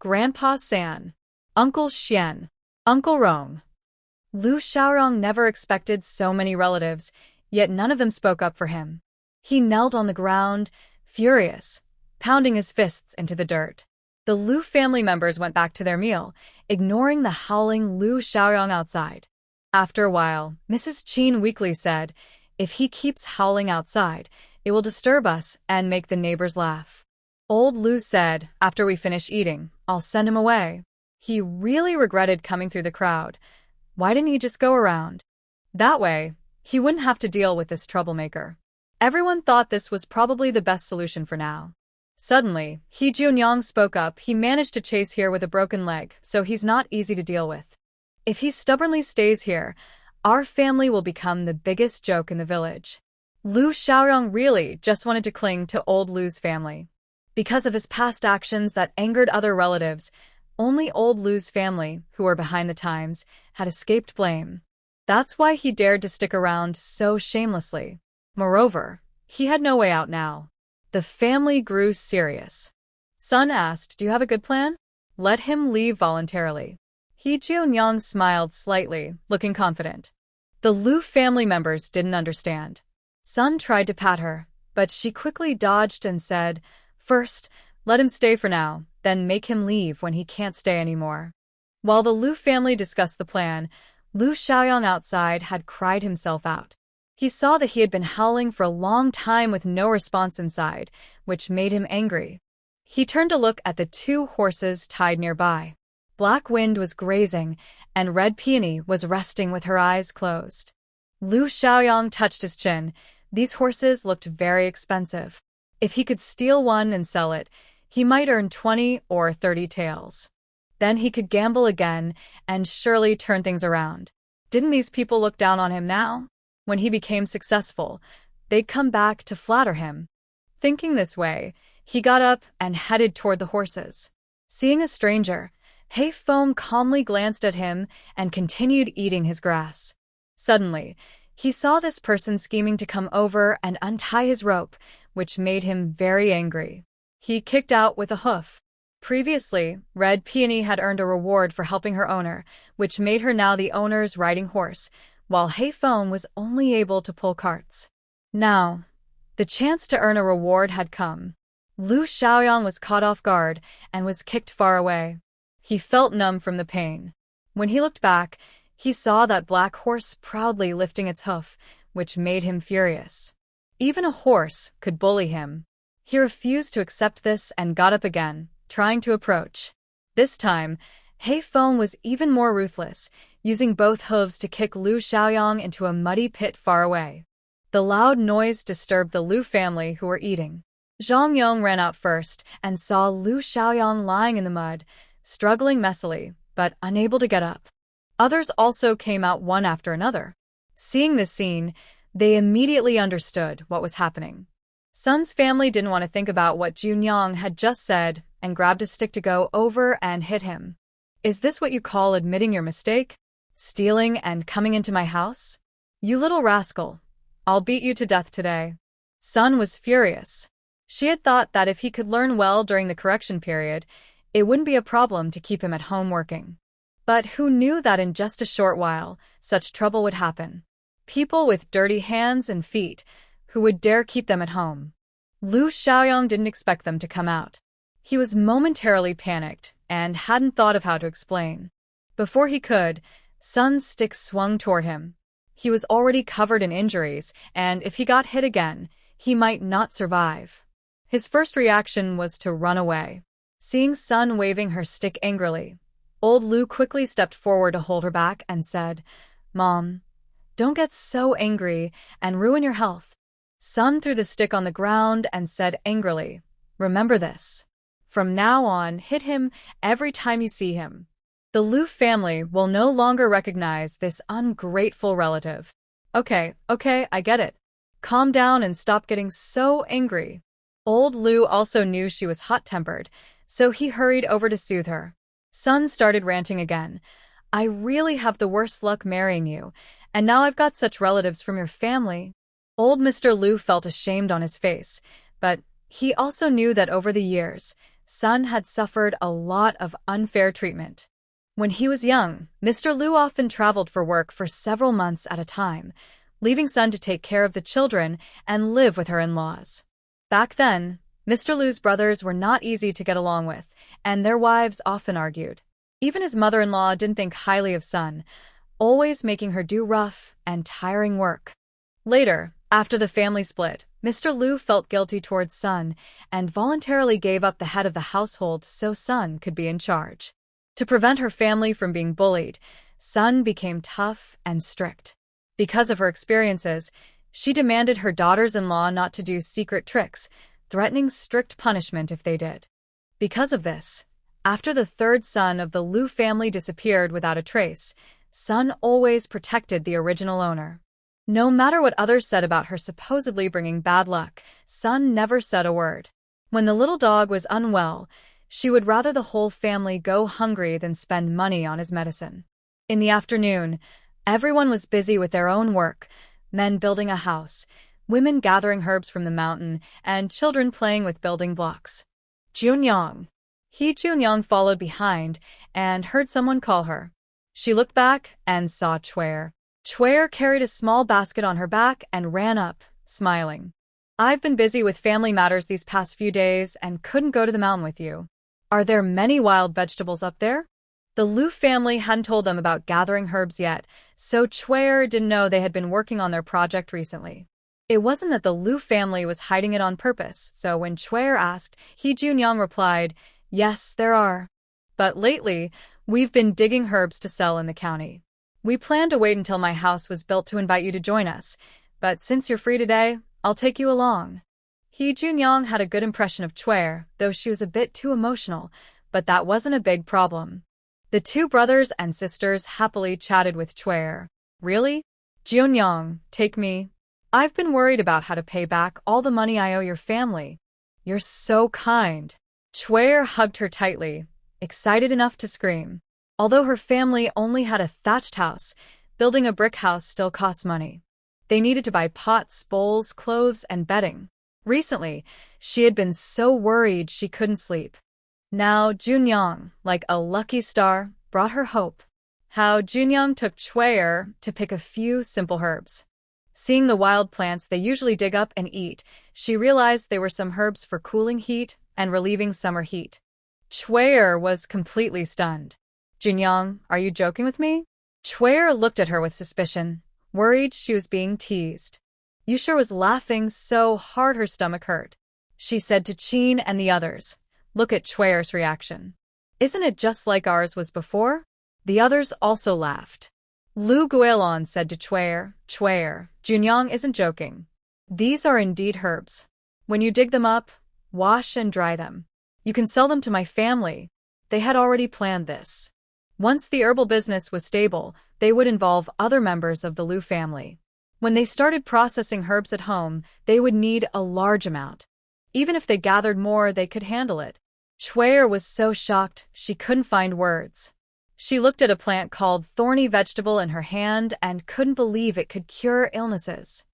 Grandpa San, Uncle Xian, Uncle Rong. Lu Xiaorong never expected so many relatives, yet none of them spoke up for him. He knelt on the ground, furious, pounding his fists into the dirt. The Lu family members went back to their meal, ignoring the howling Lu Xiaorong outside. After a while, Mrs. Qin weakly said, "If he keeps howling outside, it will disturb us and make the neighbors laugh." Old Lu said, "After we finish eating, I'll send him away." He really regretted coming through the crowd. Why didn't he just go around? That way, he wouldn't have to deal with this troublemaker. Everyone thought this was probably the best solution for now. Suddenly, He Junyang spoke up. "He managed to chase here with a broken leg, so he's not easy to deal with. If he stubbornly stays here, our family will become the biggest joke in the village." Lu Xiaorong really just wanted to cling to old Lu's family. Because of his past actions that angered other relatives, only old Lu's family, who were behind the times, had escaped blame. That's why he dared to stick around so shamelessly. Moreover, he had no way out now. The family grew serious. Sun asked, "Do you have a good plan?" "Let him leave voluntarily." He Junyang smiled slightly, looking confident. The Lu family members didn't understand. Sun tried to pat her, but she quickly dodged and said, "First, let him stay for now, then make him leave when he can't stay anymore." While the Lu family discussed the plan, Lu Xiaoyang outside had cried himself out. He saw that he had been howling for a long time with no response inside, which made him angry. He turned to look at the two horses tied nearby. Black Wind was grazing, and Red Peony was resting with her eyes closed. Lu Xiaoyang touched his chin. These horses looked very expensive. If he could steal one and sell it, he might earn 20 or 30 taels. Then he could gamble again and surely turn things around. Didn't these people look down on him now? When he became successful, they'd come back to flatter him. Thinking this way, he got up and headed toward the horses. Seeing a stranger, Hei Feng calmly glanced at him and continued eating his grass. Suddenly, he saw this person scheming to come over and untie his rope, which made him very angry. He kicked out with a hoof. Previously, Red Peony had earned a reward for helping her owner, which made her now the owner's riding horse, while Hei Feng was only able to pull carts. Now, the chance to earn a reward had come. Lu Xiaoyang was caught off guard and was kicked far away. He felt numb from the pain. When he looked back, he saw that black horse proudly lifting its hoof, which made him furious. Even a horse could bully him. He refused to accept this and got up again, trying to approach. This time, Hei Feng was even more ruthless, using both hooves to kick Lu Xiaoyang into a muddy pit far away. The loud noise disturbed the Lu family who were eating. Zhang Yong ran out first and saw Lu Xiaoyang lying in the mud, struggling messily, but unable to get up. Others also came out one after another. Seeing this scene, they immediately understood what was happening. Sun's family didn't want to think about what Junyang had just said and grabbed a stick to go over and hit him. "Is this what you call admitting your mistake? Stealing and coming into my house? You little rascal, I'll beat you to death today." Sun was furious. She had thought that if he could learn well during the correction period, it wouldn't be a problem to keep him at home working. But who knew that in just a short while, such trouble would happen? People with dirty hands and feet, who would dare keep them at home? Lu Xiaoyang didn't expect them to come out. He was momentarily panicked and hadn't thought of how to explain. Before he could, Sun's stick swung toward him. He was already covered in injuries, and if he got hit again, he might not survive. His first reaction was to run away. Seeing Sun waving her stick angrily, old Lu quickly stepped forward to hold her back and said, "Mom, don't get so angry and ruin your health." Sun threw the stick on the ground and said angrily, "Remember this. From now on, hit him every time you see him. The Lu family will no longer recognize this ungrateful relative." Okay, I get it. Calm down and stop getting so angry." Old Lu also knew she was hot-tempered, so he hurried over to soothe her. Sun started ranting again. "I really have the worst luck marrying you, and now I've got such relatives from your family." Old Mr. Lu felt ashamed on his face, but he also knew that over the years, Sun had suffered a lot of unfair treatment. When he was young, Mr. Lu often traveled for work for several months at a time, leaving Sun to take care of the children and live with her in-laws. Back then, Mr. Lu's brothers were not easy to get along with, and their wives often argued. Even his mother-in-law didn't think highly of Sun, always making her do rough and tiring work. Later, after the family split, Mr. Lu felt guilty towards Sun and voluntarily gave up the head of the household so Sun could be in charge. To prevent her family from being bullied, Sun became tough and strict. Because of her experiences, she demanded her daughters-in-law not to do secret tricks, threatening strict punishment if they did. Because of this, after the third son of the Lu family disappeared without a trace, Sun always protected the original owner. No matter what others said about her supposedly bringing bad luck, Sun never said a word. When the little dog was unwell, she would rather the whole family go hungry than spend money on his medicine. In the afternoon, everyone was busy with their own work, men building a house, women gathering herbs from the mountain, and children playing with building blocks. Junyang. Junyang followed behind and heard someone call her. She looked back and saw Chwer. Chwer carried a small basket on her back and ran up, smiling. I've been busy with family matters these past few days and couldn't go to the mountain with you. Are there many wild vegetables up there? The Lu family hadn't told them about gathering herbs yet, so Chwer didn't know they had been working on their project recently. It wasn't that the Lu family was hiding it on purpose, so when Chwer asked, Junyang replied, yes, there are. But lately, we've been digging herbs to sell in the county. We planned to wait until my house was built to invite you to join us, but since you're free today, I'll take you along. Junyang had a good impression of Chwer, though she was a bit too emotional, but that wasn't a big problem. The two brothers and sisters happily chatted with Chwer. Really? Junyang, take me. I've been worried about how to pay back all the money I owe your family. You're so kind. Chwer hugged her tightly, excited enough to scream. Although her family only had a thatched house, building a brick house still costs money. They needed to buy pots, bowls, clothes, and bedding. Recently, she had been so worried she couldn't sleep. Now Junyang, like a lucky star, brought her hope. How Junyang took Chwer to pick a few simple herbs. Seeing the wild plants they usually dig up and eat, she realized they were some herbs for cooling heat and relieving summer heat. Chwer was completely stunned. Junyang, are you joking with me? Chwer looked at her with suspicion, worried she was being teased. Yusha was laughing so hard her stomach hurt. She said to Qin and the others, look at Chwer's reaction. Isn't it just like ours was before? The others also laughed. Lu Guilon said to Chwer, Junyang isn't joking. These are indeed herbs. When you dig them up, wash and dry them. You can sell them to my family. They had already planned this. Once the herbal business was stable, they would involve other members of the Lu family. When they started processing herbs at home, they would need a large amount. Even if they gathered more, they could handle it. Chwer was so shocked she couldn't find words. She looked at a plant called thorny vegetable in her hand and couldn't believe it could cure illnesses.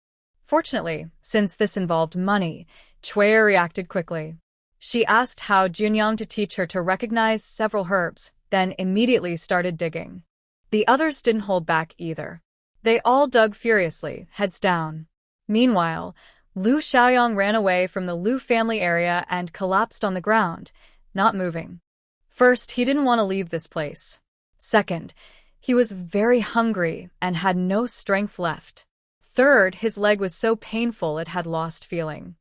Fortunately, since this involved money, Chwer reacted quickly. She asked how Junyang to teach her to recognize several herbs, then immediately started digging. The others didn't hold back either. They all dug furiously, heads down. Meanwhile, Lu Xiaoyang ran away from the Lu family area and collapsed on the ground, not moving. First, he didn't want to leave this place. Second, he was very hungry and had no strength left. Third, his leg was so painful it had lost feeling.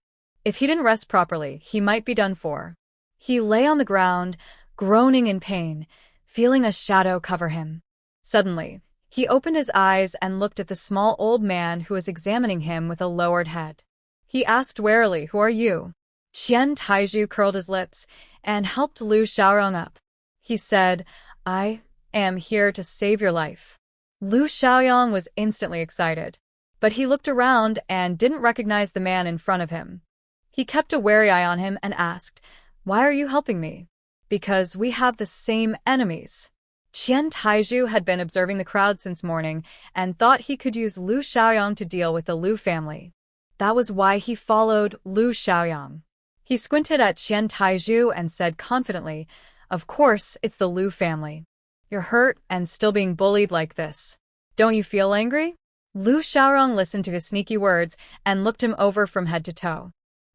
If he didn't rest properly, he might be done for. He lay on the ground, groaning in pain, feeling a shadow cover him. Suddenly, he opened his eyes and looked at the small old man who was examining him with a lowered head. He asked warily, "Who are you?" Qian Taizhu curled his lips and helped Lu Xiaorong up. He said, "I am here to save your life." Lu Xiaoyang was instantly excited, but he looked around and didn't recognize the man in front of him. He kept a wary eye on him and asked, "Why are you helping me?" "Because we have the same enemies." Qian Taizhu had been observing the crowd since morning and thought he could use Lu Xiaoyang to deal with the Lu family. That was why he followed Lu Xiaoyang. He squinted at Qian Taizhu and said confidently, "Of course, it's the Lu family. You're hurt and still being bullied like this. Don't you feel angry?" Lu Xiaorong listened to his sneaky words and looked him over from head to toe.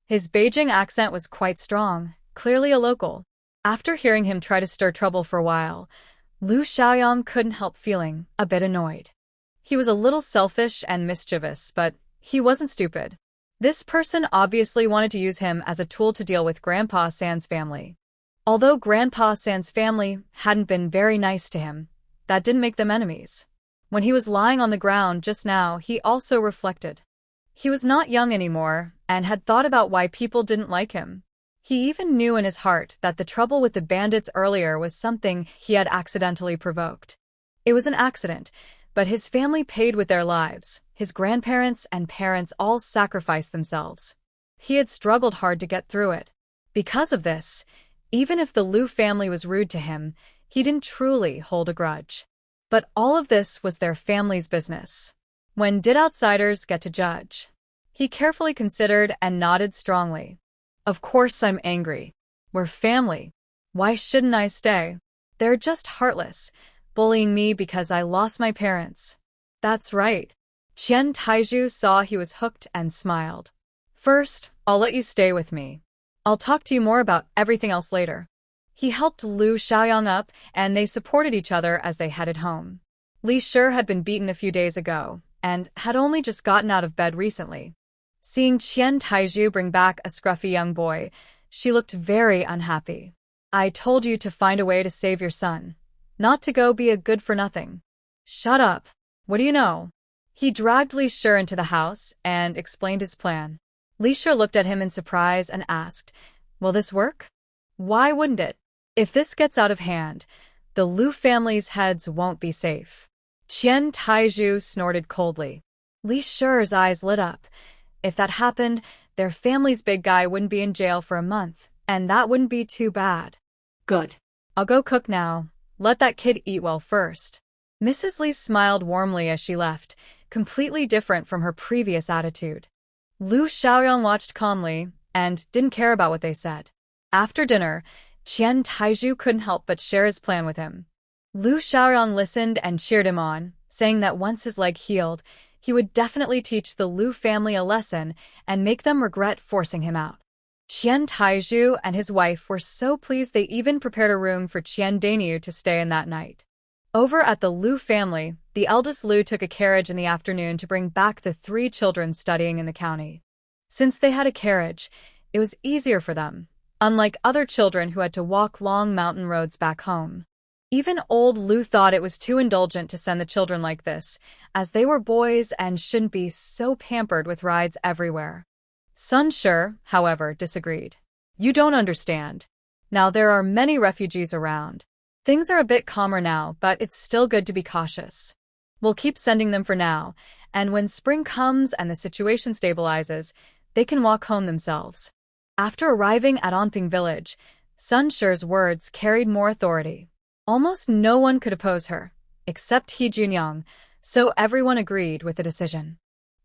His Beijing accent was quite strong, clearly a local. After hearing him try to stir trouble for a while, Lu Xiaoyang couldn't help feeling a bit annoyed. He was a little selfish and mischievous, but he wasn't stupid. This person obviously wanted to use him as a tool to deal with Grandpa San's family. Although Grandpa San's family hadn't been very nice to him, that didn't make them enemies. When he was lying on the ground just now, he also reflected. He was not young anymore and had thought about why people didn't like him. He even knew in his heart that the trouble with the bandits earlier was something he had accidentally provoked. It was an accident, but his family paid with their lives. His grandparents and parents all sacrificed themselves. He had struggled hard to get through it. Because of this, even if the Lu family was rude to him, he didn't truly hold a grudge. But all of this was their family's business. When did outsiders get to judge? He carefully considered and nodded strongly. Of course I'm angry. We're family. Why shouldn't I stay? They're just heartless, bullying me because I lost my parents. That's right. Qian Taizhu saw he was hooked and smiled. First, I'll let you stay with me. I'll talk to you more about everything else later. He helped Lu Xiaoyang up, and they supported each other as they headed home. Li Shi had been beaten a few days ago, and had only just gotten out of bed recently. Seeing Qian Taizhu bring back a scruffy young boy, she looked very unhappy. I told you to find a way to save your son, not to go be a good-for-nothing. Shut up. What do you know? He dragged Li Shi into the house and explained his plan. Li Shi looked at him in surprise and asked, "Will this work?" "Why wouldn't it? If this gets out of hand, the Lu family's heads won't be safe." Qian Taizhu snorted coldly. Li Shi's eyes lit up. If that happened, their family's big guy wouldn't be in jail for a month, and that wouldn't be too bad. Good. I'll go cook now. Let that kid eat well first. Mrs. Li smiled warmly as she left, completely different from her previous attitude. Lu Xiaoyang watched calmly and didn't care about what they said. After dinner, Qian Taizhu couldn't help but share his plan with him. Lu Xiaoyang listened and cheered him on, saying that once his leg healed, he would definitely teach the Lu family a lesson and make them regret forcing him out. Qian Taizhu and his wife were so pleased they even prepared a room for Qian Dainyu to stay in that night. Over at the Lu family, the eldest Lu took a carriage in the afternoon to bring back the 3 children studying in the county. Since they had a carriage, it was easier for them, unlike other children who had to walk long mountain roads back home. Even old Lu thought it was too indulgent to send the children like this, as they were boys and shouldn't be so pampered with rides everywhere. Sun Shi, however, disagreed. You don't understand. Now there are many refugees around. Things are a bit calmer now, but it's still good to be cautious. We'll keep sending them for now, and when spring comes and the situation stabilizes, they can walk home themselves. After arriving at Anping village, Sun Shi's words carried more authority. Almost no one could oppose her, except He Junyang, so everyone agreed with the decision.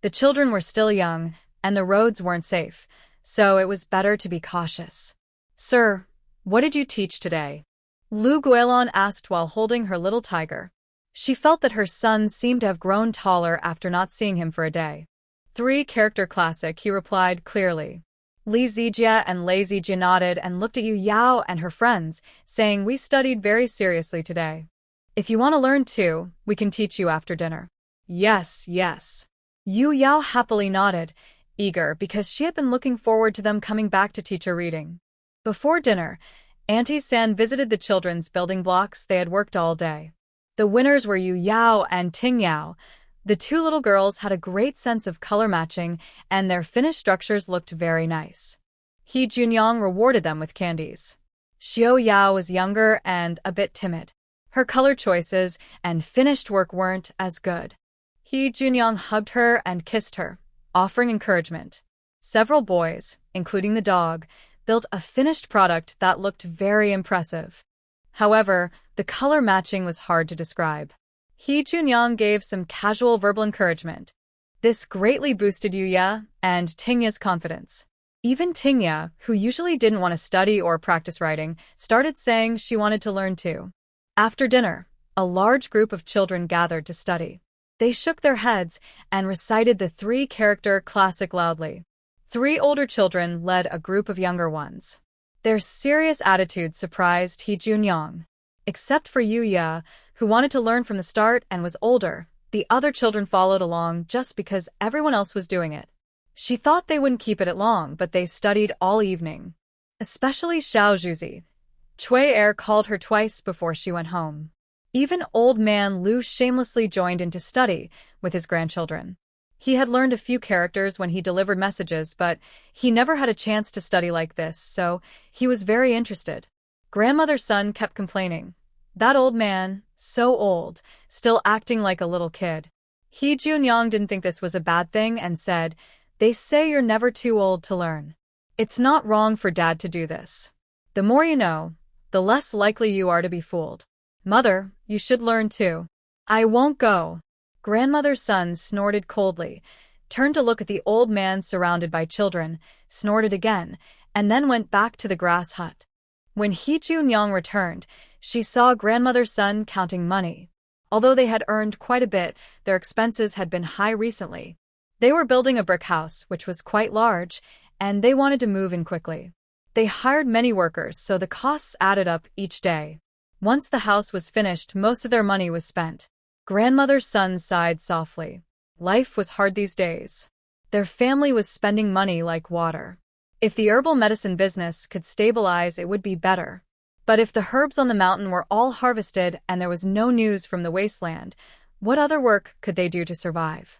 The children were still young, and the roads weren't safe, so it was better to be cautious. Sir, what did you teach today? Lu Guilon asked while holding her little tiger. She felt that her son seemed to have grown taller after not seeing him for a day. 3 character classic, he replied clearly. Li Zijia and Lei Zijia nodded and looked at Yu Yao and her friends, saying, we studied very seriously today. If you want to learn too, we can teach you after dinner. Yes, yes. Yu Yao happily nodded, eager because she had been looking forward to them coming back to teach her reading. Before dinner, Auntie San visited the children's building blocks they had worked all day. The winners were Yu Yao and Ting Yao. The 2 little girls had a great sense of color matching, and their finished structures looked very nice. He Junyang rewarded them with candies. Xiao Yao was younger and a bit timid. Her color choices and finished work weren't as good. He Junyang hugged her and kissed her, offering encouragement. Several boys, including the dog, built a finished product that looked very impressive. However, the color matching was hard to describe. He Junyang gave some casual verbal encouragement. This greatly boosted Yuya and Tingya's confidence. Even Tingya, who usually didn't want to study or practice writing, started saying she wanted to learn too. After dinner, a large group of children gathered to study. They shook their heads and recited the three-character classic loudly. Three older children led a group of younger ones. Their serious attitude surprised He Junyong. Except for Yuya, who wanted to learn from the start and was older, the other children followed along just because everyone else was doing it. She thought they wouldn't keep it at long, but they studied all evening. Especially Xiao Zhuzi. Cui Er called her twice before she went home. Even old man Lu shamelessly joined in to study with his grandchildren. He had learned a few characters when he delivered messages, but he never had a chance to study like this, so he was very interested. Grandmother's son kept complaining. That old man, so old, still acting like a little kid. He Junyong didn't think this was a bad thing and said, "They say you're never too old to learn. It's not wrong for Dad to do this. The more you know, the less likely you are to be fooled. Mother, you should learn too." "I won't go." Grandmother's son snorted coldly, turned to look at the old man surrounded by children, snorted again, and then went back to the grass hut. When He Junyong returned, she saw grandmother's son counting money. Although they had earned quite a bit, their expenses had been high recently. They were building a brick house, which was quite large, and they wanted to move in quickly. They hired many workers, so the costs added up each day. Once the house was finished, most of their money was spent. Grandmother's son sighed softly. Life was hard these days. Their family was spending money like water. If the herbal medicine business could stabilize, it would be better. But if the herbs on the mountain were all harvested and there was no news from the wasteland, what other work could they do to survive?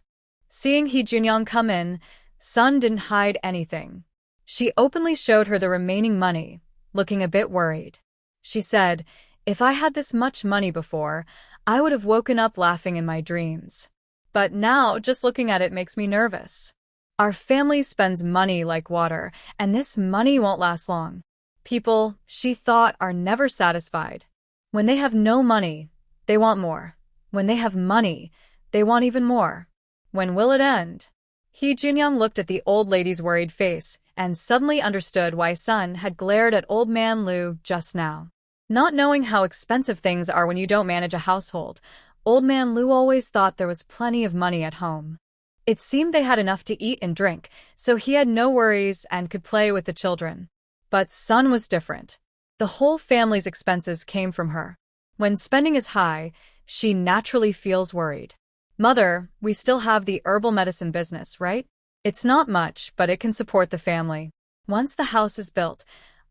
Seeing He Junyong come in, Sun didn't hide anything. She openly showed her the remaining money, looking a bit worried. She said, "If I had this much money before, I would have woken up laughing in my dreams. But now, just looking at it makes me nervous. Our family spends money like water, and this money won't last long. People, she thought, are never satisfied. When they have no money, they want more. When they have money, they want even more. When will it end?" He Junyong looked at the old lady's worried face and suddenly understood why Sun had glared at old man Lu just now. Not knowing how expensive things are when you don't manage a household, old man Lu always thought there was plenty of money at home. It seemed they had enough to eat and drink, so he had no worries and could play with the children. But Sun was different. The whole family's expenses came from her. When spending is high, she naturally feels worried. "Mother, we still have the herbal medicine business, right? It's not much, but it can support the family. Once the house is built,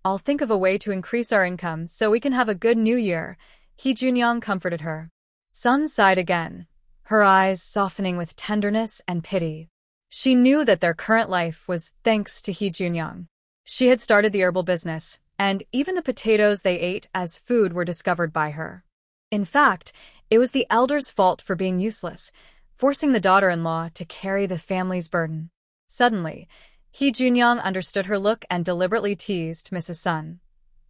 I'll think of a way to increase our income so we can have a good new year." He Junyong comforted her. Sun sighed again, her eyes softening with tenderness and pity. She knew that their current life was thanks to He Junyong. She had started the herbal business, and even the potatoes they ate as food were discovered by her. In fact, it was the elder's fault for being useless, forcing the daughter-in-law to carry the family's burden. Suddenly, He Junyong understood her look and deliberately teased Mrs. Sun.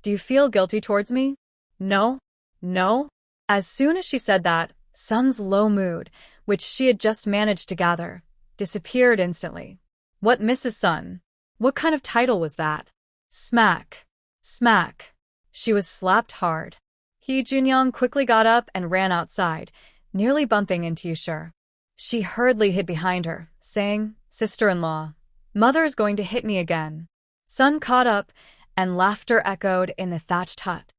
"Do you feel guilty towards me?" "No. No?" As soon as she said that, Sun's low mood, which she had just managed to gather, disappeared instantly. "What, Mrs. Sun? What kind of title was that?" Smack. Smack. She was slapped hard. He Junyong quickly got up and ran outside, nearly bumping into Yushur. She hurriedly hid behind her, saying, "Sister-in-law, Mother is going to hit me again." Sun caught up, and laughter echoed in the thatched hut.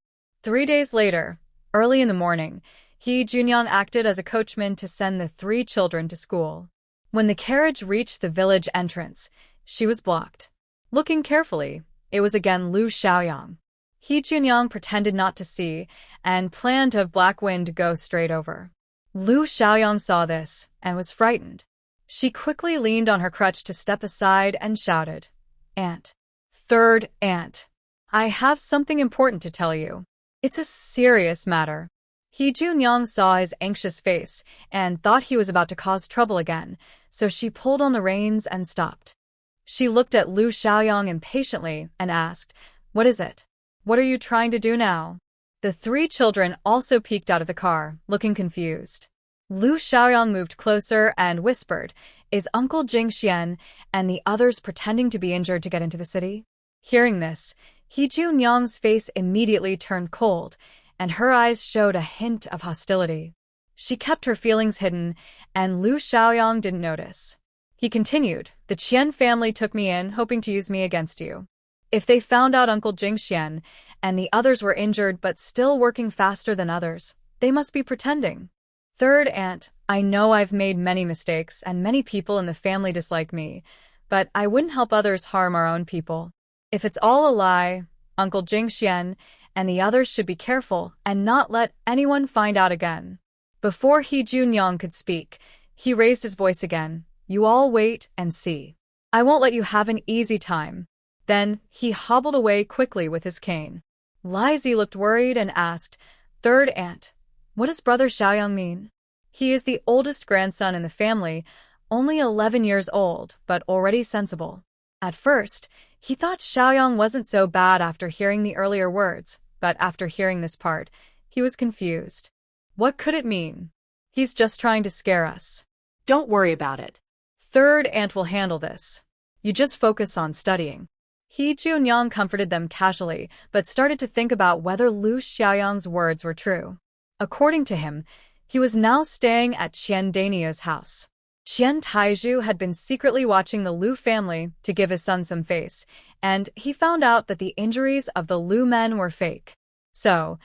3 days later, early in the morning, He Junyong acted as a coachman to send the 3 children to school. When the carriage reached the village entrance, she was blocked. Looking carefully, it was again Lu Xiaoyang. He Junyong pretended not to see and planned to have Black Wind go straight over. Lu Xiaoyang saw this and was frightened. She quickly leaned on her crutch to step aside and shouted, "Aunt. Third aunt. I have something important to tell you. It's a serious matter." He Junyong saw his anxious face and thought he was about to cause trouble again, so she pulled on the reins and stopped. She looked at Lu Xiaoyang impatiently and asked, "What is it? What are you trying to do now?" The 3 children also peeked out of the car, looking confused. Lu Xiaoyang moved closer and whispered, "Is Uncle Jingxian and the others pretending to be injured to get into the city?" Hearing this, He Junyang's face immediately turned cold, and her eyes showed a hint of hostility. She kept her feelings hidden, and Lu Xiaoyang didn't notice. He continued, "The Qian family took me in, hoping to use me against you. If they found out Uncle Jingxian and the others were injured but still working faster than others, they must be pretending. Third aunt, I know I've made many mistakes and many people in the family dislike me, but I wouldn't help others harm our own people. If it's all a lie, Uncle Jingxian and the others should be careful and not let anyone find out again." Before He Junyang could speak, he raised his voice again. "You all wait and see. I won't let you have an easy time." Then he hobbled away quickly with his cane. Lizzie looked worried and asked, "Third aunt, what does Brother Xiaoyang mean? He is the oldest grandson in the family, only 11 years old, but already sensible." At first, he thought Xiaoyang wasn't so bad after hearing the earlier words, but after hearing this part, he was confused. What could it mean? He's just trying to scare us. Don't worry about it. Third aunt will handle this. You just focus on studying. He Junyang comforted them casually, but started to think about whether Lu Xiaoyang's words were true. According to him, he was now staying at Qian Dainia's house. Qian Taizhu had been secretly watching the Lu family to give his son some face, and he found out that the injuries of the Lu men were fake. So,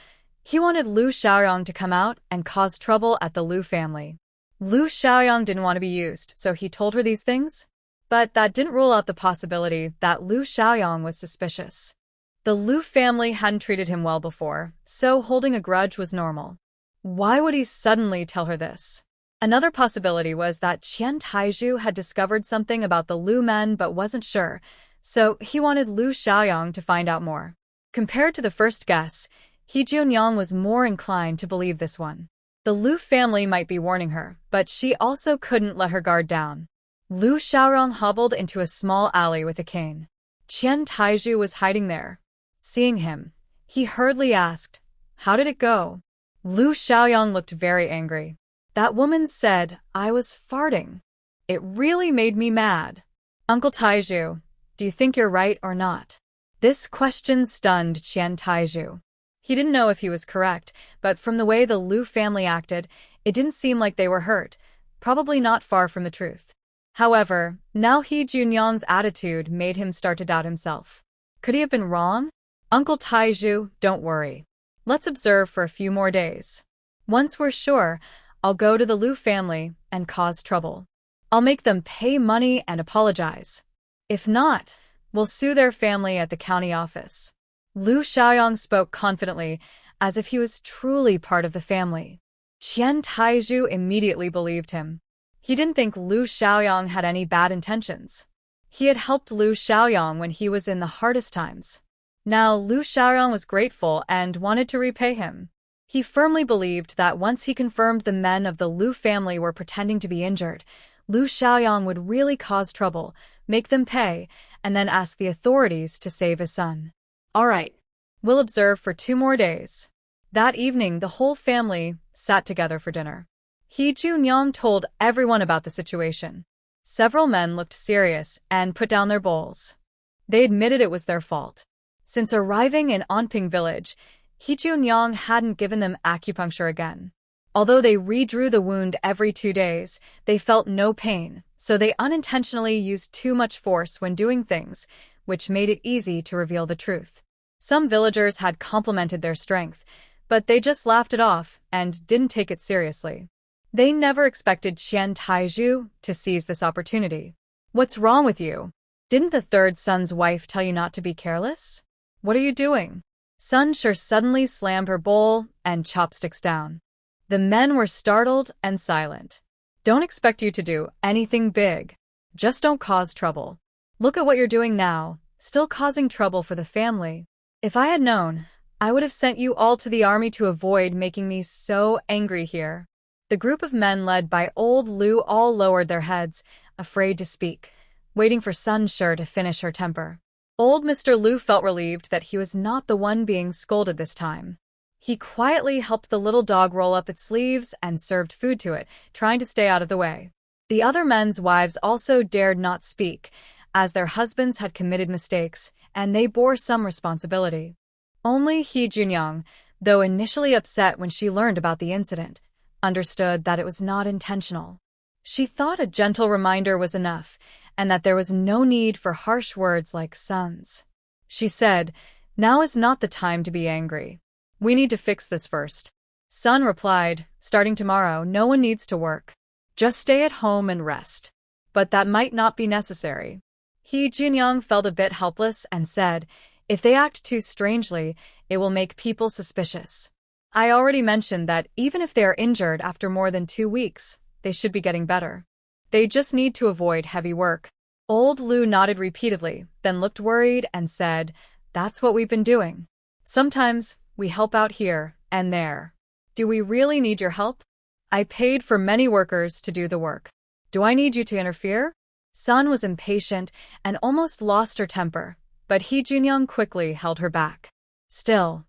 he wanted Lu Xiaoyang to come out and cause trouble at the Lu family. Lu Xiaoyang didn't want to be used, so he told her these things. But that didn't rule out the possibility that Lu Xiaoyang was suspicious. The Lu family hadn't treated him well before, so holding a grudge was normal. Why would he suddenly tell her this? Another possibility was that Qian Taizhu had discovered something about the Lu men but wasn't sure, so he wanted Lu Xiaoyang to find out more. Compared to the first guess, He Junyang was more inclined to believe this one. The Lu family might be warning her, but she also couldn't let her guard down. Lu Xiaoyang hobbled into a small alley with a cane. Qian Taizhu was hiding there. Seeing him, he hurriedly asked, "How did it go?" Lu Xiaoyang looked very angry. "That woman said I was farting. It really made me mad." "Uncle Taizhu, do you think you're right or not?" This question stunned Qian Taizhu. He didn't know if he was correct, but from the way the Lu family acted, it didn't seem like they were hurt, probably not far from the truth. However, now He Junyang's attitude made him start to doubt himself. Could he have been wrong? "Uncle Taizhu, don't worry. Let's observe for a few more days. Once we're sure, I'll go to the Lu family and cause trouble. I'll make them pay money and apologize. If not, we'll sue their family at the county office." Lu Xiaoyang spoke confidently, as if he was truly part of the family. Qian Taizhu immediately believed him. He didn't think Lu Xiaoyang had any bad intentions. He had helped Lu Xiaoyang when he was in the hardest times. Now Lu Xiaoyang was grateful and wanted to repay him. He firmly believed that once he confirmed the men of the Lu family were pretending to be injured, Lu Xiaoyang would really cause trouble, make them pay, and then ask the authorities to save his son. All right. We'll observe for 2 more days. That evening, the whole family sat together for dinner. He Junyang told everyone about the situation. Several men looked serious and put down their bowls. They admitted it was their fault. Since arriving in Anping village, He Junyang hadn't given them acupuncture again. Although they redrew the wound every 2 days, they felt no pain, so they unintentionally used too much force when doing things, which made it easy to reveal the truth. Some villagers had complimented their strength, but they just laughed it off and didn't take it seriously. They never expected Qian Taizhu to seize this opportunity. "What's wrong with you? Didn't the third son's wife tell you not to be careless? What are you doing?" Sun Sure suddenly slammed her bowl and chopsticks down. The men were startled and silent. "Don't expect you to do anything big. Just don't cause trouble. Look at what you're doing now, still causing trouble for the family. If I had known, I would have sent you all to the army to avoid making me so angry here." The group of men led by old Lu all lowered their heads, afraid to speak, waiting for Sun Sure to finish her temper. Old Mr. Lu felt relieved that he was not the one being scolded this time. He quietly helped the little dog roll up its sleeves and served food to it, trying to stay out of the way. The other men's wives also dared not speak, as their husbands had committed mistakes, and they bore some responsibility. Only Hee Junyoung, though initially upset when she learned about the incident, understood that it was not intentional. She thought a gentle reminder was enough, and that there was no need for harsh words like sons. She said, "Now is not the time to be angry. We need to fix this first." Sun replied, "Starting tomorrow, no one needs to work. Just stay at home and rest." But that might not be necessary. Hee Junyoung felt a bit helpless and said, "If they act too strangely, it will make people suspicious. I already mentioned that even if they are injured after more than 2 weeks, they should be getting better. They just need to avoid heavy work." Old Lu nodded repeatedly, then looked worried and said, "That's what we've been doing. Sometimes we help out here and there. Do we really need your help? I paid for many workers to do the work. Do I need you to interfere?" Sun was impatient and almost lost her temper, but Hee Junyoung quickly held her back. Still,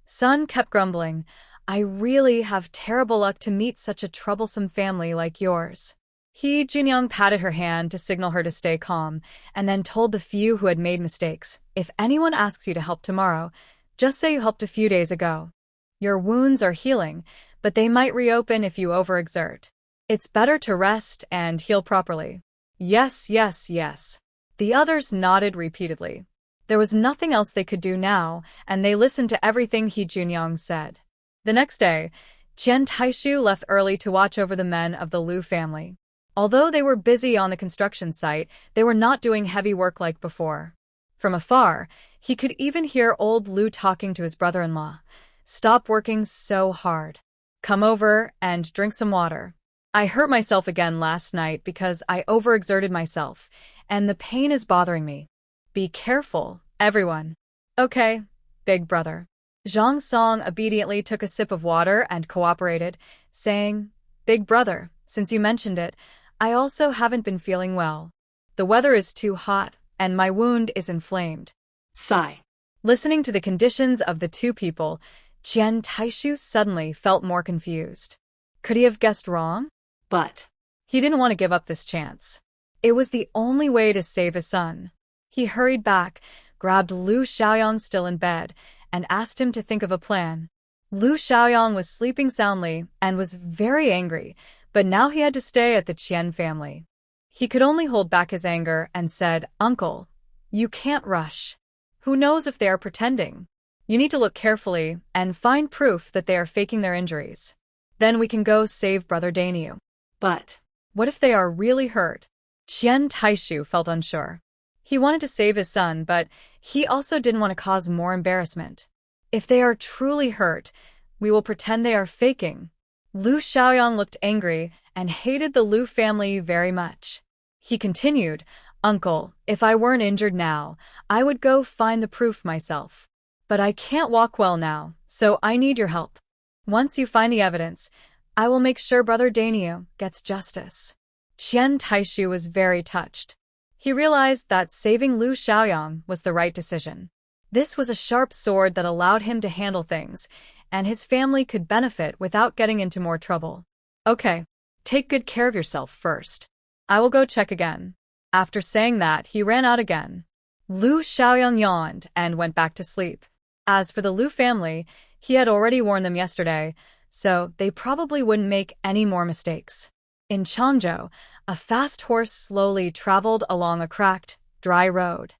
Sun kept grumbling, "I really have terrible luck to meet such a troublesome family like yours." Hee Junyoung patted her hand to signal her to stay calm, and then told the few who had made mistakes, "If anyone asks you to help tomorrow, just say you helped a few days ago. Your wounds are healing, but they might reopen if you overexert. It's better to rest and heal properly." "Yes, yes, yes." The others nodded repeatedly. There was nothing else they could do now, and they listened to everything Hee Junyoung said. The next day, Chen Taishu left early to watch over the men of the Liu family. Although they were busy on the construction site, they were not doing heavy work like before. From afar, he could even hear old Liu talking to his brother-in-law. "Stop working so hard. Come over and drink some water. I hurt myself again last night because I overexerted myself, and the pain is bothering me. Be careful, everyone." "Okay, big brother." Zhang Song obediently took a sip of water and cooperated, saying, "Big brother, since you mentioned it, I also haven't been feeling well. The weather is too hot, and my wound is inflamed." Sigh. Listening to the conditions of the two people, Chen Taishu suddenly felt more confused. Could he have guessed wrong? But he didn't want to give up this chance. It was the only way to save his son. He hurried back, grabbed Liu Xiaoyang still in bed, and asked him to think of a plan. Liu Xiaoyang was sleeping soundly and was very angry, but now he had to stay at the Qian family. He could only hold back his anger and said, "Uncle, you can't rush. Who knows if they are pretending? You need to look carefully and find proof that they are faking their injuries. Then we can go save Brother Daniel." But what if they are really hurt? Qian Taishu felt unsure. He wanted to save his son, but he also didn't want to cause more embarrassment. "If they are truly hurt, we will pretend they are faking." Liu Xiaoyang looked angry and hated the Liu family very much. He continued, "Uncle, if I weren't injured now, I would go find the proof myself. But I can't walk well now, so I need your help. Once you find the evidence, I will make sure Brother Daniel gets justice." Qian Taishu was very touched. He realized that saving Liu Xiaoyang was the right decision. This was a sharp sword that allowed him to handle things, and his family could benefit without getting into more trouble. "Okay, take good care of yourself first. I will go check again." After saying that, he ran out again. Liu Xiaoyang yawned and went back to sleep. As for the Liu family, he had already warned them yesterday, so they probably wouldn't make any more mistakes. In Changzhou, a fast horse slowly traveled along a cracked, dry road.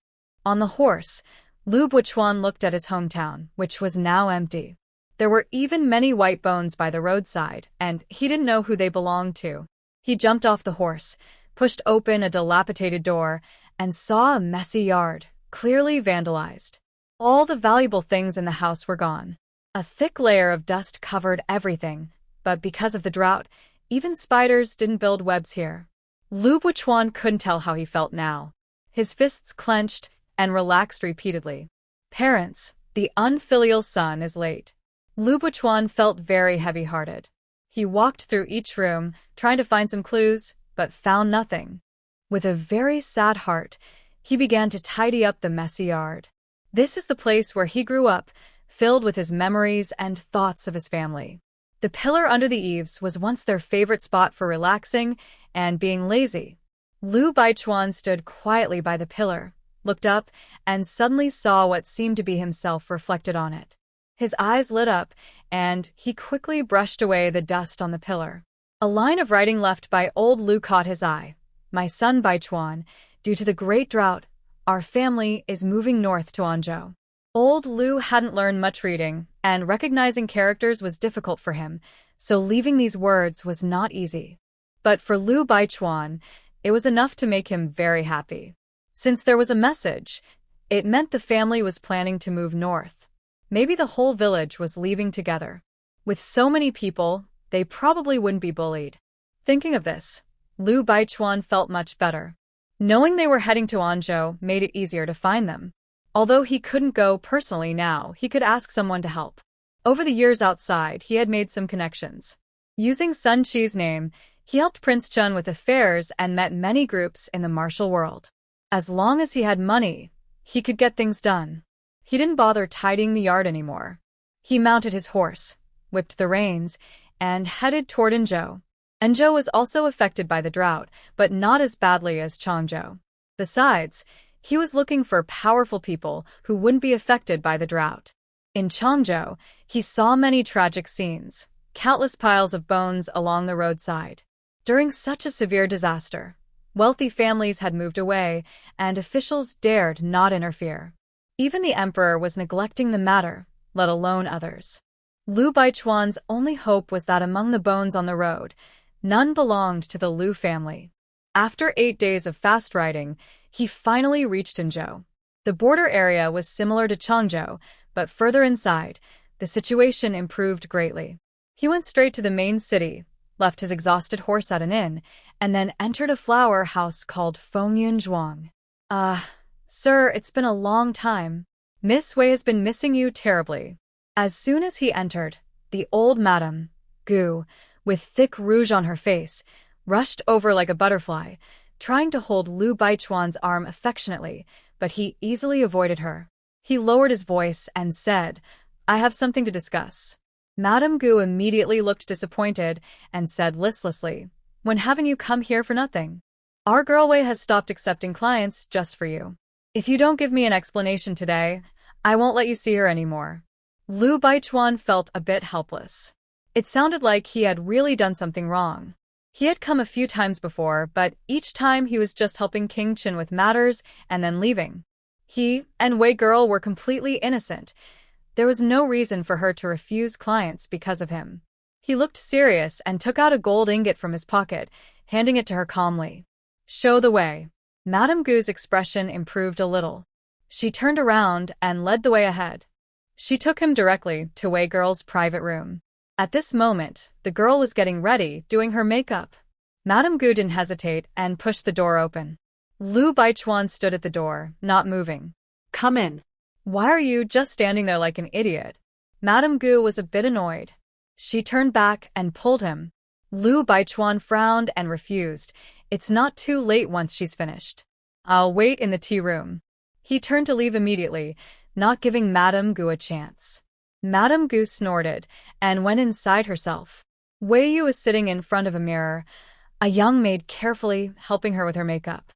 On the horse, Liu Buchuan looked at his hometown, which was now empty. There were even many white bones by the roadside, and he didn't know who they belonged to. He jumped off the horse, pushed open a dilapidated door, and saw a messy yard, clearly vandalized. All the valuable things in the house were gone. A thick layer of dust covered everything, but because of the drought, even spiders didn't build webs here. Liu Buchuan couldn't tell how he felt now. His fists clenched and relaxed repeatedly. "Parents, the unfilial son is late." Liu Buchuan felt very heavy-hearted. He walked through each room, trying to find some clues, but found nothing. With a very sad heart, he began to tidy up the messy yard. This is the place where he grew up, filled with his memories and thoughts of his family. The pillar under the eaves was once their favorite spot for relaxing and being lazy. Lu Baichuan stood quietly by the pillar, looked up, and suddenly saw what seemed to be himself reflected on it. His eyes lit up, and he quickly brushed away the dust on the pillar. A line of writing left by old Lu caught his eye. "My son Baichuan, due to the great drought, our family is moving north to Anzhou." Old Lu hadn't learned much reading, and recognizing characters was difficult for him, so leaving these words was not easy. But for Lu Baichuan, it was enough to make him very happy. Since there was a message, it meant the family was planning to move north. Maybe the whole village was leaving together. With so many people, they probably wouldn't be bullied. Thinking of this, Lu Baichuan felt much better. Knowing they were heading to Anzhou made it easier to find them. Although he couldn't go personally now, he could ask someone to help. Over the years outside, he had made some connections. Using Sun Qi's name, he helped Prince Chun with affairs and met many groups in the martial world. As long as he had money, he could get things done. He didn't bother tidying the yard anymore. He mounted his horse, whipped the reins, and headed toward Anzhou. Anzhou was also affected by the drought, but not as badly as Changzhou. Besides, he was looking for powerful people who wouldn't be affected by the drought. In Changzhou, he saw many tragic scenes, countless piles of bones along the roadside. During such a severe disaster, wealthy families had moved away, and officials dared not interfere. Even the emperor was neglecting the matter, let alone others. Lu Baichuan's only hope was that among the bones on the road, none belonged to the Lu family. After 8 days of fast riding, he finally reached Anzhou. The border area was similar to Changzhou, but further inside, the situation improved greatly. He went straight to the main city, left his exhausted horse at an inn, and then entered a flower house called Fengyun Zhuang. Sir, it's been a long time. Miss Wei has been missing you terribly." As soon as he entered, the old Madame Gu, with thick rouge on her face, rushed over like a butterfly, trying to hold Lu Baichuan's arm affectionately, but he easily avoided her. He lowered his voice and said, "I have something to discuss." Madame Gu immediately looked disappointed and said listlessly, "When haven't you come here for nothing? Our girl Wei has stopped accepting clients just for you. If you don't give me an explanation today, I won't let you see her anymore." Lu Baichuan felt a bit helpless. It sounded like he had really done something wrong. He had come a few times before, but each time he was just helping King Qin with matters and then leaving. He and Wei Girl were completely innocent. There was no reason for her to refuse clients because of him. He looked serious and took out a gold ingot from his pocket, handing it to her calmly. "Show the way." Madame Gu's expression improved a little. She turned around and led the way ahead. She took him directly to Wei Girl's private room. At this moment, the girl was getting ready, doing her makeup. Madame Gu didn't hesitate and pushed the door open. Lu Baichuan stood at the door, not moving. "Come in." "Why are you just standing there like an idiot?" Madame Gu was a bit annoyed. She turned back and pulled him. Lu Baichuan frowned and refused. "It's not too late once she's finished. I'll wait in the tea room." He turned to leave immediately, not giving Madame Gu a chance. Madame Gu snorted and went inside herself. Wei Yu was sitting in front of a mirror, a young maid carefully helping her with her makeup.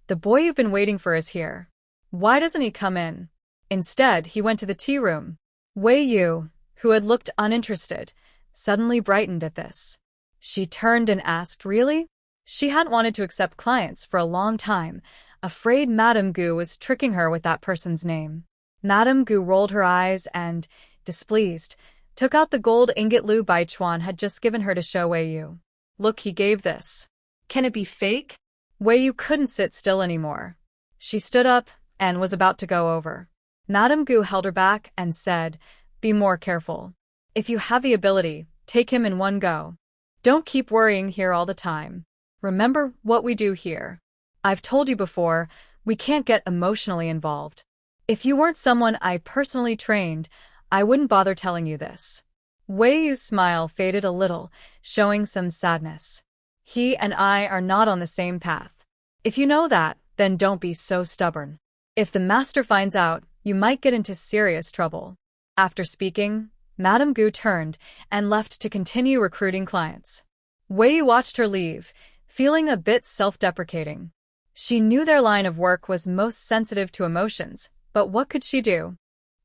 "The boy you've been waiting for is here. Why doesn't he come in?" Instead, he went to the tea room. Wei Yu, who had looked uninterested, suddenly brightened at this. She turned and asked, "Really?" She hadn't wanted to accept clients for a long time, afraid Madame Gu was tricking her with that person's name. Madame Gu rolled her eyes and, displeased, took out the gold ingot Lu Baichuan had just given her to show Wei Yu. "Look, he gave this." "Can it be fake?" Wei Yu couldn't sit still anymore. She stood up and was about to go over. Madame Gu held her back and said, "Be more careful. If you have the ability, take him in one go. Don't keep worrying here all the time. Remember what we do here. I've told you before, we can't get emotionally involved. If you weren't someone I personally trained, I wouldn't bother telling you this." Wei Yu's smile faded a little, showing some sadness. "He and I are not on the same path. If you know that, then don't be so stubborn. If the master finds out, you might get into serious trouble." After speaking, Madame Gu turned and left to continue recruiting clients. Wei Yu watched her leave, feeling a bit self-deprecating. She knew their line of work was most sensitive to emotions, but what could she do?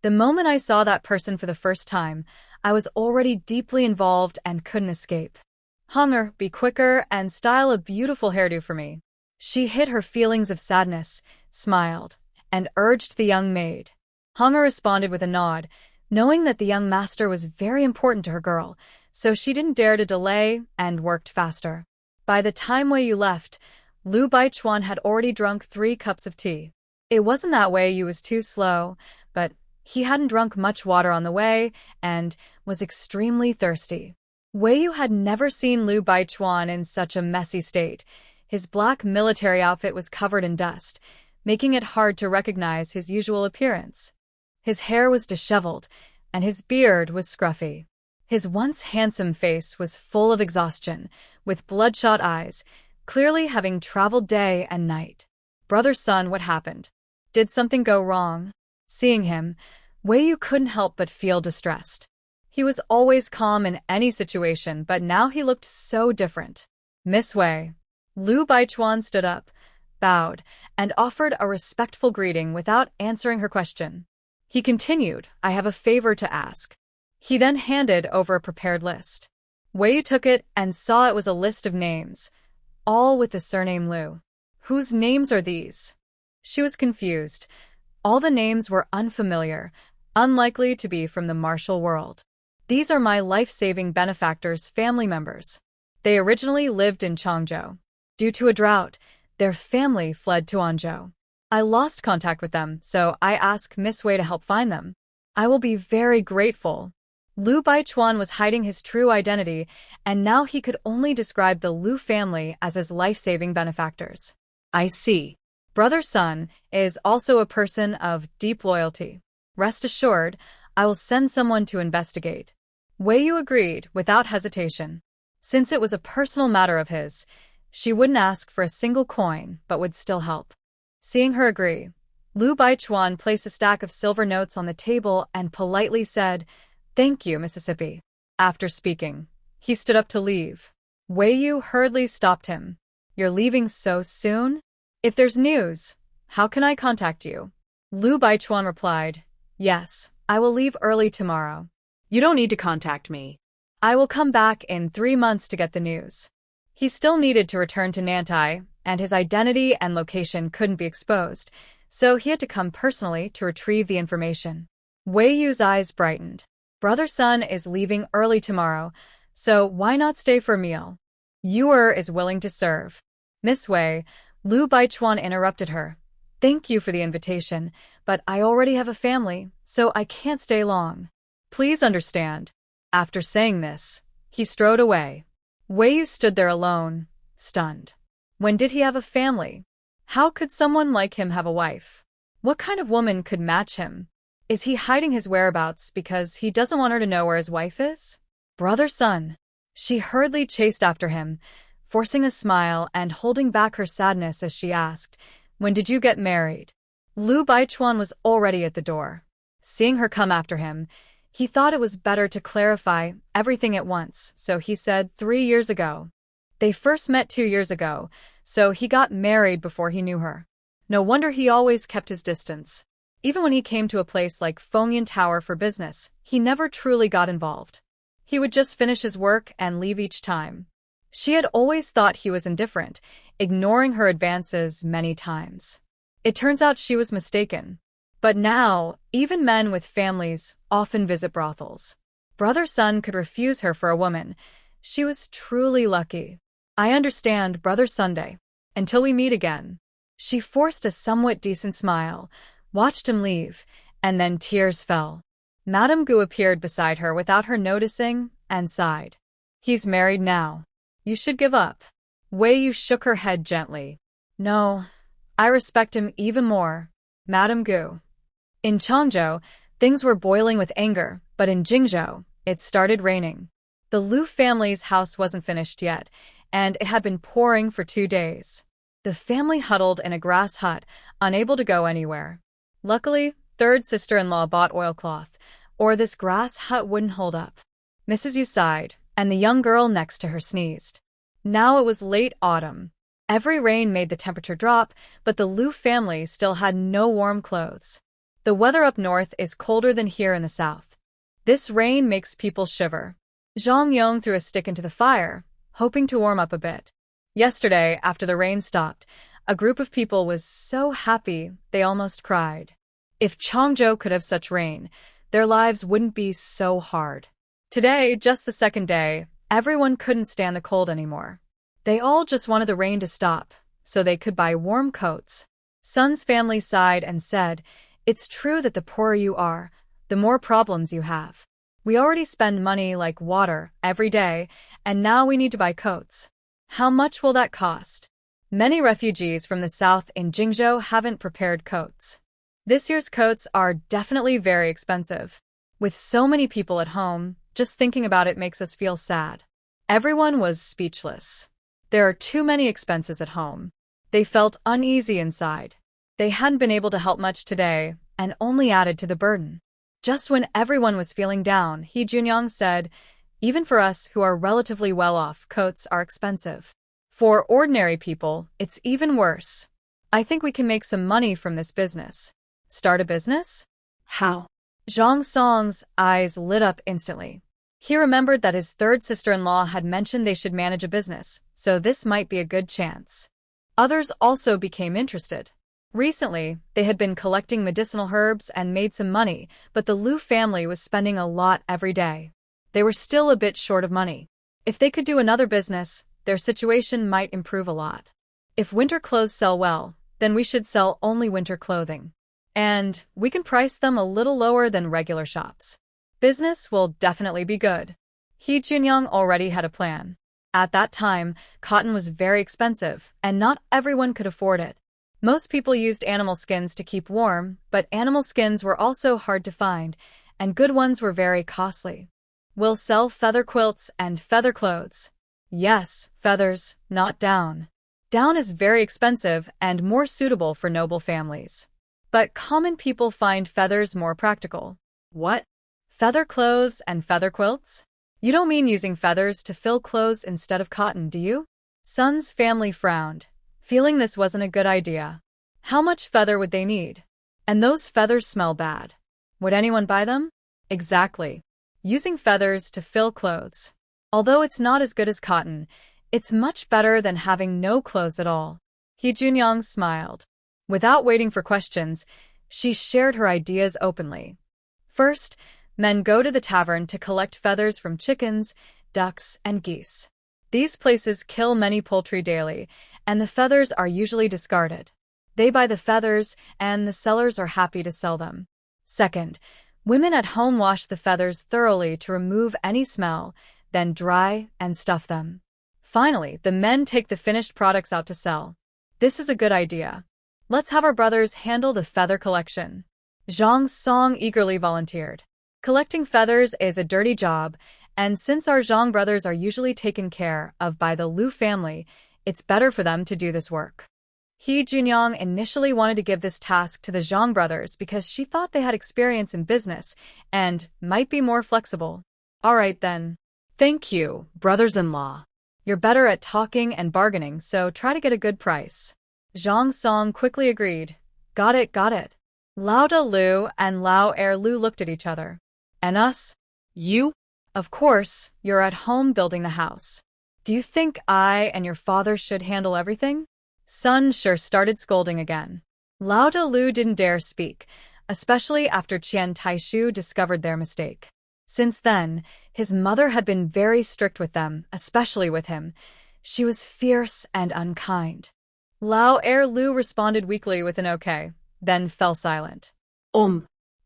The moment I saw that person for the first time, I was already deeply involved and couldn't escape. Hunger, be quicker and style a beautiful hairdo for me. She hid her feelings of sadness, smiled, and urged the young maid. Hunger responded with a nod, knowing that the young master was very important to her girl, so she didn't dare to delay and worked faster. By the time Wei Yu left, Lu Baichuan had already drunk 3 cups of tea. It wasn't that Wei Yu was too slow, but he hadn't drunk much water on the way and was extremely thirsty. Wei Yu had never seen Lu Baichuan in such a messy state. His black military outfit was covered in dust, making it hard to recognize his usual appearance. His hair was disheveled, and his beard was scruffy. His once handsome face was full of exhaustion, with bloodshot eyes, clearly having traveled day and night. Brother Sun, what happened? Did something go wrong? Seeing him, Wei Yu couldn't help but feel distressed. He was always calm in any situation, but now he looked so different. Miss Wei. Lu Baichuan stood up, bowed, and offered a respectful greeting without answering her question. He continued, I have a favor to ask. He then handed over a prepared list. Wei Yu took it and saw it was a list of names, all with the surname Lu. Whose names are these? She was confused. All the names were unfamiliar, unlikely to be from the martial world. These are my life-saving benefactors' family members. They originally lived in Changzhou. Due to a drought, their family fled to Anzhou. I lost contact with them, so I asked Miss Wei to help find them. I will be very grateful. Lu Baichuan was hiding his true identity, and now he could only describe the Lu family as his life-saving benefactors. I see. Brother Sun is also a person of deep loyalty. Rest assured, I will send someone to investigate. Wei Yu agreed without hesitation. Since it was a personal matter of his, she wouldn't ask for a single coin, but would still help. Seeing her agree, Lu Baichuan placed a stack of silver notes on the table and politely said, Thank you, Mississippi. After speaking, he stood up to leave. Wei Yu hurriedly stopped him. You're leaving so soon? If there's news, how can I contact you? Lu Baichuan replied, Yes, I will leave early tomorrow. You don't need to contact me. I will come back in 3 months to get the news. He still needed to return to Nantai, and his identity and location couldn't be exposed, so he had to come personally to retrieve the information. Wei Yu's eyes brightened. Brother Sun is leaving early tomorrow, so why not stay for a meal? Yuer is willing to serve. Miss Wei, Lu Baichuan interrupted her. Thank you for the invitation, but I already have a family, so I can't stay long. Please understand. After saying this, he strode away. Wei Yu stood there alone, stunned. When did he have a family? How could someone like him have a wife? What kind of woman could match him? Is he hiding his whereabouts because he doesn't want her to know where his wife is? Brother Sun. She hurriedly chased after him, forcing a smile and holding back her sadness as she asked, When did you get married? Lu Baichuan was already at the door. Seeing her come after him, he thought it was better to clarify everything at once, so he said 3 years ago. They first met 2 years ago, so he got married before he knew her. No wonder he always kept his distance. Even when he came to a place like Fengyan Tower for business, he never truly got involved. He would just finish his work and leave each time. She had always thought he was indifferent, ignoring her advances many times. It turns out she was mistaken. But now, even men with families often visit brothels. Brother Sun could refuse her for a woman. She was truly lucky. I understand, Brother Sunday. Until we meet again. She forced a somewhat decent smile, watched him leave, and then tears fell. Madame Gu appeared beside her without her noticing and sighed. He's married now. You should give up. Wei Yu shook her head gently. No, I respect him even more. Madame Gu. In Changzhou, things were boiling with anger, but in Jingzhou, it started raining. The Lu family's house wasn't finished yet, and it had been pouring for 2 days. The family huddled in a grass hut, unable to go anywhere. Luckily, third sister-in-law bought oilcloth, or this grass hut wouldn't hold up. Mrs. Yu sighed, and the young girl next to her sneezed. Now it was late autumn. Every rain made the temperature drop, but the Liu family still had no warm clothes. The weather up north is colder than here in the south. This rain makes people shiver. Zhang Yong threw a stick into the fire, hoping to warm up a bit. Yesterday, after the rain stopped, a group of people was so happy they almost cried. If Changzhou could have such rain, their lives wouldn't be so hard. Today, just the second day, everyone couldn't stand the cold anymore. They all just wanted the rain to stop, so they could buy warm coats. Sun's family sighed and said, "It's true that the poorer you are, the more problems you have. We already spend money like water every day, and now we need to buy coats. How much will that cost?" Many refugees from the south in Jingzhou haven't prepared coats. This year's coats are definitely very expensive. With so many people at home, just thinking about it makes us feel sad. Everyone was speechless. There are too many expenses at home. They felt uneasy inside. They hadn't been able to help much today, and only added to the burden. Just when everyone was feeling down, He Junyang said, "Even for us who are relatively well off, coats are expensive. For ordinary people, it's even worse. I think we can make some money from this business." Start a business? How? Zhang Song's eyes lit up instantly. He remembered that his third sister-in-law had mentioned they should manage a business, so this might be a good chance. Others also became interested. Recently, they had been collecting medicinal herbs and made some money, but the Liu family was spending a lot every day. They were still a bit short of money. If they could do another business, their situation might improve a lot. If winter clothes sell well, then we should sell only winter clothing. And we can price them a little lower than regular shops. Business will definitely be good. He Junyang already had a plan. At that time, cotton was very expensive, and not everyone could afford it. Most people used animal skins to keep warm, but animal skins were also hard to find, and good ones were very costly. We'll sell feather quilts and feather clothes. Yes, feathers, not down. Down is very expensive and more suitable for noble families. But common people find feathers more practical. What? Feather clothes and feather quilts? You don't mean using feathers to fill clothes instead of cotton, do you? Sun's family frowned, feeling this wasn't a good idea. How much feather would they need? And those feathers smell bad. Would anyone buy them? Exactly. Using feathers to fill clothes. Although it's not as good as cotton, it's much better than having no clothes at all. He Junyang smiled. Without waiting for questions, she shared her ideas openly. First, men go to the tavern to collect feathers from chickens, ducks, and geese. These places kill many poultry daily, and the feathers are usually discarded. They buy the feathers, and the sellers are happy to sell them. Second, women at home wash the feathers thoroughly to remove any smell, then dry and stuff them. Finally, the men take the finished products out to sell. This is a good idea. Let's have our brothers handle the feather collection. Zhang Song eagerly volunteered. Collecting feathers is a dirty job, and since our Zhang brothers are usually taken care of by the Liu family, it's better for them to do this work. He Junyang initially wanted to give this task to the Zhang brothers because she thought they had experience in business and might be more flexible. All right then. Thank you, brothers-in-law. You're better at talking and bargaining, so try to get a good price. Zhang Song quickly agreed. Got it, got it. Lao Da Lu and Lao Er Lu looked at each other. And us? You? Of course, you're at home building the house. Do you think I and your father should handle everything? Sun Sure started scolding again. Lao Da Lu didn't dare speak, especially after Qian Taishu discovered their mistake. Since then, his mother had been very strict with them, especially with him. She was fierce and unkind. Lao Er Lu responded weakly with an okay, then fell silent.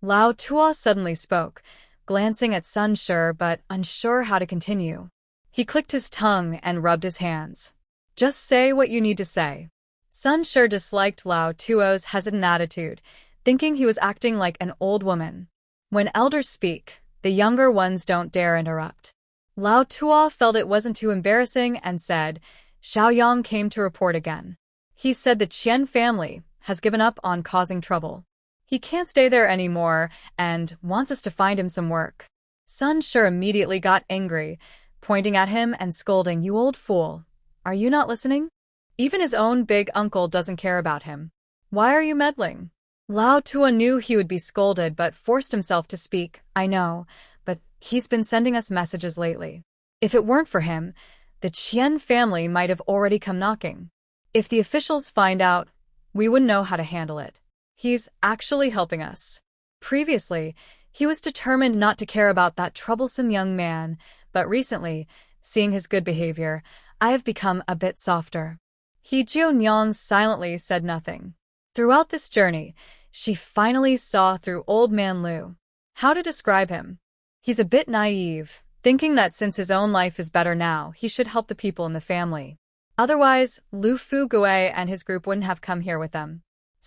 Lao Tua suddenly spoke, glancing at Sun Sure but unsure how to continue. He clicked his tongue and rubbed his hands. Just say what you need to say. Sun Sure disliked Lao Tuo's hesitant attitude, thinking he was acting like an old woman. When elders speak, the younger ones don't dare interrupt. Lao Tua felt it wasn't too embarrassing and said, Xiaoyang came to report again. He said the Qian family has given up on causing trouble. He can't stay there anymore and wants us to find him some work. Sun Shi immediately got angry, pointing at him and scolding, "You old fool. Are you not listening? Even his own big uncle doesn't care about him. Why are you meddling?" Lao Tua knew he would be scolded but forced himself to speak. "I know, but he's been sending us messages lately. If it weren't for him, the Qian family might have already come knocking. If the officials find out, we wouldn't know how to handle it. He's actually helping us." Previously, he was determined not to care about that troublesome young man, but recently, seeing his good behavior, I have become a bit softer. He Jianyang silently said nothing. Throughout this journey, she finally saw through Old Man Lu. How to describe him? He's a bit naive, thinking that since his own life is better now, he should help the people in the family. Otherwise, Lu Fugui and his group wouldn't have come here with them.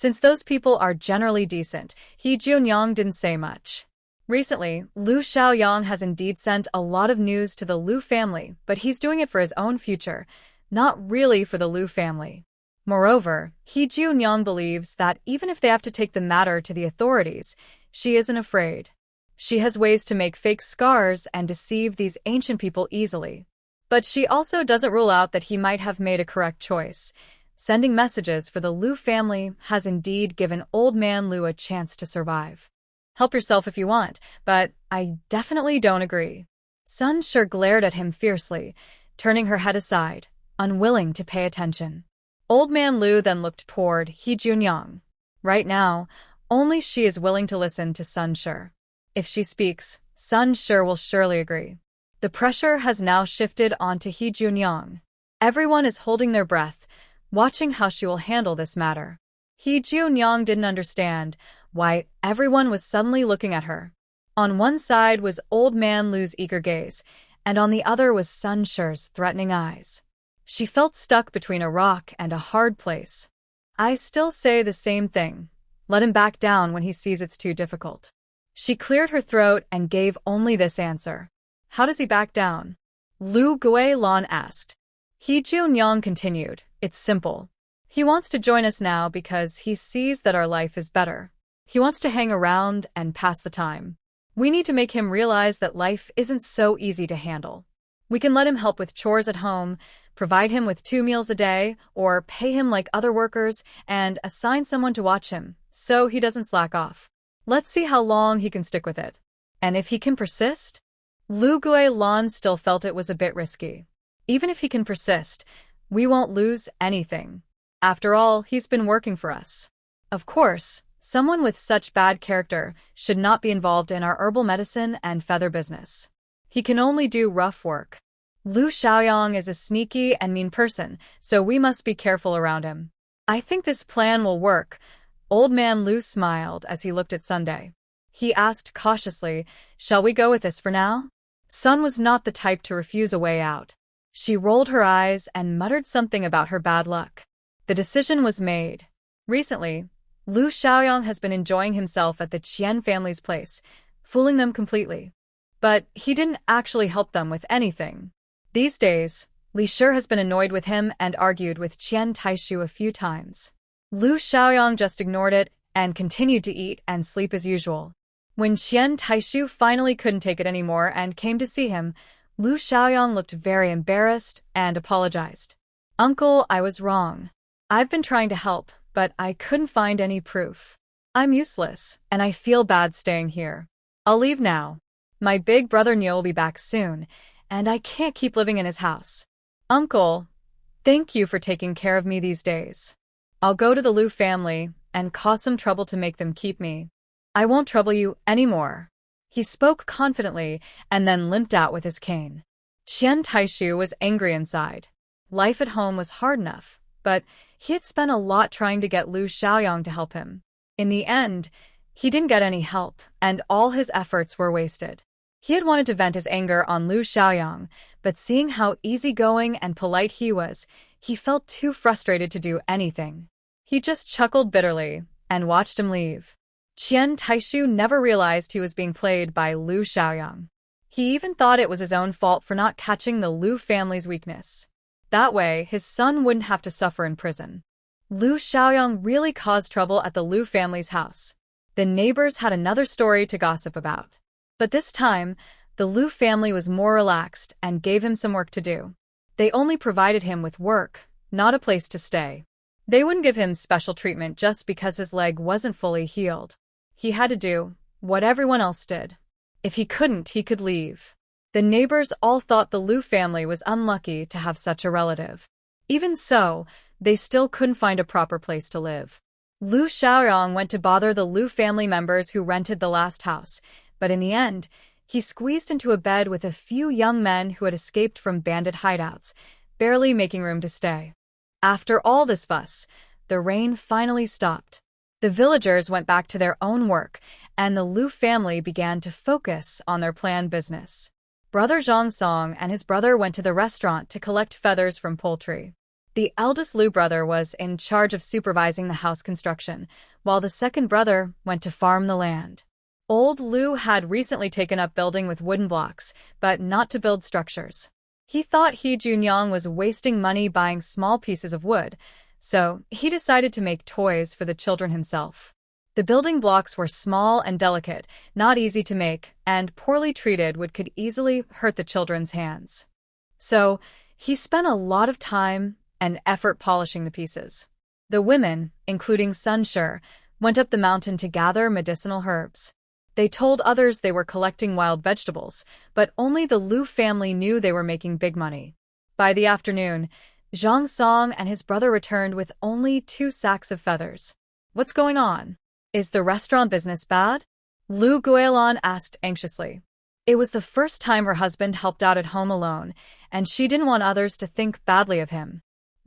Since those people are generally decent, He Jianyang didn't say much. Recently, Lu Xiaoyang has indeed sent a lot of news to the Lu family, but he's doing it for his own future, not really for the Lu family. Moreover, He Jianyang believes that even if they have to take the matter to the authorities, she isn't afraid. She has ways to make fake scars and deceive these ancient people easily. But she also doesn't rule out that he might have made a correct choice. Sending messages for the Lu family has indeed given Old Man Lu a chance to survive. Help yourself if you want, but I definitely don't agree. Sun Shi glared at him fiercely, turning her head aside, unwilling to pay attention. Old Man Lu then looked toward He Jianyang. Right now, only she is willing to listen to Sun Shi. If she speaks, Sun Shi will surely agree. The pressure has now shifted onto He Jianyang. Everyone is holding their breath, watching how she will handle this matter. He Jianyang didn't understand why everyone was suddenly looking at her. On one side was Old Man Lu's eager gaze, and on the other was Sun Shi's threatening eyes. She felt stuck between a rock and a hard place. I still say the same thing. Let him back down when he sees it's too difficult. She cleared her throat and gave only this answer. How does he back down? Lu Guilan asked. He Jianyang continued. It's simple. He wants to join us now because he sees that our life is better. He wants to hang around and pass the time. We need to make him realize that life isn't so easy to handle. We can let him help with chores at home, provide him with 2 meals a day, or pay him like other workers and assign someone to watch him, so he doesn't slack off. Let's see how long he can stick with it. And if he can persist? Lu Guilan still felt it was a bit risky. Even if he can persist, we won't lose anything. After all, he's been working for us. Of course, someone with such bad character should not be involved in our herbal medicine and feather business. He can only do rough work. Lu Xiaoyang is a sneaky and mean person, so we must be careful around him. I think this plan will work. Old Man Lu smiled as he looked at Sunday. He asked cautiously, shall we go with this for now? Sun was not the type to refuse a way out. She rolled her eyes and muttered something about her bad luck. The decision was made. Recently, Lu Xiaoyang has been enjoying himself at the Qian family's place, fooling them completely. But he didn't actually help them with anything. These days, Li Shi has been annoyed with him and argued with Qian Taishu a few times. Lu Xiaoyang just ignored it and continued to eat and sleep as usual. When Qian Taishu finally couldn't take it anymore and came to see him, Lu Xiaoyang looked very embarrassed and apologized. Uncle, I was wrong. I've been trying to help, but I couldn't find any proof. I'm useless, and I feel bad staying here. I'll leave now. My big brother Neil will be back soon, and I can't keep living in his house. Uncle, thank you for taking care of me these days. I'll go to the Lu family and cause some trouble to make them keep me. I won't trouble you anymore. He spoke confidently and then limped out with his cane. Qian Taishu was angry inside. Life at home was hard enough, but he had spent a lot trying to get Lu Xiaoyang to help him. In the end, he didn't get any help, and all his efforts were wasted. He had wanted to vent his anger on Lu Xiaoyang, but seeing how easygoing and polite he was, he felt too frustrated to do anything. He just chuckled bitterly and watched him leave. Qian Taishu never realized he was being played by Lu Xiaoyang. He even thought it was his own fault for not catching the Lu family's weakness. That way, his son wouldn't have to suffer in prison. Lu Xiaoyang really caused trouble at the Lu family's house. The neighbors had another story to gossip about. But this time, the Liu family was more relaxed and gave him some work to do. They only provided him with work, not a place to stay. They wouldn't give him special treatment just because his leg wasn't fully healed. He had to do what everyone else did. If he couldn't, he could leave. The neighbors all thought the Liu family was unlucky to have such a relative. Even so, they still couldn't find a proper place to live. Liu Xiaorong went to bother the Liu family members who rented the last house, but in the end, he squeezed into a bed with a few young men who had escaped from bandit hideouts, barely making room to stay. After all this fuss, the rain finally stopped. The villagers went back to their own work, and the Liu family began to focus on their planned business. Brother Zhang Song and his brother went to the restaurant to collect feathers from poultry. The eldest Liu brother was in charge of supervising the house construction, while the second brother went to farm the land. Old Liu had recently taken up building with wooden blocks, but not to build structures. He thought He Junyang was wasting money buying small pieces of wood, so he decided to make toys for the children himself. The building blocks were small and delicate, not easy to make, and poorly treated could easily hurt the children's hands. So, he spent a lot of time and effort polishing the pieces. The women, including Sun Shi, went up the mountain to gather medicinal herbs. They told others they were collecting wild vegetables, but only the Liu family knew they were making big money. By the afternoon, Zhang Song and his brother returned with only 2 sacks of feathers. What's going on? Is the restaurant business bad? Liu Guilan asked anxiously. It was the first time her husband helped out at home alone, and she didn't want others to think badly of him.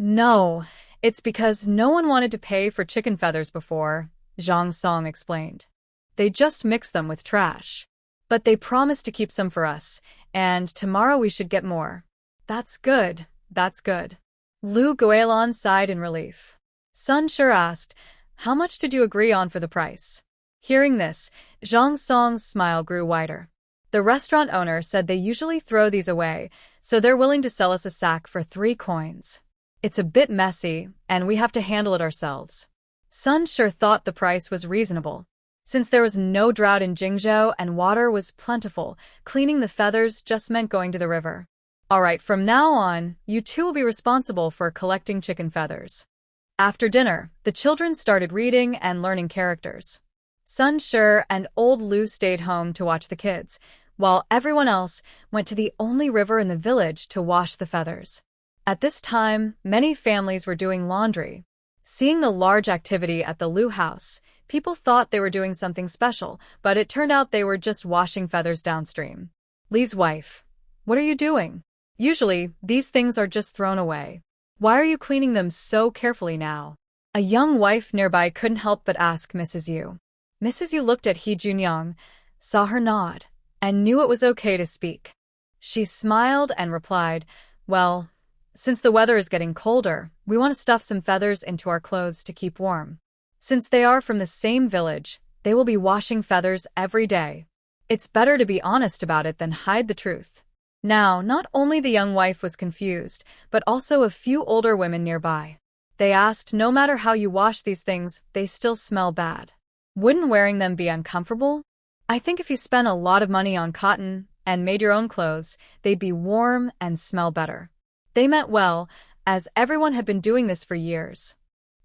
No, it's because no one wanted to pay for chicken feathers before, Zhang Song explained. They just mixed them with trash. But they promised to keep some for us, and tomorrow we should get more. That's good, that's good. Liu Guilan sighed in relief. Sun Shi asked, how much did you agree on for the price? Hearing this, Zhang Song's smile grew wider. The restaurant owner said they usually throw these away, so they're willing to sell us a sack for 3 coins. It's a bit messy, and we have to handle it ourselves. Sun Shi thought the price was reasonable. Since there was no drought in Jingzhou and water was plentiful, cleaning the feathers just meant going to the river. All right, from now on, you two will be responsible for collecting chicken feathers. After dinner, the children started reading and learning characters. Sun Shi and old Liu stayed home to watch the kids, while everyone else went to the only river in the village to wash the feathers. At this time, many families were doing laundry. Seeing the large activity at the Liu house, people thought they were doing something special, but it turned out they were just washing feathers downstream. Li's wife, what are you doing? Usually, these things are just thrown away. Why are you cleaning them so carefully now? A young wife nearby couldn't help but ask Mrs. Yu. Mrs. Yu looked at He Junyang, saw her nod, and knew it was okay to speak. She smiled and replied, well, since the weather is getting colder, we want to stuff some feathers into our clothes to keep warm. Since they are from the same village, they will be washing feathers every day. It's better to be honest about it than hide the truth. Now, not only the young wife was confused, but also a few older women nearby. They asked, no matter how you wash these things, they still smell bad. Wouldn't wearing them be uncomfortable? I think if you spent a lot of money on cotton and made your own clothes, they'd be warm and smell better. They meant well, as everyone had been doing this for years.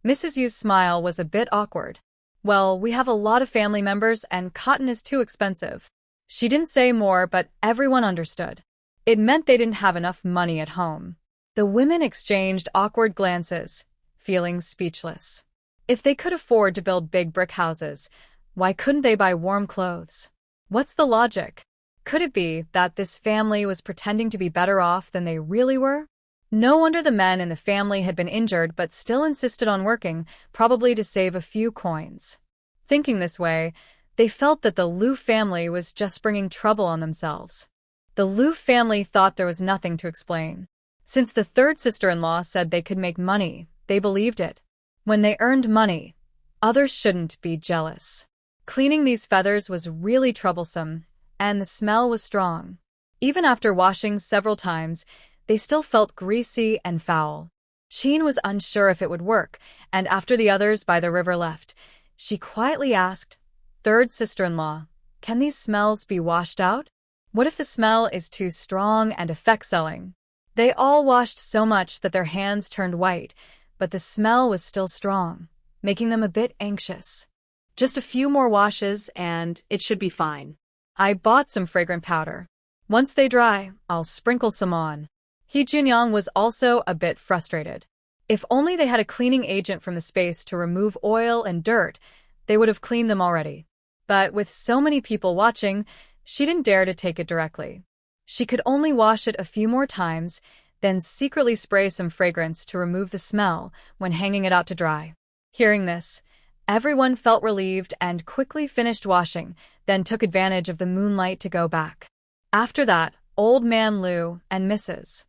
Mrs. Yu's smile was a bit awkward. Well, we have a lot of family members and cotton is too expensive. She didn't say more, but everyone understood. It meant they didn't have enough money at home. The women exchanged awkward glances, feeling speechless. If they could afford to build big brick houses, why couldn't they buy warm clothes? What's the logic? Could it be that this family was pretending to be better off than they really were? No wonder the men in the family had been injured but still insisted on working, probably to save a few coins. Thinking this way, they felt that the Liu family was just bringing trouble on themselves. The Liu family thought there was nothing to explain. Since the third sister-in-law said they could make money, they believed it. When they earned money, others shouldn't be jealous. Cleaning these feathers was really troublesome, and the smell was strong. Even after washing several times, they still felt greasy and foul. Qin was unsure if it would work, and after the others by the river left, she quietly asked, third sister-in-law. Can these smells be washed out? What if the smell is too strong and affects selling? They all washed so much that their hands turned white, but the smell was still strong, making them a bit anxious. Just a few more washes and it should be fine. I bought some fragrant powder. Once they dry, I'll sprinkle some on. Hee Junyoung was also a bit frustrated. If only they had a cleaning agent from the space to remove oil and dirt, they would have cleaned them already. But with so many people watching, she didn't dare to take it directly. She could only wash it a few more times, then secretly spray some fragrance to remove the smell when hanging it out to dry. Hearing this, everyone felt relieved and quickly finished washing, then took advantage of the moonlight to go back. After that, Old Man Lu and Mrs.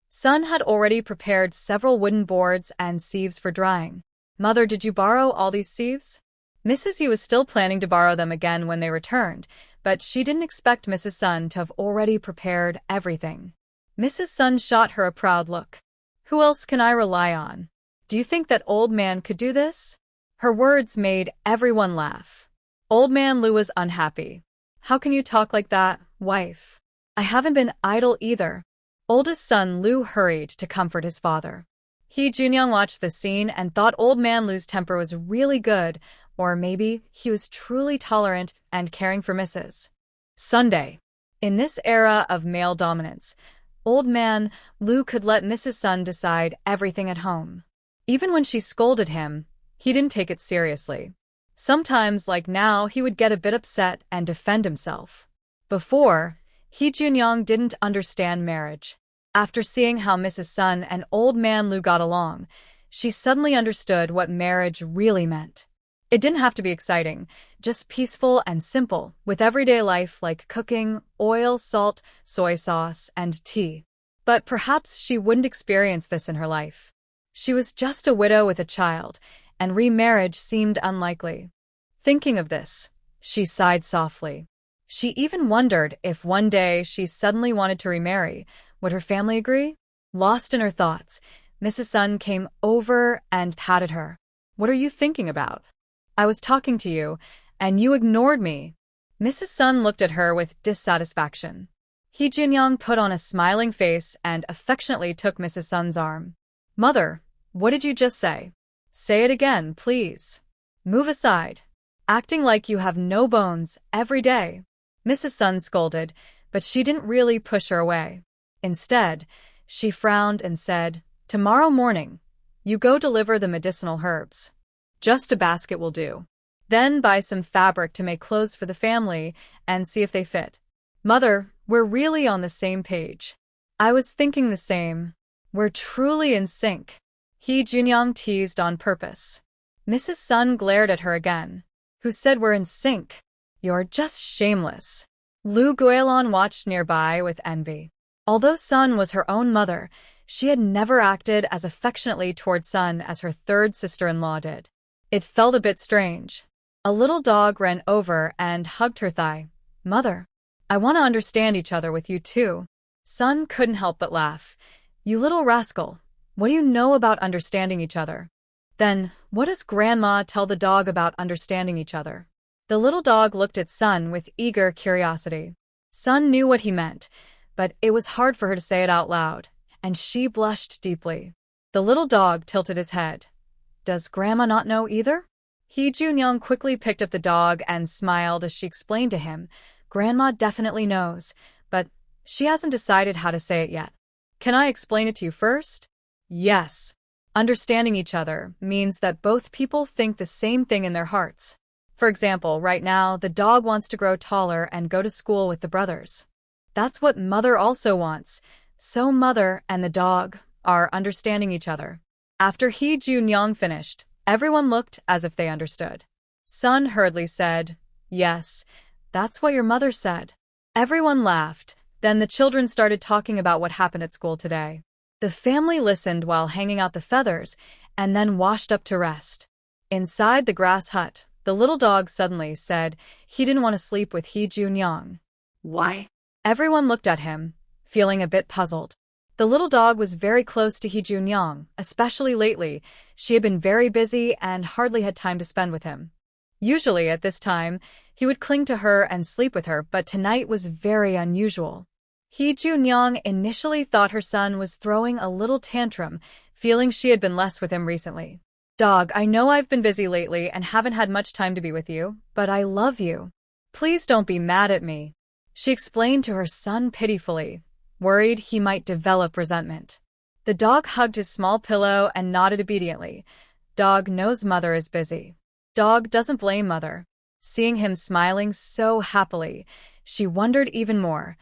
Sun had already prepared several wooden boards and sieves for drying. Mother, did you borrow all these sieves? Mrs. Yu was still planning to borrow them again when they returned, but she didn't expect Mrs. Sun to have already prepared everything. Mrs. Sun shot her a proud look. Who else can I rely on? Do you think that old man could do this? Her words made everyone laugh. Old Man Lu was unhappy. How can you talk like that, wife? I haven't been idle either. Oldest son Lu hurried to comfort his father. Hee Junyoung watched the scene and thought Old Man Lu's temper was really good, or maybe he was truly tolerant and caring for Mrs. Sunday. In this era of male dominance, Old Man Lu could let Mrs. Sun decide everything at home. Even when she scolded him, he didn't take it seriously. Sometimes, like now, he would get a bit upset and defend himself. Before, Hee Junyoung didn't understand marriage. After seeing how Mrs. Sun and Old Man Lu got along, she suddenly understood what marriage really meant. It didn't have to be exciting, just peaceful and simple, with everyday life like cooking, oil, salt, soy sauce, and tea. But perhaps she wouldn't experience this in her life. She was just a widow with a child, and remarriage seemed unlikely. Thinking of this, she sighed softly. She even wondered if one day she suddenly wanted to remarry, would her family agree? Lost in her thoughts, Mrs. Sun came over and patted her. What are you thinking about? I was talking to you, and you ignored me. Mrs. Sun looked at her with dissatisfaction. Hee Junyoung put on a smiling face and affectionately took Mrs. Sun's arm. Mother, what did you just say? Say it again, please. Move aside. Acting like you have no bones every day. Mrs. Sun scolded, but she didn't really push her away. Instead, she frowned and said, Tomorrow morning, you go deliver the medicinal herbs. Just a basket will do. Then buy some fabric to make clothes for the family and see if they fit. Mother, we're really on the same page. I was thinking the same. We're truly in sync. Hee Junyoung teased on purpose. Mrs. Sun glared at her again. Who said we're in sync? You're just shameless. Lu Guilon watched nearby with envy. Although Sun was her own mother, she had never acted as affectionately toward Sun as her third sister-in-law did. It felt a bit strange. A little dog ran over and hugged her thigh. Mother, I want to understand each other with you too. Sun couldn't help but laugh. You little rascal, what do you know about understanding each other? Then, what does Grandma tell the dog about understanding each other? The little dog looked at Sun with eager curiosity. Sun knew what he meant, but it was hard for her to say it out loud, and she blushed deeply. The little dog tilted his head. Does Grandma not know either? Hee Junyoung quickly picked up the dog and smiled as she explained to him, Grandma definitely knows, but she hasn't decided how to say it yet. Can I explain it to you first? Yes. Understanding each other means that both people think the same thing in their hearts. For example, right now, the dog wants to grow taller and go to school with the brothers. That's what Mother also wants, so Mother and the dog are understanding each other. After Hee Junyoung finished, everyone looked as if they understood. Sun hurriedly said, Yes, that's what your mother said. Everyone laughed. Then the children started talking about what happened at school today. The family listened while hanging out the feathers and then washed up to rest. Inside the grass hut, the little dog suddenly said he didn't want to sleep with Hee Junyoung. Why? Everyone looked at him, feeling a bit puzzled. The little dog was very close to Hee Junyoung, especially lately. She had been very busy and hardly had time to spend with him. Usually at this time, he would cling to her and sleep with her, but tonight was very unusual. Hee Junyoung initially thought her son was throwing a little tantrum, feeling she had been less with him recently. Dog, I know I've been busy lately and haven't had much time to be with you, but I love you. Please don't be mad at me, she explained to her son pitifully, worried he might develop resentment. The dog hugged his small pillow and nodded obediently. Dog knows mother is busy. Dog doesn't blame mother. Seeing him smiling so happily, she wondered even more.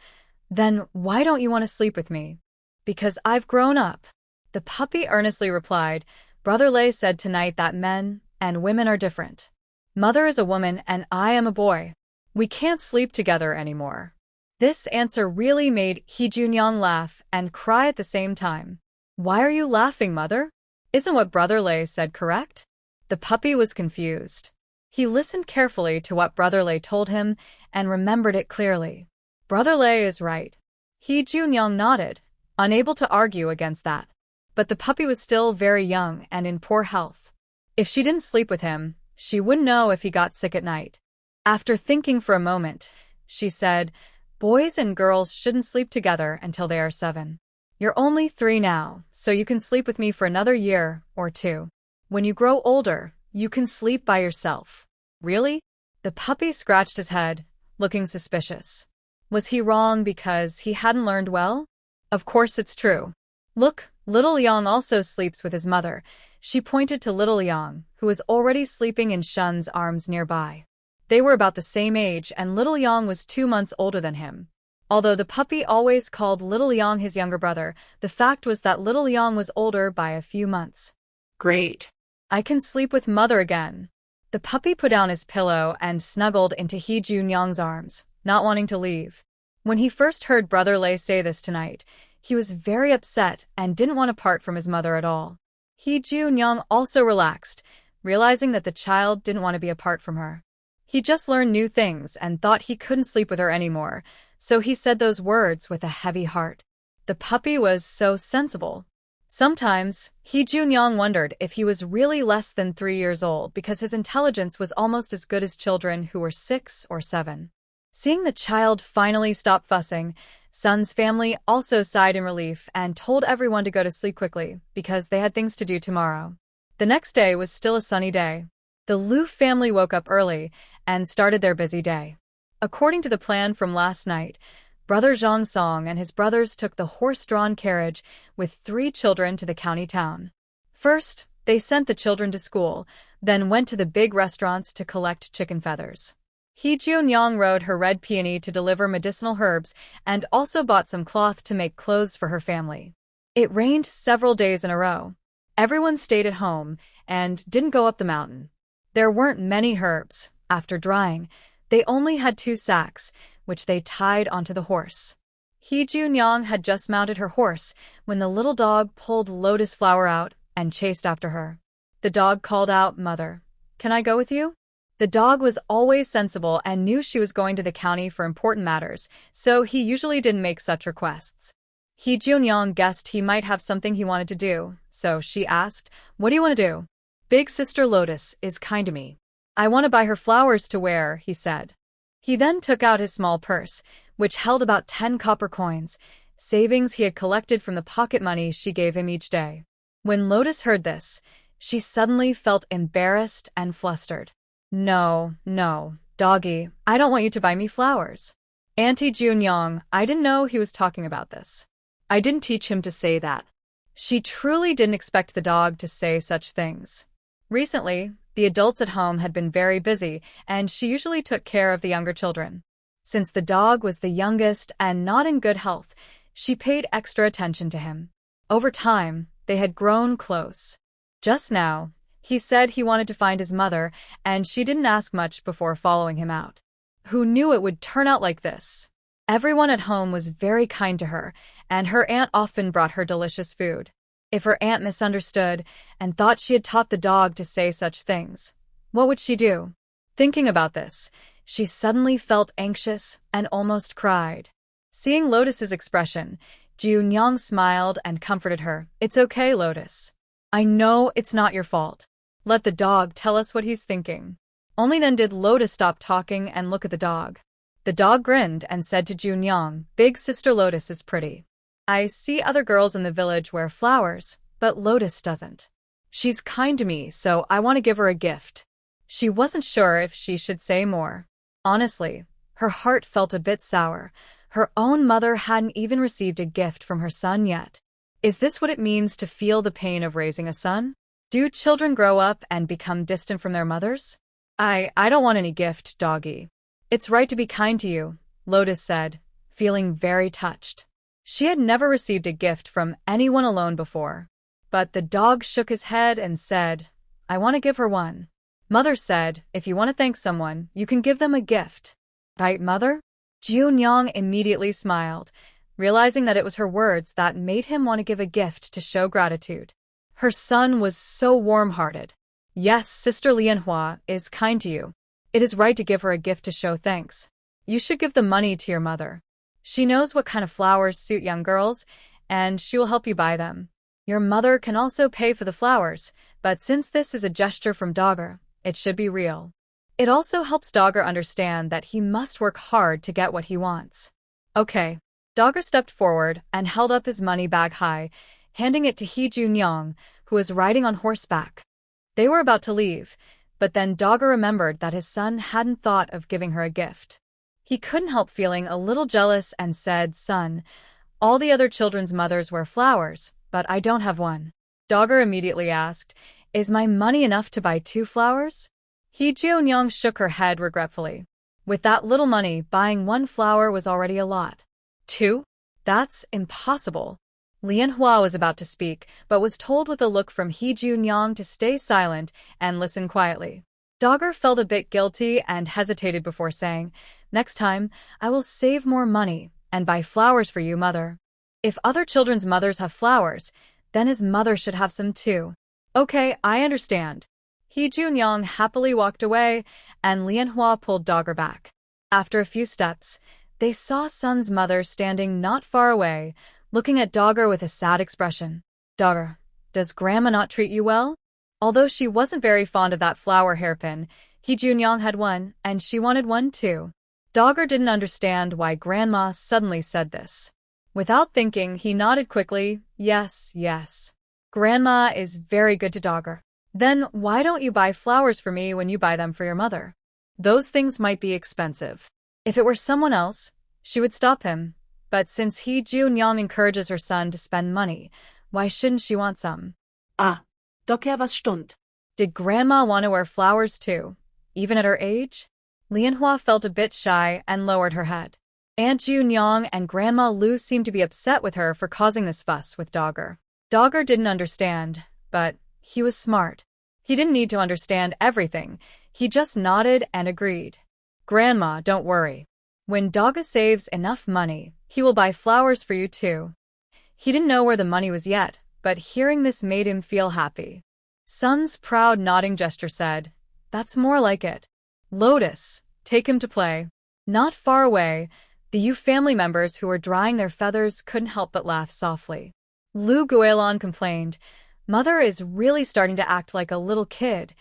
Then why don't you want to sleep with me? Because I've grown up. The puppy earnestly replied. Brother Lei said tonight that men and women are different. Mother is a woman and I am a boy. We can't sleep together anymore. This answer really made Hee Junyoung laugh and cry at the same time. Why are you laughing, mother? Isn't what Brother Lei said correct? The puppy was confused. He listened carefully to what Brother Lei told him and remembered it clearly. Brother Lei is right. Hee Junyoung nodded, unable to argue against that. But the puppy was still very young and in poor health. If she didn't sleep with him, she wouldn't know if he got sick at night. After thinking for a moment, she said, boys and girls shouldn't sleep together until they are 7. You're only 3 now, so you can sleep with me for another year or 2. When you grow older, you can sleep by yourself. Really? The puppy scratched his head, looking suspicious. Was he wrong because he hadn't learned well? Of course it's true. Look, little Liang also sleeps with his mother. She pointed to little Liang, who was already sleeping in Shun's arms nearby. They were about the same age and little Liang was 2 months older than him. Although the puppy always called little Liang his younger brother, the fact was that little Liang was older by a few months. Great. I can sleep with mother again. The puppy put down his pillow and snuggled into Hee Junyoung's arms, not wanting to leave. When he first heard Brother Lei say this tonight, he was very upset and didn't want to part from his mother at all. Hee Junyoung also relaxed, realizing that the child didn't want to be apart from her. He just learned new things and thought he couldn't sleep with her anymore, so he said those words with a heavy heart. The puppy was so sensible. Sometimes, Hee Junyoung wondered if he was really less than 3 years old because his intelligence was almost as good as children who were 6 or 7. Seeing the child finally stop fussing, Sun's family also sighed in relief and told everyone to go to sleep quickly because they had things to do tomorrow. The next day was still a sunny day. The Liu family woke up early and started their busy day. According to the plan from last night, Brother Zhang Song and his brothers took the horse-drawn carriage with 3 children to the county town. First, they sent the children to school, then went to the big restaurants to collect chicken feathers. Hee Junyoung rode her red peony to deliver medicinal herbs and also bought some cloth to make clothes for her family. It rained several days in a row. Everyone stayed at home and didn't go up the mountain. There weren't many herbs. After drying, they only had 2 sacks, which they tied onto the horse. Hee Junyoung had just mounted her horse when the little dog pulled lotus flower out and chased after her. The dog called out, "Mother, can I go with you?" The dog was always sensible and knew she was going to the county for important matters, so he usually didn't make such requests. Hee Junyoung guessed he might have something he wanted to do, so she asked, "What do you want to do?" "Big Sister Lotus is kind to me. I want to buy her flowers to wear," he said. He then took out his small purse, which held about 10 copper coins, savings he had collected from the pocket money she gave him each day. When Lotus heard this, she suddenly felt embarrassed and flustered. No, doggy, I don't want you to buy me flowers." Auntie Junyoung, I didn't know he was talking about this. I didn't teach him to say that. She truly didn't expect the dog to say such things. Recently, the adults at home had been very busy, and she usually took care of the younger children. Since the dog was the youngest and not in good health, she paid extra attention to him. Over time, they had grown close. Just now, he said he wanted to find his mother, and she didn't ask much before following him out. Who knew it would turn out like this? Everyone at home was very kind to her, and her aunt often brought her delicious food. If her aunt misunderstood and thought she had taught the dog to say such things, what would she do? Thinking about this, she suddenly felt anxious and almost cried. Seeing Lotus's expression, Junyoung smiled and comforted her. "It's okay, Lotus. I know it's not your fault. Let the dog tell us what he's thinking. Only then did Lotus stop talking and look at the dog. The dog grinned and said to Junyang, "Big sister Lotus is pretty. I see other girls in the village wear flowers, but Lotus doesn't. She's kind to me, so I want to give her a gift." She wasn't sure if she should say more. Honestly, her heart felt a bit sour. Her own mother hadn't even received a gift from her son yet. Is this what it means to feel the pain of raising a son? Do children grow up and become distant from their mothers? I don't want any gift, doggy. It's right to be kind to you, Lotus said, feeling very touched. She had never received a gift from anyone alone before. But the dog shook his head and said, "I want to give her one." Mother said, "If you want to thank someone, you can give them a gift." Right, Mother? Junyang immediately smiled, realizing that it was her words that made him want to give a gift to show gratitude. Her son was so warm-hearted. Yes, Sister Lianhua is kind to you. It is right to give her a gift to show thanks. You should give the money to your mother. She knows what kind of flowers suit young girls, and she will help you buy them. Your mother can also pay for the flowers, but since this is a gesture from Dogger, it should be real. It also helps Dogger understand that he must work hard to get what he wants. Okay. Dogger stepped forward and held up his money bag high, handing it to He Junyang, who was riding on horseback. They were about to leave, but then Dogger remembered that his son hadn't thought of giving her a gift. He couldn't help feeling a little jealous and said, "Son, all the other children's mothers wear flowers, but I don't have one." Dogger immediately asked, "Is my money enough to buy 2 flowers?" He Junyang shook her head regretfully. With that little money, buying 1 flower was already a lot. 2? That's impossible. Lianhua was about to speak, but was told with a look from He Junyang to stay silent and listen quietly. Dogger felt a bit guilty and hesitated before saying, "Next time, I will save more money and buy flowers for you, Mother." If other children's mothers have flowers, then his mother should have some too. Okay, I understand. He Junyang happily walked away, and Lianhua pulled Dogger back. After a few steps, they saw Sun's mother standing not far away, looking at Dogger with a sad expression. "Dogger, does Grandma not treat you well?" Although she wasn't very fond of that flower hairpin, He Junyang had one, and she wanted one too. Dogger didn't understand why Grandma suddenly said this. Without thinking, he nodded quickly, "Yes, yes. Grandma is very good to Dogger." "Then why don't you buy flowers for me when you buy them for your mother? Those things might be expensive." If it were someone else, she would stop him. But since He Junyang encourages her son to spend money, why shouldn't she want some? Doch was stund. Did Grandma want to wear flowers too, even at her age? Lianhua felt a bit shy and lowered her head. Aunt Junyang and Grandma Lu seemed to be upset with her for causing this fuss with Dogger. Dogger didn't understand, but he was smart. He didn't need to understand everything. He just nodded and agreed. "Grandma, don't worry. When Dogger saves enough money, he will buy flowers for you too." He didn't know where the money was yet, but hearing this made him feel happy. Sun's proud nodding gesture said, "That's more like it. Lotus, take him to play." Not far away, the Yu family members who were drying their feathers couldn't help but laugh softly. Lu Guilon complained, "Mother is really starting to act like a little kid,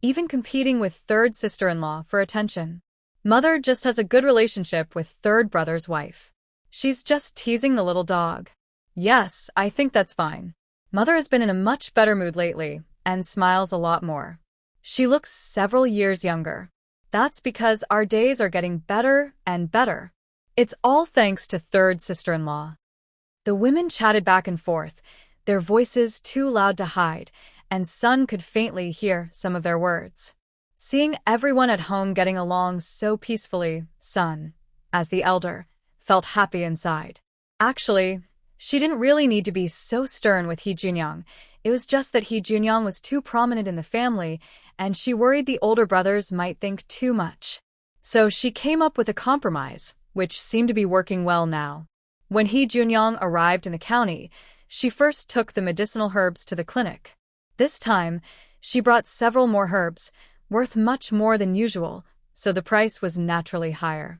even competing with third sister-in-law for attention. Mother just has a good relationship with third brother's wife. She's just teasing the little dog." "Yes, I think that's fine. Mother has been in a much better mood lately and smiles a lot more. She looks several years younger. That's because our days are getting better and better. It's all thanks to third sister-in-law." The women chatted back and forth, their voices too loud to hide, and Sun could faintly hear some of their words. Seeing everyone at home getting along so peacefully, Sun, as the elder, felt happy inside. Actually, she didn't really need to be so stern with He Junyang. It was just that He Junyang was too prominent in the family, and she worried the older brothers might think too much. So she came up with a compromise, which seemed to be working well now. When He Junyang arrived in the county, she first took the medicinal herbs to the clinic. This time, she brought several more herbs, worth much more than usual, so the price was naturally higher.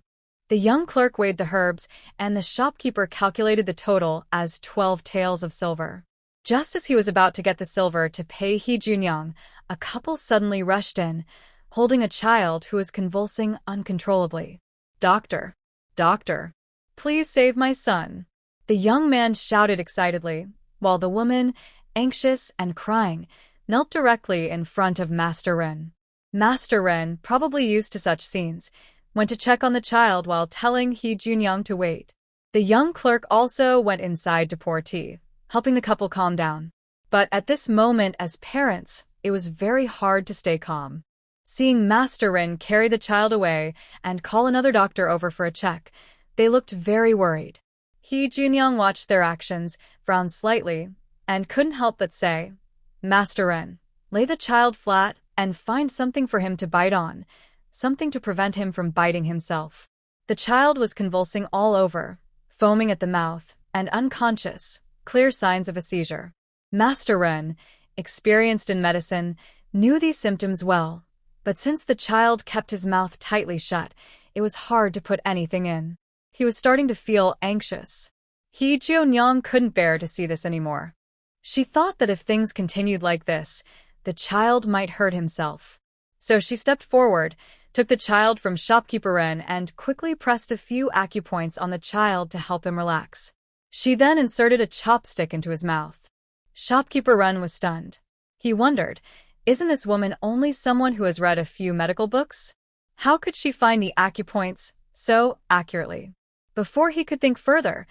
The young clerk weighed the herbs, and the shopkeeper calculated the total as 12 taels of silver. Just as he was about to get the silver to pay He Junyang, a couple suddenly rushed in, holding a child who was convulsing uncontrollably. "Doctor! Doctor! Please save my son!" The young man shouted excitedly, while the woman, anxious and crying, knelt directly in front of Master Ren. Master Ren, probably used to such scenes, went to check on the child while telling He Junyang to wait. The young clerk also went inside to pour tea, helping the couple calm down. But at this moment, as parents, it was very hard to stay calm. Seeing Master Ren carry the child away and call another doctor over for a check, they looked very worried. He Junyang watched their actions, frowned slightly, and couldn't help but say, "Master Ren, lay the child flat and find something for him to bite on, something to prevent him from biting himself." The child was convulsing all over, foaming at the mouth, and unconscious, clear signs of a seizure. Master Ren, experienced in medicine, knew these symptoms well, but since the child kept his mouth tightly shut, it was hard to put anything in. He was starting to feel anxious. He Junyang couldn't bear to see this anymore. She thought that if things continued like this, the child might hurt himself. So she stepped forward, took the child from shopkeeper Ren and quickly pressed a few acupoints on the child to help him relax. She then inserted a chopstick into his mouth. Shopkeeper Ren was stunned. He wondered, isn't this woman only someone who has read a few medical books? How could she find the acupoints so accurately? Before he could think further,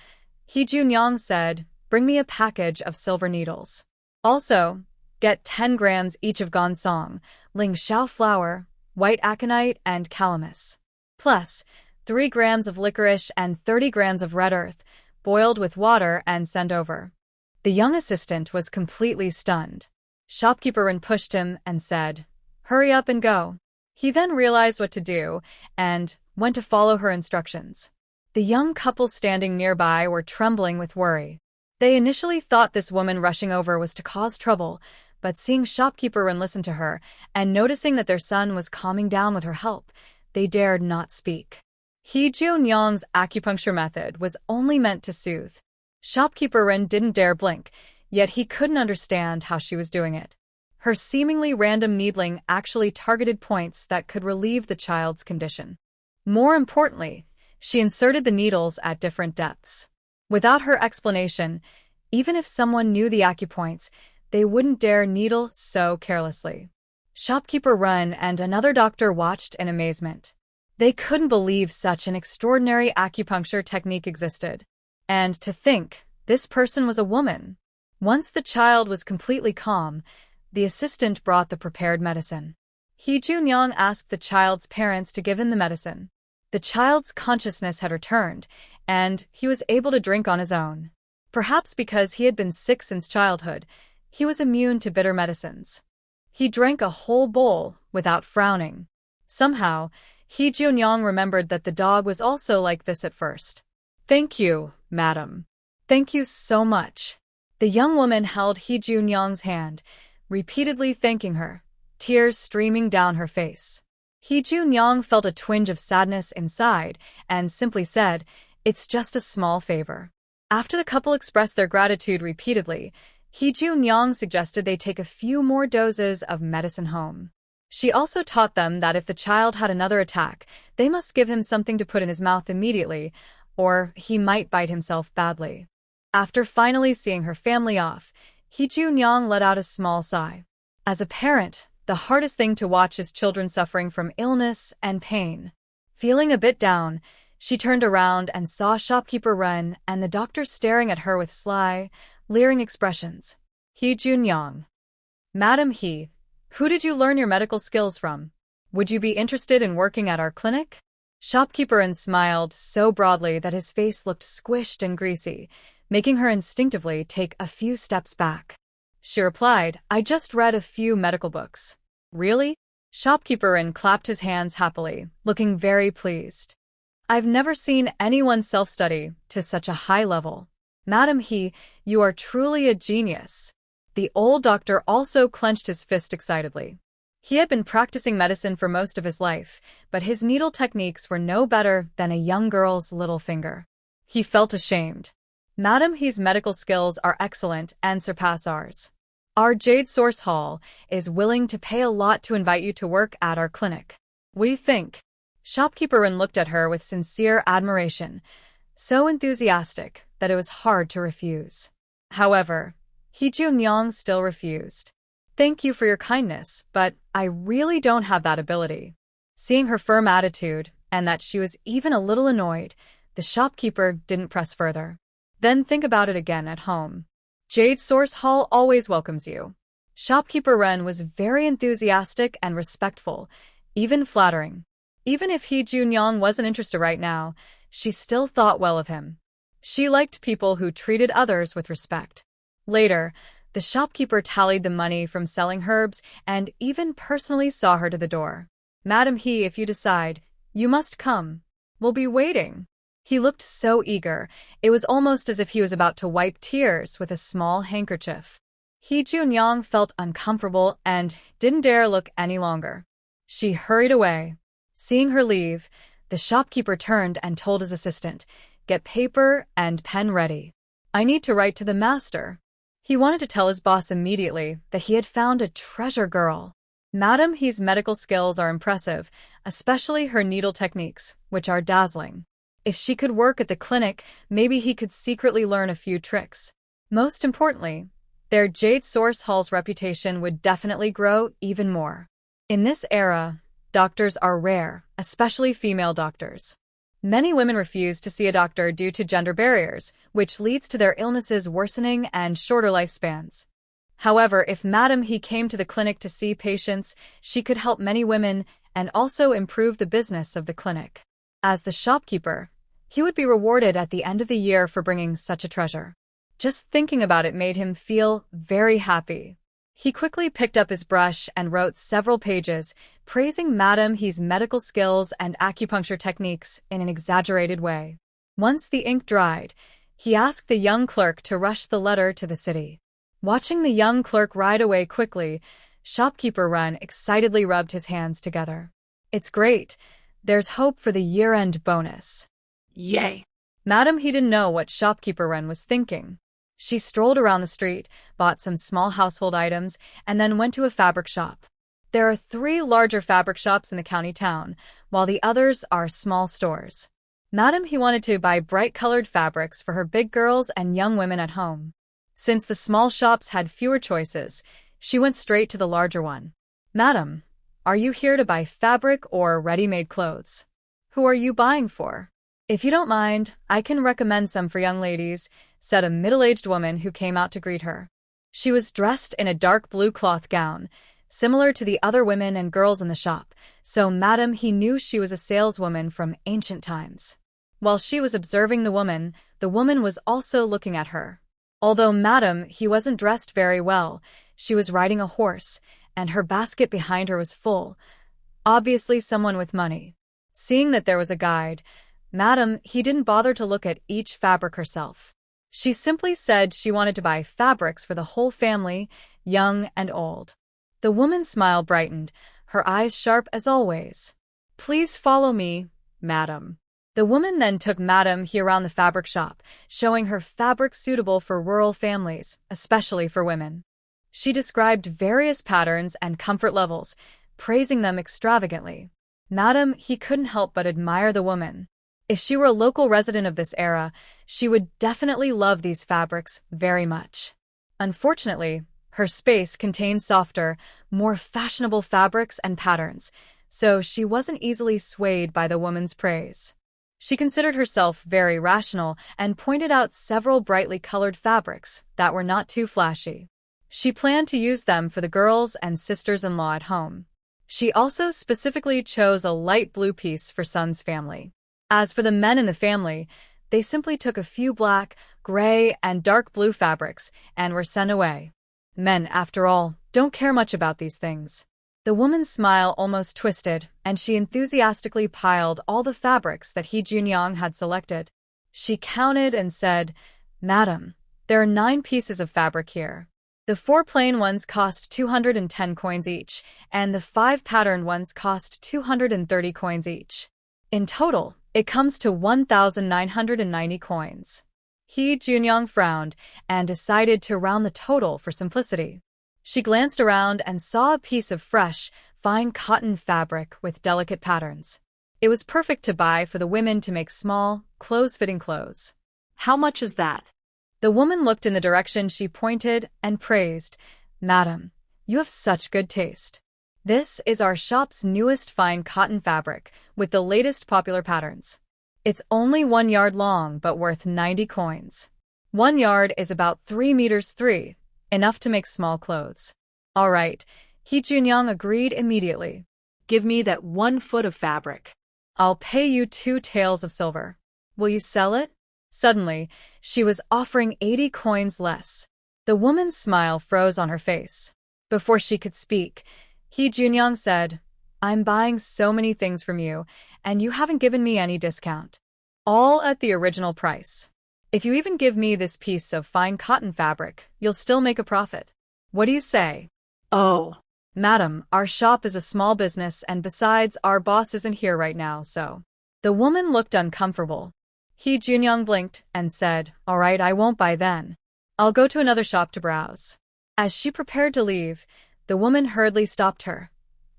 He Junyang said, "Bring me a package of silver needles. Also, get 10 grams each of gonsong, ling shao flower, white aconite, and calamus. Plus, 3 grams of licorice and 30 grams of red earth, boiled with water and send over." The young assistant was completely stunned. Shopkeeper Ren pushed him and said, "Hurry up and go." He then realized what to do and went to follow her instructions. The young couple standing nearby were trembling with worry. They initially thought this woman rushing over was to cause trouble, but seeing Shopkeeper Ren listen to her and noticing that their son was calming down with her help, they dared not speak. He Junyang's acupuncture method was only meant to soothe. Shopkeeper Ren didn't dare blink, yet he couldn't understand how she was doing it. Her seemingly random needling actually targeted points that could relieve the child's condition. More importantly, she inserted the needles at different depths. Without her explanation, even if someone knew the acupoints, they wouldn't dare needle so carelessly. Shopkeeper Ren and another doctor watched in amazement. They couldn't believe such an extraordinary acupuncture technique existed. And to think, this person was a woman. Once the child was completely calm, the assistant brought the prepared medicine. He Junyang asked the child's parents to give him the medicine. The child's consciousness had returned, and he was able to drink on his own. Perhaps because he had been sick since childhood, he was immune to bitter medicines. He drank a whole bowl without frowning. Somehow, He Junyang remembered that the dog was also like this at first. "Thank you, madam. Thank you so much." The young woman held He Junyang's hand, repeatedly thanking her, tears streaming down her face. He Junyang felt a twinge of sadness inside and simply said, "It's just a small favor." After the couple expressed their gratitude repeatedly, He Junyang suggested they take a few more doses of medicine home. She also taught them that if the child had another attack, they must give him something to put in his mouth immediately, or he might bite himself badly. After finally seeing her family off, He Junyang let out a small sigh. As a parent, the hardest thing to watch is children suffering from illness and pain. Feeling a bit down, she turned around and saw Shopkeeper Ren and the doctor staring at her with sly, leering expressions. He Junyang. "Madam He, who did you learn your medical skills from? Would you be interested in working at our clinic?" Shopkeeper Ren smiled so broadly that his face looked squished and greasy, making her instinctively take a few steps back. She replied, "I just read a few medical books." "Really?" Shopkeeper Ren clapped his hands happily, looking very pleased. "I've never seen anyone self-study to such a high level. Madam He, you are truly a genius." The old doctor also clenched his fist excitedly. He had been practicing medicine for most of his life, but his needle techniques were no better than a young girl's little finger. He felt ashamed. Madam He's medical skills are excellent and surpass ours. Our Jade Source Hall is willing to pay a lot to invite you to work at our clinic. What do you think? Shopkeeper Ren looked at her with sincere admiration, so enthusiastic that it was hard to refuse. However, He Junyang still refused. Thank you for your kindness, but I really don't have that ability. Seeing her firm attitude, and that she was even a little annoyed, the shopkeeper didn't press further. Then think about it again at home. Jade Source Hall always welcomes you. Shopkeeper Ren was very enthusiastic and respectful, even flattering. Even if He Junyang wasn't interested right now, she still thought well of him. She liked people who treated others with respect. Later, the shopkeeper tallied the money from selling herbs and even personally saw her to the door. Madam He, if you decide, you must come. We'll be waiting. He looked so eager, it was almost as if he was about to wipe tears with a small handkerchief. He Junyang felt uncomfortable and didn't dare look any longer. She hurried away. Seeing her leave, the shopkeeper turned and told his assistant, "Get paper and pen ready. I need to write to the master." He wanted to tell his boss immediately that he had found a treasure girl. Madam He's medical skills are impressive, especially her needle techniques, which are dazzling. If she could work at the clinic, maybe he could secretly learn a few tricks. Most importantly, their Jade Source Hall's reputation would definitely grow even more. In this era, doctors are rare, especially female doctors. Many women refuse to see a doctor due to gender barriers, which leads to their illnesses worsening and shorter lifespans. However, if Madam He came to the clinic to see patients, she could help many women and also improve the business of the clinic. As the shopkeeper, he would be rewarded at the end of the year for bringing such a treasure. Just thinking about it made him feel very happy. He quickly picked up his brush and wrote several pages, praising Madam He's medical skills and acupuncture techniques in an exaggerated way. Once the ink dried, he asked the young clerk to rush the letter to the city. Watching the young clerk ride away quickly, Shopkeeper Ren excitedly rubbed his hands together. It's great. There's hope for the year-end bonus. Yay! Madam He didn't know what Shopkeeper Ren was thinking. She strolled around the street, bought some small household items, and then went to a fabric shop. There are 3 larger fabric shops in the county town, while the others are small stores. Madam He wanted to buy bright-colored fabrics for her big girls and young women at home. Since the small shops had fewer choices, she went straight to the larger one. Madam, are you here to buy fabric or ready-made clothes? Who are you buying for? If you don't mind, I can recommend some for young ladies, said a middle-aged woman who came out to greet her. She was dressed in a dark blue cloth gown, similar to the other women and girls in the shop, so Madam He knew she was a saleswoman from ancient times. While she was observing the woman was also looking at her. Although Madam He wasn't dressed very well, she was riding a horse, and her basket behind her was full. Obviously someone with money. Seeing that there was a guide, Madam He didn't bother to look at each fabric herself. She simply said she wanted to buy fabrics for the whole family, young and old. The woman's smile brightened, her eyes sharp as always. Please follow me, madam. The woman then took Madam He around the fabric shop, showing her fabrics suitable for rural families, especially for women. She described various patterns and comfort levels, praising them extravagantly. Madam He couldn't help but admire the woman. If she were a local resident of this era, she would definitely love these fabrics very much. Unfortunately, her space contained softer, more fashionable fabrics and patterns, so she wasn't easily swayed by the woman's praise. She considered herself very rational and pointed out several brightly colored fabrics that were not too flashy. She planned to use them for the girls and sisters-in-law at home. She also specifically chose a light blue piece for Sun's family. As for the men in the family, they simply took a few black, gray, and dark blue fabrics and were sent away. Men, after all, don't care much about these things. The woman's smile almost twisted, and she enthusiastically piled all the fabrics that He Junyang had selected. She counted and said, Madam, there are 9 pieces of fabric here. The 4 plain ones cost 210 coins each, and the 5 patterned ones cost 230 coins each. In total, it comes to 1,990 coins. He Junyang frowned and decided to round the total for simplicity. She glanced around and saw a piece of fresh, fine cotton fabric with delicate patterns. It was perfect to buy for the women to make small, close-fitting clothes. How much is that? The woman looked in the direction she pointed and praised, "Madam, you have such good taste. This is our shop's newest fine cotton fabric with the latest popular patterns. It's only 1 yard long but worth 90 coins. 1 yard is about 3 meters 3, enough to make small clothes." All right, He Junyang agreed immediately. Give me that 1 foot of fabric. I'll pay you 2 taels of silver. Will you sell it? Suddenly, she was offering 80 coins less. The woman's smile froze on her face. Before she could speak, He Junyang said, "I'm buying so many things from you, and you haven't given me any discount. All at the original price. If you even give me this piece of fine cotton fabric, you'll still make a profit. What do you say?" Oh, "Madam, our shop is a small business, and besides, our boss isn't here right now, so." The woman looked uncomfortable. He Junyang blinked and said, "All right, I won't buy then. I'll go to another shop to browse." As she prepared to leave, the woman hurriedly stopped her,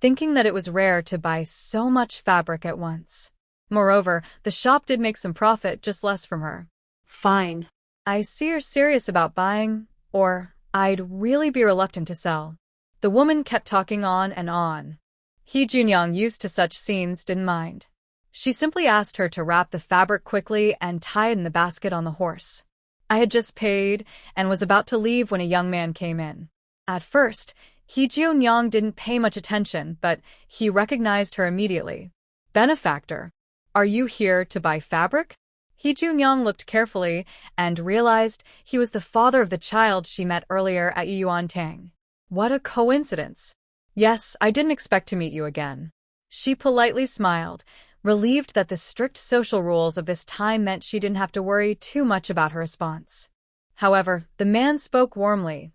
thinking that it was rare to buy so much fabric at once. Moreover, the shop did make some profit, just less from her. fine. "I see you're serious about buying, or I'd really be reluctant to sell." The woman kept talking on and on. He Junyang, used to such scenes, didn't mind. She simply asked her to wrap the fabric quickly and tie it in the basket on the horse. I had just paid and was about to leave when a young man came in. At first, He Junyang didn't pay much attention, but he recognized her immediately. "Benefactor, are you here to buy fabric?" He Junyang looked carefully and realized he was the father of the child she met earlier at Yuantang. What a coincidence. "Yes, I didn't expect to meet you again." She politely smiled, relieved that the strict social rules of this time meant she didn't have to worry too much about her response. However, the man spoke warmly.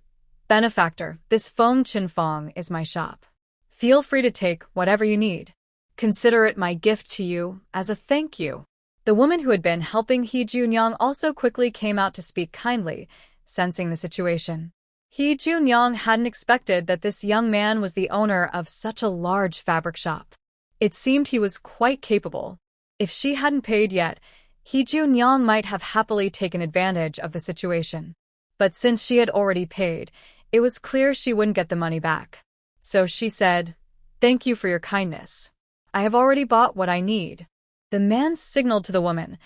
"Benefactor, this Feng Chinfong is my shop. Feel free to take whatever you need. Consider it my gift to you as a thank you." The woman who had been helping He Junyang also quickly came out to speak kindly, sensing the situation. He Junyang hadn't expected that this young man was the owner of such a large fabric shop. It seemed he was quite capable. If she hadn't paid yet, He Junyang might have happily taken advantage of the situation. But since she had already paid, it was clear she wouldn't get the money back. So she said, "Thank you for your kindness. I have already bought what I need." The man signaled to the woman,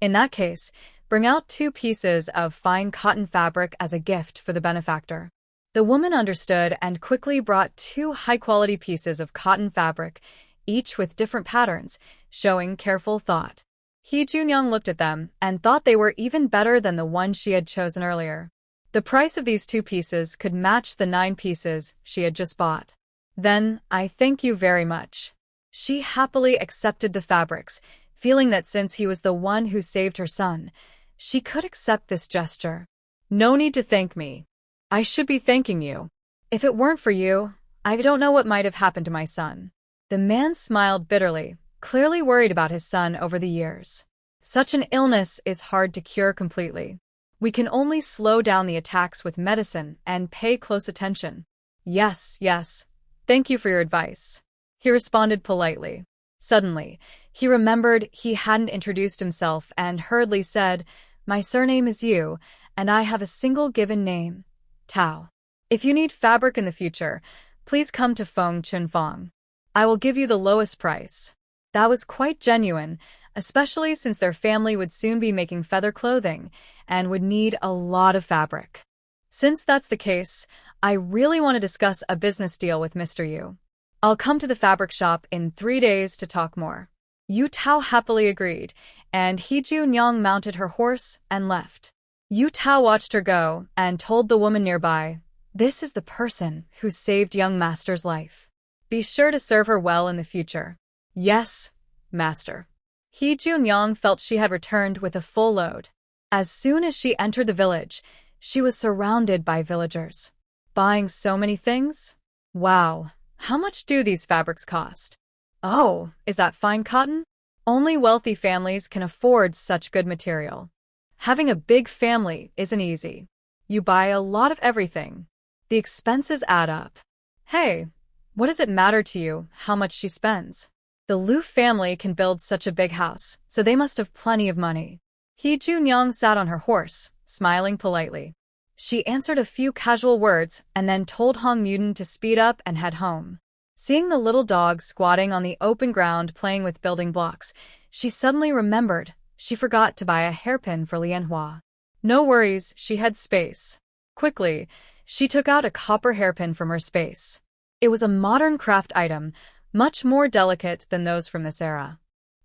"In that case, bring out 2 pieces of fine cotton fabric as a gift for the benefactor." The woman understood and quickly brought 2 high-quality pieces of cotton fabric, each with different patterns, showing careful thought. He Junyang looked at them and thought they were even better than the one she had chosen earlier. The price of these 2 pieces could match the 9 pieces she had just bought. "Then, I thank you very much." She happily accepted the fabrics, feeling that since he was the one who saved her son, she could accept this gesture. "No need to thank me. I should be thanking you. If it weren't for you, I don't know what might have happened to my son." The man smiled bitterly, clearly worried about his son over the years. Such an illness is hard to cure completely. We can only slow down the attacks with medicine and pay close attention. "Yes, yes. Thank you for your advice," he responded politely. Suddenly, he remembered he hadn't introduced himself and hurriedly said, "My surname is Yu, and I have a single given name, Tao. If you need fabric in the future, please come to Feng Chinfong. I will give you the lowest price." That was quite genuine, especially since their family would soon be making feather clothing and would need a lot of fabric. "Since that's the case, I really want to discuss a business deal with Mr. Yu. I'll come to the fabric shop in 3 days to talk more." Yu Tao happily agreed, and He Junyang mounted her horse and left. Yu Tao watched her go and told the woman nearby, "This is the person who saved young master's life. Be sure to serve her well in the future." "Yes, master." He Junyang felt she had returned with a full load. As soon as she entered the village, she was surrounded by villagers. Buying so many things? Wow, how much do these fabrics cost? Oh, is that fine cotton? Only wealthy families can afford such good material. Having a big family isn't easy. You buy a lot of everything. The expenses add up. Hey, what does it matter to you how much she spends? The Lu family can build such a big house, so they must have plenty of money. He Junyang sat on her horse, smiling politely. She answered a few casual words and then told Hong Mutin to speed up and head home. Seeing the little dog squatting on the open ground playing with building blocks, she suddenly remembered she forgot to buy a hairpin for Lianhua. No worries, she had space. Quickly, she took out a copper hairpin from her space. It was a modern craft item, much more delicate than those from this era.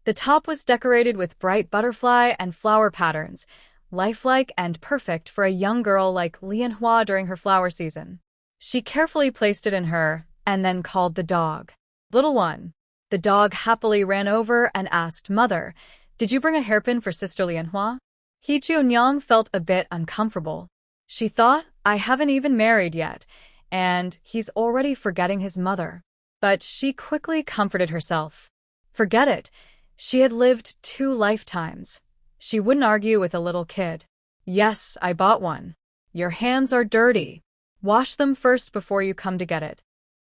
The top was decorated with bright butterfly and flower patterns, lifelike and perfect for a young girl like Lianhua during her flower season. She carefully placed it in her and then called the dog. Little one. The dog happily ran over and asked, Mother, did you bring a hairpin for Sister Lianhua? He Junyang felt a bit uncomfortable. She thought, I haven't even married yet, and he's already forgetting his mother. But she quickly comforted herself. Forget it. She had lived 2 lifetimes. She wouldn't argue with a little kid. Yes, I bought one. Your hands are dirty. Wash them first before you come to get it.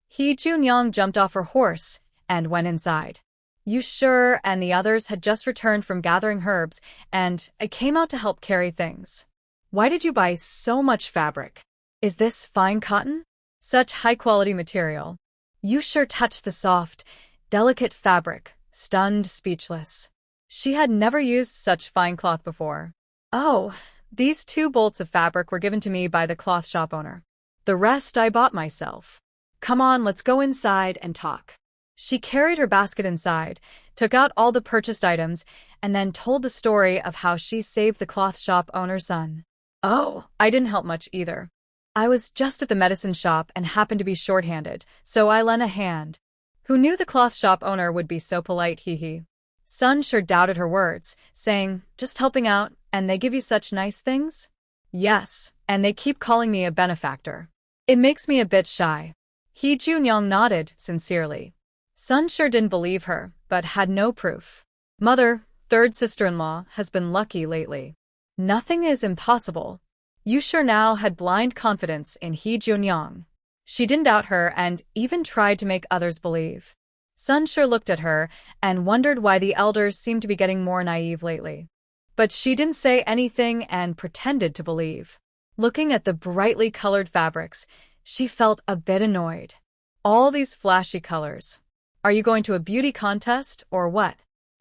He Junyang jumped off her horse and went inside. You sure? And the others had just returned from gathering herbs, and I came out to help carry things. Why did you buy so much fabric? Is this fine cotton? Such high-quality material. You sure touched the soft, delicate fabric, stunned, speechless. She had never used such fine cloth before. Oh, these 2 bolts of fabric were given to me by the cloth shop owner. The rest I bought myself. Come on, let's go inside and talk. She carried her basket inside, took out all the purchased items, and then told the story of how she saved the cloth shop owner's son. Oh, I didn't help much either. I was just at the medicine shop and happened to be short-handed, so I lent a hand. Who knew the cloth shop owner would be so polite, hee. Sun sure doubted her words, saying, just helping out, and they give you such nice things? Yes, and they keep calling me a benefactor. It makes me a bit shy. He Junyang nodded sincerely. Sun sure didn't believe her, but had no proof. Mother, 3rd sister-in-law, has been lucky lately. Nothing is impossible. You sure now had blind confidence in He Junyang. She didn't doubt her and even tried to make others believe. Sun sure looked at her and wondered why the elders seemed to be getting more naive lately. But she didn't say anything and pretended to believe. Looking at the brightly colored fabrics, she felt a bit annoyed. All these flashy colors. Are you going to a beauty contest or what?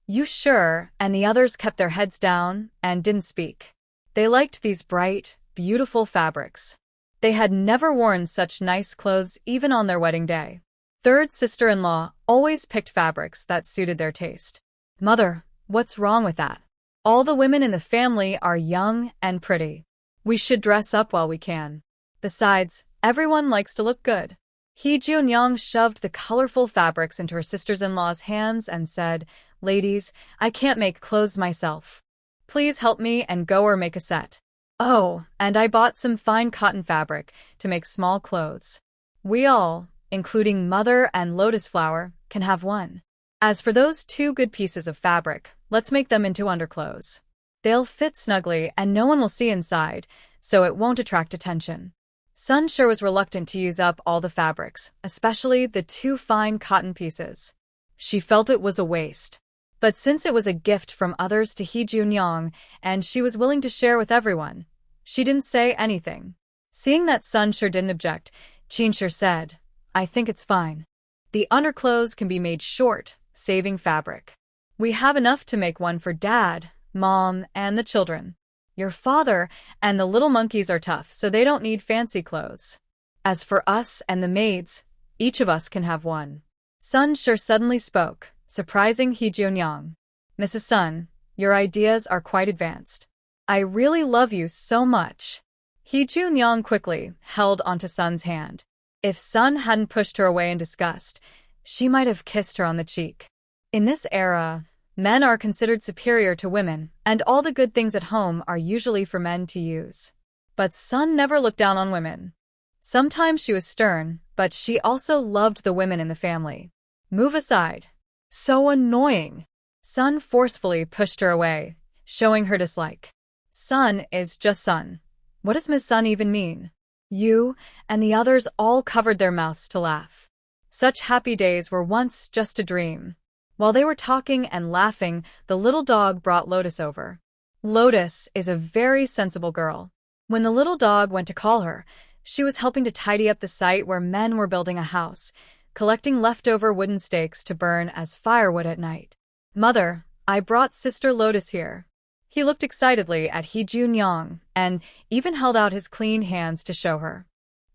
You sure? And the others kept their heads down and didn't speak. They liked these bright, beautiful fabrics. They had never worn such nice clothes even on their wedding day. 3rd sister-in-law always picked fabrics that suited their taste. Mother, what's wrong with that? All the women in the family are young and pretty. We should dress up while we can. Besides, everyone likes to look good. He Junyang shoved the colorful fabrics into her sisters-in-law's hands and said, Ladies, I can't make clothes myself. Please help me and go or make a set. Oh, and I bought some fine cotton fabric to make small clothes. We all, including Mother and Lotus Flower, can have one. As for those 2 good pieces of fabric, let's make them into underclothes. They'll fit snugly and no one will see inside, so it won't attract attention. Sun sure was reluctant to use up all the fabrics, especially the 2 fine cotton pieces. She felt it was a waste. But since it was a gift from others to He Junyang and she was willing to share with everyone, she didn't say anything. Seeing that Sun sure didn't object, Qin sure said, I think it's fine. The underclothes can be made short, saving fabric. We have enough to make one for Dad, Mom, and the children. Your father and the little monkeys are tough, so they don't need fancy clothes. As for us and the maids, each of us can have one. Sun sure suddenly spoke, surprising He Junyang. Mrs. Sun, your ideas are quite advanced. I really love you so much. He Junyang quickly held onto Sun's hand. If Sun hadn't pushed her away in disgust, she might have kissed her on the cheek. In this era, men are considered superior to women, and all the good things at home are usually for men to use. But Sun never looked down on women. Sometimes she was stern, but she also loved the women in the family. Move aside. So annoying. Sun forcefully pushed her away, showing her dislike. Sun is just Sun. What does Miss Sun even mean? You and the others all covered their mouths to laugh. Such happy days were once just a dream. While they were talking and laughing, the little dog brought Lotus over. Lotus is a very sensible girl. When the little dog went to call her, she was helping to tidy up the site where men were building a house, collecting leftover wooden stakes to burn as firewood at night. Mother, I brought Sister Lotus here. He looked excitedly at He Junyang and even held out his clean hands to show her.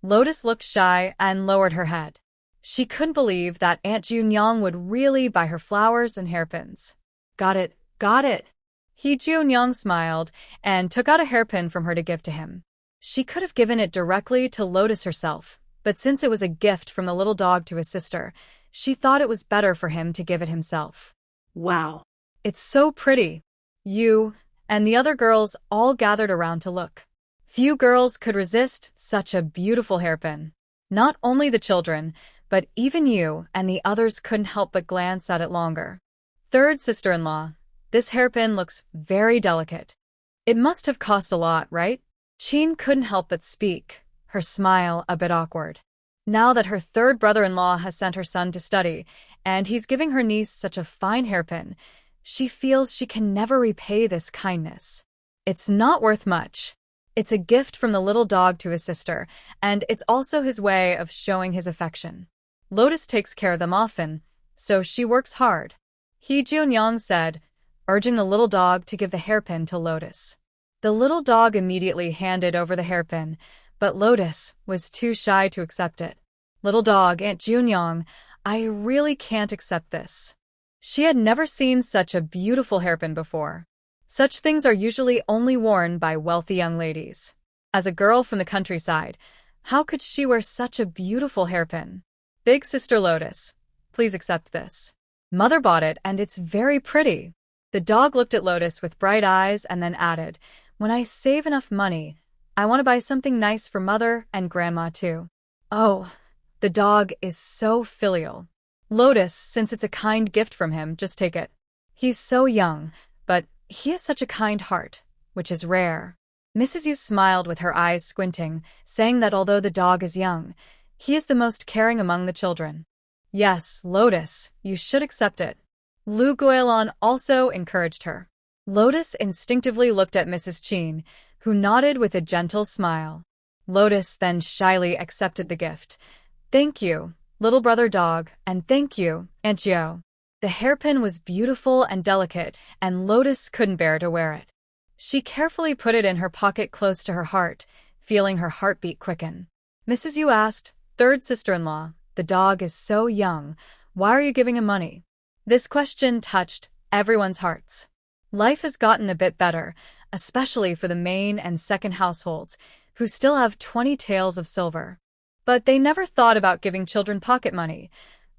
Lotus looked shy and lowered her head. She couldn't believe that Aunt Junyang would really buy her flowers and hairpins. Got it, got it. He Junyang smiled and took out a hairpin from her to give to him. She could have given it directly to Lotus herself, but since it was a gift from the little dog to his sister, she thought it was better for him to give it himself. Wow. It's so pretty. You and the other girls all gathered around to look. Few girls could resist such a beautiful hairpin. Not only the children, but even you and the others couldn't help but glance at it longer. Third sister-in-law, this hairpin looks very delicate. It must have cost a lot, right? Chin couldn't help but speak, her smile a bit awkward. Now that her third brother-in-law has sent her son to study, and he's giving her niece such a fine hairpin, she feels she can never repay this kindness. It's not worth much. It's a gift from the little dog to his sister, and it's also his way of showing his affection. Lotus takes care of them often, so she works hard. He Junyang said, urging the little dog to give the hairpin to Lotus. The little dog immediately handed over the hairpin, but Lotus was too shy to accept it. Little dog, Aunt Junyang, I really can't accept this. She had never seen such a beautiful hairpin before. Such things are usually only worn by wealthy young ladies. As a girl from the countryside, how could she wear such a beautiful hairpin? Big sister Lotus, please accept this. Mother bought it and it's very pretty. The dog looked at Lotus with bright eyes and then added, when I save enough money, I want to buy something nice for Mother and Grandma too. Oh, the dog is so filial. Lotus, since it's a kind gift from him, just take it. He's so young, but he has such a kind heart, which is rare. Mrs. Yu smiled with her eyes squinting, saying that although the dog is young, he is the most caring among the children. Yes, Lotus, you should accept it. Lu Guilin also encouraged her. Lotus instinctively looked at Mrs. Chin, who nodded with a gentle smile. Lotus then shyly accepted the gift. Thank you, little brother dog, and thank you, Aunt Jo. The hairpin was beautiful and delicate, and Lotus couldn't bear to wear it. She carefully put it in her pocket close to her heart, feeling her heartbeat quicken. Mrs. Yu asked, third sister-in-law, the dog is so young, why are you giving him money? This question touched everyone's hearts. Life has gotten a bit better, especially for the main and second households, who still have 20 taels of silver. But they never thought about giving children pocket money.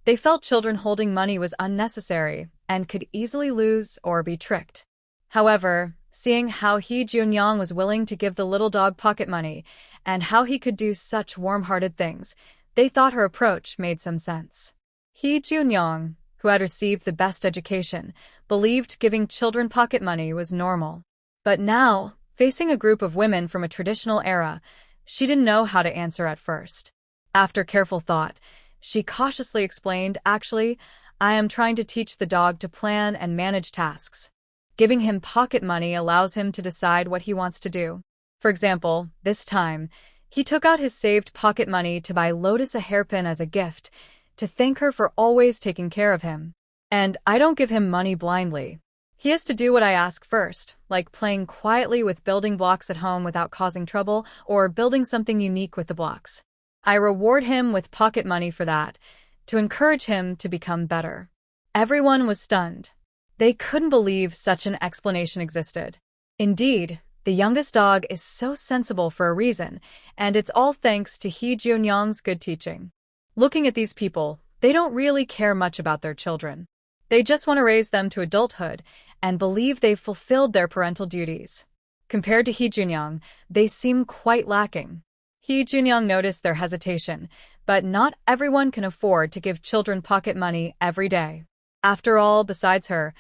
They felt children holding money was unnecessary and could easily lose or be tricked. However, seeing how He Junyang was willing to give the little dog pocket money and how he could do such warm-hearted things, they thought her approach made some sense. He Junyang, who had received the best education, believed giving children pocket money was normal. But now, facing a group of women from a traditional era, she didn't know how to answer at first. After careful thought, she cautiously explained, actually, I am trying to teach the dog to plan and manage tasks. Giving him pocket money allows him to decide what he wants to do. For example, this time, he took out his saved pocket money to buy Lotus a hairpin as a gift, to thank her for always taking care of him. And I don't give him money blindly. He has to do what I ask first, like playing quietly with building blocks at home without causing trouble, or building something unique with the blocks. I reward him with pocket money for that, to encourage him to become better. Everyone was stunned. They couldn't believe such an explanation existed. Indeed, the youngest dog is so sensible for a reason, and it's all thanks to He Junyang's good teaching. Looking at these people, they don't really care much about their children. They just want to raise them to adulthood and believe they've fulfilled their parental duties. Compared to He Junyang, they seem quite lacking. He Junyang noticed their hesitation, but not everyone can afford to give children pocket money every day. After all, besides her,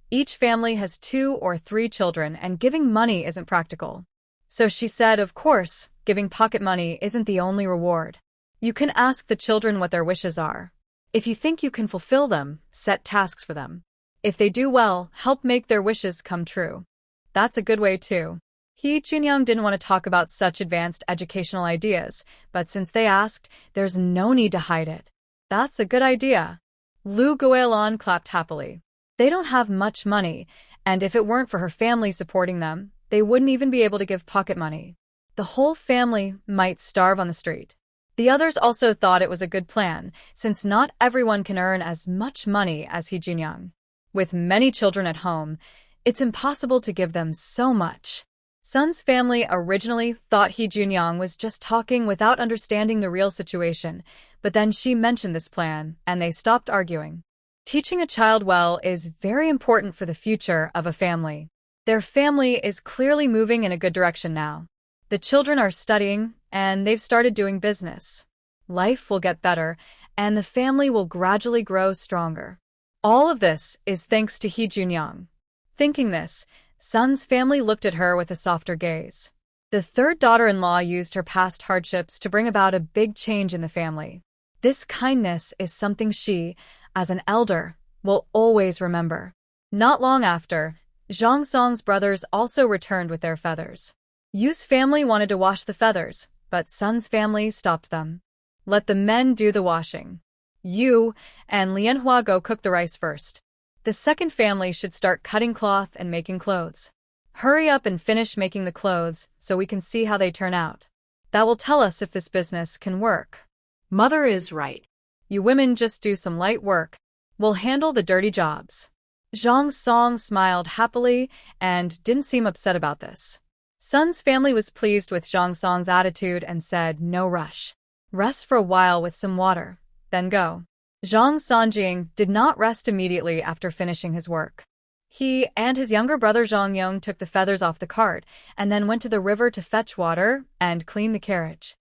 each family has 2 or 3 children and giving money isn't practical. So she said, of course, giving pocket money isn't the only reward. You can ask the children what their wishes are. If you think you can fulfill them, set tasks for them. If they do well, help make their wishes come true. That's a good way too. He Junyoung didn't want to talk about such advanced educational ideas, but since they asked, there's no need to hide it. That's a good idea. Lu Guilon clapped happily. They don't have much money, and if it weren't for her family supporting them, they wouldn't even be able to give pocket money. The whole family might starve on the street. The others also thought it was a good plan, since not everyone can earn as much money as He Junyoung. With many children at home, it's impossible to give them so much. Sun's family originally thought He Junyoung was just talking without understanding the real situation, but then she mentioned this plan, and they stopped arguing. Teaching a child well is very important for the future of a family. Their family is clearly moving in a good direction now. The children are studying, and they've started doing business. Life will get better, and the family will gradually grow stronger. All of this is thanks to He Junyoung. Thinking this, Sun's family looked at her with a softer gaze. The third daughter-in-law used her past hardships to bring about a big change in the family. This kindness is something she, as an elder, will always remember. Not long after, Zhang Song's brothers also returned with their feathers. Yu's family wanted to wash the feathers, but Sun's family stopped them. Let the men do the washing. Yu and Lianhua go cook the rice first. The second family should start cutting cloth and making clothes. Hurry up and finish making the clothes so we can see how they turn out. That will tell us if this business can work. Mother is right. You women just do some light work. We'll handle the dirty jobs. Zhang Song smiled happily and didn't seem upset about this. Sun's family was pleased with Zhang Song's attitude and said, no rush. Rest for a while with some water, then go. Zhang Songjing did not rest immediately after finishing his work. He and his younger brother Zhang Yong took the feathers off the cart and then went to the river to fetch water and clean the carriage.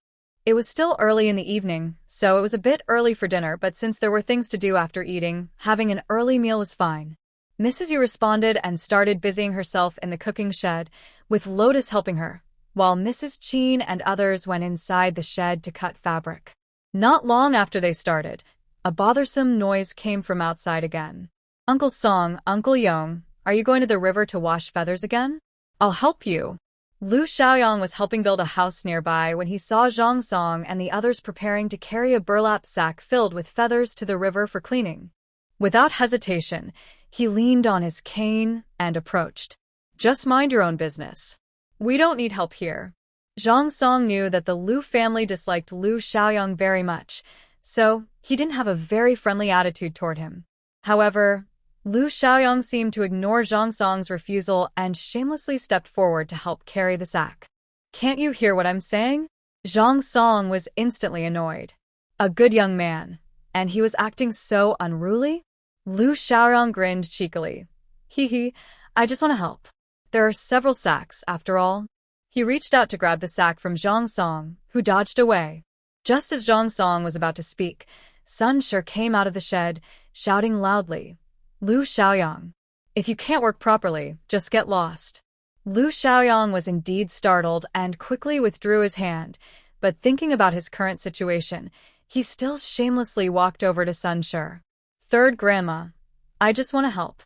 It was still early in the evening, so it was a bit early for dinner, but since there were things to do after eating, having an early meal was fine. Mrs. Yu responded and started busying herself in the cooking shed, with Lotus helping her, while Mrs. Chin and others went inside the shed to cut fabric. Not long after they started, a bothersome noise came from outside again. Uncle Song, Uncle Yong, are you going to the river to wash feathers again? I'll help you. Lu Xiaoyang was helping build a house nearby when he saw Zhang Song and the others preparing to carry a burlap sack filled with feathers to the river for cleaning. Without hesitation, he leaned on his cane and approached. Just mind your own business. We don't need help here. Zhang Song knew that the Lu family disliked Lu Xiaoyang very much, so he didn't have a very friendly attitude toward him. However, Lu Xiaoyang seemed to ignore Zhang Song's refusal and shamelessly stepped forward to help carry the sack. Can't you hear what I'm saying? Zhang Song was instantly annoyed. A good young man, and he was acting so unruly? Lu Xiaoyang grinned cheekily. Hee, I just want to help. There are several sacks, after all. He reached out to grab the sack from Zhang Song, who dodged away. Just as Zhang Song was about to speak, Sun Shi came out of the shed, shouting loudly, Lu Xiaoyang, if you can't work properly, just get lost. Lu Xiaoyang was indeed startled and quickly withdrew his hand, but thinking about his current situation, he still shamelessly walked over to Sun Shi. Third grandma, I just want to help.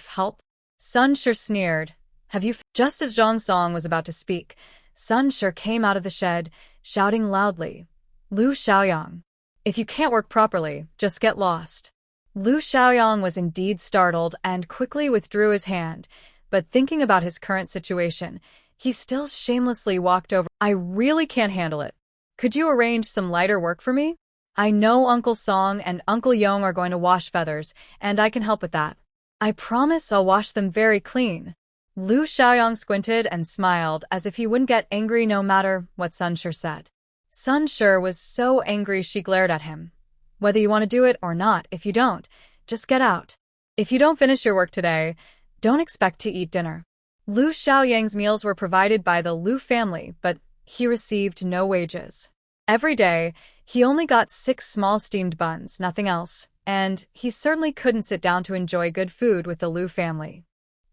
Help? Sun Shi sneered. Have you? Just as Zhang Song was about to speak, Sun Shi came out of the shed, shouting loudly, Lu Xiaoyang, if you can't work properly, just get lost. Lu Xiaoyang was indeed startled and quickly withdrew his hand, but thinking about his current situation, he still shamelessly walked over. I really can't handle it. Could you arrange some lighter work for me? I know Uncle Song and Uncle Yong are going to wash feathers, and I can help with that. I promise I'll wash them very clean. Lu Xiaoyang squinted and smiled as if he wouldn't get angry no matter what Sun Shi said. Sun Shi was so angry she glared at him. Whether you want to do it or not, if you don't, just get out. If you don't finish your work today, don't expect to eat dinner. Lu Xiaoyang's meals were provided by the Lu family, but he received no wages. Every day, he only got 6 small steamed buns, nothing else, and he certainly couldn't sit down to enjoy good food with the Lu family.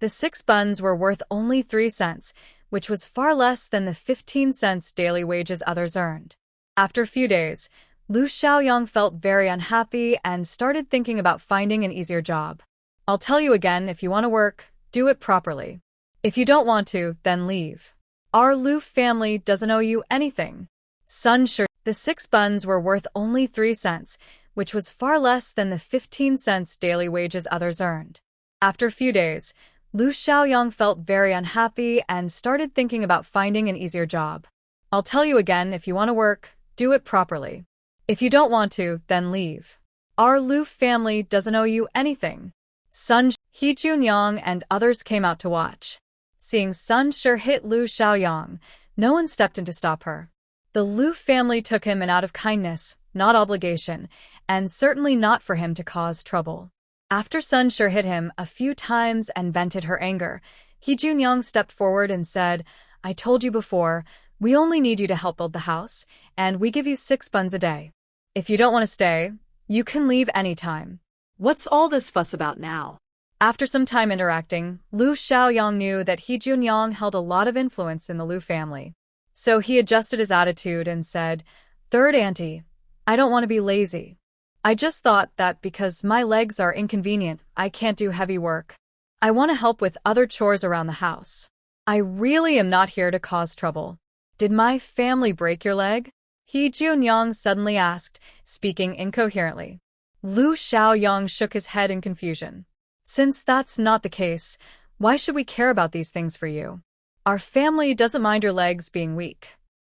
The 6 buns were worth only 3 cents, which was far less than the 15 cents daily wages others earned. After a few days, Lu Xiaoyang felt very unhappy and started thinking about finding an easier job. I'll tell you again, if you want to work, do it properly. If you don't want to, then leave. Our Lu family doesn't owe you anything. Sun Shi. The 6 buns were worth only 3 cents, which was far less than the 15 cents daily wages others earned. After a few days, Lu Xiaoyang felt very unhappy and started thinking about finding an easier job. I'll tell you again, if you want to work, do it properly. If you don't want to, then leave. Our Lu family doesn't owe you anything. Sun He Junyang and others came out to watch. Seeing Sun Shi hit Lu Xiaoyang, no one stepped in to stop her. The Lu family took him in out of kindness, not obligation, and certainly not for him to cause trouble. After Sun Shi hit him a few times and vented her anger, He Junyang stepped forward and said, I told you before, we only need you to help build the house, and we give you 6 buns a day. If you don't want to stay, you can leave anytime. What's all this fuss about now? After some time interacting, Lu Xiaoyang knew that He Junyang held a lot of influence in the Lu family. So he adjusted his attitude and said, Third auntie, I don't want to be lazy. I just thought that because my legs are inconvenient, I can't do heavy work. I want to help with other chores around the house. I really am not here to cause trouble. Did my family break your leg? He Junyang suddenly asked, speaking incoherently. Lu Xiaoyang shook his head in confusion. Since that's not the case, why should we care about these things for you? Our family doesn't mind your legs being weak.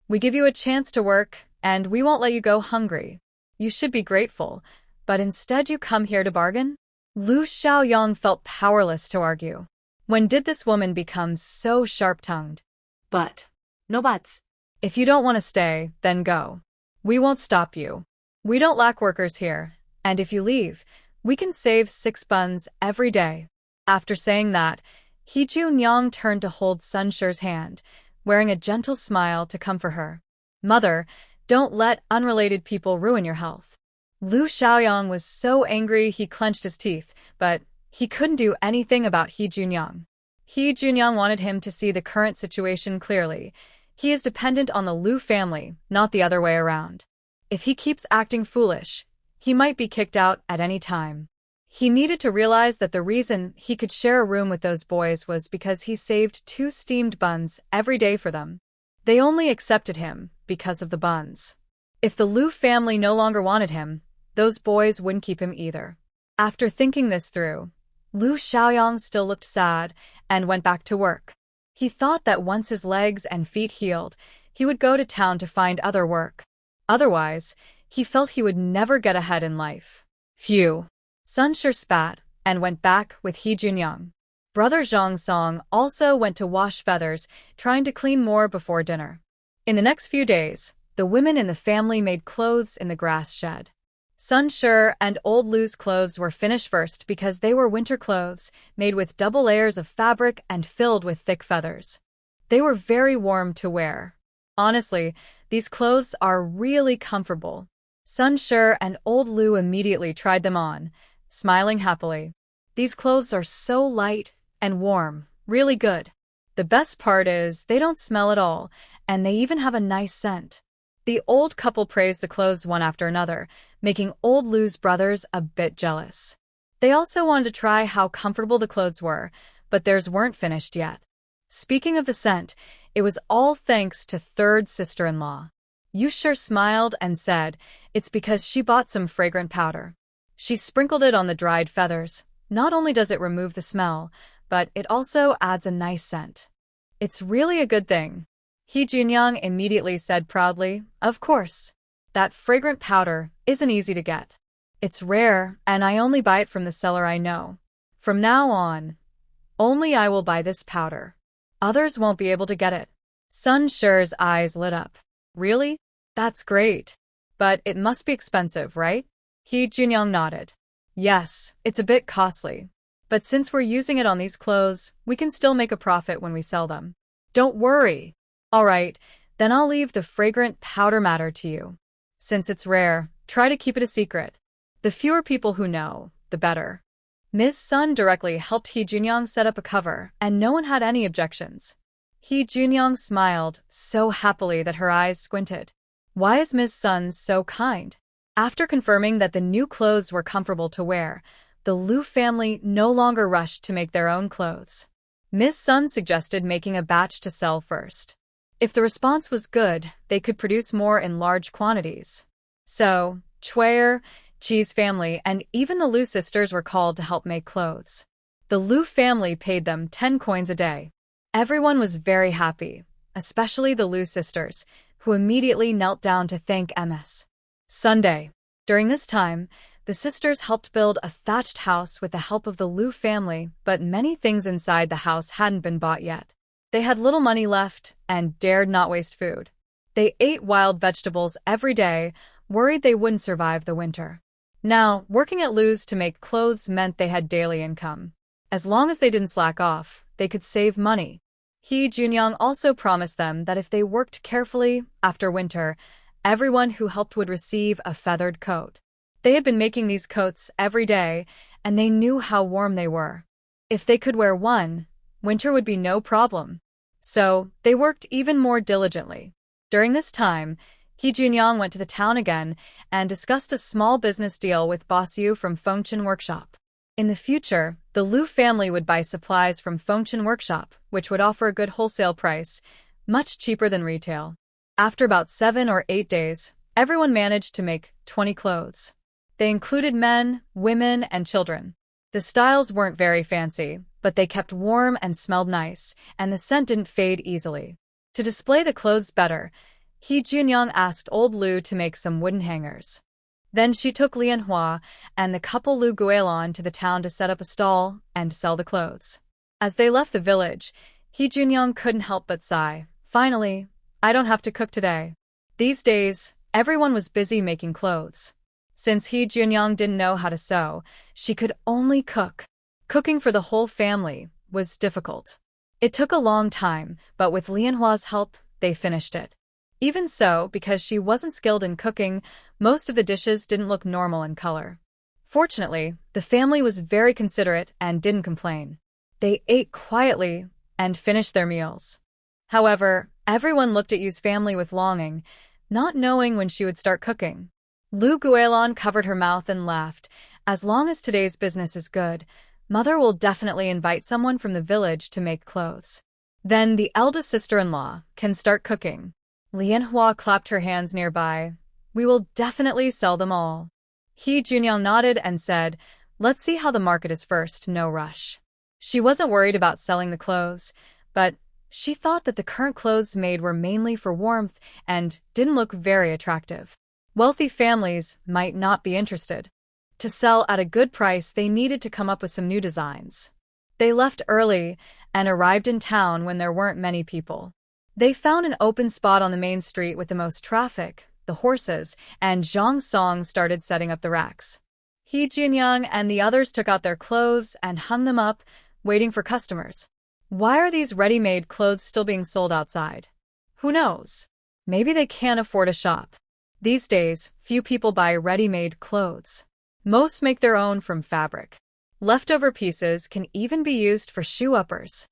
We give you a chance to work, and we won't let you go hungry. You should be grateful, but instead you come here to bargain? Lu Xiaoyang felt powerless to argue. When did this woman become so sharp-tongued? But. No buts. If you don't want to stay, then go. We won't stop you. We don't lack workers here, and if you leave, we can save 6 buns every day. After saying that, He Junyang turned to hold Sun Shi's hand, wearing a gentle smile to comfort her. Mother, don't let unrelated people ruin your health. Lu Xiaoyang was so angry he clenched his teeth, but he couldn't do anything about He Junyang. He Junyang wanted him to see the current situation clearly. He is dependent on the Lu family, not the other way around. If he keeps acting foolish, he might be kicked out at any time. He needed to realize that the reason he could share a room with those boys was because he saved 2 steamed buns every day for them. They only accepted him because of the buns. If the Lu family no longer wanted him, those boys wouldn't keep him either. After thinking this through, Lu Xiaoyang still looked sad and went back to work. He thought that once his legs and feet healed, he would go to town to find other work. Otherwise, he felt he would never get ahead in life. Phew. Sun Shi spat and went back with He Junyang. Brother Zhang Song also went to wash feathers, trying to clean more before dinner. In the next few days, the women in the family made clothes in the grass shed. Sun Shi and old Lu's clothes were finished first because they were winter clothes, made with double layers of fabric and filled with thick feathers. They were very warm to wear. Honestly, these clothes are really comfortable. Sun Shi and old Lu immediately tried them on, smiling happily. These clothes are so light and warm, really good. The best part is they don't smell at all, and they even have a nice scent. The old couple praised the clothes one after another, making old Lu's brothers a bit jealous. They also wanted to try how comfortable the clothes were, but theirs weren't finished yet. Speaking of the scent, it was all thanks to third sister-in-law. Yu Shi smiled and said, it's because she bought some fragrant powder. She sprinkled it on the dried feathers. Not only does it remove the smell, but it also adds a nice scent. It's really a good thing. He Junyang immediately said proudly, of course. That fragrant powder isn't easy to get. It's rare, and I only buy it from the seller I know. From now on, only I will buy this powder. Others won't be able to get it. Sun Shi's eyes lit up. Really? That's great. But it must be expensive, right? He Junyang nodded. Yes, it's a bit costly. But since we're using it on these clothes, we can still make a profit when we sell them. Don't worry. All right, then I'll leave the fragrant powder matter to you. Since it's rare, try to keep it a secret. The fewer people who know, the better. Ms. Sun directly helped He Junyang set up a cover, and no one had any objections. He Junyong smiled so happily that her eyes squinted. Why is Ms. Sun so kind? After confirming that the new clothes were comfortable to wear, the Lu family no longer rushed to make their own clothes. Ms. Sun suggested making a batch to sell first. If the response was good, they could produce more in large quantities. So, Chuer, Chi's family, and even the Lu sisters were called to help make clothes. The Lu family paid them 10 coins a day. Everyone was very happy, especially the Lu sisters, who immediately knelt down to thank MS. Sunday. During this time, the sisters helped build a thatched house with the help of the Lu family, but many things inside the house hadn't been bought yet. They had little money left and dared not waste food. They ate wild vegetables every day, worried they wouldn't survive the winter. Now, working at Lu's to make clothes meant they had daily income. As long as they didn't slack off, they could save money. He Junyong also promised them that if they worked carefully, after winter, everyone who helped would receive a feathered coat. They had been making these coats every day, and they knew how warm they were. If they could wear one, winter would be no problem. So, they worked even more diligently. During this time, He Junyong went to the town again and discussed a small business deal with Boss Yu from Fengchen Workshop. In the future, the Lu family would buy supplies from Fengchen Workshop, which would offer a good wholesale price, much cheaper than retail. After about 7 or 8 days, everyone managed to make 20 clothes. They included men, women, and children. The styles weren't very fancy, but they kept warm and smelled nice, and the scent didn't fade easily. To display the clothes better, He Junyong asked old Lu to make some wooden hangers. Then she took Manhwa and the couple Lu Guilon to the town to set up a stall and sell the clothes. As they left the village, He Junyong couldn't help but sigh. Finally, I don't have to cook today. These days, everyone was busy making clothes. Since He Junyong didn't know how to sew, she could only cook. Cooking for the whole family was difficult. It took a long time, but with Lianhua's help, they finished it. Even so, because she wasn't skilled in cooking, most of the dishes didn't look normal in color. Fortunately, the family was very considerate and didn't complain. They ate quietly and finished their meals. However, everyone looked at Yu's family with longing, not knowing when she would start cooking. Lu Guilon covered her mouth and laughed. As long as today's business is good, Mother will definitely invite someone from the village to make clothes. Then the eldest sister-in-law can start cooking. Lianhua clapped her hands nearby. We will definitely sell them all. He Junyong nodded and said, let's see how the market is first, no rush. She wasn't worried about selling the clothes, but she thought that the current clothes made were mainly for warmth and didn't look very attractive. Wealthy families might not be interested. To sell at a good price, they needed to come up with some new designs. They left early and arrived in town when there weren't many people. They found an open spot on the main street with the most traffic, the horses, and Zhang Song started setting up the racks. He Junyong and the others took out their clothes and hung them up, waiting for customers. Why are these ready-made clothes still being sold outside? Who knows? Maybe they can't afford a shop. These days, few people buy ready-made clothes. Most make their own from fabric. Leftover pieces can even be used for shoe uppers.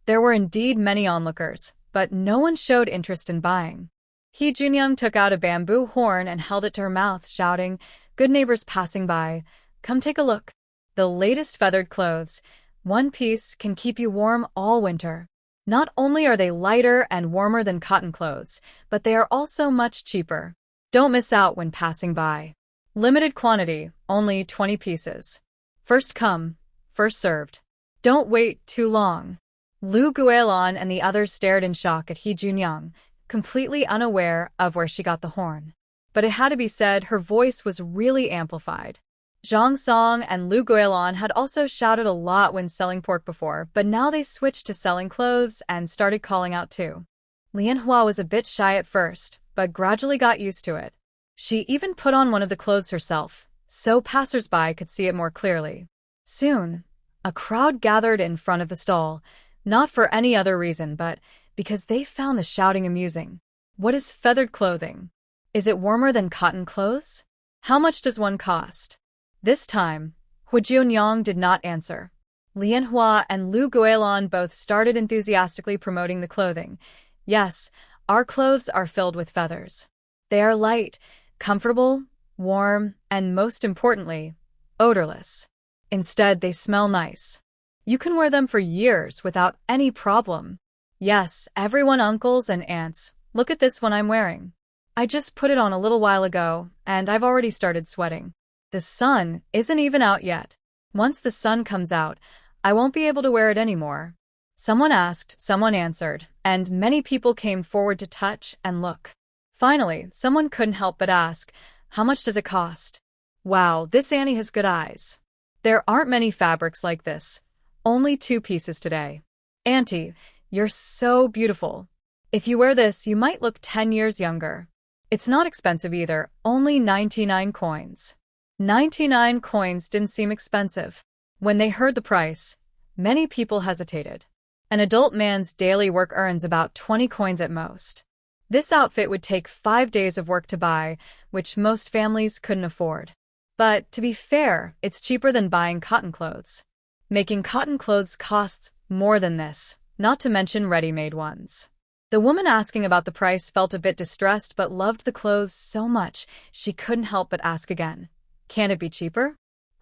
There were indeed many onlookers, but no one showed interest in buying. He Junyong took out a bamboo horn and held it to her mouth, shouting, good neighbors passing by, come take a look. The latest feathered clothes. One piece can keep you warm all winter. Not only are they lighter and warmer than cotton clothes, but they are also much cheaper. Don't miss out when passing by. Limited quantity, only 20 pieces. First come, first served. Don't wait too long. Lu Guilon and the others stared in shock at He Junyong, completely unaware of where she got the horn. But it had to be said, her voice was really amplified. Zhang Song and Lu Guilon had also shouted a lot when selling pork before, but now they switched to selling clothes and started calling out too. Lianhua was a bit shy at first, but gradually got used to it. She even put on one of the clothes herself, so passers-by could see it more clearly. Soon, a crowd gathered in front of the stall, not for any other reason but because they found the shouting amusing. What is feathered clothing? Is it warmer than cotton clothes? How much does one cost? This time, Hu Junyong did not answer. Manhwa and Lu Guilin both started enthusiastically promoting the clothing. Yes, our clothes are filled with feathers. They are light, comfortable, warm, and most importantly, odorless. Instead, they smell nice. You can wear them for years without any problem. Yes, everyone, uncles and aunts, look at this one I'm wearing. I just put it on a little while ago, and I've already started sweating. The sun isn't even out yet. Once the sun comes out, I won't be able to wear it anymore. Someone asked, someone answered, and many people came forward to touch and look. Finally, someone couldn't help but ask, how much does it cost? Wow, this Annie has good eyes. There aren't many fabrics like this. Only 2 pieces today. Auntie, you're so beautiful. If you wear this, you might look 10 years younger. It's not expensive either, only 99 coins. 99 coins didn't seem expensive. When they heard the price, many people hesitated. An adult man's daily work earns about 20 coins at most. This outfit would take 5 days of work to buy, which most families couldn't afford. But, to be fair, it's cheaper than buying cotton clothes. Making cotton clothes costs more than this, not to mention ready-made ones. The woman asking about the price felt a bit distressed but loved the clothes so much she couldn't help but ask again. Can it be cheaper?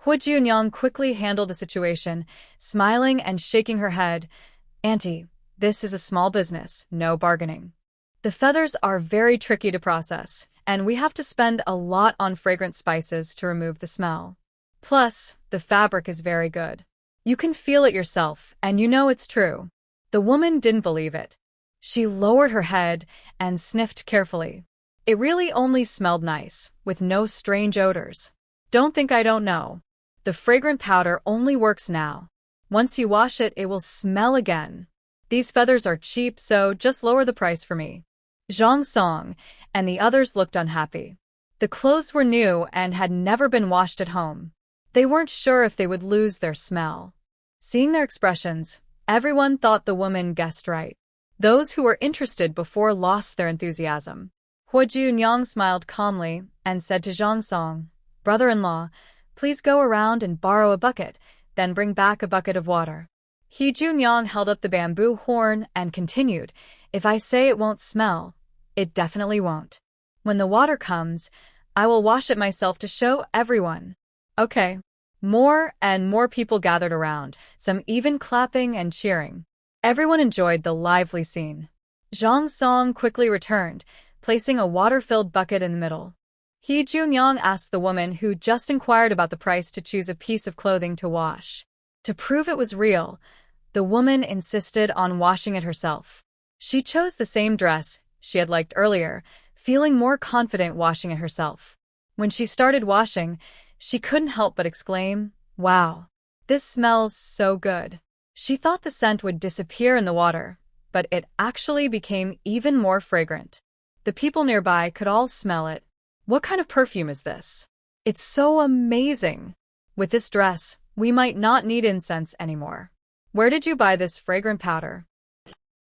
Hu Junyang quickly handled the situation, smiling and shaking her head. Auntie, this is a small business, no bargaining. The feathers are very tricky to process, and we have to spend a lot on fragrant spices to remove the smell. Plus, the fabric is very good. You can feel it yourself, and you know it's true. The woman didn't believe it. She lowered her head and sniffed carefully. It really only smelled nice, with no strange odors. Don't think I don't know. The fragrant powder only works now. Once you wash it, it will smell again. These feathers are cheap, so just lower the price for me. Zhang Song and the others looked unhappy. The clothes were new and had never been washed at home. They weren't sure if they would lose their smell. Seeing their expressions, everyone thought the woman guessed right. Those who were interested before lost their enthusiasm. Hu Junyang smiled calmly and said to Zhang Song, "Brother-in-law, please go around and borrow a bucket, then bring back a bucket of water." He Junyang held up the bamboo horn and continued, "If I say it won't smell, it definitely won't. When the water comes, I will wash it myself to show everyone." Okay. More and more people gathered around, some even clapping and cheering. Everyone enjoyed the lively scene. Zhang Song quickly returned, placing a water-filled bucket in the middle. He Junyang asked the woman who just inquired about the price to choose a piece of clothing to wash. To prove it was real, the woman insisted on washing it herself. She chose the same dress she had liked earlier, feeling more confident washing it herself. When she started washing, she couldn't help but exclaim, "Wow, this smells so good." She thought the scent would disappear in the water, but it actually became even more fragrant. The people nearby could all smell it. What kind of perfume is this? It's so amazing. With this dress, we might not need incense anymore. Where did you buy this fragrant powder?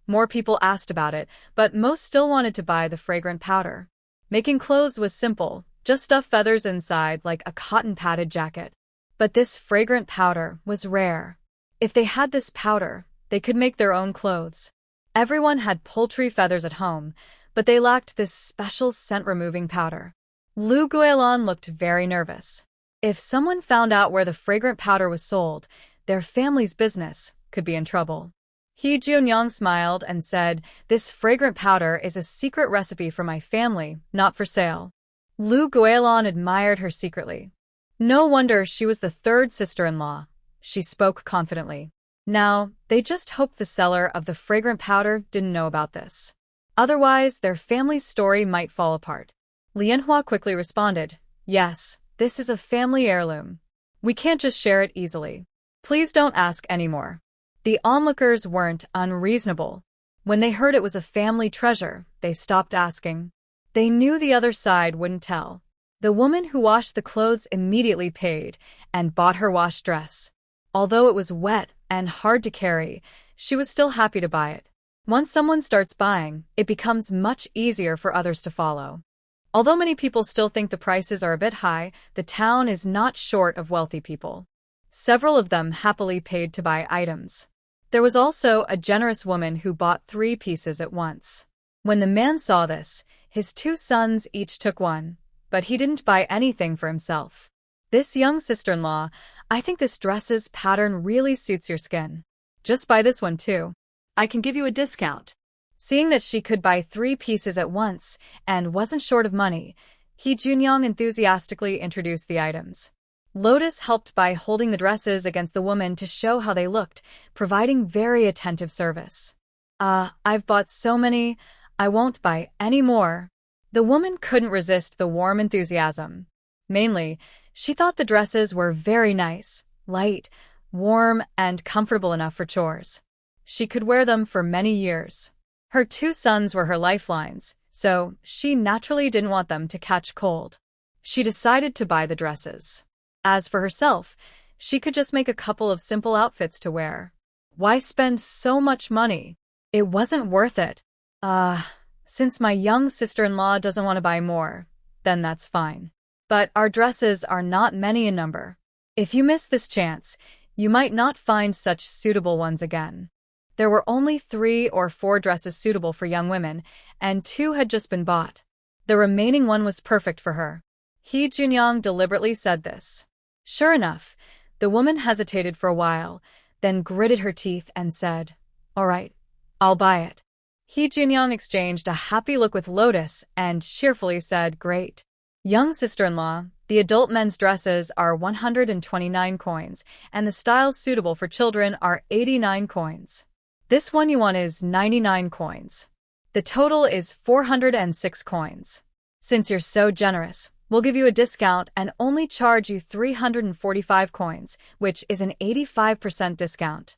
More people asked about it, but most still wanted to buy the fragrant powder. Making clothes was simple, just stuff feathers inside like a cotton-padded jacket. But this fragrant powder was rare. If they had this powder, they could make their own clothes. Everyone had poultry feathers at home, but they lacked this special scent-removing powder. Lu Guilin looked very nervous. If someone found out where the fragrant powder was sold, their family's business could be in trouble. He Junyang smiled and said, "This fragrant powder is a secret recipe for my family, not for sale." Lu Guilin admired her secretly. No wonder she was the 3rd sister-in-law. She spoke confidently. Now, they just hoped the seller of the fragrant powder didn't know about this. Otherwise, their family's story might fall apart. Manhwa quickly responded, "Yes, this is a family heirloom. We can't just share it easily. Please don't ask anymore." The onlookers weren't unreasonable. When they heard it was a family treasure, they stopped asking. They knew the other side wouldn't tell. The woman who washed the clothes immediately paid and bought her wash dress. Although it was wet and hard to carry, she was still happy to buy it. Once someone starts buying, it becomes much easier for others to follow. Although many people still think the prices are a bit high, the town is not short of wealthy people. Several of them happily paid to buy items. There was also a generous woman who bought 3 pieces at once. When the man saw this, his 2 sons each took one, but he didn't buy anything for himself. This young sister-in-law, I think this dress's pattern really suits your skin. Just buy this one too. I can give you a discount. Seeing that she could buy 3 pieces at once and wasn't short of money, He Junyong enthusiastically introduced the items. Lotus helped by holding the dresses against the woman to show how they looked, providing very attentive service. I've bought so many, I won't buy any more. The woman couldn't resist the warm enthusiasm. Mainly, she thought the dresses were very nice, light, warm, and comfortable enough for chores. She could wear them for many years. Her 2 sons were her lifelines, so she naturally didn't want them to catch cold. She decided to buy the dresses. As for herself, she could just make a couple of simple outfits to wear. Why spend so much money? It wasn't worth it. Since my young sister-in-law doesn't want to buy more, then that's fine. But our dresses are not many in number. If you miss this chance, you might not find such suitable ones again. There were only 3 or 4 dresses suitable for young women, and 2 had just been bought. The remaining one was perfect for her. He Junyong deliberately said this. Sure enough, the woman hesitated for a while, then gritted her teeth and said, "All right, I'll buy it." He Junyong exchanged a happy look with Lotus and cheerfully said, "Great." Young sister-in-law, the adult men's dresses are 129 coins, and the styles suitable for children are 89 coins. This one you want is 99 coins. The total is 406 coins. Since you're so generous, we'll give you a discount and only charge you 345 coins, which is an 85% discount.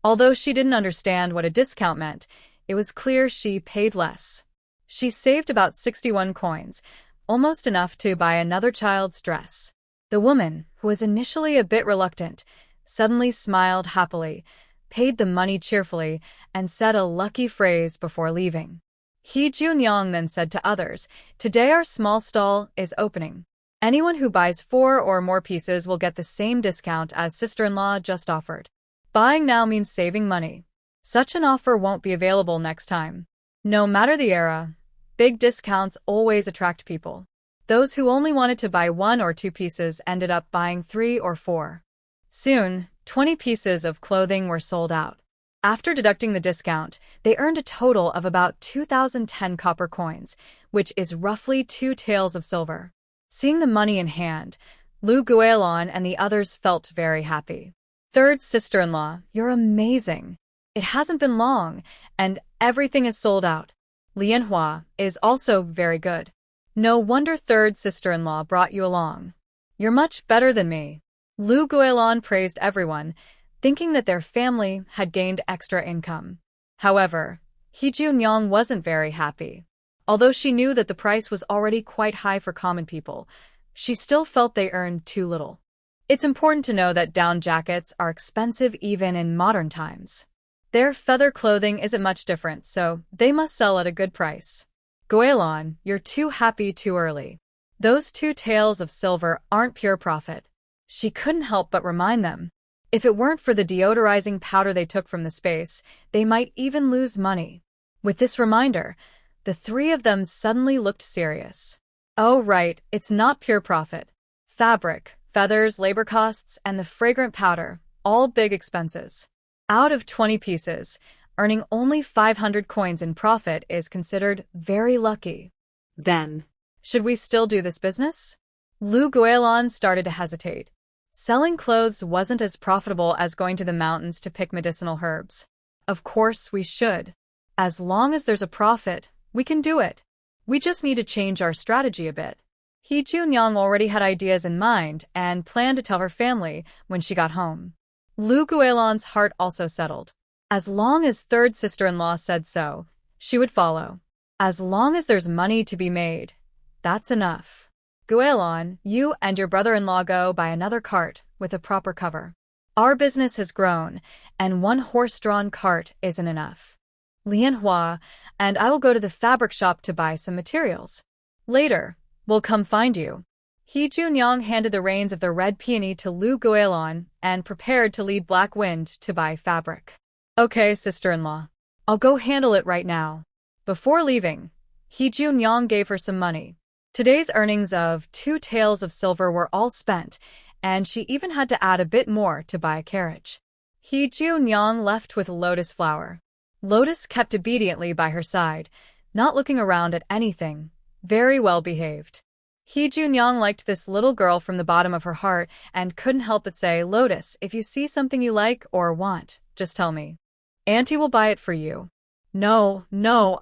Although she didn't understand what a discount meant, it was clear she paid less. She saved about 61 coins, almost enough to buy another child's dress. The woman, who was initially a bit reluctant, suddenly smiled happily, paid the money cheerfully, and said a lucky phrase before leaving. He Junyong then said to others, "Today our small stall is opening. Anyone who buys 4 or more pieces will get the same discount as sister-in-law just offered. Buying now means saving money. Such an offer won't be available next time." No matter the era, big discounts always attract people. Those who only wanted to buy 1 or 2 pieces ended up buying 3 or 4. Soon, 20 pieces of clothing were sold out. After deducting the discount, they earned a total of about 2,010 copper coins, which is roughly 2 taels of silver. Seeing the money in hand, Lu Guilon and the others felt very happy. "Third sister-in-law, you're amazing. It hasn't been long, and everything is sold out. Manhwa is also very good. No wonder third sister-in-law brought you along. You're much better than me." Lu Guilon praised everyone, thinking that their family had gained extra income. However, He Junyong wasn't very happy. Although she knew that the price was already quite high for common people, she still felt they earned too little. It's important to know that down jackets are expensive even in modern times. Their feather clothing isn't much different, so they must sell at a good price. "Guilon, you're too happy too early. Those 2 taels of silver aren't pure profit." She couldn't help but remind them. If it weren't for the deodorizing powder they took from the space, they might even lose money. With this reminder, the 3 of them suddenly looked serious. "Oh right, it's not pure profit. Fabric, feathers, labor costs, and the fragrant powder, all big expenses. Out of 20 pieces, earning only 500 coins in profit is considered very lucky." Then, "Should we still do this business?" Lu Guilon started to hesitate. Selling clothes wasn't as profitable as going to the mountains to pick medicinal herbs. "Of course we should. As long as there's a profit, we can do it. We just need to change our strategy a bit." He Junyong already had ideas in mind and planned to tell her family when she got home. Lu Guilon's heart also settled. As long as third sister-in-law said so, she would follow. As long as there's money to be made, that's enough. "Guilon, you and your brother-in-law go buy another cart with a proper cover. Our business has grown, and 1 horse-drawn cart isn't enough. Manhwa and I will go to the fabric shop to buy some materials. Later, we'll come find you." He Junyong handed the reins of the red peony to Lu Guilon and prepared to lead Black Wind to buy fabric. Okay, sister-in-law. I'll go handle it right now. Before leaving, Hee Jun-young gave her some money. Today's earnings of 2 taels of silver were all spent, and she even had to add a bit more to buy a carriage. Hee Jun-young left with Lotus Flower. Lotus kept obediently by her side, not looking around at anything, very well behaved. Hee Jun-young liked this little girl from the bottom of her heart and couldn't help but say, "Lotus, if you see something you like or want, just tell me. Auntie will buy it for you." No,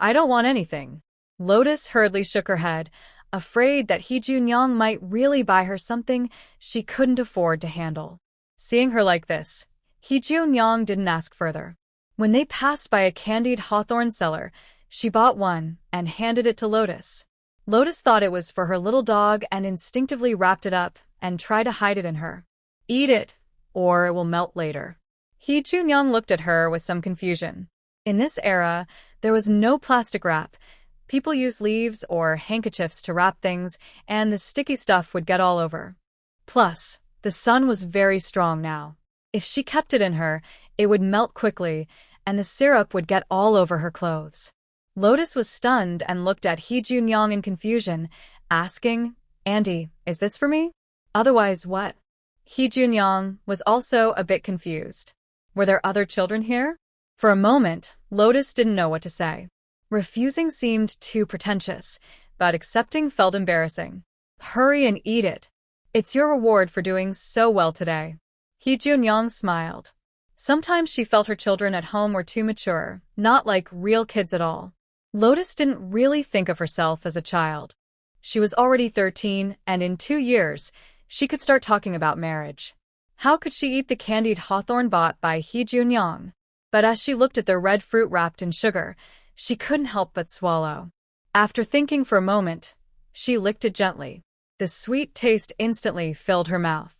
I don't want anything. Lotus hurriedly shook her head, afraid that Hee Jun-young might really buy her something she couldn't afford to handle. Seeing her like this, Hee Jun-young didn't ask further. When they passed by a candied hawthorn seller, she bought one and handed it to Lotus. Lotus thought it was for her little dog and instinctively wrapped it up and tried to hide it in her. "Eat it, or it will melt later." Hee Jun-young looked at her with some confusion. In this era, there was no plastic wrap. People used leaves or handkerchiefs to wrap things, and the sticky stuff would get all over. Plus, the sun was very strong now. If she kept it in her, it would melt quickly, and the syrup would get all over her clothes. Lotus was stunned and looked at Hee Jun-young in confusion, asking, "Auntie, is this for me? Otherwise what?" Hee Jun-young was also a bit confused. Were there other children here? For a moment, Lotus didn't know what to say. Refusing seemed too pretentious, but accepting felt embarrassing. "Hurry and eat it. It's your reward for doing so well today." Hee Jun-young smiled. Sometimes she felt her children at home were too mature, not like real kids at all. Lotus didn't really think of herself as a child. She was already 13, and in 2 years, she could start talking about marriage. How could she eat the candied hawthorn bought by Hee Jun-young? But as she looked at the red fruit wrapped in sugar, she couldn't help but swallow. After thinking for a moment, she licked it gently. The sweet taste instantly filled her mouth.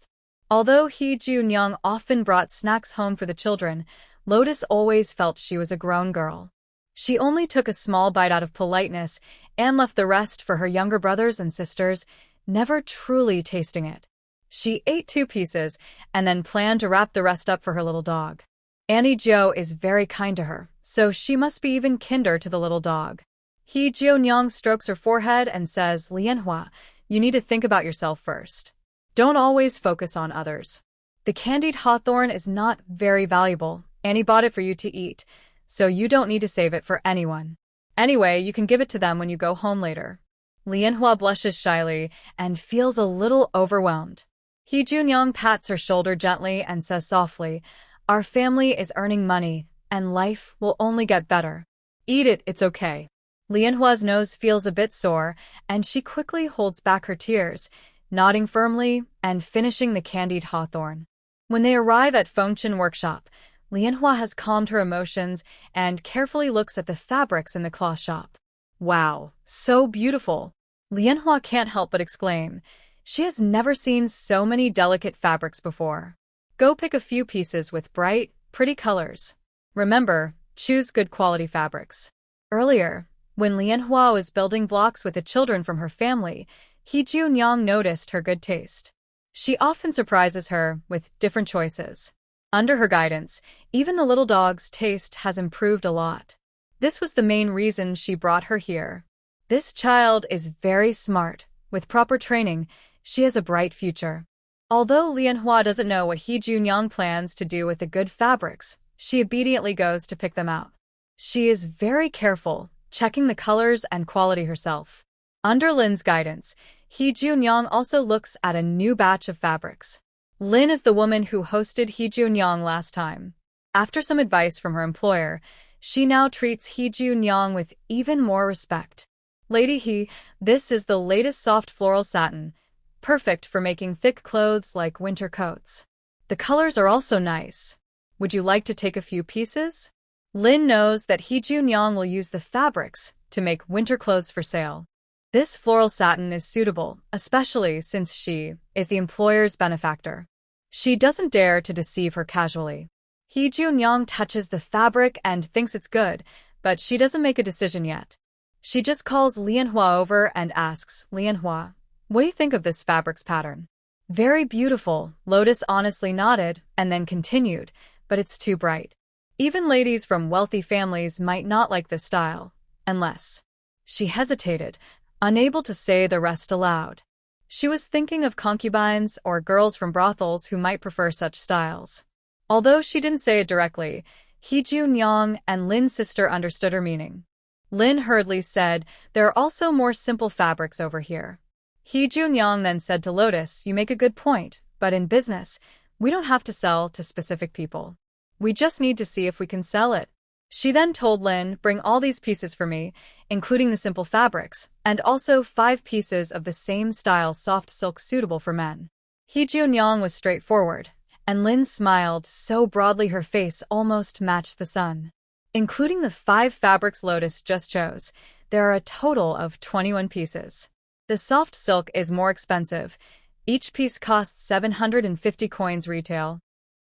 Although Hee Jun-young often brought snacks home for the children, Lotus always felt she was a grown girl. She only took a small bite out of politeness and left the rest for her younger brothers and sisters, never truly tasting it. She ate 2 pieces and then planned to wrap the rest up for her little dog. Annie Jo is very kind to her, so she must be even kinder to the little dog. Hee Jun-young strokes her forehead and says, "Manhwa, you need to think about yourself first. Don't always focus on others. The candied hawthorn is not very valuable. Annie bought it for you to eat, so you don't need to save it for anyone. Anyway, you can give it to them when you go home later." Manhwa blushes shyly and feels a little overwhelmed. Hee Jun-young pats her shoulder gently and says softly, "Our family is earning money, and life will only get better. Eat it, it's okay." Manhwa's nose feels a bit sore, and she quickly holds back her tears, nodding firmly and finishing the candied hawthorn. When they arrive at Fengchen Workshop, Manhwa has calmed her emotions and carefully looks at the fabrics in the cloth shop. "Wow, so beautiful!" Manhwa can't help but exclaim. She has never seen so many delicate fabrics before. Go pick a few pieces with bright, pretty colors. Remember, choose good quality fabrics. Earlier, when Manhwa was building blocks with the children from her family, Hee Jun-young noticed her good taste. She often surprises her with different choices. Under her guidance, even the little dog's taste has improved a lot. This was the main reason she brought her here. This child is very smart. With proper training, she has a bright future. Although Manhwa doesn't know what Hee Jun-young plans to do with the good fabrics, she obediently goes to pick them out. She is very careful, checking the colors and quality herself. Under Lin's guidance, Hee Jun-young also looks at a new batch of fabrics. Lin is the woman who hosted Hee Jun-young last time. After some advice from her employer, she now treats Hee Jun-young with even more respect. "Lady Hee, this is the latest soft floral satin, perfect for making thick clothes like winter coats. The colors are also nice. Would you like to take a few pieces?" Lin knows that Hee Jun-young will use the fabrics to make winter clothes for sale. This floral satin is suitable, especially since she is the employer's benefactor. She doesn't dare to deceive her casually. Hee Jun-young touches the fabric and thinks it's good, but she doesn't make a decision yet. She just calls Manhwa over and asks, "Manhwa, what do you think of this fabric's pattern?" Very beautiful, Lotus honestly nodded and then continued, but it's too bright. Even ladies from wealthy families might not like this style, unless. She hesitated, unable to say the rest aloud. She was thinking of concubines or girls from brothels who might prefer such styles. Although she didn't say it directly, He Jun-young and Lin's sister understood her meaning. Lin hurriedly said, "There are also more simple fabrics over here." He Jun-young then said to Lotus, "You make a good point, but in business, we don't have to sell to specific people. We just need to see if we can sell it." She then told Lin, "Bring all these pieces for me, including the simple fabrics, and also 5 pieces of the same style soft silk suitable for men." He Jun-young was straightforward, and Lin smiled so broadly her face almost matched the sun. Including the 5 fabrics Lotus just chose, there are a total of 21 pieces. The soft silk is more expensive. Each piece costs 750 coins retail.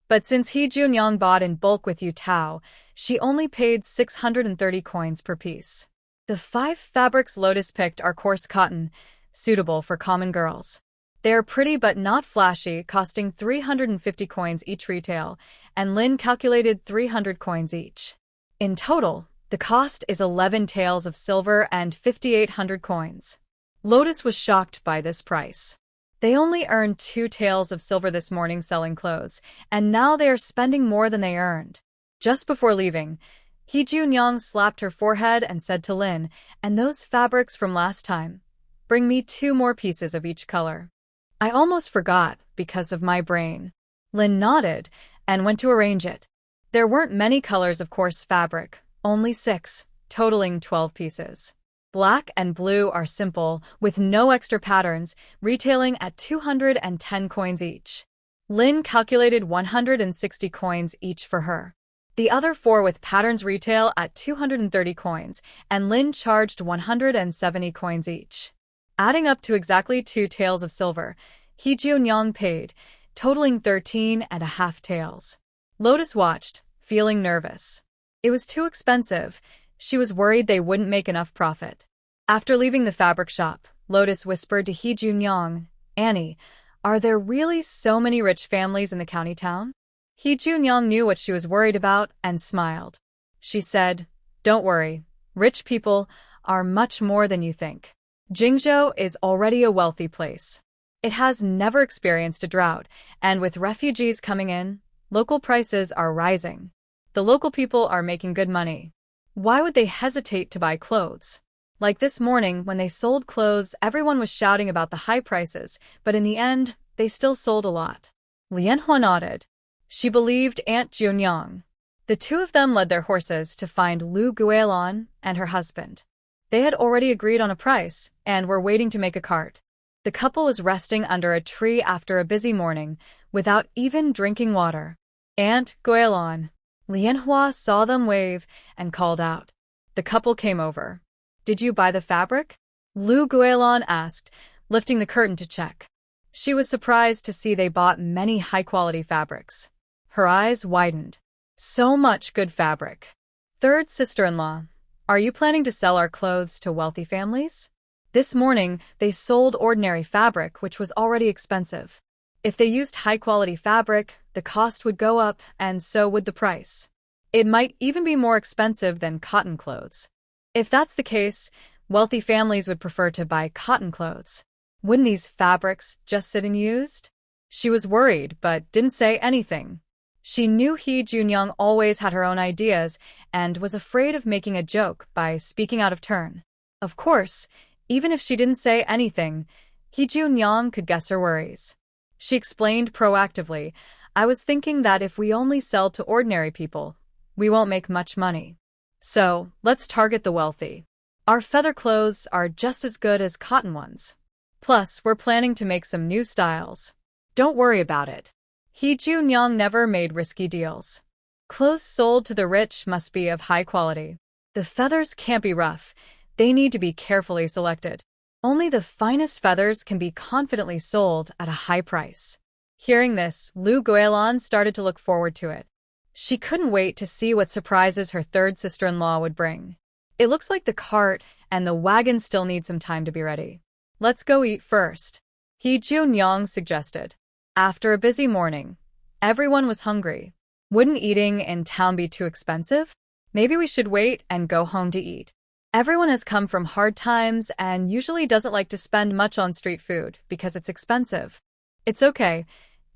But since He Jun-young bought in bulk with Yu Tao, she only paid 630 coins per piece. The 5 fabrics Lotus picked are coarse cotton, suitable for common girls. They are pretty but not flashy, costing 350 coins each retail, and Lin calculated 300 coins each. In total, the cost is 11 taels of silver and 5,800 coins. Lotus was shocked by this price. They only earned 2 taels of silver this morning selling clothes, and now they are spending more than they earned. Just before leaving, He Jun-young slapped her forehead and said to Lin, "And those fabrics from last time? Bring me 2 more pieces of each color." "I almost forgot, because of my brain." Lin nodded and went to arrange it. There weren't many colors of coarse fabric, only 6, totaling 12 pieces. Black and blue are simple, with no extra patterns, retailing at 210 coins each. Lin calculated 160 coins each for her. The other 4 with patterns retail at 230 coins, and Lin charged 170 coins each. Adding up to exactly 2 taels of silver, He Jun-young paid, totaling 13.5 taels. Lotus watched, feeling nervous. It was too expensive. She was worried they wouldn't make enough profit. After leaving the fabric shop, Lotus whispered to He Jun-young, "Annie, are there really so many rich families in the county town?" He Jun-young knew what she was worried about and smiled. She said, "Don't worry, rich people are much more than you think. Jingzhou is already a wealthy place. It has never experienced a drought, and with refugees coming in, local prices are rising. The local people are making good money. Why would they hesitate to buy clothes? Like this morning, when they sold clothes, everyone was shouting about the high prices, but in the end, they still sold a lot." Lianhua nodded. She believed Aunt Jun-young. The 2 of them led their horses to find Lu Guilon and her husband. They had already agreed on a price and were waiting to make a cart. The couple was resting under a tree after a busy morning, without even drinking water. "Aunt Guilon." Lianhua saw them wave and called out. The couple came over. "Did you buy the fabric?" Lu Guilon asked, lifting the curtain to check. She was surprised to see they bought many high-quality fabrics. Her eyes widened. So much good fabric. "Third sister-in-law, are you planning to sell our clothes to wealthy families?" This morning, they sold ordinary fabric, which was already expensive. If they used high-quality fabric, the cost would go up, and so would the price. It might even be more expensive than cotton clothes. If that's the case, wealthy families would prefer to buy cotton clothes. Wouldn't these fabrics just sit unused? She was worried, but didn't say anything. She knew He Jun-young always had her own ideas and was afraid of making a joke by speaking out of turn. Of course, even if she didn't say anything, He Jun-young could guess her worries. She explained proactively, "I was thinking that if we only sell to ordinary people, we won't make much money. So, let's target the wealthy. Our feather clothes are just as good as cotton ones. Plus, we're planning to make some new styles. Don't worry about it." He Jun-young never made risky deals. Clothes sold to the rich must be of high quality. The feathers can't be rough. They need to be carefully selected. Only the finest feathers can be confidently sold at a high price. Hearing this, Lu Guilon started to look forward to it. She couldn't wait to see what surprises her third sister-in-law would bring. "It looks like the cart and the wagon still need some time to be ready. Let's go eat first." He Junyong suggested. After a busy morning, everyone was hungry. Wouldn't eating in town be too expensive? Maybe we should wait and go home to eat. Everyone has come from hard times and usually doesn't like to spend much on street food because it's expensive. It's okay.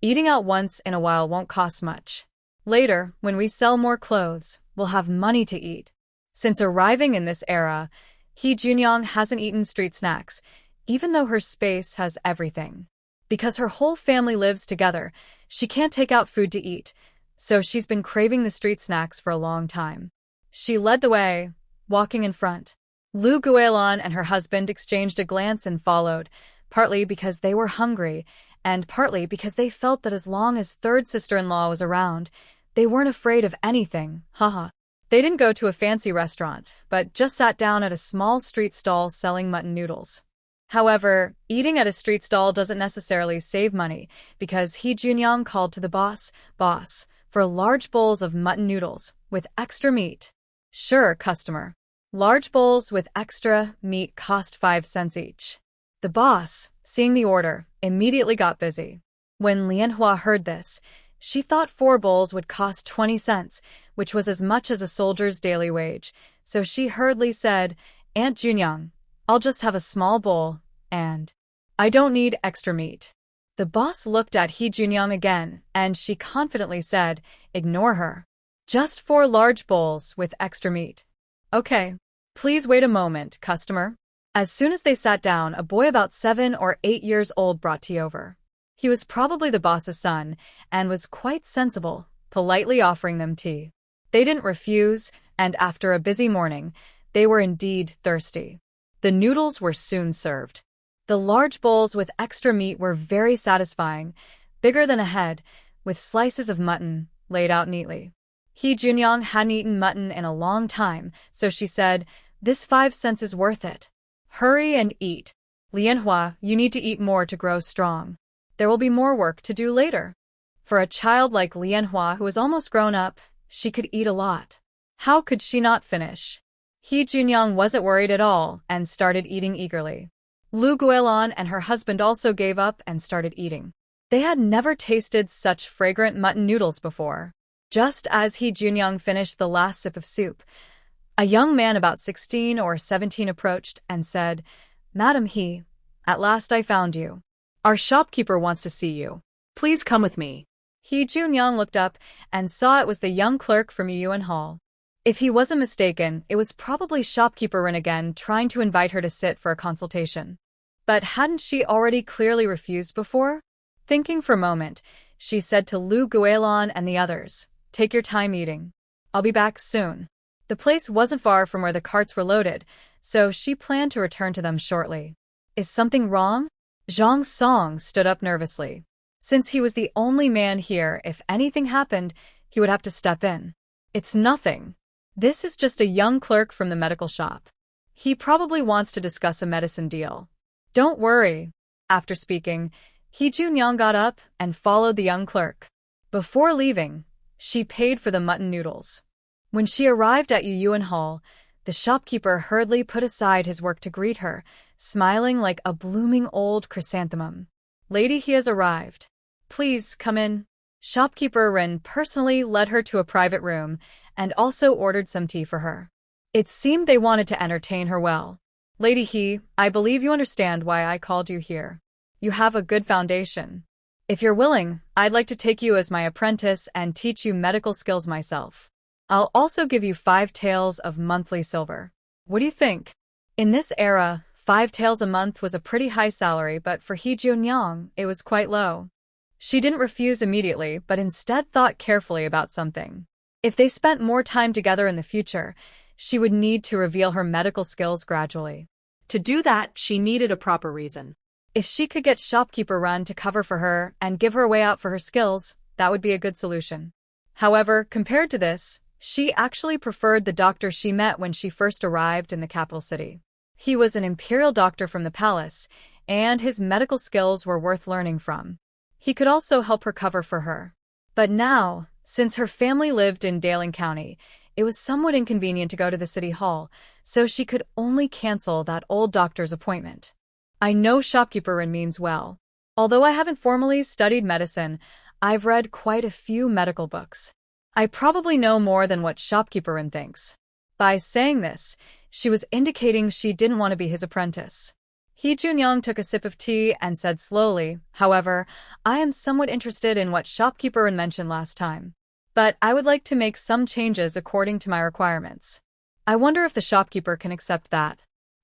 Eating out once in a while won't cost much. Later, when we sell more clothes, we'll have money to eat. Since arriving in this era, Hee Junyong hasn't eaten street snacks, even though her space has everything. Because her whole family lives together, she can't take out food to eat, so she's been craving the street snacks for a long time. She led the way, walking in front. Lu Guilin and her husband exchanged a glance and followed, partly because they were hungry, and partly because they felt that as long as third sister-in-law was around, they weren't afraid of anything, haha. They didn't go to a fancy restaurant, but just sat down at a small street stall selling mutton noodles. However, eating at a street stall doesn't necessarily save money, because Hee Junyong called to the boss, for large bowls of mutton noodles, with extra meat. Sure, customer. Large bowls with extra meat cost 5 cents each. The boss, seeing the order, immediately got busy. When Manhwa heard this, she thought 4 bowls would cost 20 cents, which was as much as a soldier's daily wage, so she hurriedly said, Aunt Junyong, I'll just have a small bowl, and I don't need extra meat. The boss looked at Hee Junyong again, and she confidently said, Ignore her. Just 4 large bowls with extra meat. Okay. Please wait a moment, customer. As soon as they sat down, a boy about 7 or 8 years old brought tea over. He was probably the boss's son, and was quite sensible, politely offering them tea. They didn't refuse, and after a busy morning, they were indeed thirsty. The noodles were soon served. The large bowls with extra meat were very satisfying, bigger than a head, with slices of mutton laid out neatly. Hee Junyong hadn't eaten mutton in a long time, so she said, This 5 cents is worth it. Hurry and eat. Lianhua, you need to eat more to grow strong. There will be more work to do later. For a child like Lianhua who was almost grown up, she could eat a lot. How could she not finish? Hee Junyong wasn't worried at all and started eating eagerly. Lu Guilin and her husband also gave up and started eating. They had never tasted such fragrant mutton noodles before. Just as Hee Junyong finished the last sip of soup, a young man about 16 or 17 approached and said, Madam Hee, at last I found you. Our shopkeeper wants to see you. Please come with me. Hee Junyong looked up and saw it was the young clerk from Yuan Hall. If he wasn't mistaken, it was probably shopkeeper Rin again trying to invite her to sit for a consultation. But hadn't she already clearly refused before? Thinking for a moment, she said to Lu Guilin and the others, Take your time eating. I'll be back soon. The place wasn't far from where the carts were loaded, so she planned to return to them shortly. Is something wrong? Zhang Song stood up nervously. Since he was the only man here, if anything happened, he would have to step in. It's nothing. This is just a young clerk from the medical shop. He probably wants to discuss a medicine deal. Don't worry. After speaking, Hee Junyong got up and followed the young clerk. Before leaving, she paid for the mutton noodles. When she arrived at Yuan Hall, the shopkeeper hurriedly put aside his work to greet her, smiling like a blooming old chrysanthemum. Lady, he has arrived. Please come in. Shopkeeper Rin personally led her to a private room and also ordered some tea for her. It seemed they wanted to entertain her well. Lady Hee, I believe you understand why I called you here. You have a good foundation. If you're willing, I'd like to take you as my apprentice and teach you medical skills myself. I'll also give you 5 taels of monthly silver. What do you think? In this era, 5 taels a month was a pretty high salary, but for Hee Junyong, it was quite low. She didn't refuse immediately, but instead thought carefully about something. If they spent more time together in the future, she would need to reveal her medical skills gradually. To do that, she needed a proper reason. If she could get shopkeeper Run to cover for her and give her a way out for her skills, that would be a good solution. However, compared to this, she actually preferred the doctor she met when she first arrived in the capital city. He was an imperial doctor from the palace, and his medical skills were worth learning from. He could also help her cover for her. But now, since her family lived in Daling County, it was somewhat inconvenient to go to the city hall, so she could only cancel that old doctor's appointment. I know shopkeeper Rin means well. Although I haven't formally studied medicine, I've read quite a few medical books. I probably know more than what shopkeeper thinks. By saying this, she was indicating she didn't want to be his apprentice. He Junyong took a sip of tea and said slowly, however, I am somewhat interested in what shopkeeper mentioned last time. But I would like to make some changes according to my requirements. I wonder if the shopkeeper can accept that.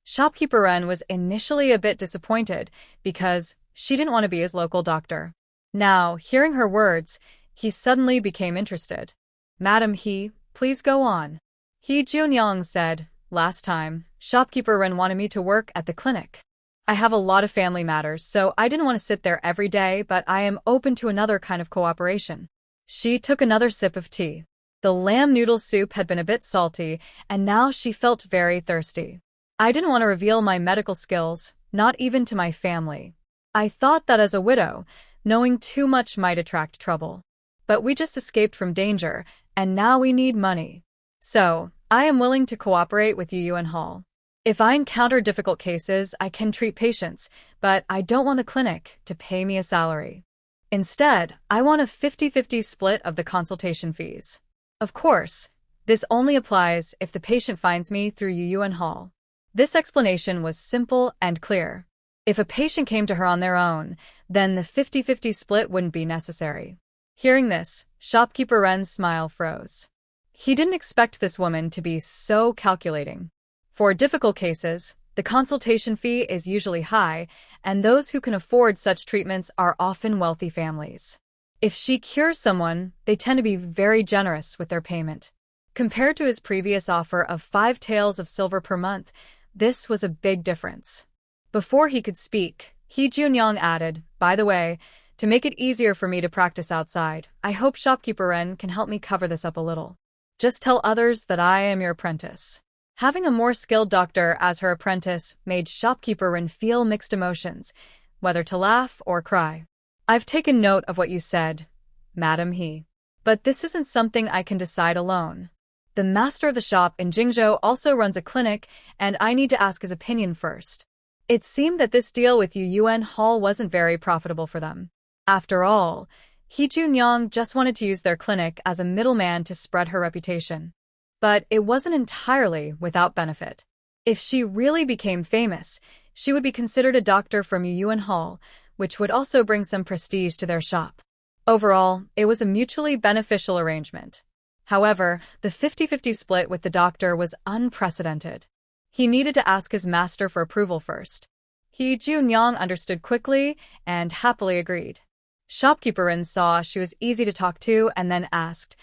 Shopkeeper Ren was initially a bit disappointed because she didn't want to be his local doctor. Now, hearing her words, he suddenly became interested. Madam He, please go on. He Junyong said, last time, shopkeeper Ren wanted me to work at the clinic. I have a lot of family matters, so I didn't want to sit there every day, but I am open to another kind of cooperation. She took another sip of tea. The lamb noodle soup had been a bit salty, and now she felt very thirsty. I didn't want to reveal my medical skills, not even to my family. I thought that as a widow, knowing too much might attract trouble. But we just escaped from danger, and now we need money. So, I am willing to cooperate with you Yuan Hall. If I encounter difficult cases, I can treat patients, but I don't want the clinic to pay me a salary. Instead, I want a 50-50 split of the consultation fees. Of course, this only applies if the patient finds me through Yuan Hall. This explanation was simple and clear. If a patient came to her on their own, then the 50-50 split wouldn't be necessary. Hearing this, shopkeeper Ren's smile froze. He didn't expect this woman to be so calculating. For difficult cases, the consultation fee is usually high, and those who can afford such treatments are often wealthy families. If she cures someone, they tend to be very generous with their payment. Compared to his previous offer of 5 taels of silver per month, this was a big difference. Before he could speak, He Junyong added, by the way, to make it easier for me to practice outside, I hope shopkeeper Ren can help me cover this up a little. Just tell others that I am your apprentice. Having a more skilled doctor as her apprentice made shopkeeper Ren feel mixed emotions, whether to laugh or cry. I've taken note of what you said, Madam He. But this isn't something I can decide alone. The master of the shop in Jingzhou also runs a clinic, and I need to ask his opinion first. It seemed that this deal with Yuan Hall wasn't very profitable for them. After all, He Junyong just wanted to use their clinic as a middleman to spread her reputation. But it wasn't entirely without benefit. If she really became famous, she would be considered a doctor from Yuan Hall, which would also bring some prestige to their shop. Overall, it was a mutually beneficial arrangement. However, the 50-50 split with the doctor was unprecedented. He needed to ask his master for approval first. He Junyong understood quickly and happily agreed. Shopkeeper Rin saw she was easy to talk to and then asked,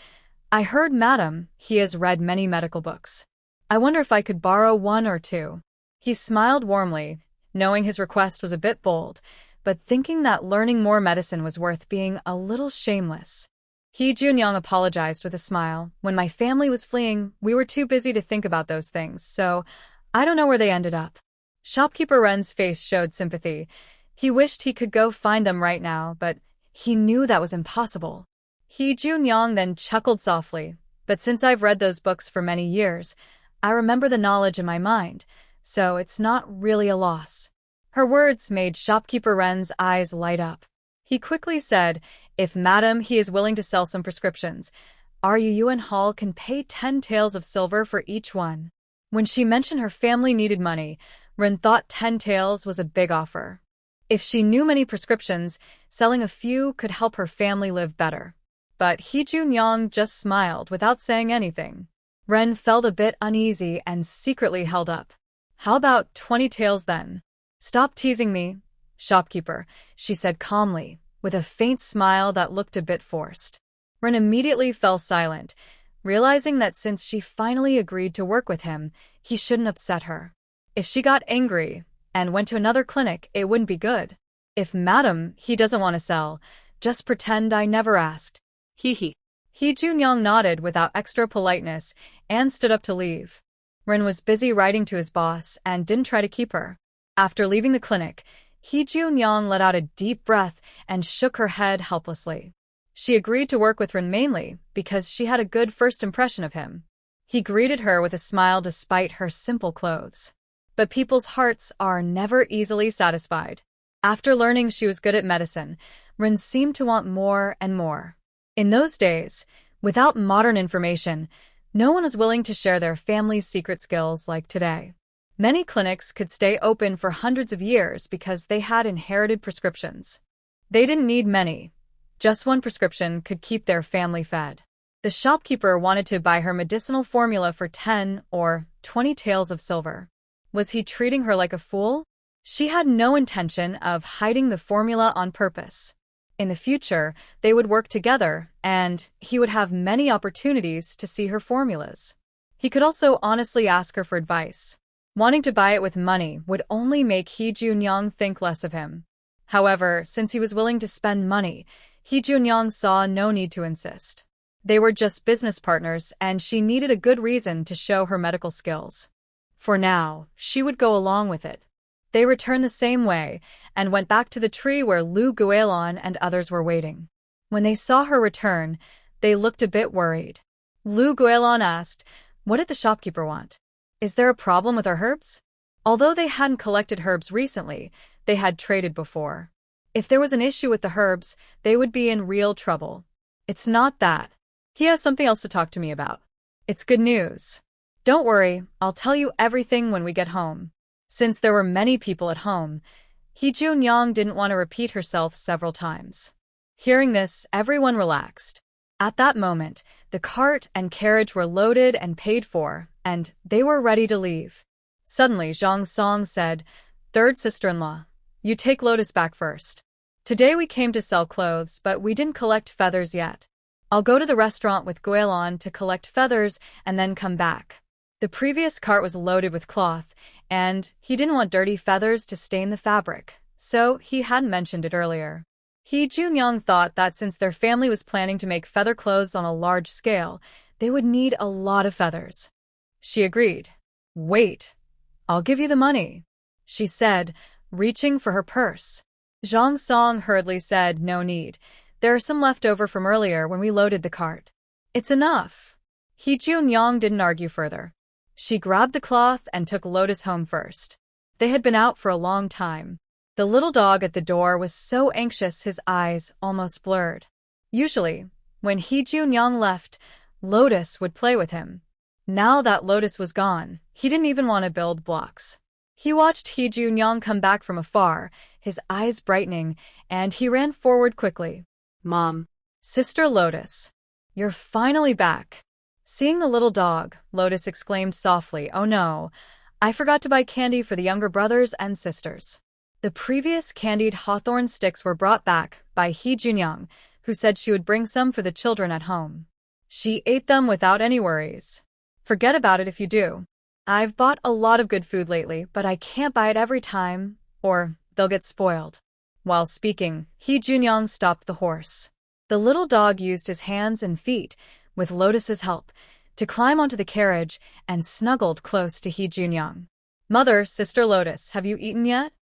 I heard Madam, he has read many medical books. I wonder if I could borrow 1 or 2. He smiled warmly, knowing his request was a bit bold, but thinking that learning more medicine was worth being a little shameless. He Junyong apologized with a smile. When my family was fleeing, we were too busy to think about those things, so I don't know where they ended up. Shopkeeper Ren's face showed sympathy. He wished he could go find them right now, but he knew that was impossible. He Junyong then chuckled softly, but since I've read those books for many years, I remember the knowledge in my mind, so it's not really a loss. Her words made shopkeeper Ren's eyes light up. He quickly said, if Madam He is willing to sell some prescriptions, our Yuan Hall can pay 10 taels of silver for each one. When she mentioned her family needed money, Ren thought 10 taels was a big offer. If she knew many prescriptions, selling a few could help her family live better. But He Junyong just smiled without saying anything. Ren felt a bit uneasy and secretly held up. How about 20 taels then? Stop teasing me, shopkeeper, she said calmly, with a faint smile that looked a bit forced. Ren immediately fell silent, realizing that since she finally agreed to work with him, he shouldn't upset her. If she got angry and went to another clinic, it wouldn't be good. If Madam He doesn't want to sell, just pretend I never asked. He. He Junyong nodded without extra politeness and stood up to leave. Ren was busy writing to his boss and didn't try to keep her. After leaving the clinic, He Junyong let out a deep breath and shook her head helplessly. She agreed to work with Ren mainly because she had a good first impression of him. He greeted her with a smile despite her simple clothes. But people's hearts are never easily satisfied. After learning she was good at medicine, Rin seemed to want more and more. In those days, without modern information, no one was willing to share their family's secret skills like today. Many clinics could stay open for hundreds of years because they had inherited prescriptions. They didn't need many. Just one prescription could keep their family fed. The shopkeeper wanted to buy her medicinal formula for 10 or 20 taels of silver. Was he treating her like a fool? She had no intention of hiding the formula on purpose. In the future, they would work together, and he would have many opportunities to see her formulas. He could also honestly ask her for advice. Wanting to buy it with money would only make He Junyang think less of him. However, since he was willing to spend money, He Junyang saw no need to insist. They were just business partners, and she needed a good reason to show her medical skills. For now, she would go along with it. They returned the same way and went back to the tree where Lu Guilon and others were waiting. When they saw her return, they looked a bit worried. Lu Guilon asked, "What did the shopkeeper want? Is there a problem with our herbs?" Although they hadn't collected herbs recently, they had traded before. If there was an issue with the herbs, they would be in real trouble. "It's not that. He has something else to talk to me about. It's good news. Don't worry, I'll tell you everything when we get home." Since there were many people at home, He Junyang didn't want to repeat herself several times. Hearing this, everyone relaxed. At that moment, the cart and carriage were loaded and paid for, and they were ready to leave. Suddenly, Zhang Song said, "Third sister-in-law, you take Lotus back first. Today we came to sell clothes, but we didn't collect feathers yet. I'll go to the restaurant with Guilon to collect feathers and then come back." The previous cart was loaded with cloth, and he didn't want dirty feathers to stain the fabric, so he hadn't mentioned it earlier. He Junyang thought that since their family was planning to make feather clothes on a large scale, they would need a lot of feathers. She agreed. "Wait, I'll give you the money," she said, reaching for her purse. Zhang Song hurriedly said, "No need. There are some left over from earlier when we loaded the cart. It's enough." He Junyang didn't argue further. She grabbed the cloth and took Lotus home first. They had been out for a long time. The little dog at the door was so anxious his eyes almost blurred. Usually, when He Junyang left, Lotus would play with him. Now that Lotus was gone, he didn't even want to build blocks. He watched He Junyang come back from afar, his eyes brightening, and he ran forward quickly. Mom. "Sister Lotus, you're finally back." Seeing the little dog, Lotus exclaimed softly, "Oh no, I forgot to buy candy for the younger brothers and sisters." The previous candied hawthorn sticks were brought back by He Junyang, who said she would bring some for the children at home. She ate them without any worries. "Forget about it if you do. I've bought a lot of good food lately, but I can't buy it every time, or they'll get spoiled." While speaking, He Junyang stopped the horse. The little dog used his hands and feet, with Lotus's help, to climb onto the carriage and snuggled close to He Junyang. "Mother, Sister Lotus, have you eaten yet?"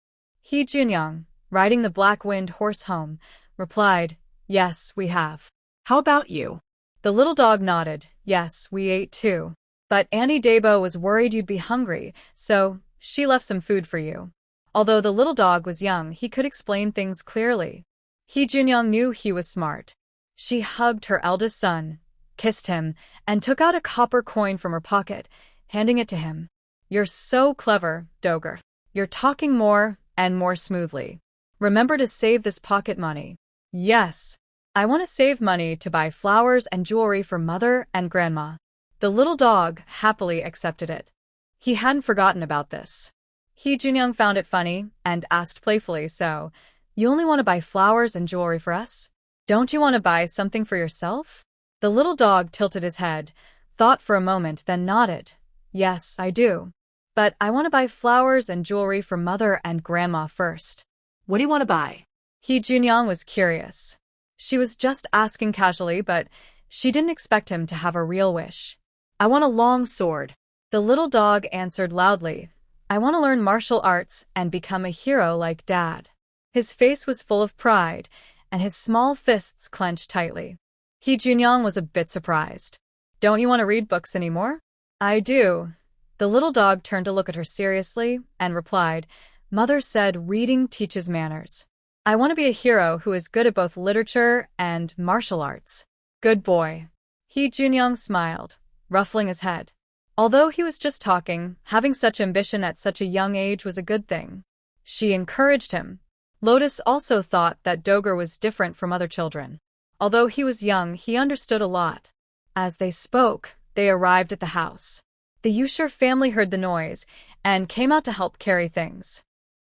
He Junyang, riding the black-winged horse home, replied, "Yes, we have." How about you? The little dog nodded. "Yes, we ate too. But Auntie Dabo was worried you'd be hungry, so she left some food for you." Although the little dog was young, he could explain things clearly. He Junyang knew he was smart. She hugged her eldest son, kissed him, and took out a copper coin from her pocket, handing it to him. "You're so clever, Doger. You're talking more and more smoothly. Remember to save this pocket money." "Yes. I want to save money to buy flowers and jewelry for Mother and Grandma." The little dog happily accepted it. He hadn't forgotten about this. He Junyang found it funny and asked playfully, "So, you only want to buy flowers and jewelry for us? Don't you want to buy something for yourself?" The little dog tilted his head, thought for a moment, then nodded. "Yes, I do. But I want to buy flowers and jewelry for Mother and Grandma first." What do you want to buy? He Junyang was curious. She was just asking casually, but she didn't expect him to have a real wish. "I want a long sword." The little dog answered loudly, "I want to learn martial arts and become a hero like Dad." His face was full of pride, and his small fists clenched tightly. He Junyang was a bit surprised. "Don't you want to read books anymore?" "I do." The little dog turned to look at her seriously and replied, Mother said reading teaches manners. I want to be a hero who is good at both literature and martial arts. Good boy. He Junyoung smiled, ruffling his head. Although he was just talking, having such ambition at such a young age was a good thing. She encouraged him. Lotus also thought that Doger was different from other children. Although he was young, he understood a lot. As they spoke, they arrived at the house. The Yusher family heard the noise and came out to help carry things.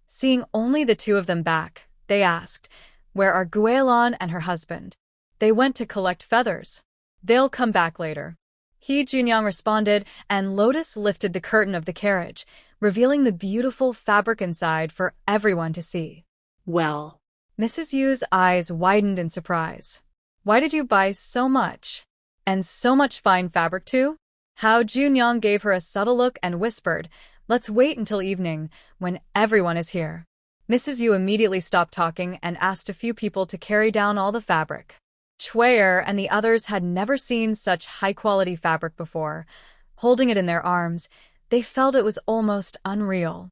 Seeing only the two of them back, they asked, "Where are Guelon and her husband?" "They went to collect feathers. They'll come back later." He Junyang responded, and Lotus lifted the curtain of the carriage, revealing the beautiful fabric inside for everyone to see. Well, Mrs. Yu's eyes widened in surprise. "Why did you buy so much? And so much fine fabric too?" Hao Junyang gave her a subtle look and whispered, "Let's wait until evening, when everyone is here." Mrs. Yu immediately stopped talking and asked a few people to carry down all the fabric. Chuier and the others had never seen such high-quality fabric before. Holding it in their arms, they felt it was almost unreal.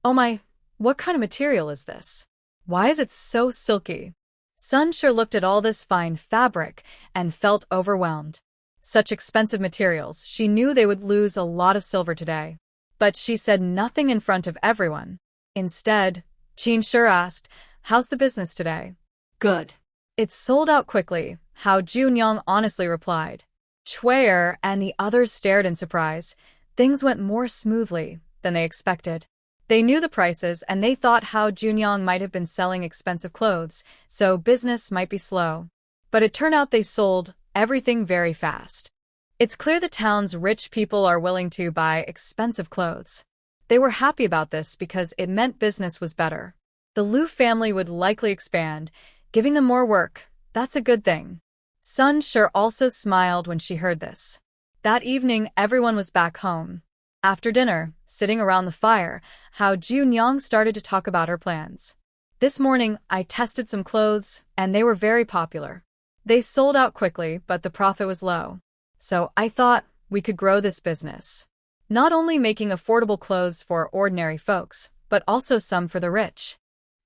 "Oh my, what kind of material is this? Why is it so silky?" Sun Sure looked at all this fine fabric and felt overwhelmed. Such expensive materials, she knew they would lose a lot of silver today. But she said nothing in front of everyone. Instead, Qin Sure asked, "How's the business today?" good. "It's sold out quickly," Hao Junyang honestly replied. Chuier and the others stared in surprise. Things went more smoothly than they expected. They knew the prices and they thought Hao Junyang might have been selling expensive clothes, so business might be slow. But it turned out they sold everything very fast. It's clear the town's rich people are willing to buy expensive clothes. They were happy about this because it meant business was better. The Liu family would likely expand, giving them more work. That's a good thing. Sun Sure also smiled when she heard this. That evening, everyone was back home. After dinner, sitting around the fire, Hao Junyang started to talk about her plans. "This morning, I tested some clothes, and they were very popular. They sold out quickly, but the profit was low. So I thought we could grow this business. Not only making affordable clothes for ordinary folks, but also some for the rich.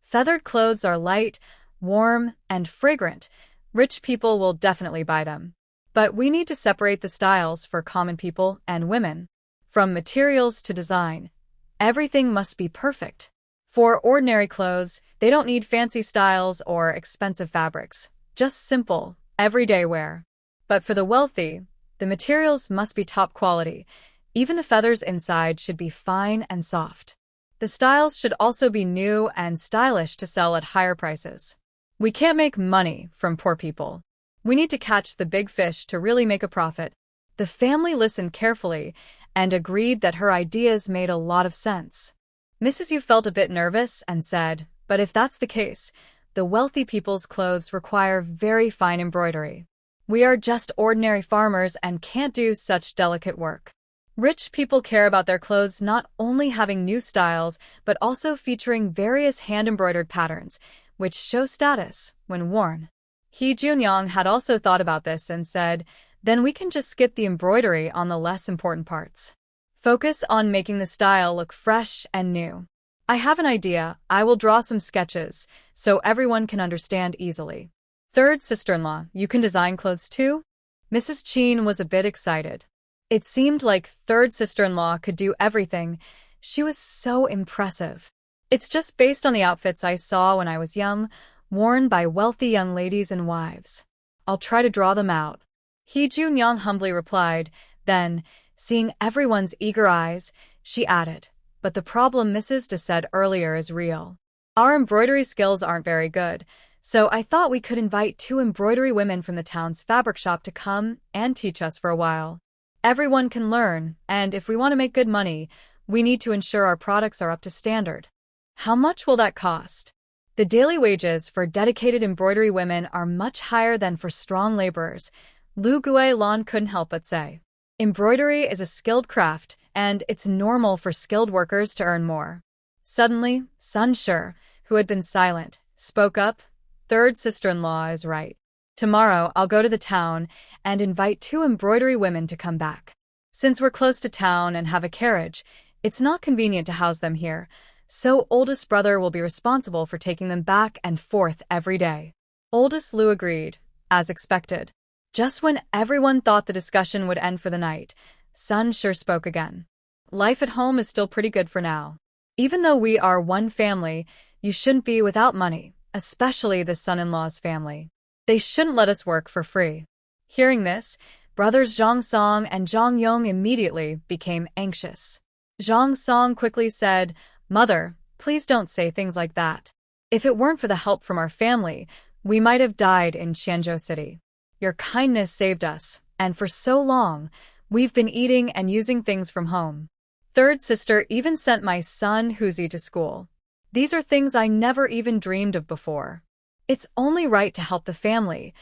Feathered clothes are light, warm, and fragrant. Rich people will definitely buy them. But we need to separate the styles for common people and women. From materials to design, everything must be perfect. For ordinary clothes, they don't need fancy styles or expensive fabrics, just simple, everyday wear. But for the wealthy, the materials must be top quality. Even the feathers inside should be fine and soft. The styles should also be new and stylish to sell at higher prices. We can't make money from poor people. We need to catch the big fish to really make a profit." The family listened carefully and agreed that her ideas made a lot of sense. Mrs. Yu felt a bit nervous and said, "But if that's the case, the wealthy people's clothes require very fine embroidery. We are just ordinary farmers and can't do such delicate work. Rich people care about their clothes not only having new styles, but also featuring various hand-embroidered patterns, which show status when worn." He Junyang had also thought about this and said, "Then we can just skip the embroidery on the less important parts. Focus on making the style look fresh and new. I have an idea. I will draw some sketches so everyone can understand easily." "Third sister-in-law, you can design clothes too?" Mrs. Qin was a bit excited. It seemed like third sister-in-law could do everything. She was so impressive. "It's just based on the outfits I saw when I was young, worn by wealthy young ladies and wives. I'll try to draw them out." He Junyang humbly replied. Then, seeing everyone's eager eyes, she added, "But the problem Mrs. De said earlier is real. Our embroidery skills aren't very good, so I thought we could invite 2 embroidery women from the town's fabric shop to come and teach us for a while. Everyone can learn, and if we want to make good money, we need to ensure our products are up to standard." "How much will that cost?" "The daily wages for dedicated embroidery women are much higher than for strong laborers," Lu Guilon couldn't help but say. "Embroidery is a skilled craft, and it's normal for skilled workers to earn more." Suddenly, Sun Sure, who had been silent, spoke up. "Third sister-in-law is right. Tomorrow I'll go to the town and invite 2 embroidery women to come back. Since we're close to town and have a carriage, it's not convenient to house them here, so oldest brother will be responsible for taking them back and forth every day. Oldest Lu agreed, as expected. Just when everyone thought the discussion would end for the night, Sun sure spoke again. Life at home is still pretty good for now. Even though we are one family, you shouldn't be without money, especially the son-in-law's family. They shouldn't let us work for free. Hearing this, brothers Zhang Song and Zhang Yong immediately became anxious. Zhang Song quickly said, "Mother, please don't say things like that. If it weren't for the help from our family, we might have died in Qianzhou City. Your kindness saved us, and for so long, we've been eating and using things from home. Third sister even sent my son Huzi to school. These are things I never even dreamed of before. It's only right to help the family.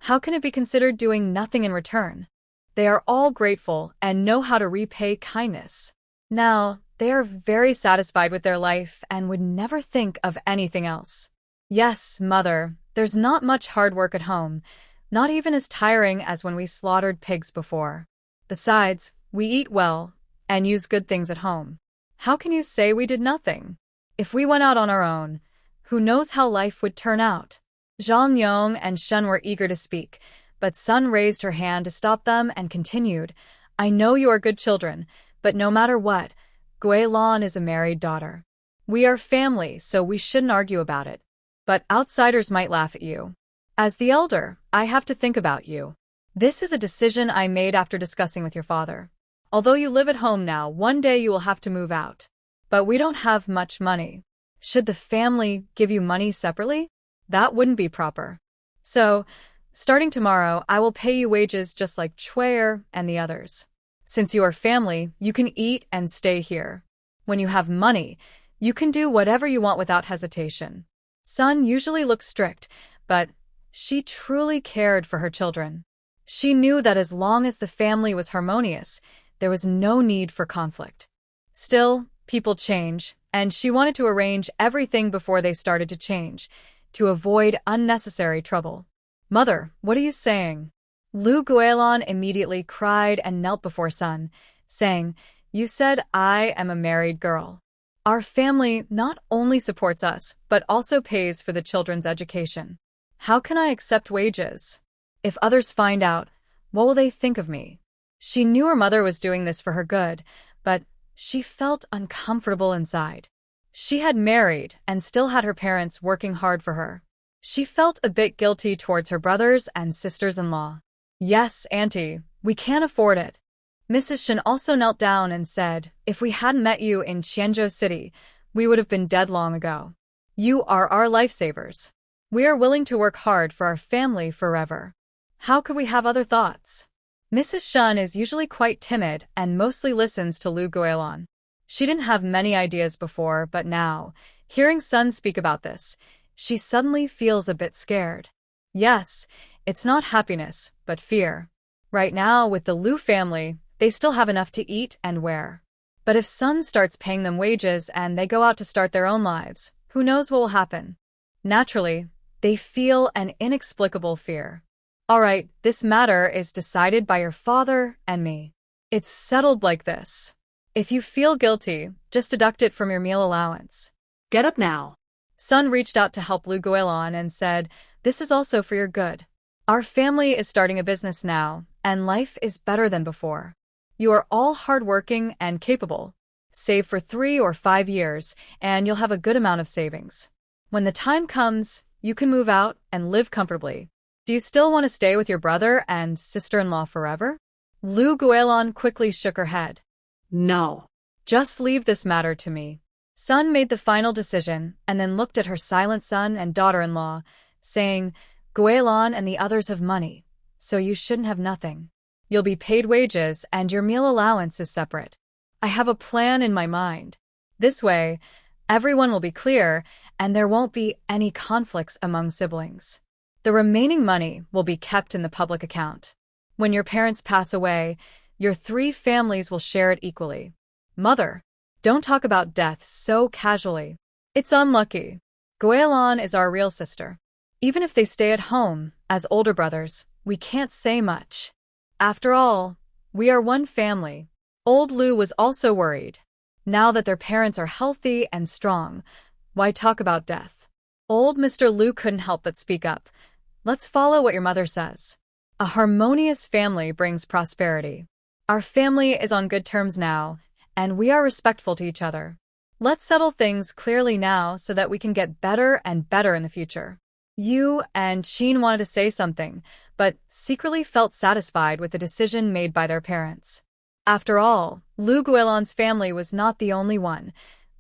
How can it be considered doing nothing in return? They are all grateful and know how to repay kindness. Now, they are very satisfied with their life and would never think of anything else. Yes, mother, there's not much hard work at home, not even as tiring as when we slaughtered pigs before. Besides, we eat well and use good things at home. How can you say we did nothing? If we went out on our own, who knows how life would turn out?" Zhang Yong and Shun were eager to speak, but Sun raised her hand to stop them and continued, "I know you are good children, but no matter what, Guilan is a married daughter. We are family, so we shouldn't argue about it. But outsiders might laugh at you. As the elder, I have to think about you. This is a decision I made after discussing with your father. Although you live at home now, one day you will have to move out. But we don't have much money. Should the family give you money separately? That wouldn't be proper. So, starting tomorrow, I will pay you wages just like Chuer and the others. Since you are family, you can eat and stay here. When you have money, you can do whatever you want without hesitation." Sun usually looks strict, but she truly cared for her children. She knew that as long as the family was harmonious, there was no need for conflict. Still, people change, and she wanted to arrange everything before they started to change, to avoid unnecessary trouble. "Mother, what are you saying?" Lu Guilan immediately cried and knelt before Sun, saying, "You said I am a married girl. Our family not only supports us, but also pays for the children's education. How can I accept wages? If others find out, what will they think of me?" She knew her mother was doing this for her good, but she felt uncomfortable inside. She had married and still had her parents working hard for her. She felt a bit guilty towards her brothers and sisters-in-law. "Yes, Auntie, we can't afford it." Mrs. Shen also knelt down and said, "If we hadn't met you in Qianzhou City, we would have been dead long ago. You are our lifesavers. We are willing to work hard for our family forever. How could we have other thoughts?" Mrs. Shun is usually quite timid and mostly listens to Lu Guilan. She didn't have many ideas before, but now, hearing Sun speak about this, she suddenly feels a bit scared. Yes, it's not happiness, but fear. Right now, with the Lu family, they still have enough to eat and wear. But if Sun starts paying them wages and they go out to start their own lives, who knows what will happen? Naturally, they feel an inexplicable fear. "All right, this matter is decided by your father and me. It's settled like this. If you feel guilty, just deduct it from your meal allowance. Get up now." Sun reached out to help Lu Guilan and said, "This is also for your good. Our family is starting a business now, and life is better than before. You are all hardworking and capable. Save for 3 or 5 years, and you'll have a good amount of savings. When the time comes, you can move out and live comfortably. Do you still want to stay with your brother and sister-in-law forever?" Lu Guilan quickly shook her head. "No." "Just leave this matter to me." Sun made the final decision and then looked at her silent son and daughter-in-law, saying, "Guilan and the others have money, so you shouldn't have nothing. You'll be paid wages and your meal allowance is separate. I have a plan in my mind. This way, everyone will be clear and there won't be any conflicts among siblings. The remaining money will be kept in the public account. When your parents pass away, your 3 families will share it equally. Mother, don't talk about death so casually. It's unlucky. Guilan is our real sister. Even if they stay at home, as older brothers, we can't say much. After all, we are one family." Old Lu was also worried. Now that their parents are healthy and strong, why talk about death? Old Mr. Lu couldn't help but speak up. Let's follow what your mother says. A harmonious family brings prosperity. Our family is on good terms now, and we are respectful to each other. Let's settle things clearly now so that we can get better and better in the future. Yu and Qin wanted to say something, but secretly felt satisfied with the decision made by their parents. After all, Lu Guilan's family was not the only one.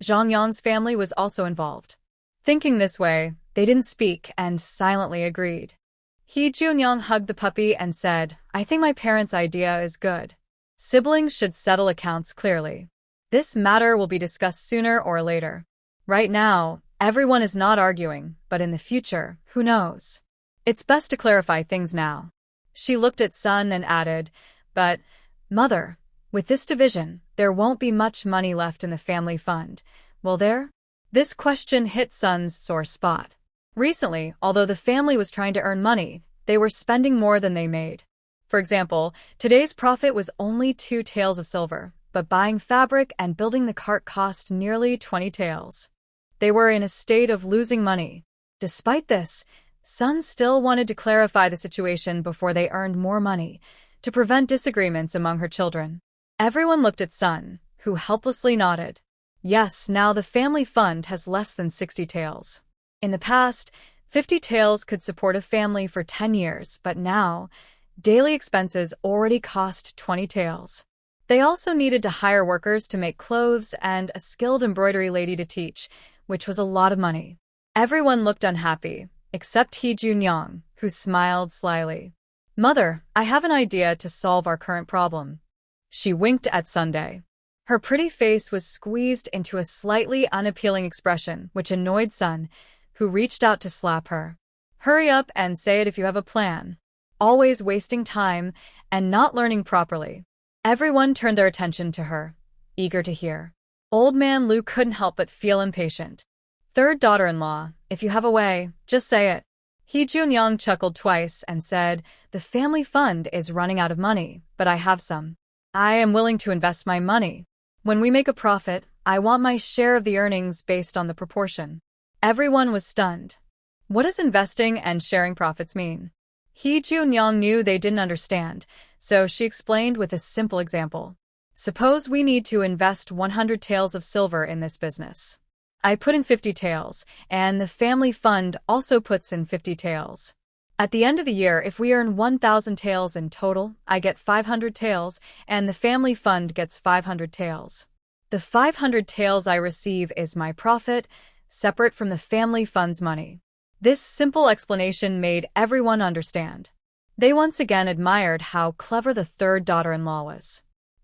Zhang Yang's family was also involved. Thinking this way, they didn't speak and silently agreed. He Junyang hugged the puppy and said, I think my parents' idea is good. Siblings should settle accounts clearly. This matter will be discussed sooner or later. Right now, everyone is not arguing, but in the future, who knows? It's best to clarify things now. She looked at Sun and added, but, Mother, with this division, there won't be much money left in the family fund, will there? This question hit Sun's sore spot. Recently, although the family was trying to earn money, they were spending more than they made. For example, today's profit was only 2 taels of silver, but buying fabric and building the cart cost nearly 20 taels. They were in a state of losing money. Despite this, Sun still wanted to clarify the situation before they earned more money, to prevent disagreements among her children. Everyone looked at Sun, who helplessly nodded. Yes, now the family fund has less than 60 taels. In the past, 50 taels could support a family for 10 years, but now, daily expenses already cost 20 taels. They also needed to hire workers to make clothes and a skilled embroidery lady to teach, which was a lot of money. Everyone looked unhappy, except He Junyang, who smiled slyly. Mother, I have an idea to solve our current problem. She winked at Sunday. Her pretty face was squeezed into a slightly unappealing expression, which annoyed Sun, who reached out to slap her. Hurry up and say it if you have a plan. Always wasting time and not learning properly. Everyone turned their attention to her, eager to hear. Old man Lu couldn't help but feel impatient. Third daughter-in-law, if you have a way, just say it. He Junyang chuckled twice and said, the family fund is running out of money, but I have some. I am willing to invest my money. When we make a profit, I want my share of the earnings based on the proportion. Everyone was stunned. What does investing and sharing profits mean? He Junyang knew they didn't understand, so she explained with a simple example. Suppose we need to invest 100 taels of silver in this business. I put in 50 taels, and the family fund also puts in 50 taels. At the end of the year, if we earn 1,000 taels in total, I get 500 taels, and the family fund gets 500 taels. The 500 taels I receive is my profit, separate from the family fund's money. This simple explanation made everyone understand. They once again admired how clever the third daughter-in-law was.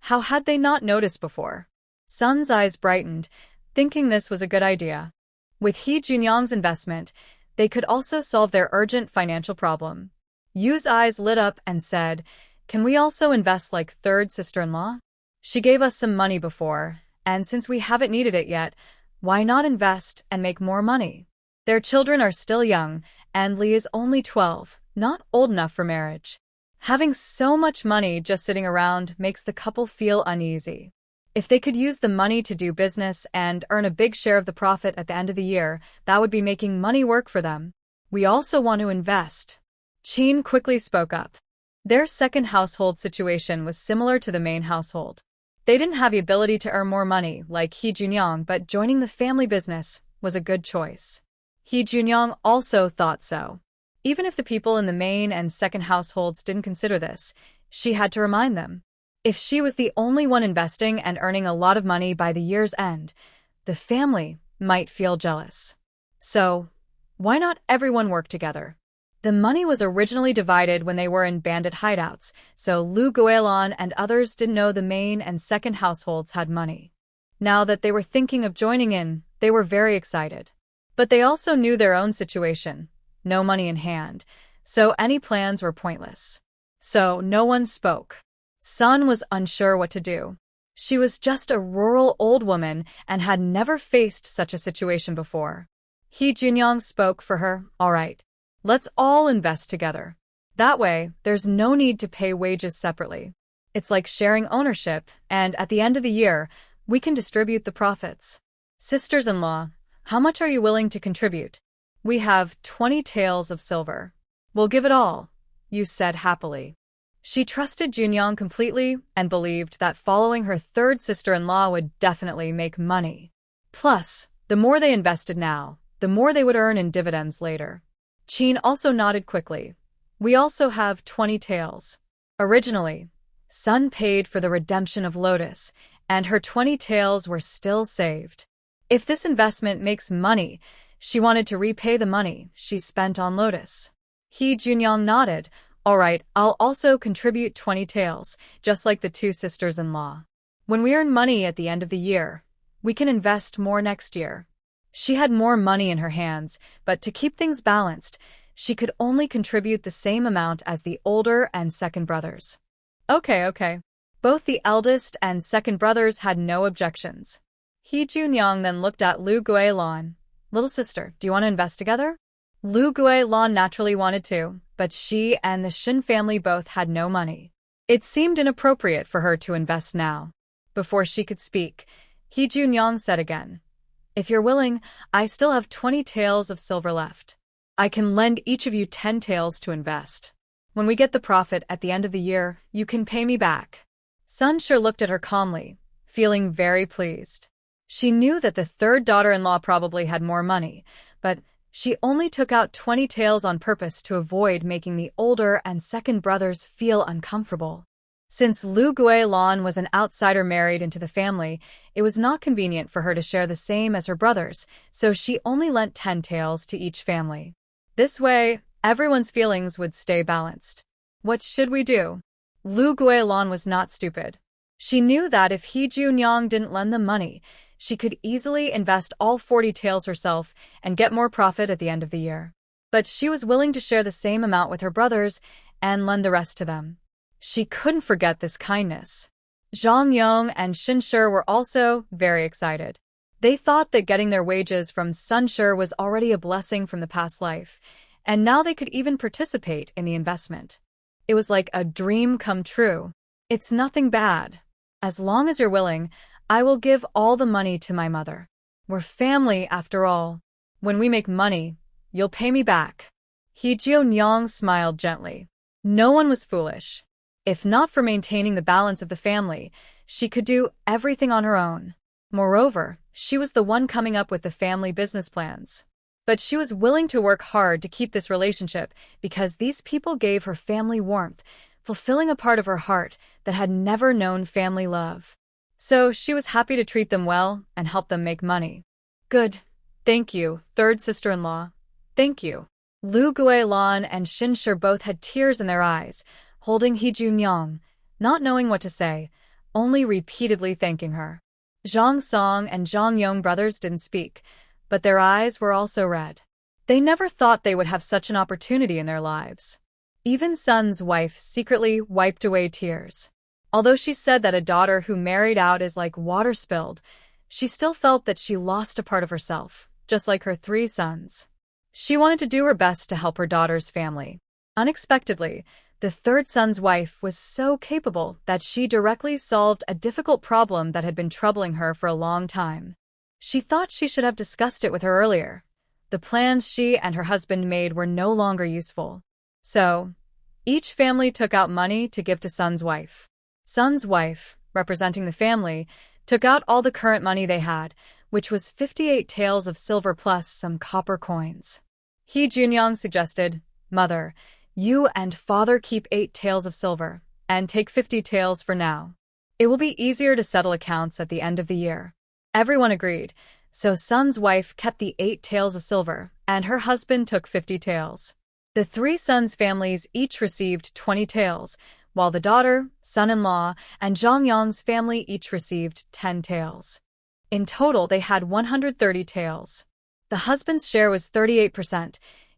How had they not noticed before? Sun's eyes brightened, thinking this was a good idea. With He Junyang's investment, they could also solve their urgent financial problem. Yu's eyes lit up and said, can we also invest like third sister-in-law? She gave us some money before, and since we haven't needed it yet, why not invest and make more money? Their children are still young, and Li is only 12, not old enough for marriage. Having so much money just sitting around makes the couple feel uneasy. If they could use the money to do business and earn a big share of the profit at the end of the year, that would be making money work for them. We also want to invest. Qin quickly spoke up. Their second household situation was similar to the main household. They didn't have the ability to earn more money like He Junyang, but joining the family business was a good choice. He Junyang also thought so. Even if the people in the main and second households didn't consider this, she had to remind them. If she was the only one investing and earning a lot of money by the year's end, the family might feel jealous. So, why not everyone work together? The money was originally divided when they were in bandit hideouts, so Lu Guilan and others didn't know the main and second households had money. Now that they were thinking of joining in, they were very excited. But they also knew their own situation, no money in hand, so any plans were pointless. So no one spoke. Sun was unsure what to do. She was just a rural old woman and had never faced such a situation before. He Junyang spoke for her. All right, let's all invest together. That way, there's no need to pay wages separately. It's like sharing ownership, and at the end of the year, We can distribute the profits. Sisters-in-law, how much are you willing to contribute? We have 20 taels of silver. We'll give it all, Yu said happily. She trusted Junyong completely and believed that following her third sister-in-law would definitely make money. Plus, the more they invested now, the more they would earn in dividends later. Qin also nodded quickly. We also have 20 taels. Originally, Sun paid for the redemption of Lotus, and her 20 taels were still saved. If this investment makes money, she wanted to repay the money she spent on Lotus. Junyong nodded. All right, I'll also contribute 20 taels, just like the two sisters-in-law. When we earn money at the end of the year, we can invest more next year. She had more money in her hands, but to keep things balanced, she could only contribute the same amount as the older and second brothers. Okay. Both the eldest and second brothers had no objections. Junyong then looked at Lu Guilin. Little sister, do you want to invest together? Lu Guilin naturally wanted to, but she and the Shin family both had no money. It seemed inappropriate for her to invest now. Before she could speak, Junyong said again, if you're willing, I still have 20 taels of silver left. I can lend each of you 10 taels to invest. When we get the profit at the end of the year, you can pay me back. Sun Shi looked at her calmly, feeling very pleased. She knew that the third daughter-in-law probably had more money, but she only took out 20 taels on purpose to avoid making the older and second brothers feel uncomfortable. Since Lu Guilin was an outsider married into the family, it was not convenient for her to share the same as her brothers, so she only lent 10 taels to each family. This way, everyone's feelings would stay balanced. What should we do? Lu Guilin was not stupid. She knew that if Junyong didn't lend them money, she could easily invest all 40 taels herself and get more profit at the end of the year. But she was willing to share the same amount with her brothers and lend the rest to them. She couldn't forget this kindness. Zhang Yong and Xin Shi were also very excited. They thought that getting their wages from Sun Shi was already a blessing from the past life, and now they could even participate in the investment. It was like a dream come true. It's nothing bad. As long as you're willing, I will give all the money to my mother. We're family after all. When we make money, you'll pay me back. Junyong smiled gently. No one was foolish. If not for maintaining the balance of the family, she could do everything on her own. Moreover, she was the one coming up with the family business plans. But she was willing to work hard to keep this relationship because these people gave her family warmth, fulfilling a part of her heart that had never known family love. So she was happy to treat them well and help them make money. Good. Thank you, third sister-in-law. Thank you. Lu Guilin and Xin Shi both had tears in their eyes, holding Junyong, not knowing what to say, only repeatedly thanking her. Zhang Song and Zhang Yong brothers didn't speak, but their eyes were also red. They never thought they would have such an opportunity in their lives. Even Sun's wife secretly wiped away tears. Although she said that a daughter who married out is like water spilled, she still felt that she lost a part of herself, just like her 3 sons. She wanted to do her best to help her daughter's family. Unexpectedly, the third son's wife was so capable that she directly solved a difficult problem that had been troubling her for a long time. She thought she should have discussed it with her earlier. The plans she and her husband made were no longer useful. So, each family took out money to give to Sun's wife. Sun's wife, representing the family, took out all the current money they had, which was 58 taels of silver plus some copper coins. Junyong suggested, Mother, you and father keep 8 taels of silver, and take 50 taels for now. It will be easier to settle accounts at the end of the year. Everyone agreed, so Sun's wife kept the 8 taels of silver, and her husband took 50 taels. The 3 sons' families each received 20 taels, while the daughter, son-in-law, and Zhang Yong's family each received 10 taels. In total, they had 130 taels. The husband's share was 38%.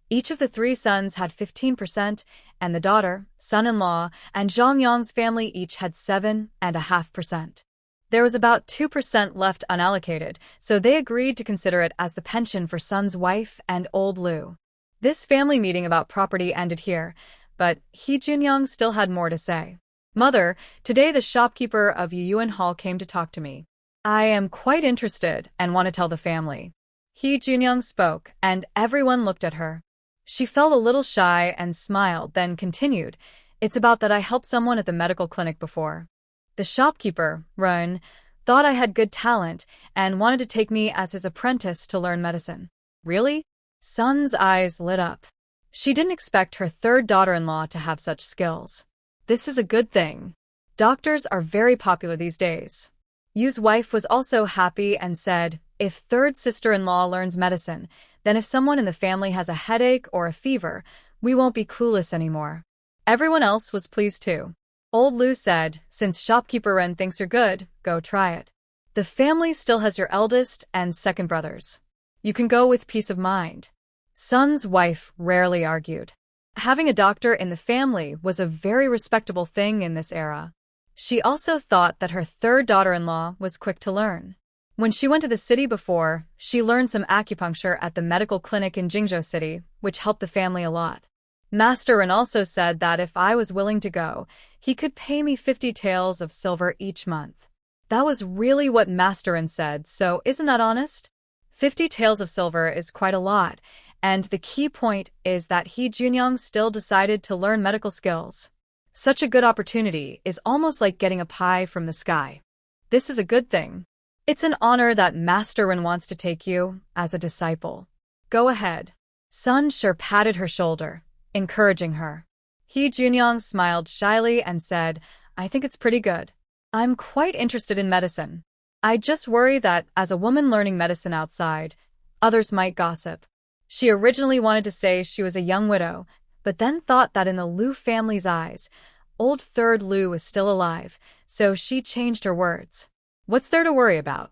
Each of the 3 sons had 15%, and the daughter, son-in-law, and Zhang Yong's family each had 7.5%. There was about 2% left unallocated, so they agreed to consider it as the pension for Sun's wife and old Lu. This family meeting about property ended here, but Junyong still had more to say. Mother, today the shopkeeper of Yuyuan Hall came to talk to me. I am quite interested and want to tell the family. He Junyoung spoke, and everyone looked at her. She felt a little shy and smiled, then continued, "It's about that I helped someone at the medical clinic before. The shopkeeper, Run, thought I had good talent and wanted to take me as his apprentice to learn medicine." Really? Sun's eyes lit up. She didn't expect her third daughter-in-law to have such skills. This is a good thing. Doctors are very popular these days. Yu's wife was also happy and said, "If third sister-in-law learns medicine, then if someone in the family has a headache or a fever, we won't be clueless anymore." Everyone else was pleased too. Old Lu said, "Since shopkeeper Ren thinks you're good, go try it. The family still has your eldest and second brothers. You can go with peace of mind." Sun's wife rarely argued. Having a doctor in the family was a very respectable thing in this era. She also thought that her third daughter-in-law was quick to learn. When she went to the city before, she learned some acupuncture at the medical clinic in Jingzhou City, which helped the family a lot. Master Ren also said that if I was willing to go, he could pay me 50 taels of silver each month. That was really what Master Ren said, so isn't that honest? 50 taels of silver is quite a lot, and the key point is that He Junyoung still decided to learn medical skills. Such a good opportunity is almost like getting a pie from the sky. This is a good thing. It's an honor that Master Ren wants to take you as a disciple. Go ahead. Sun sure patted her shoulder, encouraging her. He Junyoung smiled shyly and said, "I think it's pretty good. I'm quite interested in medicine. I just worry that, as a woman learning medicine outside, others might gossip." She originally wanted to say she was a young widow, but then thought that in the Lu family's eyes, old third Lu was still alive, so she changed her words. "What's there to worry about?"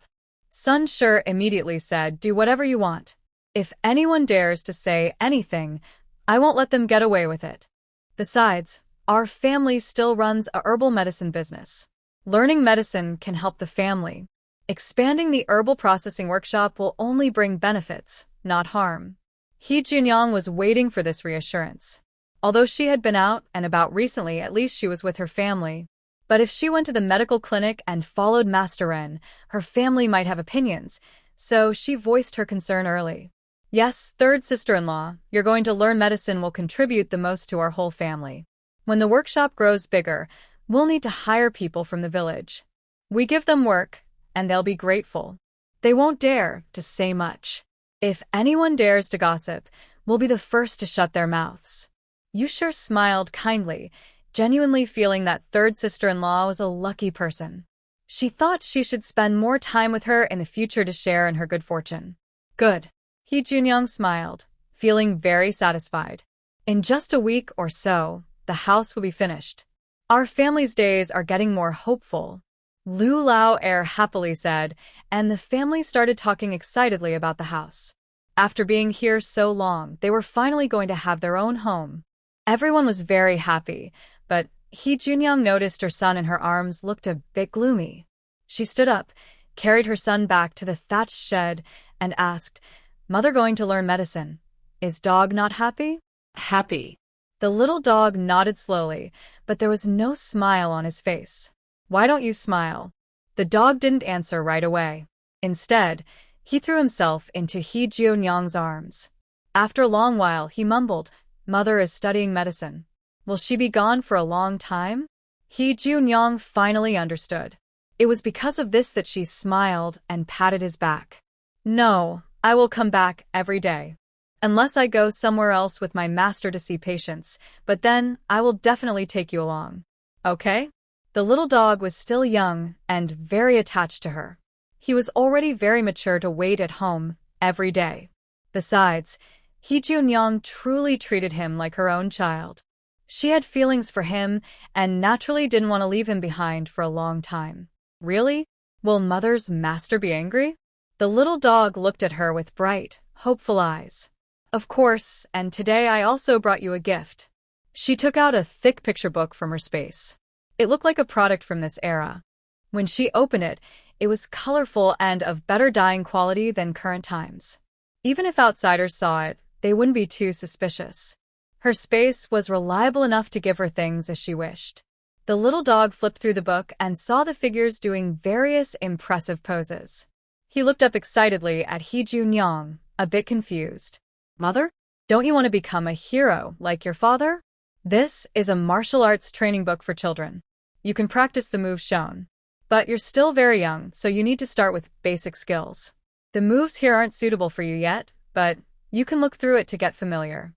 Sun Shi immediately said, "Do whatever you want. If anyone dares to say anything, I won't let them get away with it. Besides, our family still runs a herbal medicine business. Learning medicine can help the family. Expanding the herbal processing workshop will only bring benefits, not harm." He Junyoung was waiting for this reassurance. Although she had been out and about recently, at least she was with her family. But if she went to the medical clinic and followed Master Ren, her family might have opinions, so she voiced her concern early. "Yes, third sister-in-law, you're going to learn medicine will contribute the most to our whole family. When the workshop grows bigger, we'll need to hire people from the village. We give them work, and they'll be grateful. They won't dare to say much. If anyone dares to gossip, we'll be the first to shut their mouths." Yu Shi smiled kindly, genuinely feeling that third sister-in-law was a lucky person. She thought she should spend more time with her in the future to share in her good fortune. Good. He Junyoung smiled, feeling very satisfied. In just a week or so, the house will be finished. Our family's days are getting more hopeful. Lu Lao happily said, and the family started talking excitedly about the house. After being here so long, they were finally going to have their own home. Everyone was very happy, but He Junyoung noticed her son in her arms looked a bit gloomy. She stood up, carried her son back to the thatched shed, and asked, "Mother going to learn medicine. Is dog not happy?" "Happy." The little dog nodded slowly, but there was no smile on his face. "Why don't you smile?" The dog didn't answer right away. Instead, he threw himself into He Junyoung's arms. After a long while, he mumbled, "Mother is studying medicine. Will she be gone for a long time?" He Junyoung finally understood. It was because of this that she smiled and patted his back. "No, I will come back every day. Unless I go somewhere else with my master to see patients, but then I will definitely take you along. Okay?" The little dog was still young and very attached to her. He was already very mature to wait at home every day. Besides, He Junyoung truly treated him like her own child. She had feelings for him and naturally didn't want to leave him behind for a long time. Really? Will mother's master be angry? The little dog looked at her with bright, hopeful eyes. "Of course, and today I also brought you a gift." She took out a thick picture book from her space. It looked like a product from this era. When she opened it, it was colorful and of better dyeing quality than current times. Even if outsiders saw it, they wouldn't be too suspicious. Her space was reliable enough to give her things as she wished. The little dog flipped through the book and saw the figures doing various impressive poses. He looked up excitedly at He Junyoung, a bit confused. Mother? Don't you want to become a hero like your father? This is a martial arts training book for children. You can practice the moves shown. But you're still very young, so you need to start with basic skills. The moves here aren't suitable for you yet, but you can look through it to get familiar.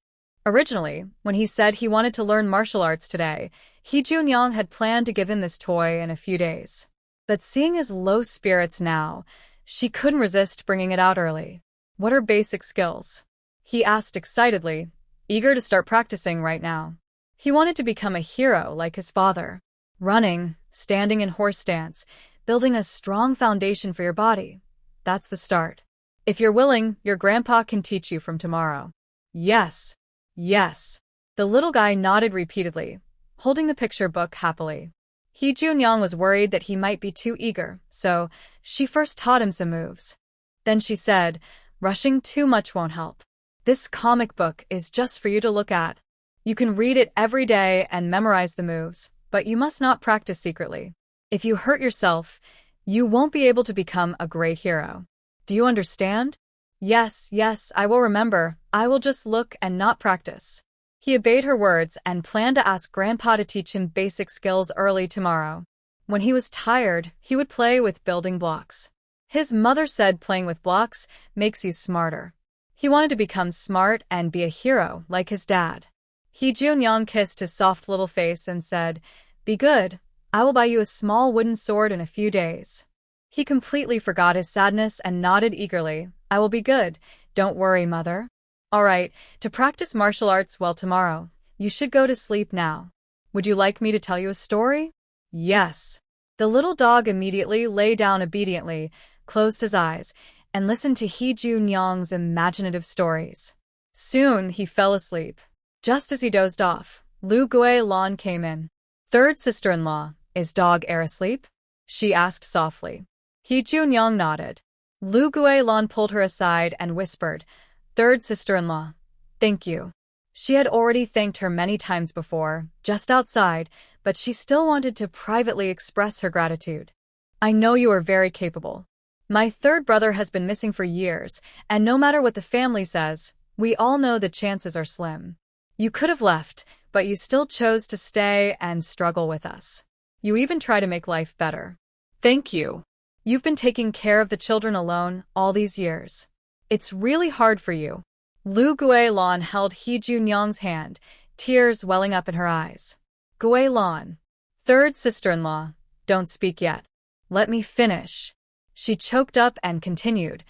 Originally, when he said he wanted to learn martial arts today, He Junyoung had planned to give him this toy in a few days. But seeing his low spirits now, she couldn't resist bringing it out early. What are basic skills? He asked excitedly, eager to start practicing right now. He wanted to become a hero like his father. Running, standing in horse stance, building a strong foundation for your body. That's the start. If you're willing, your grandpa can teach you from tomorrow. Yes. Yes. The little guy nodded repeatedly, holding the picture book happily. He Junyoung was worried that he might be too eager, so she first taught him some moves. Then she said, rushing too much won't help. This comic book is just for you to look at. You can read it every day and memorize the moves, but you must not practice secretly. If you hurt yourself, you won't be able to become a great hero. Do you understand? Yes, I will remember. I will just look and not practice. He obeyed her words and planned to ask Grandpa to teach him basic skills early tomorrow. When he was tired, he would play with building blocks. His mother said playing with blocks makes you smarter. He wanted to become smart and be a hero like his dad. He Junyoung kissed his soft little face and said, "Be good. I will buy you a small wooden sword in a few days." He completely forgot his sadness and nodded eagerly. "I will be good. Don't worry, mother." "All right, to practice martial arts well tomorrow, you should go to sleep now. Would you like me to tell you a story?" "Yes." The little dog immediately lay down obediently, closed his eyes, and listened to He Junyoung's imaginative stories. Soon he fell asleep. Just as he dozed off, Lu Guilin came in. "Third sister-in-law, is dog air asleep?" she asked softly. He Junyoung nodded. Lu Guilin pulled her aside and whispered, "Third sister-in-law, thank you." She had already thanked her many times before, just outside, but she still wanted to privately express her gratitude. "I know you are very capable. My third brother has been missing for years, and no matter what the family says, we all know the chances are slim. You could have left, but you still chose to stay and struggle with us. You even try to make life better. Thank you. You've been taking care of the children alone all these years. It's really hard for you." Lu Guilin held He Junyoung's hand, tears welling up in her eyes. "Guilin, third sister-in-law, don't speak yet. Let me finish." She choked up and continued,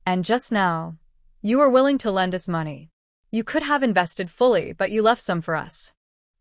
"And just now, you were willing to lend us money. You could have invested fully, but you left some for us.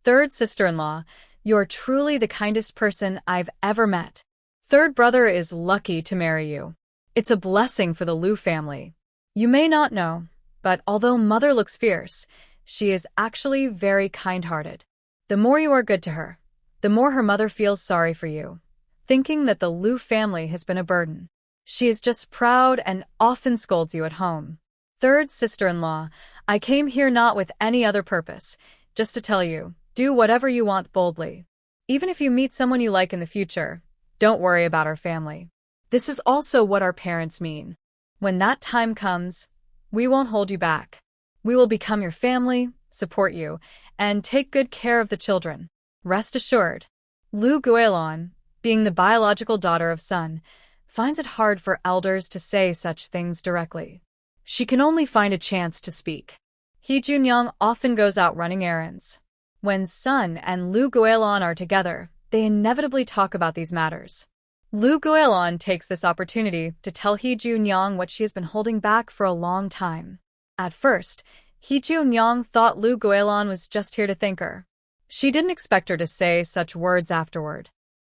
Third sister-in-law, you're truly the kindest person I've ever met. Third brother is lucky to marry you. It's a blessing for the Lu family. You may not know, but although mother looks fierce, she is actually very kind-hearted. The more you are good to her, the more her mother feels sorry for you, thinking that the Lu family has been a burden. She is just proud and often scolds you at home. Third sister-in-law, I came here not with any other purpose, just to tell you, do whatever you want boldly. Even if you meet someone you like in the future, don't worry about our family. This is also what our parents mean. When that time comes, we won't hold you back. We will become your family, support you, and take good care of the children. Rest assured." Lu Guilin, being the biological daughter of Sun, finds it hard for elders to say such things directly. She can only find a chance to speak. He Junyoung often goes out running errands. When Sun and Lu Guilin are together, they inevitably talk about these matters. Lu Guilin takes this opportunity to tell He Junyoung what she has been holding back for a long time. At first, He Junyoung thought Lu Guilin was just here to thank her. She didn't expect her to say such words afterward.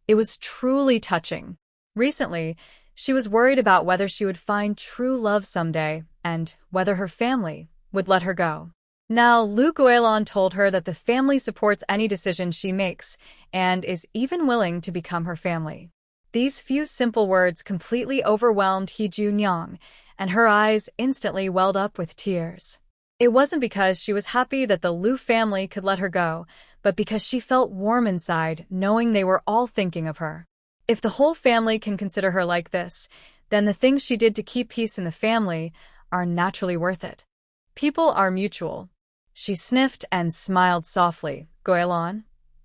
It was truly touching. Recently, she was worried about whether she would find true love someday and whether her family would let her go. Now, Lu Guilin told her that the family supports any decision she makes and is even willing to become her family. These few simple words completely overwhelmed He Junyoung, and her eyes instantly welled up with tears. It wasn't because she was happy that the Lu family could let her go, but because she felt warm inside, knowing they were all thinking of her. If the whole family can consider her like this, then the things she did to keep peace in the family are naturally worth it. People are mutual. She sniffed and smiled softly. Goyeon,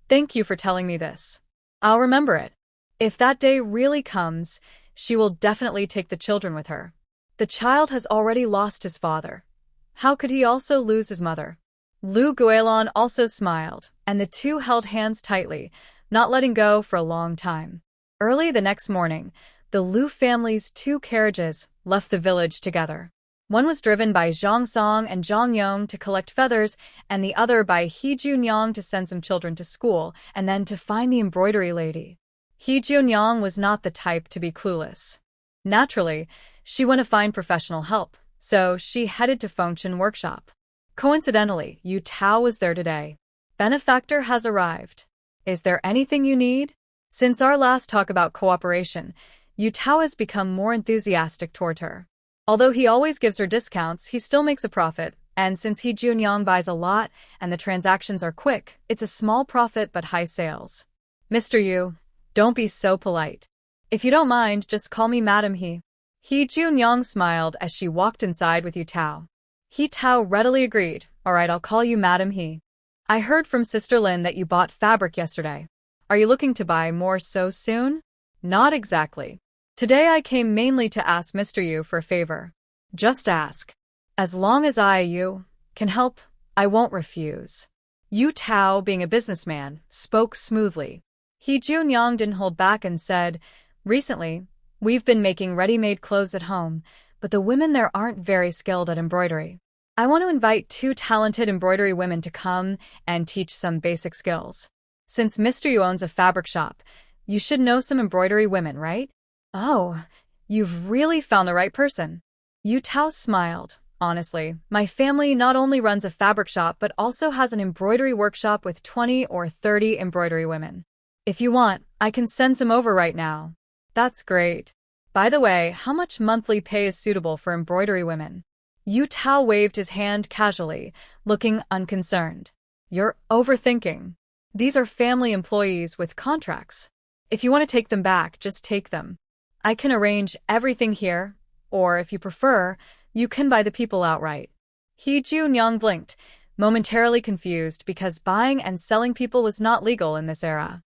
thank you for telling me this. I'll remember it. If that day really comes, she will definitely take the children with her. The child has already lost his father. How could he also lose his mother? Lu Goyeon also smiled, and the two held hands tightly, not letting go for a long time. Early the next morning, the Lu family's 2 carriages left the village together. One was driven by Zhang Song and Zhang Yong to collect feathers, and the other by He Junyang to send some children to school, and then to find the embroidery lady. He Junyang was not the type to be clueless. Naturally, she wanted to find professional help, so she headed to Fengchen workshop. Coincidentally, Yu Tao was there today. Benefactor has arrived. Is there anything you need? Since our last talk about cooperation, Yu Tao has become more enthusiastic toward her. Although he always gives her discounts, he still makes a profit, and since He Junyang buys a lot and the transactions are quick, it's a small profit but high sales. Mr. Yu, don't be so polite. If you don't mind, just call me Madam He. He Junyang smiled as she walked inside with Yu Tao. He Tao readily agreed. All right, I'll call you Madam He. I heard from Sister Lin that you bought fabric yesterday. Are you looking to buy more so soon? Not exactly. Today I came mainly to ask Mr. Yu for a favor. Just ask. As long as you can help, I won't refuse. Yu Tao, being a businessman, spoke smoothly. He Junyang didn't hold back and said, recently, we've been making ready-made clothes at home, but the women there aren't very skilled at embroidery. I want to invite 2 talented embroidery women to come and teach some basic skills. Since Mr. Yu owns a fabric shop, you should know some embroidery women, right? Oh, you've really found the right person. Yu Tao smiled. Honestly, my family not only runs a fabric shop but also has an embroidery workshop with 20 or 30 embroidery women. If you want, I can send some over right now. That's great. By the way, how much monthly pay is suitable for embroidery women? Yu Tao waved his hand casually, looking unconcerned. You're overthinking. These are family employees with contracts. If you want to take them back, just take them. I can arrange everything here, or if you prefer, you can buy the people outright. He Junyang blinked, momentarily confused because buying and selling people was not legal in this era.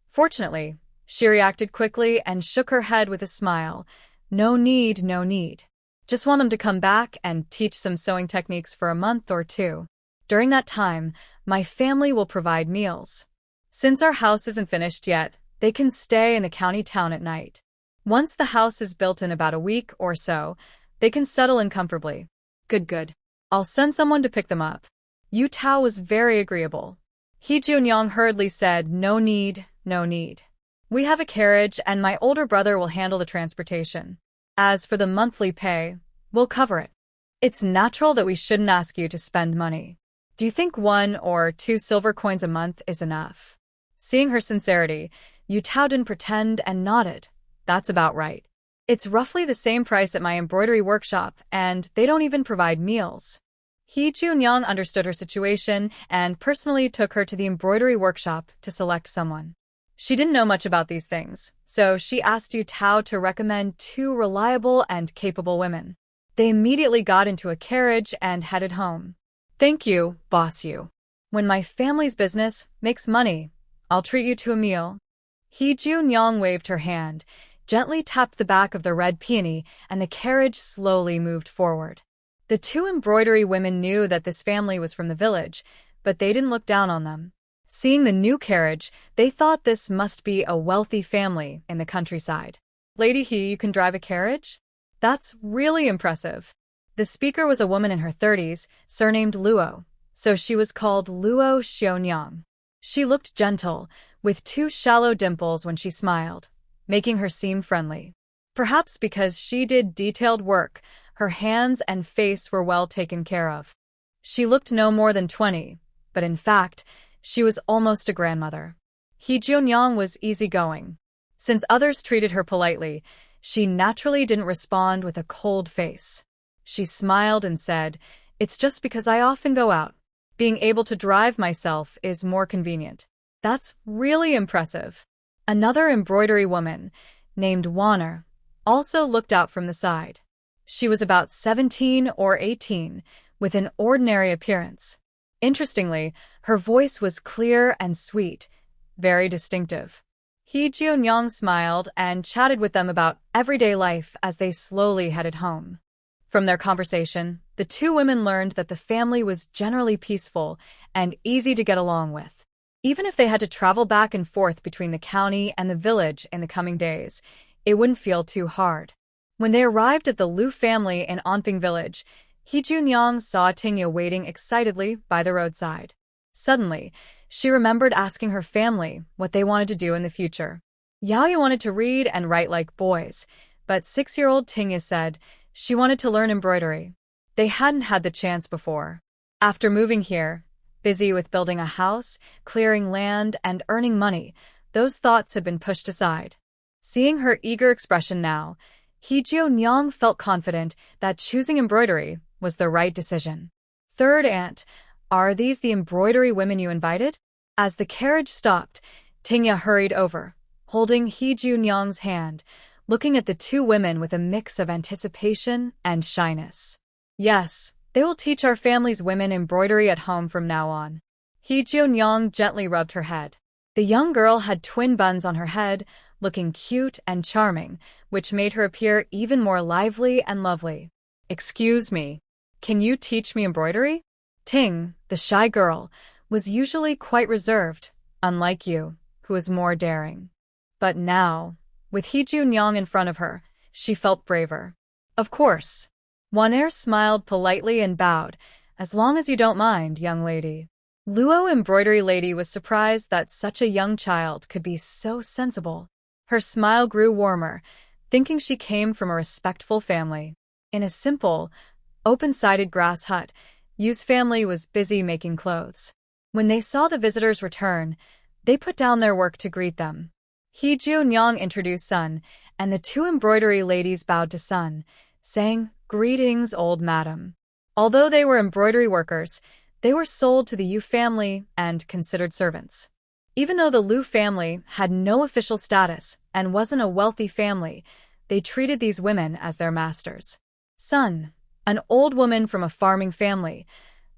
Fortunately, she reacted quickly and shook her head with a smile. No need, no need. Just want them to come back and teach some sewing techniques for a month or 2. During that time, my family will provide meals. Since our house isn't finished yet, they can stay in the county town at night. Once the house is built in about a week or so, they can settle in comfortably. Good. I'll send someone to pick them up. Yu Tao was very agreeable. He Junyang hurriedly said, no need, no need. We have a carriage and my older brother will handle the transportation. As for the monthly pay, we'll cover it. It's natural that we shouldn't ask you to spend money. Do you think 1 or 2 silver coins a month is enough? Seeing her sincerity, Yu Tao didn't pretend and nodded. That's about right. It's roughly the same price at my embroidery workshop, and they don't even provide meals. He Junyang understood her situation and personally took her to the embroidery workshop to select someone. She didn't know much about these things, so she asked Yu Tao to recommend 2 reliable and capable women. They immediately got into a carriage and headed home. Thank you, boss Yu. When my family's business makes money, I'll treat you to a meal. He Junyang waved her hand, gently tapped the back of the red peony, and the carriage slowly moved forward. The 2 embroidery women knew that this family was from the village, but they didn't look down on them. Seeing the new carriage, they thought this must be a wealthy family in the countryside. Lady He, you can drive a carriage? That's really impressive. The speaker was a woman in her 30s, surnamed Luo, so she was called Luo Xionyang. She looked gentle, with 2 shallow dimples when she smiled, making her seem friendly. Perhaps because she did detailed work, her hands and face were well taken care of. She looked no more than 20, but in fact, she was almost a grandmother. He Junyang was easygoing. Since others treated her politely, she naturally didn't respond with a cold face. She smiled and said, it's just because I often go out. Being able to drive myself is more convenient. That's really impressive. Another embroidery woman, named Warner, also looked out from the side. She was about 17 or 18, with an ordinary appearance. Interestingly, her voice was clear and sweet, very distinctive. He Jiunyang smiled and chatted with them about everyday life as they slowly headed home. From their conversation, the two women learned that the family was generally peaceful and easy to get along with. Even if they had to travel back and forth between the county and the village in the coming days, it wouldn't feel too hard. When they arrived at the Liu family in Anping village, He Junyang saw Tingya waiting excitedly by the roadside. Suddenly, she remembered asking her family what they wanted to do in the future. Yaoya wanted to read and write like boys, but 6-year-old Tingya said she wanted to learn embroidery. They hadn't had the chance before. After moving here, busy with building a house, clearing land, and earning money, those thoughts had been pushed aside. Seeing her eager expression now, He Jiunyang felt confident that choosing embroidery was the right decision. Third aunt, are these the embroidery women you invited? As the carriage stopped, Tingya hurried over, holding He Junyang's hand, looking at the two women with a mix of anticipation and shyness. Yes, they will teach our family's women embroidery at home from now on. He Junyang gently rubbed her head. The young girl had twin buns on her head, looking cute and charming, which made her appear even more lively and lovely. Excuse me, can you teach me embroidery? Ting, the shy girl, was usually quite reserved, unlike you, who is more daring. But now, with He Junyang in front of her, she felt braver. Of course. Waner smiled politely and bowed, as long as you don't mind, young lady. Luo embroidery lady was surprised that such a young child could be so sensible. Her smile grew warmer, thinking she came from a respectful family. In a simple, open-sided grass hut, Yu's family was busy making clothes. When they saw the visitors return, they put down their work to greet them. He Junyang introduced Sun, and the two embroidery ladies bowed to Sun, saying, "Greetings, old madam." Although they were embroidery workers, they were sold to the Yu family and considered servants. Even though the Liu family had no official status and wasn't a wealthy family, they treated these women as their masters. Sun, an old woman from a farming family,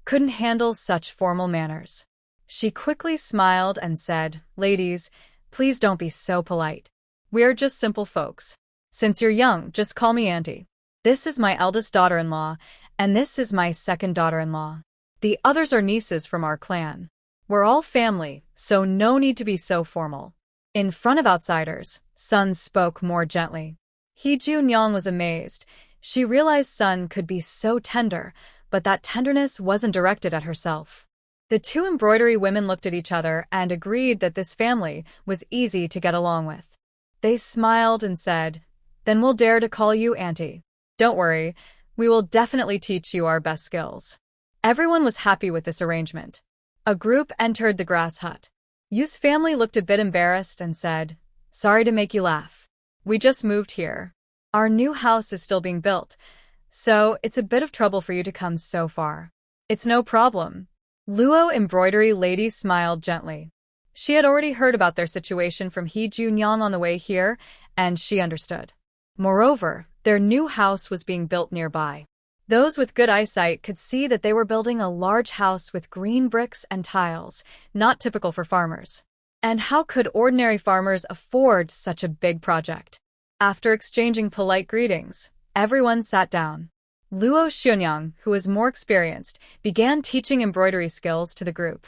couldn't handle such formal manners. She quickly smiled and said, "Ladies, please don't be so polite. We're just simple folks. Since you're young, just call me auntie. This is my eldest daughter-in-law, and this is my second daughter-in-law. The others are nieces from our clan. We're all family, so no need to be so formal." In front of outsiders, Sun spoke more gently. He Junyang was amazed. She realized Sun could be so tender, but that tenderness wasn't directed at herself. The two embroidery women looked at each other and agreed that this family was easy to get along with. They smiled and said, "Then we'll dare to call you auntie. Don't worry, we will definitely teach you our best skills." Everyone was happy with this arrangement. A group entered the grass hut. Yu's family looked a bit embarrassed and said, "Sorry to make you laugh. We just moved here. Our new house is still being built, so it's a bit of trouble for you to come so far." "It's no problem." Luo embroidery lady smiled gently. She had already heard about their situation from He Junyang on the way here, and she understood. Moreover, their new house was being built nearby. Those with good eyesight could see that they were building a large house with green bricks and tiles, not typical for farmers. And how could ordinary farmers afford such a big project? After exchanging polite greetings, everyone sat down. Luo Xunyang, who was more experienced, began teaching embroidery skills to the group.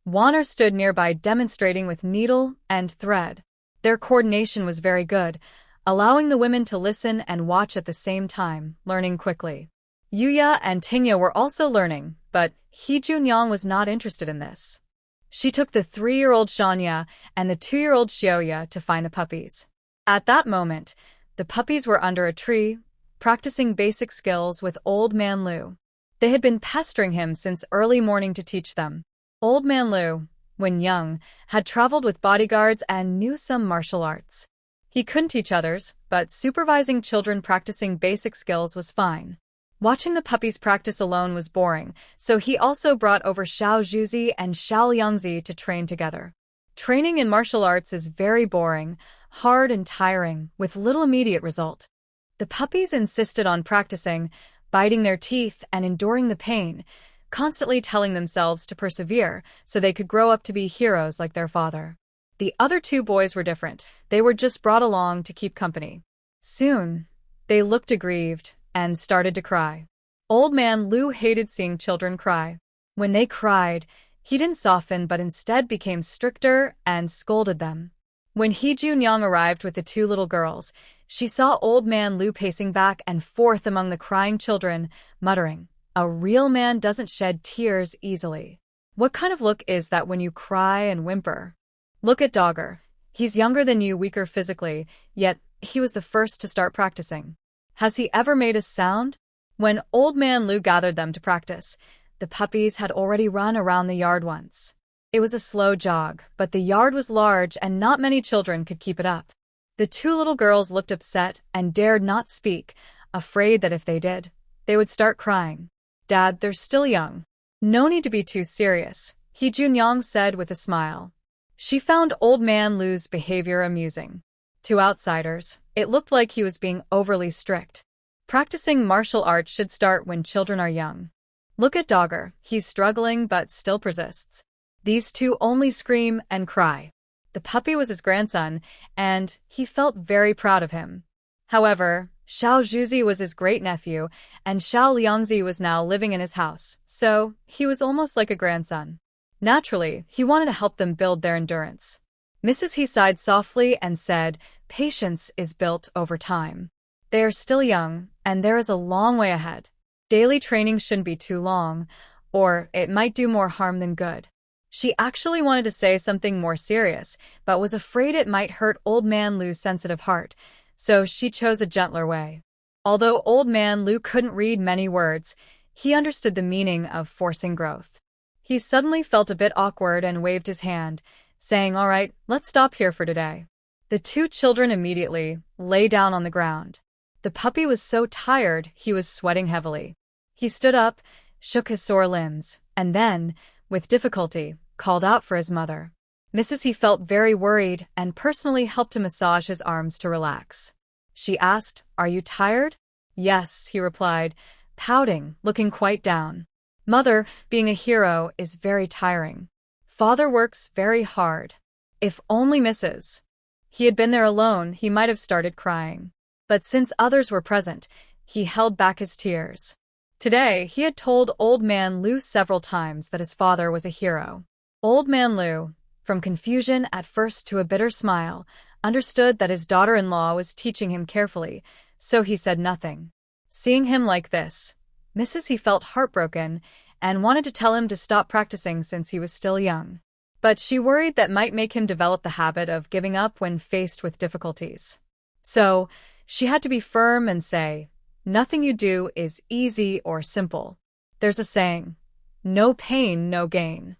Waner stood nearby demonstrating with needle and thread. Their coordination was very good, allowing the women to listen and watch at the same time, learning quickly. Yuya and Tingya were also learning, but He Junyang was not interested in this. She took the 3-year-old Shanya and the 2-year-old Xiaoya to find the puppies. At that moment, the puppies were under a tree, practicing basic skills with Old Man Liu. They had been pestering him since early morning to teach them. Old Man Liu, when young, had traveled with bodyguards and knew some martial arts. He couldn't teach others, but supervising children practicing basic skills was fine. Watching the puppies practice alone was boring, so he also brought over Xiao Zhuzi and Xiao Liangzi to train together. Training in martial arts is very boring, hard and tiring, with little immediate result. The puppies insisted on practicing, biting their teeth and enduring the pain, constantly telling themselves to persevere so they could grow up to be heroes like their father. The other two boys were different. They were just brought along to keep company. Soon, they looked aggrieved and started to cry. Old Man Lu hated seeing children cry. When they cried, he didn't soften but instead became stricter and scolded them. When He Junyang arrived with the two little girls, she saw Old Man Lu pacing back and forth among the crying children, muttering, "A real man doesn't shed tears easily. What kind of look is that when you cry and whimper? Look at Dogger. He's younger than you, weaker physically, yet he was the first to start practicing. Has he ever made a sound?" When Old Man Lu gathered them to practice, the puppies had already run around the yard once. It was a slow jog, but the yard was large and not many children could keep it up. The two little girls looked upset and dared not speak, afraid that if they did, they would start crying. "Dad, they're still young. No need to be too serious," He Junyang said with a smile. She found Old Man Lu's behavior amusing. To outsiders, it looked like he was being overly strict. Practicing martial arts should start when children are young. Look at Dogger, he's struggling but still persists. These two only scream and cry. The puppy was his grandson, and he felt very proud of him. However, Xiao Zhuzi was his great-nephew, and Xiao Liangzi was now living in his house, so he was almost like a grandson. Naturally, he wanted to help them build their endurance. Mrs. He sighed softly and said, "Patience is built over time. They are still young, and there is a long way ahead. Daily training shouldn't be too long, or it might do more harm than good." She actually wanted to say something more serious, but was afraid it might hurt Old Man Lu's sensitive heart, so she chose a gentler way. Although Old Man Lu couldn't read many words, he understood the meaning of forcing growth. He suddenly felt a bit awkward and waved his hand, saying, "All right, let's stop here for today." The two children immediately lay down on the ground. The puppy was so tired he was sweating heavily. He stood up, shook his sore limbs, and then, with difficulty, called out for his mother. Mrs. He felt very worried and personally helped to massage his arms to relax. She asked, "Are you tired?" "Yes," he replied, pouting, looking quite down. "Mother, being a hero is very tiring. Father works very hard. If only Mrs." He had been there alone, he might have started crying. But since others were present, he held back his tears. Today, he had told Old Man Lu several times that his father was a hero. Old Man Lu, from confusion at first to a bitter smile, understood that his daughter-in-law was teaching him carefully, so he said nothing. Seeing him like this, Mrs. He felt heartbroken and wanted to tell him to stop practicing since he was still young. But she worried that might make him develop the habit of giving up when faced with difficulties. So, she had to be firm and say, "Nothing you do is easy or simple. There's a saying, no pain, no gain.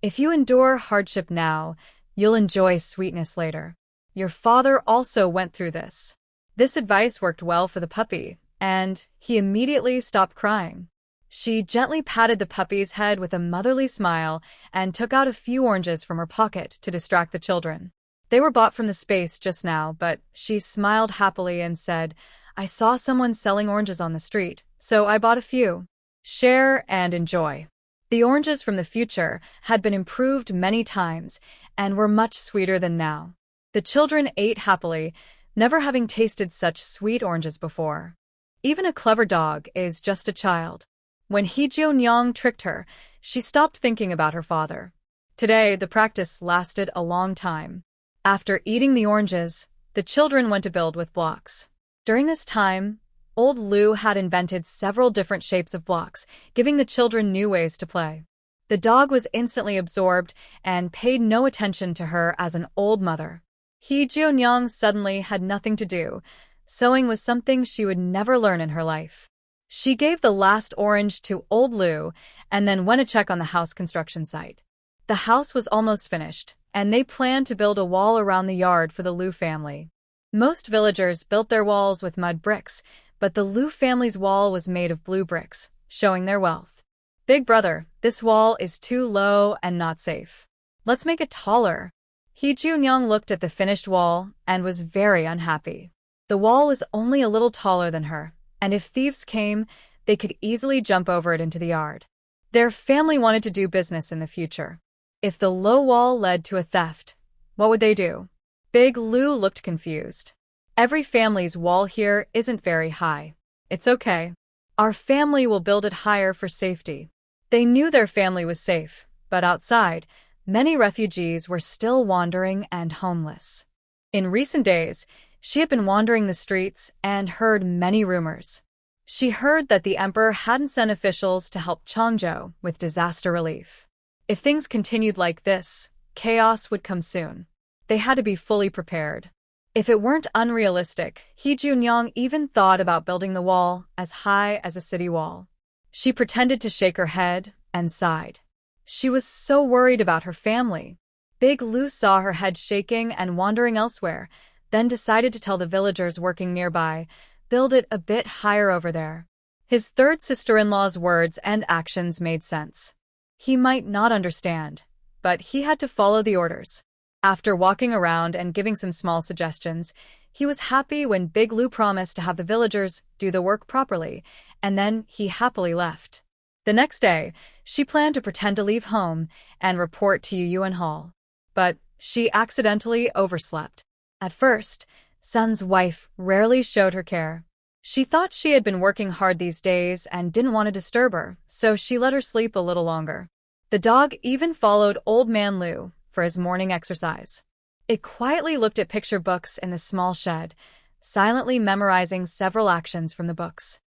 If you endure hardship now, you'll enjoy sweetness later. Your father also went through this." This advice worked well for the puppy, and he immediately stopped crying. She gently patted the puppy's head with a motherly smile and took out a few oranges from her pocket to distract the children. They were bought from the space just now, but she smiled happily and said, "I saw someone selling oranges on the street, so I bought a few. Share and enjoy." The oranges from the future had been improved many times and were much sweeter than now. The children ate happily, never having tasted such sweet oranges before. Even a clever dog is just a child. When He Junyang tricked her, she stopped thinking about her father. Today, the practice lasted a long time. After eating the oranges, the children went to build with blocks. During this time, Old Lu had invented several different shapes of blocks, giving the children new ways to play. The dog was instantly absorbed and paid no attention to her as an old mother. He Junyang suddenly had nothing to do. Sewing was something she would never learn in her life. She gave the last orange to Old Lu and then went to check on the house construction site. The house was almost finished, and they planned to build a wall around the yard for the Lu family. Most villagers built their walls with mud bricks, But the Liu family's wall was made of blue bricks, showing their wealth. Big brother, this wall is too low and not safe. Let's make it taller. He Junyang looked at the finished wall and was very unhappy. The wall was only a little taller than her, and if thieves came, they could easily jump over it into the yard. Their family wanted to do business in the future. If the low wall led to a theft, what would they do? Big Liu looked confused. Every family's wall here isn't very high. It's okay. Our family will build it higher for safety. They knew their family was safe, but outside, many refugees were still wandering and homeless. In recent days, she had been wandering the streets and heard many rumors. She heard that the emperor hadn't sent officials to help Changzhou with disaster relief. If things continued like this, chaos would come soon. They had to be fully prepared. If it weren't unrealistic, He Junyang even thought about building the wall as high as a city wall. She pretended to shake her head and sighed. She was so worried about her family. Big Liu saw her head shaking and wandering elsewhere, then decided to tell the villagers working nearby, build it a bit higher over there. His third sister-in-law's words and actions made sense. He might not understand, but he had to follow the orders. After walking around and giving some small suggestions, he was happy when Big Liu promised to have the villagers do the work properly, and then he happily left. The next day, she planned to pretend to leave home and report to Yuan Hall. But she accidentally overslept. At first, Sun's wife rarely showed her care. She thought she had been working hard these days and didn't want to disturb her, so she let her sleep a little longer. The dog even followed Old Man Liu for his morning exercise. It quietly looked at picture books in the small shed, silently memorizing several actions from the books.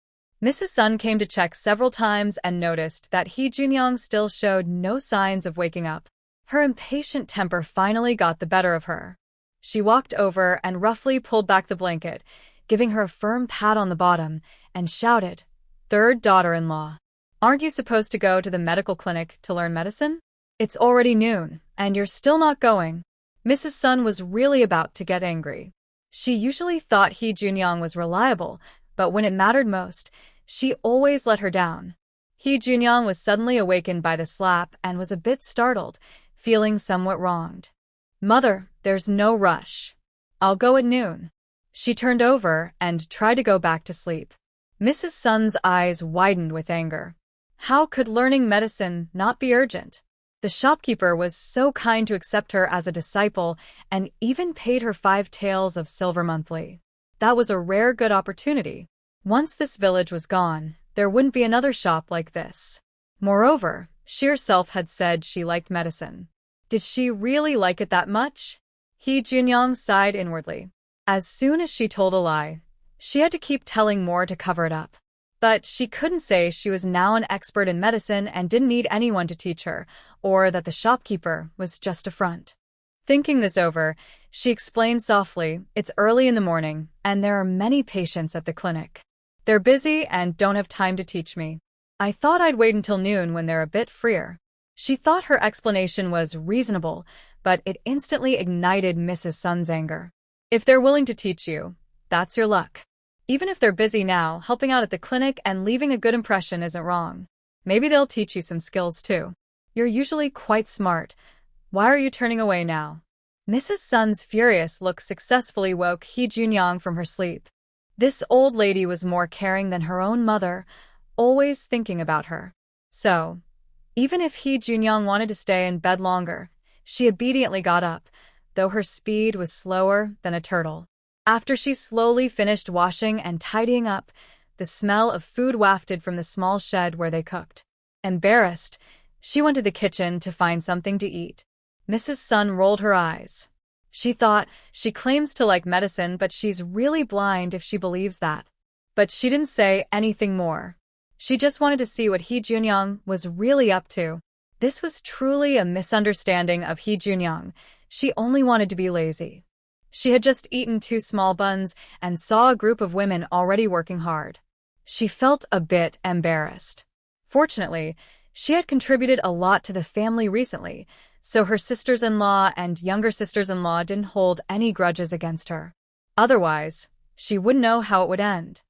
Mrs. Sun came to check several times and noticed that He Junyang still showed no signs of waking up. Her impatient temper finally got the better of her. She walked over and roughly pulled back the blanket, giving her a firm pat on the bottom, and shouted, "Third daughter-in-law, aren't you supposed to go to the medical clinic to learn medicine? It's already noon, and you're still not going." Mrs. Sun was really about to get angry. She usually thought He Junyang was reliable, but when it mattered most, she always let her down. He Junyang was suddenly awakened by the slap and was a bit startled, feeling somewhat wronged. "Mother, there's no rush. I'll go at noon." She turned over and tried to go back to sleep. Mrs. Sun's eyes widened with anger. How could learning medicine not be urgent? The shopkeeper was so kind to accept her as a disciple and even paid her 5 taels of silver monthly. That was a rare good opportunity. Once this village was gone, there wouldn't be another shop like this. Moreover, she herself had said she liked medicine. Did she really like it that much? He Junyang sighed inwardly. As soon as she told a lie, she had to keep telling more to cover it up. But she couldn't say she was now an expert in medicine and didn't need anyone to teach her, or that the shopkeeper was just a front. Thinking this over, she explained softly, "It's early in the morning, and there are many patients at the clinic. They're busy and don't have time to teach me. I thought I'd wait until noon when they're a bit freer." She thought her explanation was reasonable, but it instantly ignited Mrs. Sun's anger. If they're willing to teach you, that's your luck. Even if they're busy now, helping out at the clinic and leaving a good impression isn't wrong. Maybe they'll teach you some skills too. You're usually quite smart. Why are you turning away now? Mrs. Sun's furious look successfully woke He Junyang from her sleep. This old lady was more caring than her own mother, always thinking about her. So, even if He Junyang wanted to stay in bed longer, she obediently got up, though her speed was slower than a turtle. After she slowly finished washing and tidying up, the smell of food wafted from the small shed where they cooked. Embarrassed, she went to the kitchen to find something to eat. Mrs. Sun rolled her eyes. She thought, she claims to like medicine, but she's really blind if she believes that. But she didn't say anything more. She just wanted to see what He Junyang was really up to. This was truly a misunderstanding of He Junyang. She only wanted to be lazy. She had just eaten 2 small buns and saw a group of women already working hard. She felt a bit embarrassed. Fortunately, she had contributed a lot to the family recently, so her sisters-in-law and younger sisters-in-law didn't hold any grudges against her. Otherwise, she wouldn't know how it would end.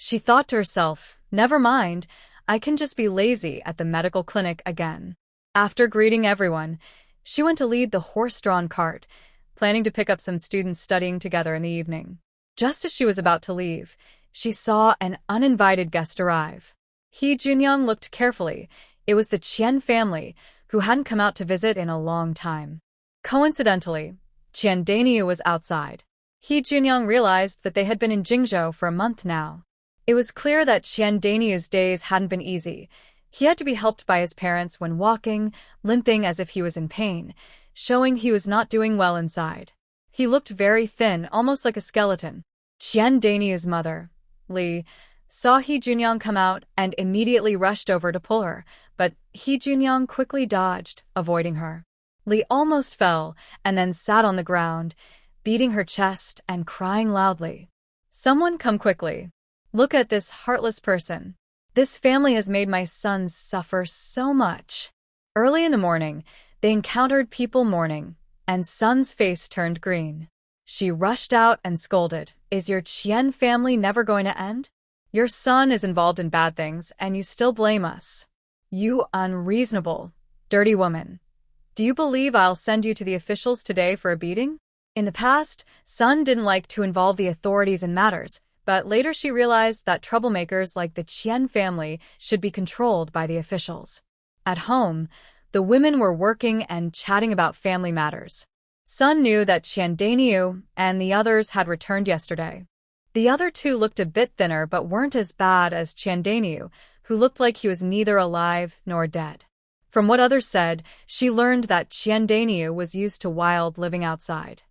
She thought to herself, never mind, I can just be lazy at the medical clinic again. After greeting everyone, she went to lead the horse-drawn cart, planning to pick up some students studying together in the evening. Just as she was about to leave, she saw an uninvited guest arrive. He Junyoung looked carefully. It was the Qian family, who hadn't come out to visit in a long time. Coincidentally, Qian Dainyu was outside. He Junyoung realized that they had been in Jingzhou for a month now. It was clear that Qian Dainyu's days hadn't been easy. He had to be helped by his parents when walking, limping as if he was in pain, showing he was not doing well inside. He looked very thin, almost like a skeleton. Qian Dainyu's mother, Li, saw He Junyoung come out and immediately rushed over to pull her, but He Junyoung quickly dodged, avoiding her. Li almost fell and then sat on the ground, beating her chest and crying loudly. Someone come quickly. Look at this heartless person. This family has made my sons suffer so much. Early in the morning, they encountered people mourning, and Sun's face turned green. She rushed out and scolded, Is your Qian family never going to end? Your son is involved in bad things, and you still blame us. You unreasonable, dirty woman. Do you believe I'll send you to the officials today for a beating? In the past, Sun didn't like to involve the authorities in matters, but later she realized that troublemakers like the Qian family should be controlled by the officials. At home, the women were working and chatting about family matters. Sun knew that Qian Dainyu and the others had returned yesterday. The other two looked a bit thinner but weren't as bad as Qian Dainyu, who looked like he was neither alive nor dead. From what others said, she learned that Qian Dainyu was used to wild living outside.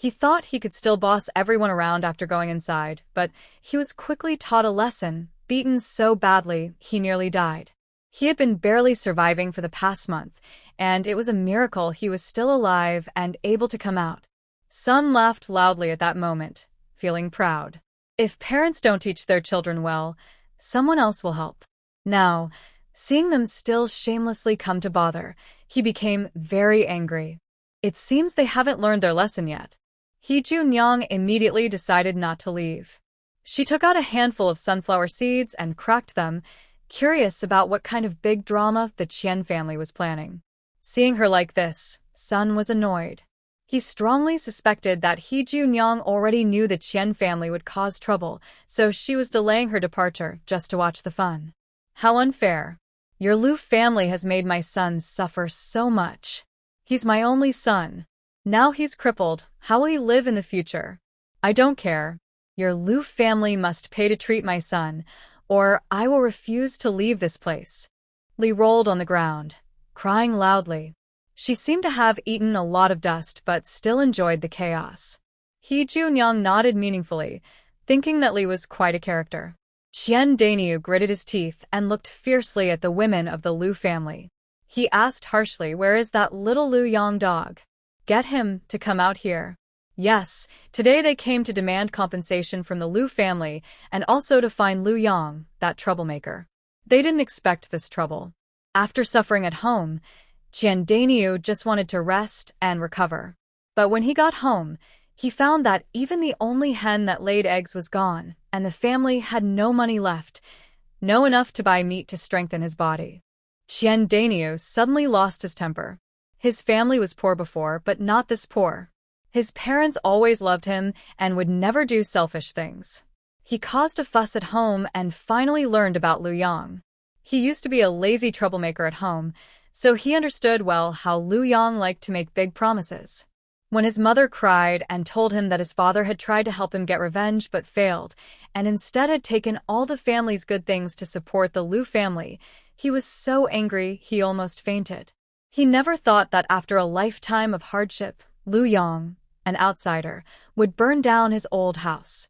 He thought he could still boss everyone around after going inside, but he was quickly taught a lesson, beaten so badly he nearly died. He had been barely surviving for the past month, and it was a miracle he was still alive and able to come out. Sun laughed loudly at that moment, feeling proud. If parents don't teach their children well, someone else will help. Now, seeing them still shamelessly come to bother, he became very angry. It seems they haven't learned their lesson yet. He Junyoung immediately decided not to leave. She took out a handful of sunflower seeds and cracked them, curious about what kind of big drama the Qian family was planning. Seeing her like this, Sun was annoyed. He strongly suspected that He Junyoung already knew the Qian family would cause trouble, so she was delaying her departure just to watch the fun. How unfair. Your Lu family has made my son suffer so much. He's my only son. Now he's crippled, how will he live in the future? I don't care. Your Lu family must pay to treat my son, or I will refuse to leave this place. Li rolled on the ground, crying loudly. She seemed to have eaten a lot of dust but still enjoyed the chaos. He Junyoung nodded meaningfully, thinking that Li was quite a character. Qian Dainyu gritted his teeth and looked fiercely at the women of the Lu family. He asked harshly, Where is that little Lu Yang dog? Get him to come out here. Yes, today they came to demand compensation from the Lu family and also to find Lu Yang, that troublemaker. They didn't expect this trouble. After suffering at home, Qian Dainyu just wanted to rest and recover. But when he got home, he found that even the only hen that laid eggs was gone, and the family had no money left, no enough to buy meat to strengthen his body. Qian Dainyu suddenly lost his temper. His family was poor before, but not this poor. His parents always loved him and would never do selfish things. He caused a fuss at home and finally learned about Lu Yang. He used to be a lazy troublemaker at home, so he understood well how Lu Yang liked to make big promises. When his mother cried and told him that his father had tried to help him get revenge but failed, and instead had taken all the family's good things to support the Lu family, he was so angry he almost fainted. He never thought that after a lifetime of hardship, Lu Yang, an outsider, would burn down his old house.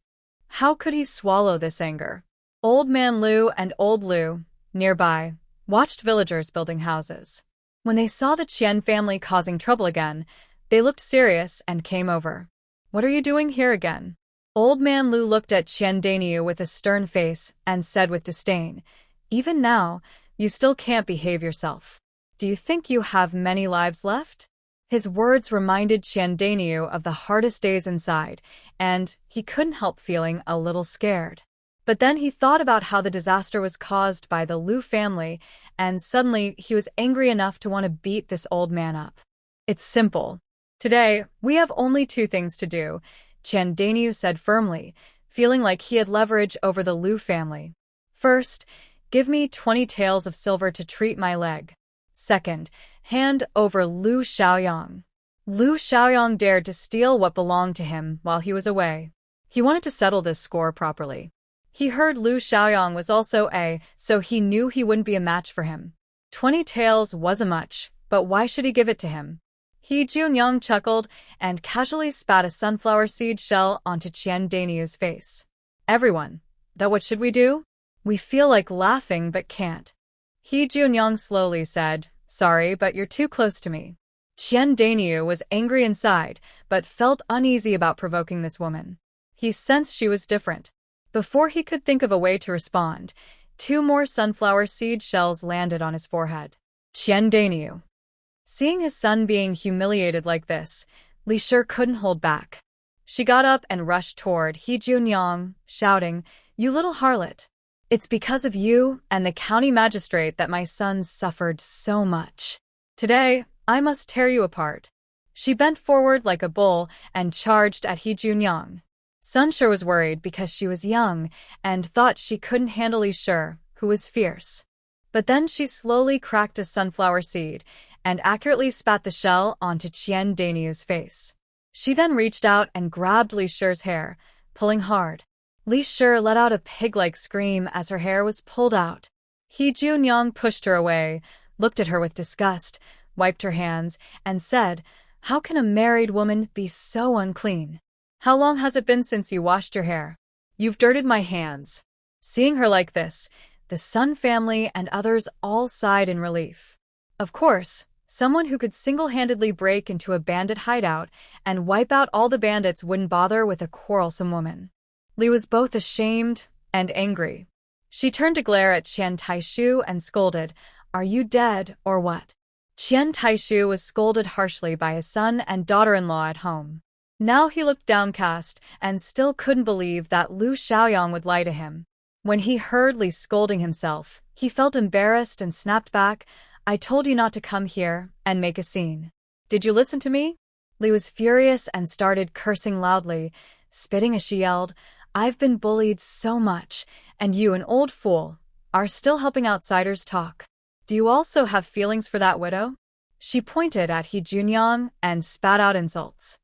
How could he swallow this anger? Old Man Lu and Old Lu, nearby, watched villagers building houses. When they saw the Qian family causing trouble again, they looked serious and came over. What are you doing here again? Old Man Lu looked at Qian Dainyu with a stern face and said with disdain, Even now, you still can't behave yourself. Do you think you have many lives left? His words reminded Qian Dainyu of the hardest days inside, and he couldn't help feeling a little scared. But then he thought about how the disaster was caused by the Liu family, and suddenly he was angry enough to want to beat this old man up. It's simple. Today, we have only two things to do, Qian Daniu said firmly, feeling like he had leverage over the Liu family. First, give me 20 taels of silver to treat my leg. Second, hand over Liu Xiaoyang. Liu Xiaoyang dared to steal what belonged to him while he was away. He wanted to settle this score properly. He heard Liu Xiaoyang was also so he knew he wouldn't be a match for him. 20 taels wasn't much, but why should he give it to him? He Junyang chuckled and casually spat a sunflower seed shell onto Qian Daniu's face. Everyone, what should we do? We feel like laughing but can't. He Junyang slowly said, sorry, but you're too close to me. Qian Daniu was angry inside, but felt uneasy about provoking this woman. He sensed she was different. Before he could think of a way to respond, 2 more sunflower seed shells landed on his forehead. Qian Daniu. Seeing his son being humiliated like this, Li Shi couldn't hold back. She got up and rushed toward He Junyang, shouting, you little harlot. It's because of you and the county magistrate that my son suffered so much. Today, I must tear you apart. She bent forward like a bull and charged at He Junyang. Sun Shi was worried because she was young and thought she couldn't handle Li Shi, who was fierce. But then she slowly cracked a sunflower seed and accurately spat the shell onto Qian Daniu's face. She then reached out and grabbed Li Shi's hair, pulling hard. Li Shi let out a pig-like scream as her hair was pulled out. He Junyang pushed her away, looked at her with disgust, wiped her hands, and said, how can a married woman be so unclean? How long has it been since you washed your hair? You've dirted my hands. Seeing her like this, the Sun family and others all sighed in relief. Of course, someone who could single-handedly break into a bandit hideout and wipe out all the bandits wouldn't bother with a quarrelsome woman. Li was both ashamed and angry. She turned to glare at Qian Taishu and scolded, are you dead or what? Qian Taishu was scolded harshly by his son and daughter-in-law at home. Now he looked downcast and still couldn't believe that Liu Xiaoyang would lie to him. When he heard Li scolding himself, he felt embarrassed and snapped back, I told you not to come here and make a scene. Did you listen to me? Li was furious and started cursing loudly, spitting as she yelled, I've been bullied so much, and you, an old fool, are still helping outsiders talk. Do you also have feelings for that widow? She pointed at He Junyang and spat out insults.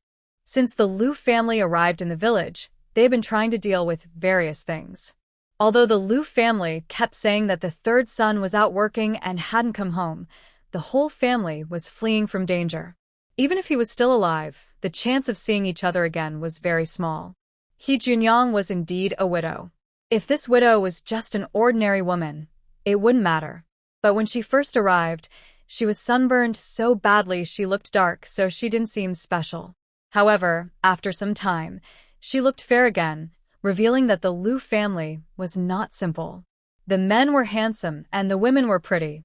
Since the Liu family arrived in the village, they've been trying to deal with various things. Although the Liu family kept saying that the third son was out working and hadn't come home, the whole family was fleeing from danger. Even if he was still alive, the chance of seeing each other again was very small. He Junyang was indeed a widow. If this widow was just an ordinary woman, it wouldn't matter. But when she first arrived, she was sunburned so badly she looked dark, so she didn't seem special. However, after some time, she looked fair again, revealing that the Liu family was not simple. The men were handsome and the women were pretty.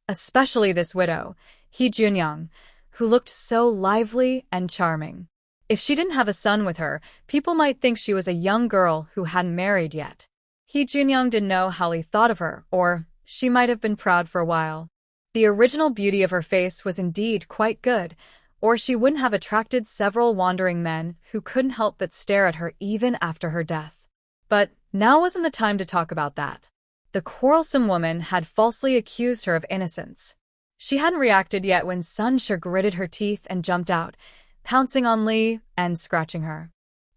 Especially this widow, He Junyang, who looked so lively and charming. If she didn't have a son with her, people might think she was a young girl who hadn't married yet. He Junyang didn't know how Li thought of her, or she might have been proud for a while. The original beauty of her face was indeed quite good, or she wouldn't have attracted several wandering men who couldn't help but stare at her even after her death. But now wasn't the time to talk about that. The quarrelsome woman had falsely accused her of innocence. She hadn't reacted yet when Sun Shi gritted her teeth and jumped out, pouncing on Li and scratching her.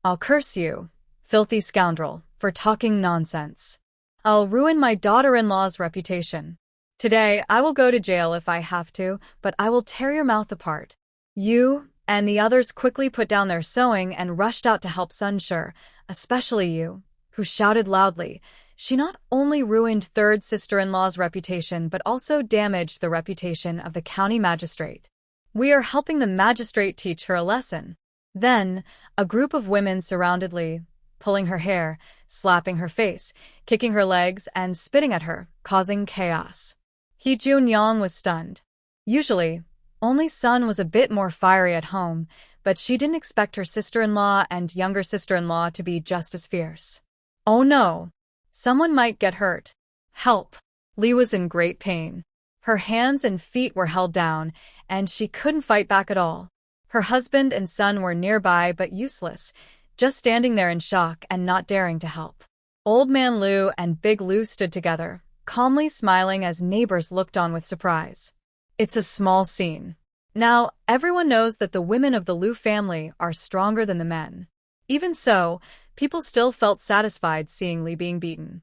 I'll curse you, filthy scoundrel, for talking nonsense. I'll ruin my daughter-in-law's reputation. Today, I will go to jail if I have to, but I will tear your mouth apart. You and the others quickly put down their sewing and rushed out to help Sun Shi, especially you, who shouted loudly. She not only ruined third sister-in-law's reputation but also damaged the reputation of the county magistrate. We are helping the magistrate teach her a lesson. Then, a group of women surrounded Li, pulling her hair, slapping her face, kicking her legs, and spitting at her, causing chaos. He Junyang was stunned. Usually, only Sun was a bit more fiery at home, but she didn't expect her sister-in-law and younger sister-in-law to be just as fierce. Oh no! Someone might get hurt. Help! Li was in great pain. Her hands and feet were held down, and she couldn't fight back at all. Her husband and son were nearby but useless, just standing there in shock and not daring to help. Old Man Lu and Big Lu stood together, calmly smiling as neighbors looked on with surprise. It's a small scene. Now, everyone knows that the women of the Lu family are stronger than the men. Even so, people still felt satisfied seeing Li being beaten.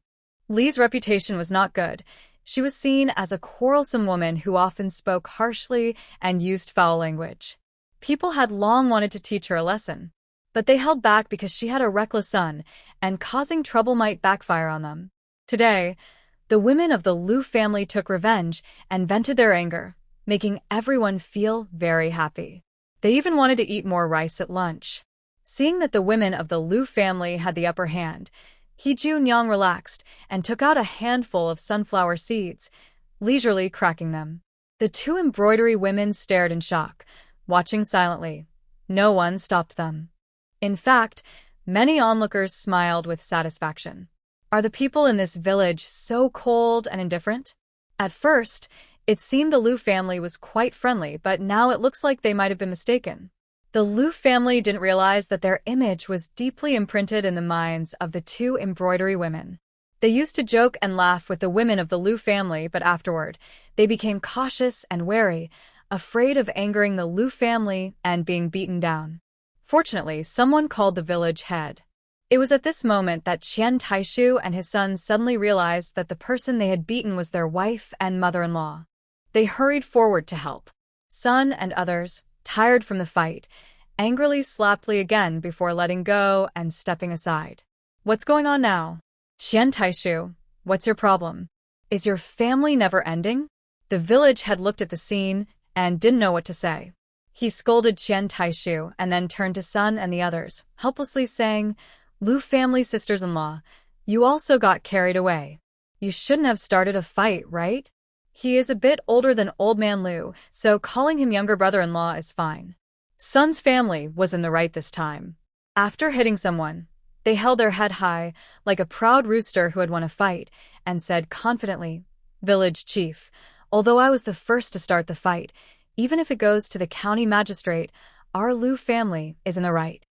Li's reputation was not good. She was seen as a quarrelsome woman who often spoke harshly and used foul language. People had long wanted to teach her a lesson, but they held back because she had a reckless son, and causing trouble might backfire on them. Today, the women of the Lu family took revenge and vented their anger, making everyone feel very happy. They even wanted to eat more rice at lunch. Seeing that the women of the Lu family had the upper hand, He Junyang relaxed and took out a handful of sunflower seeds, leisurely cracking them. The two embroidery women stared in shock, watching silently. No one stopped them. In fact, many onlookers smiled with satisfaction. Are the people in this village so cold and indifferent? At first, it seemed the Lu family was quite friendly, but now it looks like they might have been mistaken. The Lu family didn't realize that their image was deeply imprinted in the minds of the two embroidery women. They used to joke and laugh with the women of the Lu family, but afterward, they became cautious and wary, afraid of angering the Lu family and being beaten down. Fortunately, someone called the village head. It was at this moment that Qian Taishu and his son suddenly realized that the person they had beaten was their wife and mother-in-law. They hurried forward to help. Son and others, tired from the fight, angrily slapped Li again before letting go and stepping aside. What's going on now? Qian Taishu, what's your problem? Is your family never ending? The village head looked at the scene and didn't know what to say. He scolded Qian Taishu and then turned to Sun and the others, helplessly saying, Lu family sisters-in-law, you also got carried away. You shouldn't have started a fight, right? He is a bit older than Old Man Lu, so calling him younger brother-in-law is fine. Sun's family was in the right this time. After hitting someone, they held their head high, like a proud rooster who had won a fight, and said confidently, Village chief, although I was the first to start the fight, even if it goes to the county magistrate, our Lu family is in the right.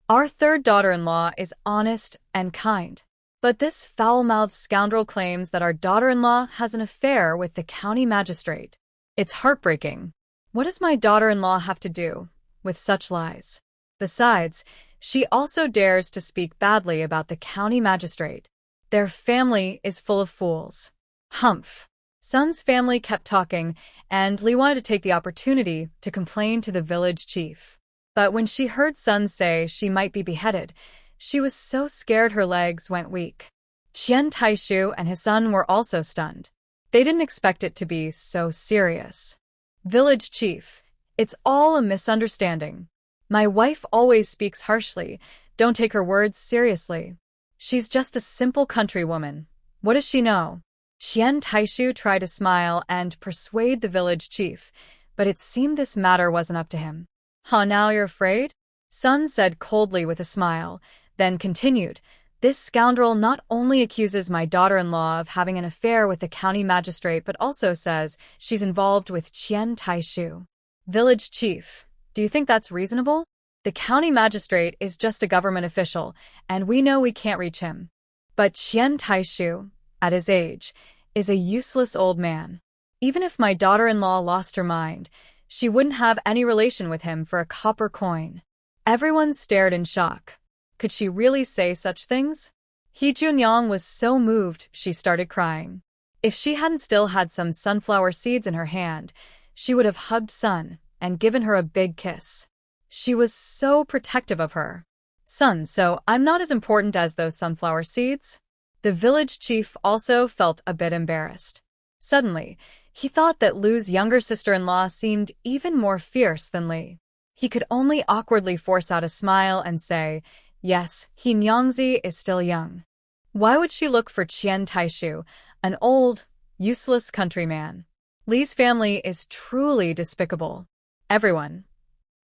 Our third daughter-in-law is honest and kind. But this foul-mouthed scoundrel claims that our daughter-in-law has an affair with the county magistrate. It's heartbreaking. What does my daughter-in-law have to do with such lies? Besides, she also dares to speak badly about the county magistrate. Their family is full of fools. Humph. Sun's family kept talking, and Li wanted to take the opportunity to complain to the village chief. But when she heard Sun say she might be beheaded, she was so scared her legs went weak. Qian Taishu and his son were also stunned. They didn't expect it to be so serious. Village chief, it's all a misunderstanding. My wife always speaks harshly. Don't take her words seriously. She's just a simple countrywoman. What does she know? Qian Taishu tried to smile and persuade the village chief, but it seemed this matter wasn't up to him. Huh, now you're afraid? Sun said coldly with a smile, then continued, This scoundrel not only accuses my daughter-in-law of having an affair with the county magistrate but also says she's involved with Qian Taishu. Village chief, do you think that's reasonable? The county magistrate is just a government official, and we know we can't reach him. But Qian Taishu, at his age, is a useless old man. Even if my daughter-in-law lost her mind, she wouldn't have any relation with him for a copper coin. Everyone stared in shock. Could she really say such things? He Junyang was so moved she started crying. If she hadn't still had some sunflower seeds in her hand, she would have hugged Sun and given her a big kiss. She was so protective of her. Sun, so I'm not as important as those sunflower seeds? The village chief also felt a bit embarrassed. Suddenly, he thought that Lu's younger sister-in-law seemed even more fierce than Li. He could only awkwardly force out a smile and say, Yes, he Nyangzi is still young. Why would she look for Qian Taishu, an old, useless countryman? Li's family is truly despicable. Everyone.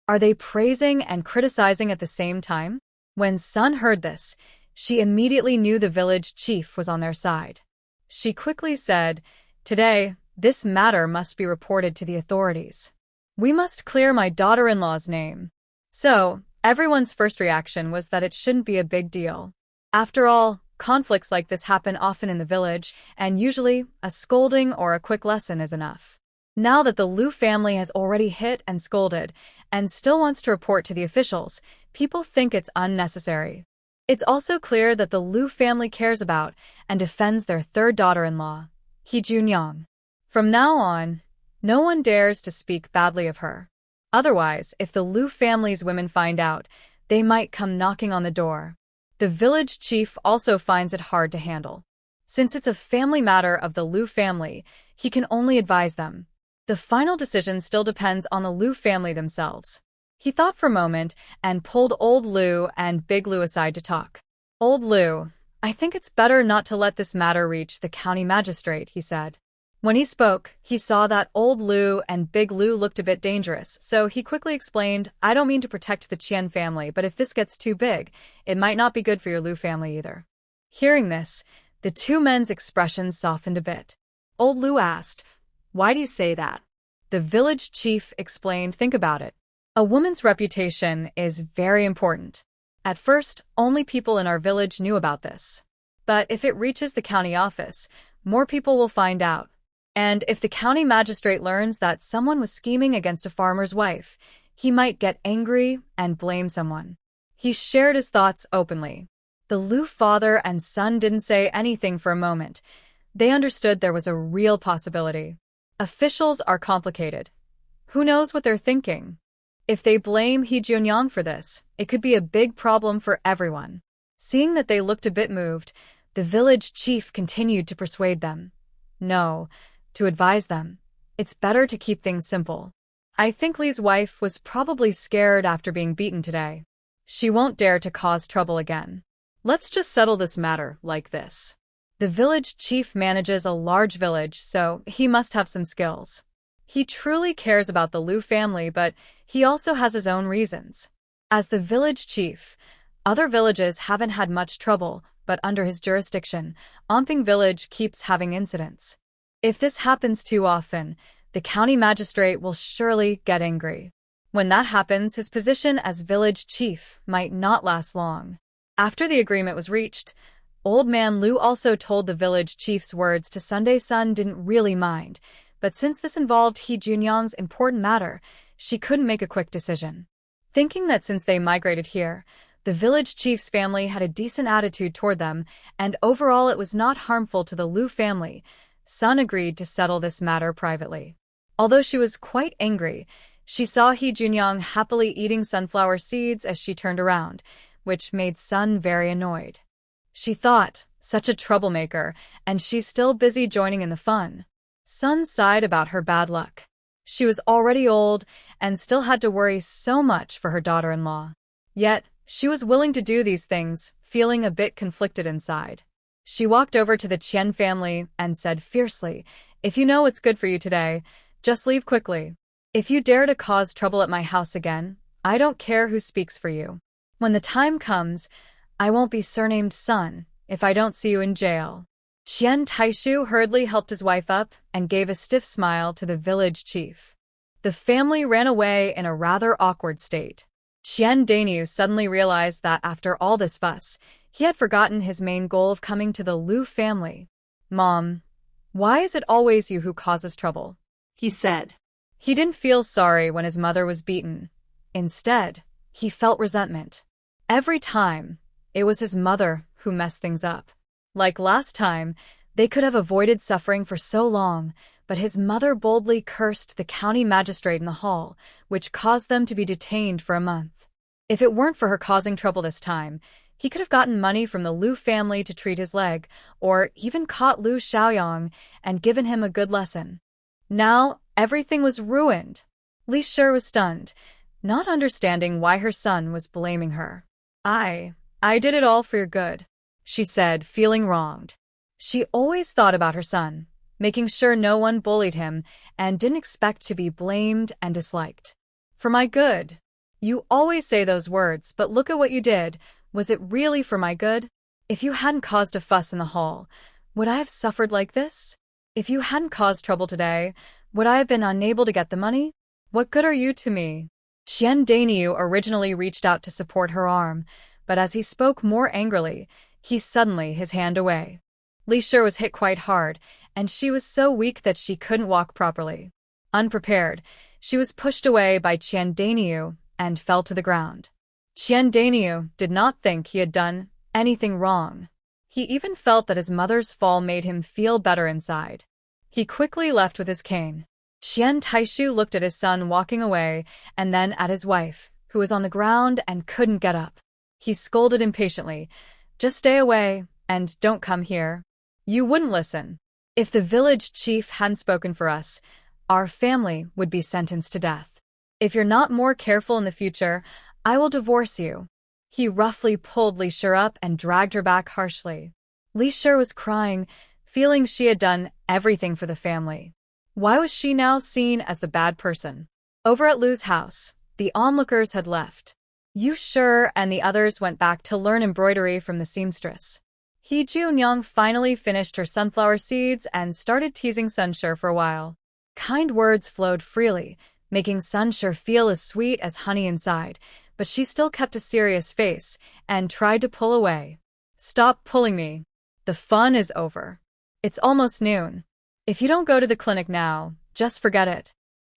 Are they praising and criticizing at the same time? When Sun heard this, she immediately knew the village chief was on their side. She quickly said, "Today, this matter must be reported to the authorities. We must clear my daughter-in-law's name." So, everyone's first reaction was that it shouldn't be a big deal. After all, conflicts like this happen often in the village, and usually, a scolding or a quick lesson is enough. Now that the Liu family has already hit and scolded, and still wants to report to the officials, people think it's unnecessary. It's also clear that the Liu family cares about and defends their third daughter-in-law, He Junyang. From now on, no one dares to speak badly of her. Otherwise, if the Liu family's women find out, they might come knocking on the door. The village chief also finds it hard to handle. Since it's a family matter of the Liu family, he can only advise them. The final decision still depends on the Liu family themselves. He thought for a moment and pulled Old Liu and Big Liu aside to talk. "Old Liu, I think it's better not to let this matter reach the county magistrate," he said. When he spoke, he saw that Old Liu and Big Liu looked a bit dangerous, so he quickly explained, "I don't mean to protect the Qian family, but if this gets too big, it might not be good for your Liu family either." Hearing this, the two men's expressions softened a bit. Old Liu asked, "Why do you say that?" The village chief explained, "Think about it. A woman's reputation is very important. At first, only people in our village knew about this. But if it reaches the county office, more people will find out. And if the county magistrate learns that someone was scheming against a farmer's wife, he might get angry and blame someone." He shared his thoughts openly. The Liu father and son didn't say anything for a moment. They understood there was a real possibility. Officials are complicated. Who knows what they're thinking? If they blame He Junyang for this, it could be a big problem for everyone. Seeing that they looked a bit moved, the village chief continued to persuade them. No, to advise them. It's better to keep things simple. I think Li's wife was probably scared after being beaten today. She won't dare to cause trouble again. Let's just settle this matter like this. The village chief manages a large village, so he must have some skills. He truly cares about the Liu family, but he also has his own reasons. As the village chief, other villages haven't had much trouble, but under his jurisdiction, Omping village keeps having incidents. If this happens too often, the county magistrate will surely get angry. When that happens, his position as village chief might not last long. After the agreement was reached, Old Man Liu also told the village chief's words to Sunday Sun didn't really mind, but since this involved He Junyang's important matter, she couldn't make a quick decision. Thinking that since they migrated here, the village chief's family had a decent attitude toward them, and overall it was not harmful to the Liu family, Sun agreed to settle this matter privately. Although she was quite angry, she saw He Junyang happily eating sunflower seeds as she turned around, which made Sun very annoyed. She thought, such a troublemaker, and she's still busy joining in the fun. Sun sighed about her bad luck. She was already old and still had to worry so much for her daughter-in-law. Yet, she was willing to do these things, feeling a bit conflicted inside. She walked over to the Qian family and said fiercely, "If you know what's good for you today, just leave quickly. If you dare to cause trouble at my house again, I don't care who speaks for you. When the time comes, I won't be surnamed Sun if I don't see you in jail." Qian Taishu hurriedly helped his wife up and gave a stiff smile to the village chief. The family ran away in a rather awkward state. Qian Dainu suddenly realized that after all this fuss, he had forgotten his main goal of coming to the Liu family. "Mom, why is it always you who causes trouble?" he said. He didn't feel sorry when his mother was beaten. Instead, he felt resentment. Every time, it was his mother who messed things up. Like last time, they could have avoided suffering for so long, but his mother boldly cursed the county magistrate in the hall, which caused them to be detained for a month. If it weren't for her causing trouble this time, he could have gotten money from the Liu family to treat his leg, or even caught Liu Xiaoyang and given him a good lesson. Now, everything was ruined. Li Shi was stunned, not understanding why her son was blaming her. I did it all for your good," she said, feeling wronged. She always thought about her son, making sure no one bullied him, and didn't expect to be blamed and disliked. "For my good. You always say those words, but look at what you did. Was it really for my good?" If you hadn't caused a fuss in the hall, would I have suffered like this? If you hadn't caused trouble today, would I have been unable to get the money? What good are you to me? Qian Dainiu originally reached out to support her arm, but as he spoke more angrily, he suddenly his hand away. Li Shi was hit quite hard, and she was so weak that she couldn't walk properly. Unprepared, she was pushed away by Qian Dainiu and fell to the ground. Qian Dainiu did not think he had done anything wrong. He even felt that his mother's fall made him feel better inside. He quickly left with his cane. Qian Taishu looked at his son walking away and then at his wife, who was on the ground and couldn't get up. He scolded impatiently, "Just stay away and don't come here. You wouldn't listen. If the village chief hadn't spoken for us, our family would be sentenced to death. If you're not more careful in the future, I will divorce you." He roughly pulled Li Shi up and dragged her back harshly. Li Shi was crying, feeling she had done everything for the family. Why was she now seen as the bad person? Over at Lu's house, the onlookers had left. Yu Shi and the others went back to learn embroidery from the seamstress. He Junyang finally finished her sunflower seeds and started teasing Sunshi for a while. Kind words flowed freely, making Sunshi feel as sweet as honey inside, but she still kept a serious face and tried to pull away. "Stop pulling me. The fun is over. It's almost noon. If you don't go to the clinic now, just forget it.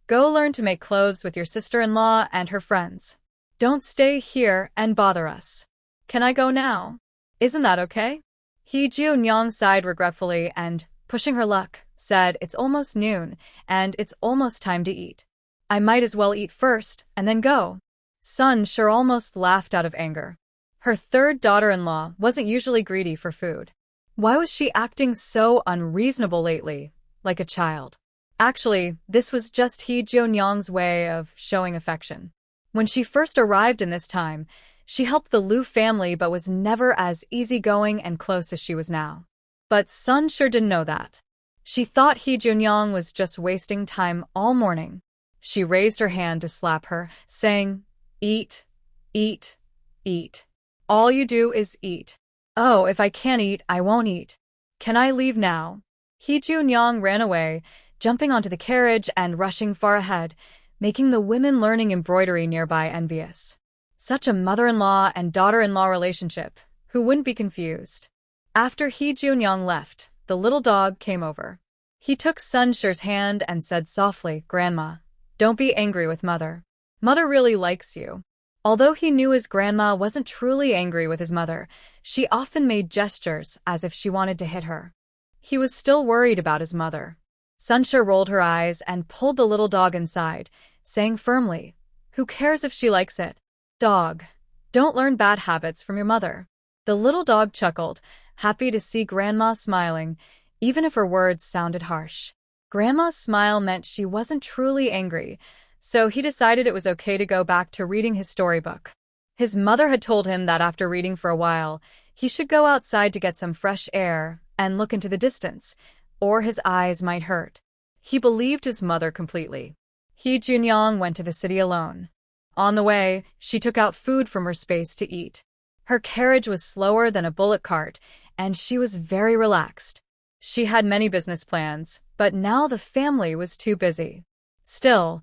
Go learn to make clothes with your sister-in-law and her friends. Don't stay here and bother us. Can I go now? Isn't that okay?" He Junyang sighed regretfully and, pushing her luck, said, "It's almost noon, and it's almost time to eat. I might as well eat first and then go." Sunshi almost laughed out of anger. Her third daughter-in-law wasn't usually greedy for food. Why was she acting so unreasonable lately, like a child? Actually, this was just He Junyang's way of showing affection. When she first arrived in this time, she helped the Lu family but was never as easygoing and close as she was now. But Sunshi didn't know that. She thought He Junyang was just wasting time all morning. She raised her hand to slap her, saying, "Eat, eat, eat. All you do is eat. Oh, if I can't eat, I won't eat. Can I leave now?" He Junyang ran away, jumping onto the carriage and rushing far ahead, making the women learning embroidery nearby envious. Such a mother-in-law and daughter-in-law relationship, who wouldn't be confused? After He Junyang left, the little dog came over. He took Sunshi's hand and said softly, "Grandma, don't be angry with Mother. Mother really likes you." Although he knew his grandma wasn't truly angry with his mother, she often made gestures as if she wanted to hit her. He was still worried about his mother. Sunshi rolled her eyes and pulled the little dog inside, saying firmly, "Who cares if she likes it? Dog, don't learn bad habits from your mother." The little dog chuckled, happy to see Grandma smiling, even if her words sounded harsh. Grandma's smile meant she wasn't truly angry, so he decided it was okay to go back to reading his storybook. His mother had told him that after reading for a while, he should go outside to get some fresh air and look into the distance, or his eyes might hurt. He believed his mother completely. He Junyang went to the city alone. On the way, she took out food from her space to eat. Her carriage was slower than a bullock cart, and she was very relaxed. She had many business plans, but now the family was too busy. Still,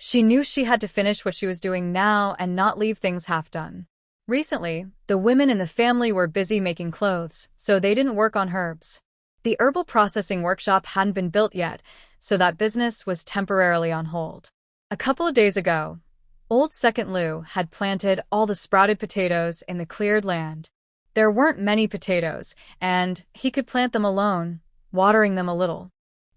she knew she had to finish what she was doing now and not leave things half done. Recently, the women in the family were busy making clothes, so they didn't work on herbs. The herbal processing workshop hadn't been built yet, so that business was temporarily on hold. A couple of days ago, Old Second Lu had planted all the sprouted potatoes in the cleared land. There weren't many potatoes, and he could plant them alone, watering them a little.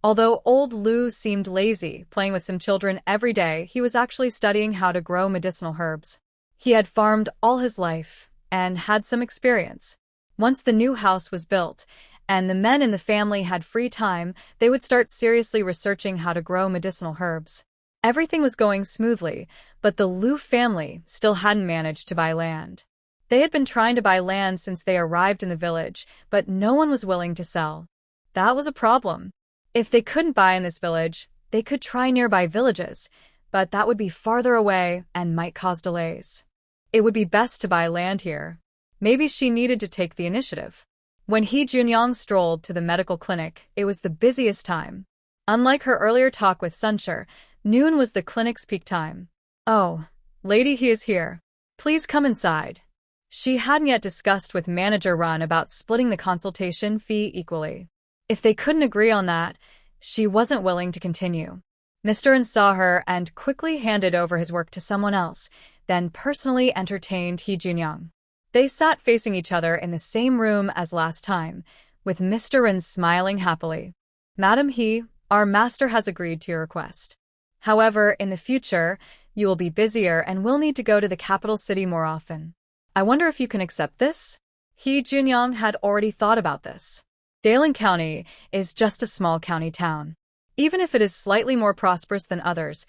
Although Old Lu seemed lazy, playing with some children every day, he was actually studying how to grow medicinal herbs. He had farmed all his life and had some experience. Once the new house was built, and the men in the family had free time, they would start seriously researching how to grow medicinal herbs. Everything was going smoothly, but the Lu family still hadn't managed to buy land. They had been trying to buy land since they arrived in the village, but no one was willing to sell. That was a problem. If they couldn't buy in this village, they could try nearby villages, but that would be farther away and might cause delays. It would be best to buy land here. Maybe she needed to take the initiative. When He Junyong strolled to the medical clinic, it was the busiest time. Unlike her earlier talk with Sunshur, noon was the clinic's peak time. "Oh, lady, he is here. Please come inside." She hadn't yet discussed with Manager Run about splitting the consultation fee equally. If they couldn't agree on that, she wasn't willing to continue. Mr. Run saw her and quickly handed over his work to someone else, then personally entertained He Junyong. They sat facing each other in the same room as last time, with Mr. Run smiling happily. "Madam He, our master has agreed to your request. However, in the future, you will be busier and will need to go to the capital city more often. I wonder if you can accept this?" He Junyong had already thought about this. Daelan County is just a small county town. Even if it is slightly more prosperous than others,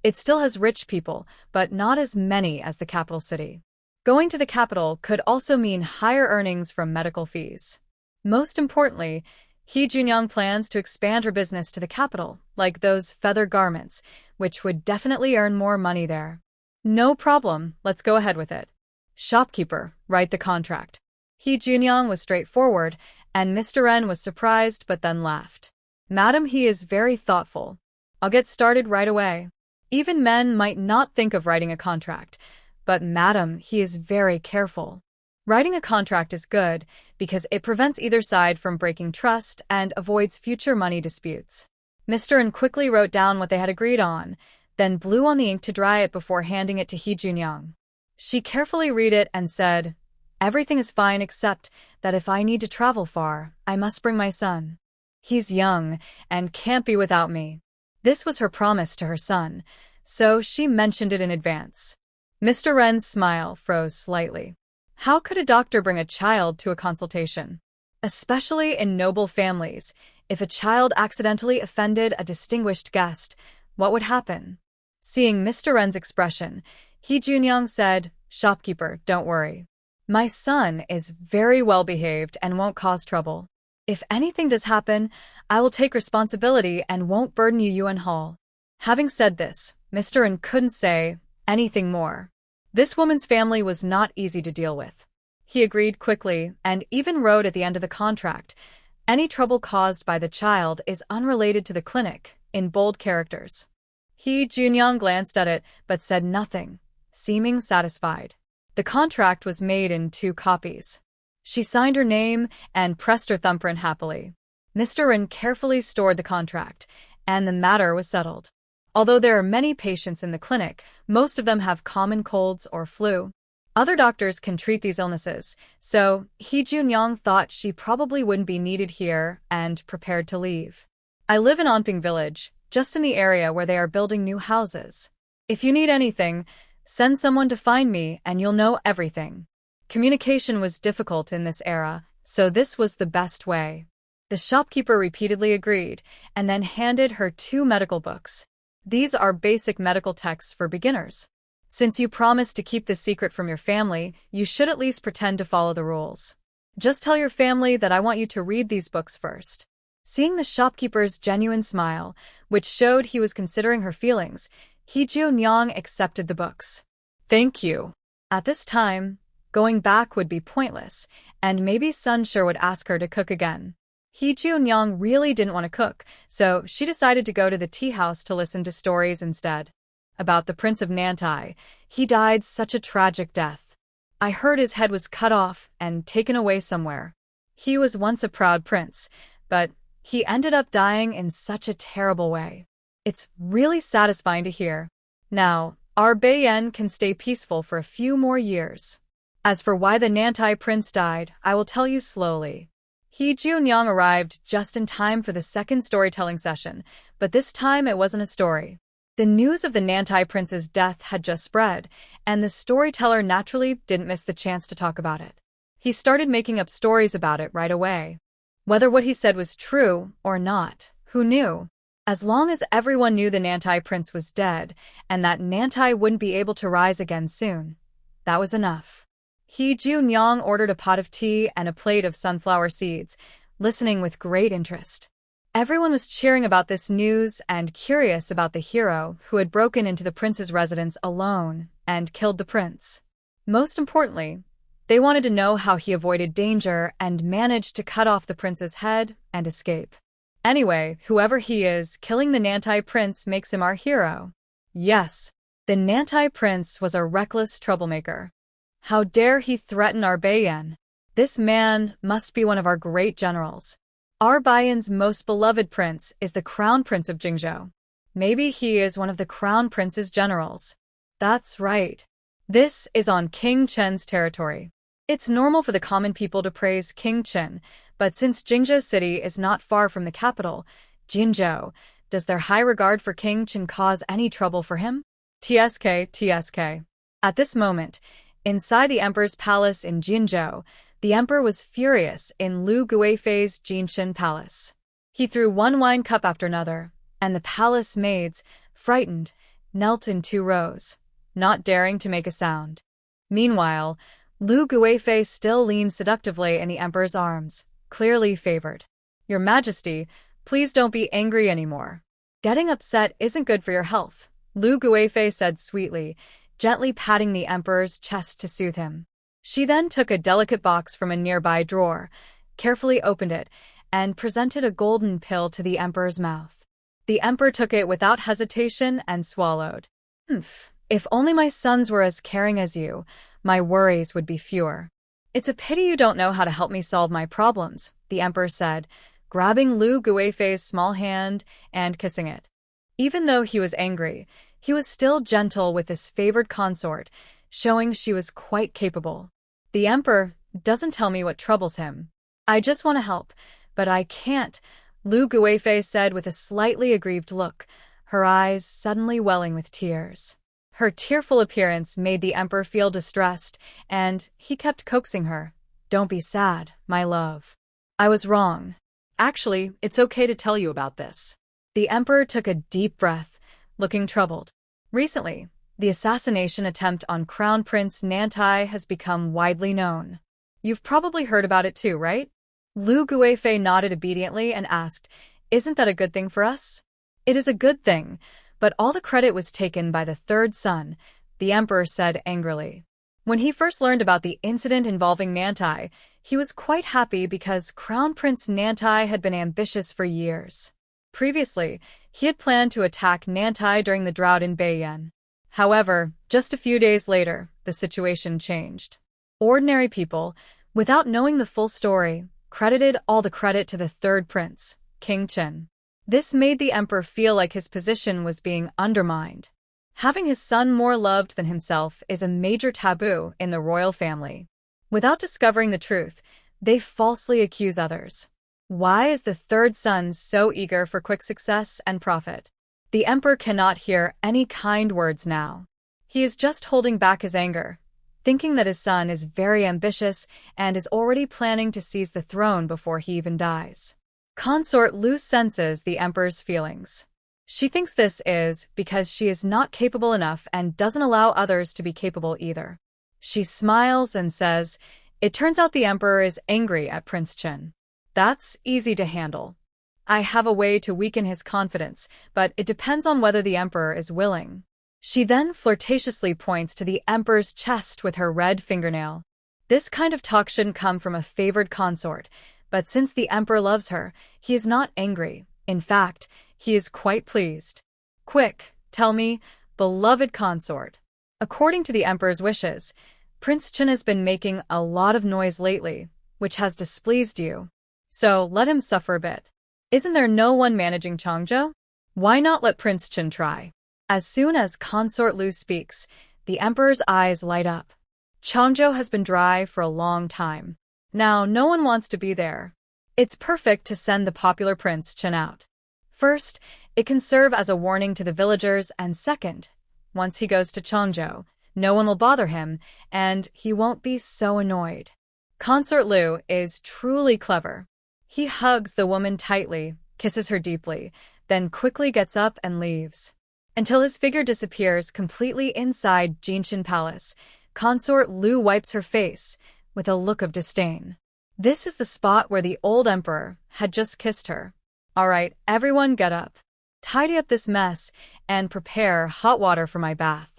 it still has rich people, but not as many as the capital city. Going to the capital could also mean higher earnings from medical fees. Most importantly, He Junyong plans to expand her business to the capital, like those feather garments, which would definitely earn more money there. "No problem, let's go ahead with it. Shopkeeper, write the contract." He Junyong was straightforward, and Mr. Ren was surprised but then laughed. "Madam, he is very thoughtful. I'll get started right away." Even men might not think of writing a contract, but madam, he is very careful. Writing a contract is good because it prevents either side from breaking trust and avoids future money disputes. Mr. Ren quickly wrote down what they had agreed on, then blew on the ink to dry it before handing it to He Junyong. She carefully read it and said, "Everything is fine except that if I need to travel far, I must bring my son. He's young and can't be without me." This was her promise to her son, so she mentioned it in advance. Mr. Ren's smile froze slightly. How could a doctor bring a child to a consultation? Especially in noble families, if a child accidentally offended a distinguished guest, what would happen? Seeing Mr. Ren's expression, He Junyong said, "Shopkeeper, don't worry. My son is very well behaved and won't cause trouble. If anything does happen, I will take responsibility and won't burden you Yuan Hall." Having said this, Mr. Ren couldn't say anything more. This woman's family was not easy to deal with. He agreed quickly and even wrote at the end of the contract, "Any trouble caused by the child is unrelated to the clinic," in bold characters. He Junyong glanced at it but said nothing, seeming satisfied. The contract was made in 2 copies. She signed her name and pressed her thumbprint happily. Mr. Ren carefully stored the contract, and the matter was settled. Although there are many patients in the clinic, most of them have common colds or flu. Other doctors can treat these illnesses, so He Junyong thought she probably wouldn't be needed here and prepared to leave. "I live in Onping Village, just in the area where they are building new houses. If you need anything, send someone to find me and you'll know everything." Communication was difficult in this era, so this was the best way. The shopkeeper repeatedly agreed, and then handed her 2 medical books. "These are basic medical texts for beginners. Since you promised to keep this secret from your family, you should at least pretend to follow the rules. Just tell your family that I want you to read these books first." Seeing the shopkeeper's genuine smile, which showed he was considering her feelings, He Junyong accepted the books. "Thank you." At this time, going back would be pointless, and maybe Sunshur would ask her to cook again. He Junyong really didn't want to cook, so she decided to go to the tea house to listen to stories instead. About the Prince of Nantai, he died such a tragic death. I heard his head was cut off and taken away somewhere. He was once a proud prince, but he ended up dying in such a terrible way. It's really satisfying to hear. Now, our Beiyan can stay peaceful for a few more years. As for why the Nantai prince died, I will tell you slowly. He Junyong arrived just in time for the second storytelling session, but this time it wasn't a story. The news of the Nantai prince's death had just spread, and the storyteller naturally didn't miss the chance to talk about it. He started making up stories about it right away. Whether what he said was true or not, who knew? As long as everyone knew the Nantai prince was dead, and that Nantai wouldn't be able to rise again soon, that was enough. He Junyong ordered a pot of tea and a plate of sunflower seeds, listening with great interest. Everyone was cheering about this news and curious about the hero who had broken into the prince's residence alone and killed the prince. Most importantly, They wanted to know how he avoided danger and managed to cut off the prince's head and escape. Anyway, whoever he is, killing the Nantai prince makes him our hero. Yes, the Nantai prince was a reckless troublemaker. How dare he threaten our Baiyan? This man must be one of our great generals. Our Baiyan's most beloved prince is the crown prince of Jingzhou. Maybe he is one of the crown prince's generals. That's right. This is on King Chen's territory. It's normal for the common people to praise King Chen, but since Jingzhou City is not far from the capital, Jinzhou, does their high regard for King Chen cause any trouble for him? TSK. At this moment, inside the emperor's palace in Jinzhou, the emperor was furious in Lu Guifei's Jinshan palace. He threw one wine cup after another, and the palace maids, frightened, knelt in 2 rows, not daring to make a sound. Meanwhile, Lu Guifei still leaned seductively in the emperor's arms, clearly favored. Your Majesty, please don't be angry anymore. Getting upset isn't good for your health, Lu Guifei said sweetly, gently patting the emperor's chest to soothe him. She then took a delicate box from a nearby drawer, carefully opened it, and presented a golden pill to the emperor's mouth. The emperor took it without hesitation and swallowed. If only my sons were as caring as you, my worries would be fewer. It's a pity you don't know how to help me solve my problems, the emperor said, grabbing Lu Guifei's small hand and kissing it. Even though he was angry, he was still gentle with his favored consort, showing she was quite capable. The emperor doesn't tell me what troubles him. I just want to help, but I can't, Lu Guifei said with a slightly aggrieved look, her eyes suddenly welling with tears. Her tearful appearance made the emperor feel distressed, and he kept coaxing her. Don't be sad, my love. I was wrong. Actually, it's okay to tell you about this. The emperor took a deep breath, looking troubled. Recently, the assassination attempt on Crown Prince Nantai has become widely known. You've probably heard about it too, right? Lu Guifei nodded obediently and asked, Isn't that a good thing for us? It is a good thing, but all the credit was taken by the 3rd son, the emperor said angrily. When he first learned about the incident involving Nantai, he was quite happy because Crown Prince Nantai had been ambitious for years. Previously, he had planned to attack Nantai during the drought in Baiyan. However, just a few days later, the situation changed. Ordinary people, without knowing the full story, credited all the credit to the 3rd prince, King Chen. This made the emperor feel like his position was being undermined. Having his son more loved than himself is a major taboo in the royal family. Without discovering the truth, they falsely accuse others. Why is the 3rd son so eager for quick success and profit? The emperor cannot hear any kind words now. He is just holding back his anger, thinking that his son is very ambitious and is already planning to seize the throne before he even dies. Consort Lu senses the emperor's feelings. She thinks this is because she is not capable enough and doesn't allow others to be capable either. She smiles and says, It turns out the emperor is angry at Prince Chen. That's easy to handle. I have a way to weaken his confidence, but it depends on whether the emperor is willing. She then flirtatiously points to the emperor's chest with her red fingernail. This kind of talk shouldn't come from a favored consort, but since the emperor loves her, he is not angry. In fact, he is quite pleased. Quick, tell me, beloved consort. According to the emperor's wishes, Prince Chen has been making a lot of noise lately, which has displeased you. So let him suffer a bit. Isn't there no one managing Changzhou? Why not let Prince Chen try? As soon as Consort Lu speaks, the emperor's eyes light up. Changzhou has been dry for a long time. Now no one wants to be there. It's perfect to send the popular Prince Chen out. First, it can serve as a warning to the villagers, and second, once he goes to Changzhou, no one will bother him, and he won't be so annoyed. Consort Lu is truly clever. He hugs the woman tightly, kisses her deeply, then quickly gets up and leaves. Until his figure disappears completely inside Jinshan Palace, Consort Lu wipes her face with a look of disdain. This is the spot where the old emperor had just kissed her. All right, everyone get up. Tidy up this mess and prepare hot water for my bath.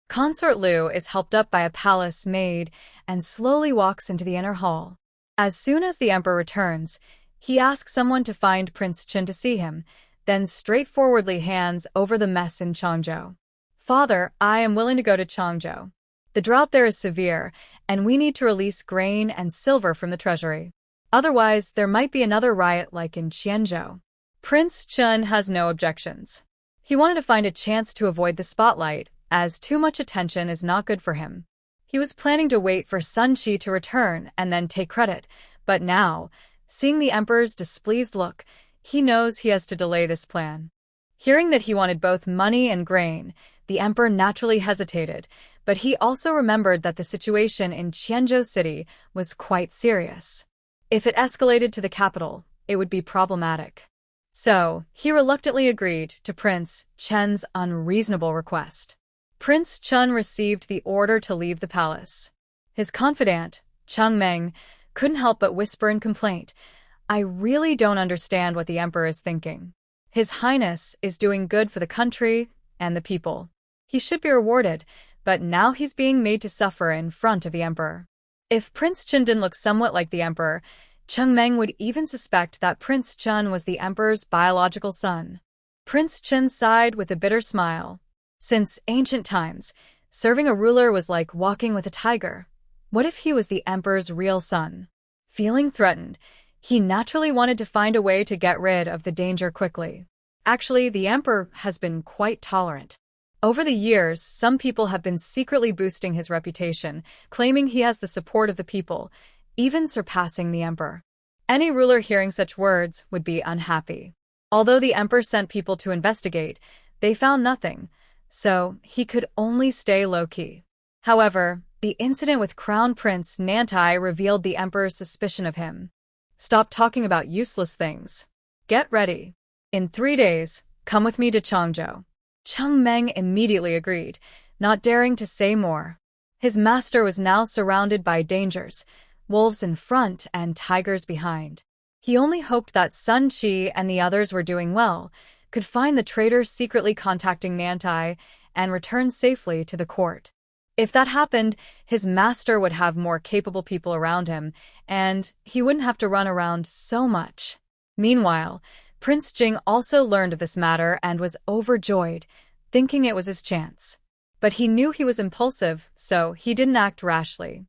Consort Lu is helped up by a palace maid and slowly walks into the inner hall. As soon as the emperor returns, he asks someone to find Prince Chen to see him, then straightforwardly hands over the mess in Changzhou. Father, I am willing to go to Changzhou. The drought there is severe, and we need to release grain and silver from the treasury. Otherwise, there might be another riot like in Qianzhou. Prince Chen has no objections. He wanted to find a chance to avoid the spotlight, as too much attention is not good for him. He was planning to wait for Sun Qi to return and then take credit, but now, seeing the emperor's displeased look, he knows he has to delay this plan. Hearing that he wanted both money and grain, the emperor naturally hesitated, but he also remembered that the situation in Qianzhou City was quite serious. If it escalated to the capital, it would be problematic. So, he reluctantly agreed to Prince Chen's unreasonable request. Prince Chen received the order to leave the palace. His confidant, Cheng Meng, couldn't help but whisper in complaint, I really don't understand what the emperor is thinking. His Highness is doing good for the country and the people. He should be rewarded, but now he's being made to suffer in front of the emperor. If Prince Chen didn't look somewhat like the emperor, Cheng Meng would even suspect that Prince Chen was the emperor's biological son. Prince Chen sighed with a bitter smile. Since ancient times, serving a ruler was like walking with a tiger. What if he was the emperor's real son? Feeling threatened, he naturally wanted to find a way to get rid of the danger quickly. Actually, the emperor has been quite tolerant. Over the years, some people have been secretly boosting his reputation, claiming he has the support of the people, even surpassing the emperor. Any ruler hearing such words would be unhappy. Although the emperor sent people to investigate, they found nothing, so he could only stay low-key. However, the incident with Crown Prince Nantai revealed the emperor's suspicion of him. Stop talking about useless things. Get ready. In 3 days, come with me to Changzhou. Cheng Meng immediately agreed, not daring to say more. His master was now surrounded by dangers, wolves in front and tigers behind. He only hoped that Sun Qi and the others were doing well, could find the traitor secretly contacting Nantai, and return safely to the court. If that happened, his master would have more capable people around him, and he wouldn't have to run around so much. Meanwhile, Prince Jing also learned of this matter and was overjoyed, thinking it was his chance. But he knew he was impulsive, so he didn't act rashly.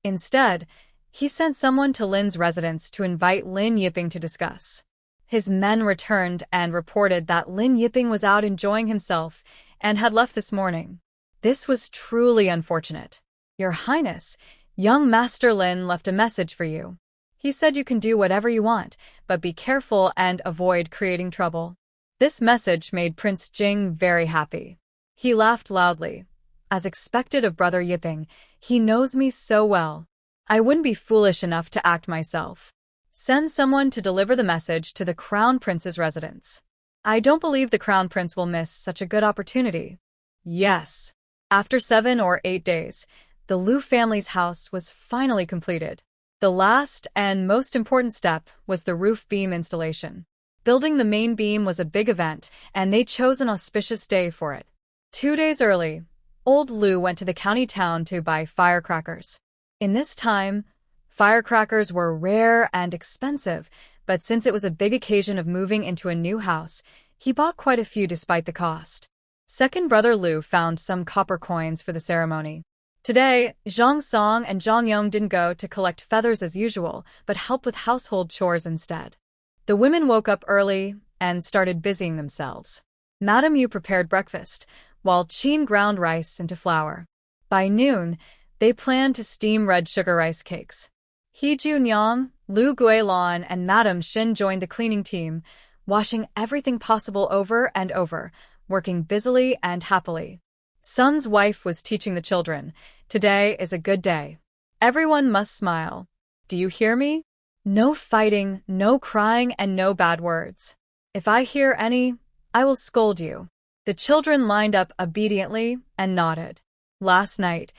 Instead, he sent someone to Lin's residence to invite Lin Yiping to discuss. His men returned and reported that Lin Yiping was out enjoying himself and had left this morning. This was truly unfortunate. Your Highness, young Master Lin left a message for you. He said you can do whatever you want, but be careful and avoid creating trouble. This message made Prince Jing very happy. He laughed loudly. As expected of Brother Yiping, he knows me so well. I wouldn't be foolish enough to act myself. Send someone to deliver the message to the Crown Prince's residence. I don't believe the Crown Prince will miss such a good opportunity. Yes. After 7 or 8 days, the Liu family's house was finally completed. The last and most important step was the roof beam installation. Building the main beam was a big event, and they chose an auspicious day for it. 2 days early, old Liu went to the county town to buy firecrackers. In this time, firecrackers were rare and expensive, but since it was a big occasion of moving into a new house, he bought quite a few despite the cost. Second brother Liu found some copper coins for the ceremony. Today, Zhang Song and Zhang Yong didn't go to collect feathers as usual, but helped with household chores instead. The women woke up early and started busying themselves. Madame Yu prepared breakfast, while Qin ground rice into flour. By noon, they planned to steam red sugar rice cakes. He Junyang, Lu Guilan, and Madame Xin joined the cleaning team, washing everything possible over and over, working busily and happily. Sun's wife was teaching the children, today is a good day. Everyone must smile. Do you hear me? No fighting, no crying, and no bad words. If I hear any, I will scold you. The children lined up obediently and nodded. Last night,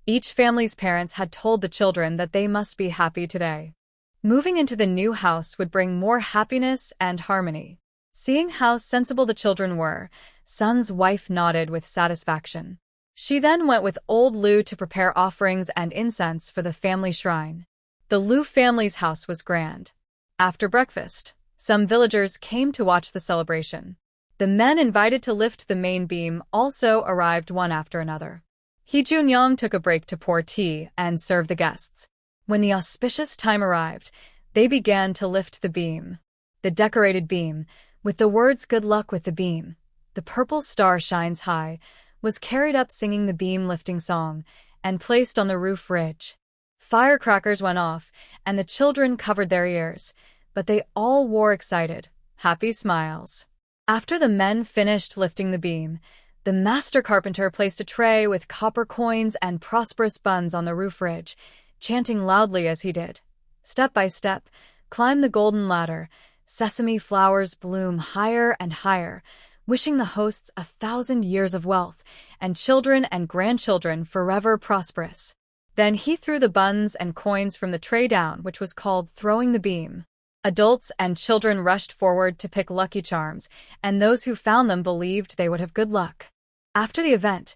each family's parents had told the children that they must be happy today. Moving into the new house would bring more happiness and harmony. Seeing how sensible the children were, Sun's wife nodded with satisfaction. She then went with old Lu to prepare offerings and incense for the family shrine. The Lu family's house was grand. After breakfast, some villagers came to watch the celebration. The men invited to lift the main beam also arrived one after another. He Junyong took a break to pour tea and serve the guests. When the auspicious time arrived, they began to lift the beam. The decorated beam, with the words "Good luck with the beam, the purple star shines high," was carried up singing the beam lifting song and placed on the roof ridge. Firecrackers went off, and the children covered their ears, but they all wore excited, happy smiles. After the men finished lifting the beam, the master carpenter placed a tray with copper coins and prosperous buns on the roof ridge, chanting loudly as he did. Step by step, climb the golden ladder, sesame flowers bloom higher and higher, wishing the hosts 1,000 years of wealth, and children and grandchildren forever prosperous. Then he threw the buns and coins from the tray down, which was called throwing the beam. Adults and children rushed forward to pick lucky charms, and those who found them believed they would have good luck. After the event,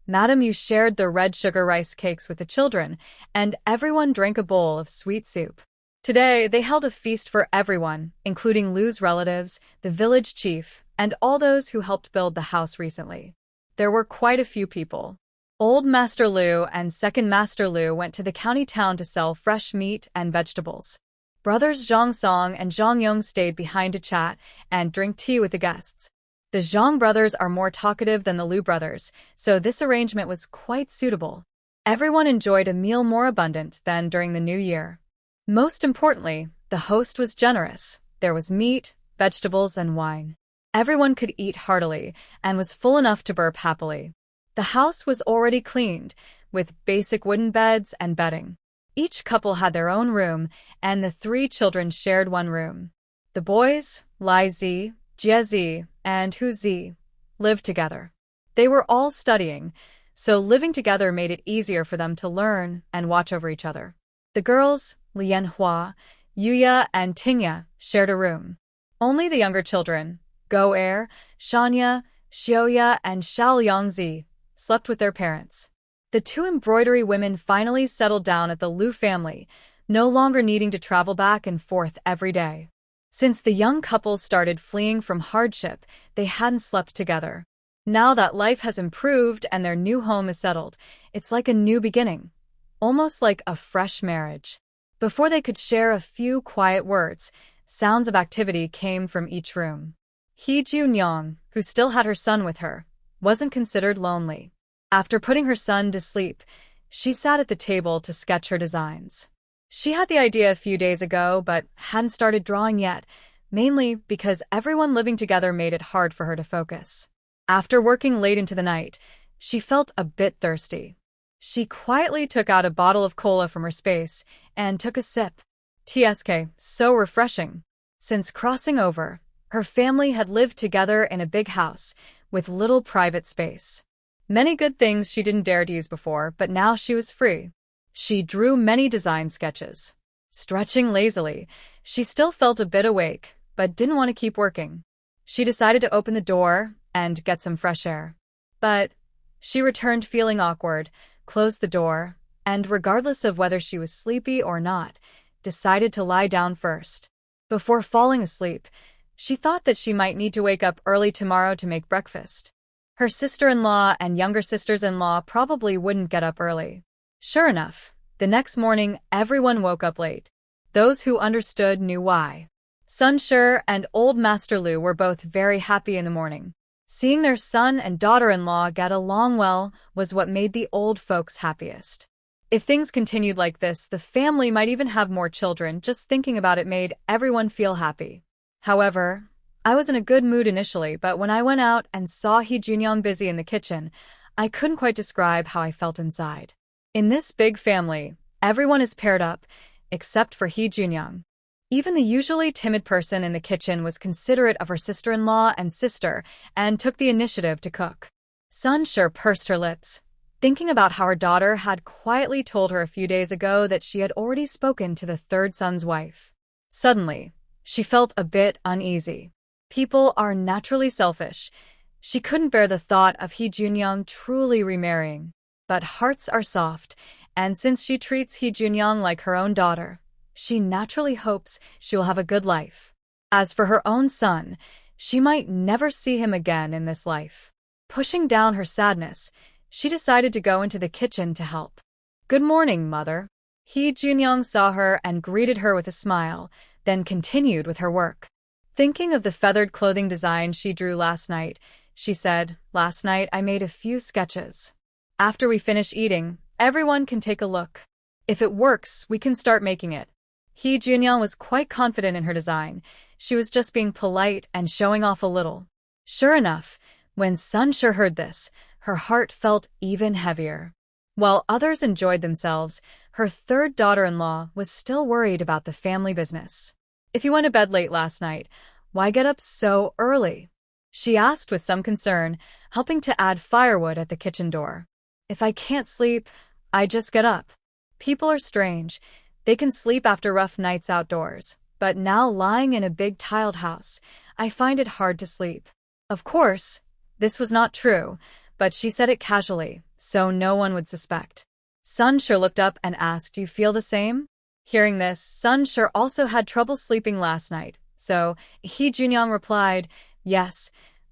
Madame Yu shared the red sugar rice cakes with the children, and everyone drank a bowl of sweet soup. Today, they held a feast for everyone, including Lu's relatives, the village chief, and all those who helped build the house recently. There were quite a few people. Old Master Lu and Second Master Lu went to the county town to sell fresh meat and vegetables. Brothers Zhang Song and Zhang Yong stayed behind to chat and drink tea with the guests. The Zhang brothers are more talkative than the Lu brothers, so this arrangement was quite suitable. Everyone enjoyed a meal more abundant than during the New Year. Most importantly, the host was generous. There was meat, vegetables, and wine. Everyone could eat heartily and was full enough to burp happily. The house was already cleaned, with basic wooden beds and bedding. Each couple had their own room, and the 3 children shared one room. The boys, Lai Zi, Jie Zi, and Hu Zi, lived together. They were all studying, so living together made it easier for them to learn and watch over each other. The girls, Lian Hua, Yuya, and Tingya, shared a room. Only the younger children, Go Er, Shanya, Xiaoya, and Xiao Yangzi, slept with their parents. The 2 embroidery women finally settled down at the Lu family, no longer needing to travel back and forth every day. Since the young couple started fleeing from hardship, they hadn't slept together. Now that life has improved and their new home is settled, it's like a new beginning, almost like a fresh marriage. Before they could share a few quiet words, sounds of activity came from each room. He Junyong, who still had her son with her, wasn't considered lonely. After putting her son to sleep, she sat at the table to sketch her designs. She had the idea a few days ago, but hadn't started drawing yet, mainly because everyone living together made it hard for her to focus. After working late into the night, she felt a bit thirsty. She quietly took out a bottle of cola from her space and took a sip. TSK, so refreshing. Since crossing over, her family had lived together in a big house with little private space. Many good things she didn't dare to use before, but now she was free. She drew many design sketches. Stretching lazily, she still felt a bit awake, but didn't want to keep working. She decided to open the door and get some fresh air. But she returned feeling awkward, closed the door, and regardless of whether she was sleepy or not, decided to lie down first. Before falling asleep, she thought that she might need to wake up early tomorrow to make breakfast. Her sister-in-law and younger sisters-in-law probably wouldn't get up early. Sure enough, the next morning everyone woke up late. Those who understood knew why. Sun Shi and old Master Lu were both very happy in the morning. Seeing their son and daughter-in-law get along well was what made the old folks happiest. If things continued like this, the family might even have more children. Just thinking about it made everyone feel happy. However, I was in a good mood initially, but when I went out and saw He Junyong busy in the kitchen, I couldn't quite describe how I felt inside. In this big family, everyone is paired up, except for He Junyong. Even the usually timid person in the kitchen was considerate of her sister-in-law and sister and took the initiative to cook. Sun Shi pursed her lips, thinking about how her daughter had quietly told her a few days ago that she had already spoken to the 3rd son's wife. Suddenly, she felt a bit uneasy. People are naturally selfish. She couldn't bear the thought of Hee Junyoung truly remarrying. But hearts are soft, and since she treats Hee Junyoung like her own daughter, she naturally hopes she will have a good life. As for her own son, she might never see him again in this life. Pushing down her sadness, she decided to go into the kitchen to help. "Good morning, mother." Hee Junyoung saw her and greeted her with a smile, then continued with her work. Thinking of the feathered clothing design she drew last night, she said, "Last night I made a few sketches. After we finish eating, everyone can take a look. If it works, we can start making it." Hee Junyoung was quite confident in her design. She was just being polite and showing off a little. Sure enough, when Sunshur heard this, her heart felt even heavier. While others enjoyed themselves, her third daughter-in-law was still worried about the family business. "If you went to bed late last night, why get up so early?" she asked with some concern, helping to add firewood at the kitchen door. "If I can't sleep, I just get up. People are strange. They can sleep after rough nights outdoors, but now lying in a big tiled house, I find it hard to sleep." Of course, this was not true, but she said it casually, so no one would suspect. Sunshur looked up and asked, "Do you feel the same?" Hearing this, Sunshur also had trouble sleeping last night, so Hee Junyoung replied, "Yes,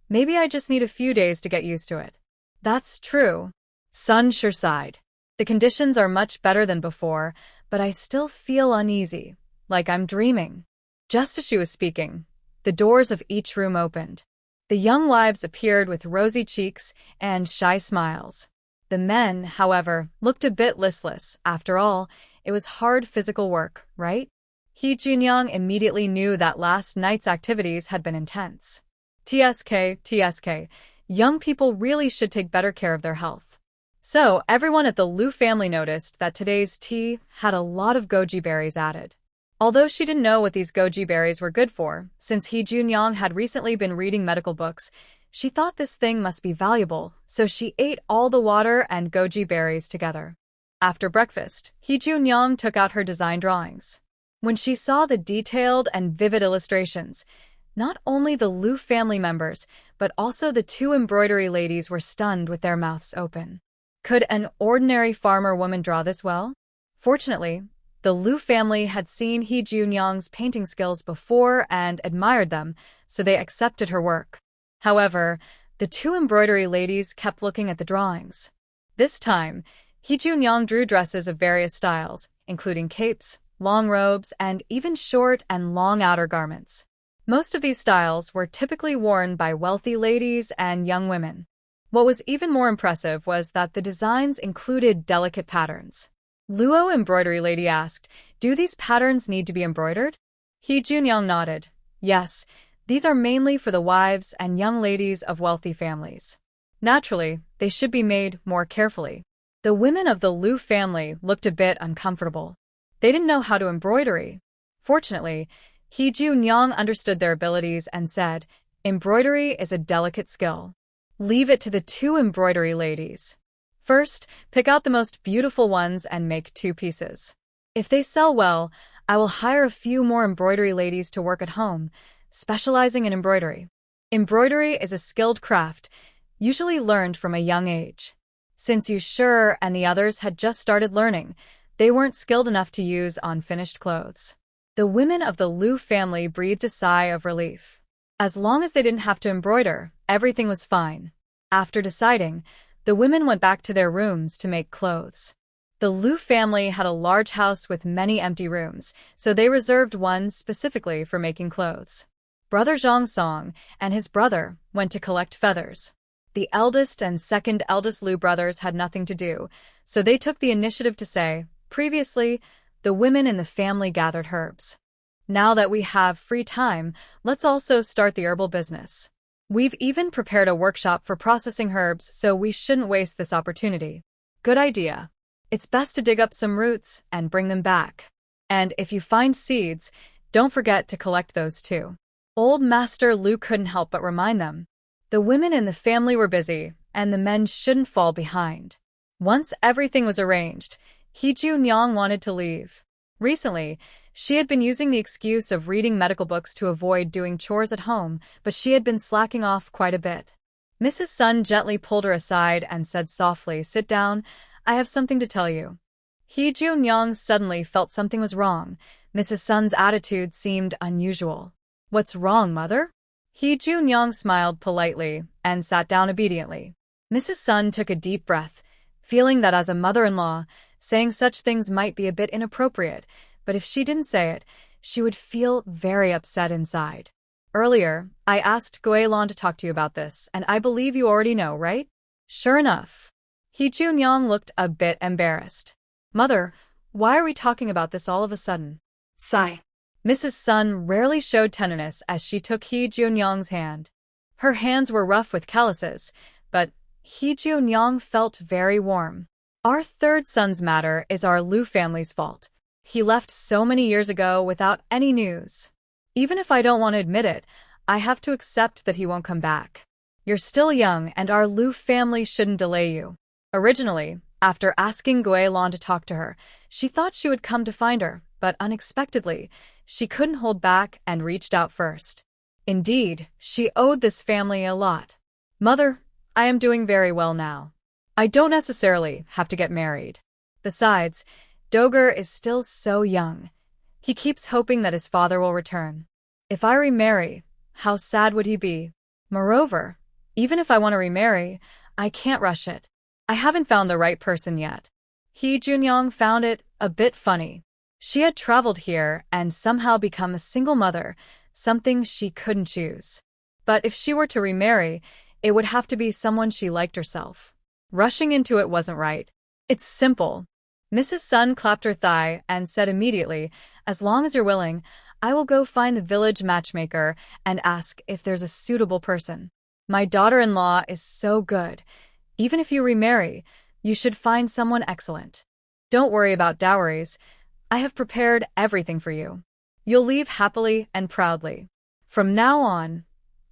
maybe I just need a few days to get used to it." "That's true." Sunshur sighed. "The conditions are much better than before, but I still feel uneasy, like I'm dreaming." Just as she was speaking, the doors of each room opened. The young wives appeared with rosy cheeks and shy smiles. The men, however, looked a bit listless. After all, it was hard physical work, right? Hee Junyoung immediately knew that last night's activities had been intense. TSK, young people really should take better care of their health. So, everyone at the Liu family noticed that today's tea had a lot of goji berries added. Although she didn't know what these goji berries were good for, since Hee Junyoung had recently been reading medical books, she thought this thing must be valuable, so she ate all the water and goji berries together. After breakfast, Hee Junyoung took out her design drawings. When she saw the detailed and vivid illustrations, not only the Liu family members, but also the two embroidery ladies were stunned with their mouths open. Could an ordinary farmer woman draw this well? Fortunately, the Liu family had seen Hee Junyoung's painting skills before and admired them, so they accepted her work. However, the two embroidery ladies kept looking at the drawings. This time, Hee Junyoung drew dresses of various styles, including capes, long robes, and even short and long outer garments. Most of these styles were typically worn by wealthy ladies and young women. What was even more impressive was that the designs included delicate patterns. Luo embroidery lady asked, "Do these patterns need to be embroidered?" Hee Junyoung nodded. "Yes, these are mainly for the wives and young ladies of wealthy families. Naturally, they should be made more carefully." The women of the Liu family looked a bit uncomfortable. They didn't know how to embroidery. Fortunately, Hee Junyoung understood their abilities and said, "Embroidery is a delicate skill. Leave it to the two embroidery ladies. First, pick out the most beautiful ones and make 2 pieces. If they sell well, I will hire a few more embroidery ladies to work at home, specializing in embroidery." Embroidery is a skilled craft, usually learned from a young age. Since Yushur and the others had just started learning, they weren't skilled enough to use on finished clothes. The women of the Liu family breathed a sigh of relief. As long as they didn't have to embroider, everything was fine. After deciding, the women went back to their rooms to make clothes. The Liu family had a large house with many empty rooms, so they reserved one specifically for making clothes. Brother Zhang Song and his brother went to collect feathers. The eldest and second eldest Liu brothers had nothing to do, so they took the initiative to say, "Previously, the women in the family gathered herbs. Now that we have free time, let's also start the herbal business. We've even prepared a workshop for processing herbs, so we shouldn't waste this opportunity." Good idea. It's best to dig up some roots and bring them back. And if you find seeds, don't forget to collect those too. Old Master Liu couldn't help but remind them. The women in the family were busy, and the men shouldn't fall behind. Once everything was arranged, Hee Junyoung wanted to leave. Recently, she had been using the excuse of reading medical books to avoid doing chores at home, but she had been slacking off quite a bit. Mrs. Sun gently pulled her aside and said softly, "Sit down, I have something to tell you." He Junyoung suddenly felt something was wrong. Mrs. Sun's attitude seemed unusual. "What's wrong, mother?" He Junyoung smiled politely and sat down obediently. Mrs. Sun took a deep breath, feeling that as a mother-in-law, saying such things might be a bit inappropriate, but if she didn't say it, she would feel very upset inside. "Earlier, I asked Guilin to talk to you about this, and I believe you already know, right?" "Sure enough." He Junyoung looked a bit embarrassed. "Mother, why are we talking about this all of a sudden?" Sigh. Mrs. Sun rarely showed tenderness as she took He Junyoung's hand. Her hands were rough with calluses, but He Junyoung felt very warm. "Our third son's matter is our Liu family's fault. He left so many years ago without any news. Even if I don't want to admit it, I have to accept that he won't come back. You're still young, and our Liu family shouldn't delay you." Originally, after asking Guilin to talk to her, she thought she would come to find her, but unexpectedly, she couldn't hold back and reached out first. Indeed, she owed this family a lot. "Mother, I am doing very well now. I don't necessarily have to get married. Besides, Doger is still so young. He keeps hoping that his father will return. If I remarry, how sad would he be? Moreover, even if I want to remarry, I can't rush it. I haven't found the right person yet." He Junyoung found it a bit funny. She had traveled here and somehow become a single mother, something she couldn't choose. But if she were to remarry, it would have to be someone she liked herself. Rushing into it wasn't right. "It's simple." Mrs. Sun clapped her thigh and said immediately, "As long as you're willing, I will go find the village matchmaker and ask if there's a suitable person. My daughter-in-law is so good. Even if you remarry, you should find someone excellent. Don't worry about dowries. I have prepared everything for you. You'll leave happily and proudly. From now on,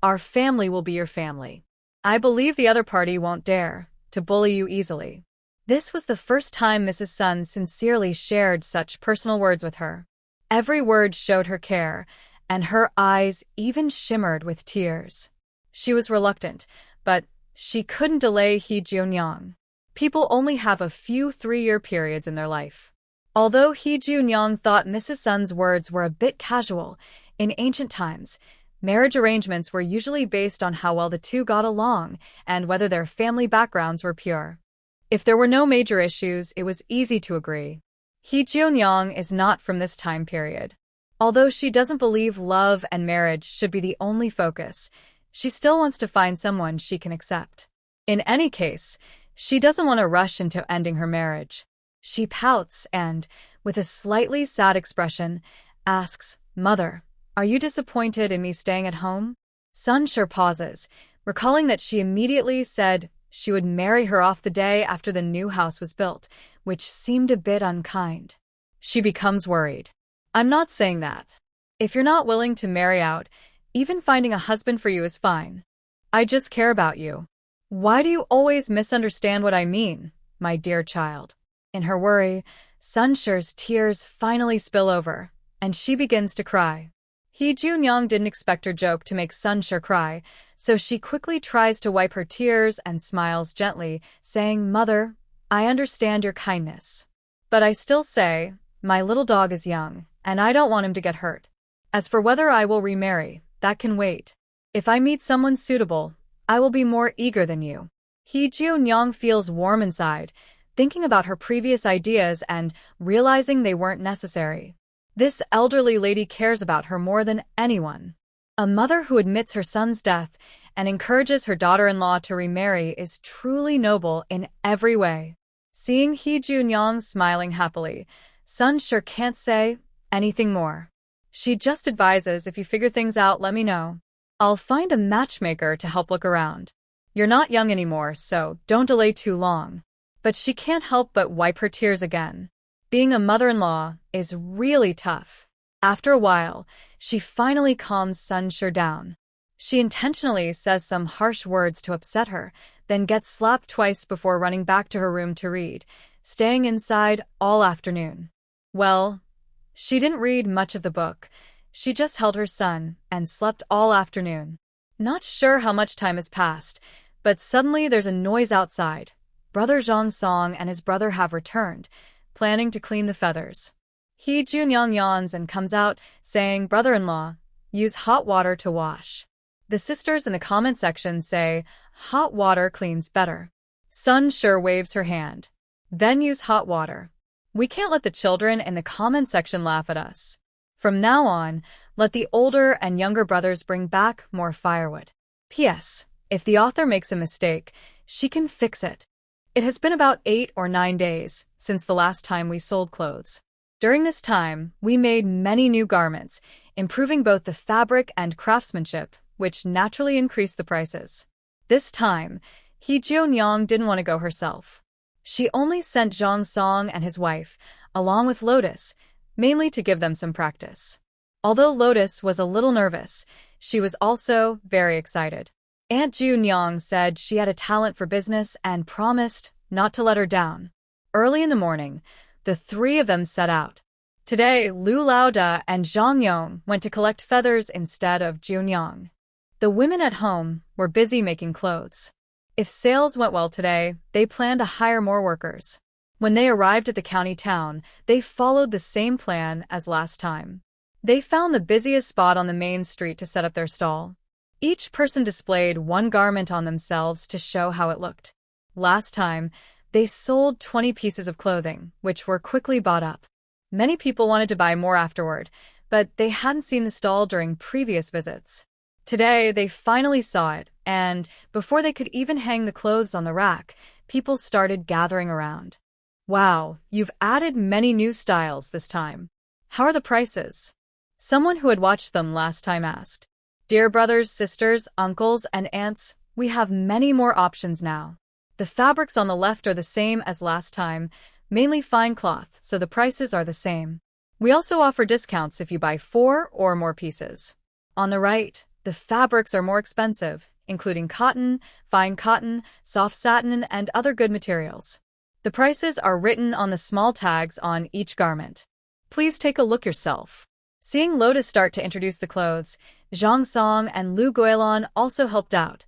our family will be your family. I believe the other party won't dare to bully you easily." This was the first time Mrs. Sun sincerely shared such personal words with her. Every word showed her care, and her eyes even shimmered with tears. She was reluctant, but she couldn't delay He Junyoung. People only have a few 3-year periods in their life. Although He Junyoung thought Mrs. Sun's words were a bit casual, in ancient times, marriage arrangements were usually based on how well the two got along and whether their family backgrounds were pure. If there were no major issues, it was easy to agree. He Junyoung is not from this time period. Although she doesn't believe love and marriage should be the only focus, she still wants to find someone she can accept. In any case, she doesn't want to rush into ending her marriage. She pouts and, with a slightly sad expression, asks, "Mother, are you disappointed in me staying at home?" Sunshur pauses, recalling that she immediately said she would marry her off the day after the new house was built, which seemed a bit unkind. She becomes worried. "I'm not saying that. If you're not willing to marry out, even finding a husband for you is fine. I just care about you." "Why do you always misunderstand what I mean, my dear child?" In her worry, Sunshur's tears finally spill over, and she begins to cry. He Junyoung didn't expect her joke to make Sunshur cry, so she quickly tries to wipe her tears and smiles gently, saying, "Mother, I understand your kindness. But I still say, my little dog is young, and I don't want him to get hurt. As for whether I will remarry, that can wait. If I meet someone suitable, I will be more eager than you." He Junyoung feels warm inside, thinking about her previous ideas and realizing they weren't necessary. This elderly lady cares about her more than anyone. A mother who admits her son's death and encourages her daughter-in-law to remarry is truly noble in every way. Seeing He Junyoung smiling happily, Sunshur can't say anything more. She just advises, "If you figure things out, let me know. I'll find a matchmaker to help look around. You're not young anymore, so don't delay too long." But she can't help but wipe her tears again. Being a mother-in-law is really tough. After a while, she finally calms Sunshur down. She intentionally says some harsh words to upset her, then gets slapped twice before running back to her room to read, staying inside all afternoon. Well, she didn't read much of the book. She just held her son and slept all afternoon. Not sure how much time has passed, But suddenly there's a noise outside. Brother Zhang Song and his brother have returned, planning to clean the feathers. He Junyang yawns and comes out, saying, "Brother-in-law, use hot water to wash." The sisters in the comment section say, "Hot water cleans better." Sun sure waves her hand. "Then use hot water." We can't let the children in the comment section laugh at us. From now on, let the older and younger brothers bring back more firewood. P.S. If the author makes a mistake, she can fix it. It has been about 8 or 9 days since the last time we sold clothes. During this time, we made many new garments, improving both the fabric and craftsmanship, which naturally increased the prices. This time, He Jionyang didn't want to go herself. She only sent Zhang Song and his wife, along with Lotus, mainly to give them some practice. Although Lotus was a little nervous, she was also very excited. Aunt Jionyang said she had a talent for business and promised not to let her down. Early in the morning, the three of them set out. Today, Lu Laoda and Zhang Yong went to collect feathers instead of Jionyang. The women at home were busy making clothes. If sales went well today, they planned to hire more workers. When they arrived at the county town, they followed the same plan as last time. They found the busiest spot on the main street to set up their stall. Each person displayed one garment on themselves to show how it looked. Last time, they sold 20 pieces of clothing, which were quickly bought up. Many people wanted to buy more afterward, but they hadn't seen the stall during previous visits. Today, they finally saw it, and before they could even hang the clothes on the rack, people started gathering around. "Wow, you've added many new styles this time. How are the prices?" Someone who had watched them last time asked. "Dear brothers, sisters, uncles, and aunts, we have many more options now. The fabrics on the left are the same as last time, mainly fine cloth, so the prices are the same. We also offer discounts if you buy 4 or more pieces. On the right, the fabrics are more expensive, including cotton, fine cotton, soft satin, and other good materials. The prices are written on the small tags on each garment. Please take a look yourself." Seeing Lotus start to introduce the clothes, Zhang Song and Lu Guilin also helped out.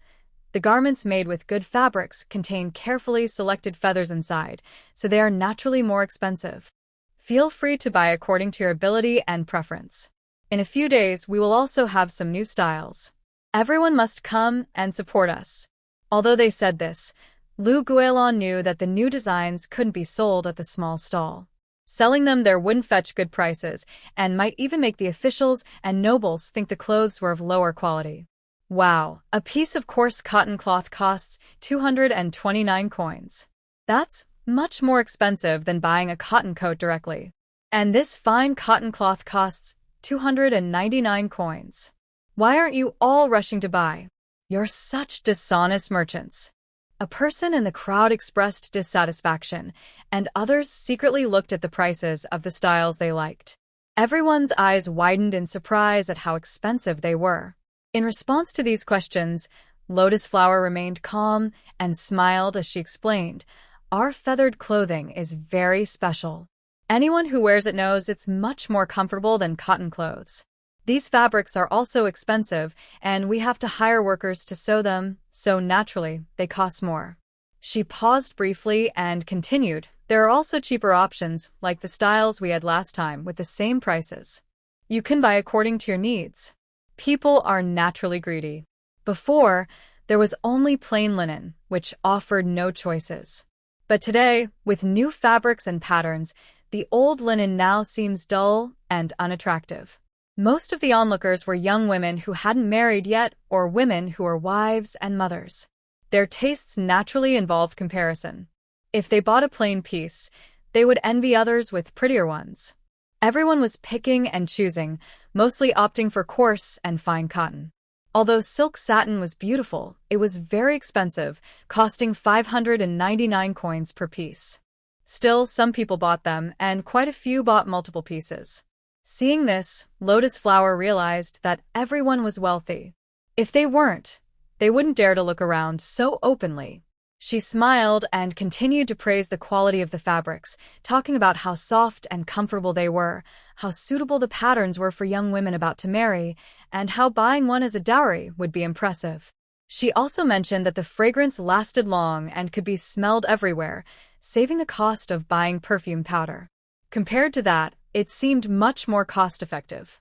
The garments made with good fabrics contain carefully selected feathers inside, so they are naturally more expensive. Feel free to buy according to your ability and preference. In a few days, we will also have some new styles. Everyone must come and support us. Although they said this, Lu Guilin knew that the new designs couldn't be sold at the small stall. Selling them there wouldn't fetch good prices and might even make the officials and nobles think the clothes were of lower quality. Wow, a piece of coarse cotton cloth costs 229 coins. That's much more expensive than buying a cotton coat directly. And this fine cotton cloth costs 299 coins. Why aren't you all rushing to buy? You're such dishonest merchants. A person in the crowd expressed dissatisfaction, and others secretly looked at the prices of the styles they liked. Everyone's eyes widened in surprise at how expensive they were. In response to these questions, Lotus Flower remained calm and smiled as she explained, "Our feathered clothing is very special. Anyone who wears it knows it's much more comfortable than cotton clothes. These fabrics are also expensive, and we have to hire workers to sew them, so naturally, they cost more." She paused briefly and continued, "There are also cheaper options, like the styles we had last time, with the same prices. You can buy according to your needs." People are naturally greedy. Before, there was only plain linen, which offered no choices. But today, with new fabrics and patterns, the old linen now seems dull and unattractive. Most of the onlookers were young women who hadn't married yet or women who were wives and mothers. Their tastes naturally involved comparison. If they bought a plain piece, they would envy others with prettier ones. Everyone was picking and choosing, mostly opting for coarse and fine cotton. Although silk satin was beautiful, it was very expensive, costing 599 coins per piece. Still, some people bought them, and quite a few bought multiple pieces. Seeing this, Lotus Flower realized that everyone was wealthy. If they weren't, they wouldn't dare to look around so openly. She smiled and continued to praise the quality of the fabrics, talking about how soft and comfortable they were, how suitable the patterns were for young women about to marry, and how buying one as a dowry would be impressive. She also mentioned that the fragrance lasted long and could be smelled everywhere, saving the cost of buying perfume powder. Compared to that, it seemed much more cost-effective.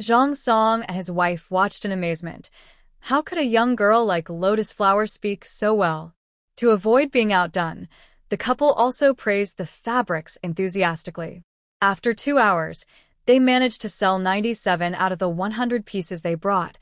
Zhang Song and his wife watched in amazement. How could a young girl like Lotus Flower speak so well? To avoid being outdone, the couple also praised the fabrics enthusiastically. After 2 hours, they managed to sell 97 out of the 100 pieces they brought,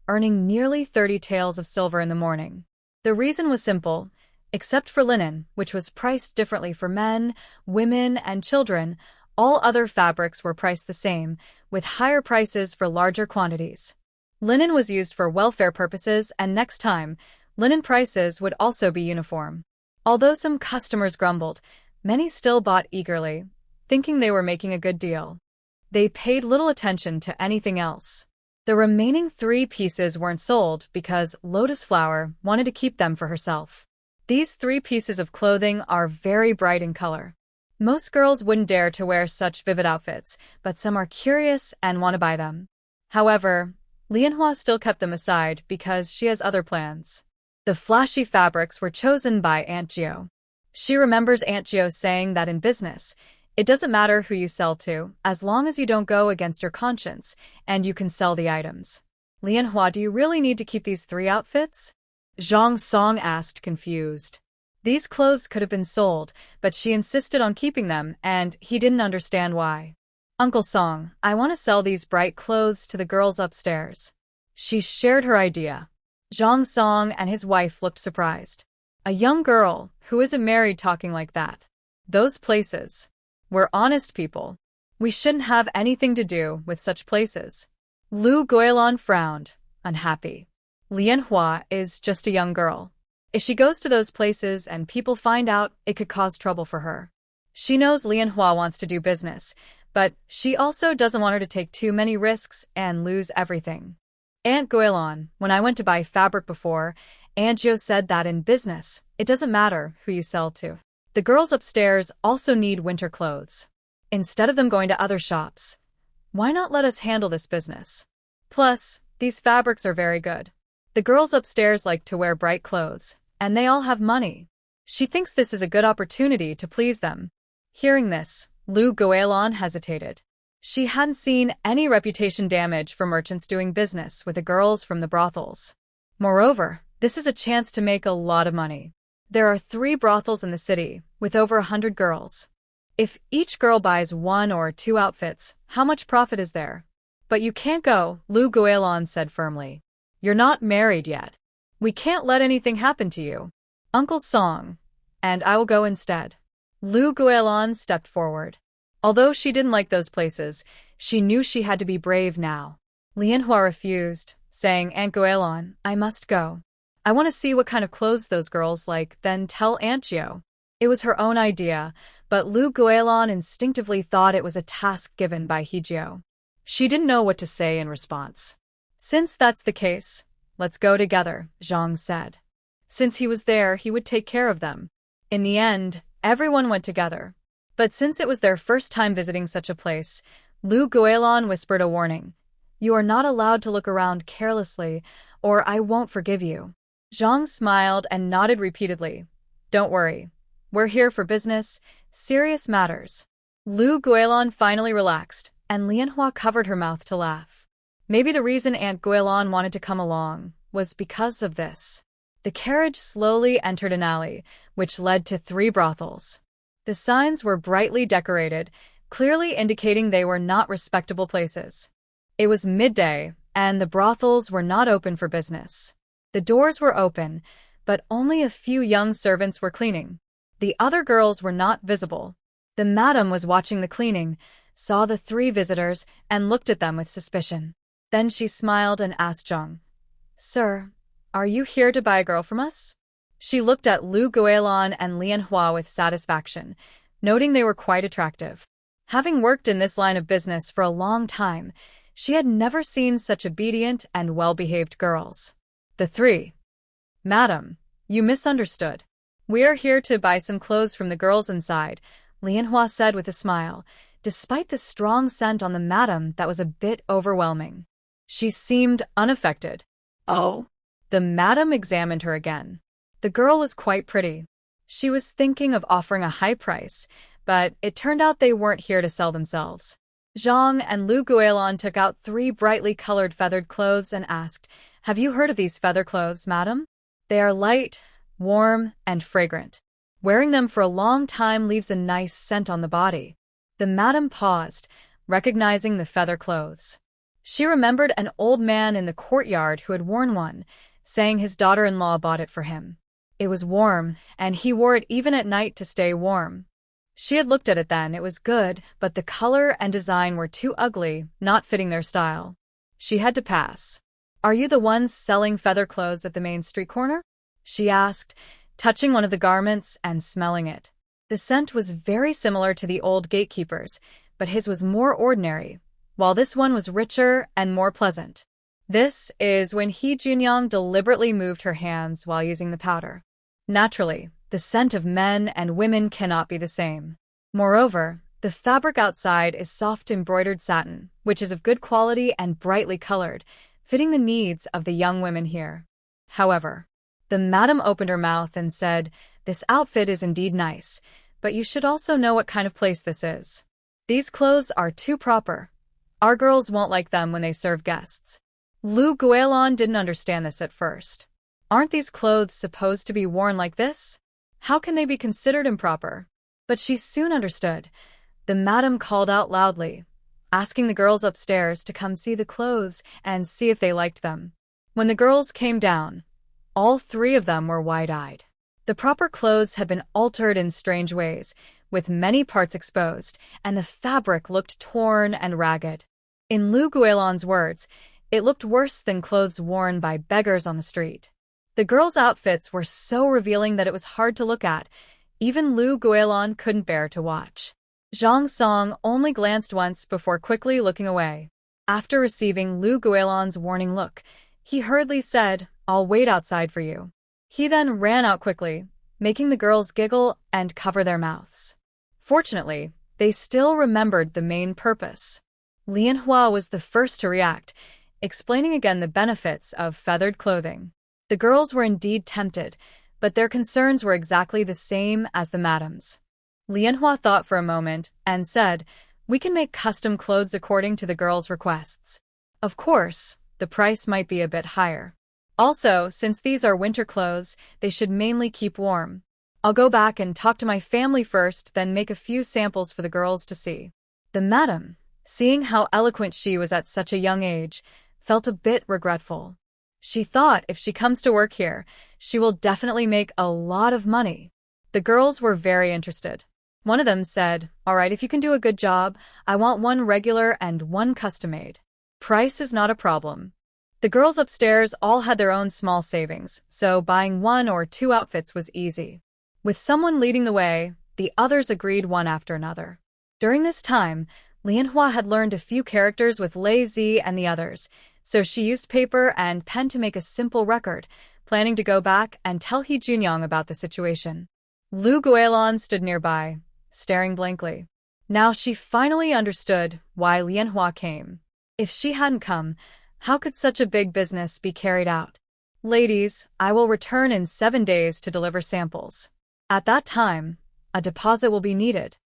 earning nearly 30 taels of silver in the morning. The reason was simple. Except for linen, which was priced differently for men, women, and children, all other fabrics were priced the same, with higher prices for larger quantities. Linen was used for welfare purposes, and next time, linen prices would also be uniform. Although some customers grumbled, many still bought eagerly, thinking they were making a good deal. They paid little attention to anything else. The remaining 3 pieces weren't sold because Lotus Flower wanted to keep them for herself. These 3 pieces of clothing are very bright in color. Most girls wouldn't dare to wear such vivid outfits, but some are curious and want to buy them. However, Manhwa still kept them aside because she has other plans. The flashy fabrics were chosen by Aunt Geo. She remembers Aunt Geo saying that in business, it doesn't matter who you sell to, as long as you don't go against your conscience, and you can sell the items. Manhwa, do you really need to keep these 3 outfits? Zhang Song asked, confused. These clothes could have been sold, but she insisted on keeping them, and he didn't understand why. Uncle Song, I want to sell these bright clothes to the girls upstairs. She shared her idea. Zhang Song and his wife looked surprised. A young girl, who isn't married, talking like that. Those places. We're honest people. We shouldn't have anything to do with such places. Lu Guilin frowned, unhappy. Manhwa is just a young girl. If she goes to those places and people find out, it could cause trouble for her. She knows Manhwa wants to do business, but she also doesn't want her to take too many risks and lose everything. Aunt Guilin, when I went to buy fabric before, Aunt Jo said that in business, it doesn't matter who you sell to. The girls upstairs also need winter clothes. Instead of them going to other shops, why not let us handle this business? Plus, these fabrics are very good. The girls upstairs like to wear bright clothes, and they all have money. She thinks this is a good opportunity to please them. Hearing this, Lu Guilin hesitated. She hadn't seen any reputation damage for merchants doing business with the girls from the brothels. Moreover, this is a chance to make a lot of money. There are 3 brothels in the city, with over 100 girls. If each girl buys 1 or 2 outfits, how much profit is there? But you can't go, Lu Guilin said firmly. You're not married yet. We can't let anything happen to you. Uncle Song, and I will go instead. Lu Guilin stepped forward. Although she didn't like those places, she knew she had to be brave now. Manhwa refused, saying, Aunt Guilin, I must go. I want to see what kind of clothes those girls like, then tell Aunt Geo. It was her own idea, but Lu Guilin instinctively thought it was a task given by Hijio. She didn't know what to say in response. Since that's the case, let's go together, Zhang said. Since he was there, he would take care of them. In the end, everyone went together. But since it was their first time visiting such a place, Lu Guilin whispered a warning. You are not allowed to look around carelessly, or I won't forgive you. Zhang smiled and nodded repeatedly. Don't worry. We're here for business, serious matters. Lu Guilin finally relaxed, and Manhwa covered her mouth to laugh. Maybe the reason Aunt Guilin wanted to come along was because of this. The carriage slowly entered an alley, which led to 3 brothels. The signs were brightly decorated, clearly indicating they were not respectable places. It was midday, and the brothels were not open for business. The doors were open, but only a few young servants were cleaning. The other girls were not visible. The madam was watching the cleaning, saw the 3 visitors, and looked at them with suspicion. Then she smiled and asked Zhang, Sir, are you here to buy a girl from us? She looked at Lu Guilin and Manhwa with satisfaction, noting they were quite attractive. Having worked in this line of business for a long time, she had never seen such obedient and well-behaved girls. The 3. Madam, you misunderstood. We are here to buy some clothes from the girls inside, Manhwa said with a smile, despite the strong scent on the madam that was a bit overwhelming. She seemed unaffected. Oh, The madam examined her again. The girl was quite pretty. She was thinking of offering a high price, but it turned out they weren't here to sell themselves. Zhang and Lu Guilin took out 3 brightly colored feathered clothes and asked, "Have you heard of these feather clothes, madam? They are light, warm, and fragrant. Wearing them for a long time leaves a nice scent on the body." The madam paused, recognizing the feather clothes. She remembered an old man in the courtyard who had worn one, saying his daughter-in-law bought it for him. It was warm, and he wore it even at night to stay warm. She had looked at it then. It was good, but the color and design were too ugly, not fitting their style. She had to pass. "Are you the ones selling feather clothes at the main street corner?" she asked, touching one of the garments and smelling it. The scent was very similar to the old gatekeeper's, but his was more ordinary, while this one was richer and more pleasant. This is when He Junyang deliberately moved her hands while using the powder. Naturally, the scent of men and women cannot be the same. Moreover, the fabric outside is soft embroidered satin, which is of good quality and brightly colored, fitting the needs of the young women here. However, the madam opened her mouth and said, "This outfit is indeed nice, but you should also know what kind of place this is. These clothes are too proper. Our girls won't like them when they serve guests." Lu Guilin didn't understand this at first. Aren't these clothes supposed to be worn like this? How can they be considered improper? But she soon understood. The madam called out loudly, asking the girls upstairs to come see the clothes and see if they liked them. When the girls came down, all 3 of them were wide-eyed. The proper clothes had been altered in strange ways, with many parts exposed, and the fabric looked torn and ragged. In Lu Guilin's words, it looked worse than clothes worn by beggars on the street. The girls' outfits were so revealing that it was hard to look at. Even Lu Guilin couldn't bear to watch. Zhang Song only glanced once before quickly looking away. After receiving Lu Guilin's warning look, he hurriedly said, "I'll wait outside for you." He then ran out quickly, making the girls giggle and cover their mouths. Fortunately, they still remembered the main purpose. Manhwa was the first to react, explaining again the benefits of feathered clothing. The girls were indeed tempted, but their concerns were exactly the same as the madam's. Manhwa thought for a moment and said, "We can make custom clothes according to the girls' requests. Of course, the price might be a bit higher. Also, since these are winter clothes, they should mainly keep warm. I'll go back and talk to my family first, then make a few samples for the girls to see." The madam, seeing how eloquent she was at such a young age, felt a bit regretful. She thought if she comes to work here, she will definitely make a lot of money. The girls were very interested. One of them said, "All right, if you can do a good job, I want 1 regular and 1 custom-made. Price is not a problem." The girls upstairs all had their own small savings, so buying 1 or 2 outfits was easy. With someone leading the way, the others agreed one after another. During this time, Manhwa had learned a few characters with Lei Zi and the others, so she used paper and pen to make a simple record, planning to go back and tell He Junyang about the situation. Lu Guilin stood nearby, staring blankly. Now she finally understood why Manhwa came. If she hadn't come, how could such a big business be carried out? "Ladies, I will return in 7 days to deliver samples. At that time, a deposit will be needed.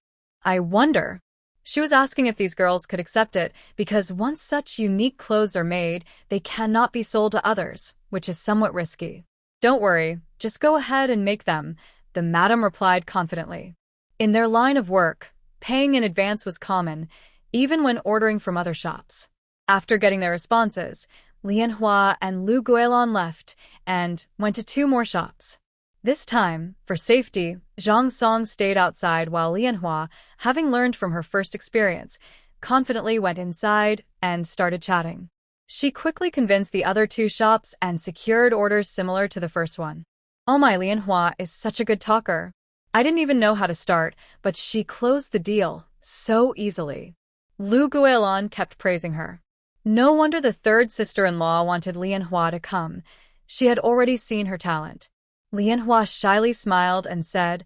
I wonder." She was asking if these girls could accept it, because once such unique clothes are made, they cannot be sold to others, which is somewhat risky. "Don't worry, just go ahead and make them," the madam replied confidently. In their line of work, paying in advance was common, even when ordering from other shops. After getting their responses, Manhwa and Lu Guilin left and went to 2 more shops. This time, for safety, Zhang Song stayed outside while Manhwa, having learned from her first experience, confidently went inside and started chatting. She quickly convinced the other 2 shops and secured orders similar to the first one. "Oh my, Manhwa is such a good talker. I didn't even know how to start, but she closed the deal so easily." Lu Guilin kept praising her. No wonder the 3rd sister-in-law wanted Manhwa to come. She had already seen her talent. Manhwa shyly smiled and said,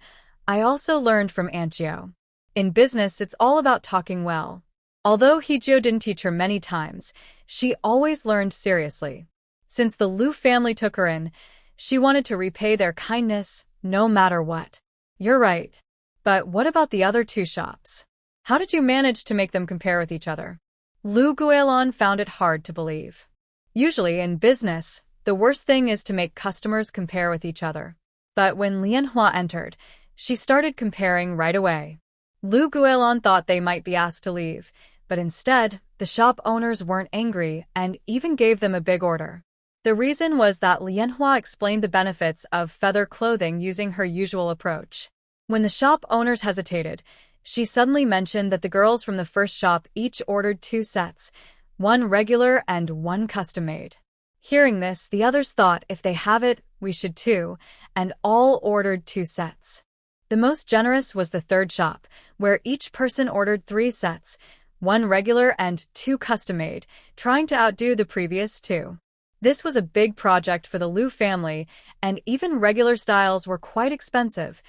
"I also learned from Aunt Gio. In business, it's all about talking well." Although He Gio didn't teach her many times, she always learned seriously. Since the Lu family took her in, she wanted to repay their kindness no matter what. You're right. But what about the other two shops? How did you manage to make them compare with each other? Lu Guilin found it hard to believe. Usually in business, the worst thing is to make customers compare with each other. But when Lianhua entered, she started comparing right away. Lu Guilin thought they might be asked to leave, but instead, the shop owners weren't angry and even gave them a big order. The reason was that Lianhua explained the benefits of feather clothing using her usual approach. When the shop owners hesitated, she suddenly mentioned that the girls from the first shop each ordered 2 sets, one regular and one custom-made. Hearing this, the others thought if they have it, we should too, and all ordered 2 sets. The most generous was the third shop, where each person ordered 3 sets, one regular and 2 custom-made, trying to outdo the previous 2. This was a big project for the Lu family, and even regular styles were quite expensive,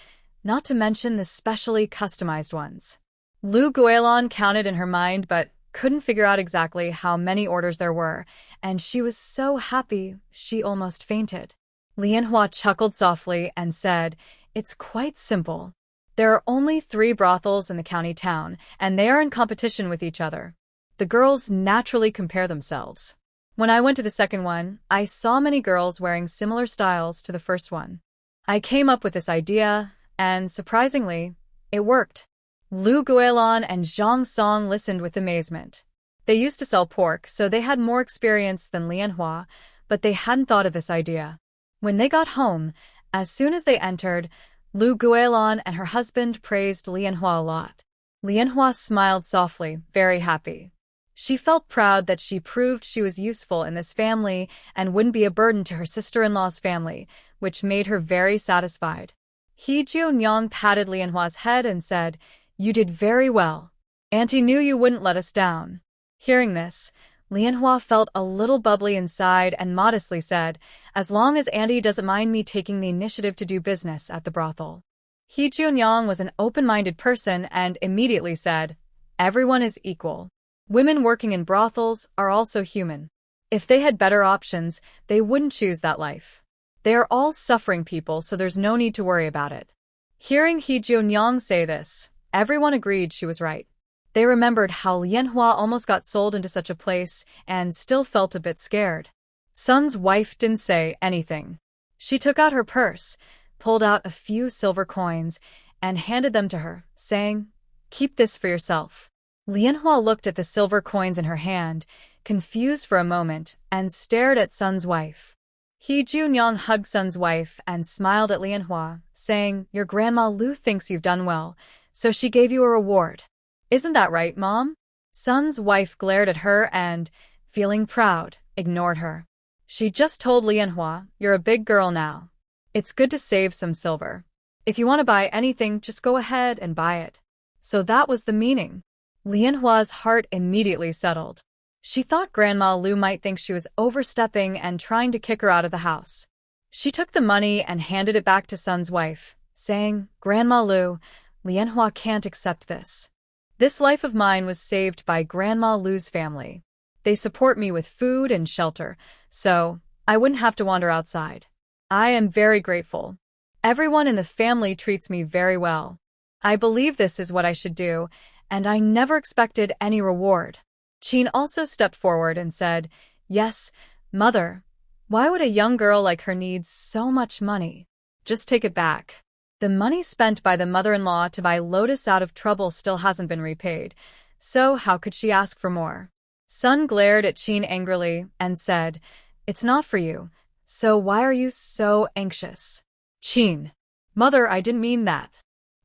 not to mention the specially customized ones. Lu Guilin counted in her mind but couldn't figure out exactly how many orders there were, and she was so happy she almost fainted. Lianhua chuckled softly and said, "It's quite simple. There are only 3 brothels in the county town, and they are in competition with each other. The girls naturally compare themselves. When I went to the second one, I saw many girls wearing similar styles to the first one. I came up with this idea, and surprisingly, it worked." Lu Guilin and Zhang Song listened with amazement. They used to sell pork, so they had more experience than Lianhua, but they hadn't thought of this idea. When they got home, as soon as they entered, Lu Guilin and her husband praised Lianhua a lot. Lianhua smiled softly, very happy. She felt proud that she proved she was useful in this family and wouldn't be a burden to her sister-in-law's family, which made her very satisfied. He Jianyang patted Lianhua's head and said, "You did very well. Auntie knew you wouldn't let us down." Hearing this, Lianhua felt a little bubbly inside and modestly said, "As long as Auntie doesn't mind me taking the initiative to do business at the brothel." He Jianyang was an open-minded person and immediately said, "Everyone is equal. Women working in brothels are also human. If they had better options, they wouldn't choose that life. They are all suffering people, so there's no need to worry about it." Hearing He Jianyang say this, everyone agreed she was right. They remembered how Lianhua almost got sold into such a place and still felt a bit scared. Sun's wife didn't say anything. She took out her purse, pulled out a few silver coins, and handed them to her, saying, "Keep this for yourself." Lianhua looked at the silver coins in her hand, confused for a moment, and stared at Sun's wife. He Junyang hugged Sun's wife and smiled at Lianhua, saying, "Your grandma Lu thinks you've done well, so she gave you a reward. Isn't that right, Mom?" Sun's wife glared at her and, feeling proud, ignored her. She just told Lianhua, "You're a big girl now. It's good to save some silver. If you want to buy anything, just go ahead and buy it." So that was the meaning. Lianhua's heart immediately settled. She thought Grandma Lu might think she was overstepping and trying to kick her out of the house. She took the money and handed it back to Sun's wife, saying, "Grandma Lu, Lianhua can't accept this. This life of mine was saved by Grandma Lu's family. They support me with food and shelter, so I wouldn't have to wander outside. I am very grateful. Everyone in the family treats me very well. I believe this is what I should do, and I never expected any reward." Qin also stepped forward and said, "Yes, Mother. Why would a young girl like her need so much money? Just take it back." The money spent by the mother-in-law to buy Lotus out of trouble still hasn't been repaid, so how could she ask for more? Sun glared at Qin angrily and said, "It's not for you, so why are you so anxious?" Qin, "Mother, I didn't mean that.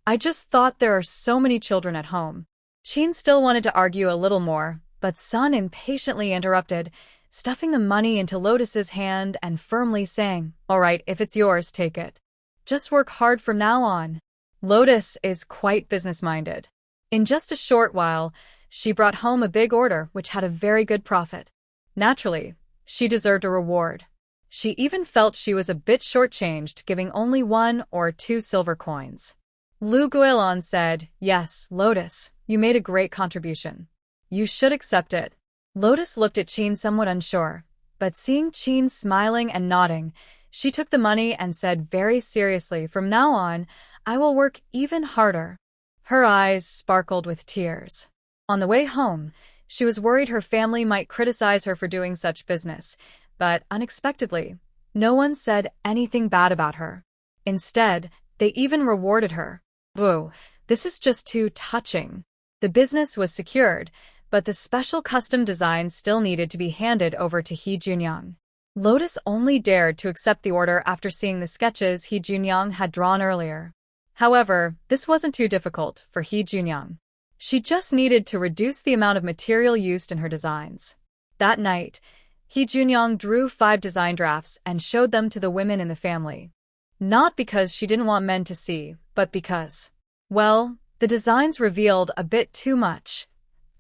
I just thought there are so many children at home." Qin still wanted to argue a little more, but Sun impatiently interrupted, stuffing the money into Lotus's hand and firmly saying, "All right, if it's yours, take it. Just work hard from now on." Lotus is quite business-minded. In just a short while, she brought home a big order which had a very good profit. Naturally, she deserved a reward. She even felt she was a bit shortchanged, giving only 1 or 2 silver coins. Lu Guilin said, "Yes, Lotus, you made a great contribution. You should accept it." Lotus looked at Qin somewhat unsure, but seeing Qin smiling and nodding, she took the money and said very seriously, "From now on, I will work even harder." Her eyes sparkled with tears. On the way home, she was worried her family might criticize her for doing such business, but unexpectedly, no one said anything bad about her. Instead, they even rewarded her. "Whoa, this is just too touching." The business was secured, but the special custom design still needed to be handed over to He Junyang. Lotus only dared to accept the order after seeing the sketches He Junyang had drawn earlier. However, this wasn't too difficult for He Junyang. She just needed to reduce the amount of material used in her designs. That night, He Junyang drew 5 design drafts and showed them to the women in the family. Not because she didn't want men to see, but because, well, the designs revealed a bit too much.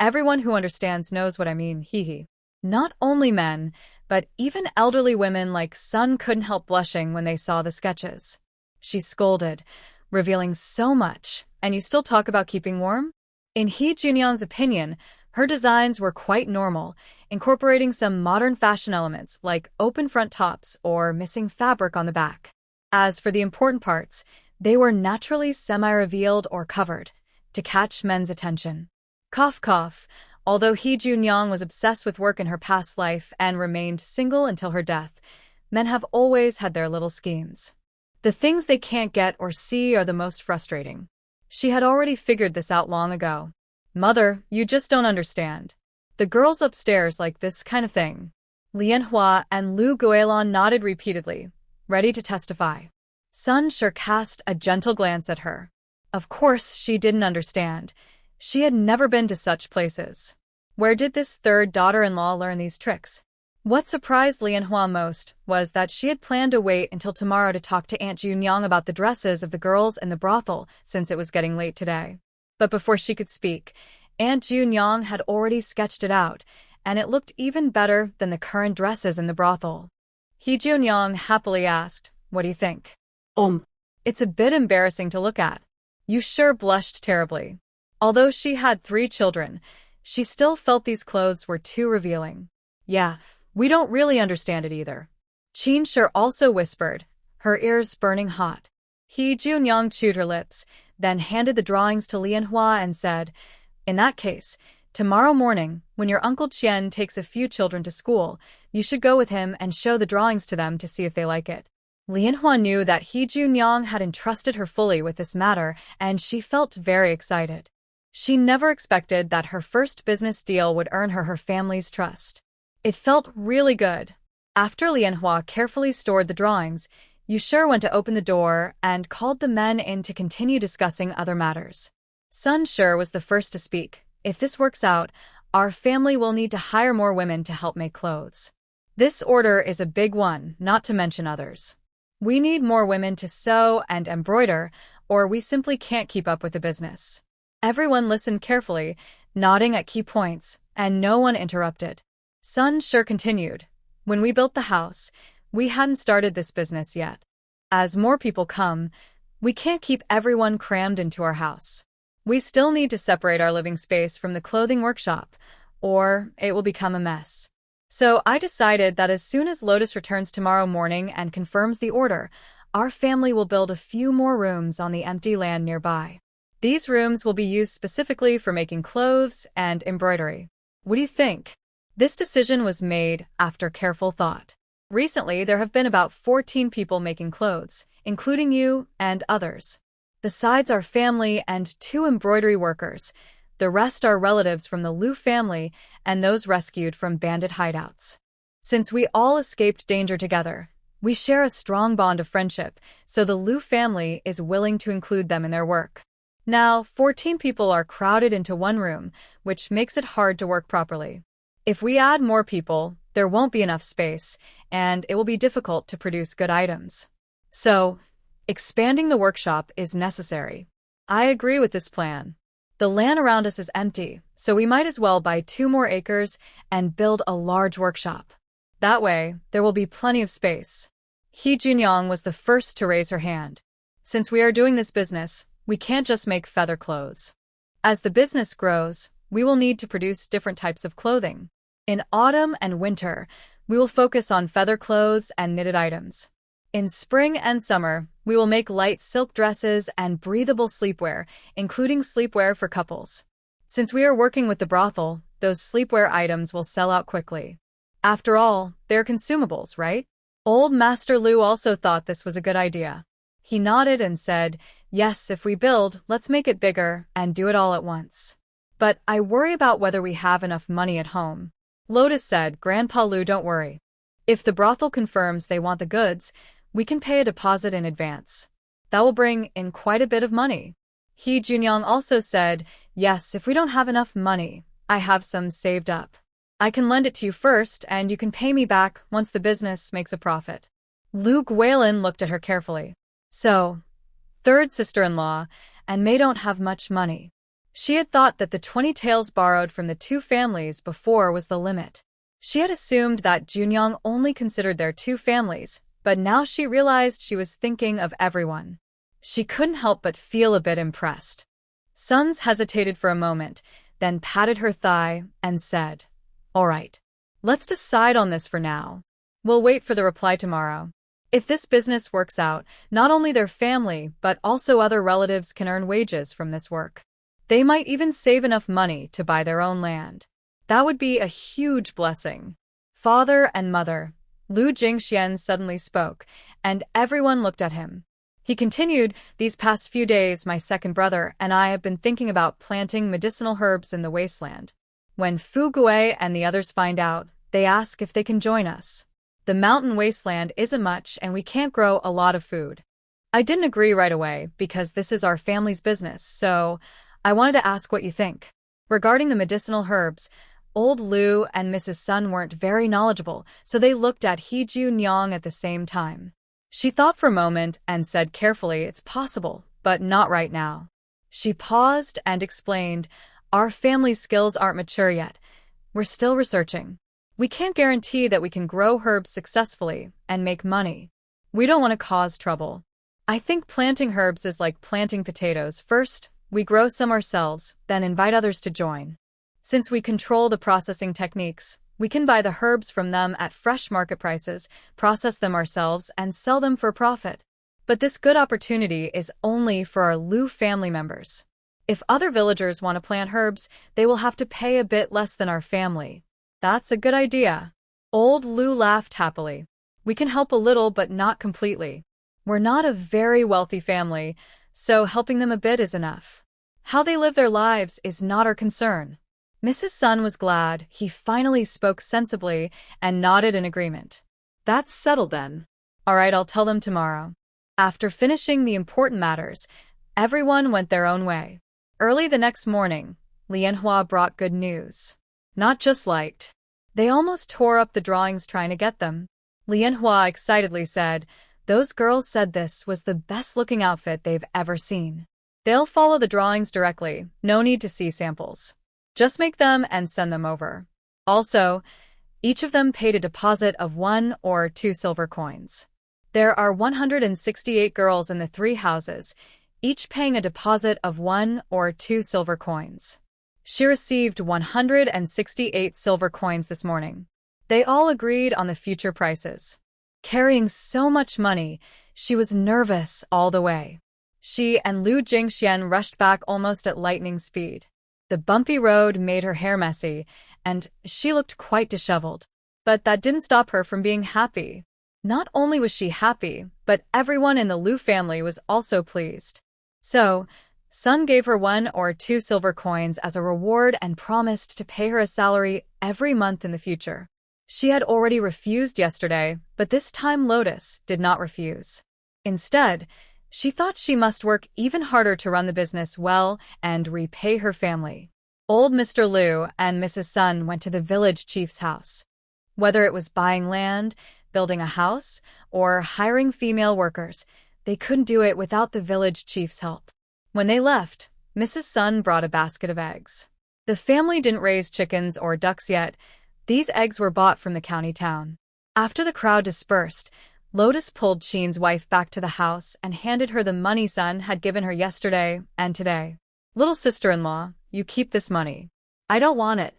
Everyone who understands knows what I mean, hee. Not only men, but even elderly women like Sun couldn't help blushing when they saw the sketches. She scolded, revealing so much, and you still talk about keeping warm? In He Junyang's opinion, her designs were quite normal, incorporating some modern fashion elements like open front tops or missing fabric on the back. As for the important parts, they were naturally semi-revealed or covered, to catch men's attention. Cough cough. Although He Junyang was obsessed with work in her past life and remained single until her death, men have always had their little schemes. The things they can't get or see are the most frustrating. She had already figured this out long ago. "Mother, you just don't understand. The girls upstairs like this kind of thing." Manhwa and Lu Guilin nodded repeatedly, ready to testify. Sun sure cast a gentle glance at her. Of course she didn't understand. She had never been to such places. Where did this third daughter-in-law learn these tricks? What surprised Manhwa most was that she had planned to wait until tomorrow to talk to Aunt Junyang about the dresses of the girls in the brothel since it was getting late today. But before she could speak, Aunt Junyang had already sketched it out, and it looked even better than the current dresses in the brothel. He Junyang happily asked, "What do you think?" It's a bit embarrassing to look at." You sure blushed terribly. Although she had 3 children, she still felt these clothes were too revealing. "Yeah, we don't really understand it either." Qin sure also whispered, her ears burning hot. He Junyang chewed her lips, then handed the drawings to Manhwa and said, "In that case, tomorrow morning, when your Uncle Qian takes a few children to school, you should go with him and show the drawings to them to see if they like it." Manhwa knew that He Junyang had entrusted her fully with this matter, and she felt very excited. She never expected that her first business deal would earn her family's trust. It felt really good. After Manhwa carefully stored the drawings, Yusher went to open the door and called the men in to continue discussing other matters. Sun Shur was the first to speak. "If this works out, our family will need to hire more women to help make clothes. This order is a big one, not to mention others. We need more women to sew and embroider, or we simply can't keep up with the business." Everyone listened carefully, nodding at key points, and no one interrupted. Sun Shur continued, "When we built the house, we hadn't started this business yet. As more people come, we can't keep everyone crammed into our house. We still need to separate our living space from the clothing workshop, or it will become a mess. So I decided that as soon as Lotus returns tomorrow morning and confirms the order, our family will build a few more rooms on the empty land nearby. These rooms will be used specifically for making clothes and embroidery. What do you think?" This decision was made after careful thought. Recently, there have been about 14 people making clothes, including you and others. Besides our family and 2 embroidery workers, the rest are relatives from the Liu family and those rescued from bandit hideouts. Since we all escaped danger together, we share a strong bond of friendship, so the Liu family is willing to include them in their work. Now, 14 people are crowded into one room, which makes it hard to work properly. If we add more people, there won't be enough space, and it will be difficult to produce good items. So, expanding the workshop is necessary. I agree with this plan. The land around us is empty, so we might as well buy 2 more acres and build a large workshop. That way, there will be plenty of space." He Junyang was the first to raise her hand. "Since we are doing this business, we can't just make feather clothes. As the business grows, we will need to produce different types of clothing. In autumn and winter, We will focus on feather clothes and knitted items. In spring and summer, we will make light silk dresses and breathable sleepwear, including sleepwear for couples. Since we are working with the brothel, those sleepwear items will sell out quickly. After all, they're consumables, right? Old Master Lu also thought this was a good idea. He nodded and said, "Yes, if we build, let's make it bigger and do it all at once. But I worry about whether we have enough money at home." Lotus said, "Grandpa Lu, don't worry. If the brothel confirms they want the goods, we can pay a deposit in advance. That will bring in quite a bit of money." He Junyang also said, "Yes, if we don't have enough money, I have some saved up. I can lend it to you first, and you can pay me back once the business makes a profit." Lu Guilin looked at her carefully. "So, third sister-in-law, and May don't have much money." She had thought that the 20 taels borrowed from the two families before was the limit. She had assumed that Junyang only considered their two families, but now she realized she was thinking of everyone. She couldn't help but feel a bit impressed. Sons hesitated for a moment, then patted her thigh and said, "All right. Let's decide on this for now. We'll wait for the reply tomorrow. If this business works out, not only their family, but also other relatives can earn wages from this work. They might even save enough money to buy their own land. That would be a huge blessing." Father and mother, Lu Jingxian suddenly spoke, and everyone looked at him. He continued, "These past few days, my second brother and I have been thinking about planting medicinal herbs in the wasteland. When Fu Gui and the others find out, they ask if they can join us. The mountain wasteland isn't much and we can't grow a lot of food. I didn't agree right away because this is our family's business, so I wanted to ask what you think." Regarding the medicinal herbs, old Lu and Mrs. Sun weren't very knowledgeable, so they looked at He Junyang at the same time. She thought for a moment and said carefully, "It's possible, but not right now." She paused and explained, "Our family skills aren't mature yet. We're still researching. We can't guarantee that we can grow herbs successfully and make money. We don't want to cause trouble. I think planting herbs is like planting potatoes. First, we grow some ourselves, then invite others to join. Since we control the processing techniques, we can buy the herbs from them at fresh market prices, process them ourselves, and sell them for profit. But this good opportunity is only for our Lu family members. If other villagers want to plant herbs, they will have to pay a bit less than our family." "That's a good idea." Old Lu laughed happily. "We can help a little, but not completely. We're not a very wealthy family, so helping them a bit is enough. How they live their lives is not our concern." Mrs. Sun was glad. He finally spoke sensibly and nodded in agreement. "That's settled then. All right, I'll tell them tomorrow." After finishing the important matters, everyone went their own way. Early the next morning, Manhwa brought good news. Not just liked. They almost tore up the drawings trying to get them. Manhwa excitedly said, "Those girls said this was the best-looking outfit they've ever seen. They'll follow the drawings directly, no need to see samples. Just make them and send them over. Also, each of them paid a deposit of 1 or 2 silver coins. There are 168 girls in the 3 houses, each paying a deposit of 1 or 2 silver coins." She received 168 silver coins this morning. They all agreed on the future prices. Carrying so much money, she was nervous all the way. She and Lu Jingxian rushed back almost at lightning speed. The bumpy road made her hair messy, and she looked quite disheveled. But that didn't stop her from being happy. Not only was she happy, but everyone in the Lu family was also pleased. So, Sun gave her 1 or 2 silver coins as a reward and promised to pay her a salary every month in the future. She had already refused yesterday, but this time Lotus did not refuse. Instead, she thought she must work even harder to run the business well and repay her family. Old Mr. Lu and Mrs. Sun went to the village chief's house. Whether it was buying land, building a house, or hiring female workers, they couldn't do it without the village chief's help. When they left, Mrs. Sun brought a basket of eggs. The family didn't raise chickens or ducks yet. These eggs were bought from the county town. After the crowd dispersed, Lotus pulled Qin's wife back to the house and handed her the money Sun had given her yesterday and today. "Little sister-in-law, you keep this money." "I don't want it."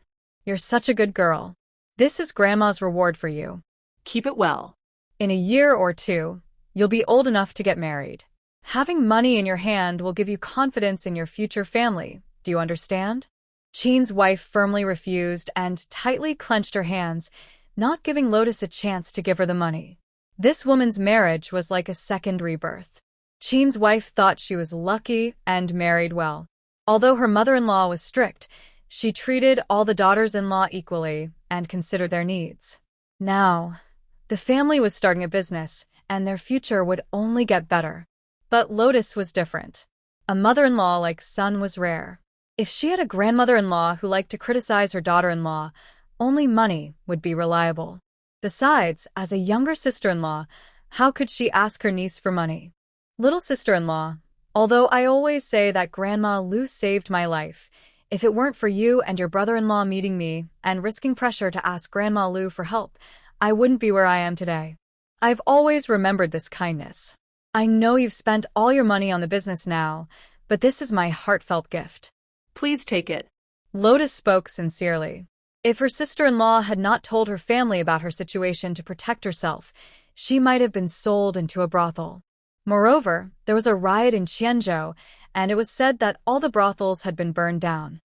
"You're such a good girl." This is Grandma's reward for you. Keep it well. In a year or two, you'll be old enough to get married. Having money in your hand will give you confidence in your future family. Do you understand? Chin's wife firmly refused and tightly clenched her hands, not giving Lotus a chance to give her the money. This woman's marriage was like a second rebirth. Chin's wife thought she was lucky and married well. Although her mother-in-law was strict, she treated all the daughters-in-law equally and considered their needs. Now, the family was starting a business, and their future would only get better. But Lotus was different. A mother-in-law like Sun was rare. If she had a grandmother-in-law who liked to criticize her daughter-in-law, only money would be reliable. Besides, as a younger sister-in-law, how could she ask her niece for money? Little sister-in-law, although I always say that Grandma Lu saved my life, if it weren't for you and your brother-in-law meeting me and risking pressure to ask Grandma Lu for help, I wouldn't be where I am today. I've always remembered this kindness. I know you've spent all your money on the business now, but this is my heartfelt gift. Please take it. Lotus spoke sincerely. If her sister-in-law had not told her family about her situation to protect herself, she might have been sold into a brothel. Moreover, there was a riot in Qianzhou, and it was said that all the brothels had been burned down.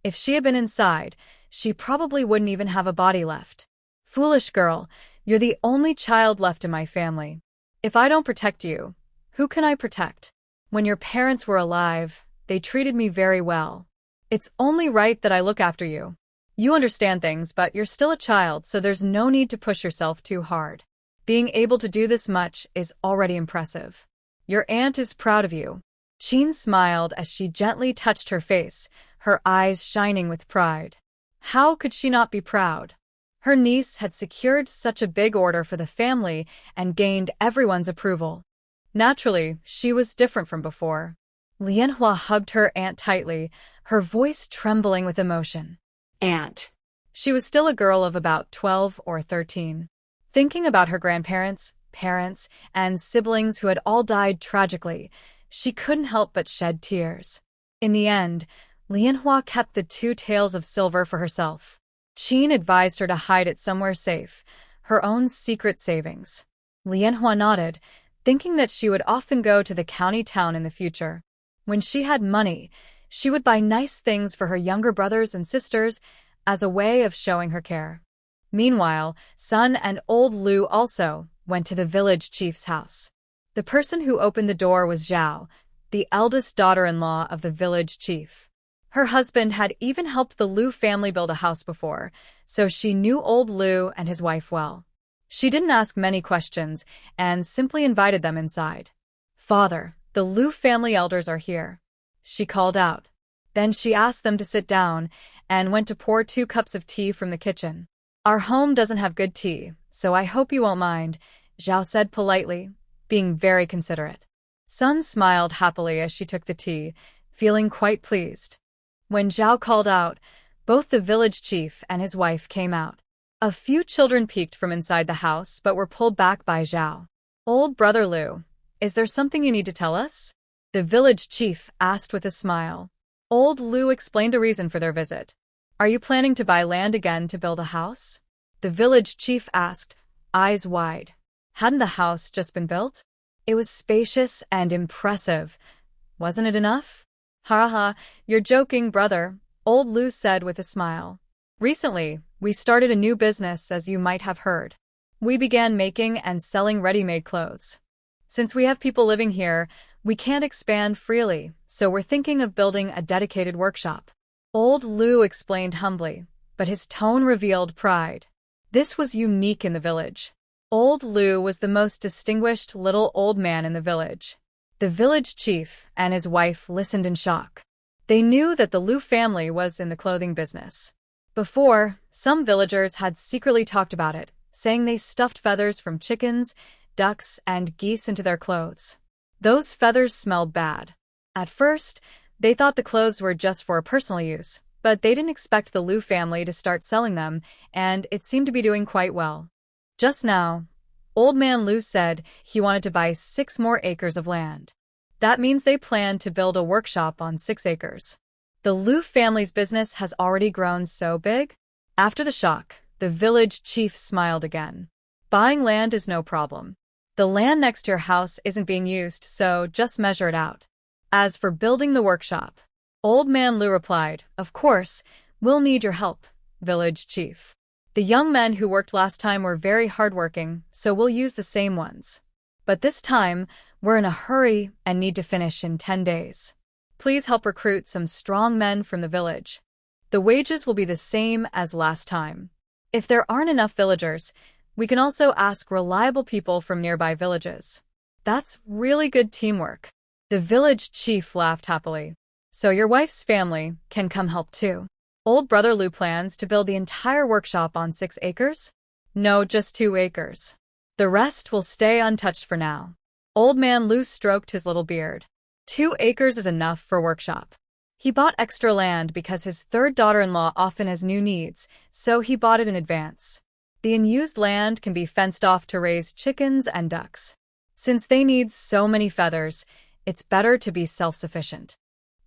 If she had been inside, she probably wouldn't even have a body left. Foolish girl, you're the only child left in my family. If I don't protect you, who can I protect? When your parents were alive, they treated me very well. It's only right that I look after you. You understand things, but you're still a child, so there's no need to push yourself too hard. Being able to do this much is already impressive. Your aunt is proud of you. Qin smiled as she gently touched her face, her eyes shining with pride. How could she not be proud? Her niece had secured such a big order for the family and gained everyone's approval. Naturally, she was different from before. Lianhua hugged her aunt tightly, her voice trembling with emotion. Aunt. She was still a girl of about 12 or 13. Thinking about her grandparents, parents, and siblings who had all died tragically, she couldn't help but shed tears. In the end, Lianhua kept the 2 taels of silver for herself. Qin advised her to hide it somewhere safe, her own secret savings. Lianhua nodded, thinking that she would often go to the county town in the future. When she had money, she would buy nice things for her younger brothers and sisters as a way of showing her care. Meanwhile, Sun and old Lu also went to the village chief's house. The person who opened the door was Zhao, the eldest daughter-in-law of the village chief. Her husband had even helped the Lu family build a house before, so she knew old Lu and his wife well. She didn't ask many questions and simply invited them inside. "Father, the Lu family elders are here," she called out. Then she asked them to sit down and went to pour 2 cups of tea from the kitchen. "Our home doesn't have good tea, so I hope you won't mind," Zhao said politely, being very considerate. Sun smiled happily as she took the tea, feeling quite pleased. When Zhao called out, both the village chief and his wife came out. A few children peeked from inside the house but were pulled back by Zhao. "Old brother Lu, is there something you need to tell us?" the village chief asked with a smile. Old Lu explained the reason for their visit. "Are you planning to buy land again to build a house?" the village chief asked, eyes wide. Hadn't the house just been built? It was spacious and impressive. Wasn't it enough? "Ha ha, you're joking, brother," old Lu said with a smile. "Recently, we started a new business, as you might have heard. We began making and selling ready-made clothes. Since we have people living here, we can't expand freely, so we're thinking of building a dedicated workshop." Old Lu explained humbly, but his tone revealed pride. This was unique in the village. Old Lu was the most distinguished little old man in the village. The village chief and his wife listened in shock. They knew that the Lu family was in the clothing business. Before, some villagers had secretly talked about it, saying they stuffed feathers from chickens, ducks, and geese into their clothes. Those feathers smelled bad. At first, they thought the clothes were just for personal use, but they didn't expect the Lu family to start selling them, and it seemed to be doing quite well. Just now, Old Man Lu said he wanted to buy 6 more acres of land. That means they plan to build a workshop on 6 acres. The Lu family's business has already grown so big. After the shock, The village chief smiled again. Buying land is no problem. The land next to your house isn't being used, so just measure it out. As for building the workshop, Old Man Lu replied, "Of course, we'll need your help, village chief. The young men who worked last time were very hardworking, so we'll use the same ones. But this time, we're in a hurry and need to finish in 10 days. Please help recruit some strong men from the village. The wages will be the same as last time. If there aren't enough villagers, we can also ask reliable people from nearby villages." "That's really good teamwork." The village chief laughed happily. "So your wife's family can come help too." Old Brother Lu plans to build the entire workshop on 6 acres? No, just 2 acres. The rest will stay untouched for now. Old Man Lu stroked his little beard. 2 acres is enough for workshop. He bought extra land because his third daughter-in-law often has new needs, so he bought it in advance. The unused land can be fenced off to raise chickens and ducks. Since they need so many feathers, it's better to be self-sufficient.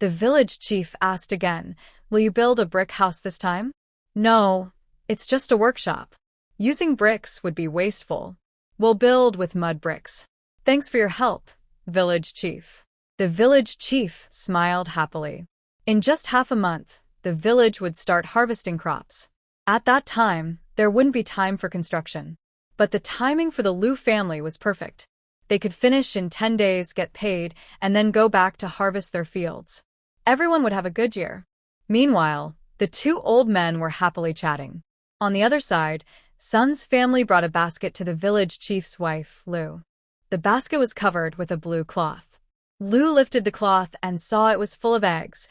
The village chief asked again, "Will you build a brick house this time?" "No, it's just a workshop. Using bricks would be wasteful. We'll build with mud bricks." "Thanks for your help, village chief." The village chief smiled happily. In just half a month, the village would start harvesting crops. At that time, there wouldn't be time for construction. But the timing for the Lu family was perfect. They could finish in 10 days, get paid, and then go back to harvest their fields. Everyone would have a good year. Meanwhile, the 2 old men were happily chatting. On the other side, Sun's family brought a basket to the village chief's wife, Lu. The basket was covered with a blue cloth. Lu lifted the cloth and saw it was full of eggs.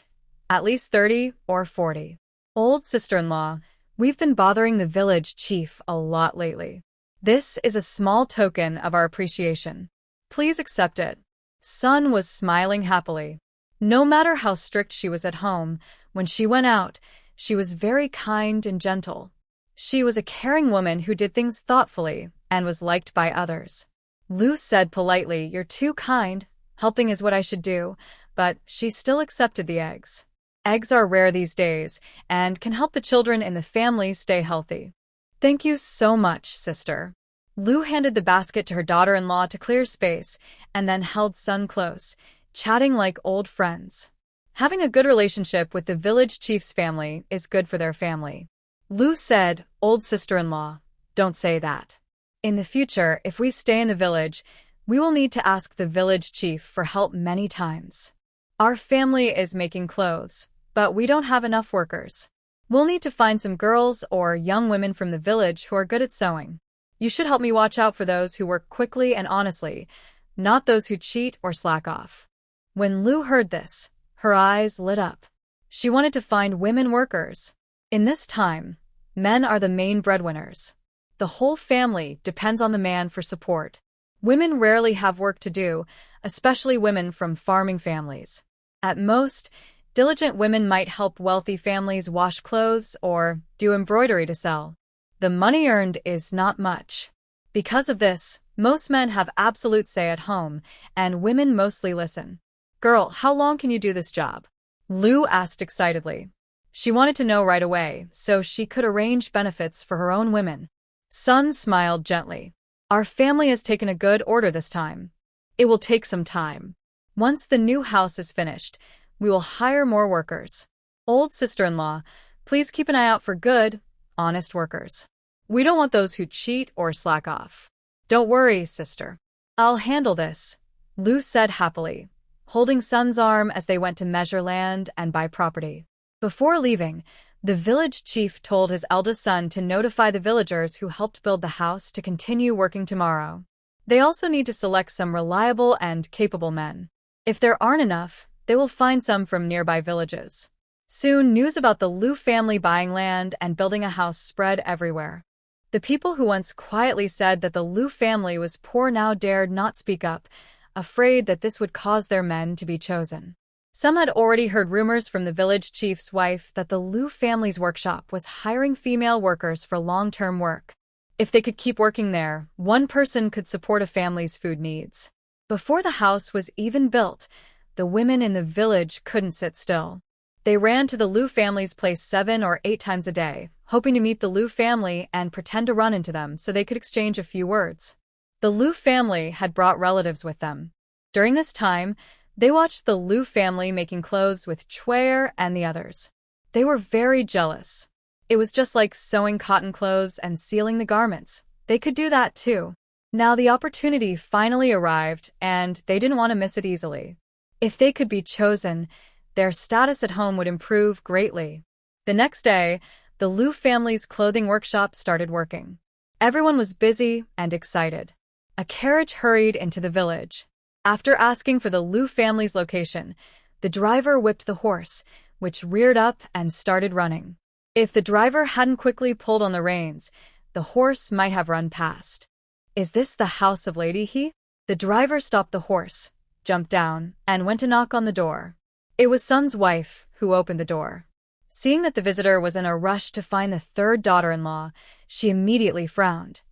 At least 30 or 40. "Old sister-in-law, we've been bothering the village chief a lot lately. This is a small token of our appreciation. Please accept it." Sun was smiling happily. No matter how strict she was at home, when she went out, she was very kind and gentle. She was a caring woman who did things thoughtfully and was liked by others. Lu said politely, "You're too kind. Helping is what I should do," but she still accepted the eggs. Eggs are rare these days and can help the children in the family stay healthy. "Thank you so much, sister." Lu handed the basket to her daughter-in-law to clear space and then held Sun close, chatting like old friends. Having a good relationship with the village chief's family is good for their family. Lu said, "Old sister-in-law, don't say that. In the future, if we stay in the village, we will need to ask the village chief for help many times. Our family is making clothes, but we don't have enough workers. We'll need to find some girls or young women from the village who are good at sewing. You should help me watch out for those who work quickly and honestly, not those who cheat or slack off." When Lu heard this, her eyes lit up. She wanted to find women workers. In this time, men are the main breadwinners. The whole family depends on the man for support. Women rarely have work to do, especially women from farming families. At most, diligent women might help wealthy families wash clothes or do embroidery to sell. The money earned is not much. Because of this, most men have absolute say at home, and women mostly listen. "Girl, how long can you do this job?" Lu asked excitedly. She wanted to know right away, so she could arrange benefits for her own women. Sun smiled gently. "Our family has taken a good order this time. It will take some time. Once the new house is finished, we will hire more workers. Old sister-in-law, please keep an eye out for good, honest workers. We don't want those who cheat or slack off." "Don't worry, sister. I'll handle this," Lu said happily, holding Sun's arm as they went to measure land and buy property. Before leaving, the village chief told his eldest son to notify the villagers who helped build the house to continue working tomorrow. They also need to select some reliable and capable men. If there aren't enough, they will find some from nearby villages. Soon, news about the Lu family buying land and building a house spread everywhere. The people who once quietly said that the Lu family was poor now dared not speak up, afraid that this would cause their men to be chosen. Some had already heard rumors from the village chief's wife that the Lu family's workshop was hiring female workers for long-term work. If they could keep working there, one person could support a family's food needs. Before the house was even built, the women in the village couldn't sit still. They ran to the Lu family's place 7 or 8 times a day, hoping to meet the Liu family and pretend to run into them so they could exchange a few words. The Liu family had brought relatives with them. During this time, they watched the Liu family making clothes with Chuer and the others. They were very jealous. It was just like sewing cotton clothes and sealing the garments. They could do that too. Now the opportunity finally arrived, and they didn't want to miss it easily. If they could be chosen, their status at home would improve greatly. The next day, the Liu family's clothing workshop started working. Everyone was busy and excited. A carriage hurried into the village. After asking for the Liu family's location, the driver whipped the horse, which reared up and started running. If the driver hadn't quickly pulled on the reins, the horse might have run past. "Is this the house of Lady He?" The driver stopped the horse, jumped down, and went to knock on the door. It was Sun's wife who opened the door. Seeing that the visitor was in a rush to find the third daughter-in-law, she immediately frowned.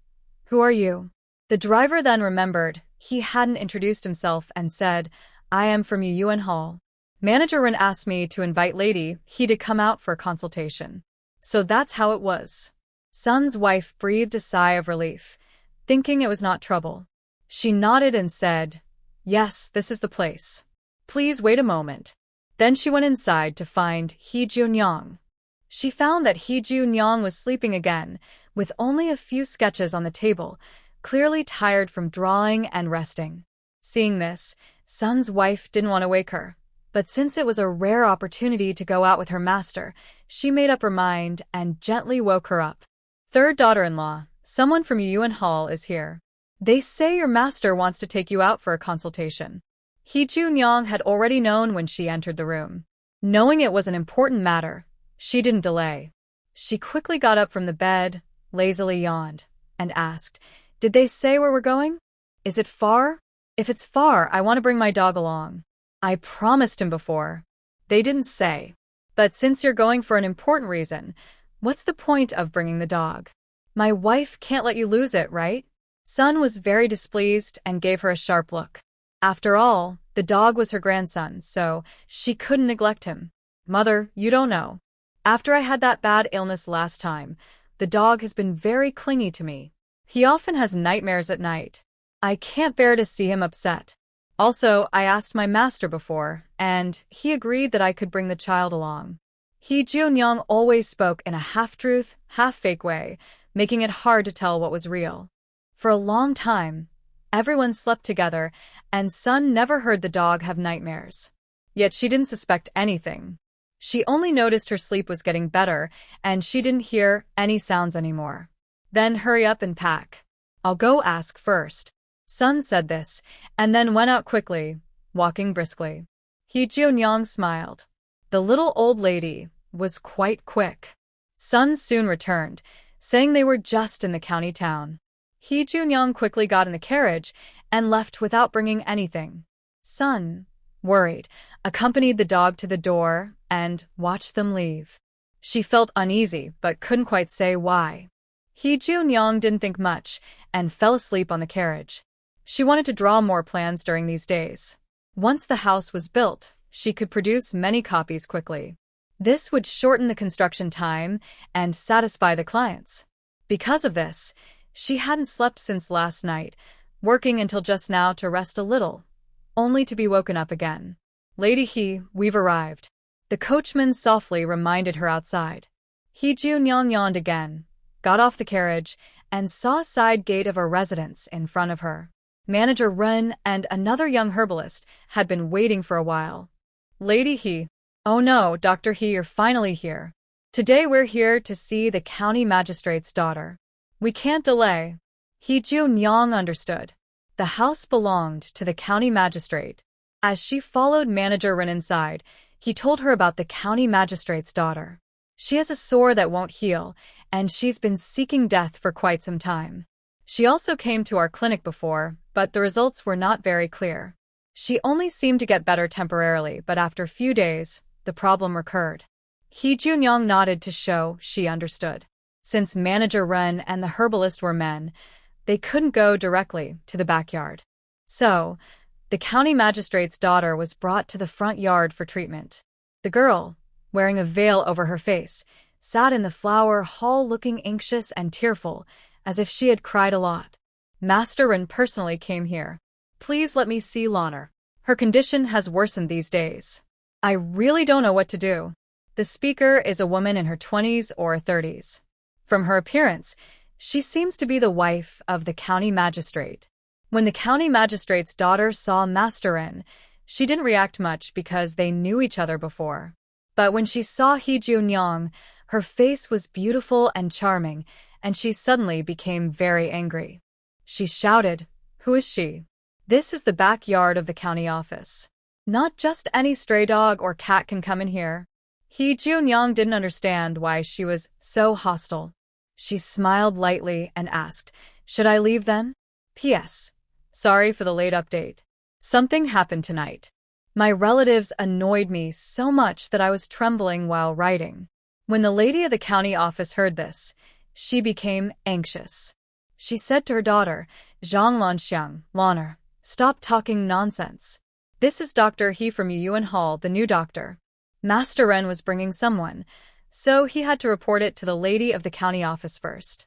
"Who are you?" The driver then remembered he hadn't introduced himself and said, "I am from Yuan Hall. Manager Ren asked me to invite Lady He to come out for a consultation." So that's how it was. Sun's wife breathed a sigh of relief, thinking it was not trouble. She nodded and said, "Yes, this is the place. Please wait a moment." Then she went inside to find He Junyang. She found that He Junyang was sleeping again, with only a few sketches on the table, clearly tired from drawing and resting. Seeing this, Sun's wife didn't want to wake her. But since it was a rare opportunity to go out with her master, she made up her mind and gently woke her up. "Third daughter-in-law, someone from Yuan Hall is here. They say your master wants to take you out for a consultation." He Junyang had already known when she entered the room. Knowing it was an important matter, she didn't delay. She quickly got up from the bed, lazily yawned, and asked, "Did they say where we're going? Is it far? If it's far, I want to bring my dog along. I promised him before." "They didn't say. But since you're going for an important reason, what's the point of bringing the dog? My wife can't let you lose it, right?" Sun was very displeased and gave her a sharp look. After all, the dog was her grandson, so she couldn't neglect him. "Mother, you don't know. After I had that bad illness last time, the dog has been very clingy to me. He often has nightmares at night. I can't bear to see him upset. Also, I asked my master before, and he agreed that I could bring the child along." He Junyang always spoke in a half-truth, half-fake way, making it hard to tell what was real. For a long time, everyone slept together, and Sun never heard the dog have nightmares. Yet she didn't suspect anything. She only noticed her sleep was getting better, and she didn't hear any sounds anymore. "Then hurry up and pack. I'll go ask first." Sun said this, and then went out quickly, walking briskly. He Junyang smiled. The little old lady was quite quick. Sun soon returned, saying they were just in the county town. He Junyang quickly got in the carriage and left without bringing anything. Sun, worried, accompanied the dog to the door and watched them leave. She felt uneasy but couldn't quite say why. He Junyang didn't think much and fell asleep on the carriage. She wanted to draw more plans during these days. Once the house was built, she could produce many copies quickly. This would shorten the construction time and satisfy the clients. Because of this, she hadn't slept since last night, working until just now to rest a little, only to be woken up again. "Lady He, we've arrived." The coachman softly reminded her outside. He Junyang yawned again, got off the carriage, and saw a side gate of a residence in front of her. Manager Ren and another young herbalist had been waiting for a while. "Lady He." "Oh no, Dr. He, you're finally here. Today we're here to see the county magistrate's daughter. We can't delay." He Junyang understood. The house belonged to the county magistrate. As she followed Manager Ren inside, he told her about the county magistrate's daughter. She has a sore that won't heal, and she's been seeking death for quite some time. She also came to our clinic before, but the results were not very clear. She only seemed to get better temporarily, but after a few days, the problem recurred. He Junyang nodded to show she understood. Since Manager Ren and the herbalist were men, they couldn't go directly to the backyard. So, the county magistrate's daughter was brought to the front yard for treatment. The girl, wearing a veil over her face, sat in the flower hall looking anxious and tearful, as if she had cried a lot. Master Ren personally came here. Please let me see Lanner. Her condition has worsened these days. I really don't know what to do. The speaker is a woman in her 20s or 30s. From her appearance, she seems to be the wife of the county magistrate. When the county magistrate's daughter saw Master Ren, she didn't react much because they knew each other before. But when she saw He Junyang, her face was beautiful and charming, and she suddenly became very angry. She shouted, "Who is she?" This is the backyard of the county office. Not just any stray dog or cat can come in here. He Junyang didn't understand why she was so hostile. She smiled lightly and asked, "Should I leave then?" P.S. Sorry for the late update. Something happened tonight. My relatives annoyed me so much that I was trembling while writing. When the lady of the county office heard this, she became anxious. She said to her daughter, Zhang Lanxiang, Lanner, stop talking nonsense. This is Dr. He from Yuan Hall, the new doctor. Master Ren was bringing someone, so he had to report it to the lady of the county office first.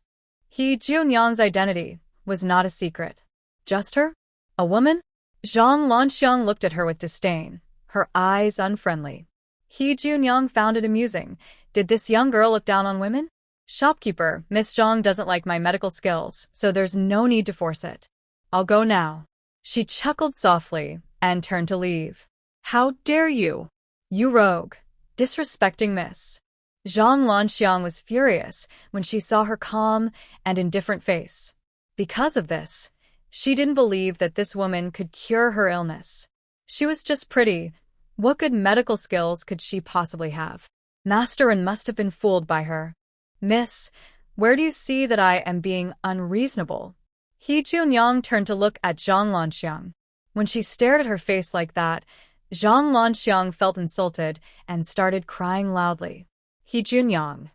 He Junyang's identity was not a secret. Just her? A woman? Zhang Lanxiang looked at her with disdain, her eyes unfriendly. He Junyang found it amusing. Did this young girl look down on women? Shopkeeper, Miss Zhang doesn't like my medical skills, so there's no need to force it. I'll go now. She chuckled softly and turned to leave. How dare you? You rogue. Disrespecting Miss. Zhang Lanxiang was furious when she saw her calm and indifferent face. Because of this, she didn't believe that this woman could cure her illness. She was just pretty. What good medical skills could she possibly have? Master Ren must have been fooled by her. Miss, where do you see that I am being unreasonable? He Junyang turned to look at Zhang Lanxiang. When she stared at her face like that, Zhang Lanxiang felt insulted and started crying loudly. He Junyang.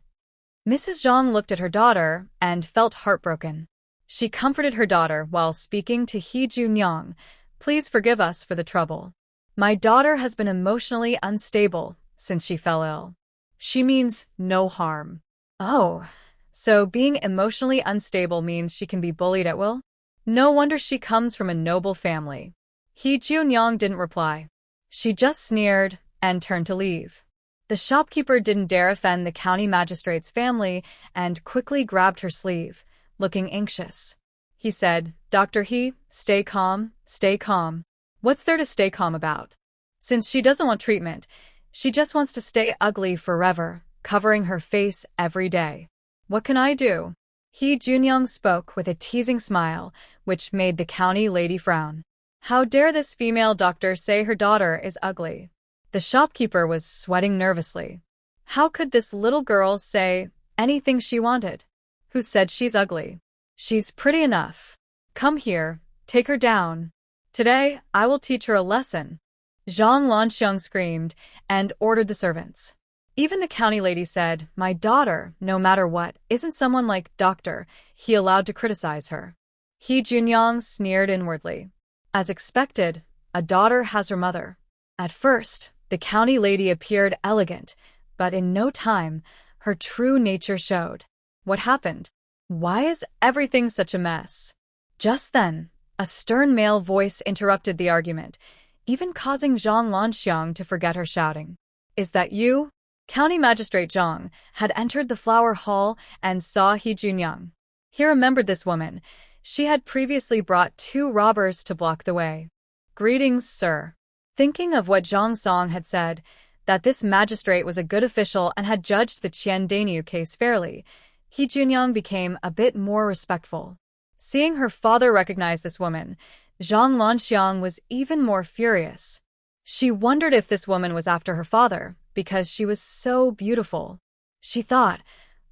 Mrs. Zhang looked at her daughter and felt heartbroken. She comforted her daughter while speaking to He Junyang. Please forgive us for the trouble. My daughter has been emotionally unstable since she fell ill. She means no harm. Oh, so being emotionally unstable means she can be bullied at will? No wonder she comes from a noble family. He Junyang didn't reply. She just sneered and turned to leave. The shopkeeper didn't dare offend the county magistrate's family and quickly grabbed her sleeve, looking anxious. He said, Dr. He, stay calm, stay calm. What's there to stay calm about? Since she doesn't want treatment, she just wants to stay ugly forever, covering her face every day. What can I do? He Junyang spoke with a teasing smile, which made the county lady frown. How dare this female doctor say her daughter is ugly? The shopkeeper was sweating nervously. How could this little girl say anything she wanted? Who said she's ugly? She's pretty enough. Come here, take her down. Today, I will teach her a lesson. Zhang Lanxiang screamed and ordered the servants. Even the county lady said, my daughter, no matter what, isn't someone like Doctor He allowed to criticize her. He Junyang sneered inwardly. As expected, a daughter has her mother. At first, the county lady appeared elegant, but in no time, her true nature showed. What happened? Why is everything such a mess? Just then, a stern male voice interrupted the argument, even causing Zhang Lanxiang to forget her shouting. Is that you? County Magistrate Zhang had entered the flower hall and saw He Junyang. He remembered this woman. She had previously brought 2 robbers to block the way. Greetings, sir. Thinking of what Zhang Song had said, that this magistrate was a good official and had judged the Qian Dainyu case fairly, He Junyang became a bit more respectful. Seeing her father recognize this woman, Zhang Lanxiang was even more furious. She wondered if this woman was after her father, because she was so beautiful. She thought,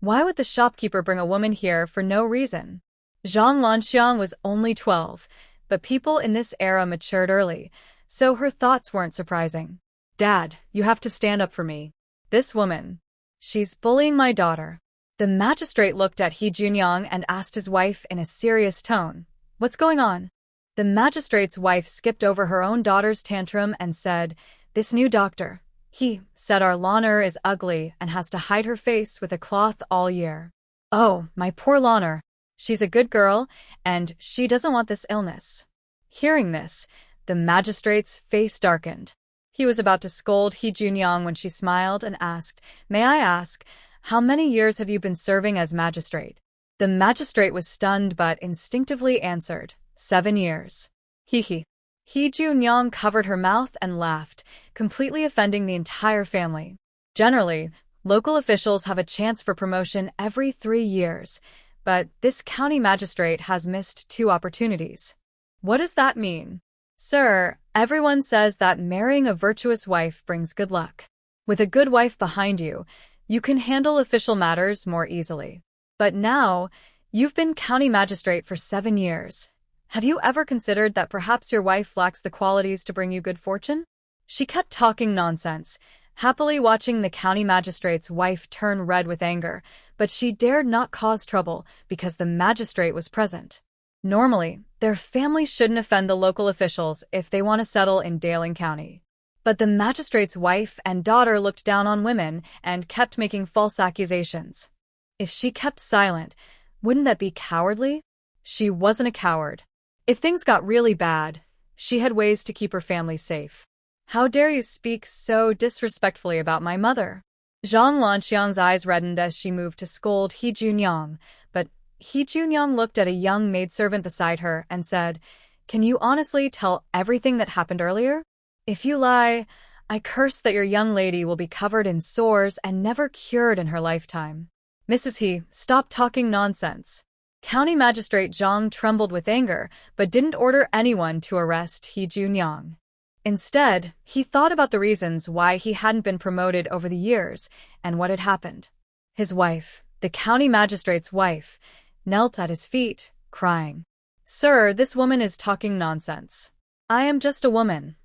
why would the shopkeeper bring a woman here for no reason? Zhang Lanxiang was only 12, but people in this era matured early, so her thoughts weren't surprising. Dad, you have to stand up for me. This woman. She's bullying my daughter. The magistrate looked at He Junyang and asked his wife in a serious tone, what's going on? The magistrate's wife skipped over her own daughter's tantrum and said, this new doctor, He said our Launer is ugly and has to hide her face with a cloth all year. Oh, my poor Launer. She's a good girl, and she doesn't want this illness. Hearing this, the magistrate's face darkened. He was about to scold He Junyang when she smiled and asked, "May I ask, how many years have you been serving as magistrate?" The magistrate was stunned but instinctively answered, 7 years. He Junyang covered her mouth and laughed, completely offending the entire family. Generally, local officials have a chance for promotion every 3 years, but this county magistrate has missed 2 opportunities. What does that mean? Sir, everyone says that marrying a virtuous wife brings good luck. With a good wife behind you, you can handle official matters more easily. But now, you've been county magistrate for 7 years. Have you ever considered that perhaps your wife lacks the qualities to bring you good fortune? She kept talking nonsense, happily watching the county magistrate's wife turn red with anger, but she dared not cause trouble because the magistrate was present. Normally, their family shouldn't offend the local officials if they want to settle in Daling County. But the magistrate's wife and daughter looked down on women and kept making false accusations. If she kept silent, wouldn't that be cowardly? She wasn't a coward. If things got really bad, she had ways to keep her family safe. How dare you speak so disrespectfully about my mother? Zhang Lanxiang's eyes reddened as she moved to scold He Junyang, but He Junyang looked at a young maidservant beside her and said, "Can you honestly tell everything that happened earlier? If you lie, I curse that your young lady will be covered in sores and never cured in her lifetime." Mrs. He, stop talking nonsense. County Magistrate Zhang trembled with anger, but didn't order anyone to arrest He Junyang. Instead, he thought about the reasons why he hadn't been promoted over the years and what had happened. His wife, the county magistrate's wife, knelt at his feet, crying, "Sir, this woman is talking nonsense. I am just a woman.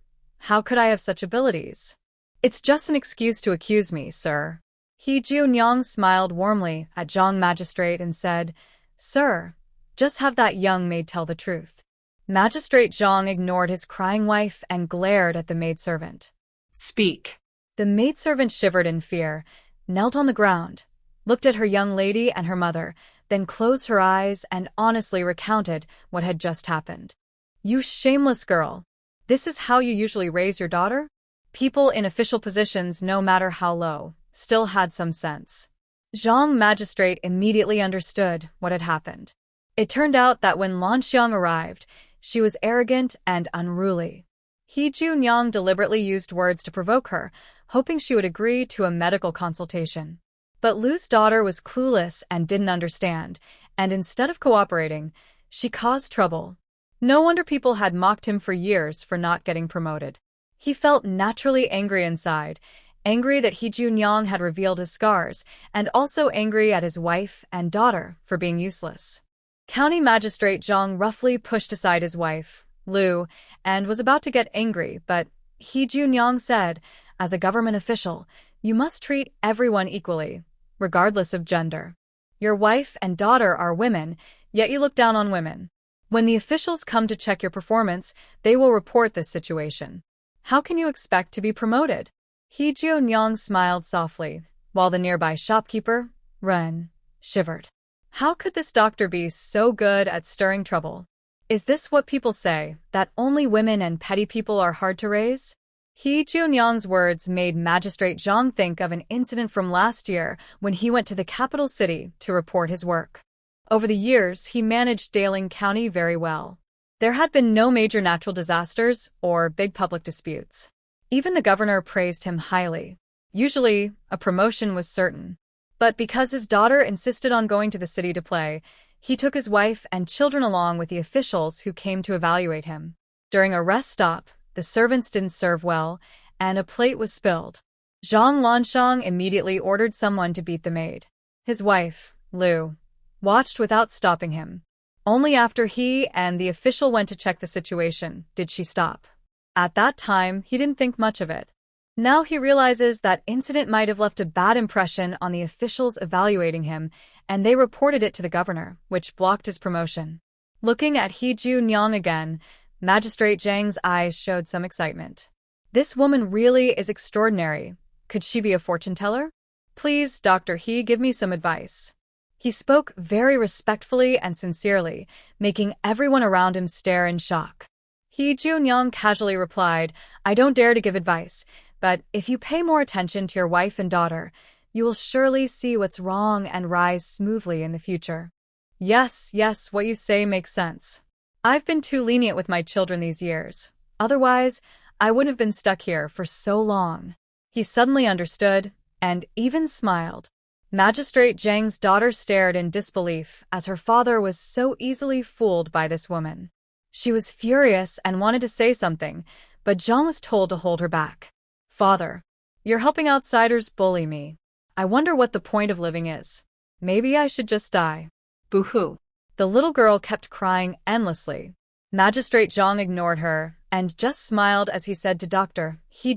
How could I have such abilities? It's just an excuse to accuse me, sir." He Junyang smiled warmly at Zhang Magistrate and said, "Sir, just have that young maid tell the truth." Magistrate Zhang ignored his crying wife and glared at the maidservant. Speak. The maidservant shivered in fear, knelt on the ground, looked at her young lady and her mother, then closed her eyes and honestly recounted what had just happened. "You shameless girl. This is how you usually raise your daughter?" People in official positions, no matter how low, still had some sense. Zhang Magistrate immediately understood what had happened. It turned out that when Lanxiang arrived, she was arrogant and unruly. He Junyang deliberately used words to provoke her, hoping she would agree to a medical consultation. But Lu's daughter was clueless and didn't understand, and instead of cooperating, she caused trouble. No wonder people had mocked him for years for not getting promoted. He felt naturally angry inside, angry that He Junyang had revealed his scars, and also angry at his wife and daughter for being useless. County Magistrate Zhang roughly pushed aside his wife, Lu, and was about to get angry, but He Junyang said, "As a government official, you must treat everyone equally, regardless of gender. Your wife and daughter are women, yet you look down on women. When the officials come to check your performance, they will report this situation. How can you expect to be promoted?" He Junyang smiled softly, while the nearby shopkeeper, Ren, shivered. How could this doctor be so good at stirring trouble? Is this what people say, that only women and petty people are hard to raise? He Junyang's words made Magistrate Zhang think of an incident from last year when he went to the capital city to report his work. Over the years, he managed Daling County very well. There had been no major natural disasters or big public disputes. Even the governor praised him highly. Usually, a promotion was certain. But because his daughter insisted on going to the city to play, he took his wife and children along with the officials who came to evaluate him. During a rest stop, the servants didn't serve well, and a plate was spilled. Zhang Lanxiang immediately ordered someone to beat the maid. His wife, Lu, watched without stopping him. Only after he and the official went to check the situation did she stop. At that time, he didn't think much of it. Now he realizes that incident might have left a bad impression on the officials evaluating him, and they reported it to the governor, which blocked his promotion. Looking at He Junyang again, Magistrate Zhang's eyes showed some excitement. This woman really is extraordinary. Could she be a fortune teller? Please, Dr. He, give me some advice. He spoke very respectfully and sincerely, making everyone around him stare in shock. He Junyang casually replied, I don't dare to give advice, but if you pay more attention to your wife and daughter, you will surely see what's wrong and rise smoothly in the future. Yes, what you say makes sense. I've been too lenient with my children these years. Otherwise, I wouldn't have been stuck here for so long. He suddenly understood, and even smiled. Magistrate Zhang's daughter stared in disbelief as her father was so easily fooled by this woman. She was furious and wanted to say something, but Zhang was told to hold her back. Father, you're helping outsiders bully me. I wonder what the point of living is. Maybe I should just die. Boo-hoo. The little girl kept crying endlessly. Magistrate Zhang ignored her and just smiled as he said to Dr. He,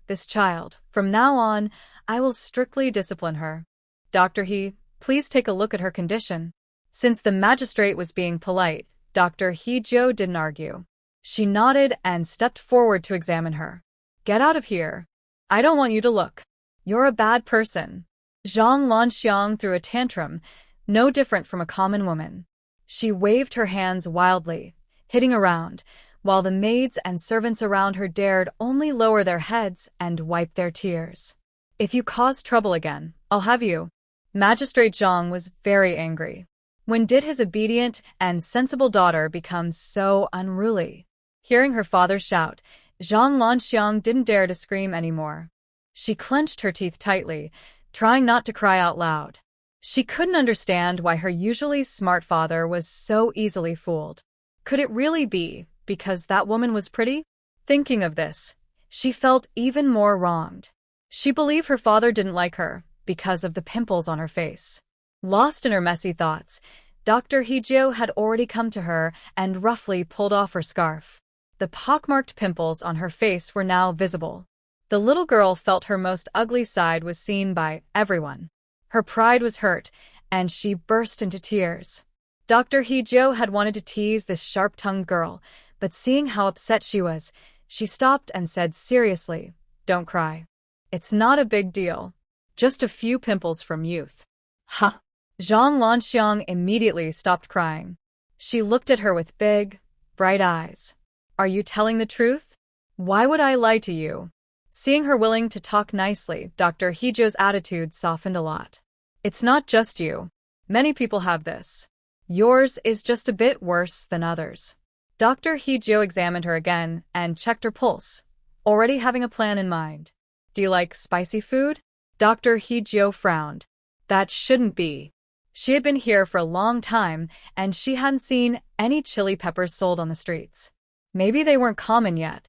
this child, from now on, I will strictly discipline her. Dr. He, please take a look at her condition. Since the magistrate was being polite, Dr. He didn't argue. She nodded and stepped forward to examine her. Get out of here. I don't want you to look. You're a bad person. Zhang Lanxiang threw a tantrum, no different from a common woman. She waved her hands wildly, hitting around, while the maids and servants around her dared only lower their heads and wipe their tears. If you cause trouble again, I'll have you. Magistrate Zhang was very angry. When did his obedient and sensible daughter become so unruly? Hearing her father shout, Zhang Lanxiang didn't dare to scream anymore. She clenched her teeth tightly, trying not to cry out loud. She couldn't understand why her usually smart father was so easily fooled. Could it really be because that woman was pretty? Thinking of this, she felt even more wronged. She believed her father didn't like her because of the pimples on her face. Lost in her messy thoughts, Dr. Hijio had already come to her and roughly pulled off her scarf. The pockmarked pimples on her face were now visible. The little girl felt her most ugly side was seen by everyone. Her pride was hurt, and she burst into tears. Dr. Hijio had wanted to tease this sharp-tongued girl, but seeing how upset she was, she stopped and said seriously, Don't cry. It's not a big deal. Just a few pimples from youth. Huh. Zhang Lanxiang immediately stopped crying. She looked at her with big, bright eyes. Are you telling the truth? Why would I lie to you? Seeing her willing to talk nicely, Dr. Hijio's attitude softened a lot. It's not just you. Many people have this. Yours is just a bit worse than others. Dr. Hijio examined her again and checked her pulse, already having a plan in mind. Do you like spicy food? Dr. Hijio frowned. That shouldn't be. She had been here for a long time, and she hadn't seen any chili peppers sold on the streets. Maybe they weren't common yet.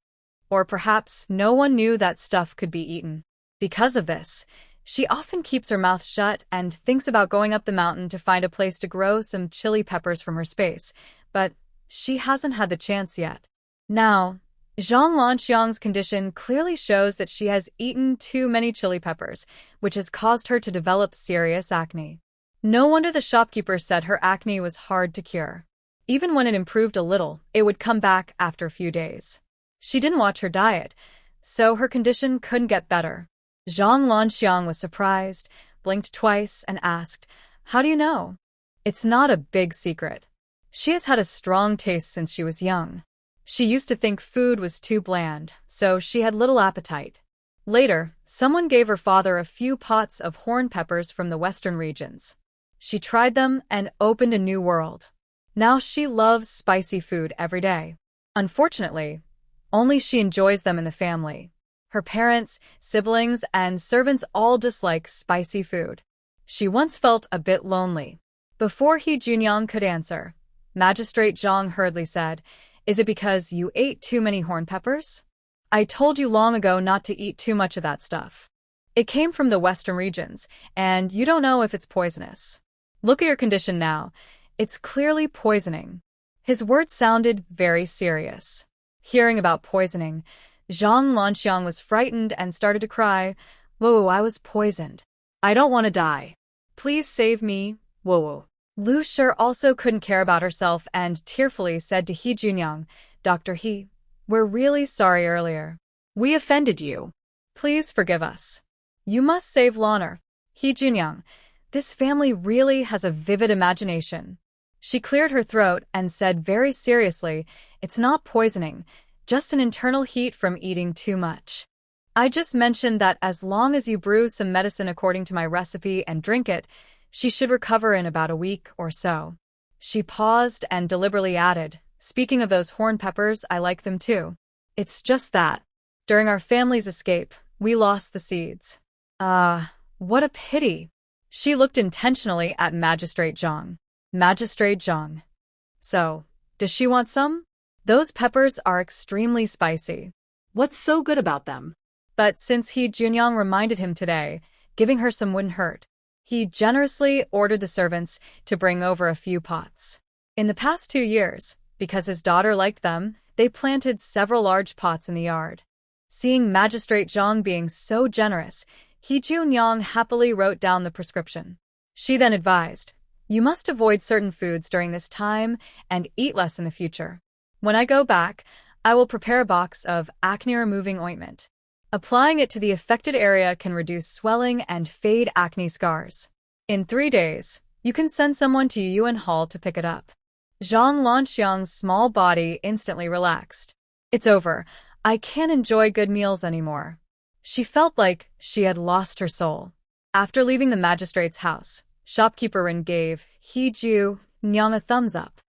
Or perhaps no one knew that stuff could be eaten. Because of this, she often keeps her mouth shut and thinks about going up the mountain to find a place to grow some chili peppers from her space, but she hasn't had the chance yet. Now, Zhang Lanxiang's condition clearly shows that she has eaten too many chili peppers, which has caused her to develop serious acne. No wonder the shopkeeper said her acne was hard to cure. Even when it improved a little, it would come back after a few days. She didn't watch her diet, so her condition couldn't get better. Zhang Lanxiang was surprised, blinked twice, and asked, How do you know? It's not a big secret. She has had a strong taste since she was young. She used to think food was too bland, so she had little appetite. Later, someone gave her father a few pots of horn peppers from the western regions. She tried them and opened a new world. Now she loves spicy food every day. Unfortunately, only she enjoys them in the family. Her parents, siblings, and servants all dislike spicy food. She once felt a bit lonely. Before He Junyang could answer, Magistrate Zhang hurriedly said, Is it because you ate too many horn peppers? I told you long ago not to eat too much of that stuff. It came from the western regions, and you don't know if it's poisonous. Look at your condition now. It's clearly poisoning. His words sounded very serious. Hearing about poisoning, Zhang Lanxiang was frightened and started to cry. Whoa, I was poisoned. I don't want to die. Please save me. Whoa. Lu Shi also couldn't care about herself and tearfully said to He Junyang, Dr. He, we're really sorry earlier. We offended you. Please forgive us. You must save Lanner. He Junyoung. This family really has a vivid imagination. She cleared her throat and said very seriously, it's not poisoning, just an internal heat from eating too much. I just mentioned that as long as you brew some medicine according to my recipe and drink it, she should recover in about a week or so. She paused and deliberately added, speaking of those horn peppers, I like them too. It's just that. During our family's escape, we lost the seeds. What a pity. She looked intentionally at Magistrate Zhang. Magistrate Zhang. So, does she want some? Those peppers are extremely spicy. What's so good about them? But since He Junyoung reminded him today, giving her some wouldn't hurt. He generously ordered the servants to bring over a few pots. In the past 2 years, because his daughter liked them, they planted several large pots in the yard. Seeing Magistrate Zhang being so generous, He Junyoung happily wrote down the prescription. She then advised, you must avoid certain foods during this time and eat less in the future. When I go back, I will prepare a box of acne-removing ointment. Applying it to the affected area can reduce swelling and fade acne scars. In 3 days, you can send someone to Yuan Hall to pick it up. Zhang Lanxiang's small body instantly relaxed. It's over. I can't enjoy good meals anymore. She felt like she had lost her soul. After leaving the magistrate's house, shopkeeper Rin gave He Junyoung a thumbs up.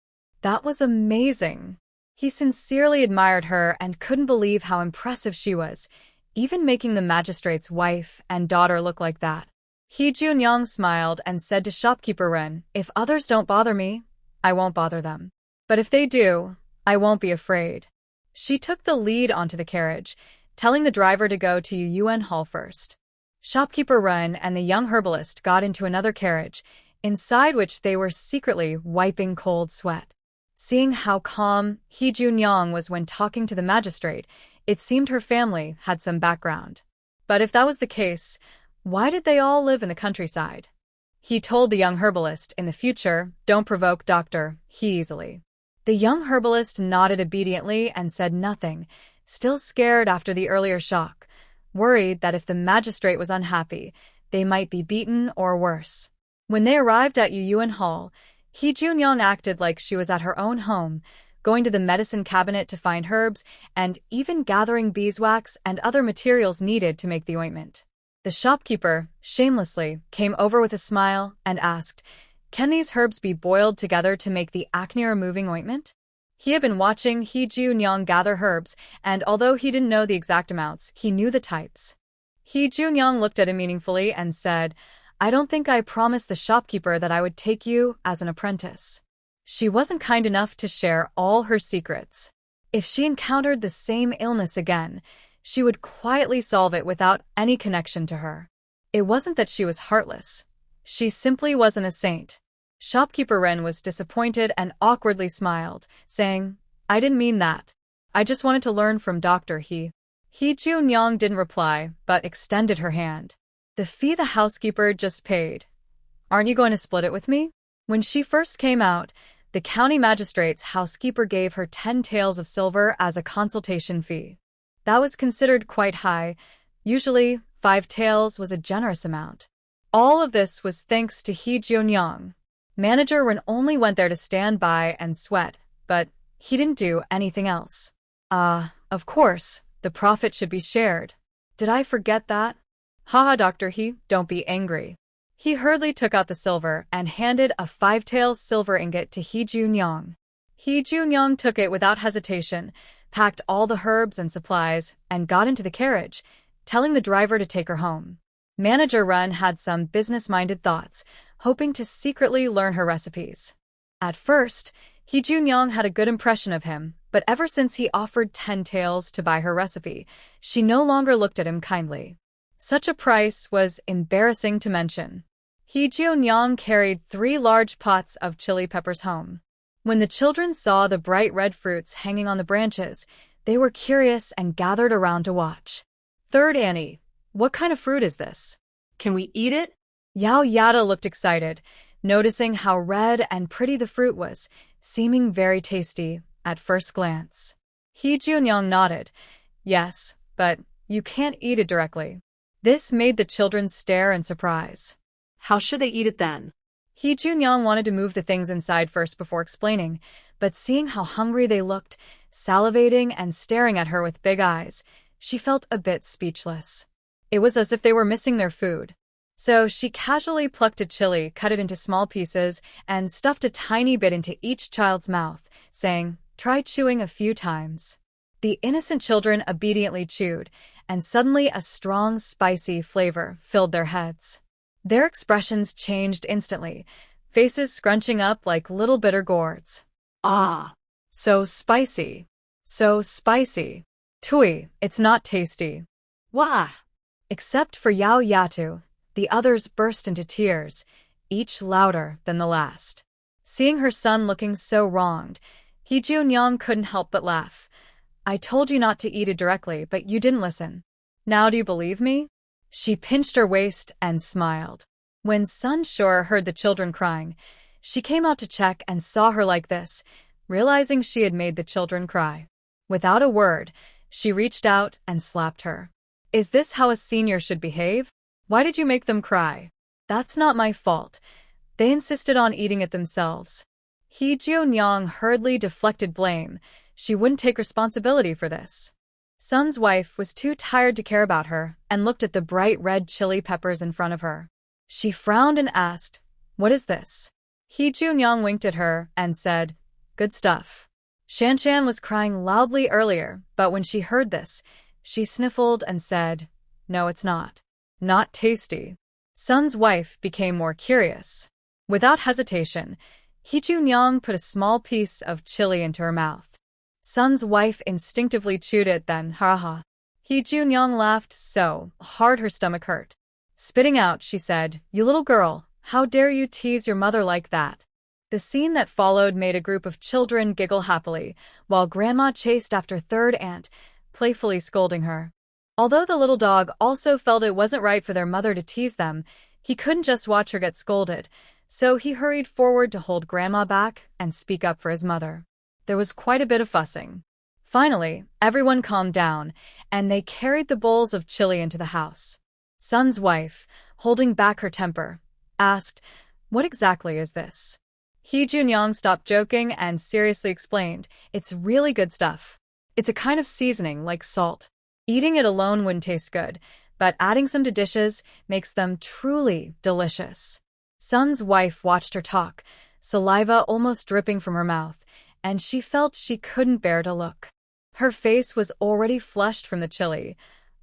That was amazing. He sincerely admired her and couldn't believe how impressive she was, even making the magistrate's wife and daughter look like that. He Junyoung smiled and said to shopkeeper Ren, if others don't bother me, I won't bother them. But if they do, I won't be afraid. She took the lead onto the carriage, telling the driver to go to Yuan Hall first. Shopkeeper Ren and the young herbalist got into another carriage, inside which they were secretly wiping cold sweat. Seeing how calm He Junyoung was when talking to the magistrate, it seemed her family had some background. But if that was the case, why did they all live in the countryside? He told the young herbalist, in the future, don't provoke Dr. He easily. The young herbalist nodded obediently and said nothing, still scared after the earlier shock, worried that if the magistrate was unhappy, they might be beaten or worse. When they arrived at Yuan Hall, He Junyoung acted like she was at her own home, going to the medicine cabinet to find herbs and even gathering beeswax and other materials needed to make the ointment. The shopkeeper, shamelessly, came over with a smile and asked, can these herbs be boiled together to make the acne-removing ointment? He had been watching He Junyoung gather herbs, and although he didn't know the exact amounts, he knew the types. He Junyoung looked at him meaningfully and said, I don't think I promised the shopkeeper that I would take you as an apprentice. She wasn't kind enough to share all her secrets. If she encountered the same illness again, she would quietly solve it without any connection to her. It wasn't that she was heartless. She simply wasn't a saint. Shopkeeper Ren was disappointed and awkwardly smiled, saying, I didn't mean that. I just wanted to learn from Dr. He. He Junyoung didn't reply, but extended her hand. The fee the housekeeper just paid. Aren't you going to split it with me? When she first came out, the county magistrate's housekeeper gave her 10 taels of silver as a consultation fee. That was considered quite high. Usually, 5 taels was a generous amount. All of this was thanks to He Junyoung. Manager Ren only went there to stand by and sweat, but he didn't do anything else. Of course, the profit should be shared. Did I forget that? Haha, Dr. He, don't be angry. He hurriedly took out the silver and handed a 5 taels silver ingot to He Junyoung. He Junyoung took it without hesitation, packed all the herbs and supplies, and got into the carriage, telling the driver to take her home. Manager Ren had some business-minded thoughts, hoping to secretly learn her recipes. At first, He Junyoung had a good impression of him, but ever since he offered 10 taels to buy her recipe, she no longer looked at him kindly. Such a price was embarrassing to mention. He Junyoung carried 3 large pots of chili peppers home. When the children saw the bright red fruits hanging on the branches, they were curious and gathered around to watch. Third Annie, what kind of fruit is this? Can we eat it? Yao Yada looked excited, noticing how red and pretty the fruit was, seeming very tasty at first glance. He Junyoung nodded. Yes, but you can't eat it directly. This made the children stare in surprise. How should they eat it then? He Junyang wanted to move the things inside first before explaining, but seeing how hungry they looked, salivating and staring at her with big eyes, she felt a bit speechless. It was as if they were missing their food. So she casually plucked a chili, cut it into small pieces, and stuffed a tiny bit into each child's mouth, saying, "Try chewing a few times." The innocent children obediently chewed, and suddenly a strong, spicy flavor filled their heads. Their expressions changed instantly, faces scrunching up like little bitter gourds. Ah, So spicy. So spicy. Tui, it's not tasty. wah! Except for Yao Yatu, the others burst into tears, each louder than the last. Seeing her son looking so wronged, He Junyang couldn't help but laugh. "I told you not to eat it directly, but you didn't listen. Now do you believe me?" She pinched her waist and smiled. When Sun Shore heard the children crying, she came out to check and saw her like this, realizing she had made the children cry. Without a word, she reached out and slapped her. "Is this how a senior should behave? Why did you make them cry?" "That's not my fault. They insisted on eating it themselves." He Junyang hurriedly deflected blame. She wouldn't take responsibility for this. Sun's wife was too tired to care about her and looked at the bright red chili peppers in front of her. She frowned and asked, "What is this?" He Junyang winked at her and said, "Good stuff." Shanshan was crying loudly earlier, but when she heard this, she sniffled and said, "No, it's not. Not tasty." Sun's wife became more curious. Without hesitation, He Junyang put a small piece of chili into her mouth. Sun's wife instinctively chewed it, then ha. He Junyang laughed so hard her stomach hurt. Spitting out, she said, "You little girl, how dare you tease your mother like that?" The scene that followed made a group of children giggle happily, while Grandma chased after third aunt, playfully scolding her. Although the little dog also felt it wasn't right for their mother to tease them, he couldn't just watch her get scolded, so he hurried forward to hold Grandma back and speak up for his mother. There was quite a bit of fussing. Finally, everyone calmed down, and they carried the bowls of chili into the house. Sun's wife, holding back her temper, asked, "What exactly is this?" He Junyang stopped joking and seriously explained, "It's really good stuff. It's a kind of seasoning like salt. Eating it alone wouldn't taste good, but adding some to dishes makes them truly delicious." Sun's wife watched her talk, saliva almost dripping from her mouth, and she felt she couldn't bear to look. Her face was already flushed from the chili.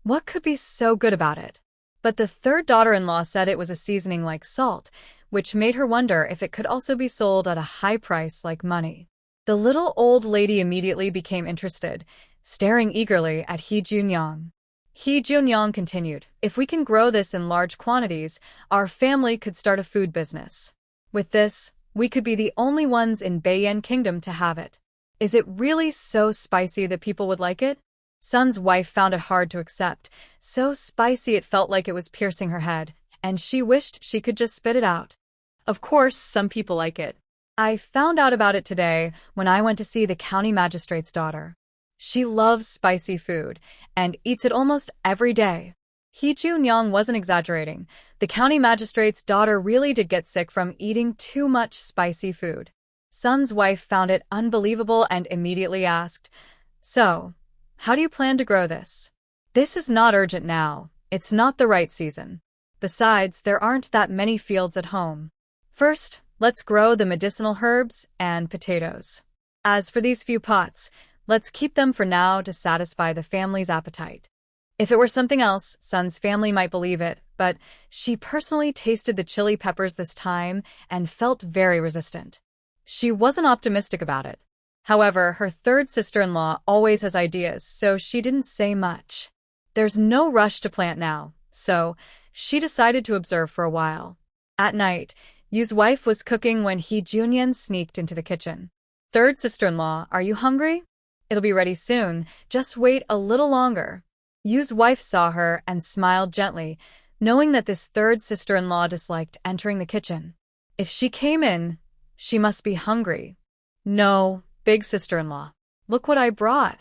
What could be so good about it? But the third daughter-in-law said it was a seasoning like salt, which made her wonder if it could also be sold at a high price like money. The little old lady immediately became interested, staring eagerly at He Junyang. He Junyang continued, "If we can grow this in large quantities, our family could start a food business. With this, we could be the only ones in Beiyan Kingdom to have it." "Is it really so spicy that people would like it?" Sun's wife found it hard to accept, so spicy it felt like it was piercing her head, and she wished she could just spit it out. "Of course, some people like it. I found out about it today when I went to see the county magistrate's daughter. She loves spicy food and eats it almost every day." He Junyang wasn't exaggerating. The county magistrate's daughter really did get sick from eating too much spicy food. Sun's wife found it unbelievable and immediately asked, "So, how do you plan to grow this?" "This is not urgent now. It's not the right season. Besides, there aren't that many fields at home. First, let's grow the medicinal herbs and potatoes. As for these few pots, let's keep them for now to satisfy the family's appetite." If it were something else, Sun's family might believe it, but she personally tasted the chili peppers this time and felt very resistant. She wasn't optimistic about it. However, her third sister-in-law always has ideas, so she didn't say much. There's no rush to plant now, so she decided to observe for a while. At night, Yu's wife was cooking when He Junyang sneaked into the kitchen. "Third sister-in-law, are you hungry? It'll be ready soon. Just wait a little longer." Yu's wife saw her and smiled gently, knowing that this third sister-in-law disliked entering the kitchen. If she came in, she must be hungry. "No, big sister-in-law. Look what I brought."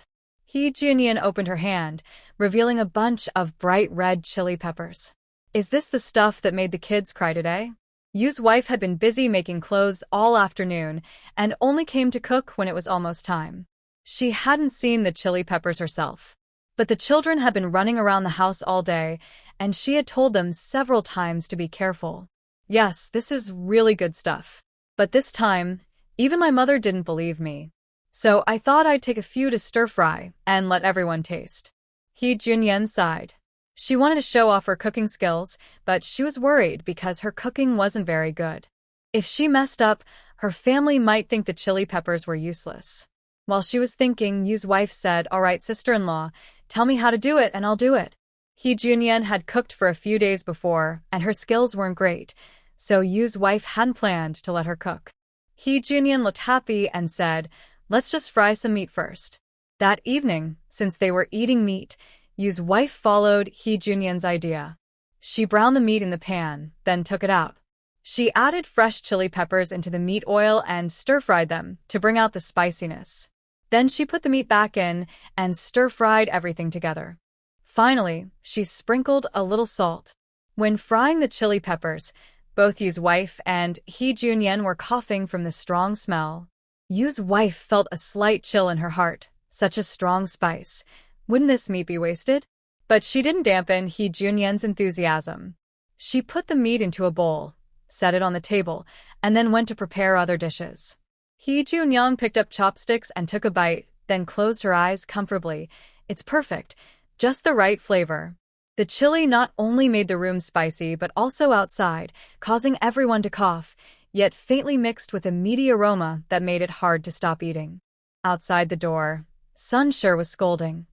He Junyan opened her hand, revealing a bunch of bright red chili peppers. Is this the stuff that made the kids cry today? Yu's wife had been busy making clothes all afternoon and only came to cook when it was almost time. She hadn't seen the chili peppers herself. But the children had been running around the house all day, and she had told them several times to be careful. Yes, this is really good stuff. But this time, even my mother didn't believe me. So I thought I'd take a few to stir-fry and let everyone taste. He Junyan sighed. She wanted to show off her cooking skills, but she was worried because her cooking wasn't very good. If she messed up, her family might think the chili peppers were useless. While she was thinking, Yu's wife said, "All right, sister-in-law, tell me how to do it and I'll do it." He Junyan had cooked for a few days before, and her skills weren't great, so Yu's wife hadn't planned to let her cook. He Junyan looked happy and said, "Let's just fry some meat first." That evening, since they were eating meat, Yu's wife followed He Junyan's idea. She browned the meat in the pan, then took it out. She added fresh chili peppers into the meat oil and stir-fried them to bring out the spiciness. Then she put the meat back in and stir-fried everything together. Finally, she sprinkled a little salt. When frying the chili peppers, both Yu's wife and He Junyan were coughing from the strong smell. Yu's wife felt a slight chill in her heart. Such a strong spice. Wouldn't this meat be wasted? But she didn't dampen He Junyan's enthusiasm. She put the meat into a bowl, set it on the table, and then went to prepare other dishes. He Junyan picked up chopsticks and took a bite, then closed her eyes comfortably. It's perfect, just the right flavor. The chili not only made the room spicy but also outside, causing everyone to cough, yet faintly mixed with a meaty aroma that made it hard to stop eating. Outside the door, Sun Sure was scolding.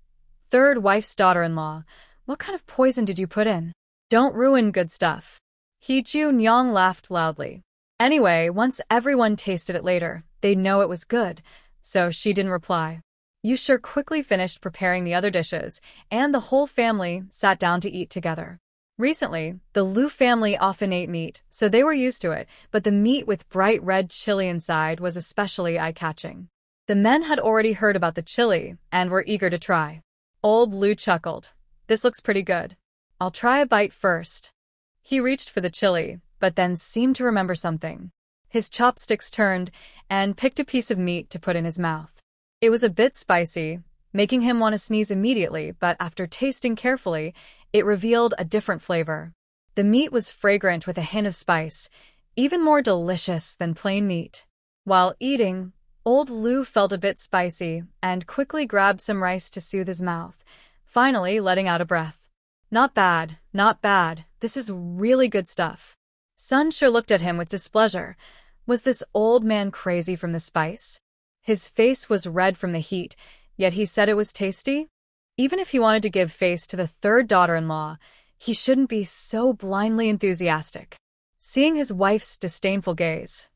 Third wife's daughter-in-law, what kind of poison did you put in? Don't ruin good stuff. He Junyan laughed loudly. Anyway, once everyone tasted it later, they'd know it was good, so she didn't reply. Yu Sure quickly finished preparing the other dishes, and the whole family sat down to eat together. Recently, the Lu family often ate meat, so they were used to it, but the meat with bright red chili inside was especially eye-catching. The men had already heard about the chili and were eager to try. Old Lu chuckled. This looks pretty good. I'll try a bite first. He reached for the chili, but then seemed to remember something. His chopsticks turned and picked a piece of meat to put in his mouth. It was a bit spicy, making him want to sneeze immediately, but after tasting carefully, it revealed a different flavor. The meat was fragrant with a hint of spice, even more delicious than plain meat. While eating, Old Lu felt a bit spicy and quickly grabbed some rice to soothe his mouth, finally letting out a breath. Not bad, not bad. This is really good stuff. Sun Sure looked at him with displeasure. Was this old man crazy from the spice? His face was red from the heat, yet he said it was tasty? Even if he wanted to give face to the third daughter-in-law, he shouldn't be so blindly enthusiastic. Seeing his wife's disdainful gaze,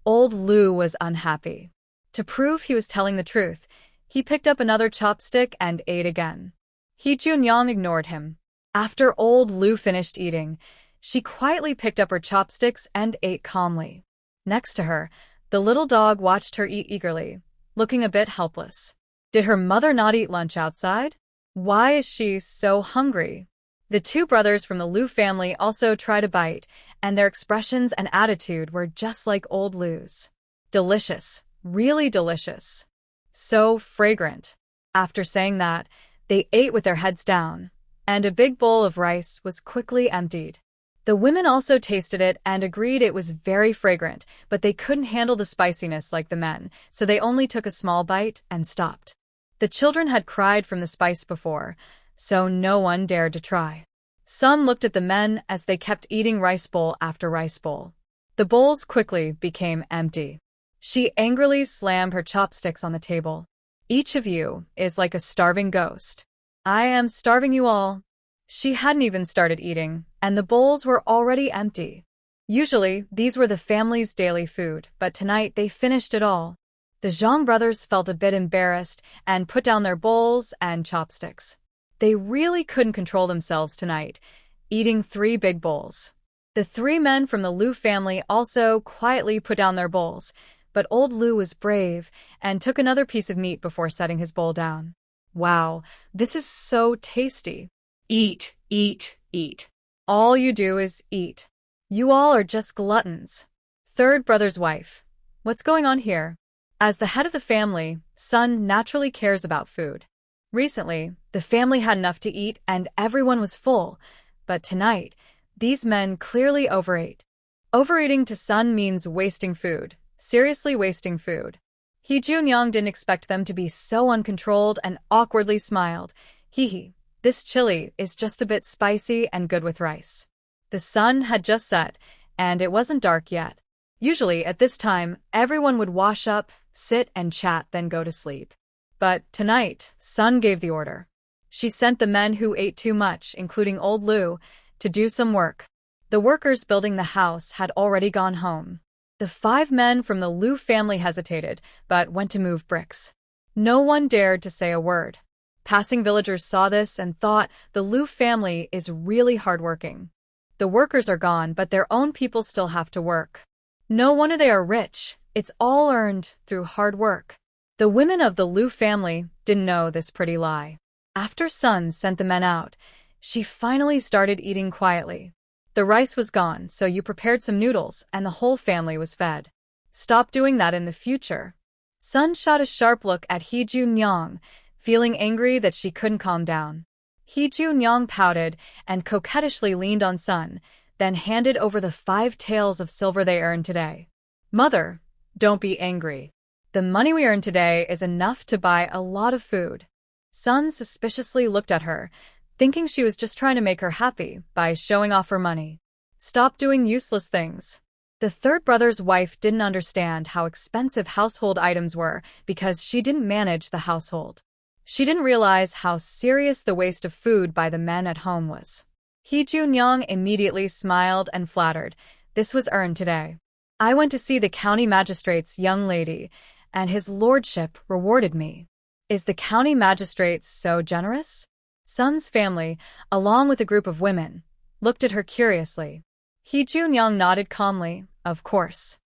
Old Lu was unhappy. To prove he was telling the truth, he picked up another chopstick and ate again. He Junyan ignored him. After Old Lu finished eating, she quietly picked up her chopsticks and ate calmly. Next to her, the little dog watched her eat eagerly, looking a bit helpless. Did her mother not eat lunch outside? Why is she so hungry? The two brothers from the Lu family also tried a bite, and their expressions and attitude were just like Old Lu's. Delicious. Really delicious. So fragrant. After saying that, they ate with their heads down, and a big bowl of rice was quickly emptied. The women also tasted it and agreed it was very fragrant, but they couldn't handle the spiciness like the men, so they only took a small bite and stopped. The children had cried from the spice before, so no one dared to try. Sun looked at the men as they kept eating rice bowl after rice bowl. The bowls quickly became empty. She angrily slammed her chopsticks on the table. Each of you is like a starving ghost. I am starving you all. She hadn't even started eating, and the bowls were already empty. Usually, these were the family's daily food, but tonight they finished it all. The Zhang brothers felt a bit embarrassed and put down their bowls and chopsticks. They really couldn't control themselves tonight, eating 3 big bowls. The 3 men from the Lu family also quietly put down their bowls, but Old Lu was brave and took another piece of meat before setting his bowl down. Wow, this is so tasty. Eat, eat, eat. All you do is eat. You all are just gluttons. Third brother's wife. What's going on here? As the head of the family, Sun naturally cares about food. Recently, the family had enough to eat and everyone was full. But tonight, these men clearly overate. Overeating to Sun means wasting food. Seriously wasting food. Hee Jun-young didn't expect them to be so uncontrolled and awkwardly smiled. Hee hee. This chili is just a bit spicy and good with rice. The sun had just set, and it wasn't dark yet. Usually, at this time, everyone would wash up, sit and chat, then go to sleep. But tonight, Sun gave the order. She sent the men who ate too much, including old Lu, to do some work. The workers building the house had already gone home. The 5 men from the Lu family hesitated, but went to move bricks. No one dared to say a word. Passing villagers saw this and thought the Lu family is really hardworking. The workers are gone, but their own people still have to work. No wonder they are rich. It's all earned through hard work. The women of the Lu family didn't know this pretty lie. After Sun sent the men out, she finally started eating quietly. The rice was gone, so you prepared some noodles and the whole family was fed. Stop doing that in the future. Sun shot a sharp look at Hee Jun-young, feeling angry that she couldn't calm down. Hee Jun-young pouted and coquettishly leaned on Sun, then handed over the 5 taels of silver they earned today. Mother, don't be angry. The money we earned today is enough to buy a lot of food. Sun suspiciously looked at her, thinking she was just trying to make her happy by showing off her money. Stop doing useless things. The third brother's wife didn't understand how expensive household items were because she didn't manage the household. She didn't realize how serious the waste of food by the men at home was. Hee Jun-young immediately smiled and flattered. This was earned today. I went to see the county magistrate's young lady, and his lordship rewarded me. Is the county magistrate so generous? Sun's family, along with a group of women, looked at her curiously. Hee Jun-young nodded calmly, of course.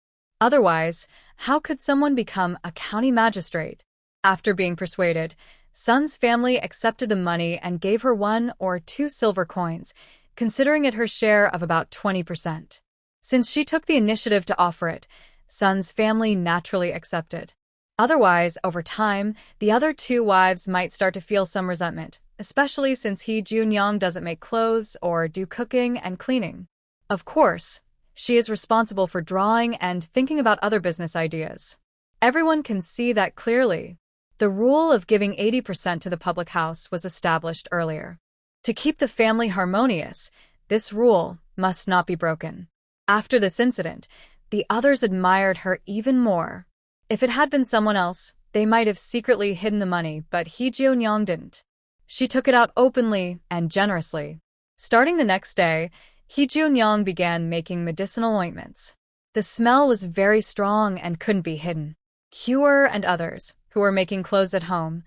Otherwise, how could someone become a county magistrate? After being persuaded, Sun's family accepted the money and gave her 1 or 2 silver coins, considering it her share of about 20%. Since she took the initiative to offer it, Sun's family naturally accepted. Otherwise, over time, the other 2 wives might start to feel some resentment, especially since Hee Jun-young doesn't make clothes or do cooking and cleaning. Of course, she is responsible for drawing and thinking about other business ideas. Everyone can see that clearly. The rule of giving 80% to the public house was established earlier. To keep the family harmonious, this rule must not be broken. After this incident, the others admired her even more. If it had been someone else, they might have secretly hidden the money, but Hee Jun-young didn't. She took it out openly and generously. Starting the next day, Hee Jun-young began making medicinal ointments. The smell was very strong and couldn't be hidden. Cure and others, who were making clothes at home,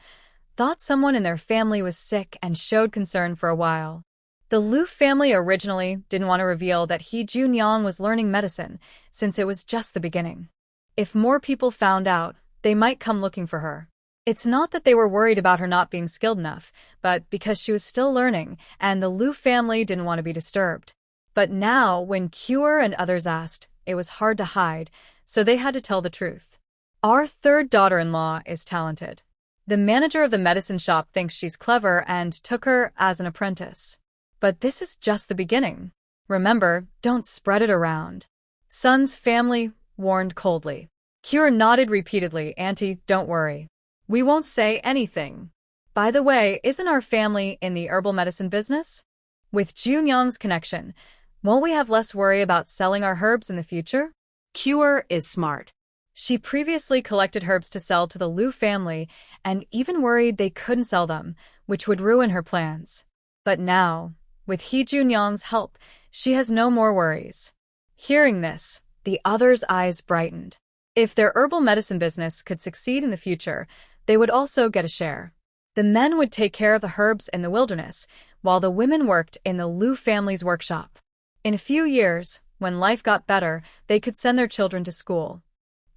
thought someone in their family was sick and showed concern for a while. The Lu family originally didn't want to reveal that Hee Jun-young was learning medicine, since it was just the beginning. If more people found out, they might come looking for her. It's not that they were worried about her not being skilled enough, but because she was still learning, and the Lu family didn't want to be disturbed. But now, when Cure and others asked, it was hard to hide, so they had to tell the truth. Our third daughter-in-law is talented. The manager of the medicine shop thinks she's clever and took her as an apprentice. But this is just the beginning. Remember, don't spread it around. Sun's family warned coldly. Cure nodded repeatedly. Auntie, don't worry. We won't say anything. By the way, isn't our family in the herbal medicine business? With Jun-young's connection, won't we have less worry about selling our herbs in the future? Cure is smart. She previously collected herbs to sell to the Lu family and even worried they couldn't sell them, which would ruin her plans. But now, with Hee Jun-young's help, she has no more worries. Hearing this, the others' eyes brightened. If their herbal medicine business could succeed in the future, they would also get a share. The men would take care of the herbs in the wilderness, while the women worked in the Lu family's workshop. In a few years, when life got better, they could send their children to school.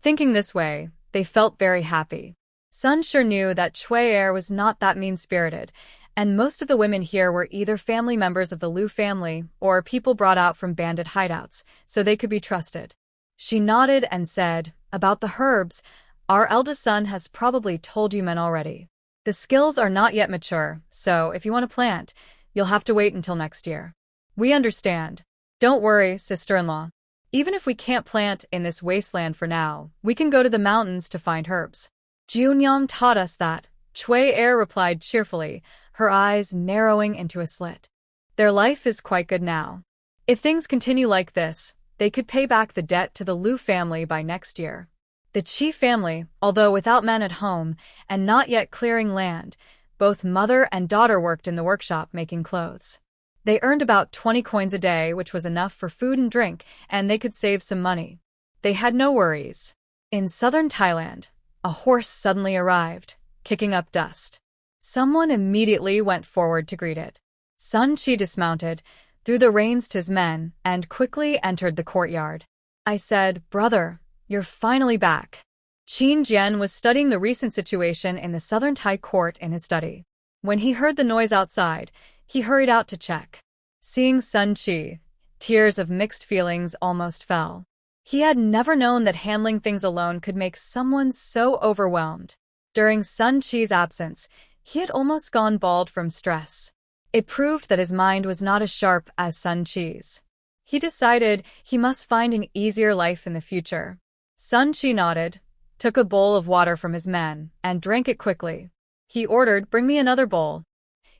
Thinking this way, they felt very happy. Sun sure knew that Chui Er was not that mean-spirited, and most of the women here were either family members of the Liu family or people brought out from bandit hideouts, so they could be trusted. She nodded and said, "About the herbs, our eldest son has probably told you men already. The skills are not yet mature, so if you want to plant, you'll have to wait until next year." "We understand. Don't worry, sister-in-law. Even if we can't plant in this wasteland for now, we can go to the mountains to find herbs. Junyam taught us that," Chui Er replied cheerfully, her eyes narrowing into a slit. "Their life is quite good now. If things continue like this, they could pay back the debt to the Liu family by next year." The Qi family, although without men at home and not yet clearing land, both mother and daughter worked in the workshop making clothes. They earned about 20 coins a day, which was enough for food and drink, and they could save some money. They had no worries. In southern Thailand, a horse suddenly arrived, kicking up dust. Someone immediately went forward to greet it. Sun Chi dismounted, threw the reins to his men, and quickly entered the courtyard. "I said, brother, you're finally back." Qin Jian was studying the recent situation in the southern Thai court in his study. When he heard the noise outside, he hurried out to check. Seeing Sun Chi, tears of mixed feelings almost fell. He had never known that handling things alone could make someone so overwhelmed. During Sun Chi's absence, he had almost gone bald from stress. It proved that his mind was not as sharp as Sun Chi's. He decided he must find an easier life in the future. Sun Chi nodded, took a bowl of water from his men, and drank it quickly. He ordered, "Bring me another bowl."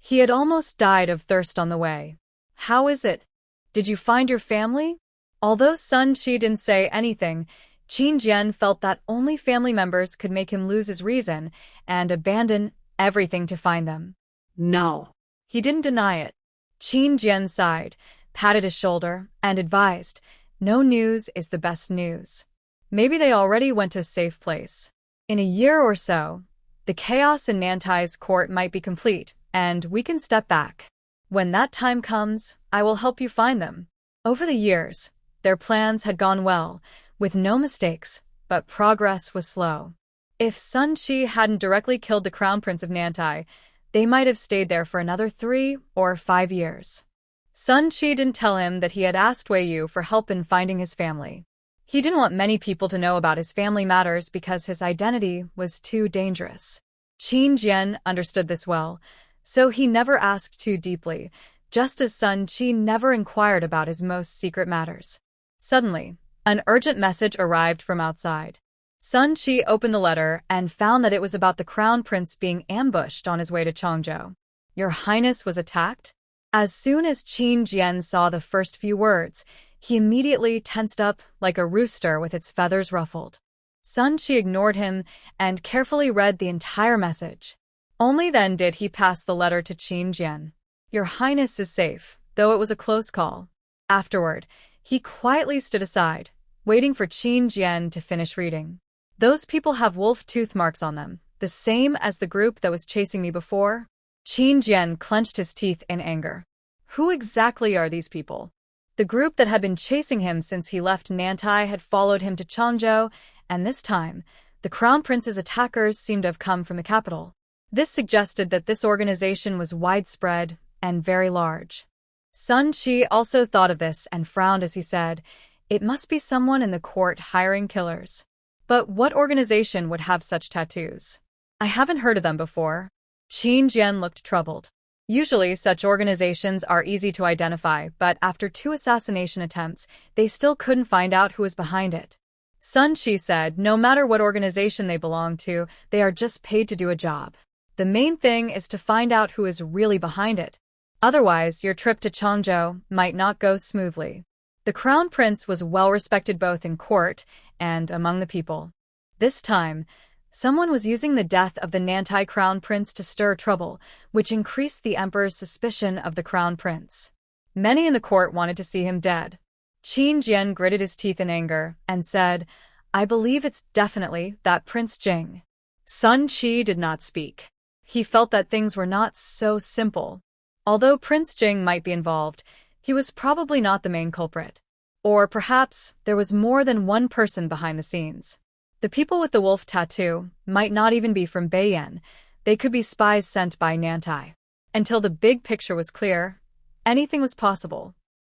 He had almost died of thirst on the way. "How is it? Did you find your family?" Although Sun Chi didn't say anything, Qin Jian felt that only family members could make him lose his reason and abandon everything to find them. No. He didn't deny it. Qin Jian sighed, patted his shoulder, and advised, "No news is the best news. Maybe they already went to a safe place. In a year or so, the chaos in Nantai's court might be complete, and we can step back. When that time comes, I will help you find them." Over the years, their plans had gone well, with no mistakes, but progress was slow. If Sun Chi hadn't directly killed the Crown Prince of Nantai, they might have stayed there for another 3 or 5 years. Sun Chi didn't tell him that he had asked Wei Yu for help in finding his family. He didn't want many people to know about his family matters because his identity was too dangerous. Qin Jian understood this well, so he never asked too deeply, just as Sun Chi never inquired about his most secret matters. Suddenly, an urgent message arrived from outside. Sun Chi opened the letter and found that it was about the Crown Prince being ambushed on his way to Changzhou. "Your Highness was attacked?" As soon as Qin Jian saw the first few words, he immediately tensed up like a rooster with its feathers ruffled. Sun Chi ignored him and carefully read the entire message. Only then did he pass the letter to Qin Jian. "Your Highness is safe, though it was a close call." Afterward, he quietly stood aside, waiting for Qin Jian to finish reading. "Those people have wolf tooth marks on them, the same as the group that was chasing me before." Qin Jian clenched his teeth in anger. Who exactly are these people? The group that had been chasing him since he left Nantai had followed him to Changzhou, and this time, the Crown Prince's attackers seemed to have come from the capital. This suggested that this organization was widespread and very large. Sun Chi also thought of this and frowned as he said, "It must be someone in the court hiring killers. But what organization would have such tattoos? I haven't heard of them before." Qin Jian looked troubled. Usually, such organizations are easy to identify, but after 2 assassination attempts, they still couldn't find out who was behind it. Sun Chi said, "No matter what organization they belong to, they are just paid to do a job. The main thing is to find out who is really behind it. Otherwise, your trip to Changzhou might not go smoothly." The Crown Prince was well respected both in court and among the people. This time, someone was using the death of the Nantai Crown Prince to stir trouble, which increased the Emperor's suspicion of the Crown Prince. Many in the court wanted to see him dead. Qin Jian gritted his teeth in anger and said, "I believe it's definitely that Prince Jing." Sun Chi did not speak. He felt that things were not so simple. Although Prince Jing might be involved, he was probably not the main culprit. Or perhaps there was more than one person behind the scenes. The people with the wolf tattoo might not even be from Beiyan. They could be spies sent by Nantai. Until the big picture was clear, anything was possible.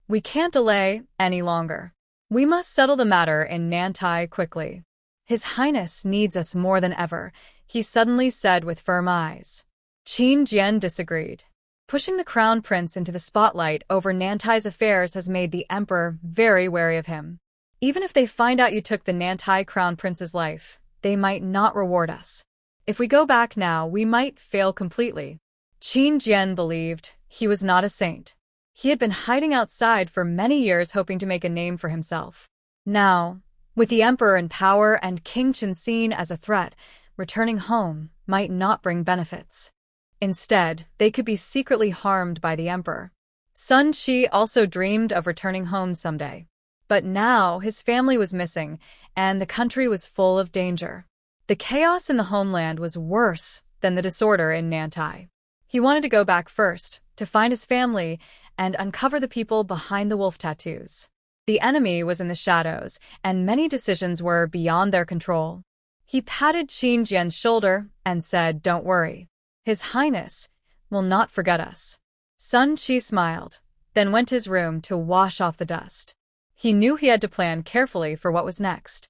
We can't delay any longer. We must settle the matter in Nantai quickly. His Highness needs us more than ever, he suddenly said with firm eyes. Qin Jian disagreed. Pushing the crown prince into the spotlight over Nantai's affairs has made the emperor very wary of him. Even if they find out you took the Nantai crown prince's life, they might not reward us. If we go back now, we might fail completely. Qin Jian believed he was not a saint. He had been hiding outside for many years hoping to make a name for himself. Now, with the emperor in power and King Qin seen as a threat, returning home might not bring benefits. Instead, they could be secretly harmed by the emperor. Sun Qi also dreamed of returning home someday. But now his family was missing, and the country was full of danger. The chaos in the homeland was worse than the disorder in Nantai. He wanted to go back first, to find his family, and uncover the people behind the wolf tattoos. The enemy was in the shadows, and many decisions were beyond their control. He patted Qin Jian's shoulder and said, "Don't worry. His Highness will not forget us." Sun Qi smiled, then went to his room to wash off the dust. He knew he had to plan carefully for what was next.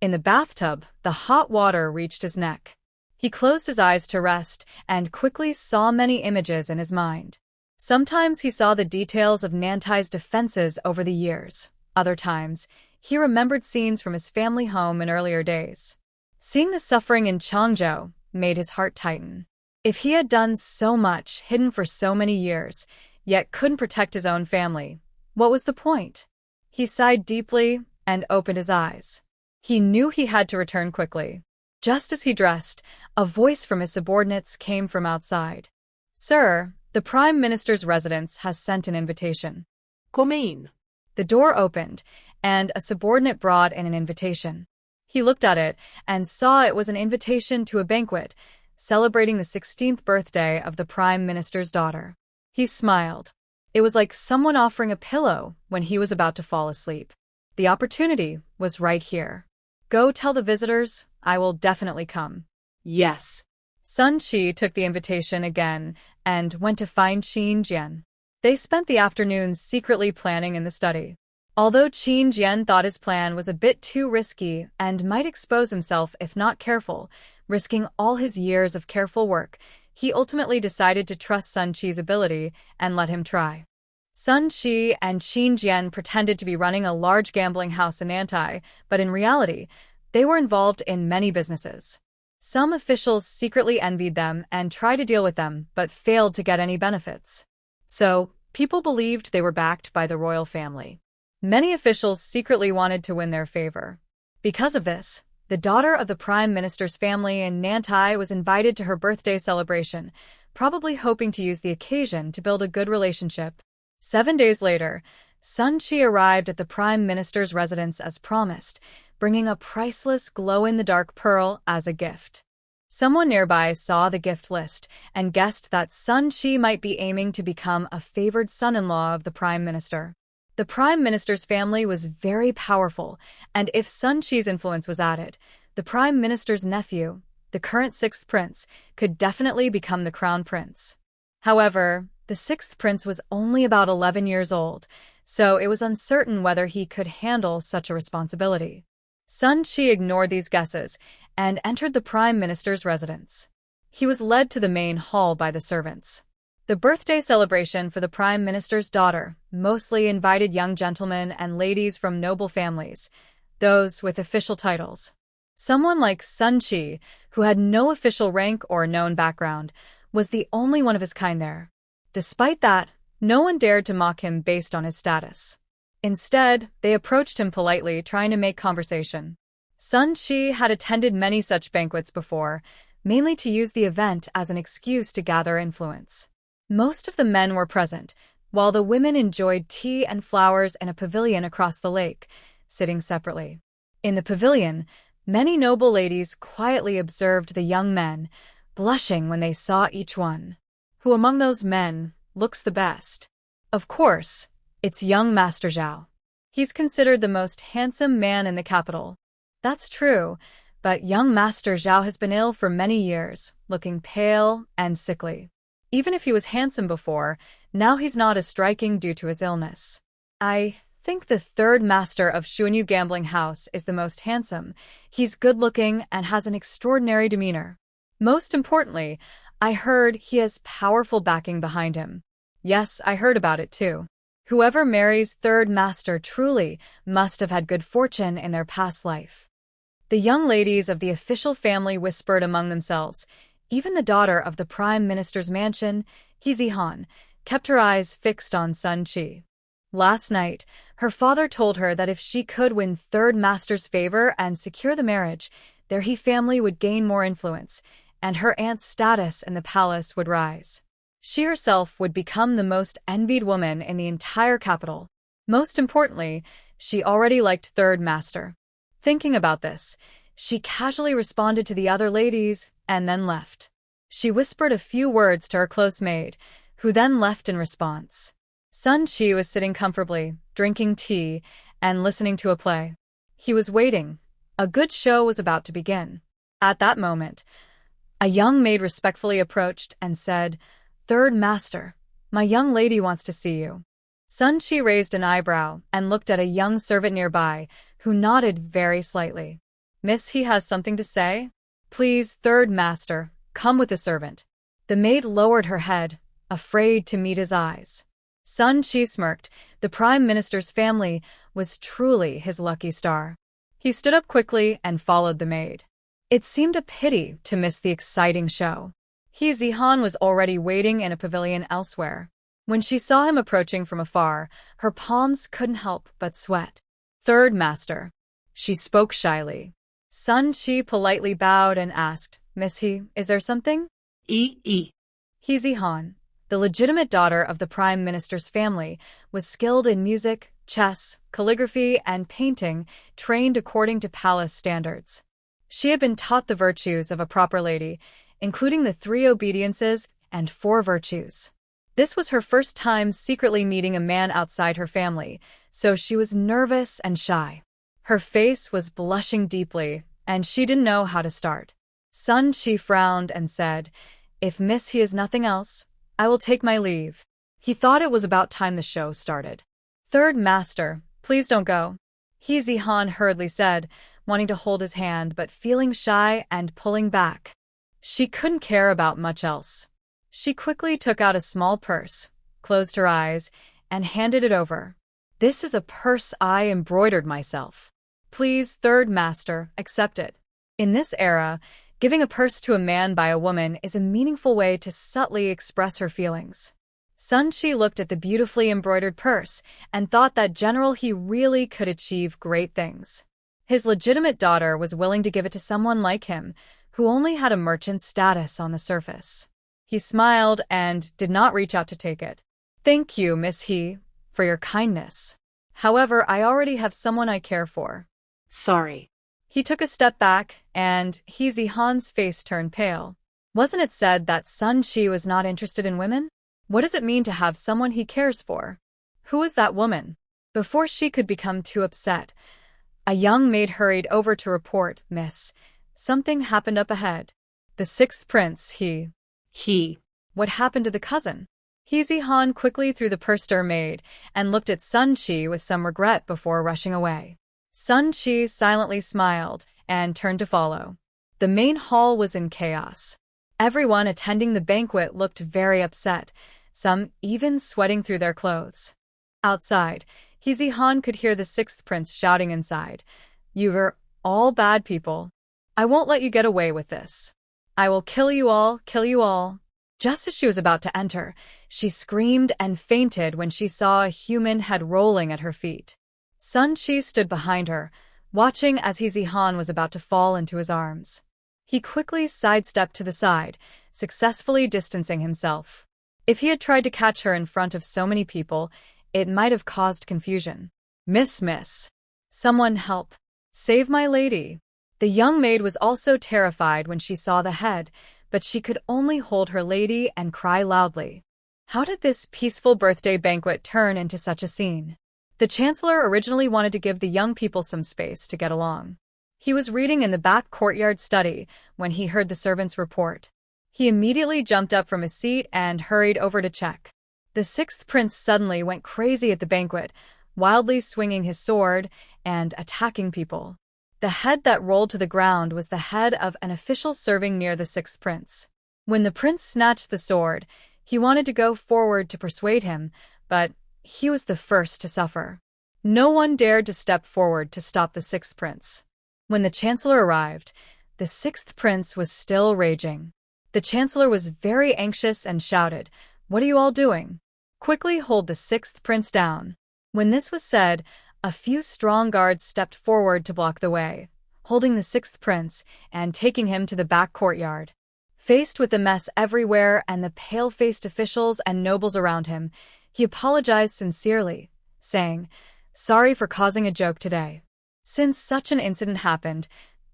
In the bathtub, the hot water reached his neck. He closed his eyes to rest and quickly saw many images in his mind. Sometimes he saw the details of Nantai's defenses over the years. Other times, he remembered scenes from his family home in earlier days. Seeing the suffering in Changzhou made his heart tighten. If he had done so much, hidden for so many years, yet couldn't protect his own family, what was the point? He sighed deeply and opened his eyes. He knew he had to return quickly. Just as he dressed, a voice from his subordinates came from outside. "Sir, the Prime Minister's residence has sent an invitation." Come in. The door opened, and a subordinate brought in an invitation. He looked at it and saw it was an invitation to a banquet, celebrating the 16th birthday of the Prime Minister's daughter. He smiled. It was like someone offering a pillow when he was about to fall asleep. The opportunity was right here. "Go tell the visitors, I will definitely come." Yes. Sun Qi took the invitation again and went to find Qin Jian. They spent the afternoons secretly planning in the study. Although Qin Jian thought his plan was a bit too risky and might expose himself if not careful, risking all his years of careful work, he ultimately decided to trust Sun Qi's ability and let him try. Sun Qi and Qin Jian pretended to be running a large gambling house in Nantai, but in reality, they were involved in many businesses. Some officials secretly envied them and tried to deal with them, but failed to get any benefits. So, people believed they were backed by the royal family. Many officials secretly wanted to win their favor. Because of this, the daughter of the Prime Minister's family in Nantai was invited to her birthday celebration, probably hoping to use the occasion to build a good relationship. 7 days later, Sun Qi arrived at the Prime Minister's residence as promised, bringing a priceless glow-in-the-dark pearl as a gift. Someone nearby saw the gift list and guessed that Sun Qi might be aiming to become a favored son-in-law of the Prime Minister. The Prime Minister's family was very powerful, and if Sun Qi's influence was added, the Prime Minister's nephew, the current 6th prince, could definitely become the crown prince. However, the 6th prince was only about 11 years old, so it was uncertain whether he could handle such a responsibility. Sun Qi ignored these guesses and entered the Prime Minister's residence. He was led to the main hall by the servants. The birthday celebration for the Prime Minister's daughter mostly invited young gentlemen and ladies from noble families, those with official titles. Someone like Sun Qi, who had no official rank or known background, was the only one of his kind there. Despite that, no one dared to mock him based on his status. Instead, they approached him politely, trying to make conversation. Sun Qi had attended many such banquets before, mainly to use the event as an excuse to gather influence. Most of the men were present, while the women enjoyed tea and flowers in a pavilion across the lake, sitting separately. In the pavilion, many noble ladies quietly observed the young men, blushing when they saw each one. Who among those men looks the best? Of course, it's young Master Zhao. He's considered the most handsome man in the capital. That's true, but young Master Zhao has been ill for many years, looking pale and sickly. Even if he was handsome before, now he's not as striking due to his illness. I think the third master of Xuanyu Gambling House is the most handsome. He's good-looking and has an extraordinary demeanor. Most importantly, I heard he has powerful backing behind him. Yes, I heard about it too. Whoever marries third master truly must have had good fortune in their past life. The young ladies of the official family whispered among themselves. Even the daughter of the prime minister's mansion, He Zihan, kept her eyes fixed on Sun Qi. Last night, her father told her that if she could win third master's favor and secure the marriage, their He family would gain more influence, and her aunt's status in the palace would rise. She herself would become the most envied woman in the entire capital. Most importantly, she already liked third master. Thinking about this, she casually responded to the other ladies and then left. She whispered a few words to her close maid, who then left in response. Sun Qi was sitting comfortably, drinking tea, and listening to a play. He was waiting. A good show was about to begin. At that moment, a young maid respectfully approached and said, "Third master, my young lady wants to see you." Sun Qi raised an eyebrow and looked at a young servant nearby, who nodded very slightly. "Miss, he has something to say?" "Please, third master, come with the servant." The maid lowered her head, afraid to meet his eyes. Sun Qi smirked. The prime minister's family was truly his lucky star. He stood up quickly and followed the maid. It seemed a pity to miss the exciting show. He Zihan was already waiting in a pavilion elsewhere. When she saw him approaching from afar, her palms couldn't help but sweat. "Third master." She spoke shyly. Sun Qi politely bowed and asked, "Miss He, is there something?" He Zihan, the legitimate daughter of the prime minister's family, was skilled in music, chess, calligraphy, and painting, trained according to palace standards. She had been taught the virtues of a proper lady, including the 3 obediences and 4 virtues. This was her first time secretly meeting a man outside her family, so she was nervous and shy. Her face was blushing deeply, and she didn't know how to start. Sun Qi frowned and said, "If Miss He is nothing else, I will take my leave." He thought it was about time the show started. "Third master, please don't go," He Zihan hurriedly said, wanting to hold his hand but feeling shy and pulling back. She couldn't care about much else. She quickly took out a small purse, closed her eyes, and handed it over. "This is a purse I embroidered myself. Please, third master, accept it." In this era, giving a purse to a man by a woman is a meaningful way to subtly express her feelings. Sun Qi looked at the beautifully embroidered purse and thought that General He really could achieve great things. His legitimate daughter was willing to give it to someone like him, who only had a merchant status on the surface. He smiled and did not reach out to take it. "Thank you, Miss He, for your kindness. However, I already have someone I care for." Sorry. He took a step back, and He Zihan's face turned pale. Wasn't it said that Sun Qi was not interested in women? What does it mean to have someone he cares for? Who is that woman? Before she could become too upset, a young maid hurried over to report, "Miss, something happened up ahead. The 6th prince, he. What happened to the cousin?" He Zihan quickly threw the purse to her maid and looked at Sun Qi with some regret before rushing away. Sun Qi silently smiled and turned to follow. The main hall was in chaos. Everyone attending the banquet looked very upset, some even sweating through their clothes. Outside, He Zihan could hear the 6th prince shouting inside, "You're all bad people. I won't let you get away with this. I will kill you all, kill you all." Just as she was about to enter, she screamed and fainted when she saw a human head rolling at her feet. Sun Qi stood behind her, watching as He Zihan was about to fall into his arms. He quickly sidestepped to the side, successfully distancing himself. If he had tried to catch her in front of so many people, it might have caused confusion. Miss. Someone help. Save my lady." The young maid was also terrified when she saw the head, but she could only hold her lady and cry loudly. How did this peaceful birthday banquet turn into such a scene? The chancellor originally wanted to give the young people some space to get along. He was reading in the back courtyard study when he heard the servant's report. He immediately jumped up from his seat and hurried over to check. The sixth prince suddenly went crazy at the banquet, wildly swinging his sword and attacking people. The head that rolled to the ground was the head of an official serving near the sixth prince. When the prince snatched the sword, he wanted to go forward to persuade him, but he was the first to suffer. No one dared to step forward to stop the sixth prince. When the chancellor arrived, the sixth prince was still raging. The chancellor was very anxious and shouted, "What are you all doing? Quickly hold the sixth prince down." When this was said, a few strong guards stepped forward to block the way, holding the sixth prince and taking him to the back courtyard. Faced with the mess everywhere and the pale-faced officials and nobles around him, he apologized sincerely, saying, "Sorry for causing a joke today. Since such an incident happened,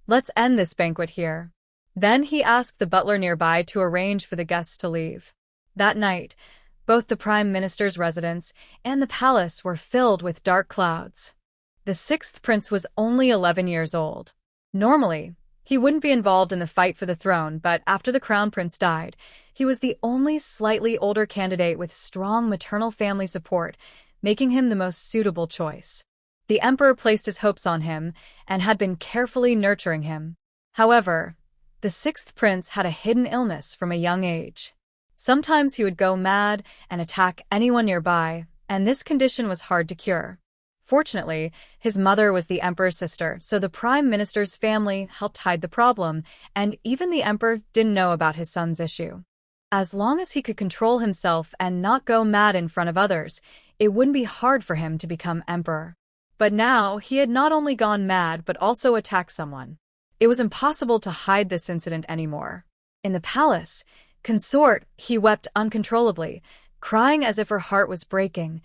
let's end this banquet here." Then he asked the butler nearby to arrange for the guests to leave. That night, both the prime minister's residence and the palace were filled with dark clouds. The sixth prince was only 11 years old. Normally, he wouldn't be involved in the fight for the throne, but after the crown prince died, he was the only slightly older candidate with strong maternal family support, making him the most suitable choice. The emperor placed his hopes on him and had been carefully nurturing him. However, the sixth prince had a hidden illness from a young age. Sometimes he would go mad and attack anyone nearby, and this condition was hard to cure. Fortunately, his mother was the emperor's sister, so the prime minister's family helped hide the problem, and even the emperor didn't know about his son's issue. As long as he could control himself and not go mad in front of others, it wouldn't be hard for him to become emperor. But now, he had not only gone mad but also attacked someone. It was impossible to hide this incident anymore. In the palace, consort, he wept uncontrollably, crying as if her heart was breaking.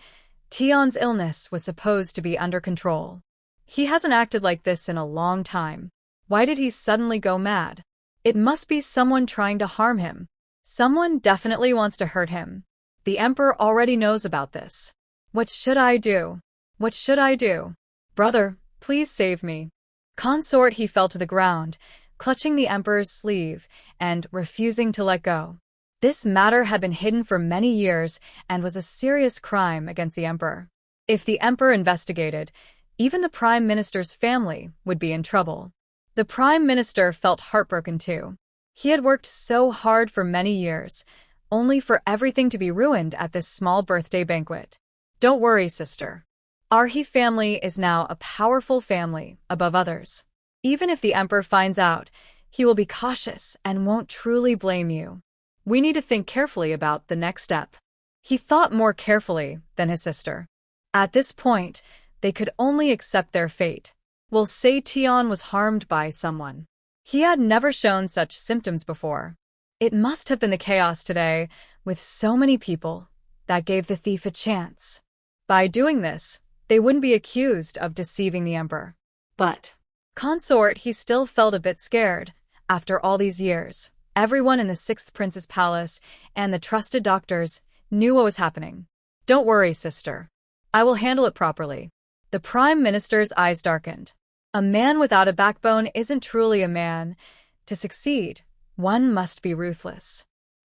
Tion's illness was supposed to be under control. He hasn't acted like this in a long time. Why did he suddenly go mad? It must be someone trying to harm him. Someone definitely wants to hurt him. The emperor already knows about this. What should I do? What should I do? Brother, please save me. Consort, he fell to the ground, clutching the emperor's sleeve and refusing to let go. This matter had been hidden for many years and was a serious crime against the emperor. If the emperor investigated, even the prime minister's family would be in trouble. The prime minister felt heartbroken too. He had worked so hard for many years, only for everything to be ruined at this small birthday banquet. Don't worry, sister. Our He family is now a powerful family above others. Even if the emperor finds out, he will be cautious and won't truly blame you. We need to think carefully about the next step. He thought more carefully than his sister. At this point, they could only accept their fate. We'll say Tion was harmed by someone. He had never shown such symptoms before. It must have been the chaos today, with so many people, that gave the thief a chance. By doing this, they wouldn't be accused of deceiving the emperor. But consort, he still felt a bit scared. After all these years, everyone in the sixth prince's palace and the trusted doctors knew what was happening. Don't worry, sister. I will handle it properly. The prime minister's eyes darkened. A man without a backbone isn't truly a man. To succeed, one must be ruthless.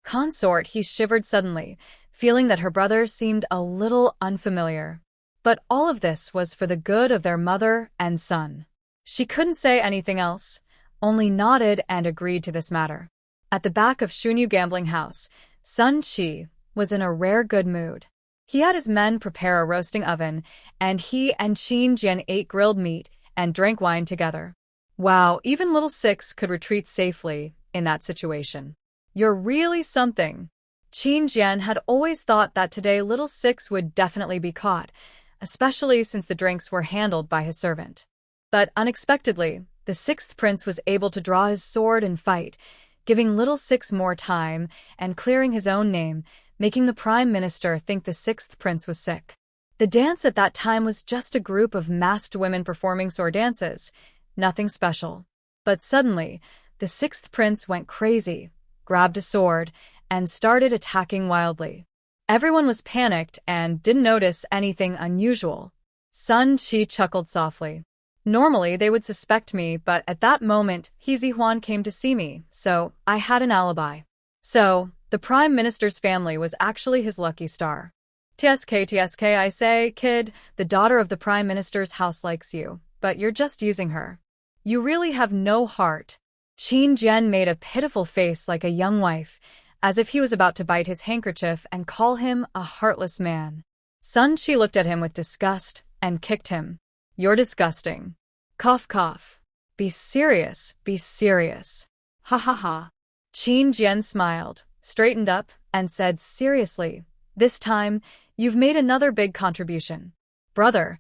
Consort, he shivered suddenly, feeling that her brother seemed a little unfamiliar. But all of this was for the good of their mother and son. She couldn't say anything else, only nodded and agreed to this matter. At the back of Shunyu gambling house, Sun Chi was in a rare good mood. He had his men prepare a roasting oven, and he and Qin Jian ate grilled meat and drank wine together. Wow, even little Six could retreat safely in that situation. You're really something. Qin Jian had always thought that today little Six would definitely be caught, especially since the drinks were handled by his servant. But unexpectedly, the sixth prince was able to draw his sword and fight, giving little Six more time and clearing his own name, making the prime minister think the sixth prince was sick. The dance at that time was just a group of masked women performing sword dances, nothing special. But suddenly, the sixth prince went crazy, grabbed a sword, and started attacking wildly. Everyone was panicked and didn't notice anything unusual. Sun Chi chuckled softly. Normally, they would suspect me, but at that moment, He Zihuan came to see me, so I had an alibi. So, the Prime Minister's family was actually his lucky star. TSK, I say, kid, the daughter of the Prime Minister's house likes you, but you're just using her. You really have no heart. Qin Jian made a pitiful face like a young wife, as if he was about to bite his handkerchief and call him a heartless man. Sun Qi looked at him with disgust and kicked him. You're disgusting. Cough cough. Be serious, be serious. Ha ha ha. Qin Jian smiled, straightened up, and said seriously, this time, you've made another big contribution. Brother,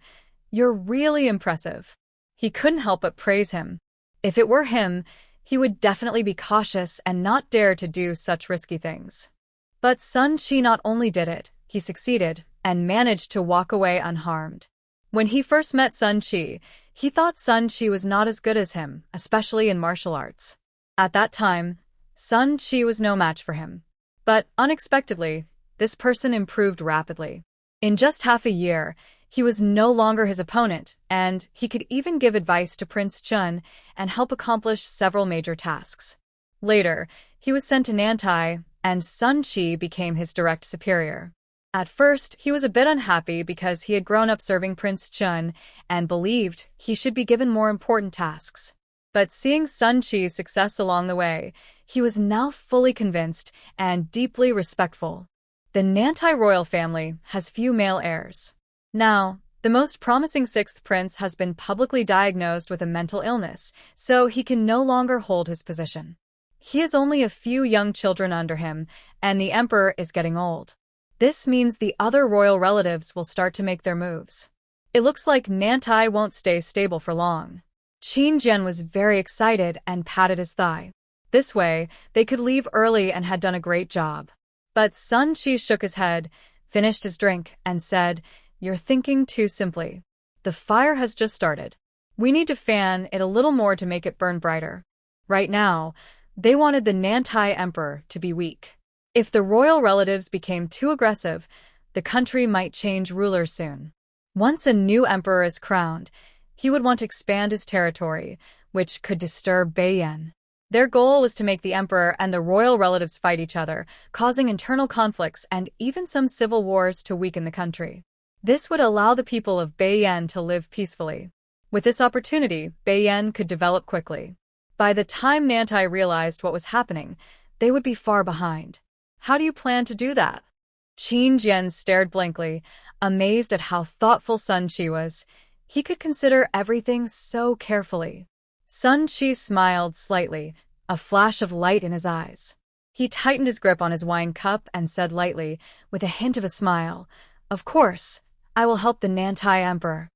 you're really impressive. He couldn't help but praise him. If it were him, he would definitely be cautious and not dare to do such risky things. But Sun Qi not only did it, he succeeded and managed to walk away unharmed. When he first met Sun Qi, he thought Sun Qi was not as good as him, especially in martial arts. At that time, Sun Qi was no match for him. But unexpectedly, this person improved rapidly. In just half a year, he was no longer his opponent, and he could even give advice to Prince Chun and help accomplish several major tasks. Later, he was sent to Nantai, and Sun Qi became his direct superior. At first, he was a bit unhappy because he had grown up serving Prince Chun and believed he should be given more important tasks. But seeing Sun Qi's success along the way, he was now fully convinced and deeply respectful. The Nantai royal family has few male heirs. Now, the most promising sixth prince has been publicly diagnosed with a mental illness, so he can no longer hold his position. He has only a few young children under him, and the emperor is getting old. This means the other royal relatives will start to make their moves. It looks like Nantai won't stay stable for long. Qin Jian was very excited and patted his thigh. This way, they could leave early and had done a great job. But Sun Qi shook his head, finished his drink, and said, "You're thinking too simply. The fire has just started. We need to fan it a little more to make it burn brighter." Right now, they wanted the Nantai emperor to be weak. If the royal relatives became too aggressive, the country might change rulers soon. Once a new emperor is crowned, he would want to expand his territory, which could disturb Beiyan. Their goal was to make the emperor and the royal relatives fight each other, causing internal conflicts and even some civil wars to weaken the country. This would allow the people of Beiyan to live peacefully. With this opportunity, Beiyan could develop quickly. By the time Nantai realized what was happening, they would be far behind. How do you plan to do that? Qin Jian stared blankly, amazed at how thoughtful Sun Qi was. He could consider everything so carefully. Sun Qi smiled slightly, a flash of light in his eyes. He tightened his grip on his wine cup and said lightly, with a hint of a smile, "Of course, I will help the Nantai emperor."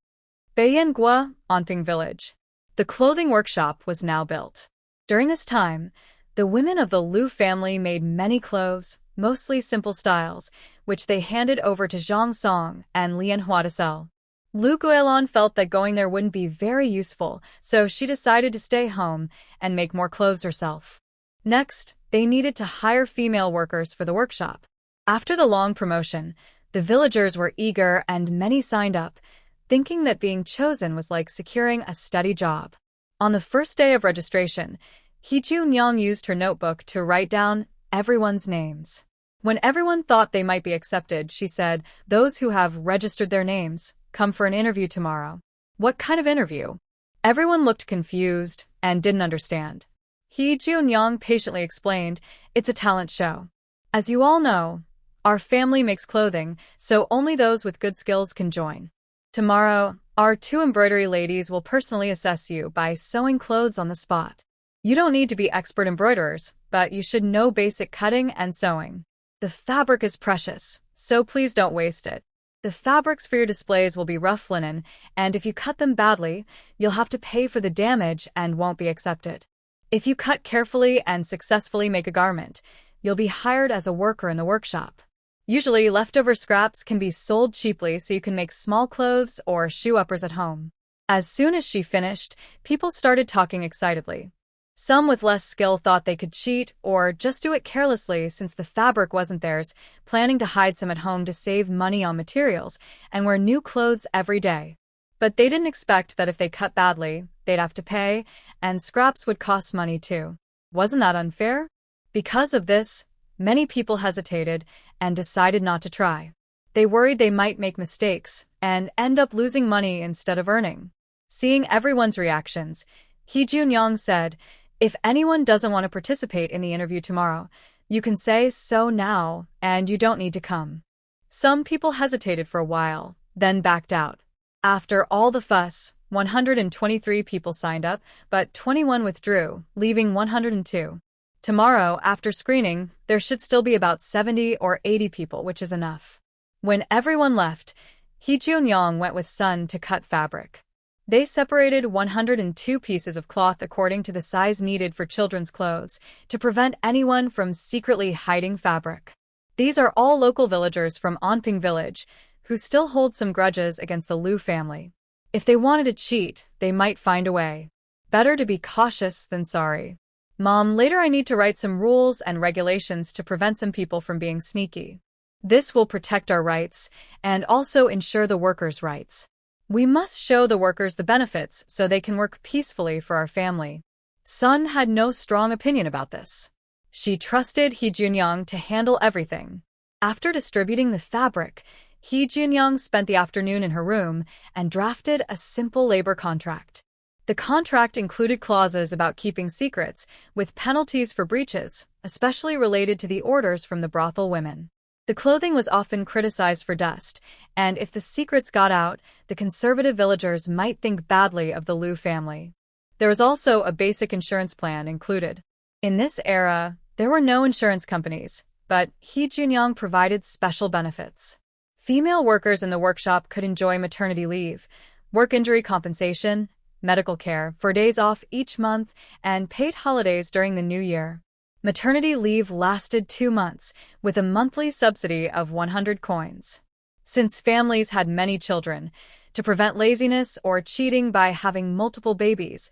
Beiyangua, Anping village. The clothing workshop was now built. During this time, the women of the Liu family made many clothes, mostly simple styles, which they handed over to Zhang Song and Lianhua to sell. Lu Guilin felt that going there wouldn't be very useful, so she decided to stay home and make more clothes herself. Next, they needed to hire female workers for the workshop. After the long promotion, the villagers were eager and many signed up, thinking that being chosen was like securing a steady job. On the first day of registration, He Junyang used her notebook to write down everyone's names. When everyone thought they might be accepted, she said, "Those who have registered their names, come for an interview tomorrow." What kind of interview? Everyone looked confused and didn't understand. He Junyang patiently explained, "It's a talent show. As you all know, our family makes clothing, so only those with good skills can join. Tomorrow, our 2 embroidery ladies will personally assess you by sewing clothes on the spot. You don't need to be expert embroiderers, but you should know basic cutting and sewing. The fabric is precious, so please don't waste it. The fabrics for your displays will be rough linen, and if you cut them badly, you'll have to pay for the damage and won't be accepted. If you cut carefully and successfully make a garment, you'll be hired as a worker in the workshop. Usually, leftover scraps can be sold cheaply so you can make small clothes or shoe uppers at home." As soon as she finished, people started talking excitedly. Some with less skill thought they could cheat or just do it carelessly since the fabric wasn't theirs, planning to hide some at home to save money on materials and wear new clothes every day. But they didn't expect that if they cut badly, they'd have to pay, and scraps would cost money too. Wasn't that unfair? Because of this, many people hesitated and decided not to try. They worried they might make mistakes and end up losing money instead of earning. Seeing everyone's reactions, Hee Jun-young said, "If anyone doesn't want to participate in the interview tomorrow, you can say so now, and you don't need to come." Some people hesitated for a while, then backed out. After all the fuss, 123 people signed up, but 21 withdrew, leaving 102. Tomorrow, after screening, there should still be about 70 or 80 people, which is enough. When everyone left, Hee Jun-young went with Sun to cut fabric. They separated 102 pieces of cloth according to the size needed for children's clothes to prevent anyone from secretly hiding fabric. These are all local villagers from Onping village who still hold some grudges against the Liu family. If they wanted to cheat, they might find a way. Better to be cautious than sorry. Mom, later I need to write some rules and regulations to prevent some people from being sneaky. This will protect our rights and also ensure the workers' rights. We must show the workers the benefits so they can work peacefully for our family. Sun had no strong opinion about this. She trusted Hee Jun-young to handle everything. After distributing the fabric, Hee Jun-young spent the afternoon in her room and drafted a simple labor contract. The contract included clauses about keeping secrets, with penalties for breaches, especially related to the orders from the brothel women. The clothing was often criticized for dust, and if the secrets got out, the conservative villagers might think badly of the Liu family. There was also a basic insurance plan included. In this era, there were no insurance companies, but Hee Jun-young provided special benefits. Female workers in the workshop could enjoy maternity leave, work injury compensation, medical care for days off each month, and paid holidays during the new year. Maternity leave lasted 2 months, with a monthly subsidy of 100 coins. Since families had many children, to prevent laziness or cheating by having multiple babies,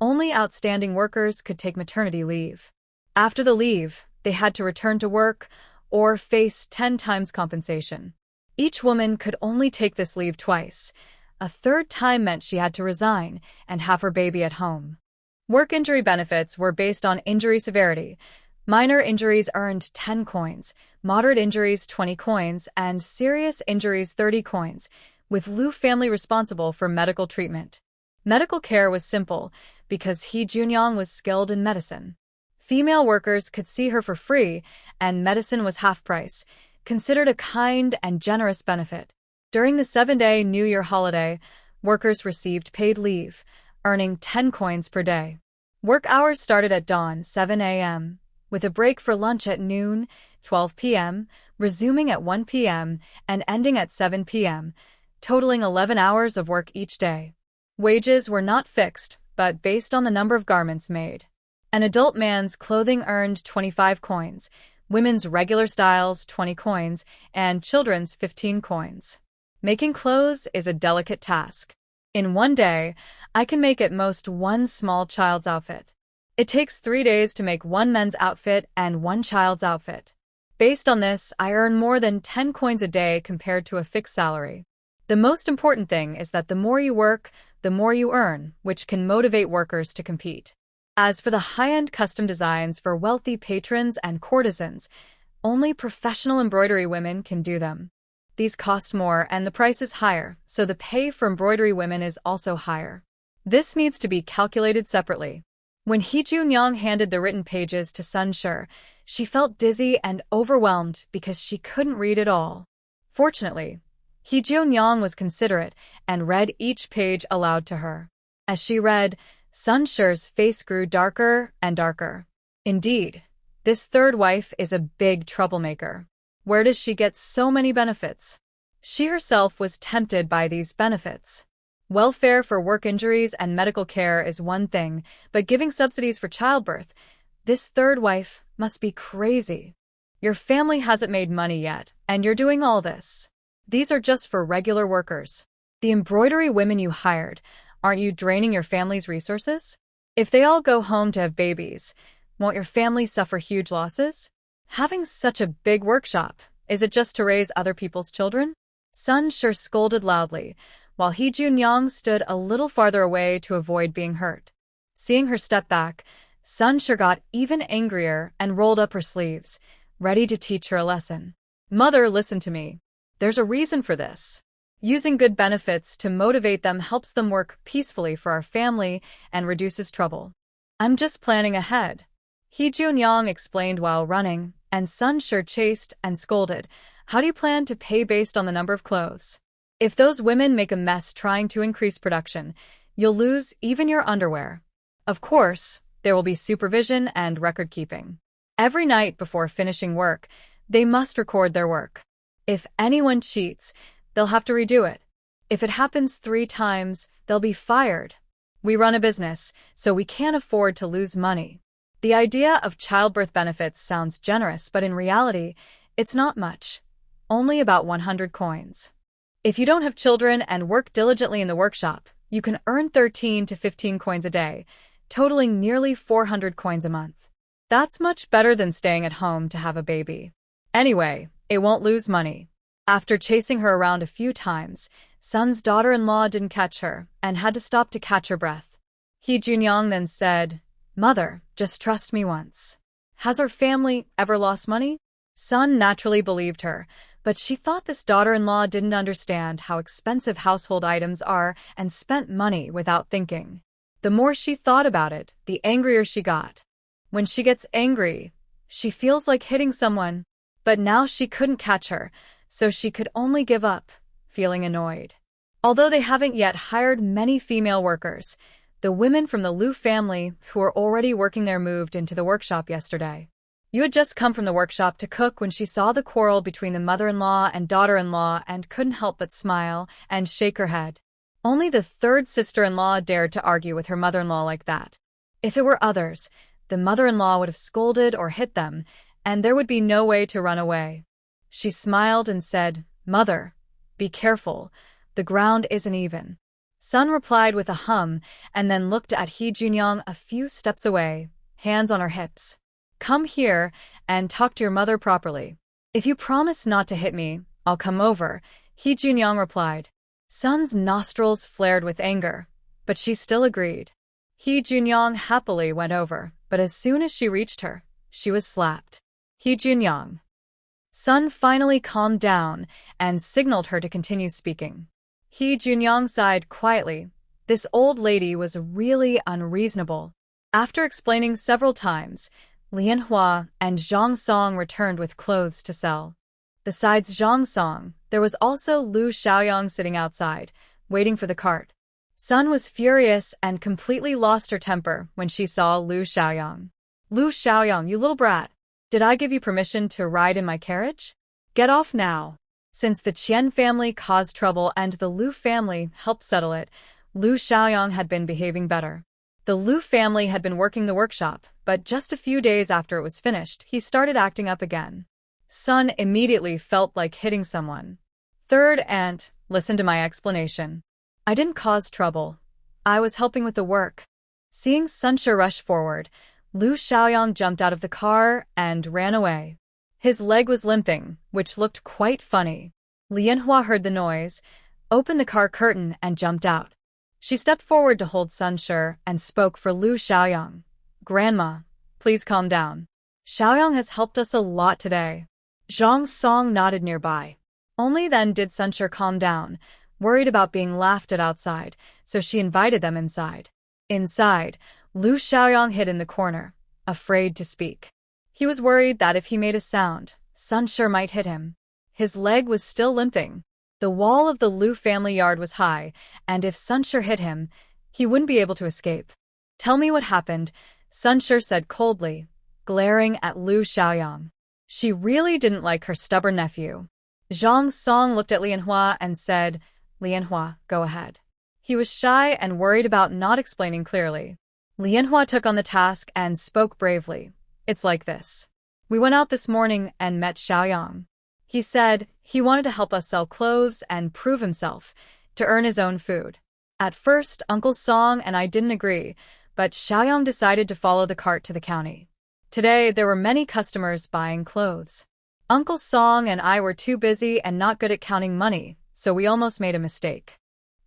only outstanding workers could take maternity leave. After the leave, they had to return to work or face 10 times compensation. Each woman could only take this leave twice. A third time meant she had to resign and have her baby at home. Work injury benefits were based on injury severity. Minor injuries earned 10 coins, moderate injuries 20 coins, and serious injuries 30 coins, with Liu family responsible for medical treatment. Medical care was simple because Hee Jun-young was skilled in medicine. Female workers could see her for free, and medicine was half price, considered a kind and generous benefit. During the 7-day New Year holiday, workers received paid leave, earning 10 coins per day. Work hours started at dawn 7 a.m., with a break for lunch at noon, 12 p.m., resuming at 1 p.m., and ending at 7 p.m., totaling 11 hours of work each day. Wages were not fixed, but based on the number of garments made. An adult man's clothing earned 25 coins, women's regular styles 20 coins, and children's 15 coins. Making clothes is a delicate task. In one day, I can make at most one small child's outfit. It takes 3 days to make one men's outfit and one child's outfit. Based on this, I earn more than 10 coins a day compared to a fixed salary. The most important thing is that the more you work, the more you earn, which can motivate workers to compete. As for the high-end custom designs for wealthy patrons and courtesans, only professional embroidery women can do them. These cost more and the price is higher, so the pay for embroidery women is also higher. This needs to be calculated separately. When Hee Jun-young handed the written pages to Sun Shur, she felt dizzy and overwhelmed because she couldn't read it all. Fortunately, Hee Jun-young was considerate and read each page aloud to her. As she read, Sun Shur's face grew darker and darker. Indeed, this third wife is a big troublemaker. Where does she get so many benefits? She herself was tempted by these benefits. Welfare for work injuries and medical care is one thing, but giving subsidies for childbirth, this third wife must be crazy. Your family hasn't made money yet, and you're doing all this. These are just for regular workers. The embroidery women you hired, aren't you draining your family's resources? If they all go home to have babies, won't your family suffer huge losses? Having such a big workshop, is it just to raise other people's children? Sun Shur scolded loudly, while He Junyang stood a little farther away to avoid being hurt. Seeing her step back, Sun Sure got even angrier and rolled up her sleeves, ready to teach her a lesson. Mother, listen to me. There's a reason for this. Using good benefits to motivate them helps them work peacefully for our family and reduces trouble. I'm just planning ahead. He Junyang explained while running, and Sun Sure chased and scolded. How do you plan to pay based on the number of clothes? If those women make a mess trying to increase production, you'll lose even your underwear. Of course, there will be supervision and record keeping. Every night before finishing work, they must record their work. If anyone cheats, they'll have to redo it. If it happens 3 times, they'll be fired. We run a business, so we can't afford to lose money. The idea of childbirth benefits sounds generous, but in reality, it's not much. Only about 100 coins. If you don't have children and work diligently in the workshop, you can earn 13 to 15 coins a day, totaling nearly 400 coins a month. That's much better than staying at home to have a baby. Anyway, it won't lose money. After chasing her around a few times, Sun's daughter-in-law didn't catch her and had to stop to catch her breath. He Junyang then said, Mother, just trust me once. Has our family ever lost money? Sun naturally believed her, but she thought this daughter-in-law didn't understand how expensive household items are and spent money without thinking. The more she thought about it, the angrier she got. When she gets angry, she feels like hitting someone. But now she couldn't catch her, so she could only give up, feeling annoyed. Although they haven't yet hired many female workers, the women from the Liu family who were already working there moved into the workshop yesterday. You had just come from the workshop to cook when she saw the quarrel between the mother-in-law and daughter-in-law and couldn't help but smile and shake her head. Only the third sister-in-law dared to argue with her mother-in-law like that. If it were others, the mother-in-law would have scolded or hit them, and there would be no way to run away. She smiled and said, Mother, be careful, the ground isn't even. Sun replied with a hum and then looked at He Junyang a few steps away, hands on her hips. Come here and talk to your mother properly. If you promise not to hit me, I'll come over, He Junyang replied. Sun's nostrils flared with anger, but she still agreed. He Junyang happily went over, but as soon as she reached her, she was slapped. He Junyang. Sun finally calmed down and signaled her to continue speaking. He Junyang sighed quietly. This old lady was really unreasonable. After explaining several times, Manhwa and Zhang Song returned with clothes to sell. Besides Zhang Song, there was also Liu Xiaoyang sitting outside, waiting for the cart. Sun was furious and completely lost her temper when she saw Liu Xiaoyang. Liu Xiaoyang, you little brat. Did I give you permission to ride in my carriage? Get off now. Since the Qian family caused trouble and the Liu family helped settle it, Liu Xiaoyang had been behaving better. The Liu family had been working the workshop, but just a few days after it was finished, he started acting up again. Sun immediately felt like hitting someone. Third aunt, listen to my explanation. I didn't cause trouble. I was helping with the work. Seeing Sun Sure rush forward, Liu Xiaoyang jumped out of the car and ran away. His leg was limping, which looked quite funny. Lianhua heard the noise, opened the car curtain and jumped out. She stepped forward to hold Sun Sure and spoke for Liu Xiaoyang. Grandma, please calm down. Xiaoyang has helped us a lot today. Zhang Song nodded nearby. Only then did Sun Sure calm down, worried about being laughed at outside, so she invited them inside. Inside, Liu Xiaoyang hid in the corner, afraid to speak. He was worried that if he made a sound, Sun Sure might hit him. His leg was still limping. The wall of the Liu family yard was high, and if Sun Sure hit him, he wouldn't be able to escape. Tell me what happened, Sun Sure said coldly, glaring at Liu Xiaoyang. She really didn't like her stubborn nephew. Zhang Song looked at Lianhua and said, Lianhua, go ahead. He was shy and worried about not explaining clearly. Lianhua took on the task and spoke bravely. It's like this. We went out this morning and met Xiaoyang. He said he wanted to help us sell clothes and prove himself, to earn his own food. At first, Uncle Song and I didn't agree, but Xiaoyang decided to follow the cart to the county. Today, there were many customers buying clothes. Uncle Song and I were too busy and not good at counting money, so we almost made a mistake.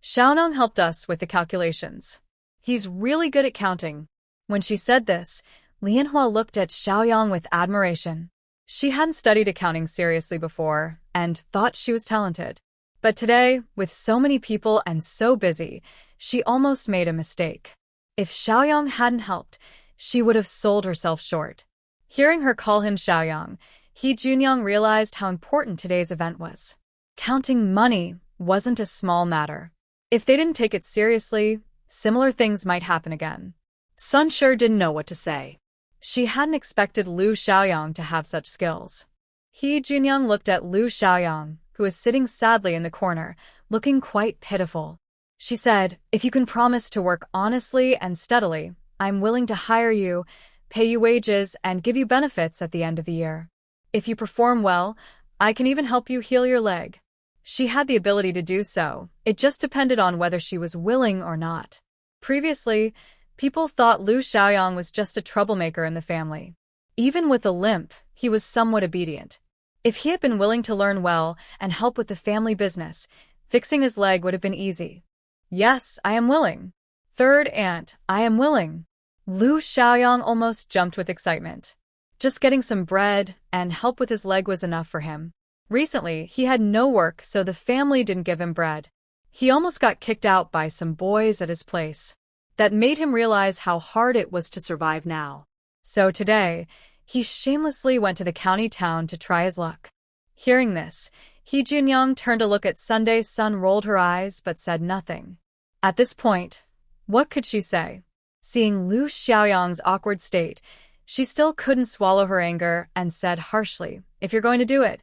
Xiaonong helped us with the calculations. He's really good at counting. When she said this, Lianhua looked at Xiaoyang with admiration. She hadn't studied accounting seriously before and thought she was talented. But today, with so many people and so busy, she almost made a mistake. If Xiaoyang hadn't helped, she would have sold herself short. Hearing her call him Xiaoyang, He Junyang realized how important today's event was. Counting money wasn't a small matter. If they didn't take it seriously, similar things might happen again. Sun sure didn't know what to say. She hadn't expected Lu Xiaoyang to have such skills. He Junyang looked at Lu Xiaoyang, who was sitting sadly in the corner, looking quite pitiful. She said, "If you can promise to work honestly and steadily, I'm willing to hire you, pay you wages, and give you benefits at the end of the year. If you perform well, I can even help you heal your leg." She had the ability to do so, it just depended on whether she was willing or not. Previously, people thought Lu Xiaoyang was just a troublemaker in the family. Even with a limp, he was somewhat obedient. If he had been willing to learn well and help with the family business, fixing his leg would have been easy. "Yes, I am willing. Third aunt, I am willing." Lu Xiaoyang almost jumped with excitement. Just getting some bread and help with his leg was enough for him. Recently, he had no work, so the family didn't give him bread. He almost got kicked out by some boys at his place. That made him realize how hard it was to survive now. So today, he shamelessly went to the county town to try his luck. Hearing this, He Junyang turned to look at Sunday Sun, rolled her eyes but said nothing. At this point, what could she say? Seeing Lu Xiaoyang's awkward state, she still couldn't swallow her anger and said harshly, "If you're going to do it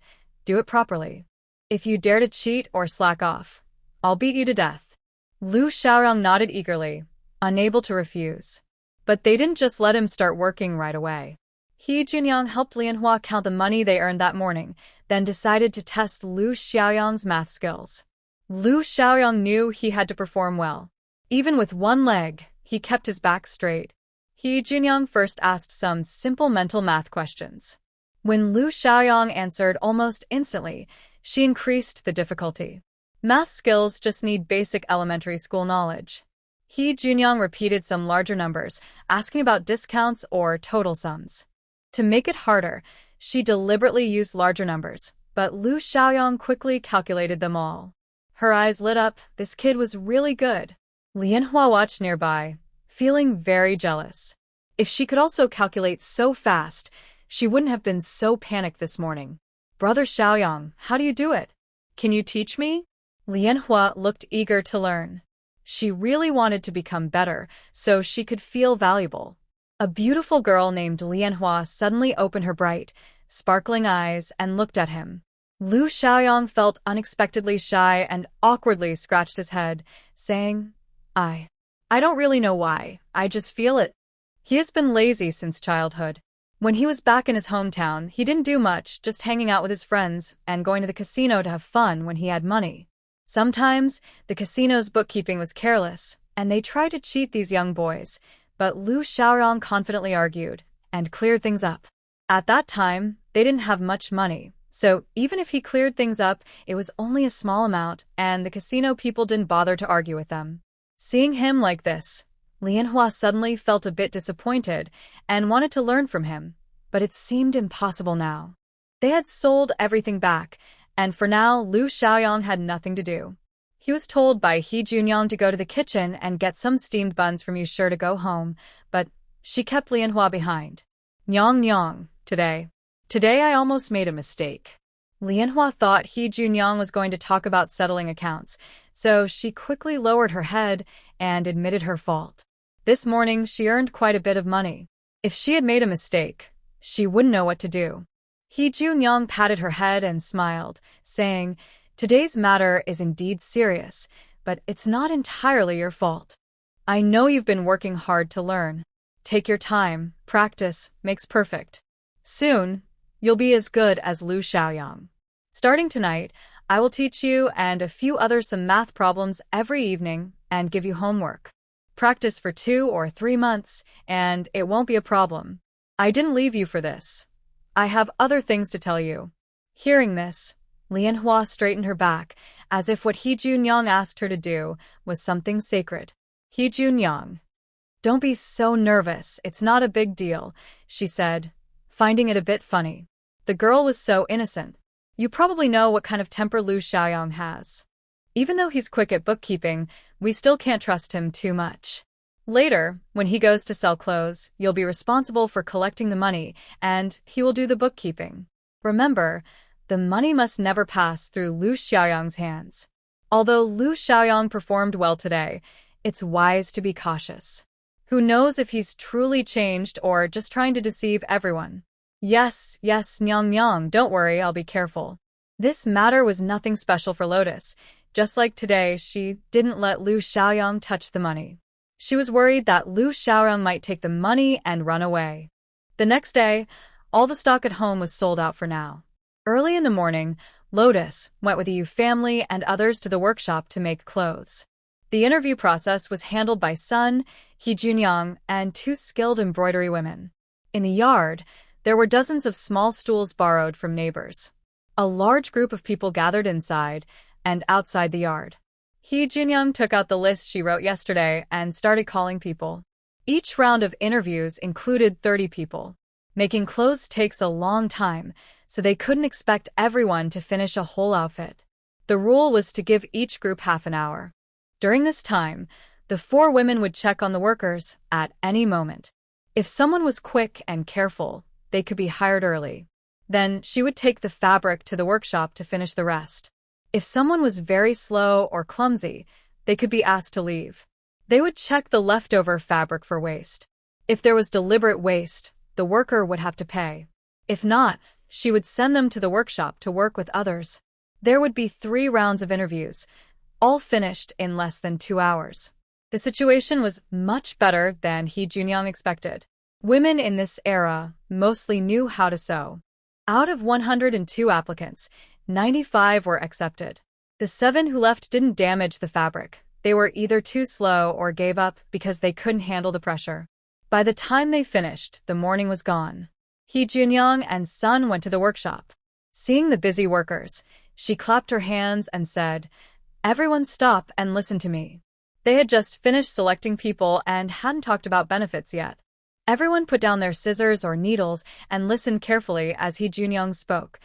properly. If you dare to cheat or slack off, I'll beat you to death." Lu Xiaoyang nodded eagerly, unable to refuse. But they didn't just let him start working right away. He Junyang helped Lianhua count the money they earned that morning, then decided to test Lu Xiaoyang's math skills. Lu Xiaoyang knew he had to perform well. Even with one leg, he kept his back straight. He Junyang first asked some simple mental math questions. When Lu Xiaoyang answered almost instantly, she increased the difficulty. Math skills just need basic elementary school knowledge. He Junyang repeated some larger numbers, asking about discounts or total sums. To make it harder, she deliberately used larger numbers, but Lu Xiaoyang quickly calculated them all. Her eyes lit up. This kid was really good. Lianhua watched nearby, feeling very jealous. If she could also calculate so fast, she wouldn't have been so panicked this morning. "Brother Xiaoyang, how do you do it? Can you teach me?" Lianhua looked eager to learn. She really wanted to become better, so she could feel valuable. A beautiful girl named Lianhua suddenly opened her bright, sparkling eyes and looked at him. Lu Xiaoyang felt unexpectedly shy and awkwardly scratched his head, saying, I don't really know why, I just feel it." He has been lazy since childhood. When he was back in his hometown, he didn't do much, just hanging out with his friends and going to the casino to have fun when he had money. Sometimes, the casino's bookkeeping was careless, and they tried to cheat these young boys, but Lu Xiaoyang confidently argued and cleared things up. At that time, they didn't have much money, so even if he cleared things up, it was only a small amount, and the casino people didn't bother to argue with them. Seeing him like this, Lianhua suddenly felt a bit disappointed and wanted to learn from him, but it seemed impossible now. They had sold everything back, and for now Lu Xiaoyang had nothing to do. He was told by He Junyang to go to the kitchen and get some steamed buns from Yusher to go home, but she kept Lianhua behind. "Nyang Nyang, today I almost made a mistake." Lianhua thought He Junyang was going to talk about settling accounts, so she quickly lowered her head and admitted her fault. This morning she earned quite a bit of money. If she had made a mistake, she wouldn't know what to do. He Junyang patted her head and smiled, saying, "Today's matter is indeed serious, but it's not entirely your fault. I know you've been working hard to learn. Take your time, practice makes perfect. Soon, you'll be as good as Lu Xiaoyang. Starting tonight, I will teach you and a few others some math problems every evening and give you homework. Practice for 2 or 3 months, and it won't be a problem. I didn't leave you for this. I have other things to tell you." Hearing this, Lianhua straightened her back as if what He Junyang asked her to do was something sacred. He Junyang. Don't be so nervous, it's not a big deal, she said, finding it a bit funny. The girl was so innocent. You probably know what kind of temper Lu Xiaoyang has. Even though he's quick at bookkeeping, we still can't trust him too much. Later, when he goes to sell clothes, you'll be responsible for collecting the money, and he will do the bookkeeping. Remember, the money must never pass through Lu Xiaoyang's hands. Although Lu Xiaoyang performed well today, it's wise to be cautious. Who knows if he's truly changed or just trying to deceive everyone? Yes, Nyang Nyang, don't worry, I'll be careful. This matter was nothing special for Lotus. Just like today, she didn't let Lu Xiaoyang touch the money. She was worried that Lu Xiaoyang might take the money and run away. The next day, all the stock at home was sold out for now. Early in the morning, Lotus went with the Yu family and others to the workshop to make clothes. The interview process was handled by Sun, He Junyang, and 2 skilled embroidery women. In the yard, there were dozens of small stools borrowed from neighbors. A large group of people gathered inside and outside the yard. He Junyang took out the list she wrote yesterday and started calling people. Each round of interviews included 30 people. Making clothes takes a long time, so they couldn't expect everyone to finish a whole outfit. The rule was to give each group half an hour. During this time, the 4 women would check on the workers at any moment. If someone was quick and careful, they could be hired early. Then she would take the fabric to the workshop to finish the rest. If someone was very slow or clumsy, they could be asked to leave. They would check the leftover fabric for waste. If there was deliberate waste, the worker would have to pay. If not, she would send them to the workshop to work with others. There would be 3 rounds of interviews, all finished in less than 2 hours. The situation was much better than He Junyang expected. Women in this era mostly knew how to sew. Out of 102 applicants, 95 were accepted. The 7 who left didn't damage the fabric. They were either too slow or gave up because they couldn't handle the pressure. By the time they finished, the morning was gone. He Junyang and Sun went to the workshop. Seeing the busy workers, she clapped her hands and said, "Everyone stop and listen to me." They had just finished selecting people and hadn't talked about benefits yet. Everyone put down their scissors or needles and listened carefully as He Junyang spoke.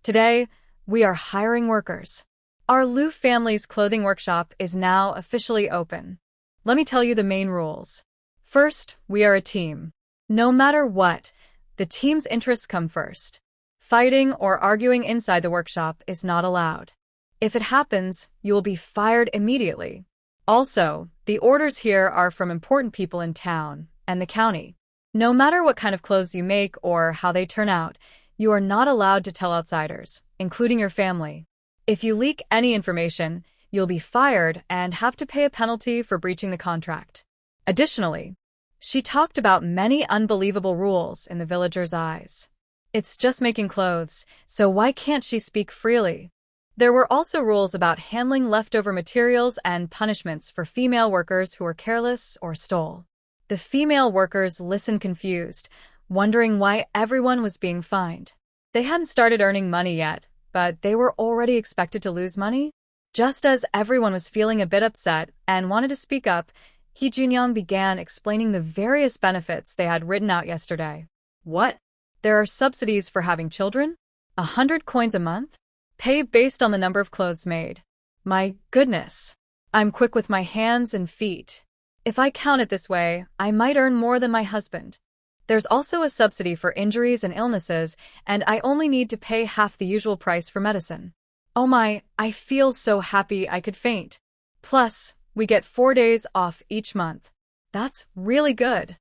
Today, we are hiring workers. Our Lu family's clothing workshop is now officially open. Let me tell you the main rules. First, we are a team. No matter what, the team's interests come first. Fighting or arguing inside the workshop is not allowed. If it happens, you will be fired immediately. Also, the orders here are from important people in town and the county. No matter what kind of clothes you make or how they turn out, you are not allowed to tell outsiders, including your family. If you leak any information, you'll be fired and have to pay a penalty for breaching the contract. Additionally, she talked about many unbelievable rules in the villagers' eyes. It's just making clothes, so why can't she speak freely? There were also rules about handling leftover materials and punishments for female workers who were careless or stole. The female workers listened confused, wondering why everyone was being fined. They hadn't started earning money yet, but they were already expected to lose money? Just as everyone was feeling a bit upset and wanted to speak up, He Junyang began explaining the various benefits they had written out yesterday. What? There are subsidies for having children? 100 coins a month? Pay based on the number of clothes made. My goodness. I'm quick with my hands and feet. If I count it this way, I might earn more than my husband. There's also a subsidy for injuries and illnesses, and I only need to pay half the usual price for medicine. Oh my, I feel so happy I could faint. Plus, we get 4 days off each month. That's really good.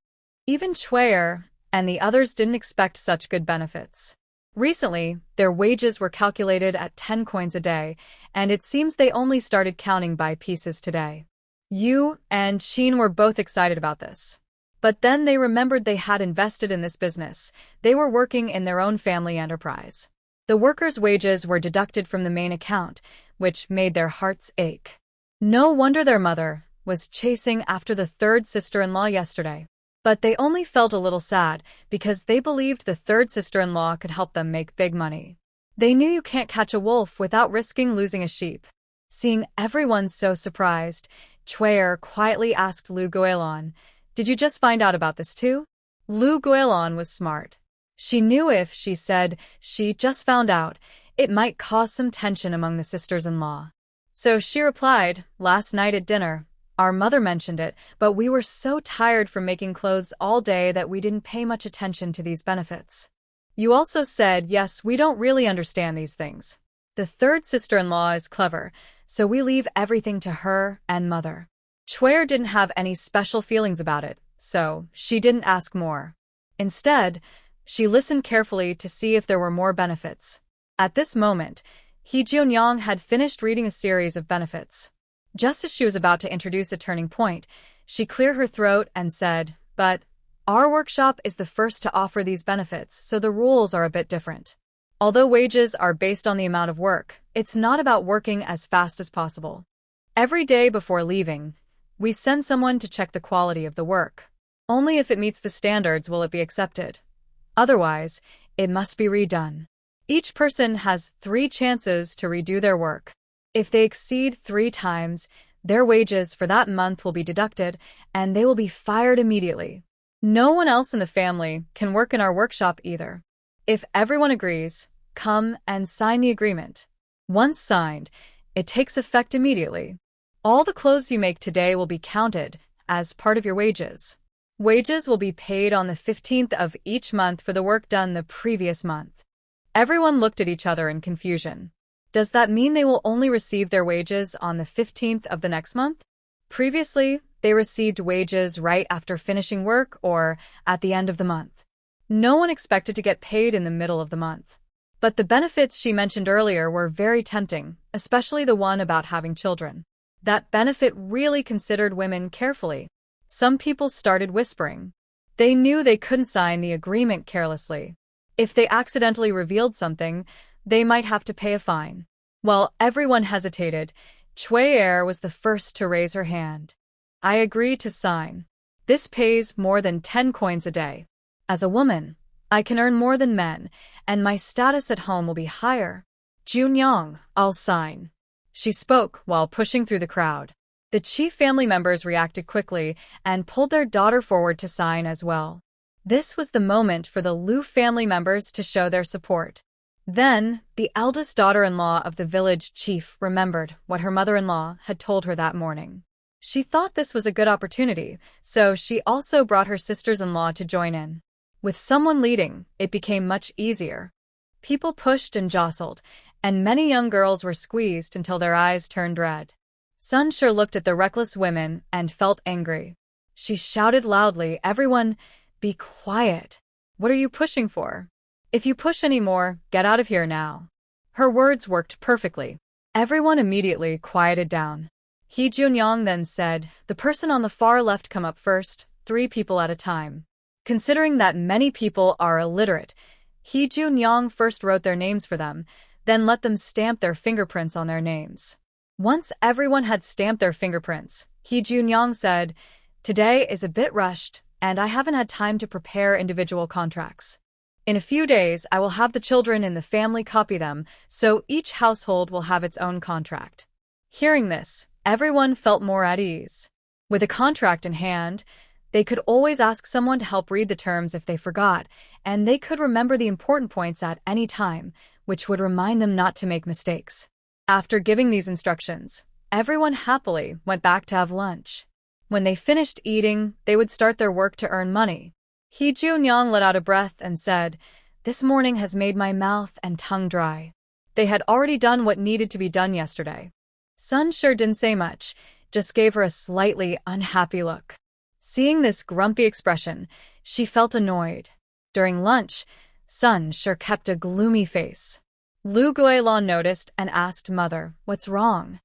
Even Chuyer and the others didn't expect such good benefits. Recently, their wages were calculated at 10 coins a day, and it seems they only started counting by pieces today. Yu and Qin were both excited about this. But then they remembered they had invested in this business. They were working in their own family enterprise. The workers' wages were deducted from the main account, which made their hearts ache. No wonder their mother was chasing after the 3rd sister-in-law yesterday. But they only felt a little sad because they believed the 3rd sister-in-law could help them make big money. They knew you can't catch a wolf without risking losing a sheep. Seeing everyone so surprised, Chuer quietly asked Lu Guilon, "Did you just find out about this too?" Lu Guilon was smart. She knew if she said she just found out, it might cause some tension among the sisters-in-law. So she replied, "Last night at dinner, our mother mentioned it, but we were so tired from making clothes all day that we didn't pay much attention to these benefits. You also said, yes, we don't really understand these things. The third sister-in-law is clever, so we leave everything to her and mother." Chuer didn't have any special feelings about it, so she didn't ask more. Instead, she listened carefully to see if there were more benefits. At this moment, He Junyoung had finished reading a series of benefits. Just as she was about to introduce a turning point, she cleared her throat and said, "But our workshop is the first to offer these benefits, so the rules are a bit different. Although wages are based on the amount of work, it's not about working as fast as possible. Every day before leaving, we send someone to check the quality of the work. Only if it meets the standards will it be accepted. Otherwise, it must be redone. Each person has 3 chances to redo their work. If they exceed 3 times, their wages for that month will be deducted, and they will be fired immediately. No one else in the family can work in our workshop either. If everyone agrees, come and sign the agreement. Once signed, it takes effect immediately. All the clothes you make today will be counted as part of your wages. Wages will be paid on the 15th of each month for the work done the previous month." Everyone looked at each other in confusion. Does that mean they will only receive their wages on the 15th of the next month? Previously, they received wages right after finishing work or at the end of the month. No one expected to get paid in the middle of the month. But the benefits she mentioned earlier were very tempting, especially the one about having children. That benefit really considered women carefully. Some people started whispering. They knew they couldn't sign the agreement carelessly. If they accidentally revealed something, they might have to pay a fine. While everyone hesitated, Chuer was the first to raise her hand. "I agree to sign. This pays more than 10 coins a day. As a woman, I can earn more than men, and my status at home will be higher. Junyoung, I'll sign." She spoke while pushing through the crowd. The chief family members reacted quickly and pulled their daughter forward to sign as well. This was the moment for the Lu family members to show their support. Then, the eldest daughter-in-law of the village chief remembered what her mother-in-law had told her that morning. She thought this was a good opportunity, so she also brought her sisters-in-law to join in. With someone leading, it became much easier. People pushed and jostled, and many young girls were squeezed until their eyes turned red. Sun Sure looked at the reckless women and felt angry. She shouted loudly, "Everyone, be quiet. What are you pushing for? If you push any more, get out of here now." Her words worked perfectly. Everyone immediately quieted down. He Junyoung then said, "The person on the far left come up first, 3 people at a time." Considering that many people are illiterate, He Junyoung first wrote their names for them, then let them stamp their fingerprints on their names. Once everyone had stamped their fingerprints, He Junyoung said, "Today is a bit rushed, and I haven't had time to prepare individual contracts. In a few days, I will have the children in the family copy them, so each household will have its own contract." Hearing this, everyone felt more at ease. With a contract in hand, they could always ask someone to help read the terms if they forgot, and they could remember the important points at any time, which would remind them not to make mistakes. After giving these instructions, everyone happily went back to have lunch. When they finished eating, they would start their work to earn money. He Junyoung let out a breath and said, "This morning has made my mouth and tongue dry." They had already done what needed to be done yesterday. Sun sure didn't say much, just gave her a slightly unhappy look. Seeing this grumpy expression, she felt annoyed. During lunch, Sun sure kept a gloomy face. Lu Guilon noticed and asked Mother, "What's wrong?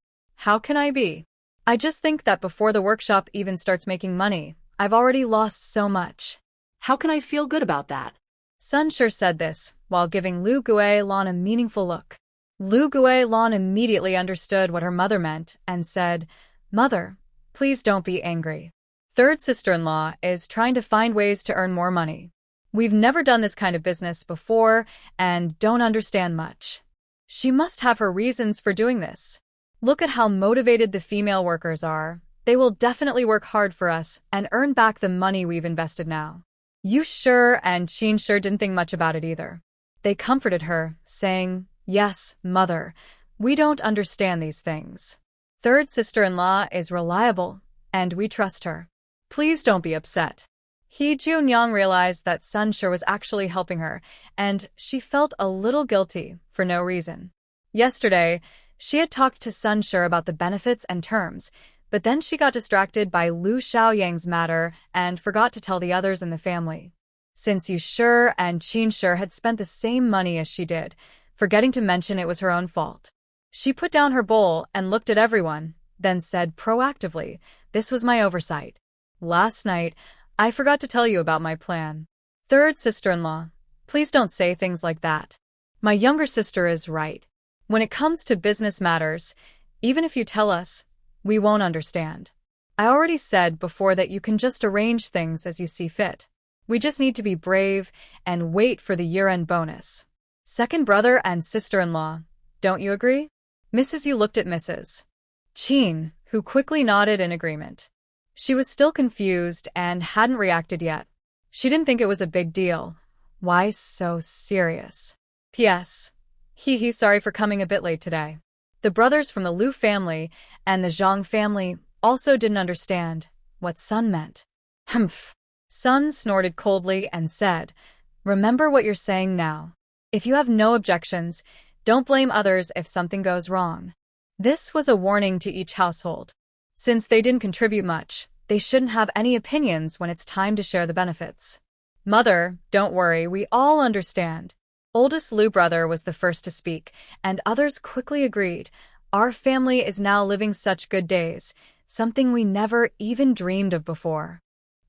How can I be? I just think that before the workshop even starts making money, I've already lost so much." How can I feel good about that? Sun sure said this while giving Lu Guilon a meaningful look. Lu Guilon immediately understood what her mother meant and said, "Mother, please don't be angry. Third sister-in-law is trying to find ways to earn more money. We've never done this kind of business before and don't understand much. She must have her reasons for doing this." Look at how motivated the female workers are. They will definitely work hard for us and earn back the money we've invested now. Yu Shi and Qin Shi didn't think much about it either. They comforted her, saying, "Yes, mother, we don't understand these things. Third sister-in-law is reliable, and we trust her. Please don't be upset." He Junyang realized that Sun Shi was actually helping her, and she felt a little guilty for no reason. Yesterday, she had talked to Sun Shi about the benefits and terms, but then she got distracted by Lu Xiaoyang's matter and forgot to tell the others in the family. Since Yu Shi and Qin Shi had spent the same money as she did, forgetting to mention it was her own fault. She put down her bowl and looked at everyone, then said proactively, "This was my oversight. Last night, I forgot to tell you about my plan. Third sister-in-law, please don't say things like that. My younger sister is right. When it comes to business matters, even if you tell us, we won't understand. I already said before that you can just arrange things as you see fit. We just need to be brave and wait for the year-end bonus. Second brother and sister-in-law, don't you agree?" Mrs. Yu looked at Mrs. Qin, who quickly nodded in agreement. She was still confused and hadn't reacted yet. She didn't think it was a big deal. Why so serious? P.S. Sorry for coming a bit late today. The brothers from the Lu family and the Zhang family also didn't understand what Sun meant. Humph. Sun snorted coldly and said, "Remember what you're saying now. If you have no objections, don't blame others if something goes wrong." This was a warning to each household. Since they didn't contribute much, they shouldn't have any opinions when it's time to share the benefits. "Mother, don't worry, we all understand." Oldest Lu brother was the first to speak, and others quickly agreed. "Our family is now living such good days, something we never even dreamed of before.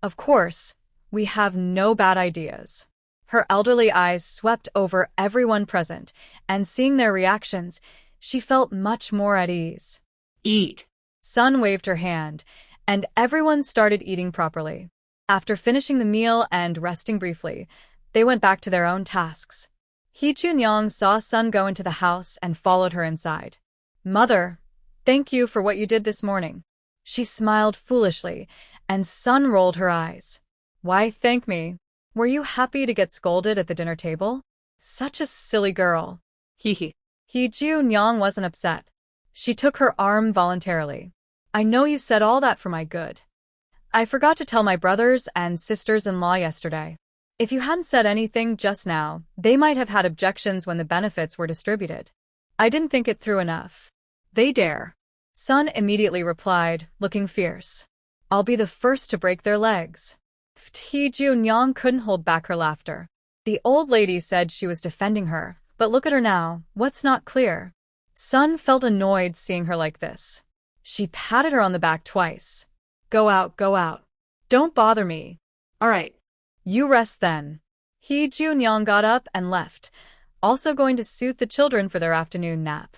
Of course, we have no bad ideas." Her elderly eyes swept over everyone present, and seeing their reactions, she felt much more at ease. Eat. Sun waved her hand, and everyone started eating properly. After finishing the meal and resting briefly, they went back to their own tasks. He Junyang saw Sun go into the house and followed her inside. "Mother, thank you for what you did this morning." She smiled foolishly, and Sun rolled her eyes. "Why thank me? Were you happy to get scolded at the dinner table? Such a silly girl." Hee. He Junyang wasn't upset. She took her arm voluntarily. "I know you said all that for my good. I forgot to tell my brothers and sisters-in-law yesterday. If you hadn't said anything just now, they might have had objections when the benefits were distributed. I didn't think it through enough." They dare. Sun immediately replied, looking fierce. "I'll be the first to break their legs." He Junyang couldn't hold back her laughter. The old lady said she was defending her, but look at her now, what's not clear? Sun felt annoyed seeing her like this. She patted her on the back twice. Go out. Don't bother me." All right. "You rest then." He Junyang got up and left, also going to soothe the children for their afternoon nap.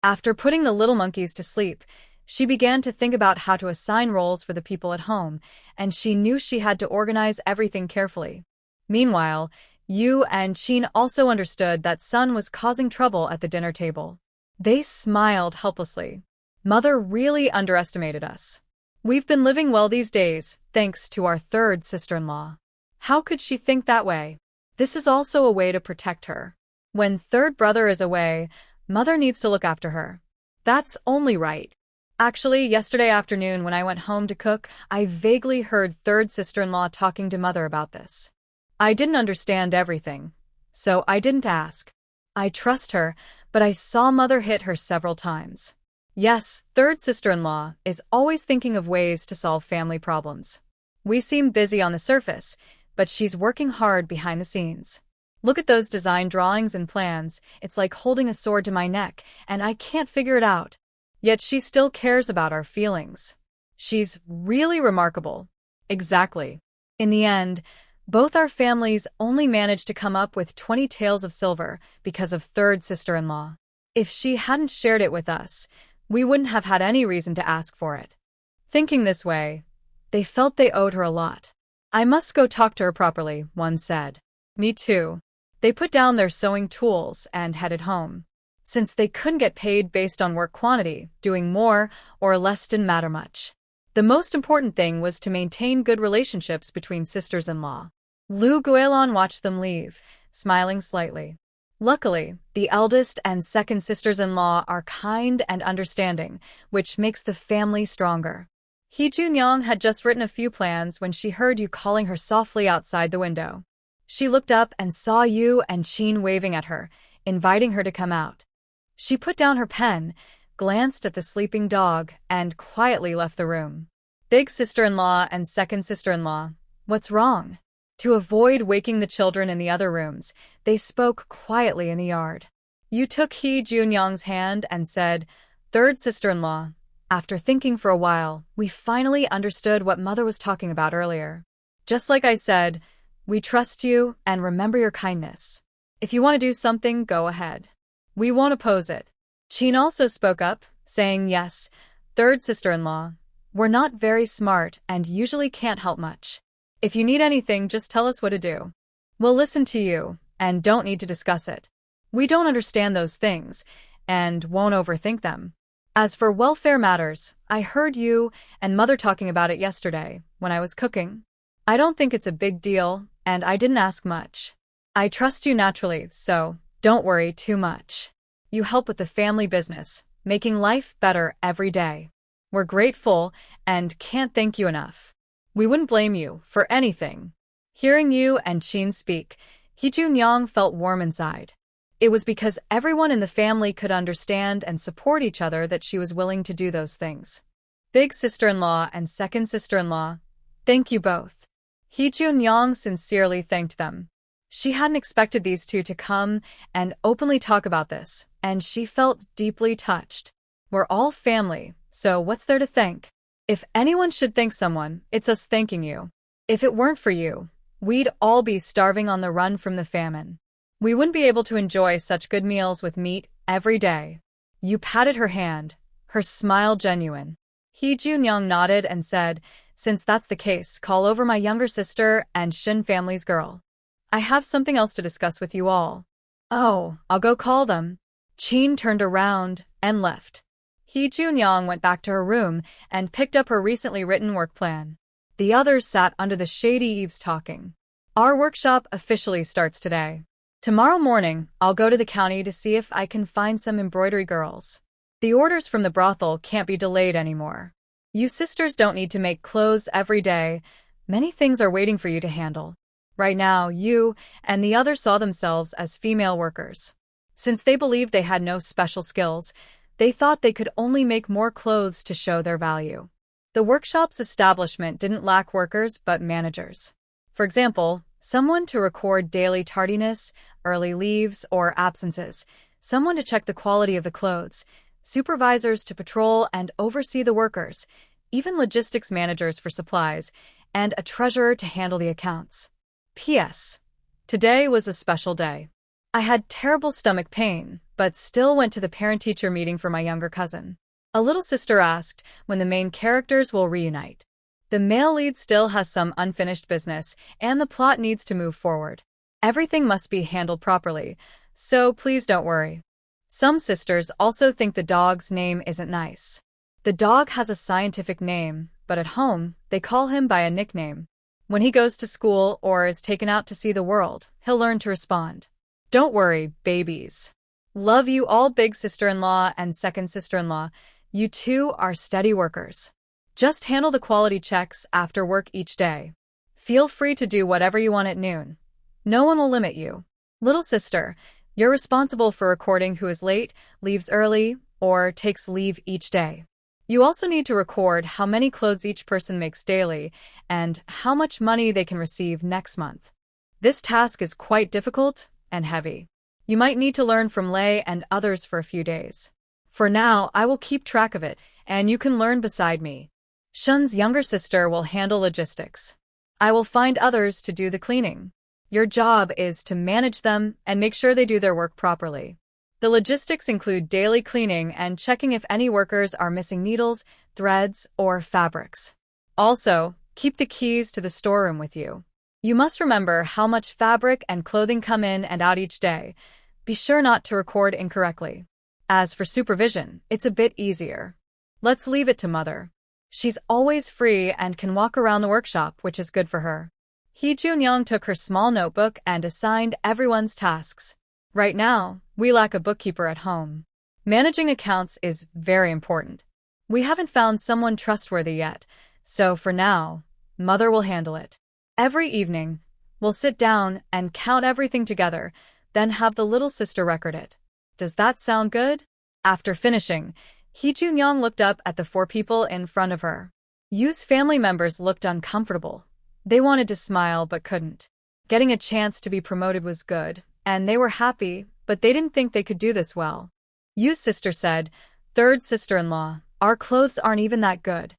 After putting the little monkeys to sleep, she began to think about how to assign roles for the people at home, and she knew she had to organize everything carefully. Meanwhile, Yu and Qin also understood that Sun was causing trouble at the dinner table. They smiled helplessly. "Mother really underestimated us. We've been living well these days, thanks to our third sister-in-law. How could she think that way? This is also a way to protect her. When third brother is away, mother needs to look after her. That's only right." Actually, yesterday afternoon when I went home to cook, I vaguely heard third sister-in-law talking to mother about this. I didn't understand everything, so I didn't ask. I trust her, but I saw mother hit her several times. Yes, third sister-in-law is always thinking of ways to solve family problems. We seem busy on the surface, but she's working hard behind the scenes. Look at those design drawings and plans. It's like holding a sword to my neck, and I can't figure it out. Yet she still cares about our feelings. She's really remarkable. Exactly. In the end, both our families only managed to come up with 20 taels of silver because of third sister-in-law. If she hadn't shared it with us, we wouldn't have had any reason to ask for it. Thinking this way, they felt they owed her a lot. "I must go talk to her properly," one said. "Me too." They put down their sewing tools and headed home. Since they couldn't get paid based on work quantity, doing more or less didn't matter much. The most important thing was to maintain good relationships between sisters-in-law. Lu Guilin watched them leave, smiling slightly. Luckily, the eldest and second sisters-in-law are kind and understanding, which makes the family stronger. He Junyang had just written a few plans when she heard you calling her softly outside the window. She looked up and saw you and Qin waving at her, inviting her to come out. She put down her pen, glanced at the sleeping dog, and quietly left the room. Big sister-in-law and second sister-in-law, what's wrong? To avoid waking the children in the other rooms, they spoke quietly in the yard. You took He Junyang's hand and said, "Third sister-in-law, after thinking for a while, we finally understood what Mother was talking about earlier. Just like I said, we trust you and remember your kindness. If you want to do something, go ahead. We won't oppose it." Qin also spoke up, saying, "Yes, third sister-in-law, we're not very smart and usually can't help much. If you need anything, just tell us what to do. We'll listen to you and don't need to discuss it. We don't understand those things and won't overthink them. As for welfare matters, I heard you and Mother talking about it yesterday when I was cooking. I don't think it's a big deal and I didn't ask much. I trust you naturally, so don't worry too much. You help with the family business, making life better every day. We're grateful and can't thank you enough. We wouldn't blame you for anything." Hearing you and Qin speak, He Junyang felt warm inside. It was because everyone in the family could understand and support each other that she was willing to do those things. Big sister-in-law and second sister-in-law, thank you both. He Junyang sincerely thanked them. She hadn't expected these two to come and openly talk about this, and she felt deeply touched. We're all family, so what's there to thank? If anyone should thank someone, it's us thanking you. If it weren't for you, we'd all be starving on the run from the famine. We wouldn't be able to enjoy such good meals with meat every day. You patted her hand, her smile genuine. He Junyang nodded and said, "Since that's the case, call over my younger sister and Shin family's girl. I have something else to discuss with you all." "Oh, I'll go call them." Qin turned around and left. He Junyang went back to her room and picked up her recently written work plan. The others sat under the shady eaves talking. "Our workshop officially starts today. Tomorrow morning, I'll go to the county to see if I can find some embroidery girls. The orders from the brothel can't be delayed anymore. You sisters don't need to make clothes every day. Many things are waiting for you to handle. Right now, you and the others saw themselves as female workers. Since they believed they had no special skills, they thought they could only make more clothes to show their value. The workshop's establishment didn't lack workers but managers. For example, someone to record daily tardiness, early leaves, or absences, someone to check the quality of the clothes, supervisors to patrol and oversee the workers, even logistics managers for supplies, and a treasurer to handle the accounts. P.S. Today was a special day. I had terrible stomach pain, but still went to the parent-teacher meeting for my younger cousin. A little sister asked when the main characters will reunite. The male lead still has some unfinished business, and the plot needs to move forward. Everything must be handled properly, so please don't worry. Some sisters also think the dog's name isn't nice. The dog has a scientific name, but at home, they call him by a nickname. When he goes to school or is taken out to see the world, he'll learn to respond. Don't worry, babies. Love you all, big sister-in-law and second sister-in-law. You two are steady workers. Just handle the quality checks after work each day. Feel free to do whatever you want at noon. No one will limit you. Little sister, you're responsible for recording who is late, leaves early, or takes leave each day. You also need to record how many clothes each person makes daily and how much money they can receive next month. This task is quite difficult and heavy. You might need to learn from Lei and others for a few days. For now, I will keep track of it, and you can learn beside me. Shun's younger sister will handle logistics. I will find others to do the cleaning. Your job is to manage them and make sure they do their work properly. The logistics include daily cleaning and checking if any workers are missing needles, threads, or fabrics. Also, keep the keys to the storeroom with you. You must remember how much fabric and clothing come in and out each day. Be sure not to record incorrectly. As for supervision, it's a bit easier. Let's leave it to Mother. She's always free and can walk around the workshop, which is good for her. Hee Junyoung took her small notebook and assigned everyone's tasks. Right now, we lack a bookkeeper at home. Managing accounts is very important. We haven't found someone trustworthy yet, so for now, Mother will handle it. Every evening, we'll sit down and count everything together, then have the little sister record it. Does that sound good? After finishing, Hee Junyoung looked up at the 4 people in front of her. Yu's family members looked uncomfortable. They wanted to smile but couldn't. Getting a chance to be promoted was good, and they were happy, but they didn't think they could do this well. Yu's sister said, "Third sister-in-law, our clothes aren't even that good.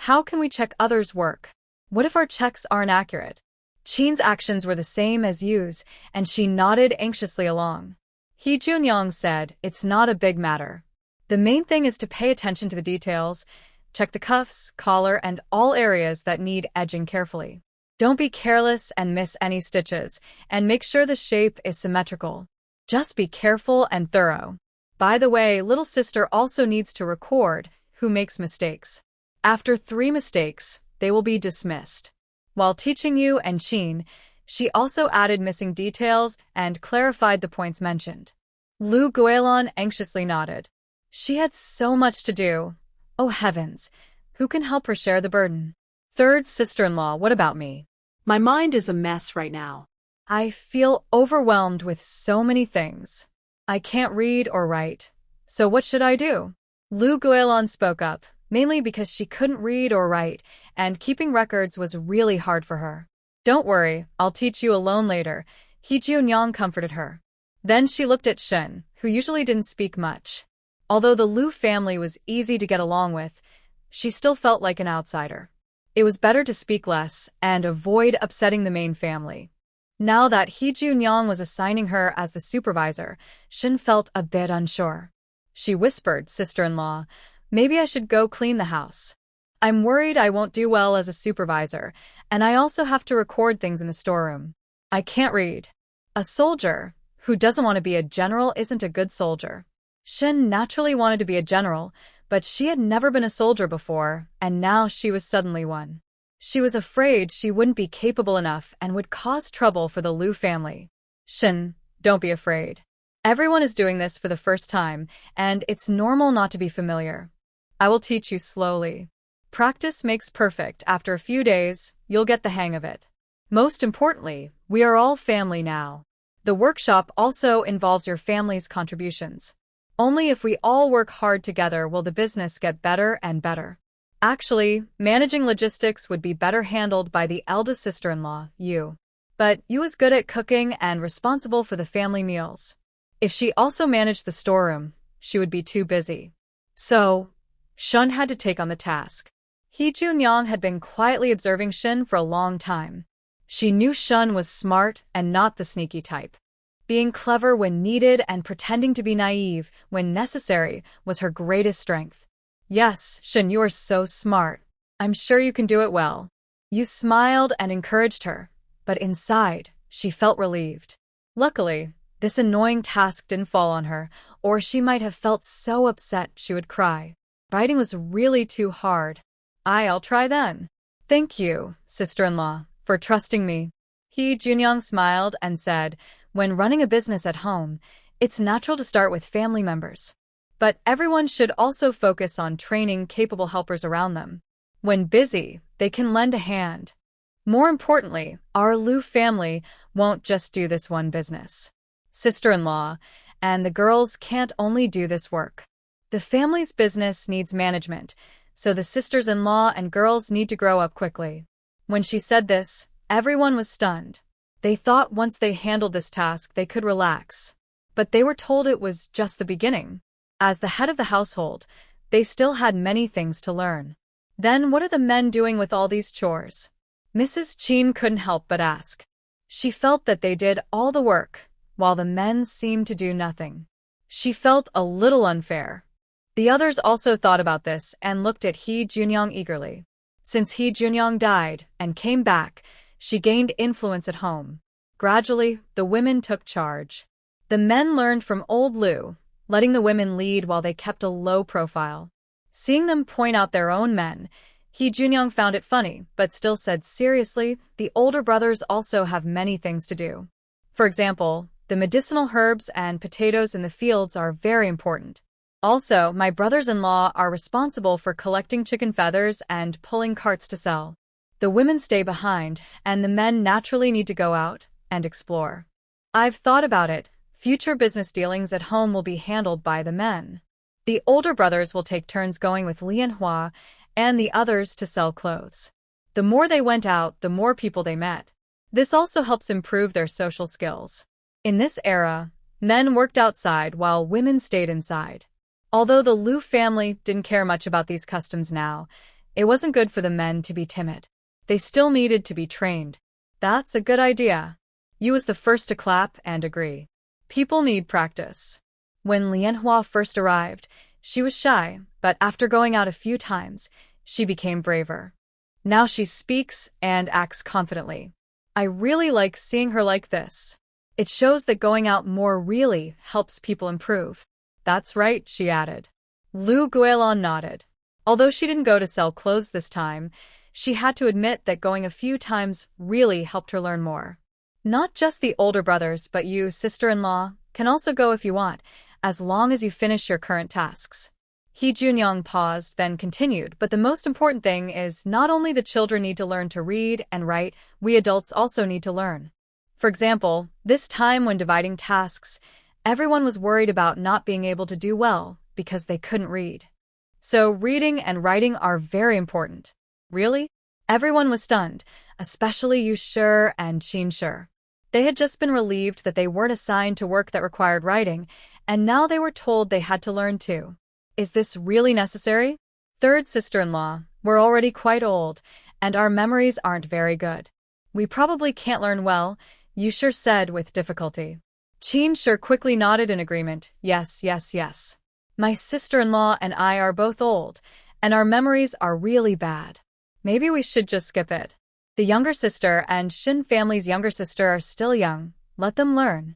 How can we check others' work? What if our checks aren't accurate?" Chin's actions were the same as Yu's, and she nodded anxiously along. Hee Junyoung said, "It's not a big matter. The main thing is to pay attention to the details, check the cuffs, collar, and all areas that need edging carefully. Don't be careless and miss any stitches, and make sure the shape is symmetrical. Just be careful and thorough. By the way, little sister also needs to record who makes mistakes. After 3 mistakes, they will be dismissed." While teaching Yu and Chin, she also added missing details and clarified the points mentioned. Lu Guilon anxiously nodded. She had so much to do. Oh heavens, who can help her share the burden? Third sister-in-law, what about me? My mind is a mess right now. I feel overwhelmed with so many things. I can't read or write. So what should I do? Lu Guilon spoke up, mainly because she couldn't read or write, and keeping records was really hard for her. Don't worry, I'll teach you alone later, Hee Junyoung comforted her. Then she looked at Shen, who usually didn't speak much. Although the Lu family was easy to get along with, she still felt like an outsider. It was better to speak less and avoid upsetting the main family. Now that Hee Junyoung was assigning her as the supervisor, Shen felt a bit unsure. She whispered, "Sister-in-law, maybe I should go clean the house. I'm worried I won't do well as a supervisor, and I also have to record things in the storeroom. I can't read. A soldier who doesn't want to be a general isn't a good soldier." Shen naturally wanted to be a general, but she had never been a soldier before, and now she was suddenly one. She was afraid she wouldn't be capable enough and would cause trouble for the Lu family. "Shen, don't be afraid. Everyone is doing this for the first time, and it's normal not to be familiar. I will teach you slowly. Practice makes perfect. After a few days, you'll get the hang of it. Most importantly, we are all family now. The workshop also involves your family's contributions. Only if we all work hard together will the business get better and better. Actually, managing logistics would be better handled by the eldest sister-in-law, Yu. But Yu is good at cooking and responsible for the family meals. If she also managed the storeroom, she would be too busy. So, Shun had to take on the task. Hee Junyoung had been quietly observing Shin for a long time. She knew Shun was smart and not the sneaky type. Being clever when needed and pretending to be naive when necessary was her greatest strength. "Yes, Shin, you are so smart. I'm sure you can do it well." Yu smiled and encouraged her, but inside, she felt relieved. Luckily, this annoying task didn't fall on her, or she might have felt so upset she would cry. Writing was really too hard. "I'll try then." "Thank you, sister-in-law, for trusting me." Hee Junyoung smiled and said, "When running a business at home, it's natural to start with family members. But everyone should also focus on training capable helpers around them. When busy, they can lend a hand. More importantly, our Lu family won't just do this one business. Sister-in-law, and the girls can't only do this work. The family's business needs management, so the sisters-in-law and girls need to grow up quickly." When she said this, everyone was stunned. They thought once they handled this task they could relax. But they were told it was just the beginning. As the head of the household, they still had many things to learn. Then what are the men doing with all these chores? Mrs. Chin couldn't help but ask. She felt that they did all the work, while the men seemed to do nothing. She felt a little unfair. The others also thought about this and looked at Hee Junyoung eagerly. Since Hee Junyoung died and came back, she gained influence at home. Gradually, the women took charge. The men learned from old Lu, letting the women lead while they kept a low profile. Seeing them point out their own men, Hee Junyoung found it funny, but still said seriously, the older brothers also have many things to do. For example, the medicinal herbs and potatoes in the fields are very important. Also, my brothers-in-law are responsible for collecting chicken feathers and pulling carts to sell. The women stay behind, and the men naturally need to go out and explore. I've thought about it. Future business dealings at home will be handled by the men. The older brothers will take turns going with Manhwa and the others to sell clothes. The more they went out, the more people they met. This also helps improve their social skills. In this era, men worked outside while women stayed inside. Although the Liu family didn't care much about these customs now, it wasn't good for the men to be timid. They still needed to be trained. That's a good idea. You was the first to clap and agree. People need practice. When Lianhua first arrived, she was shy, but after going out a few times, she became braver. Now she speaks and acts confidently. I really like seeing her like this. It shows that going out more really helps people improve. That's right, she added. Liu Guilon nodded. Although she didn't go to sell clothes this time, she had to admit that going a few times really helped her learn more. Not just the older brothers, but you, sister-in-law, can also go if you want, as long as you finish your current tasks. Hee Junyoung paused, then continued, but the most important thing is not only the children need to learn to read and write, we adults also need to learn. For example, this time when dividing tasks, everyone was worried about not being able to do well because they couldn't read. So reading and writing are very important. Really? Everyone was stunned, especially Yu Shi and Qin Shi. They had just been relieved that they weren't assigned to work that required writing, and now they were told they had to learn too. Is this really necessary? Third sister-in-law, we're already quite old, and our memories aren't very good. We probably can't learn well, Yu Shi said with difficulty. Qin Shi quickly nodded in agreement. Yes, yes, yes. My sister-in-law and I are both old, and our memories are really bad. Maybe we should just skip it. The younger sister and Shin family's younger sister are still young. Let them learn.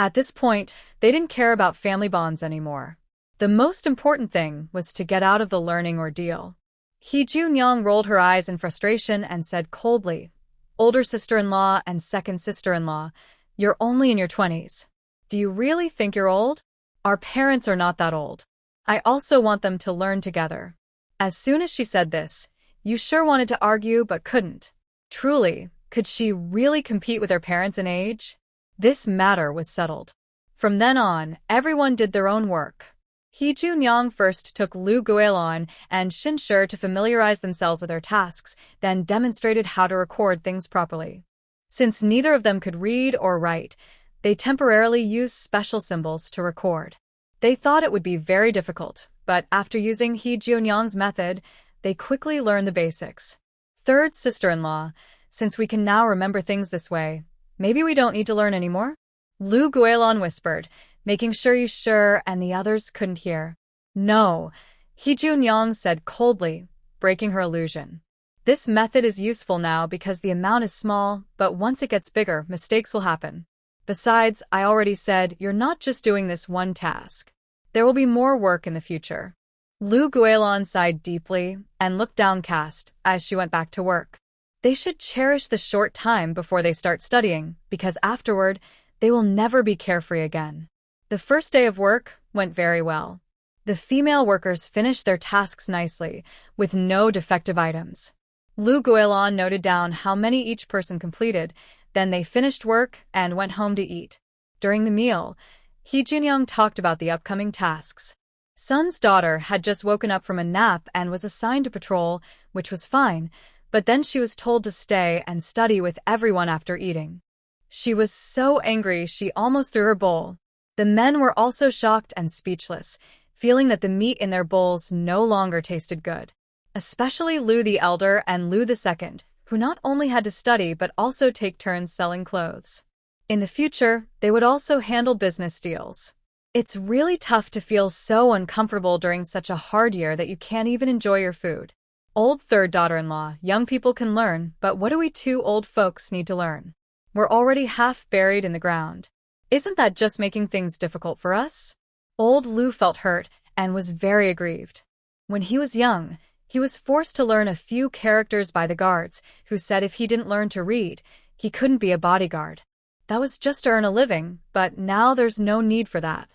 At this point, they didn't care about family bonds anymore. The most important thing was to get out of the learning ordeal. Hee Junyoung rolled her eyes in frustration and said coldly, older sister-in-law and second sister-in-law, you're only in your 20s. Do you really think you're old? Our parents are not that old. I also want them to learn together. As soon as she said this, Yu Shi wanted to argue but couldn't. Truly, could she really compete with her parents in age? This matter was settled. From then on, everyone did their own work. Hee Junyoung first took Liu Guilon and Qin Shi to familiarize themselves with their tasks, then demonstrated how to record things properly. Since neither of them could read or write, they temporarily used special symbols to record. They thought it would be very difficult, but after using Hee Junyoung's method, they quickly learned the basics. Third sister-in-law, since we can now remember things this way, maybe we don't need to learn anymore? Liu Guilon whispered, making sure Yu Shi and the others couldn't hear. No, Hee Junyoung said coldly, breaking her illusion. This method is useful now because the amount is small, but once it gets bigger, mistakes will happen. Besides, I already said you're not just doing this one task. There will be more work in the future. Liu Guilon sighed deeply and looked downcast as she went back to work. They should cherish the short time before they start studying, because afterward, they will never be carefree again. The first day of work went very well. The female workers finished their tasks nicely, with no defective items. Liu Guilon noted down how many each person completed, then they finished work and went home to eat. During the meal, Hee Junyoung talked about the upcoming tasks. Sun's daughter had just woken up from a nap and was assigned to patrol, which was fine, but then she was told to stay and study with everyone after eating. She was so angry she almost threw her bowl. The men were also shocked and speechless, feeling that the meat in their bowls no longer tasted good. Especially Liu the Elder and Liu the Second, who not only had to study but also take turns selling clothes. In the future, they would also handle business deals. It's really tough to feel so uncomfortable during such a hard year that you can't even enjoy your food. Old third daughter-in-law, young people can learn, but what do we two old folks need to learn? We're already half buried in the ground. Isn't that just making things difficult for us? Old Lu felt hurt and was very aggrieved. When he was young, he was forced to learn a few characters by the guards, who said if he didn't learn to read, he couldn't be a bodyguard. That was just to earn a living, but now there's no need for that.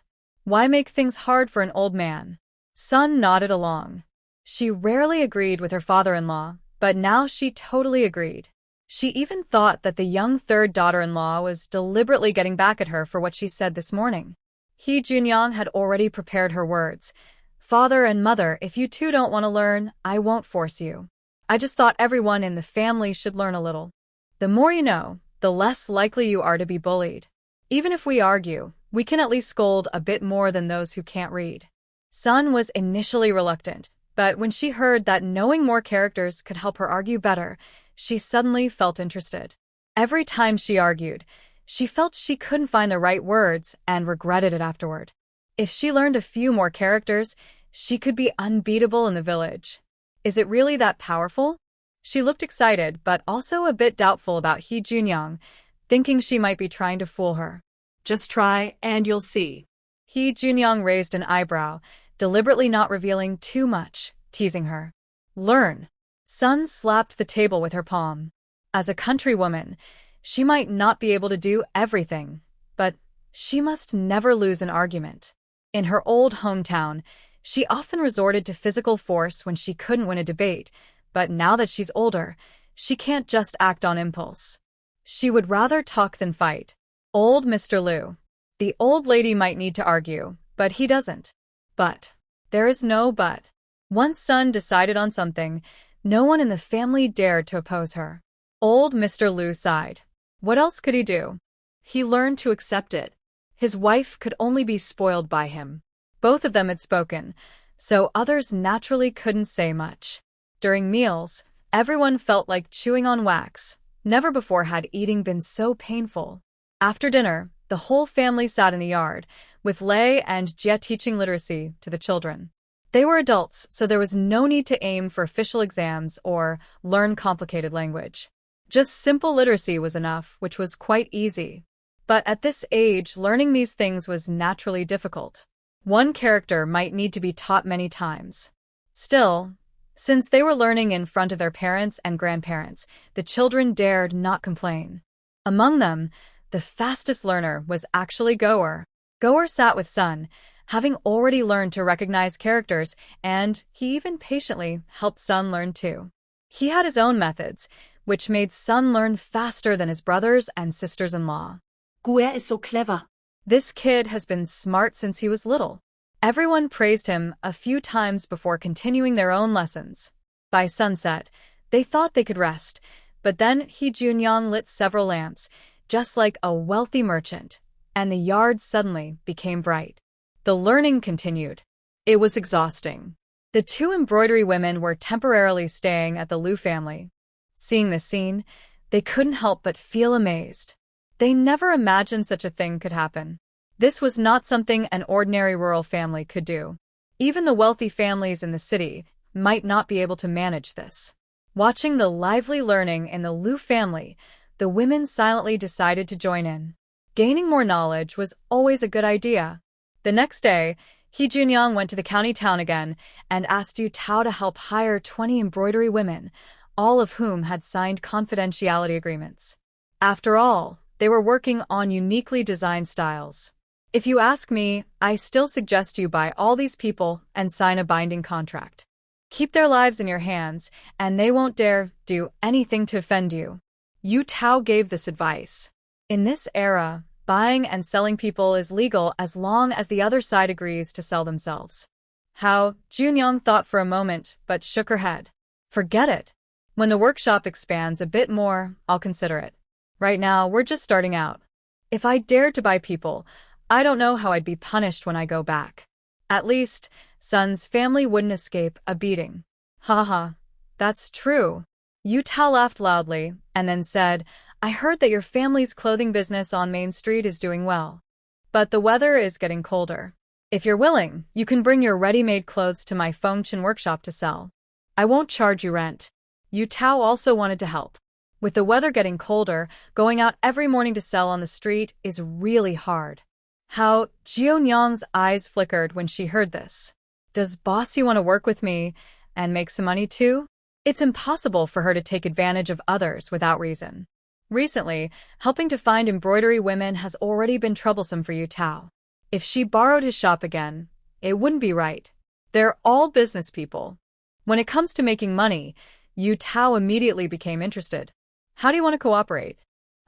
Why make things hard for an old man? Sun nodded along. She rarely agreed with her father-in-law, but now she totally agreed. She even thought that the young third daughter-in-law was deliberately getting back at her for what she said this morning. He Junyang had already prepared her words. Father and mother, if you two don't want to learn, I won't force you. I just thought everyone in the family should learn a little. The more you know, the less likely you are to be bullied. Even if we argue, we can at least scold a bit more than those who can't read. Sun was initially reluctant, but when she heard that knowing more characters could help her argue better, she suddenly felt interested. Every time she argued, she felt she couldn't find the right words and regretted it afterward. If she learned a few more characters, she could be unbeatable in the village. Is it really that powerful? She looked excited, but also a bit doubtful about He Junyang, thinking she might be trying to fool her. Just try, and you'll see. He Junyang raised an eyebrow, deliberately not revealing too much, teasing her. Learn. Sun slapped the table with her palm. As a countrywoman, she might not be able to do everything, but she must never lose an argument. In her old hometown, she often resorted to physical force when she couldn't win a debate, but now that she's older, she can't just act on impulse. She would rather talk than fight. Old Mr. Liu. The old lady might need to argue, but he doesn't. But. There is no but. Once Sun decided on something, no one in the family dared to oppose her. Old Mr. Liu sighed. What else could he do? He learned to accept it. His wife could only be spoiled by him. Both of them had spoken, so others naturally couldn't say much. During meals, everyone felt like chewing on wax. Never before had eating been so painful. After dinner, the whole family sat in the yard, with Lei and Jie teaching literacy to the children. They were adults, so there was no need to aim for official exams or learn complicated language. Just simple literacy was enough, which was quite easy. But at this age, learning these things was naturally difficult. One character might need to be taught many times. Still, since they were learning in front of their parents and grandparents, the children dared not complain. Among them, the fastest learner was actually Goer. Goer sat with Sun, having already learned to recognize characters, and he even patiently helped Sun learn too. He had his own methods, which made Sun learn faster than his brothers and sisters-in-law. Goer is so clever. This kid has been smart since he was little. Everyone praised him a few times before continuing their own lessons. By sunset, they thought they could rest, but then He Junyang lit several lamps, just like a wealthy merchant, and the yard suddenly became bright. The learning continued. It was exhausting. The two embroidery women were temporarily staying at the Liu family. Seeing this scene, they couldn't help but feel amazed. They never imagined such a thing could happen. This was not something an ordinary rural family could do. Even the wealthy families in the city might not be able to manage this. Watching the lively learning in the Liu family, the women silently decided to join in. Gaining more knowledge was always a good idea. The next day, He Junyang went to the county town again and asked Yu Tao to help hire 20 embroidery women, all of whom had signed confidentiality agreements. After all, they were working on uniquely designed styles. If you ask me, I still suggest you buy all these people and sign a binding contract. Keep their lives in your hands, and they won't dare do anything to offend you. Yu Tao gave this advice. In this era, buying and selling people is legal as long as the other side agrees to sell themselves. How Junyang thought for a moment, but shook her head. Forget it. When the workshop expands a bit more, I'll consider it. Right now, we're just starting out. If I dared to buy people, I don't know how I'd be punished when I go back. At least, Sun's family wouldn't escape a beating. Haha, that's true. Yu Tao laughed loudly, and then said, I heard that your family's clothing business on Main Street is doing well. But the weather is getting colder. If you're willing, you can bring your ready-made clothes to my Fengchen workshop to sell. I won't charge you rent. Yu Tao also wanted to help. With the weather getting colder, going out every morning to sell on the street is really hard. How Jeonyang's eyes flickered when she heard this. Does bossy want to work with me and make some money too? It's impossible for her to take advantage of others without reason. Recently, helping to find embroidery women has already been troublesome for Yu Tao. If she borrowed his shop again, it wouldn't be right. They're all business people. When it comes to making money, Yu Tao immediately became interested. How do you want to cooperate?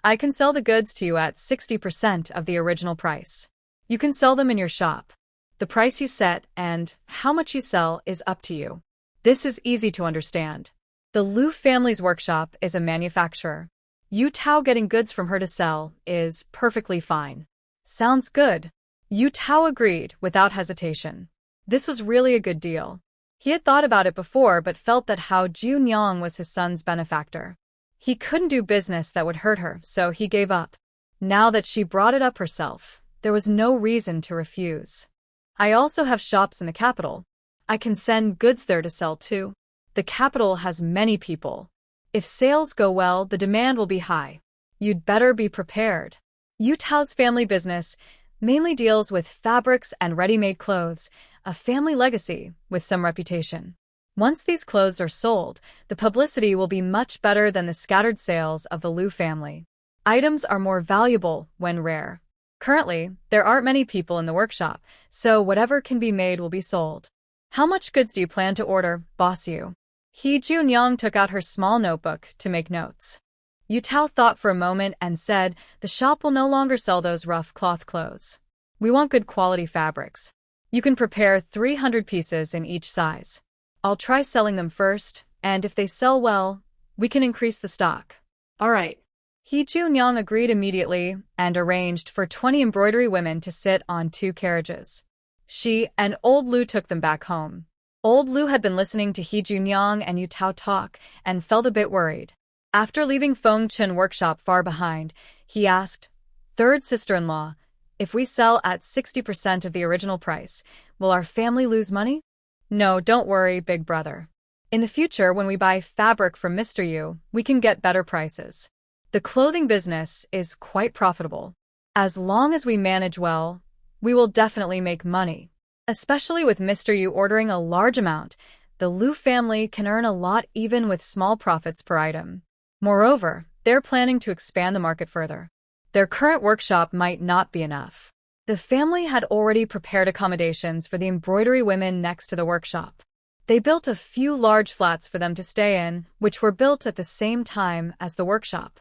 I can sell the goods to you at 60% of the original price. You can sell them in your shop. The price you set and how much you sell is up to you. This is easy to understand. The Liu family's workshop is a manufacturer. Yu Tao getting goods from her to sell is perfectly fine. Sounds good. Yu Tao agreed without hesitation. This was really a good deal. He had thought about it before but felt that Hao Junyang was his son's benefactor. He couldn't do business that would hurt her, so he gave up. Now that she brought it up herself, there was no reason to refuse. I also have shops in the capital. I can send goods there to sell too. The capital has many people. If sales go well, the demand will be high. You'd better be prepared. Yu Tao's family business mainly deals with fabrics and ready-made clothes, a family legacy with some reputation. Once these clothes are sold, the publicity will be much better than the scattered sales of the Liu family. Items are more valuable when rare. Currently, there aren't many people in the workshop, so whatever can be made will be sold. How much goods do you plan to order, boss Yu? He Junyang took out her small notebook to make notes. Yu Tao thought for a moment and said, the shop will no longer sell those rough cloth clothes. We want good quality fabrics. You can prepare 300 pieces in each size. I'll try selling them first, and if they sell well, we can increase the stock. All right. He Junyang agreed immediately and arranged for 20 embroidery women to sit on 2 carriages. She and Old Liu took them back home. Old Liu had been listening to He Junyang and Yu Tao talk and felt a bit worried. After leaving Feng Chen workshop far behind, he asked, Third sister-in-law, if we sell at 60% of the original price, will our family lose money? No, don't worry, big brother. In the future, when we buy fabric from Mr. Yu, we can get better prices. The clothing business is quite profitable. As long as we manage well, we will definitely make money. Especially with Mr. Yu ordering a large amount, the Liu family can earn a lot even with small profits per item. Moreover, they're planning to expand the market further. Their current workshop might not be enough. The family had already prepared accommodations for the embroidery women next to the workshop. They built a few large flats for them to stay in, which were built at the same time as the workshop.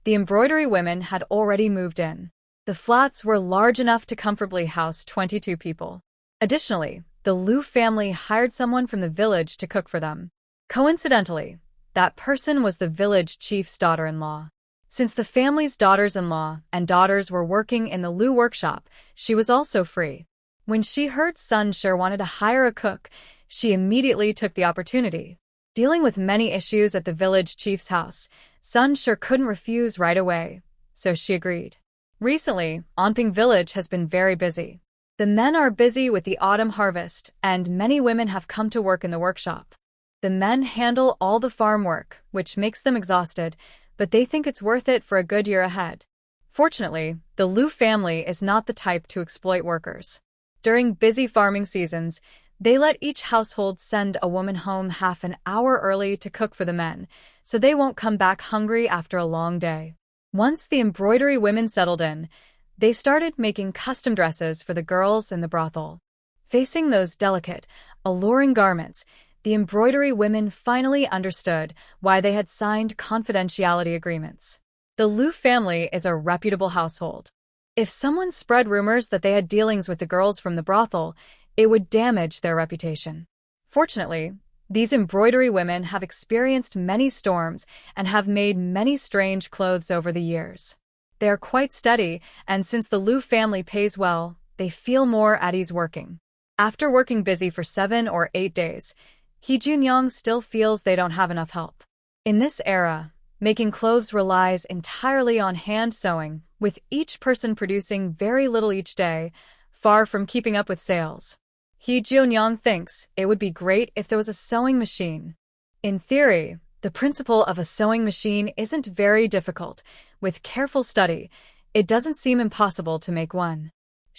The embroidery women had already moved in. The flats were large enough to comfortably house 22 people. Additionally, the Liu family hired someone from the village to cook for them. Coincidentally, that person was the village chief's daughter-in-law. Since the family's daughters-in-law and daughters were working in the Liu workshop, she was also free. When she heard Sun Shi wanted to hire a cook, she immediately took the opportunity. Dealing with many issues at the village chief's house, Sun Shi couldn't refuse right away, so she agreed. Recently, Anping village has been very busy. The men are busy with the autumn harvest, and many women have come to work in the workshop. The men handle all the farm work, which makes them exhausted, but they think it's worth it for a good year ahead. Fortunately, the Liu family is not the type to exploit workers. During busy farming seasons, they let each household send a woman home half an hour early to cook for the men, so they won't come back hungry after a long day. Once the embroidery women settled in, they started making custom dresses for the girls in the brothel. Facing those delicate, alluring garments, the embroidery women finally understood why they had signed confidentiality agreements. The Liu family is a reputable household. If someone spread rumors that they had dealings with the girls from the brothel, it would damage their reputation. Fortunately, these embroidery women have experienced many storms and have made many strange clothes over the years. They are quite steady, and since the Liu family pays well, they feel more at ease working. After working busy for 7 or 8 days, He Junyang still feels they don't have enough help. In this era, making clothes relies entirely on hand sewing, with each person producing very little each day, far from keeping up with sales. He Junyang thinks it would be great if there was a sewing machine. In theory, the principle of a sewing machine isn't very difficult. With careful study, it doesn't seem impossible to make one.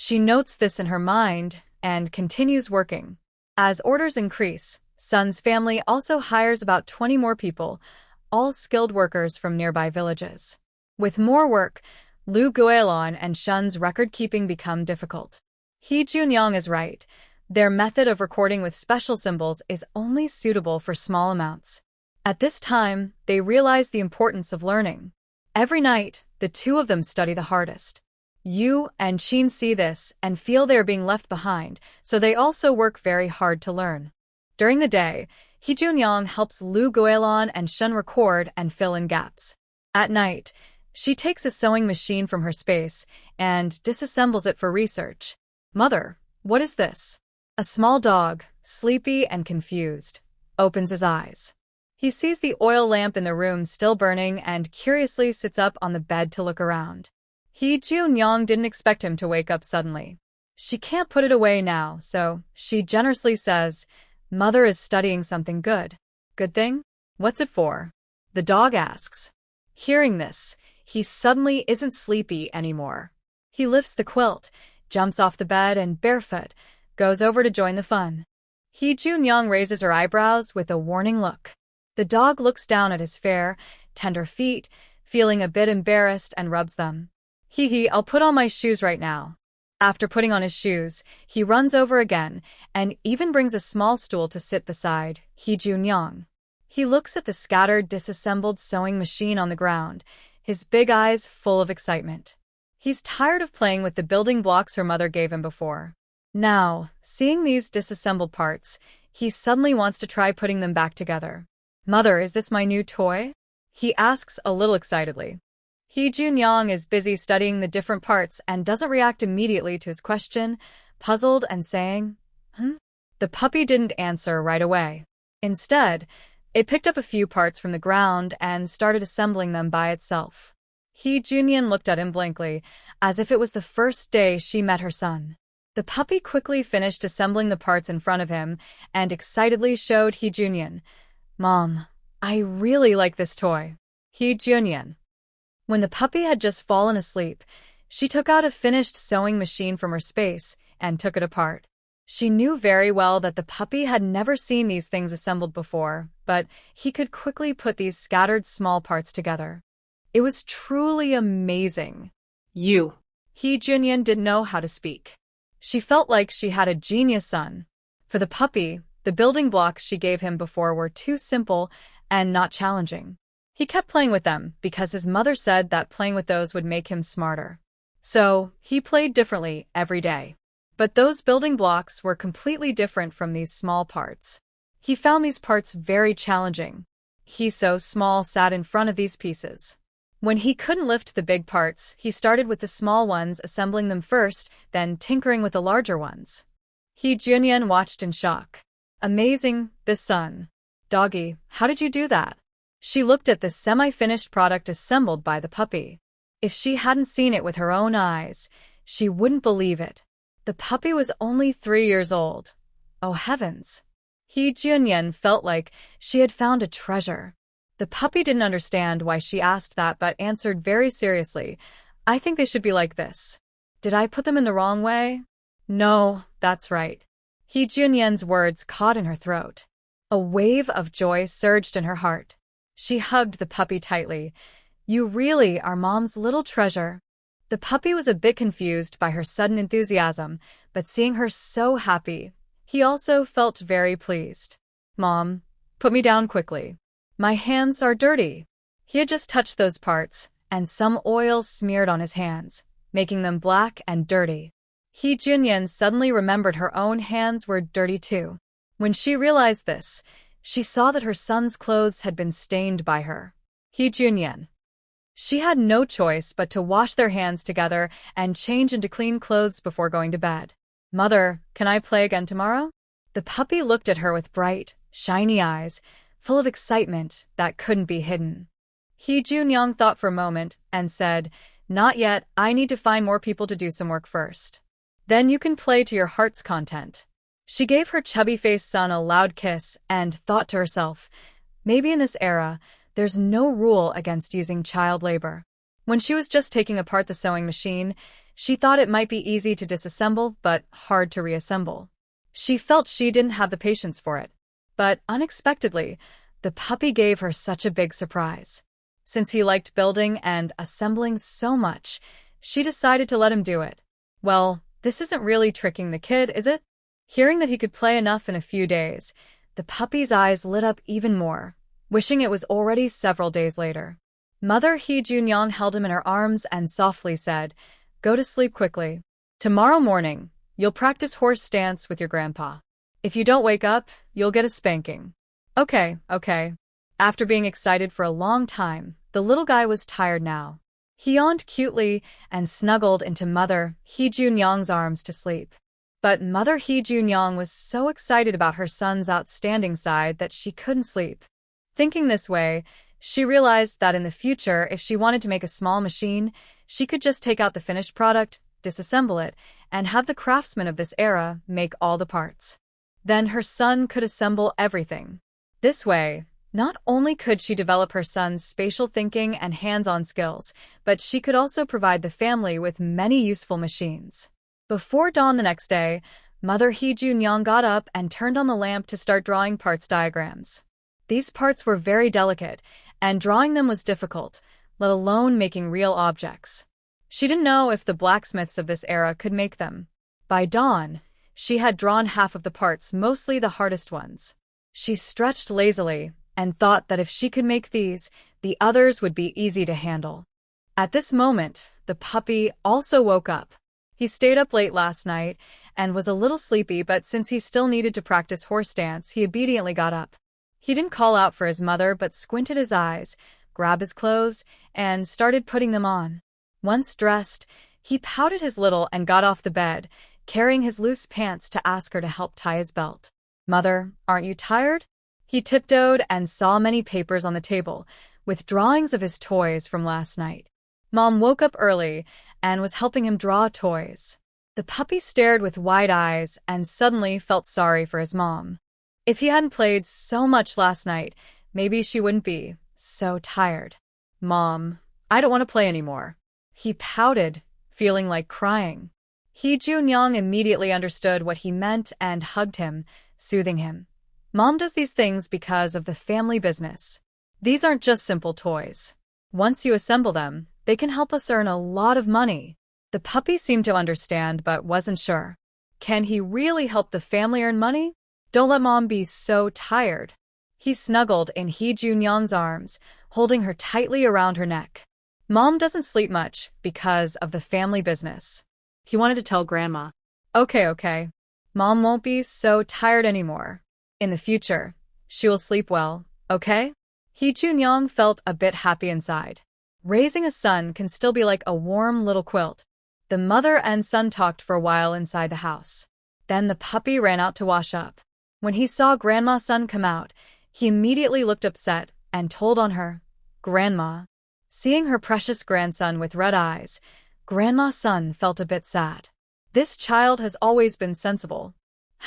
She notes this in her mind and continues working. As orders increase, Sun's family also hires about 20 more people, all skilled workers from nearby villages. With more work, Lu Guilon and Shun's record-keeping become difficult. He Junyang is right. Their method of recording with special symbols is only suitable for small amounts. At this time, they realize the importance of learning. Every night, the two of them study the hardest. Yu and Qin see this and feel they are being left behind, so they also work very hard to learn. During the day, He Junyang helps Lu Guilon and Shun record and fill in gaps. At night, she takes a sewing machine from her space and disassembles it for research. Mother, what is this? A small dog, sleepy and confused, opens his eyes. He sees the oil lamp in the room still burning and curiously sits up on the bed to look around. He Junyang didn't expect him to wake up suddenly. She can't put it away now, so she generously says, Mother is studying something good. Good thing? What's it for? The dog asks. Hearing this, he suddenly isn't sleepy anymore. He lifts the quilt, jumps off the bed and barefoot, goes over to join the fun. He Junyang raises her eyebrows with a warning look. The dog looks down at his fair, tender feet, feeling a bit embarrassed and rubs them. I'll put on my shoes right now. After putting on his shoes, he runs over again and even brings a small stool to sit beside He Junyang. He looks at the scattered, disassembled sewing machine on the ground, his big eyes full of excitement. He's tired of playing with the building blocks her mother gave him before. Now, seeing these disassembled parts, he suddenly wants to try putting them back together. Mother, is this my new toy? He asks a little excitedly. He Junyang is busy studying the different parts and doesn't react immediately to his question, puzzled and saying, The puppy didn't answer right away. Instead, it picked up a few parts from the ground and started assembling them by itself. He Junyang looked at him blankly, as if it was the first day she met her son. The puppy quickly finished assembling the parts in front of him and excitedly showed He Junyang, Mom, I really like this toy. He Junyang. When the puppy had just fallen asleep, she took out a finished sewing machine from her space and took it apart. She knew very well that the puppy had never seen these things assembled before, but he could quickly put these scattered small parts together. It was truly amazing. He Junyang didn't know how to speak. She felt like she had a genius son. For the puppy, the building blocks she gave him before were too simple and not challenging. He kept playing with them because his mother said that playing with those would make him smarter. So, he played differently every day. But those building blocks were completely different from these small parts. He found these parts very challenging. He so small sat in front of these pieces. When he couldn't lift the big parts, he started with the small ones, assembling them first, then tinkering with the larger ones. He Junyang watched in shock. Amazing, this son. Doggy, how did you do that? She looked at the semi-finished product assembled by the puppy. If she hadn't seen it with her own eyes, she wouldn't believe it. The puppy was only 3 years old. Oh heavens! He Junyang felt like she had found a treasure. The puppy didn't understand why she asked that but answered very seriously, I think they should be like this. Did I put them in the wrong way? No, that's right. He Junyang's words caught in her throat. A wave of joy surged in her heart. She hugged the puppy tightly. You really are Mom's little treasure. The puppy was a bit confused by her sudden enthusiasm, but seeing her so happy, he also felt very pleased. Mom, put me down quickly. My hands are dirty. He had just touched those parts, and some oil smeared on his hands, making them black and dirty. He Junyang suddenly remembered her own hands were dirty too. When she realized this, she saw that her son's clothes had been stained by her. He Junyang. She had no choice but to wash their hands together and change into clean clothes before going to bed. Mother, can I play again tomorrow? The puppy looked at her with bright, shiny eyes, full of excitement that couldn't be hidden. He Junyang thought for a moment and said, Not yet, I need to find more people to do some work first. Then you can play to your heart's content. She gave her chubby-faced son a loud kiss and thought to herself, maybe in this era, there's no rule against using child labor. When she was just taking apart the sewing machine, She thought it might be easy to disassemble, but hard to reassemble. She felt she didn't have the patience for it. But unexpectedly, the puppy gave her such a big surprise. Since he liked building and assembling so much, she decided to let him do it. Well, this isn't really tricking the kid, is it? Hearing that he could play enough in a few days, the puppy's eyes lit up even more, wishing it was already several days later. Mother Hee Junyoung held him in her arms and softly said, "Go to sleep quickly. Tomorrow morning, you'll practice horse stance with your grandpa. If you don't wake up, you'll get a spanking." Okay. After being excited for a long time, the little guy was tired now. He yawned cutely and snuggled into Mother Hee Junyoung's arms to sleep. But Mother Hee Junyoung was so excited about her son's outstanding side that she couldn't sleep. Thinking this way, she realized that in the future, if she wanted to make a small machine, she could just take out the finished product, disassemble it, and have the craftsmen of this era make all the parts. Then her son could assemble everything. This way, not only could she develop her son's spatial thinking and hands-on skills, but she could also provide the family with many useful machines. Before dawn the next day, Mother Hee Junyoung got up and turned on the lamp to start drawing parts diagrams. These parts were very delicate, and drawing them was difficult, let alone making real objects. She didn't know if the blacksmiths of this era could make them. By dawn, she had drawn half of the parts, mostly the hardest ones. She stretched lazily and thought that if she could make these, the others would be easy to handle. At this moment, the puppy also woke up. He stayed up late last night and was a little sleepy, but since he still needed to practice horse stance, he obediently got up. He didn't call out for his mother, but squinted his eyes, grabbed his clothes, and started putting them on. Once dressed, he pouted his little and got off the bed, carrying his loose pants to ask her to help tie his belt. "Mother, aren't you tired?" He tiptoed and saw many papers on the table, with drawings of his toys from last night. Mom woke up early and was helping him draw toys. The puppy stared with wide eyes and suddenly felt sorry for his mom. If he hadn't played so much last night, maybe she wouldn't be so tired. "Mom, I don't want to play anymore." He pouted, feeling like crying. Hee Junyoung immediately understood what he meant and hugged him, soothing him. "Mom does these things because of the family business. These aren't just simple toys. Once you assemble them, they can help us earn a lot of money." The puppy seemed to understand but wasn't sure. Can he really help the family earn money? Don't let Mom be so tired. He snuggled in Hee Junyoung's arms, holding her tightly around her neck. Mom doesn't sleep much because of the family business. He wanted to tell Grandma. Okay. Mom won't be so tired anymore. In the future, she will sleep well, okay? Hee Junyoung felt a bit happy inside. Raising a son can still be like a warm little quilt. The mother and son talked for a while inside the house. Then the puppy ran out to wash up. When he saw Grandma's son come out, he immediately looked upset and told on her. "Grandma." Seeing her precious grandson with red eyes, Grandma's son felt a bit sad. This child has always been sensible.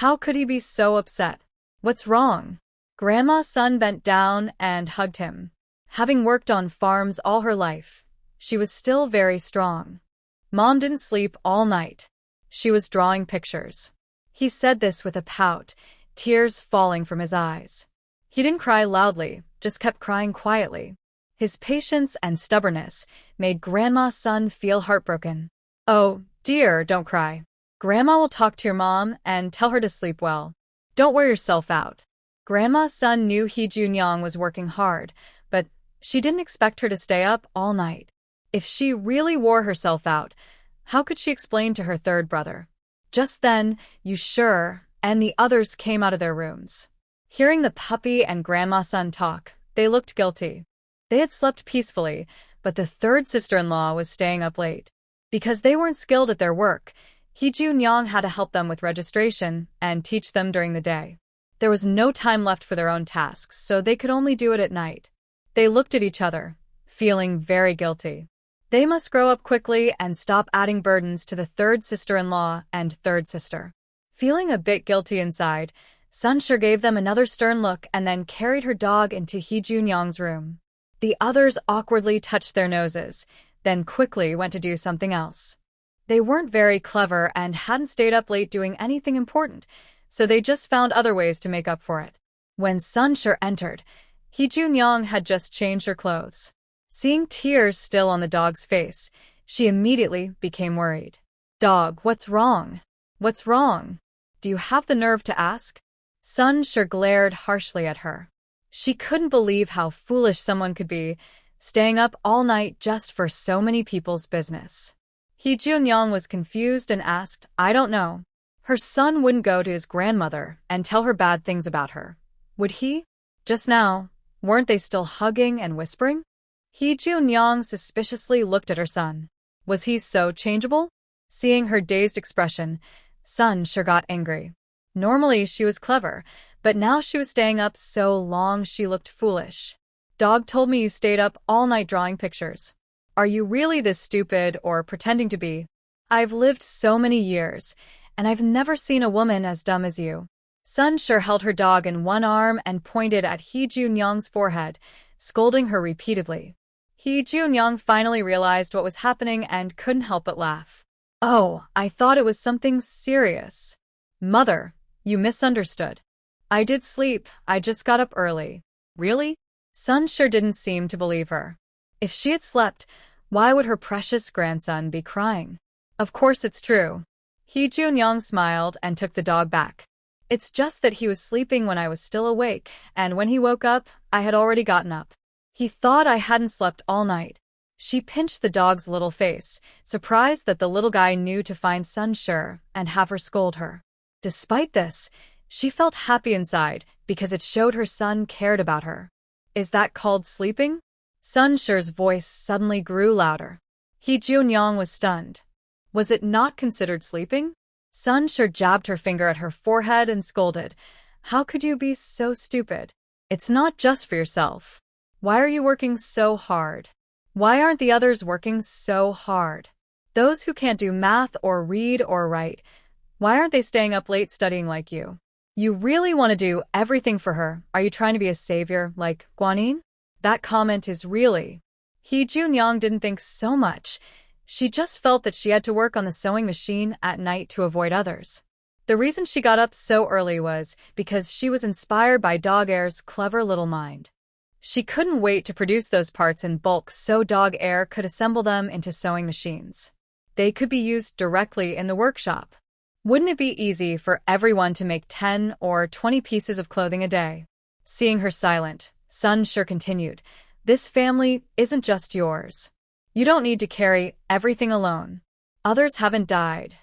How could he be so upset? What's wrong? Grandma's son bent down and hugged him. Having worked on farms all her life, she was still very strong. Mom didn't sleep all night. She was drawing pictures. He said this with a pout, tears falling from his eyes. He didn't cry loudly, just kept crying quietly. His patience and stubbornness made Grandma's son feel heartbroken. "Oh, dear, don't cry. Grandma will talk to your mom and tell her to sleep well. Don't wear yourself out." Grandma's son knew Hee Junyoung was working hard, but she didn't expect her to stay up all night. If she really wore herself out, how could she explain to her third brother? Just then, "You sure?" and the others came out of their rooms. Hearing the puppy and Grandma's son talk, they looked guilty. They had slept peacefully, but the third sister-in-law was staying up late. Because they weren't skilled at their work, Hee Junyoung had to help them with registration and teach them during the day. There was no time left for their own tasks, so they could only do it at night. They looked at each other, feeling very guilty. They must grow up quickly and stop adding burdens to the third sister-in-law and third sister. Feeling a bit guilty inside, Sunshur gave them another stern look and then carried her dog into Hee Junyoung's room. The others awkwardly touched their noses, then quickly went to do something else. They weren't very clever and hadn't stayed up late doing anything important, so they just found other ways to make up for it. When Sunshur entered, Hee-Jun-young had just changed her clothes. Seeing tears still on the dog's face, she immediately became worried. "Dog, what's wrong? What's wrong? Do you have the nerve to ask?" Sunshur glared harshly at her. She couldn't believe how foolish someone could be, staying up all night just for so many people's business. Hee-Jun-young was confused and asked, "I don't know." Her son wouldn't go to his grandmother and tell her bad things about her, would he? Just now, weren't they still hugging and whispering? Hee-Jun-young suspiciously looked at her son. Was he so changeable? Seeing her dazed expression, Sunshur got angry. Normally she was clever, but now she was staying up so long she looked foolish. "Dog told me you stayed up all night drawing pictures. Are you really this stupid or pretending to be? I've lived so many years, and I've never seen a woman as dumb as you." Sunshur held her dog in one arm and pointed at Hee-Jun-young's forehead, scolding her repeatedly. Hee-Jun-young finally realized what was happening and couldn't help but laugh. "Oh, I thought it was something serious. Mother, you misunderstood. I did sleep, I just got up early." "Really?" Sunshur didn't seem to believe her. If she had slept, why would her precious grandson be crying? "Of course it's true." Hee-Jun-young smiled and took the dog back. "It's just that he was sleeping when I was still awake, and when he woke up, I had already gotten up. He thought I hadn't slept all night." She pinched the dog's little face, surprised that the little guy knew to find Sunshur and have her scold her. Despite this, she felt happy inside because it showed her son cared about her. "Is that called sleeping?" Sunshur's voice suddenly grew louder. Hee-Jun-young was stunned. Was it not considered sleeping? Sunshur jabbed her finger at her forehead and scolded. "How could you be so stupid? It's not just for yourself. Why are you working so hard? Why aren't the others working so hard? Those who can't do math or read or write, why aren't they staying up late studying like you? You really want to do everything for her. Are you trying to be a savior like Guanyin?" That comment is really... Hee-Jun-young didn't think so much. She just felt that she had to work on the sewing machine at night to avoid others. The reason she got up so early was because she was inspired by Dog Air's clever little mind. She couldn't wait to produce those parts in bulk so Dog Air could assemble them into sewing machines. They could be used directly in the workshop. Wouldn't it be easy for everyone to make 10 or 20 pieces of clothing a day? Seeing her silent, Sunshur continued, "This family isn't just yours. You don't need to carry everything alone. Others haven't died.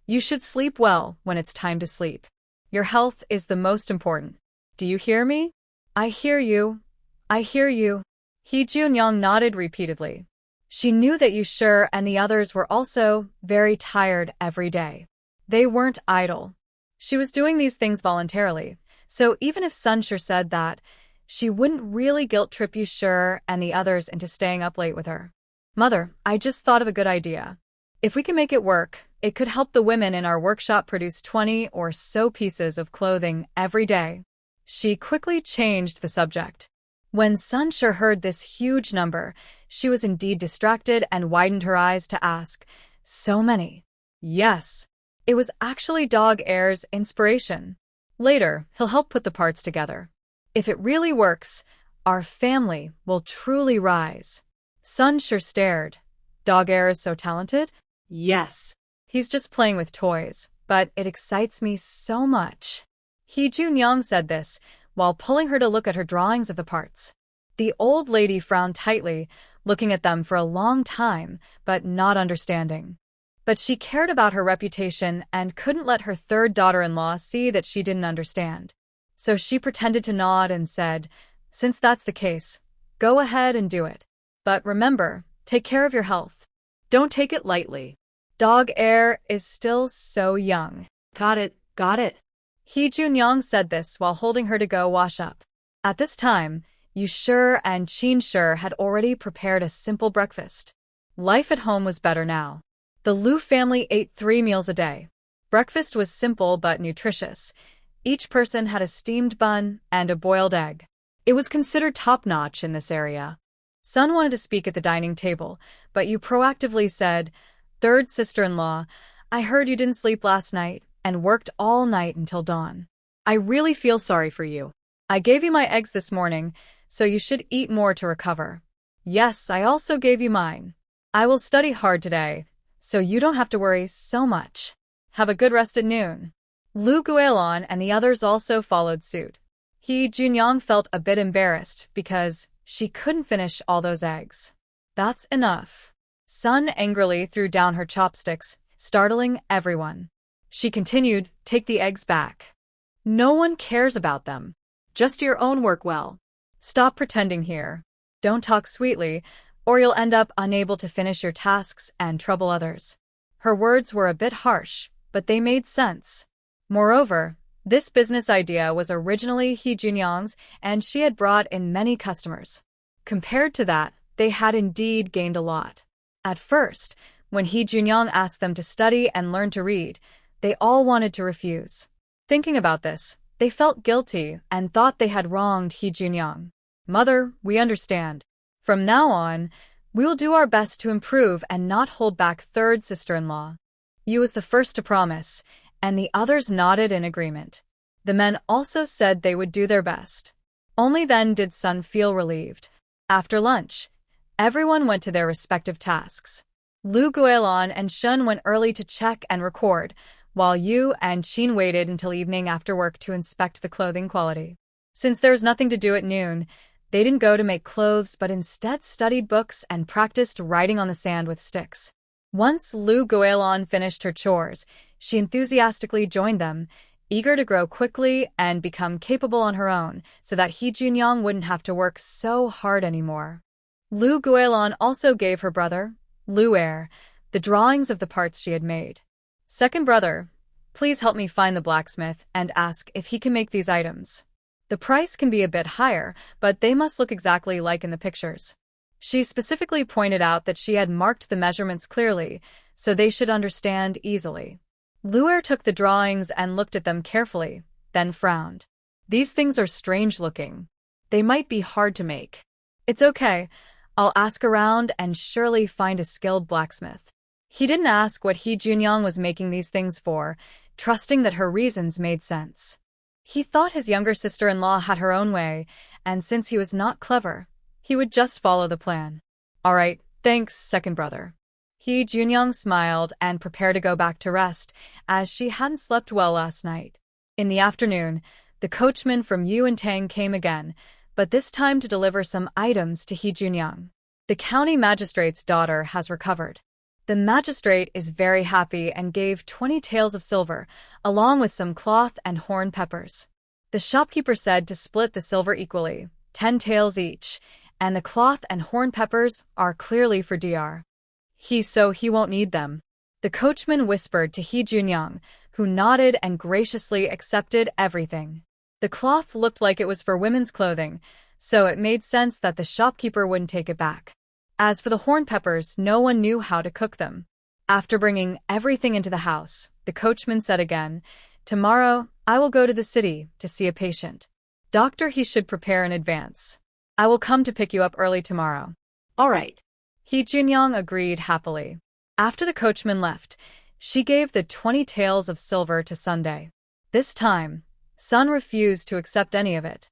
You should sleep well when it's time to sleep. Your health is the most important. Do you hear me?" "I hear you. I hear you." Hee-Jun-young nodded repeatedly. She knew that Yushur and the others were also very tired every day. They weren't idle. She was doing these things voluntarily, so even if Sunshur said that, she wouldn't really guilt-trip Yushur and the others into staying up late with her. "Mother, I just thought of a good idea. If we can make it work, it could help the women in our workshop produce 20 or so pieces of clothing every day." She quickly changed the subject. When Sunshur heard this huge number, she was indeed distracted and widened her eyes to ask, "So many?" "Yes." It was actually Dog Air's inspiration. Later, he'll help put the parts together. If it really works, our family will truly rise. Sunshur stared. Dog Air is so talented? Yes. He's just playing with toys, but it excites me so much. Hee-Jun-young said this, while pulling her to look at her drawings of the parts. The old lady frowned tightly, looking at them for a long time, but not understanding. But she cared about her reputation and couldn't let her third daughter-in-law see that she didn't understand. So she pretended to nod and said, "Since that's the case, go ahead and do it. But remember, take care of your health. Don't take it lightly. Dog Air is still so young." Got it, got it. Hee-Jun-young said this while holding her to go wash up. At this time, Yushur and Qinshur had already prepared a simple breakfast. Life at home was better now. The Liu family ate 3 meals a day. Breakfast was simple but nutritious. Each person had a steamed bun and a boiled egg. It was considered top-notch in this area. Sun wanted to speak at the dining table, but Yu proactively said, Third sister-in-law, I heard you didn't sleep last night and worked all night until dawn. I really feel sorry for you. I gave you my eggs this morning, so you should eat more to recover. Yes, I also gave you mine. I will study hard today, so you don't have to worry so much. Have a good rest at noon. Lu Guilin and the others also followed suit. He Junyang felt a bit embarrassed because she couldn't finish all those eggs. That's enough. Sun angrily threw down her chopsticks, startling everyone. She continued, take the eggs back. No one cares about them. Just your own work well. Stop pretending here. Don't talk sweetly, or you'll end up unable to finish your tasks and trouble others. Her words were a bit harsh, but they made sense. Moreover, this business idea was originally He Junyang's, and she had brought in many customers. Compared to that, they had indeed gained a lot. At first, when He Junyang asked them to study and learn to read, they all wanted to refuse. Thinking about this, they felt guilty and thought they had wronged He Junyang. Mother, we understand. From now on, we will do our best to improve and not hold back third sister-in-law. You was the first to promise, and the others nodded in agreement. The men also said they would do their best. Only then did Sun feel relieved. After lunch, everyone went to their respective tasks. Lu Guilin and Shun went early to check and record, while Yu and Qin waited until evening after work to inspect the clothing quality. Since there was nothing to do at noon, they didn't go to make clothes but instead studied books and practiced writing on the sand with sticks. Once Lu Guilin finished her chores, she enthusiastically joined them, eager to grow quickly and become capable on her own so that He Junyang wouldn't have to work so hard anymore. Lu Guilin also gave her brother, Lu Er, the drawings of the parts she had made. Second brother, please help me find the blacksmith and ask if he can make these items. The price can be a bit higher, but they must look exactly like in the pictures. She specifically pointed out that she had marked the measurements clearly, so they should understand easily. Lu Er took the drawings and looked at them carefully, then frowned. These things are strange looking. They might be hard to make. It's okay. I'll ask around and surely find a skilled blacksmith. He didn't ask what He Junyang was making these things for, trusting that her reasons made sense. He thought his younger sister-in-law had her own way, and since he was not clever, he would just follow the plan. All right, thanks, second brother. He Junyang smiled and prepared to go back to rest, as she hadn't slept well last night. In the afternoon, the coachman from Yuantang came again, but this time to deliver some items to He Junyang. The county magistrate's daughter has recovered. The magistrate is very happy and gave 20 taels of silver, along with some cloth and horn peppers. The shopkeeper said to split the silver equally, 10 taels each, and the cloth and horn peppers are clearly for Dr. So he won't need them. The coachman whispered to He Junyang, who nodded and graciously accepted everything. The cloth looked like it was for women's clothing, so it made sense that the shopkeeper wouldn't take it back. As for the horn peppers, no one knew how to cook them. After bringing everything into the house, the coachman said again, tomorrow, I will go to the city to see a patient. Doctor, he should prepare in advance. I will come to pick you up early tomorrow. All right. He Junyang agreed happily. After the coachman left, she gave the 20 taels of silver to Sunday. This time, Sun refused to accept any of it.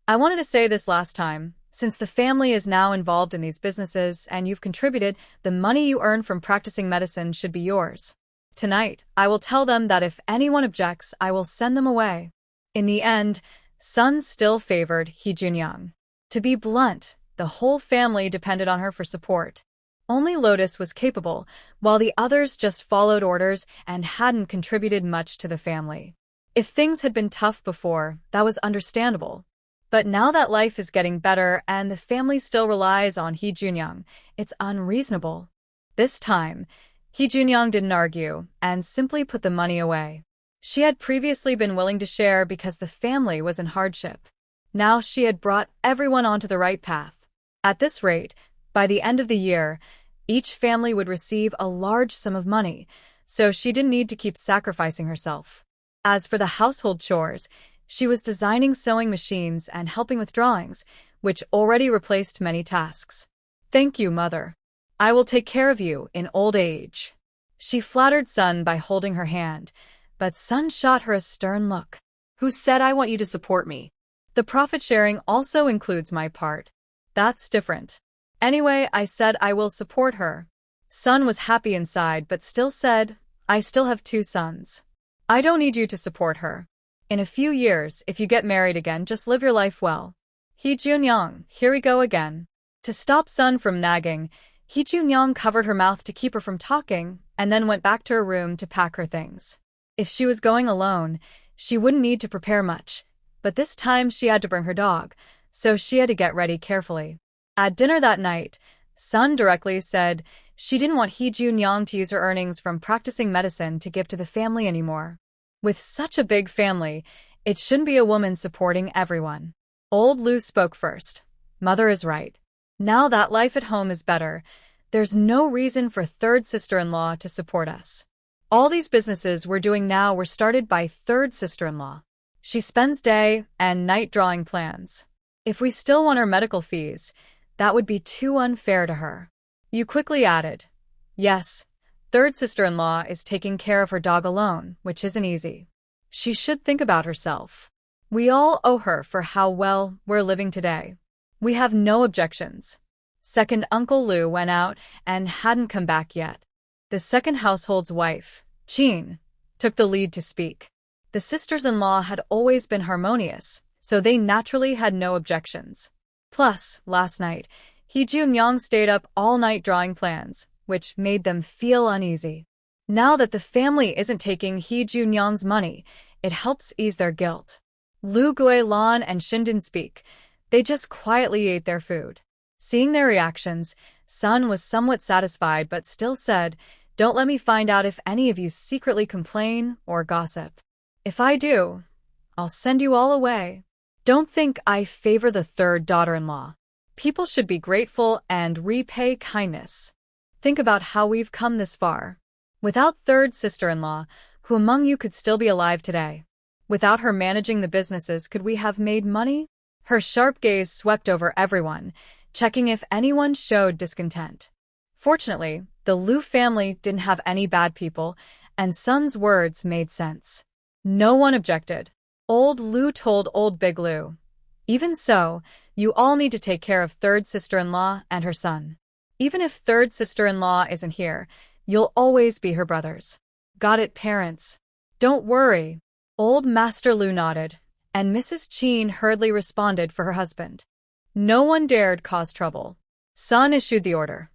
I wanted to say this last time, since the family is now involved in these businesses and you've contributed, the money you earn from practicing medicine should be yours. Tonight, I will tell them that if anyone objects, I will send them away. In the end, Sun still favored He Junyang. To be blunt, the whole family depended on her for support. Only Lotus was capable, while the others just followed orders and hadn't contributed much to the family. If things had been tough before, that was understandable. But now that life is getting better and the family still relies on He Junyang, it's unreasonable. This time, He Junyang didn't argue and simply put the money away. She had previously been willing to share because the family was in hardship. Now she had brought everyone onto the right path. At this rate, by the end of the year, each family would receive a large sum of money, so she didn't need to keep sacrificing herself. As for the household chores, she was designing sewing machines and helping with drawings, which already replaced many tasks. Thank you, Mother. I will take care of you in old age. She flattered Sun by holding her hand, but Sun shot her a stern look. Who said I want you to support me? The profit sharing also includes my part. That's different. Anyway, I said I will support her. Sun was happy inside but still said, I still have 2 sons. I don't need you to support her. In a few years, if you get married again, just live your life well. Hee Junyoung, here we go again. To stop Sun from nagging, Hee Junyoung covered her mouth to keep her from talking and then went back to her room to pack her things. If she was going alone, she wouldn't need to prepare much, but this time she had to bring her dog, so she had to get ready carefully. At dinner that night, Sun directly said she didn't want Hee Junyoung to use her earnings from practicing medicine to give to the family anymore. With such a big family, it shouldn't be a woman supporting everyone. Old Lu spoke first. Mother is right. Now that life at home is better, there's no reason for third sister-in-law to support us. All these businesses we're doing now were started by third sister-in-law. She spends day and night drawing plans. If we still want her medical fees, that would be too unfair to her. You quickly added, yes, third sister-in-law is taking care of her dog alone, which isn't easy. She should think about herself. We all owe her for how well we're living today. We have no objections. Second Uncle Lu went out and hadn't come back yet. The second household's wife, Chin, took the lead to speak. The sisters-in-law had always been harmonious, so they naturally had no objections. Plus, last night, Hee Junyoung stayed up all night drawing plans, which made them feel uneasy. Now that the family isn't taking Hee Junyoung's money, it helps ease their guilt. Lu Guilan and Shin didn't speak. They just quietly ate their food. Seeing their reactions, Sun was somewhat satisfied but still said, don't let me find out if any of you secretly complain or gossip. If I do, I'll send you all away. Don't think I favor the third daughter-in-law. People should be grateful and repay kindness. Think about how we've come this far. Without third sister-in-law, who among you could still be alive today? Without her managing the businesses, could we have made money? Her sharp gaze swept over everyone, checking if anyone showed discontent. Fortunately, the Lu family didn't have any bad people, and Sun's words made sense. No one objected. Old Lu told Old Big Lu, even so, you all need to take care of third sister-in-law and her son. Even if third sister-in-law isn't here, you'll always be her brothers. Got it, parents? Don't worry. Old Master Lu nodded, and Mrs. Chin hurriedly responded for her husband. No one dared cause trouble. Sun issued the order.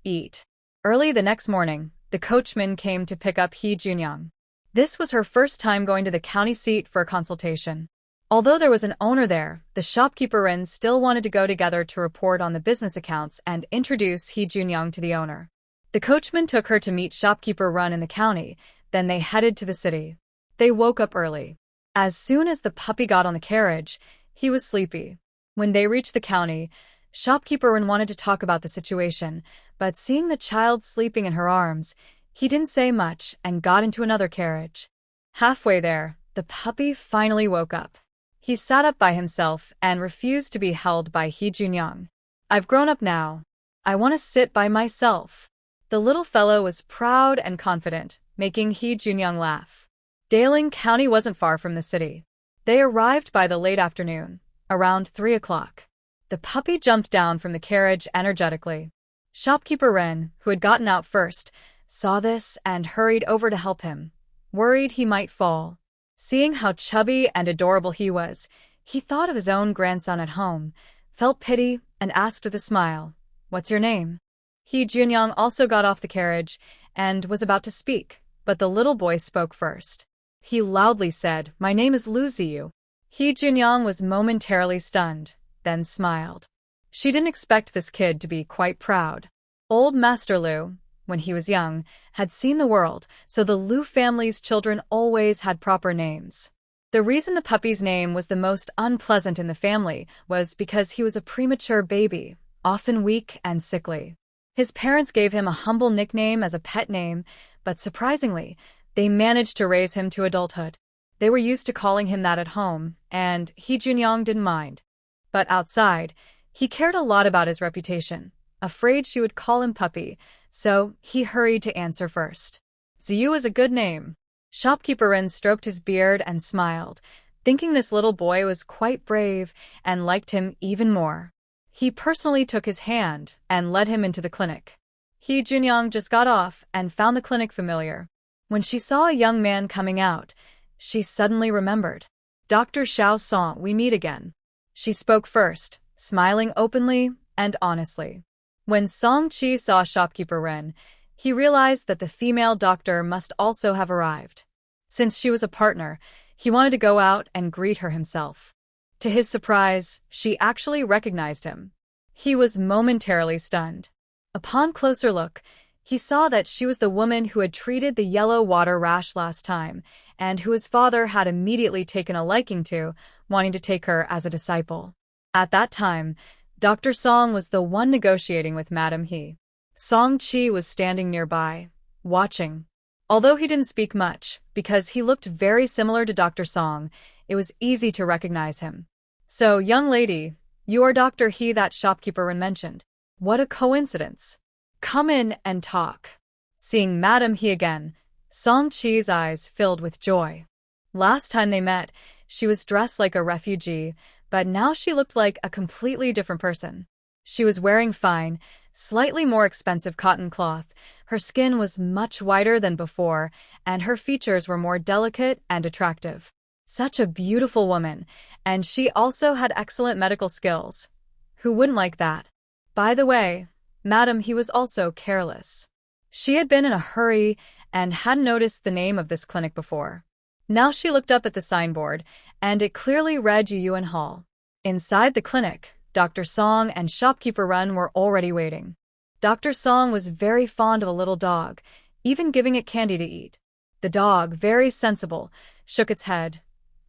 Eat. Early the next morning, the coachman came to pick up Hee Junyoung. This was her first time going to the county seat for a consultation. Although there was an owner there, the shopkeeper Ren still wanted to go together to report on the business accounts and introduce Hee Junyoung to the owner. The coachman took her to meet shopkeeper Run in the county, then they headed to the city. They woke up early. As soon as the puppy got on the carriage, he was sleepy. When they reached the county, shopkeeper Ren wanted to talk about the situation, but seeing the child sleeping in her arms, he didn't say much and got into another carriage. Halfway there, the puppy finally woke up. He sat up by himself and refused to be held by Hee Junyoung. I've grown up now. I want to sit by myself. The little fellow was proud and confident, making Hee Junyoung laugh. Daling County wasn't far from the city. They arrived by the late afternoon, around 3 o'clock. The puppy jumped down from the carriage energetically. Shopkeeper Ren, who had gotten out first, saw this and hurried over to help him, worried he might fall. Seeing how chubby and adorable he was, he thought of his own grandson at home, felt pity, and asked with a smile, "What's your name?" Hee Junyoung also got off the carriage and was about to speak, but the little boy spoke first. He loudly said, "My name is Lu Ziyu." Hee Junyoung was momentarily stunned, then smiled. She didn't expect this kid to be quite proud. Old Master Lu, when he was young, had seen the world, so the Lu family's children always had proper names. The reason the puppy's name was the most unpleasant in the family was because he was a premature baby, often weak and sickly. His parents gave him a humble nickname as a pet name, but surprisingly, they managed to raise him to adulthood. They were used to calling him that at home, and Hee Junyoung didn't mind. But outside, he cared a lot about his reputation, afraid she would call him puppy, so he hurried to answer first. Ziyu is a good name. Shopkeeper Ren stroked his beard and smiled, thinking this little boy was quite brave and liked him even more. He personally took his hand and led him into the clinic. Junyoung just got off and found the clinic familiar. When she saw a young man coming out, she suddenly remembered. Dr. Xiao Song, we meet again. She spoke first, smiling openly and honestly. When Song Chi saw Shopkeeper Ren, he realized that the female doctor must also have arrived. Since she was a partner, he wanted to go out and greet her himself. To his surprise, she actually recognized him. He was momentarily stunned. Upon closer look, he saw that she was the woman who had treated the yellow water rash last time, and who his father had immediately taken a liking to, wanting to take her as a disciple. At that time, Dr. Song was the one negotiating with Madam He. Song Chi was standing nearby, watching. Although he didn't speak much, because he looked very similar to Dr. Song, it was easy to recognize him. So, young lady, you are Dr. He that shopkeeper Ren mentioned. What a coincidence. Come in and talk. Seeing Madam He again, Song Chi's eyes filled with joy. Last time they met, she was dressed like a refugee, but now she looked like a completely different person. She was wearing fine, slightly more expensive cotton cloth, her skin was much whiter than before, and her features were more delicate and attractive. Such a beautiful woman, and she also had excellent medical skills. Who wouldn't like that? By the way, Madam He was also careless. She had been in a hurry and hadn't noticed the name of this clinic before. Now she looked up at the signboard, and it clearly read Yuyuan Hall. Inside the clinic, Dr. Song and shopkeeper Ren were already waiting. Dr. Song was very fond of a little dog, even giving it candy to eat. The dog, very sensible, shook its head.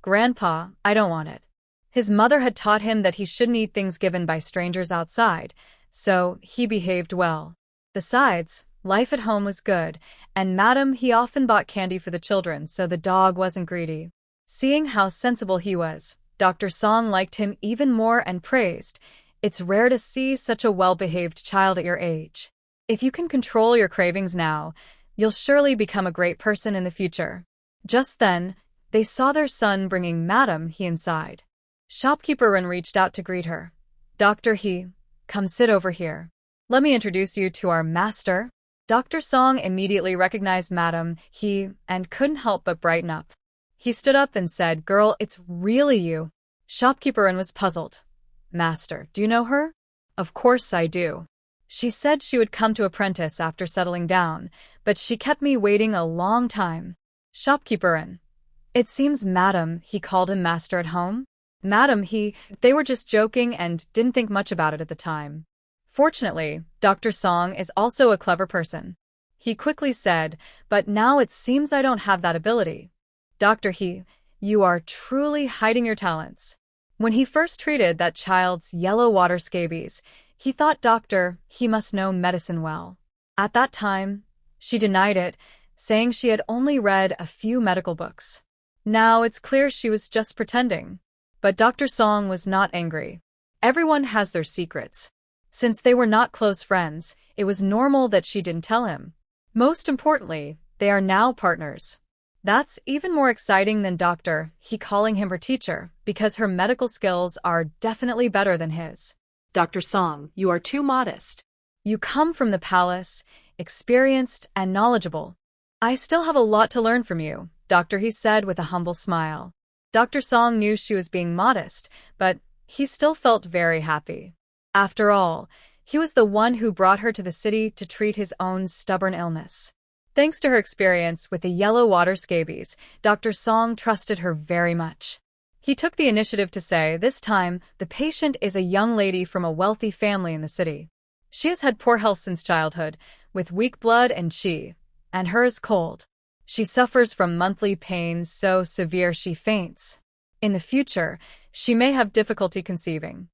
Grandpa, I don't want it. His mother had taught him that he shouldn't eat things given by strangers outside, so he behaved well. Besides, life at home was good, and Madam He often bought candy for the children, so the dog wasn't greedy. Seeing how sensible he was, Dr. Song liked him even more and praised, "It's rare to see such a well-behaved child at your age. If you can control your cravings now, you'll surely become a great person in the future." Just then, they saw their son bringing Madam He inside. Shopkeeper Ren reached out to greet her. "Dr. He, come sit over here. Let me introduce you to our master." Dr. Song immediately recognized Madam He and couldn't help but brighten up. He stood up and said, "Girl, it's really you." Shopkeeper Ren was puzzled. "Master, do you know her?" "Of course I do. She said she would come to apprentice after settling down, but she kept me waiting a long time." Shopkeeper Ren. "It seems Madam He called him master at home?" Madam He, they were just joking and didn't think much about it at the time. Fortunately, Dr. Song is also a clever person. He quickly said, "But now it seems I don't have that ability." "Dr. He, you are truly hiding your talents." When he first treated that child's yellow water scabies, he thought Dr. He must know medicine well. At that time, she denied it, saying she had only read a few medical books. Now it's clear she was just pretending. But Dr. Song was not angry. Everyone has their secrets. Since they were not close friends, it was normal that she didn't tell him. Most importantly, they are now partners. That's even more exciting than Dr. He calling him her teacher, because her medical skills are definitely better than his. Dr. Song, you are too modest. You come from the palace, experienced and knowledgeable. I still have a lot to learn from you, Dr. He said with a humble smile. Dr. Song knew she was being modest, but he still felt very happy. After all, he was the one who brought her to the city to treat his own stubborn illness. Thanks to her experience with the yellow water scabies, Dr. Song trusted her very much. He took the initiative to say, this time, the patient is a young lady from a wealthy family in the city. She has had poor health since childhood, with weak blood and qi, and her is cold. She suffers from monthly pains so severe she faints. In the future, she may have difficulty conceiving.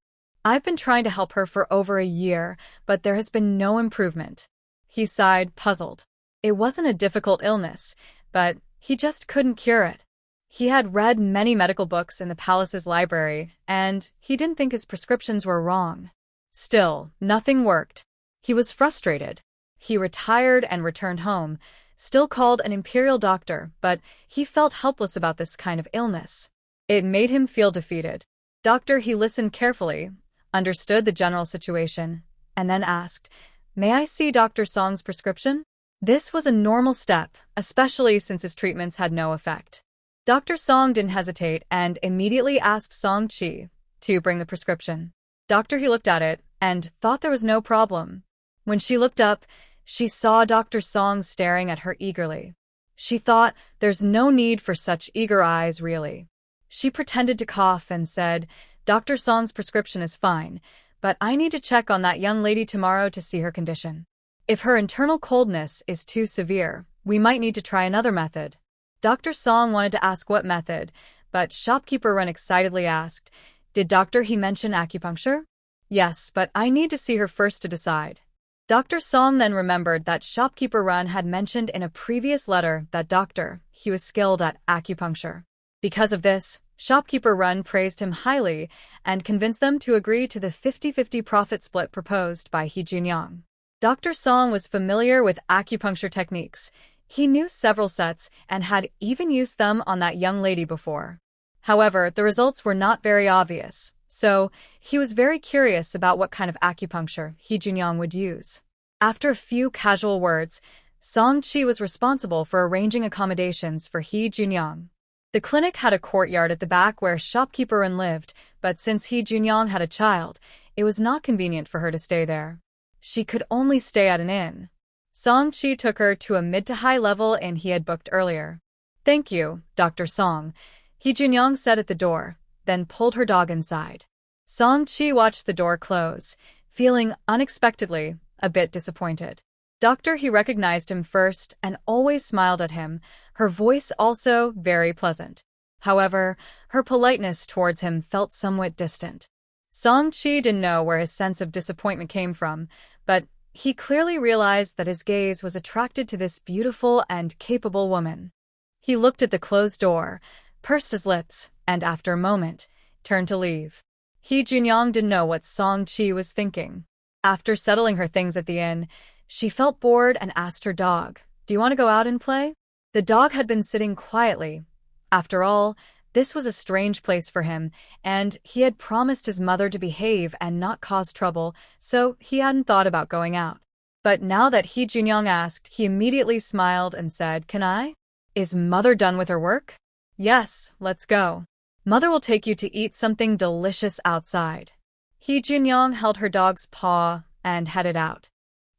I've been trying to help her for over a year, but there has been no improvement. He sighed, puzzled. It wasn't a difficult illness, but he just couldn't cure it. He had read many medical books in the palace's library, and he didn't think his prescriptions were wrong. Still, nothing worked. He was frustrated. He retired and returned home, still called an imperial doctor, but he felt helpless about this kind of illness. It made him feel defeated. Doctor, he listened carefully, understood the general situation, and then asked, "May I see Dr. Song's prescription?" This was a normal step, especially since his treatments had no effect. Dr. Song didn't hesitate and immediately asked Song Chi to bring the prescription. Doctor, he looked at it and thought there was no problem. When she looked up, she saw Dr. Song staring at her eagerly. She thought, there's no need for such eager eyes, really. She pretended to cough and said, "Dr. Song's prescription is fine, but I need to check on that young lady tomorrow to see her condition. If her internal coldness is too severe, we might need to try another method." Dr. Song wanted to ask what method, but shopkeeper Run excitedly asked, "Did Doctor he mention acupuncture?" "Yes, but I need to see her first to decide." Dr. Song then remembered that shopkeeper Run had mentioned in a previous letter that Doctor he was skilled at acupuncture. Because of this, shopkeeper Run praised him highly and convinced them to agree to the 50-50 profit split proposed by He Junyang. Dr. Song was familiar with acupuncture techniques. He knew several sets and had even used them on that young lady before. However, the results were not very obvious, so he was very curious about what kind of acupuncture He Junyang would use. After a few casual words, Song Chi was responsible for arranging accommodations for He Junyang. The clinic had a courtyard at the back where shopkeeper Run lived, but since He Junyang had a child, it was not convenient for her to stay there. She could only stay at an inn. Song Chi took her to a mid-to-high level inn he had booked earlier. "Thank you, Dr. Song," He Junyang said at the door, then pulled her dog inside. Song Chi watched the door close, feeling unexpectedly a bit disappointed. Doctor he recognized him first and always smiled at him, her voice also very pleasant. However, her politeness towards him felt somewhat distant. Song Chi didn't know where his sense of disappointment came from, but he clearly realized that his gaze was attracted to this beautiful and capable woman. He looked at the closed door, pursed his lips, and after a moment, turned to leave. He Junyang didn't know what Song Chi was thinking. After settling her things at the inn, she felt bored and asked her dog, "Do you want to go out and play?" The dog had been sitting quietly. After all, this was a strange place for him, and he had promised his mother to behave and not cause trouble, so he hadn't thought about going out. But now that He Junyang asked, he immediately smiled and said, "Can I? Is Mother done with her work?" "Yes, let's go. Mother will take you to eat something delicious outside." He Junyang held her dog's paw and headed out.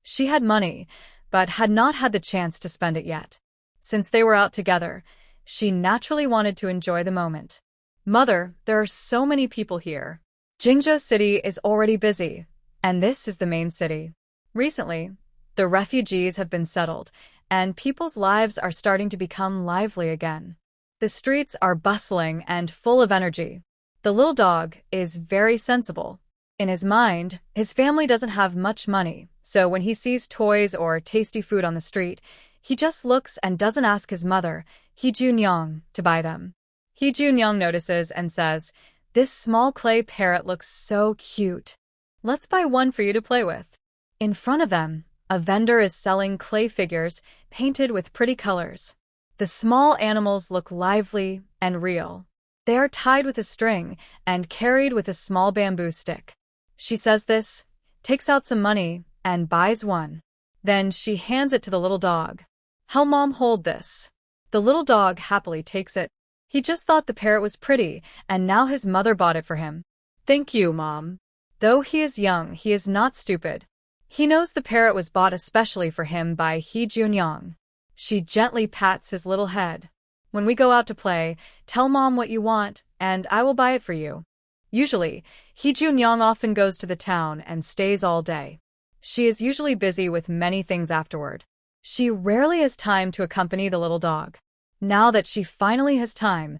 She had money, but had not had the chance to spend it yet. Since they were out together, she naturally wanted to enjoy the moment. "Mother, there are so many people here. Jingzhou City is already busy, and this is the main city. Recently, the refugees have been settled, and people's lives are starting to become lively again. The streets are bustling and full of energy. The little dog is very sensible. In his mind, his family doesn't have much money, so when he sees toys or tasty food on the street, he just looks and doesn't ask his mother, He Junyang, to buy them. He Junyang notices and says, "This small clay parrot looks so cute. Let's buy one for you to play with." In front of them, a vendor is selling clay figures painted with pretty colors. The small animals look lively and real. They are tied with a string and carried with a small bamboo stick. She says this, takes out some money, and buys one. Then she hands it to the little dog. "How Mom hold this?" The little dog happily takes it. He just thought the parrot was pretty, and now his mother bought it for him. "Thank you, Mom." Though he is young, he is not stupid. He knows the parrot was bought especially for him by He Junyang. She gently pats his little head. "When we go out to play, tell Mom what you want, and I will buy it for you." Usually, He Junyang often goes to the town and stays all day. She is usually busy with many things afterward. She rarely has time to accompany the little dog. Now that she finally has time,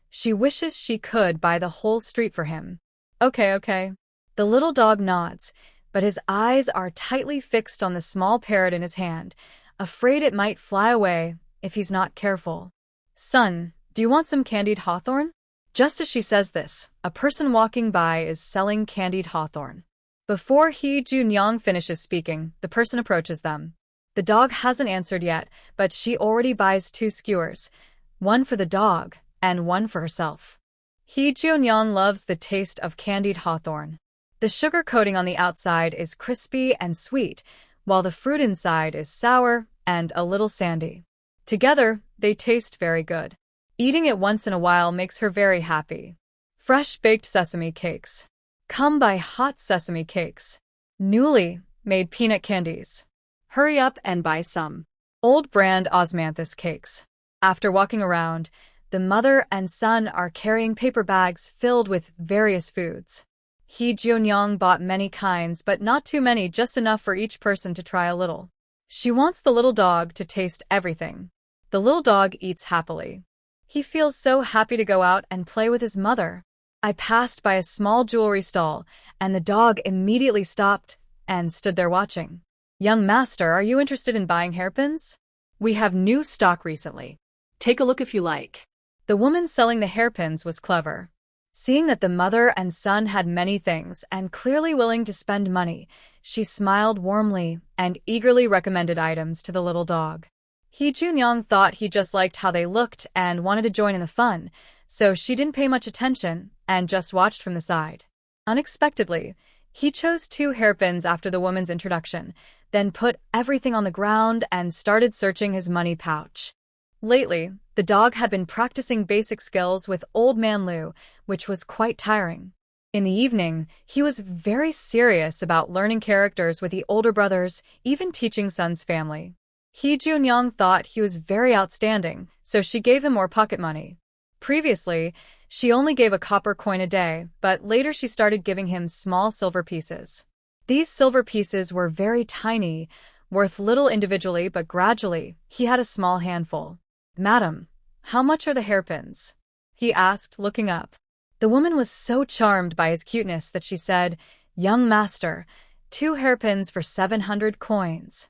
she wishes she could buy the whole street for him. Okay. The little dog nods, but his eyes are tightly fixed on the small parrot in his hand, afraid it might fly away if he's not careful. "Son, do you want some candied hawthorn?" Just as she says this, a person walking by is selling candied hawthorn. Before He Junyang finishes speaking, the person approaches them. The dog hasn't answered yet, but she already buys 2 skewers, one for the dog and one for herself. Hee Junyoung loves the taste of candied hawthorn. The sugar coating on the outside is crispy and sweet, while the fruit inside is sour and a little sandy. Together, they taste very good. Eating it once in a while makes her very happy. Fresh baked sesame cakes. Come buy hot sesame cakes. Newly made peanut candies. Hurry up and buy some. Old brand osmanthus cakes. After walking around, the mother and son are carrying paper bags filled with various foods. Hee Junyoung bought many kinds, but not too many, just enough for each person to try a little. She wants the little dog to taste everything. The little dog eats happily. He feels so happy to go out and play with his mother. I passed by a small jewelry stall, and the dog immediately stopped and stood there watching. Young master, are you interested in buying hairpins? We have new stock recently. Take a look if you like. The woman selling the hairpins was clever. Seeing that the mother and son had many things and clearly willing to spend money, she smiled warmly and eagerly recommended items to the little dog. Hee Junyoung thought he just liked how they looked and wanted to join in the fun, so she didn't pay much attention and just watched from the side. Unexpectedly, he chose 2 hairpins after the woman's introduction, then put everything on the ground and started searching his money pouch. Lately, the dog had been practicing basic skills with Old Man Liu, which was quite tiring. In the evening, he was very serious about learning characters with the older brothers, even teaching Son's family. Hee Junyoung thought he was very outstanding, so she gave him more pocket money. Previously, she only gave a copper coin a day, but later she started giving him small silver pieces. These silver pieces were very tiny, worth little individually, but gradually, he had a small handful. "Madam, how much are the hairpins?" he asked, looking up. The woman was so charmed by his cuteness that she said, "Young master, 2 hairpins for 700 coins.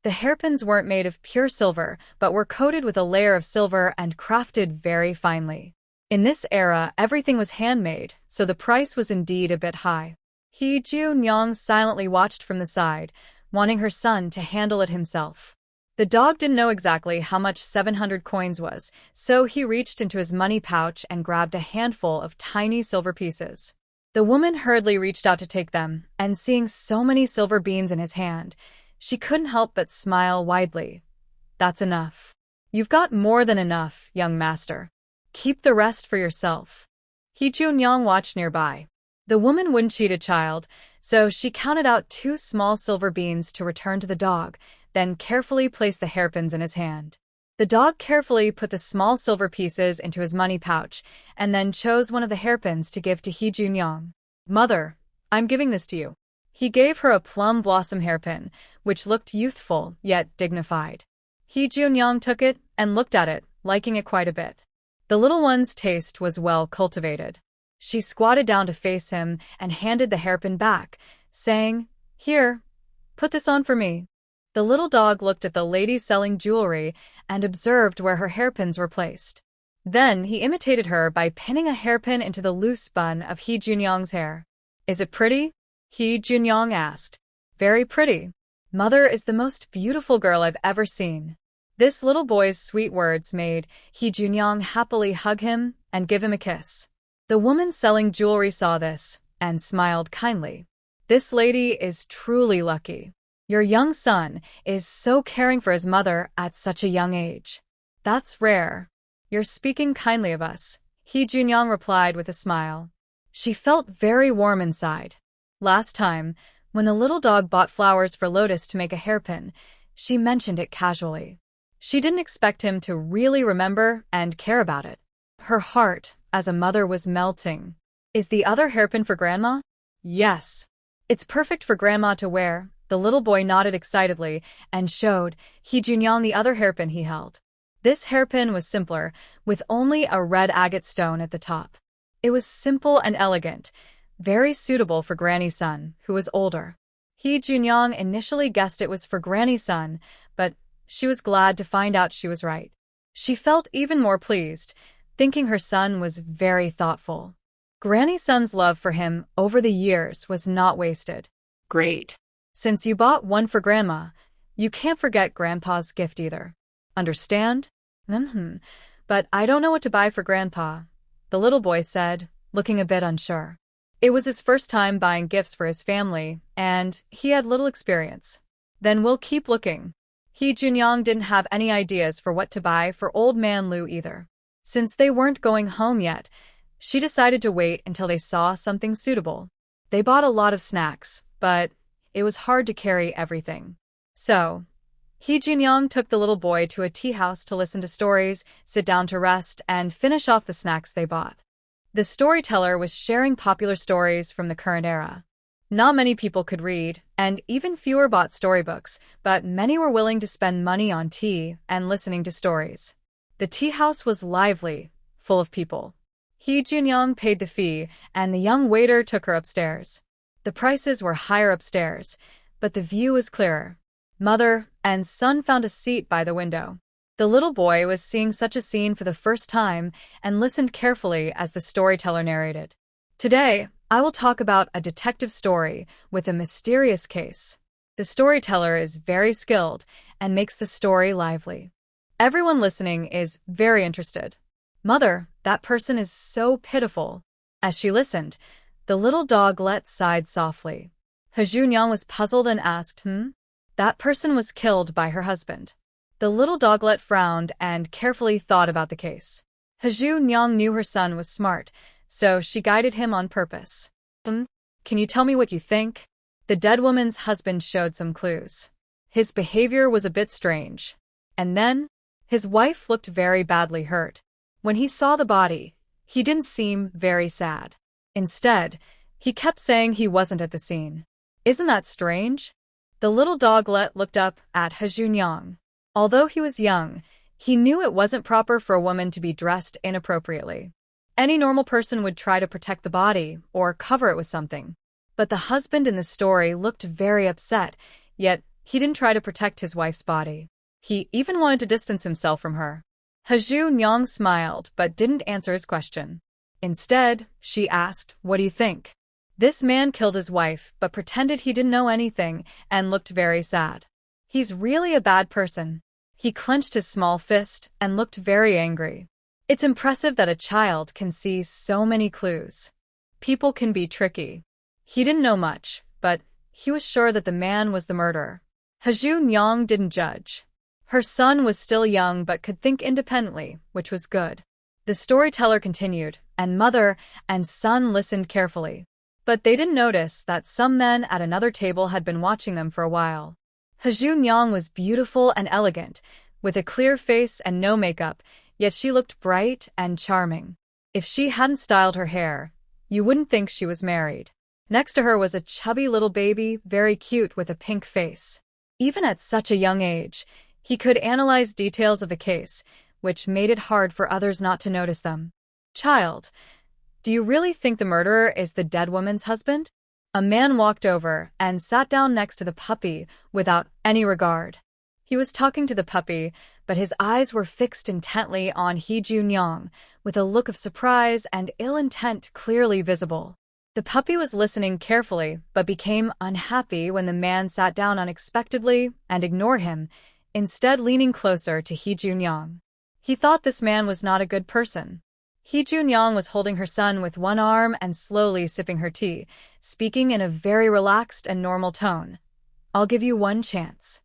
The hairpins weren't made of pure silver, but were coated with a layer of silver and crafted very finely. In this era, everything was handmade, so the price was indeed a bit high. Hee Junyoung silently watched from the side, wanting her son to handle it himself. The dog didn't know exactly how much 700 coins was, so he reached into his money pouch and grabbed a handful of tiny silver pieces. The woman hurriedly reached out to take them, and seeing so many silver beans in his hand, she couldn't help but smile widely. "That's enough. You've got more than enough, young master. Keep the rest for yourself." Hee Junyoung watched nearby. The woman wouldn't cheat a child, so she counted out 2 small silver beans to return to the dog, then carefully placed the hairpins in his hand. The dog carefully put the small silver pieces into his money pouch, and then chose one of the hairpins to give to Hee Junyoung. "Mother, I'm giving this to you." He gave her a plum blossom hairpin, which looked youthful yet dignified. Hee Junyoung took it and looked at it, liking it quite a bit. The little one's taste was well cultivated. She squatted down to face him and handed the hairpin back, saying, "Here, put this on for me." The little dog looked at the lady selling jewelry and observed where her hairpins were placed. Then he imitated her by pinning a hairpin into the loose bun of Hee Junyoung's hair. "Is it pretty?" Hee Junyoung asked. "Very pretty. Mother is the most beautiful girl I've ever seen." This little boy's sweet words made Hee Junyoung happily hug him and give him a kiss. The woman selling jewelry saw this and smiled kindly. "This lady is truly lucky. Your young son is so caring for his mother at such a young age. That's rare. You're speaking kindly of us," Hee Junyoung replied with a smile. She felt very warm inside. Last time, when the little dog bought flowers for Lotus to make a hairpin, she mentioned it casually. She didn't expect him to really remember and care about it. Her heart, as a mother, was melting. "Is the other hairpin for Grandma?" "Yes. It's perfect for Grandma to wear." The little boy nodded excitedly and showed Hee Junyoung the other hairpin he held. This hairpin was simpler, with only a red agate stone at the top. It was simple and elegant, very suitable for Granny's son, who was older. Hee Junyoung initially guessed it was for Granny's son, but she was glad to find out she was right. She felt even more pleased, thinking her son was very thoughtful. Granny's son's love for him over the years was not wasted. "Great. Since you bought one for Grandma, You can't forget Grandpa's gift either. Understand? But I don't know what to buy for Grandpa, the little boy said, looking a bit unsure. It was his first time buying gifts for his family, and he had little experience. Then we'll keep looking. He Junyong didn't have any ideas for what to buy for Old Man Lu either. Since they weren't going home yet, she decided to wait until they saw something suitable. They bought a lot of snacks, but it was hard to carry everything. So, He Junyong took the little boy to a tea house to listen to stories, sit down to rest, and finish off the snacks they bought. The storyteller was sharing popular stories from the current era. Not many people could read, and even fewer bought storybooks, but many were willing to spend money on tea and listening to stories. The tea house was lively, full of people. He Junyong paid the fee, and the young waiter took her upstairs. The prices were higher upstairs, but the view was clearer. Mother and son found a seat by the window. The little boy was seeing such a scene for the first time and listened carefully as the storyteller narrated. Today, I will talk about a detective story with a mysterious case. The storyteller is very skilled and makes the story lively. Everyone listening is very interested. Mother, that person is so pitiful. As she listened, the little doglet sighed softly. He Junyong was puzzled and asked, That person was killed by her husband. The little doglet frowned and carefully thought about the case. He Junyong knew her son was smart, so she guided him on purpose. Can you tell me what you think? The dead woman's husband showed some clues. His behavior was a bit strange. And then, his wife looked very badly hurt. When he saw the body, he didn't seem very sad. Instead, he kept saying he wasn't at the scene. Isn't that strange? The little doglet looked up at He Junyong. Although he was young, he knew it wasn't proper for a woman to be dressed inappropriately. Any normal person would try to protect the body or cover it with something. But the husband in the story looked very upset, yet he didn't try to protect his wife's body. He even wanted to distance himself from her. He Junyong smiled but didn't answer his question. Instead, she asked, What do you think? This man killed his wife but pretended he didn't know anything and looked very sad. He's really a bad person. He clenched his small fist and looked very angry. It's impressive that a child can see so many clues. People can be tricky. He didn't know much, but he was sure that the man was the murderer. He Junyong didn't judge. Her son was still young but could think independently, which was good. The storyteller continued, and mother and son listened carefully. But they didn't notice that some men at another table had been watching them for a while. He Junyong was beautiful and elegant, with a clear face and no makeup, yet she looked bright and charming. If she hadn't styled her hair, you wouldn't think she was married. Next to her was a chubby little baby, very cute with a pink face. Even at such a young age, he could analyze details of the case, which made it hard for others not to notice them. Child, do you really think the murderer is the dead woman's husband? A man walked over and sat down next to the puppy without any regard. He was talking to the puppy, but his eyes were fixed intently on He Junyong, with a look of surprise and ill intent clearly visible. The puppy was listening carefully, but became unhappy when the man sat down unexpectedly and ignored him, instead leaning closer to He Junyong. He thought this man was not a good person. He Junyong was holding her son with one arm and slowly sipping her tea, speaking in a very relaxed and normal tone. I'll give you one chance.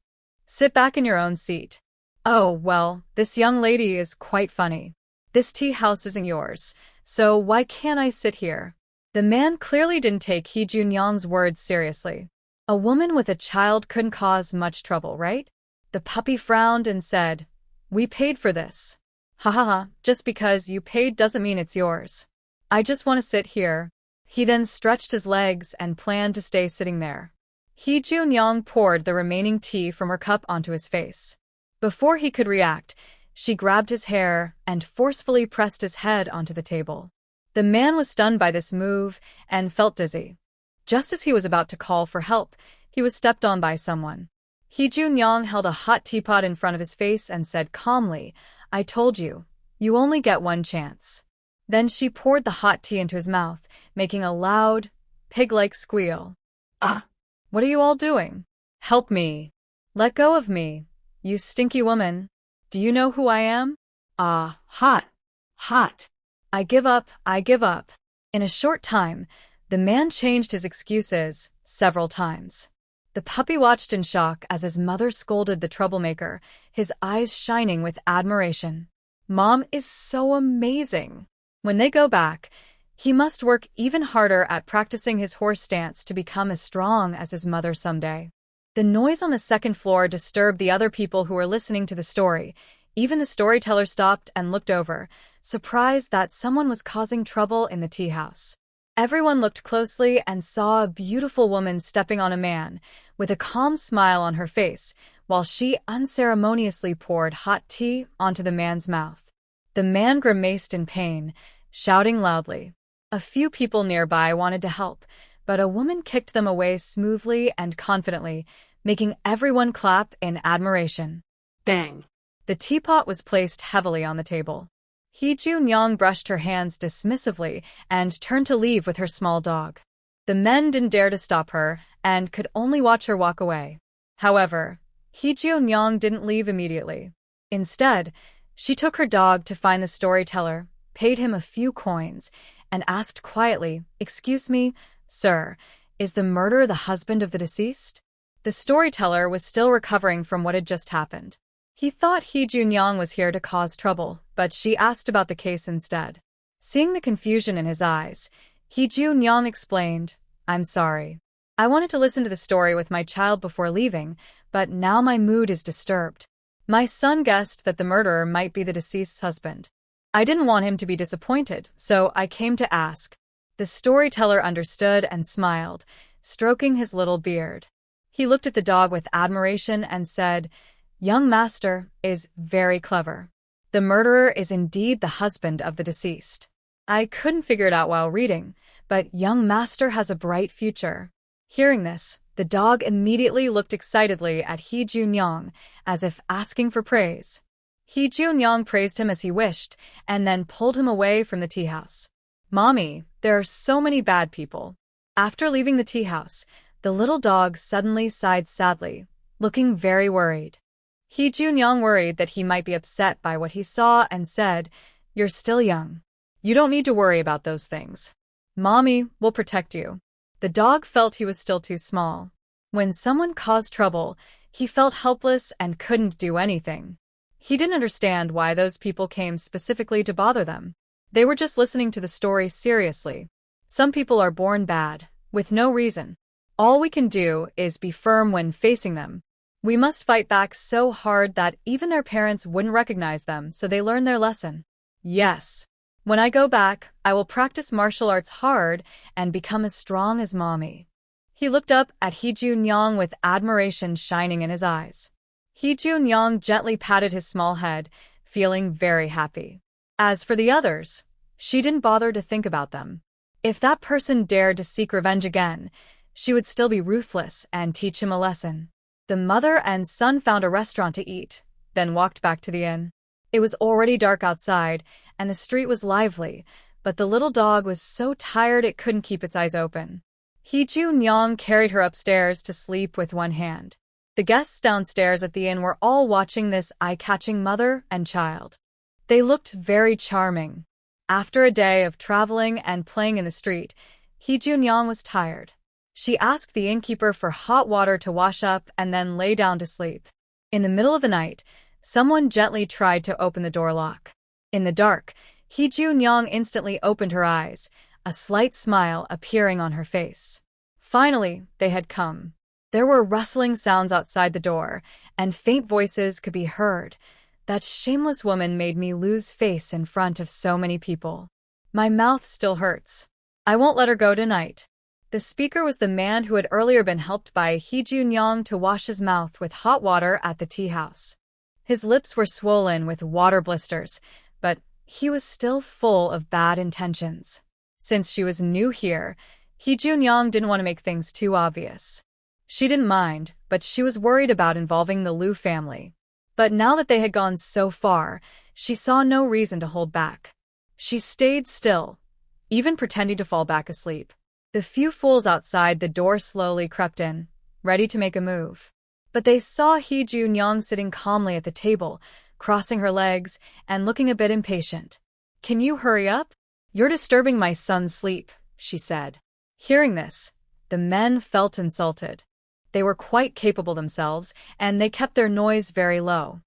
Sit back in your own seat. Oh, well, this young lady is quite funny. This tea house isn't yours, so why can't I sit here? The man clearly didn't take He Junyong's words seriously. A woman with a child couldn't cause much trouble, right? The puppy frowned and said, We paid for this. Ha ha ha, just because you paid doesn't mean it's yours. I just want to sit here. He then stretched his legs and planned to stay sitting there. He Junyong poured the remaining tea from her cup onto his face. Before he could react, she grabbed his hair and forcefully pressed his head onto the table. The man was stunned by this move and felt dizzy. Just as he was about to call for help, he was stepped on by someone. He Junyong held a hot teapot in front of his face and said calmly, I told you, you only get one chance. Then she poured the hot tea into his mouth, making a loud, pig-like squeal. What are you all doing? Help me. Let go of me, you stinky woman. Do you know who I am? Hot. Hot. I give up, I give up. In a short time, the man changed his excuses several times. The puppy watched in shock as his mother scolded the troublemaker, his eyes shining with admiration. Mom is so amazing. When they go back, he must work even harder at practicing his horse stance to become as strong as his mother someday. The noise on the second floor disturbed the other people who were listening to the story. Even the storyteller stopped and looked over, surprised that someone was causing trouble in the tea house. Everyone looked closely and saw a beautiful woman stepping on a man, with a calm smile on her face, while she unceremoniously poured hot tea onto the man's mouth. The man grimaced in pain, shouting loudly. A few people nearby wanted to help, but a woman kicked them away smoothly and confidently, making everyone clap in admiration. Bang. The teapot was placed heavily on the table. Hee-Ju-Nyang brushed her hands dismissively and turned to leave with her small dog. The men didn't dare to stop her and could only watch her walk away. However, Hee-Ju-Nyang didn't leave immediately. Instead, she took her dog to find the storyteller, paid him a few coins, and asked quietly, "Excuse me, sir, is the murderer the husband of the deceased?" The storyteller was still recovering from what had just happened. He thought Hee-Ju-Nyang was here to cause trouble, but she asked about the case instead. Seeing the confusion in his eyes, Hee-Ju-Nyang explained, "I'm sorry. I wanted to listen to the story with my child before leaving, but now my mood is disturbed. My son guessed that the murderer might be the deceased's husband. I didn't want him to be disappointed, so I came to ask." The storyteller understood and smiled, stroking his little beard. He looked at the dog with admiration and said, "Young master is very clever. The murderer is indeed the husband of the deceased. I couldn't figure it out while reading, but young master has a bright future." Hearing this, the dog immediately looked excitedly at Hee-Ju-Nyang, as if asking for praise. Hee-Ju-Nyang praised him as he wished, and then pulled him away from the tea house. "Mommy, there are so many bad people." After leaving the tea house, the little dog suddenly sighed sadly, looking very worried. Hee-Ju-Nyang worried that he might be upset by what he saw and said, "You're still young. You don't need to worry about those things. Mommy will protect you." The dog felt he was still too small. When someone caused trouble, he felt helpless and couldn't do anything. He didn't understand why those people came specifically to bother them. They were just listening to the story seriously. Some people are born bad, with no reason. All we can do is be firm when facing them. We must fight back so hard that even their parents wouldn't recognize them, so they learn their lesson. Yes. When I go back, I will practice martial arts hard and become as strong as Mommy. He looked up at Hee-Ju-Nyang with admiration shining in his eyes. Hee-Ju-Nyang gently patted his small head, feeling very happy. As for the others, she didn't bother to think about them. If that person dared to seek revenge again, she would still be ruthless and teach him a lesson. The mother and son found a restaurant to eat, then walked back to the inn. It was already dark outside, and the street was lively, but the little dog was so tired it couldn't keep its eyes open. Hee-Ju-Nyang carried her upstairs to sleep with one hand. The guests downstairs at the inn were all watching this eye-catching mother and child. They looked very charming. After a day of traveling and playing in the street, Hee-Ju-Nyang was tired. She asked the innkeeper for hot water to wash up and then lay down to sleep. In the middle of the night, someone gently tried to open the door lock. In the dark, Hee-Ju-Nyang instantly opened her eyes, a slight smile appearing on her face. Finally, they had come. There were rustling sounds outside the door, and faint voices could be heard. That shameless woman made me lose face in front of so many people. My mouth still hurts. I won't let her go tonight. The speaker was the man who had earlier been helped by Hee-Ju-Nyang to wash his mouth with hot water at the tea house. His lips were swollen with water blisters, but he was still full of bad intentions. Since she was new here, Hee-Ju-Nyang didn't want to make things too obvious. She didn't mind, but she was worried about involving the Liu family. But now that they had gone so far, she saw no reason to hold back. She stayed still, even pretending to fall back asleep. The few fools outside the door slowly crept in, ready to make a move. But they saw Hee Jun-young sitting calmly at the table, crossing her legs and looking a bit impatient. "Can you hurry up? You're disturbing my son's sleep," she said. Hearing this, the men felt insulted. They were quite capable themselves, and they kept their noise very low.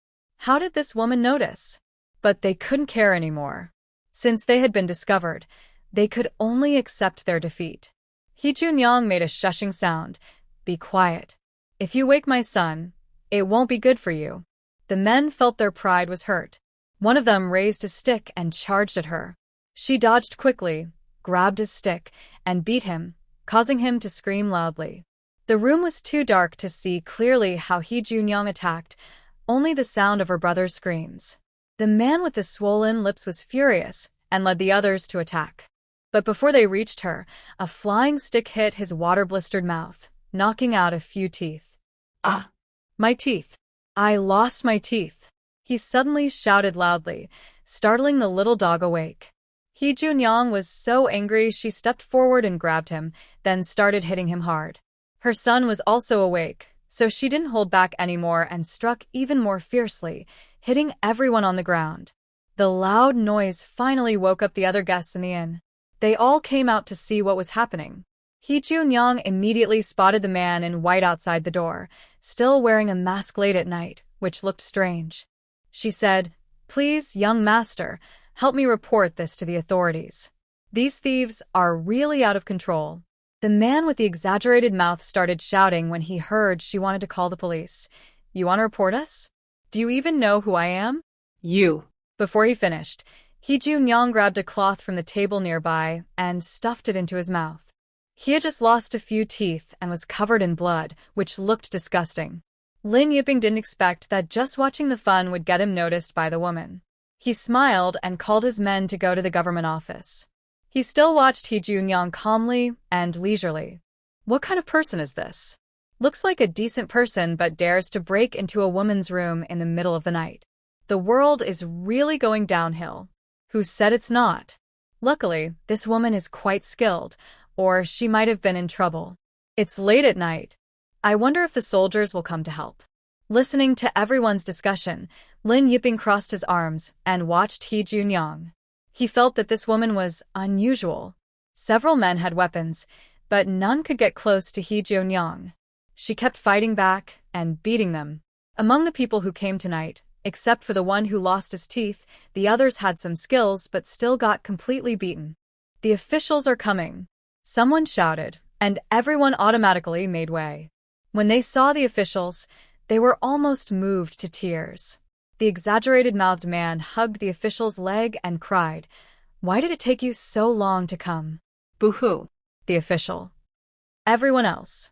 How did this woman notice? But they couldn't care anymore. Since they had been discovered, they could only accept their defeat. Hee Jun-young made a shushing sound. "Be quiet. If you wake my son, it won't be good for you." The men felt their pride was hurt. One of them raised a stick and charged at her. She dodged quickly, grabbed his stick, and beat him, causing him to scream loudly. The room was too dark to see clearly how Hee Jun-young attacked, only the sound of her brother's screams. The man with the swollen lips was furious and led the others to attack. But before they reached her, a flying stick hit his water-blistered mouth, knocking out a few teeth. "Ah! My teeth! I lost my teeth!" He suddenly shouted loudly, startling the little dog awake. Hee Jun-young was so angry she stepped forward and grabbed him, then started hitting him hard. Her son was also awake, so she didn't hold back anymore and struck even more fiercely, hitting everyone on the ground. The loud noise finally woke up the other guests in the inn. They all came out to see what was happening. Hee Jun-young immediately spotted the man in white outside the door, still wearing a mask late at night, which looked strange. She said, "Please, young master, help me report this to the authorities. These thieves are really out of control." The man with the exaggerated mouth started shouting when he heard she wanted to call the police. "You want to report us? Do you even know who I am?" You. Before he finished, Hee Jun-young grabbed a cloth from the table nearby and stuffed it into his mouth. He had just lost a few teeth and was covered in blood, which looked disgusting. Lin Yiping didn't expect that just watching the fun would get him noticed by the woman. He smiled and called his men to go to the government office. He still watched Hee Jun-young calmly and leisurely. What kind of person is this? Looks like a decent person but dares to break into a woman's room in the middle of the night. The world is really going downhill. Who said it's not? Luckily, this woman is quite skilled, or she might have been in trouble. It's late at night. I wonder if the soldiers will come to help. Listening to everyone's discussion, Lin Yiping crossed his arms and watched Hee Jun-young. He felt that this woman was unusual. Several men had weapons, but none could get close to Hee Jun-young. She kept fighting back and beating them. Among the people who came tonight, except for the one who lost his teeth, the others had some skills but still got completely beaten. "The officials are coming," someone shouted, and everyone automatically made way. When they saw the officials, they were almost moved to tears. The exaggerated-mouthed man hugged the official's leg and cried, "Why did it take you so long to come?" Boo-hoo. The official. Everyone else.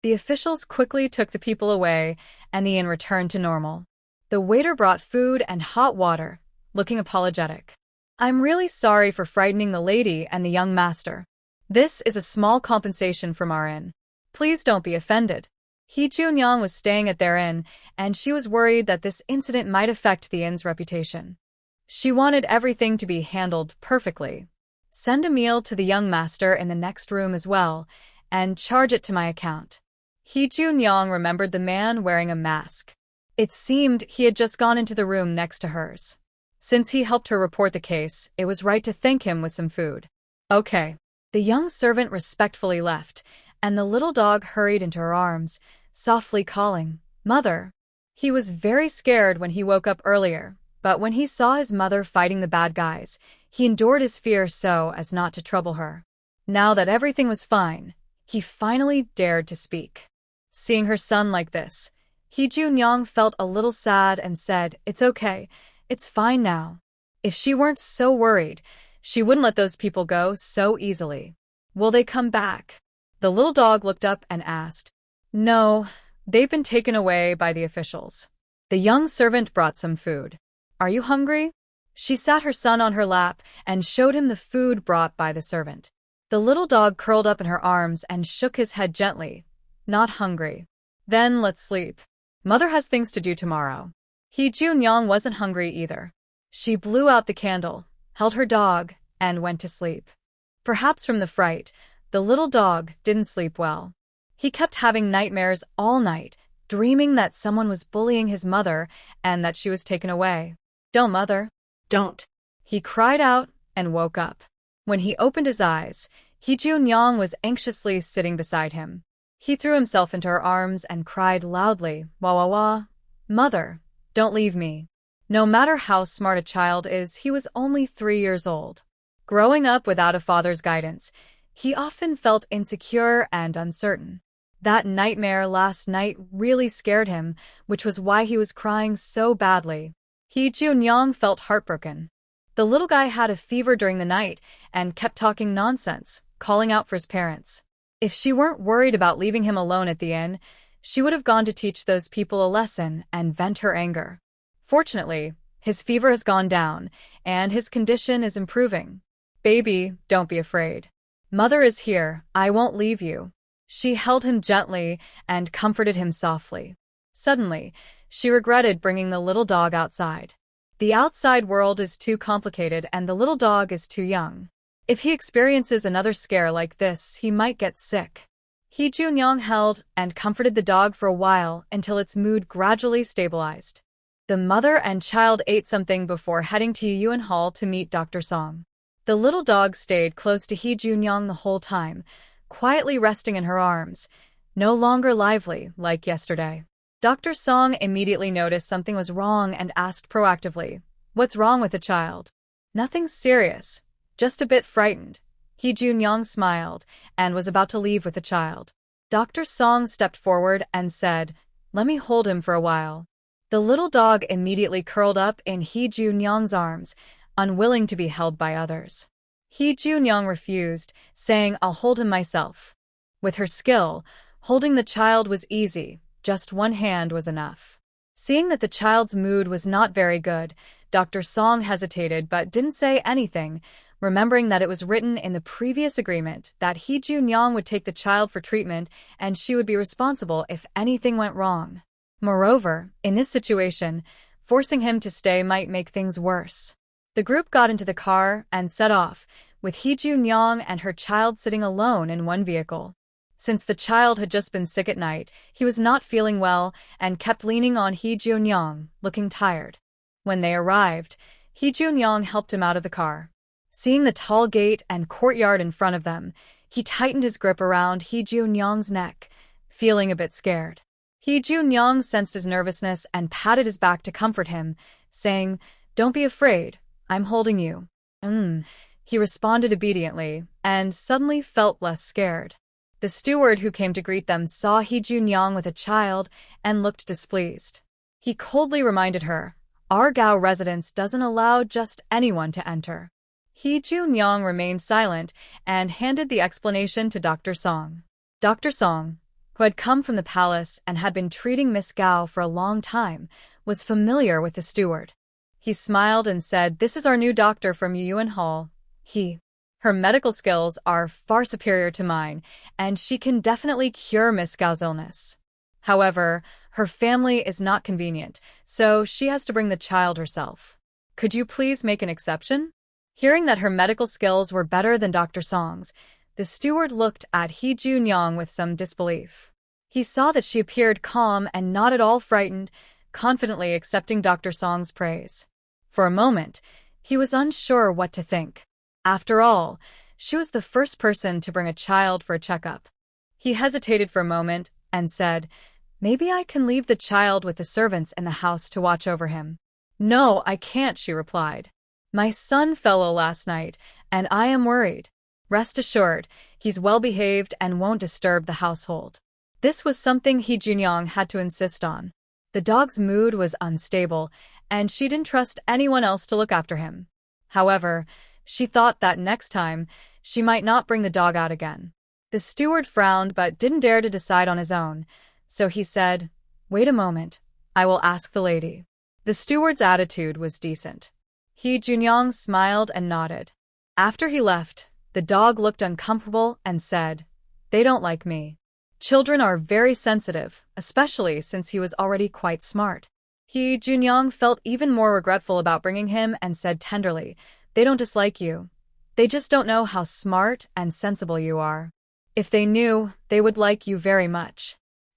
The officials quickly took the people away, and the inn returned to normal. The waiter brought food and hot water, looking apologetic. "I'm really sorry for frightening the lady and the young master. This is a small compensation from our inn. Please don't be offended." Hee Jun-young was staying at their inn, and she was worried that this incident might affect the inn's reputation. She wanted everything to be handled perfectly. "Send a meal to the young master in the next room as well, and charge it to my account." Hee Jun-young remembered the man wearing a mask. It seemed he had just gone into the room next to hers. Since he helped her report the case, it was right to thank him with some food. "Okay." The young servant respectfully left, and the little dog hurried into her arms, softly calling, "Mother." He was very scared when he woke up earlier, but when he saw his mother fighting the bad guys, he endured his fear so as not to trouble her. Now that everything was fine, he finally dared to speak. Seeing her son like this, Hee Jun-young felt a little sad and said, "It's okay, it's fine now." If she weren't so worried, she wouldn't let those people go so easily. "Will they come back?" The little dog looked up and asked. "No, they've been taken away by the officials." The young servant brought some food. "Are you hungry?" She sat her son on her lap and showed him the food brought by the servant. The little dog curled up in her arms and shook his head gently. "Not hungry." "Then let's sleep. Mother has things to do tomorrow." Hee Jun-young wasn't hungry either. She blew out the candle, held her dog, and went to sleep. Perhaps from the fright, the little dog didn't sleep well. He kept having nightmares all night, dreaming that someone was bullying his mother and that she was taken away. "Don't, mother." Don't. He cried out and woke up. When he opened his eyes, Hee-Jun-young was anxiously sitting beside him. He threw himself into her arms and cried loudly, "Wah wah wah. Mother, don't leave me." No matter how smart a child is, he was only 3 years old. Growing up without a father's guidance, he often felt insecure and uncertain. That nightmare last night really scared him, which was why he was crying so badly. Hee-Jun-young felt heartbroken. The little guy had a fever during the night and kept talking nonsense, calling out for his parents. If she weren't worried about leaving him alone at the inn, she would have gone to teach those people a lesson and vent her anger. Fortunately, his fever has gone down, and his condition is improving. "Baby, don't be afraid. Mother is here, I won't leave you." She held him gently and comforted him softly. Suddenly, she regretted bringing the little dog outside. The outside world is too complicated and the little dog is too young. If he experiences another scare like this, he might get sick. Hee-Jun-young held and comforted the dog for a while until its mood gradually stabilized. The mother and child ate something before heading to Yuan Hall to meet Dr. Song. The little dog stayed close to Hee-Jun-young the whole time, quietly resting in her arms, no longer lively like yesterday. Dr. Song immediately noticed something was wrong and asked proactively, "What's wrong with the child?" "Nothing serious, just a bit frightened." Hee-Jun-young smiled and was about to leave with the child. Dr. Song stepped forward and said, "Let me hold him for a while." The little dog immediately curled up in Hee-Jun-young's arms, unwilling to be held by others. Hee-Jun-young refused, saying, "I'll hold him myself." With her skill, holding the child was easy, just one hand was enough. Seeing that the child's mood was not very good, Dr. Song hesitated but didn't say anything, remembering that it was written in the previous agreement that Hee-Jun-young would take the child for treatment and she would be responsible if anything went wrong. Moreover, in this situation, forcing him to stay might make things worse. The group got into the car and set off, with Hee-Jun-young and her child sitting alone in one vehicle. Since the child had just been sick at night, he was not feeling well and kept leaning on Hee-Jun-young, looking tired. When they arrived, Hee-Jun-young helped him out of the car. Seeing the tall gate and courtyard in front of them, he tightened his grip around Hee-Jun-young's neck, feeling a bit scared. Hee-Jun-young sensed his nervousness and patted his back to comfort him, saying, "Don't be afraid, I'm holding you." He responded obediently, and suddenly felt less scared. The steward who came to greet them saw Hee-Jun-young with a child and looked displeased. He coldly reminded her, "Our Gao residence doesn't allow just anyone to enter." Hee-Jun-young remained silent and handed the explanation to Dr. Song. Dr. Song, who had come from the palace and had been treating Miss Gao for a long time, was familiar with the steward. He smiled and said, "This is our new doctor from Yuan Hall. Her medical skills are far superior to mine, and she can definitely cure Miss Gao's illness. However, her family is not convenient, so she has to bring the child herself. Could you please make an exception?" Hearing that her medical skills were better than Dr. Song's, the steward looked at Hee-Jun-young with some disbelief. He saw that she appeared calm and not at all frightened, confidently accepting Dr. Song's praise. For a moment, he was unsure what to think. After all, she was the first person to bring a child for a checkup. He hesitated for a moment and said, "Maybe I can leave the child with the servants in the house to watch over him." "No, I can't," she replied. "My son fell ill last night, and I am worried. Rest assured, he's well-behaved and won't disturb the household." This was something Hee-Jun-young had to insist on. The dog's mood was unstable, and she didn't trust anyone else to look after him. However, she thought that next time, she might not bring the dog out again. The steward frowned but didn't dare to decide on his own, so he said, "Wait a moment, I will ask the lady." The steward's attitude was decent. Hee-Jun-young smiled and nodded. After he left, the dog looked uncomfortable and said, "They don't like me." Children are very sensitive, especially since he was already quite smart. Hee-Jun-young felt even more regretful about bringing him and said tenderly, "They don't dislike you. They just don't know how smart and sensible you are. If they knew, they would like you very much."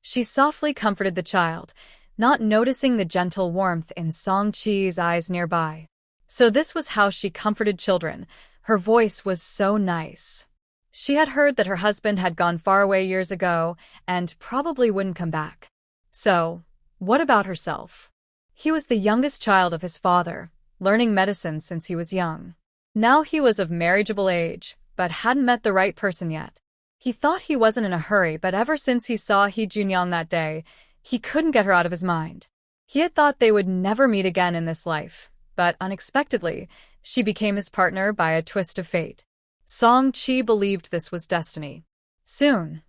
She softly comforted the child, not noticing the gentle warmth in Song Chi's eyes nearby. So this was how she comforted children. Her voice was so nice. She had heard that her husband had gone far away years ago and probably wouldn't come back. So, what about herself? He was the youngest child of his father, learning medicine since he was young. Now he was of marriageable age, but hadn't met the right person yet. He thought he wasn't in a hurry, but ever since he saw Hee Junyoung that day, he couldn't get her out of his mind. He had thought they would never meet again in this life, but unexpectedly, she became his partner by a twist of fate. Song Chi believed this was destiny. Soon,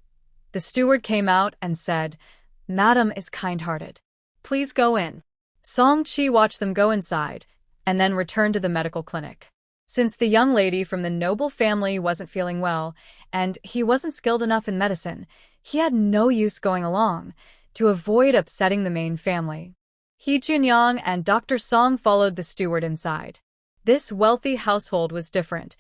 the steward came out and said, "Madam is kind-hearted. Please go in." Song Chi watched them go inside, and then returned to the medical clinic. Since the young lady from the noble family wasn't feeling well, and he wasn't skilled enough in medicine, he had no use going along, to avoid upsetting the main family. Hee Junyoung and Dr. Song followed the steward inside. This wealthy household was different.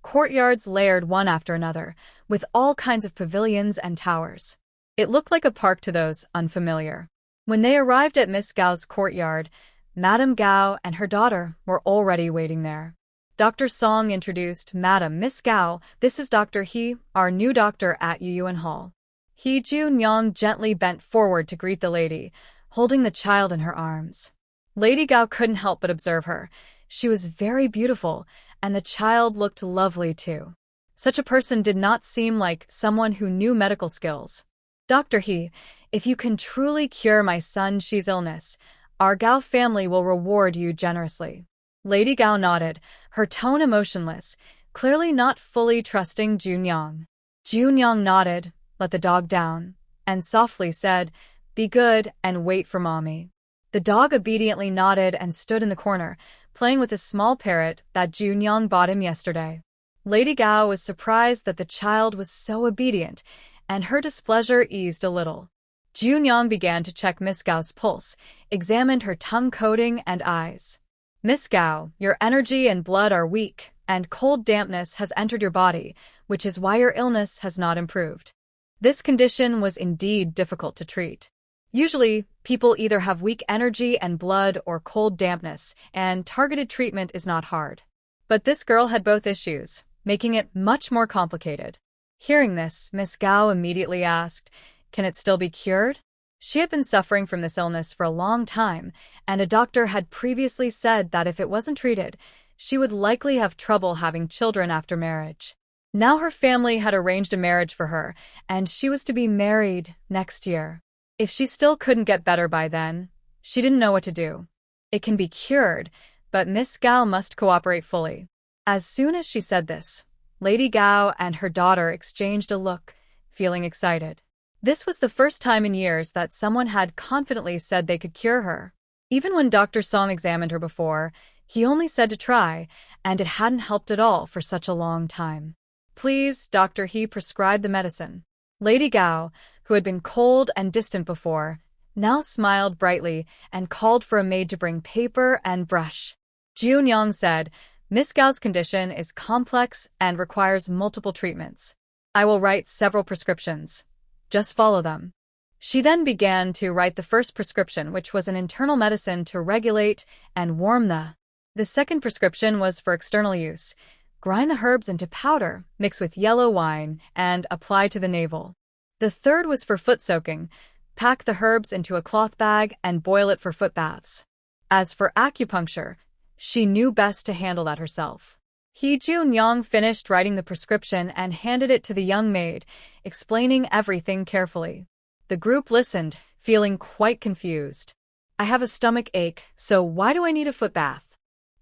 Courtyards layered one after another, with all kinds of pavilions and towers. It looked like a park to those unfamiliar. When they arrived at Miss Gao's courtyard, Madame Gao and her daughter were already waiting there. Dr. Song introduced, "Madam, Miss Gao, this is Dr. He, our new doctor at Yuyuan Hall." Hee Junyoung gently bent forward to greet the lady, holding the child in her arms. Lady Gao couldn't help but observe her. She was very beautiful, and the child looked lovely too. Such a person did not seem like someone who knew medical skills. "Dr. He, if you can truly cure my son Shi's illness, our Gao family will reward you generously." Lady Gao nodded, her tone emotionless, clearly not fully trusting Junyoung. Junyoung nodded, let the dog down, and softly said, "Be good and wait for mommy." The dog obediently nodded and stood in the corner, playing with a small parrot that Junyoung bought him yesterday. Lady Gao was surprised that the child was so obedient, and her displeasure eased a little. Junyoung began to check Miss Gao's pulse, examined her tongue coating and eyes. "Miss Gao, your energy and blood are weak, and cold dampness has entered your body, which is why your illness has not improved." This condition was indeed difficult to treat. Usually, people either have weak energy and blood or cold dampness, and targeted treatment is not hard. But this girl had both issues, making it much more complicated. Hearing this, Miss Gao immediately asked, "Can it still be cured?" She had been suffering from this illness for a long time, and a doctor had previously said that if it wasn't treated, she would likely have trouble having children after marriage. Now her family had arranged a marriage for her, and she was to be married next year. If she still couldn't get better by then, she didn't know what to do. It can be cured, but Miss Gao must cooperate fully. As soon as she said this, Lady Gao and her daughter exchanged a look, feeling excited. This was the first time in years that someone had confidently said they could cure her. Even when Dr. Song examined her before, he only said to try, and it hadn't helped at all for such a long time. "Please, Dr. He prescribed the medicine." Lady Gao, who had been cold and distant before, now smiled brightly and called for a maid to bring paper and brush. Junyoung said, "Miss Gao's condition is complex and requires multiple treatments. I will write several prescriptions. Just follow them." She then began to write the first prescription, which was an internal medicine to regulate and warm the. The second prescription was for external use. Grind the herbs into powder, mix with yellow wine, and apply to the navel. The third was for foot soaking. Pack the herbs into a cloth bag and boil it for foot baths. As for acupuncture, she knew best to handle that herself. Hee Junyoung finished writing the prescription and handed it to the young maid, explaining everything carefully. The group listened, feeling quite confused. "I have a stomach ache, so why do I need a foot bath?"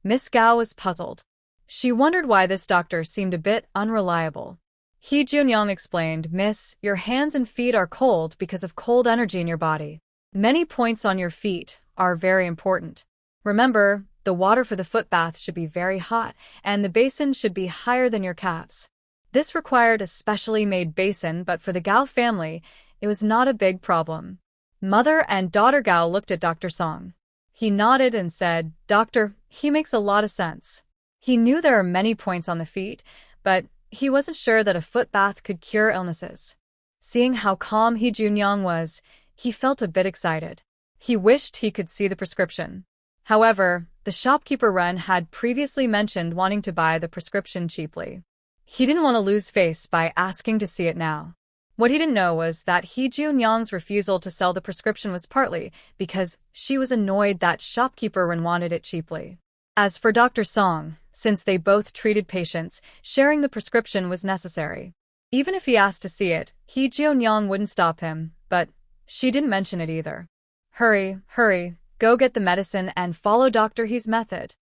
Miss Gao was puzzled. She wondered why this doctor seemed a bit unreliable. Hee Junyoung explained, "Miss, your hands and feet are cold because of cold energy in your body. Many points on your feet are very important. Remember, the water for the foot bath should be very hot, and the basin should be higher than your calves." This required a specially made basin, but for the Gao family, it was not a big problem. Mother and daughter Gao looked at Dr. Song. He nodded and said, "Doctor, he makes a lot of sense." He knew there are many points on the feet, but he wasn't sure that a foot bath could cure illnesses. Seeing how calm Hee Junyoung was, he felt a bit excited. He wished he could see the prescription. However, the shopkeeper Ren had previously mentioned wanting to buy the prescription cheaply. He didn't want to lose face by asking to see it now. What he didn't know was that Hee Junyoung's refusal to sell the prescription was partly because she was annoyed that shopkeeper Ren wanted it cheaply. As for Dr. Song, since they both treated patients, sharing the prescription was necessary. Even if he asked to see it, Hee Junyoung wouldn't stop him, but she didn't mention it either. Hurry, hurry, go get the medicine and follow Dr. Hee's method.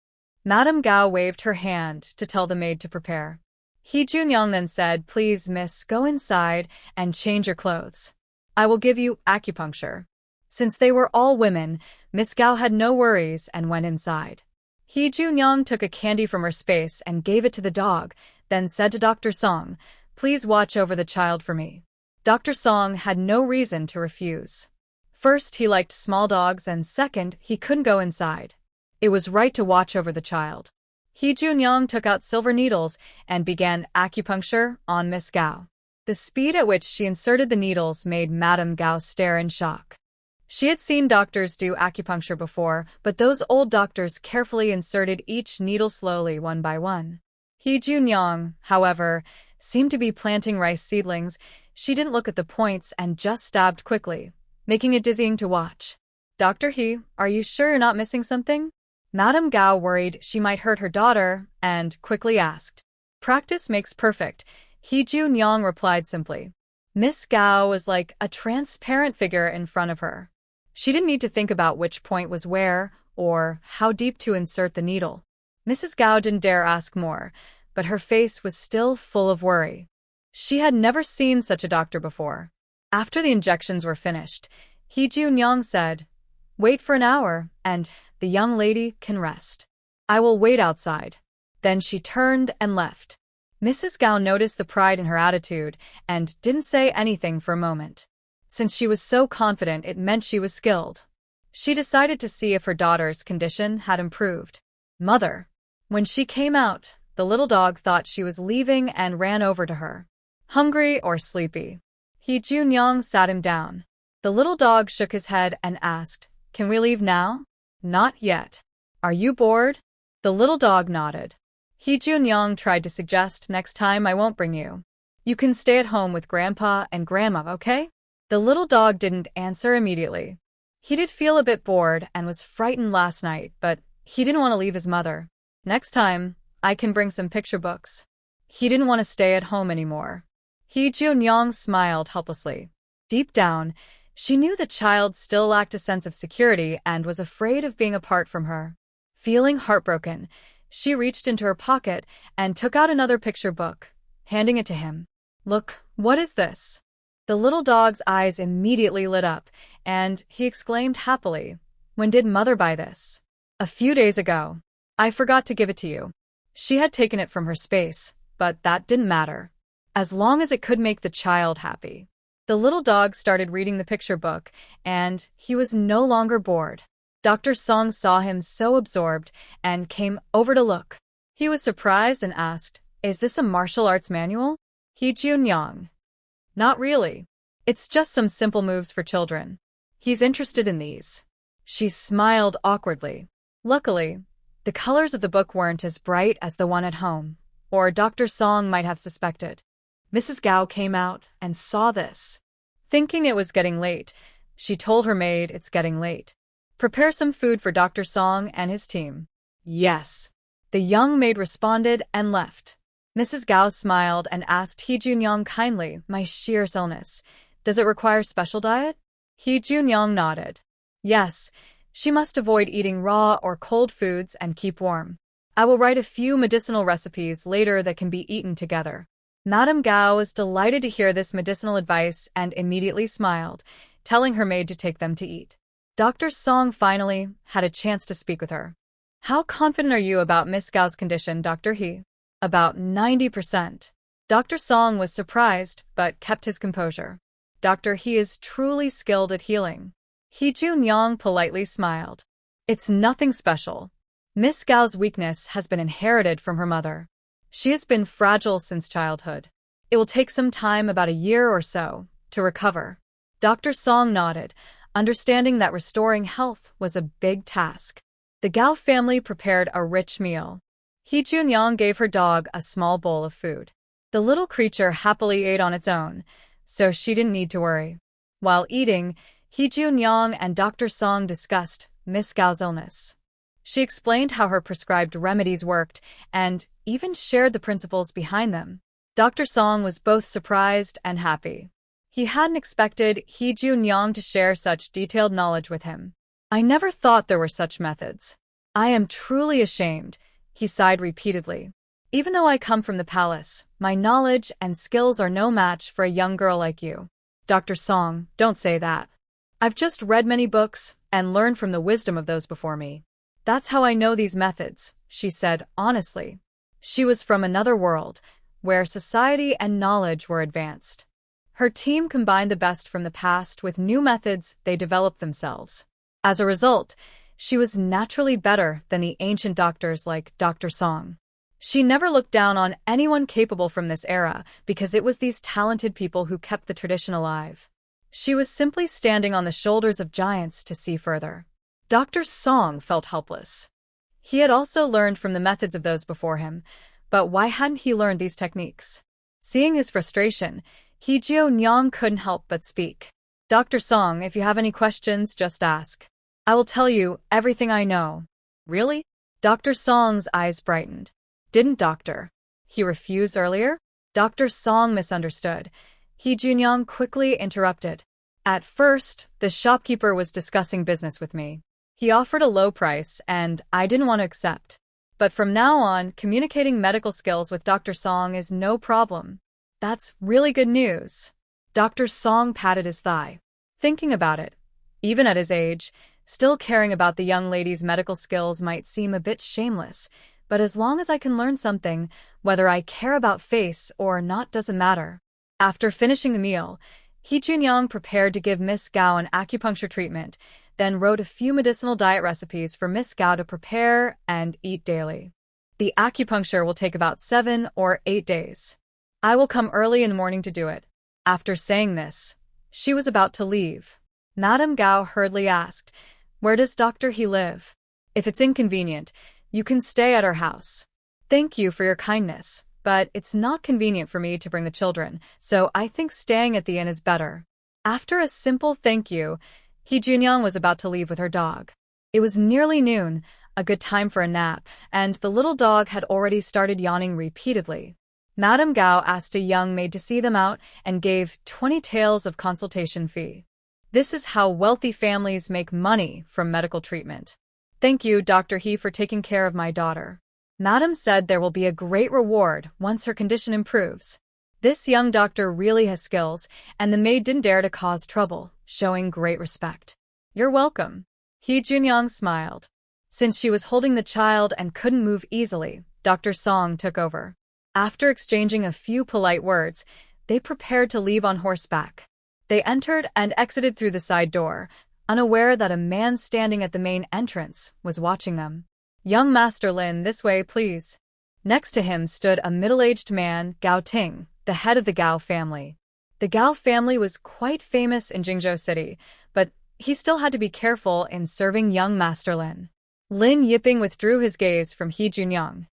Madame Gao waved her hand to tell the maid to prepare. Hee Junyoung then said, please miss, go inside and change your clothes. I will give you acupuncture. Since they were all women, Miss Gao had no worries and went inside. Hee Junyoung took a candy from her space and gave it to the dog, then said to Dr. Song, please watch over the child for me. Dr. Song had no reason to refuse. First, he liked small dogs, and second, he couldn't go inside. It was right to watch over the child. Hee Junyoung took out silver needles and began acupuncture on Miss Gao. The speed at which she inserted the needles made Madame Gao stare in shock. She had seen doctors do acupuncture before, but those old doctors carefully inserted each needle slowly one by one. Hee Junyoung, however, seemed to be planting rice seedlings. She didn't look at the points and just stabbed quickly, making it dizzying to watch. Dr. Hee, are you sure you're not missing something? Madame Gao worried she might hurt her daughter and quickly asked. Practice makes perfect, Hee Junyoung replied simply. Miss Gao was like a transparent figure in front of her. She didn't need to think about which point was where or how deep to insert the needle. Mrs. Gao didn't dare ask more, but her face was still full of worry. She had never seen such a doctor before. After the injections were finished, Hee Junyoung said, wait for an hour, and the young lady can rest. I will wait outside. Then she turned and left. Mrs. Gao noticed the pride in her attitude and didn't say anything for a moment. Since she was so confident, it meant she was skilled. She decided to see if her daughter's condition had improved. Mother. When she came out, the little dog thought she was leaving and ran over to her. Hungry or sleepy? Hee Junyoung sat him down. The little dog shook his head and asked, can we leave now? Not yet. Are you bored? The little dog nodded. Hee Junyoung tried to suggest, next time I won't bring you. You can stay at home with Grandpa and Grandma, okay? The little dog didn't answer immediately. He did feel a bit bored and was frightened last night, but he didn't want to leave his mother. Next time, I can bring some picture books. He didn't want to stay at home anymore. Hee Junyoung smiled helplessly. Deep down, she knew the child still lacked a sense of security and was afraid of being apart from her. Feeling heartbroken, she reached into her pocket and took out another picture book, handing it to him. Look, what is this? The little dog's eyes immediately lit up, and he exclaimed happily, when did Mother buy this? A few days ago. I forgot to give it to you. She had taken it from her space, but that didn't matter, as long as it could make the child happy. The little dog started reading the picture book, and he was no longer bored. Dr. Song saw him so absorbed and came over to look. He was surprised and asked, is this a martial arts manual? Hee Junyoung. Not really. It's just some simple moves for children. He's interested in these. She smiled awkwardly. Luckily, the colors of the book weren't as bright as the one at home, or Dr. Song might have suspected. Mrs. Gao came out and saw this. Thinking it was getting late, she told her maid it's getting late. Prepare some food for Dr. Song and his team. Yes. The young maid responded and left. Mrs. Gao smiled and asked Hee Junyoung kindly, my sheer illness, does it require special diet? Hee Junyoung nodded. Yes, she must avoid eating raw or cold foods and keep warm. I will write a few medicinal recipes later that can be eaten together. Madame Gao was delighted to hear this medicinal advice and immediately smiled, telling her maid to take them to eat. Dr. Song finally had a chance to speak with her. How confident are you about Miss Gao's condition, Dr. He? About 90%. Dr. Song was surprised, but kept his composure. Dr. He is truly skilled at healing. Hee Junyoung politely smiled. It's nothing special. Miss Gao's weakness has been inherited from her mother. She has been fragile since childhood. It will take some time, about a year or so, to recover. Dr. Song nodded, understanding that restoring health was a big task. The Gao family prepared a rich meal. He Junyang gave her dog a small bowl of food. The little creature happily ate on its own, so she didn't need to worry. While eating, He Junyang and Dr. Song discussed Miss Gao's illness. She explained how her prescribed remedies worked and even shared the principles behind them. Dr. Song was both surprised and happy. He hadn't expected He Junyang to share such detailed knowledge with him. I never thought there were such methods. I am truly ashamed, he sighed repeatedly. Even though I come from the palace, my knowledge and skills are no match for a young girl like you. Dr. Song, don't say that. I've just read many books and learned from the wisdom of those before me. That's how I know these methods, she said honestly. She was from another world, where society and knowledge were advanced. Her team combined the best from the past with new methods they developed themselves. As a result, she was naturally better than the ancient doctors like Dr. Song. She never looked down on anyone capable from this era because it was these talented people who kept the tradition alive. She was simply standing on the shoulders of giants to see further. Dr. Song felt helpless. He had also learned from the methods of those before him, but why hadn't he learned these techniques? Seeing his frustration, He Junyang couldn't help but speak. Dr. Song, if you have any questions, just ask. I will tell you everything I know. Really? Dr. Song's eyes brightened. Didn't Dr. He refuse earlier? Dr. Song misunderstood. He Junyang quickly interrupted. At first, the shopkeeper was discussing business with me. He offered a low price, and I didn't want to accept. But from now on, communicating medical skills with Dr. Song is no problem. That's really good news. Dr. Song patted his thigh. Thinking about it, even at his age, still caring about the young lady's medical skills might seem a bit shameless, but as long as I can learn something, whether I care about face or not doesn't matter. After finishing the meal, He Junyang prepared to give Miss Gao an acupuncture treatment, then wrote a few medicinal diet recipes for Miss Gao to prepare and eat daily. The acupuncture will take about 7 or 8 days. I will come early in the morning to do it. After saying this, she was about to leave. Madame Gao hurriedly asked, "Where does Dr. He live? If it's inconvenient, you can stay at our house. Thank you for your kindness, but it's not convenient for me to bring the children, so I think staying at the inn is better." After a simple thank you, He Junyang was about to leave with her dog. It was nearly noon, a good time for a nap, and the little dog had already started yawning repeatedly. Madame Gao asked a young maid to see them out and gave 20 taels of consultation fee. This is how wealthy families make money from medical treatment. Thank you, Dr. He, for taking care of my daughter. Madame said there will be a great reward once her condition improves. This young doctor really has skills, and the maid didn't dare to cause trouble, showing great respect. You're welcome. He Junyang smiled. Since she was holding the child and couldn't move easily, Dr. Song took over. After exchanging a few polite words, they prepared to leave on horseback. They entered and exited through the side door, unaware that a man standing at the main entrance was watching them. "Young Master Lin, this way, please." Next to him stood a middle-aged man, Gao Ting, the head of the Gao family. The Gao family was quite famous in Jingzhou City, but he still had to be careful in serving young Master Lin. Lin Yiping withdrew his gaze from He Junyang.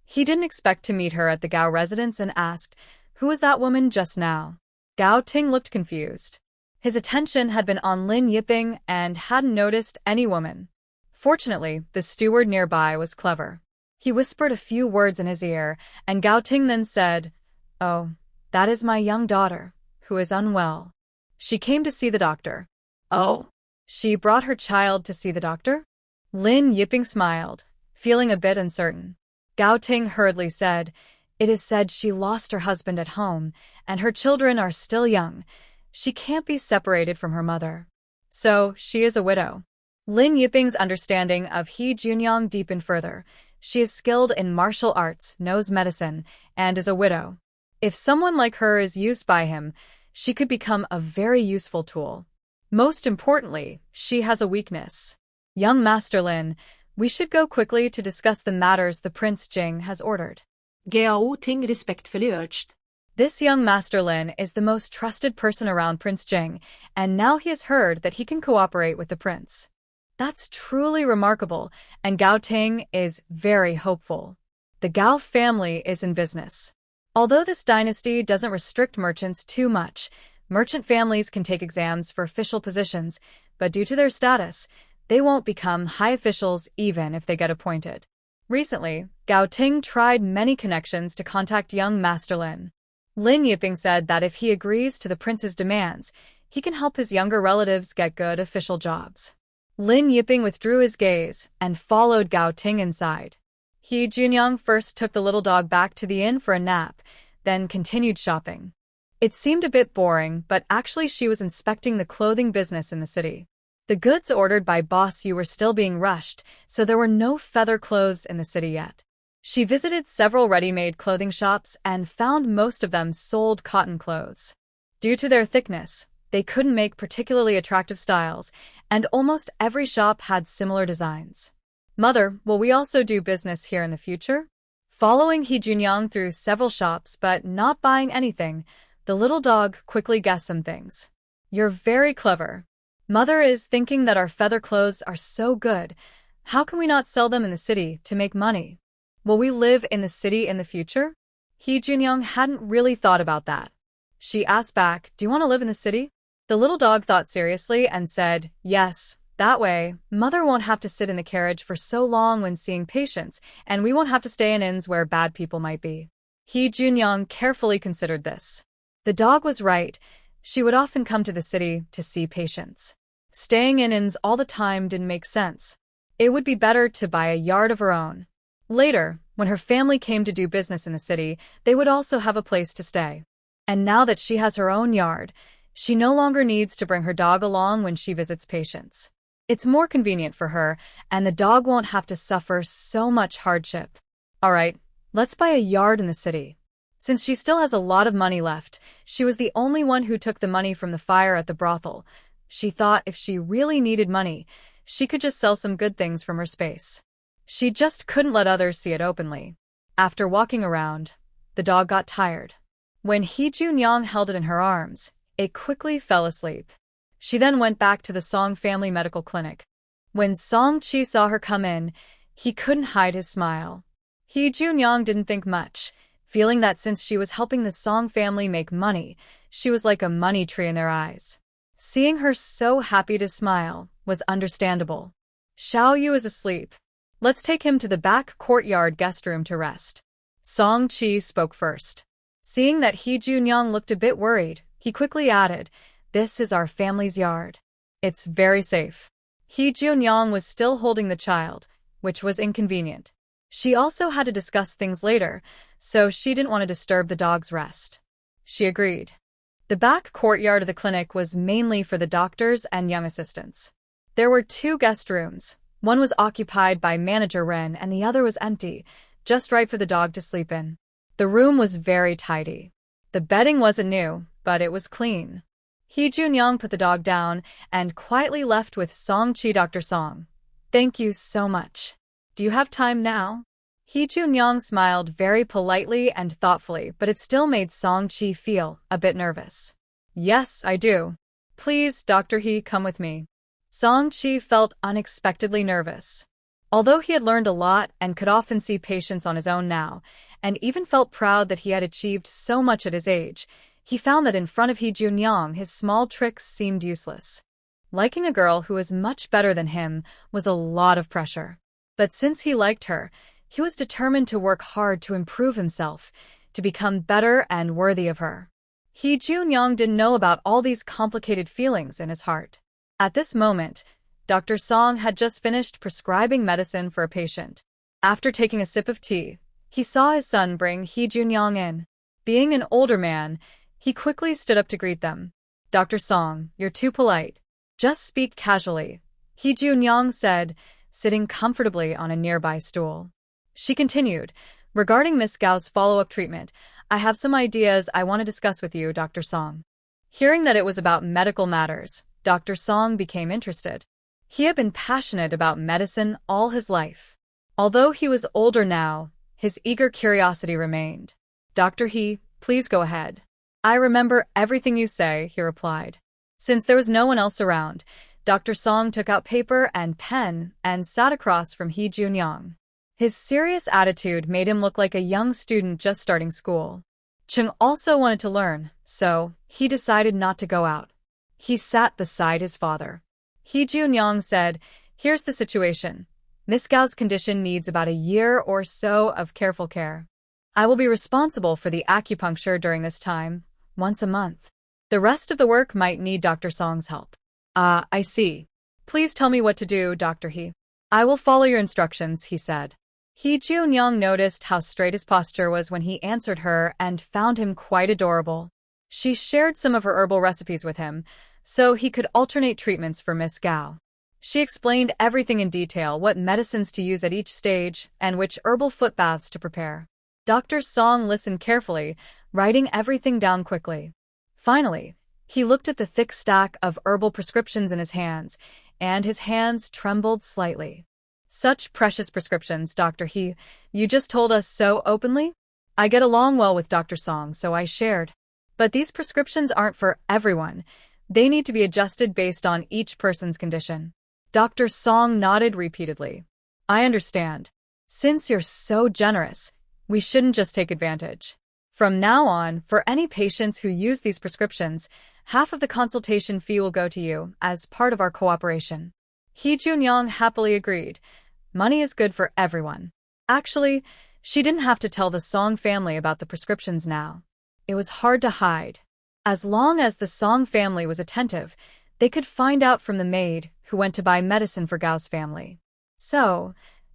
He didn't expect to meet her at the Gao residence and asked, "Who was that woman just now?" Gao Ting looked confused. His attention had been on Lin Yiping and hadn't noticed any woman. Fortunately, the steward nearby was clever. He whispered a few words in his ear, and Gao Ting then said, "Oh, that is my young daughter, who is unwell. She came to see the doctor." "Oh, she brought her child to see the doctor?" Lin Yiping smiled, feeling a bit uncertain. Gao Ting hurriedly said, "It is said she lost her husband at home, and her children are still young. She can't be separated from her mother. So, she is a widow." Lin Yiping's understanding of He Junyang deepened further. She is skilled in martial arts, knows medicine, and is a widow. If someone like her is used by him, she could become a very useful tool. Most importantly, she has a weakness. "Young Master Lin, we should go quickly to discuss the matters the Prince Jing has ordered." Gao Ting respectfully urged. This young Master Lin is the most trusted person around Prince Jing, and now he has heard that he can cooperate with the prince. That's truly remarkable, and Gao Ting is very hopeful. The Gao family is in business. Although this dynasty doesn't restrict merchants too much, merchant families can take exams for official positions, but due to their status, they won't become high officials even if they get appointed. Recently, Gao Ting tried many connections to contact young Master Lin. Lin Yiping said that if he agrees to the prince's demands, he can help his younger relatives get good official jobs. Lin Yiping withdrew his gaze and followed Gao Ting inside. He Junyang first took the little dog back to the inn for a nap, then continued shopping. It seemed a bit boring, but actually she was inspecting the clothing business in the city. The goods ordered by Boss Yu were still being rushed, so there were no feather clothes in the city yet. She visited several ready-made clothing shops and found most of them sold cotton clothes. Due to their thickness, they couldn't make particularly attractive styles, and almost every shop had similar designs. Mother, will we also do business here in the future? Following He Junyang through several shops but not buying anything, the little dog quickly guessed some things. You're very clever. Mother is thinking that our feather clothes are so good. How can we not sell them in the city to make money? Will we live in the city in the future? He Junyang hadn't really thought about that. She asked back, do you want to live in the city? The little dog thought seriously and said, yes, that way, Mother won't have to sit in the carriage for so long when seeing patients, and we won't have to stay in inns where bad people might be. He Junyang carefully considered this. The dog was right. She would often come to the city to see patients. Staying in inns all the time didn't make sense. It would be better to buy a yard of her own. Later, when her family came to do business in the city, they would also have a place to stay. And now that she has her own yard, she no longer needs to bring her dog along when she visits patients. It's more convenient for her, and the dog won't have to suffer so much hardship. All right, let's buy a yard in the city. Since she still has a lot of money left, she was the only one who took the money from the fire at the brothel. She thought if she really needed money, she could just sell some good things from her space. She just couldn't let others see it openly. After walking around, the dog got tired. When He Junyang held it in her arms, it quickly fell asleep. She then went back to the Song family medical clinic. When Song Chi saw her come in, he couldn't hide his smile. He Junyang didn't think much, feeling that since she was helping the Song family make money, she was like a money tree in their eyes. Seeing her so happy to smile was understandable. Xiao Yu is asleep. Let's take him to the back courtyard guest room to rest. Song Chi spoke first. Seeing that He Junyang looked a bit worried, he quickly added, this is our family's yard. It's very safe. He Junyang was still holding the child, which was inconvenient. She also had to discuss things later, so she didn't want to disturb the dog's rest. She agreed. The back courtyard of the clinic was mainly for the doctors and young assistants. There were 2 guest rooms. One was occupied by Manager Ren and the other was empty, just right for the dog to sleep in. The room was very tidy. The bedding wasn't new, but it was clean. He Junyang put the dog down and quietly left with Song Chi. Dr. Song, thank you so much. Do you have time now? He Junyang smiled very politely and thoughtfully, but it still made Song Chi feel a bit nervous. Yes, I do. Please, Dr. He, come with me. Song Chi felt unexpectedly nervous. Although he had learned a lot and could often see patients on his own now, and even felt proud that he had achieved so much at his age, he found that in front of He Junyang his small tricks seemed useless. Liking a girl who was much better than him was a lot of pressure. But since he liked her, he was determined to work hard to improve himself, to become better and worthy of her. He Junyang didn't know about all these complicated feelings in his heart. At this moment, Dr. Song had just finished prescribing medicine for a patient. After taking a sip of tea, he saw his son bring He Junyang in. Being an older man, he quickly stood up to greet them. Dr. Song, you're too polite. Just speak casually, He Junyang said, sitting comfortably on a nearby stool. She continued, regarding Miss Gao's follow-up treatment, I have some ideas I want to discuss with you, Dr. Song. Hearing that it was about medical matters, Dr. Song became interested. He had been passionate about medicine all his life. Although he was older now, his eager curiosity remained. Dr. He, Please go ahead. I remember everything you say, he replied. Since there was no one else around, Dr. Song took out paper and pen and sat across from He Junyang. His serious attitude made him look like a young student just starting school. Chung also wanted to learn, so he decided not to go out. He sat beside his father. He Junyang said, "Here's the situation. Miss Gao's condition needs about a year or so of careful care. I will be responsible for the acupuncture during this time, once a month. The rest of the work might need Dr. Song's help." "Ah, I see. Please tell me what to do, Dr. He." "I will follow your instructions," he said. He Junyang noticed how straight his posture was when he answered her and found him quite adorable. She shared some of her herbal recipes with him, so he could alternate treatments for Miss Gao. She explained everything in detail, what medicines to use at each stage, and which herbal foot baths to prepare. Dr. Song listened carefully, writing everything down quickly. Finally, he looked at the thick stack of herbal prescriptions in his hands, and his hands trembled slightly. "Such precious prescriptions, Dr. He. You just told us so openly." "I get along well with Dr. Song, so I shared. But these prescriptions aren't for everyone. They need to be adjusted based on each person's condition." Dr. Song nodded repeatedly. "I understand. Since you're so generous, we shouldn't just take advantage. From now on, for any patients who use these prescriptions, half of the consultation fee will go to you as part of our cooperation." He Junyang happily agreed. Money is good for everyone. Actually, she didn't have to tell the Song family about the prescriptions now. It was hard to hide. As long as the Song family was attentive, they could find out from the maid who went to buy medicine for Gao's family. So,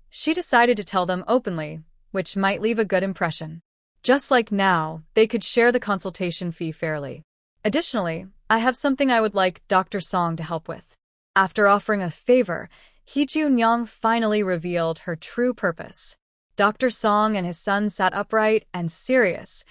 she decided to tell them openly, which might leave a good impression. Just like now, they could share the consultation fee fairly. Additionally, I have something I would like Dr. Song to help with. After offering a favor, He Junyang finally revealed her true purpose. Dr. Song and his son sat upright and serious.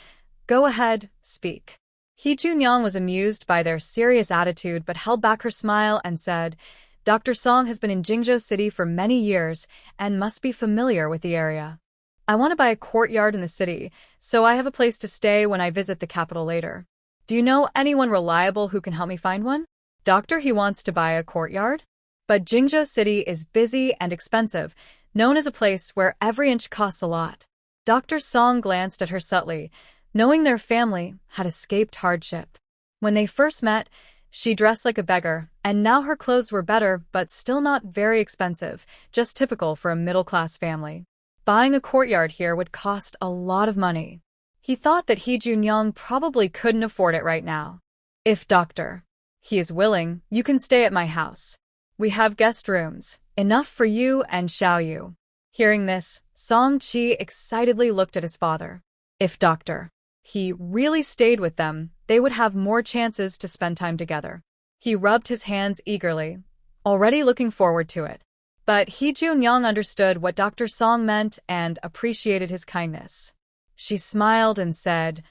"Go ahead, speak." He Junyang was amused by their serious attitude but held back her smile and said, "Dr. Song has been in Jingzhou City for many years and must be familiar with the area. I want to buy a courtyard in the city, so I have a place to stay when I visit the capital later. Do you know anyone reliable who can help me find one?" Doctor, he wants to buy a courtyard? But Jingzhou City is busy and expensive, known as a place where every inch costs a lot. Dr. Song glanced at her subtly, knowing their family had escaped hardship. When they first met, she dressed like a beggar, and now her clothes were better but still not very expensive, just typical for a middle-class family. Buying a courtyard here would cost a lot of money. He thought that He Junyang probably couldn't afford it right now. "If Dr. He is willing, you can stay at my house. We have guest rooms, enough for you and Xiao Yu." Hearing this, Song Qi excitedly looked at his father. If Dr. He really stayed with them, they would have more chances to spend time together. He rubbed his hands eagerly, already looking forward to it. But He Junyang understood what Dr. Song meant and appreciated his kindness. She smiled and said,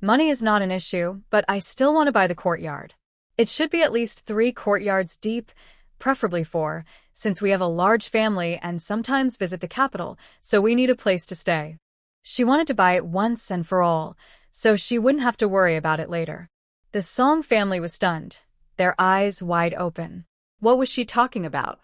"Money is not an issue, but I still want to buy the courtyard. It should be at least 3 courtyards deep, preferably 4, since we have a large family and sometimes visit the capital, so we need a place to stay." She wanted to buy it once and for all, so she wouldn't have to worry about it later. The Song family was stunned, their eyes wide open. What was she talking about?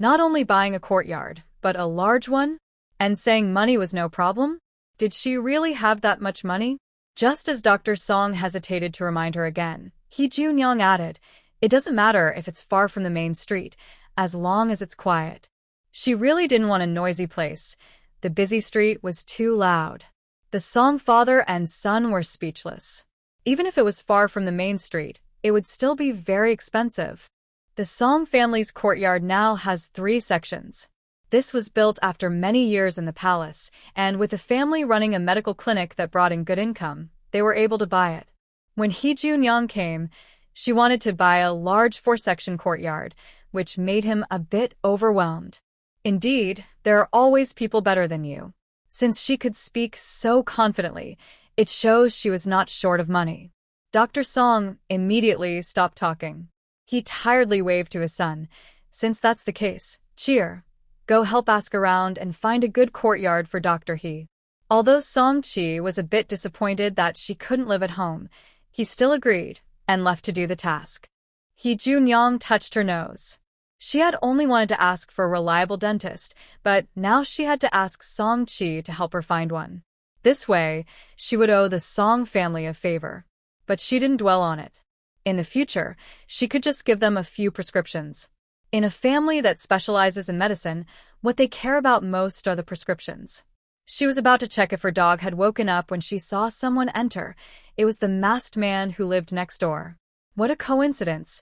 Not only buying a courtyard, but a large one? And saying money was no problem? Did she really have that much money? Just as Dr. Song hesitated to remind her again, He Junyang added, "It doesn't matter if it's far from the main street, as long as it's quiet." She really didn't want a noisy place. The busy street was too loud. The Song father and son were speechless. Even if it was far from the main street, it would still be very expensive. The Song family's courtyard now has 3 sections. This was built after many years in the palace, and with the family running a medical clinic that brought in good income, they were able to buy it. When He Junyang came, she wanted to buy a large 4-section courtyard, which made him a bit overwhelmed. Indeed, there are always people better than you. Since she could speak so confidently, it shows she was not short of money. Dr. Song immediately stopped talking. He tiredly waved to his son. "Since that's the case, cheer. Go help ask around and find a good courtyard for Dr. He." Although Song Chi was a bit disappointed that she couldn't live at home, he still agreed and left to do the task. He Junyong touched her nose. She had only wanted to ask for a reliable dentist, but now she had to ask Song Chi to help her find one. This way, she would owe the Song family a favor. But she didn't dwell on it. In the future, she could just give them a few prescriptions. In a family that specializes in medicine, what they care about most are the prescriptions. She was about to check if her dog had woken up when she saw someone enter. It was the masked man who lived next door. What a coincidence.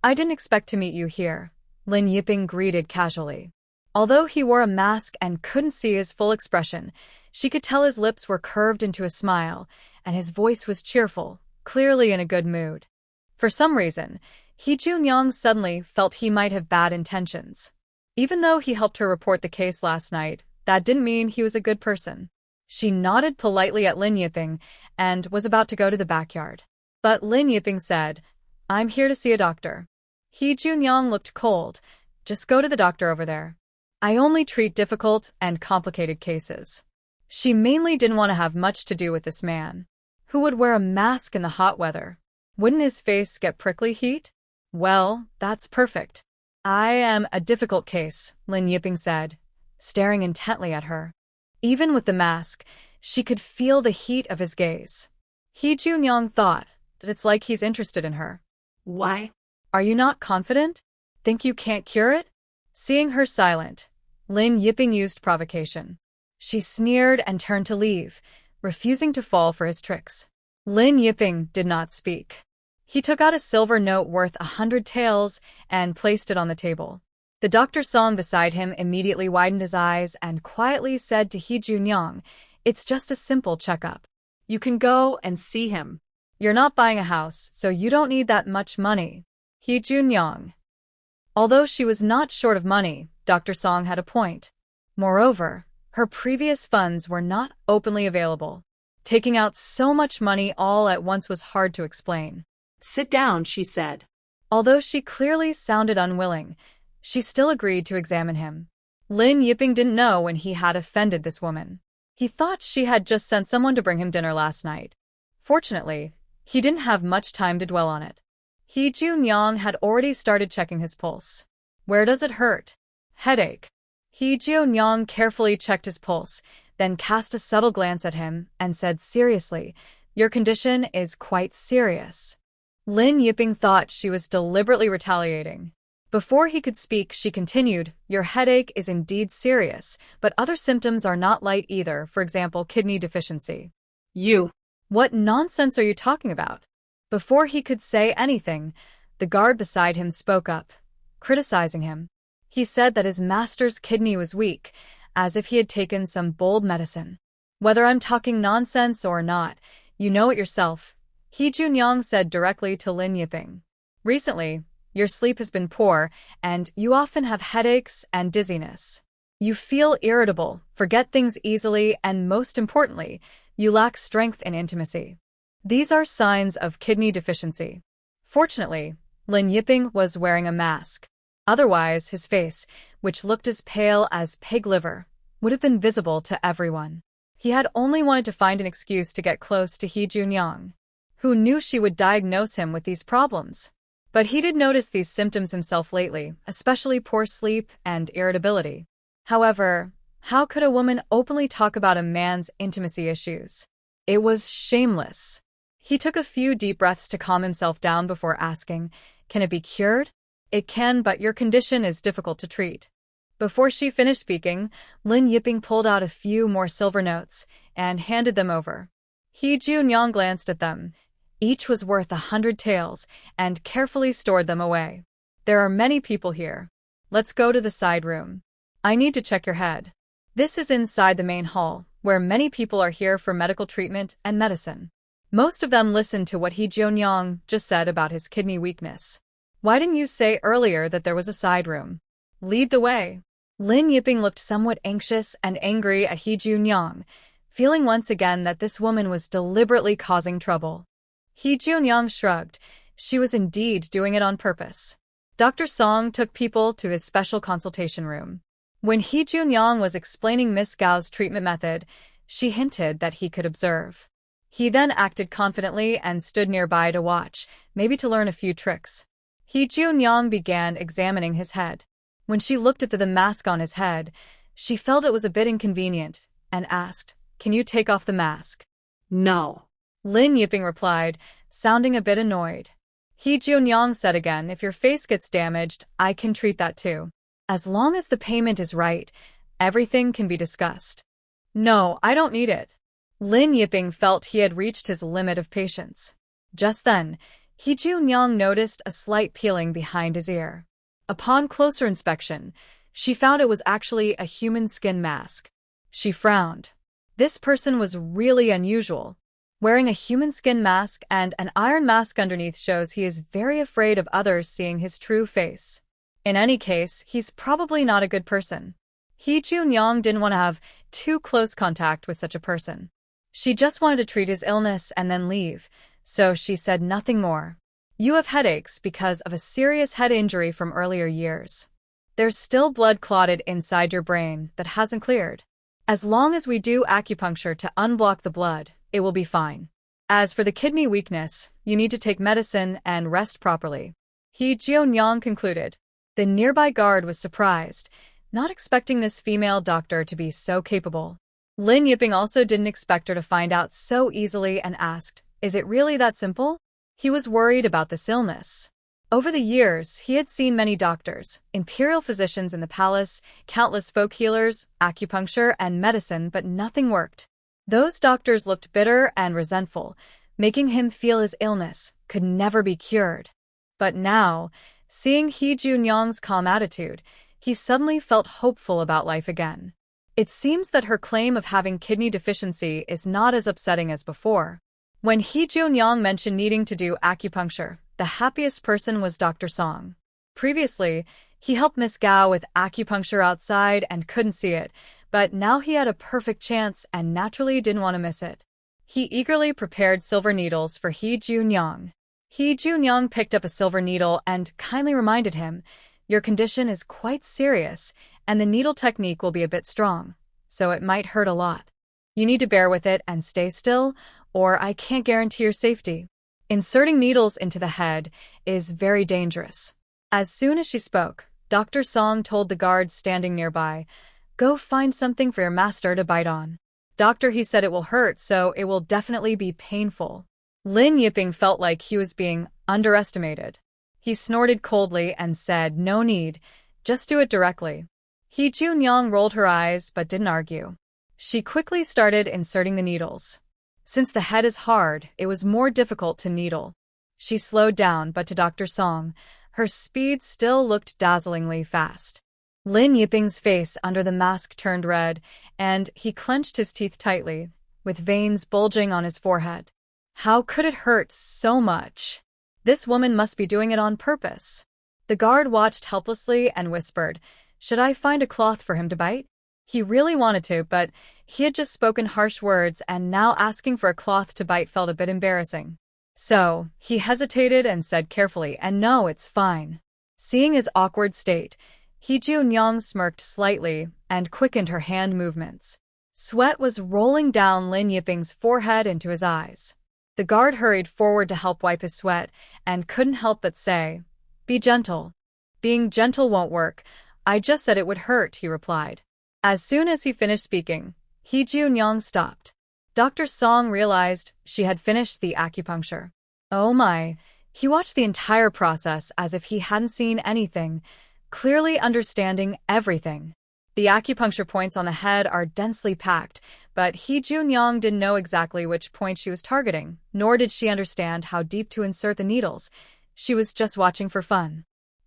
I didn't expect to meet you here, Lin Yiping greeted casually. Although he wore a mask and couldn't see his full expression, she could tell his lips were curved into a smile, and his voice was cheerful, clearly in a good mood. For some reason, He Junyong suddenly felt he might have bad intentions. Even though he helped her report the case last night, that didn't mean he was a good person. She nodded politely at Lin Yiping and was about to go to the backyard. But Lin Yiping said, "I'm here to see a doctor." He Junyong looked cold. "Just go to the doctor over there. I only treat difficult and complicated cases." She mainly didn't want to have much to do with this man. Who would wear a mask in the hot weather? Wouldn't his face get prickly heat? Well, that's perfect. "I am a difficult case," Lin Yiping said, staring intently at her. Even with the mask, she could feel the heat of his gaze. He Junyong thought that it's like he's interested in her. Why? "Are you not confident? Think you can't cure it?" Seeing her silent, Lin Yiping used provocation. She sneered and turned to leave, refusing to fall for his tricks. Lin Yiping did not speak. He took out a silver note worth 100 taels and placed it on the table. The Dr. Song beside him immediately widened his eyes and quietly said to He Junyong, "It's just a simple checkup. You can go and see him." "You're not buying a house, so you don't need that much money." He Junyong. Although she was not short of money, Dr. Song had a point. Moreover, her previous funds were not openly available. Taking out so much money all at once was hard to explain. "Sit down," she said. Although she clearly sounded unwilling, she still agreed to examine him. Lin Yiping didn't know when he had offended this woman. He thought she had just sent someone to bring him dinner last night. Fortunately, he didn't have much time to dwell on it. He Junyong had already started checking his pulse. "Where does it hurt?" "Headache." He Junyong carefully checked his pulse, then cast a subtle glance at him and said seriously, "Your condition is quite serious." Lin Yiping thought she was deliberately retaliating. Before he could speak, she continued, "Your headache is indeed serious, but other symptoms are not light either, for example, kidney deficiency." "You." "What nonsense are you talking about?" Before he could say anything, the guard beside him spoke up, criticizing him. He said that his master's kidney was weak, as if he had taken some bold medicine. "Whether I'm talking nonsense or not, you know it yourself," He Junyong said directly to Lin Yiping. "Recently, your sleep has been poor, and you often have headaches and dizziness. You feel irritable, forget things easily, and most importantly, you lack strength in intimacy. These are signs of kidney deficiency." Fortunately, Lin Yiping was wearing a mask. Otherwise, his face, which looked as pale as pig liver, would have been visible to everyone. He had only wanted to find an excuse to get close to He Junyong, who knew she would diagnose him with these problems. But he did notice these symptoms himself lately, especially poor sleep and irritability. However, how could a woman openly talk about a man's intimacy issues? It was shameless. He took a few deep breaths to calm himself down before asking, "Can it be cured?" "It can, but your condition is difficult to treat." Before she finished speaking, Lin Yiping pulled out a few more silver notes and handed them over. He Junyong glanced at them. Each was worth 100 taels, and carefully stored them away. "There are many people here. Let's go to the side room. I need to check your head." This is inside the main hall, where many people are here for medical treatment and medicine. Most of them listened to what He Junyong just said about his kidney weakness. "Why didn't you say earlier that there was a side room? Lead the way." Lin Yiping looked somewhat anxious and angry at He Junyong, feeling once again that this woman was deliberately causing trouble. He Junyong shrugged. She was indeed doing it on purpose. Dr. Song took people to his special consultation room. When He Junyong was explaining Miss Gao's treatment method, She hinted that he could observe. He then acted confidently and stood nearby to watch, maybe to learn a few tricks. He Junyang began examining his head. When she looked at the mask on his head, she felt it was a bit inconvenient and asked, "Can you take off the mask?" No. Lin Yiping replied, sounding a bit annoyed. He Junyang said again, "If your face gets damaged, I can treat that too. As long as the payment is right, everything can be discussed." "No, I don't need it." Lin Yiping felt he had reached his limit of patience. Just then, He Junyang noticed a slight peeling behind his ear. Upon closer inspection, she found it was actually a human skin mask. She frowned. This person was really unusual. Wearing a human skin mask and an iron mask underneath shows he is very afraid of others seeing his true face. In any case, he's probably not a good person. He Junyang didn't want to have too close contact with such a person. She just wanted to treat his illness and then leave, so she said nothing more. "You have headaches because of a serious head injury from earlier years. There's still blood clotted inside your brain that hasn't cleared. As long as we do acupuncture to unblock the blood, it will be fine. As for the kidney weakness, you need to take medicine and rest properly." He Jionyang concluded. The nearby guard was surprised, not expecting this female doctor to be so capable. Lin Yiping also didn't expect her to find out so easily and asked, "Is it really that simple?" He was worried about this illness. Over the years, he had seen many doctors, imperial physicians in the palace, countless folk healers, acupuncture, and medicine, but nothing worked. Those doctors looked bitter and resentful, making him feel his illness could never be cured. But now, seeing He Junyang's calm attitude, he suddenly felt hopeful about life again. It seems that her claim of having kidney deficiency is not as upsetting as before. When He Junyang mentioned needing to do acupuncture, the happiest person was Dr. Song. Previously, he helped Miss Gao with acupuncture outside and couldn't see it, but now he had a perfect chance and naturally didn't want to miss it. He eagerly prepared silver needles for He Junyang. He Junyang picked up a silver needle and kindly reminded him, "Your condition is quite serious, and the needle technique will be a bit strong, so it might hurt a lot. You need to bear with it and stay still, or I can't guarantee your safety. Inserting needles into the head is very dangerous." As soon as she spoke, Dr. Song told the guards standing nearby, "Go find something for your master to bite on. Doctor, he said it will hurt, so it will definitely be painful." Lin Yiping felt like he was being underestimated. He snorted coldly and said, "No need, just do it directly." He Junyang rolled her eyes but didn't argue. She quickly started inserting the needles. Since the head is hard, it was more difficult to needle. She slowed down, but to Dr. Song, her speed still looked dazzlingly fast. Lin Yiping's face under the mask turned red, and he clenched his teeth tightly, with veins bulging on his forehead. How could it hurt so much? This woman must be doing it on purpose. The guard watched helplessly and whispered, "Should I find a cloth for him to bite?" He really wanted to, but he had just spoken harsh words and now asking for a cloth to bite felt a bit embarrassing. So, he hesitated and said carefully, "And no, it's fine." Seeing his awkward state, He Junyang smirked slightly and quickened her hand movements. Sweat was rolling down Lin Yiping's forehead into his eyes. The guard hurried forward to help wipe his sweat and couldn't help but say, "Be gentle." "Being gentle won't work. I just said it would hurt," he replied. As soon as he finished speaking, He Junyang stopped. Dr. Song realized she had finished the acupuncture. Oh my! He watched the entire process as if he hadn't seen anything, clearly understanding everything. The acupuncture points on the head are densely packed, but He Junyang didn't know exactly which point she was targeting, nor did she understand how deep to insert the needles. She was just watching for fun.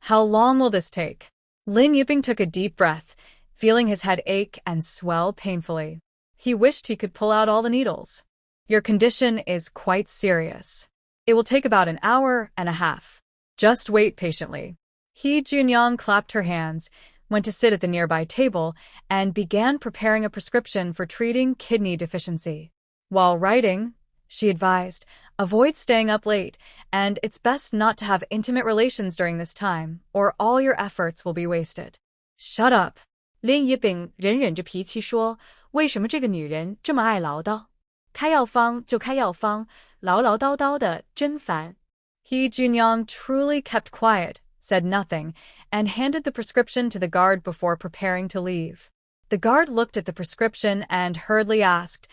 How long will this take? Lin Yiping took a deep breath, feeling his head ache and swell painfully. He wished he could pull out all the needles. "Your condition is quite serious. It will take about an hour and a half. Just wait patiently." He Junyang clapped her hands, went to sit at the nearby table, and began preparing a prescription for treating kidney deficiency. While writing, she advised, "Avoid staying up late, and it's best not to have intimate relations during this time, or all your efforts will be wasted." "Shut up." 林一丙忍着脾气说：“为什么这个女人这么爱唠叨？开药方就开药方，唠唠叨叨的，真烦。He Junyong truly kept quiet, said nothing, and handed the prescription to the guard before preparing to leave. The guard looked at the prescription and hurriedly asked,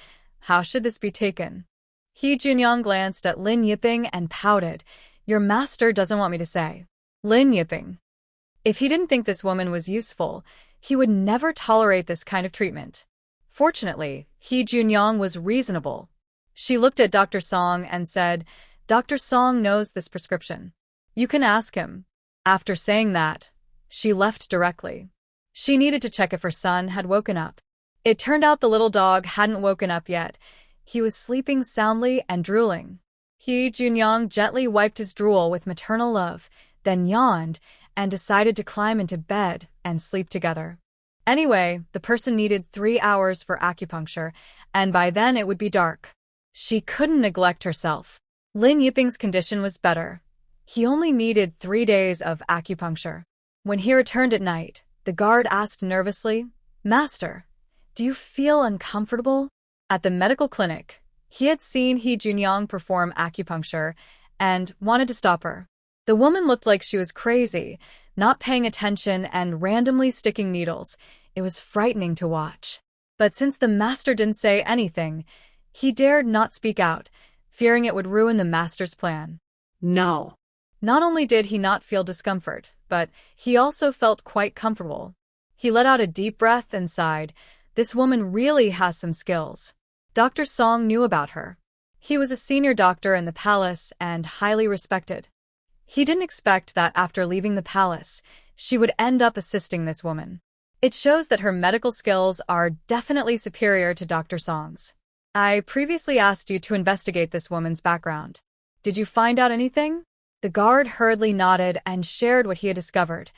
"How should this be taken?" He Junyong glanced at Lin Yiping and pouted. "Your master doesn't want me to say." Lin Yiping. If he didn't think this woman was useful, he would never tolerate this kind of treatment. Fortunately, He Junyong was reasonable. She looked at Dr. Song and said, "Dr. Song knows this prescription. You can ask him." After saying that, she left directly. She needed to check if her son had woken up. It turned out the little dog hadn't woken up yet. He was sleeping soundly and drooling. He Junyong gently wiped his drool with maternal love, then yawned and decided to climb into bed and sleep together. Anyway, the person needed 3 hours for acupuncture, and by then it would be dark. She couldn't neglect herself. Lin Yiping's condition was better. He only needed 3 days of acupuncture. When he returned at night, the guard asked nervously, "Master, do you feel uncomfortable?" At the medical clinic, he had seen He Junyong perform acupuncture and wanted to stop her. The woman looked like she was crazy, not paying attention and randomly sticking needles. It was frightening to watch. But since the master didn't say anything, he dared not speak out, fearing it would ruin the master's plan. No. Not only did he not feel discomfort, but he also felt quite comfortable. He let out a deep breath and sighed. This woman really has some skills. Dr. Song knew about her. He was a senior doctor in the palace and highly respected. He didn't expect that after leaving the palace, she would end up assisting this woman. It shows that her medical skills are definitely superior to Dr. Song's. I previously asked you to investigate this woman's background. Did you find out anything? The guard hurriedly nodded and shared what he had discovered.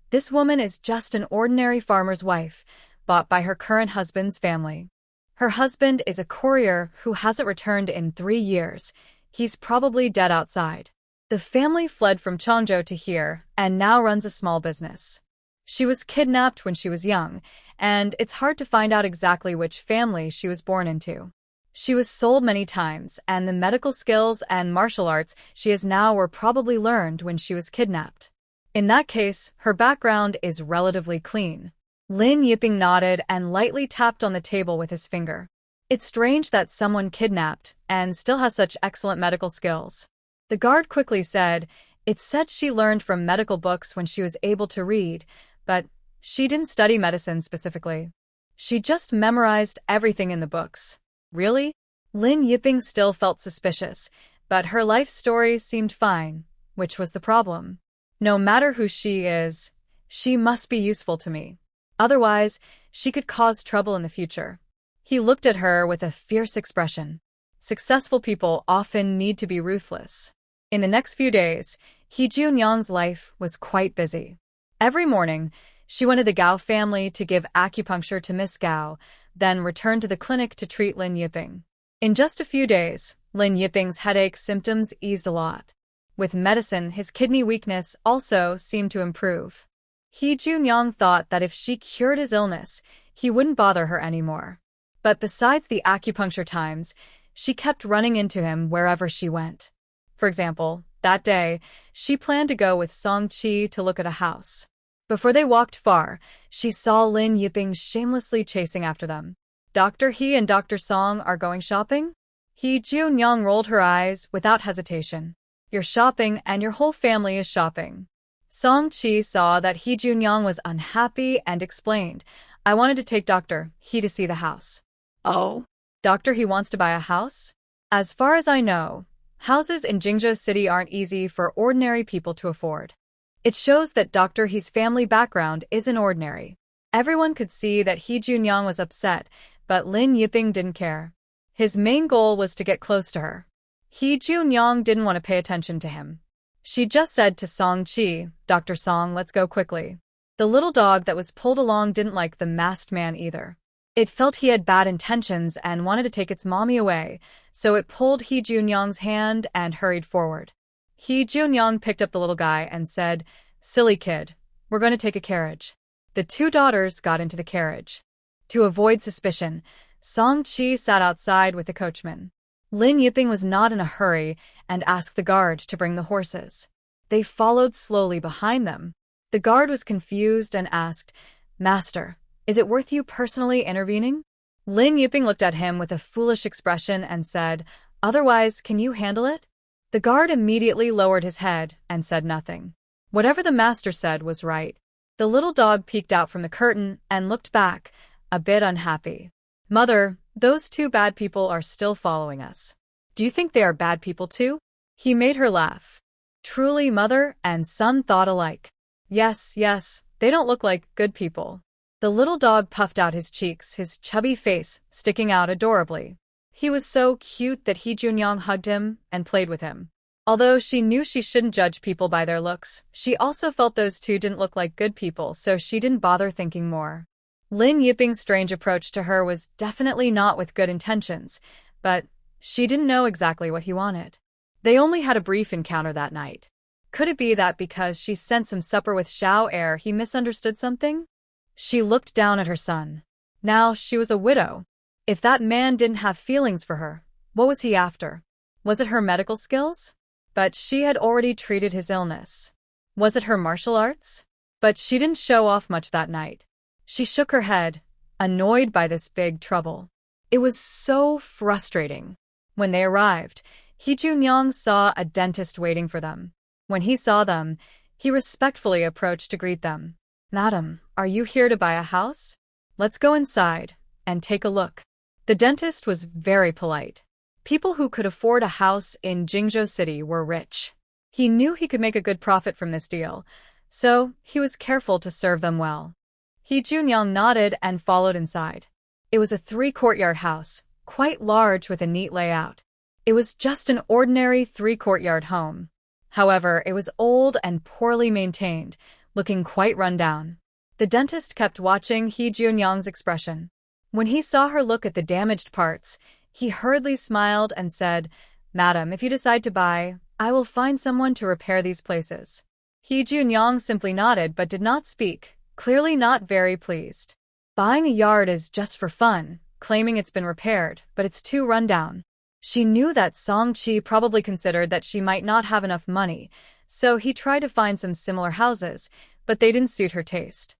This woman is just an ordinary farmer's wife, bought by her current husband's family. Her husband is a courier who hasn't returned in 3 years. He's probably dead outside. The family fled from Changzhou to here and now runs a small business. She was kidnapped when she was young, and it's hard to find out exactly which family she was born into. She was sold many times, and the medical skills and martial arts she has now were probably learned when she was kidnapped. In that case, her background is relatively clean. Lin Yiping nodded and lightly tapped on the table with his finger. It's strange that someone kidnapped and still has such excellent medical skills. The guard quickly said, "It's said she learned from medical books when she was able to read, but she didn't study medicine specifically. She just memorized everything in the books." Really? Lin Yiping still felt suspicious, but her life story seemed fine, which was the problem. No matter who she is, she must be useful to me. Otherwise, she could cause trouble in the future. He looked at her with a fierce expression. Successful people often need to be ruthless. In the next few days, He Junyang's life was quite busy. Every morning, she went to the Gao family to give acupuncture to Miss Gao, then returned to the clinic to treat Lin Yiping. In just a few days, Lin Yiping's headache symptoms eased a lot. With medicine, his kidney weakness also seemed to improve. He Junyang thought that if she cured his illness, he wouldn't bother her anymore. But besides the acupuncture times, she kept running into him wherever she went. For example, that day, she planned to go with Song Qi to look at a house. Before they walked far, she saw Lin Yiping shamelessly chasing after them. Dr. He and Dr. Song are going shopping? He Junyang rolled her eyes without hesitation. You're shopping and your whole family is shopping. Song Qi saw that He Junyang was unhappy and explained, "I wanted to take Dr. He to see the house." Oh? Dr. He wants to buy a house? As far as I know, houses in Jingzhou City aren't easy for ordinary people to afford. It shows that Dr. He's family background isn't ordinary. Everyone could see that He Junyang was upset, but Lin Yiping didn't care. His main goal was to get close to her. He Junyang didn't want to pay attention to him. She just said to Song Qi, "Dr. Song, let's go quickly." The little dog that was pulled along didn't like the masked man either. It felt he had bad intentions and wanted to take its mommy away, so it pulled He Junyang's hand and hurried forward. He Junyang picked up the little guy and said, "Silly kid, we're going to take a carriage." The two daughters got into the carriage. To avoid suspicion, Song Chi sat outside with the coachman. Lin Yiping was not in a hurry and asked the guard to bring the horses. They followed slowly behind them. The guard was confused and asked, "Master, is it worth you personally intervening?" Lin Yiping looked at him with a foolish expression and said, "Otherwise, can you handle it?" The guard immediately lowered his head and said nothing. Whatever the master said was right. The little dog peeked out from the curtain and looked back, a bit unhappy. "Mother, those two bad people are still following us. Do you think they are bad people too?" He made her laugh. Truly, mother and son thought alike. Yes, they don't look like good people. The little dog puffed out his cheeks, his chubby face sticking out adorably. He was so cute that He Junyang hugged him and played with him. Although she knew she shouldn't judge people by their looks, she also felt those two didn't look like good people, so she didn't bother thinking more. Lin Yiping's strange approach to her was definitely not with good intentions, but she didn't know exactly what he wanted. They only had a brief encounter that night. Could it be that because she sent some supper with Xiao Air, he misunderstood something? She looked down at her son. Now she was a widow. If that man didn't have feelings for her, what was he after? Was it her medical skills? But she had already treated his illness. Was it her martial arts? But she didn't show off much that night. She shook her head, annoyed by this big trouble. It was so frustrating. When they arrived, He Junyang saw a dentist waiting for them. When he saw them, he respectfully approached to greet them. "Madam, are you here to buy a house? Let's go inside and take a look." The dentist was very polite. People who could afford a house in Jingzhou City were rich. He knew he could make a good profit from this deal, so he was careful to serve them well. He Junyang nodded and followed inside. It was a 3-courtyard house, quite large with a neat layout. It was just an ordinary 3-courtyard home. However, it was old and poorly maintained, looking quite run down. The dentist kept watching He Junyang's expression. When he saw her look at the damaged parts, he hurriedly smiled and said, "Madam, if you decide to buy, I will find someone to repair these places." He Junyang simply nodded but did not speak, clearly not very pleased. Buying a yard is just for fun, claiming it's been repaired, but it's too run down. She knew that Song Chi probably considered that she might not have enough money, so he tried to find some similar houses, but they didn't suit her taste.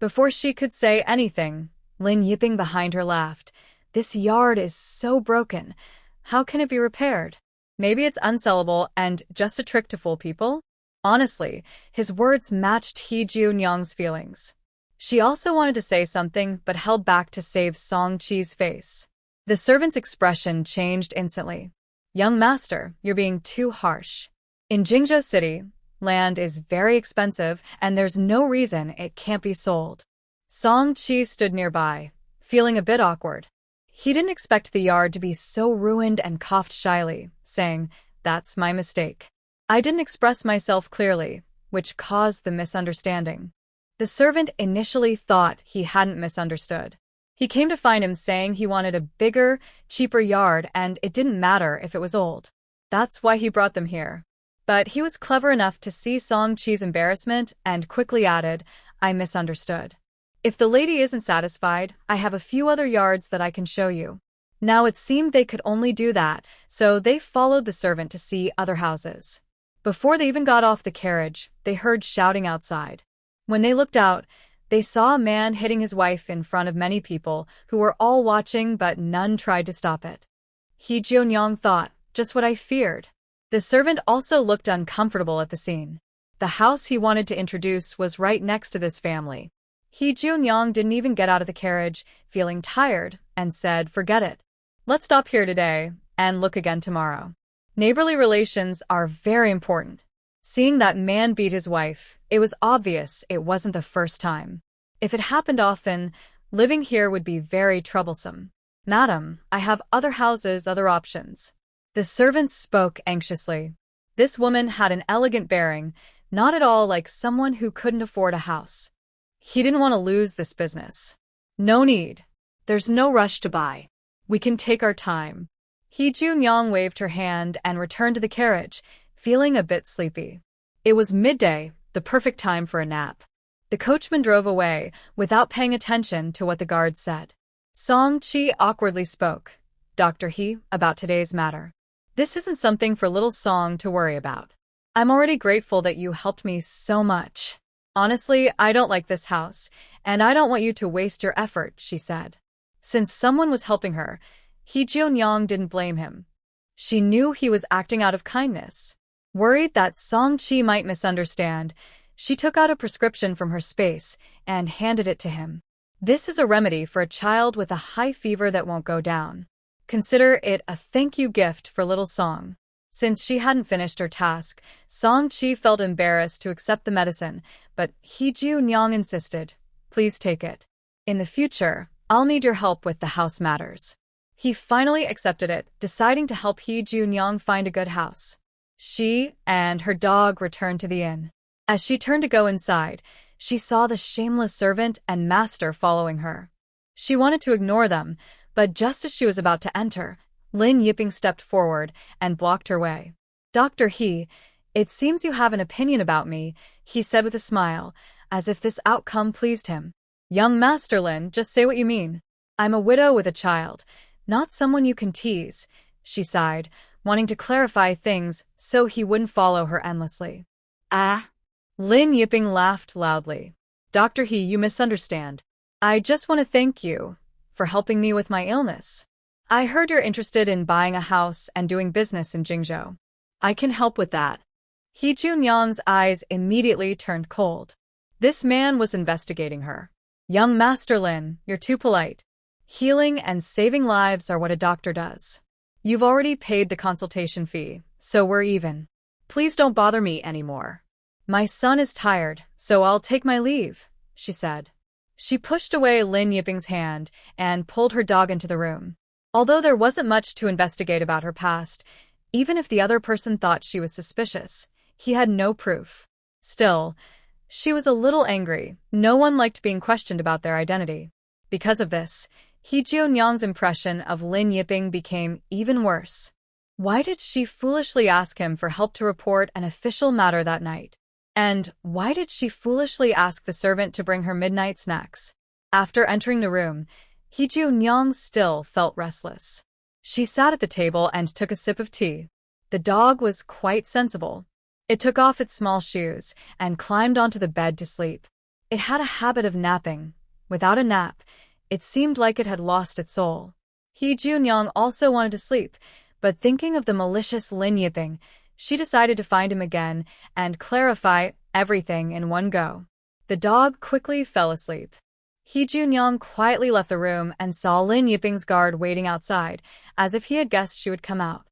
Before she could say anything, Lin Yiping behind her laughed. "This yard is so broken. How can it be repaired? Maybe it's unsellable and just a trick to fool people?" Honestly, his words matched He Junyang's feelings. She also wanted to say something but held back to save Song Chi's face. The servant's expression changed instantly. "Young master, you're being too harsh. In Jingzhou City, land is very expensive and there's no reason it can't be sold." Song Chi stood nearby, feeling a bit awkward. He didn't expect the yard to be so ruined and coughed shyly, saying, "That's my mistake. I didn't express myself clearly, which caused the misunderstanding." The servant initially thought he hadn't misunderstood. He came to find him saying he wanted a bigger, cheaper yard and it didn't matter if it was old. That's why he brought them here. But he was clever enough to see Song Chi's embarrassment and quickly added, "I misunderstood. If the lady isn't satisfied, I have a few other yards that I can show you." Now it seemed they could only do that, so they followed the servant to see other houses. Before they even got off the carriage, they heard shouting outside. When they looked out, they saw a man hitting his wife in front of many people who were all watching but none tried to stop it. He Junyang thought, "Just what I feared." The servant also looked uncomfortable at the scene. The house he wanted to introduce was right next to this family. He Junyang didn't even get out of the carriage, feeling tired, and said, "Forget it. Let's stop here today and look again tomorrow." Neighborly relations are very important. Seeing that man beat his wife, it was obvious it wasn't the first time. If it happened often, living here would be very troublesome. "Madam, I have other houses, other options." The servant spoke anxiously. This woman had an elegant bearing, not at all like someone who couldn't afford a house. He didn't want to lose this business. "No need. There's no rush to buy. We can take our time." He Junyang waved her hand and returned to the carriage, feeling a bit sleepy. It was midday, the perfect time for a nap. The coachman drove away, without paying attention to what the guard said. Song Chi awkwardly spoke. Dr. He, about today's matter. This isn't something for little Song to worry about. I'm already grateful that you helped me so much. Honestly, I don't like this house, and I don't want you to waste your effort, she said. Since someone was helping her, He Junyoung didn't blame him. She knew he was acting out of kindness. Worried that Song Chi might misunderstand, she took out a prescription from her space and handed it to him. This is a remedy for a child with a high fever that won't go down. Consider it a thank you gift for little Song. Since she hadn't finished her task, Song Chi felt embarrassed to accept the medicine, but He Junyoung insisted, please take it. In the future, I'll need your help with the house matters. He finally accepted it, deciding to help He Junyoung find a good house. She and her dog returned to the inn. As she turned to go inside, she saw the shameless servant and master following her. She wanted to ignore them, but just as she was about to enter, Lin Yiping stepped forward and blocked her way. Dr. He, it seems you have an opinion about me, he said with a smile, as if this outcome pleased him. Young Master Lin, just say what you mean. I'm a widow with a child, not someone you can tease, she sighed, wanting to clarify things so he wouldn't follow her endlessly. Ah. Lin Yiping laughed loudly. Dr. He, you misunderstand. I just want to thank you for helping me with my illness. I heard you're interested in buying a house and doing business in Jingzhou. I can help with that. He Junyoung's eyes immediately turned cold. This man was investigating her. Young Master Lin, you're too polite. Healing and saving lives are what a doctor does. You've already paid the consultation fee, so we're even. Please don't bother me anymore. My son is tired, so I'll take my leave, she said. She pushed away Lin Yiping's hand and pulled her dog into the room. Although there wasn't much to investigate about her past, even if the other person thought she was suspicious, he had no proof. Still, she was a little angry. No one liked being questioned about their identity. Because of this, He Junyoung's impression of Lin Yiping became even worse. Why did she foolishly ask him for help to report an official matter that night? And why did she foolishly ask the servant to bring her midnight snacks? After entering the room, He Junyoung still felt restless. She sat at the table and took a sip of tea. The dog was quite sensible. It took off its small shoes and climbed onto the bed to sleep. It had a habit of napping. Without a nap, it seemed like it had lost its soul. He Junyoung also wanted to sleep, but thinking of the malicious Lin Yiping, she decided to find him again and clarify everything in one go. The dog quickly fell asleep. He Junyoung quietly left the room and saw Lin Yiping's guard waiting outside, as if he had guessed she would come out.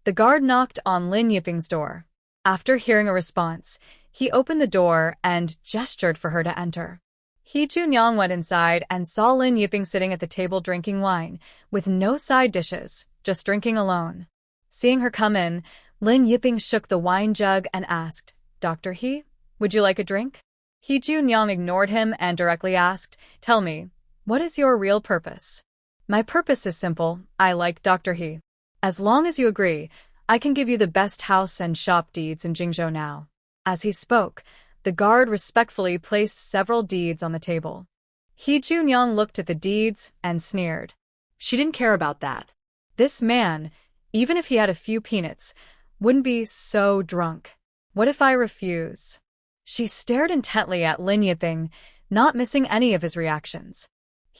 The guard knocked on Lin Yiping's door. After hearing a response, he opened the door and gestured for her to enter. He Junyoung went inside and saw Lin Yiping sitting at the table drinking wine, with no side dishes, just drinking alone. Seeing her come in, Lin Yiping shook the wine jug and asked, Dr. He, would you like a drink? He Junyoung ignored him and directly asked, tell me, what is your real purpose? My purpose is simple, I like Dr. He. As long as you agree, I can give you the best house and shop deeds in Jingzhou now. As he spoke, the guard respectfully placed several deeds on the table. He Junyoung looked at the deeds and sneered. She didn't care about that. This man, even if he had a few peanuts, wouldn't be so drunk. What if I refuse? She stared intently at Lin Yiping, not missing any of his reactions.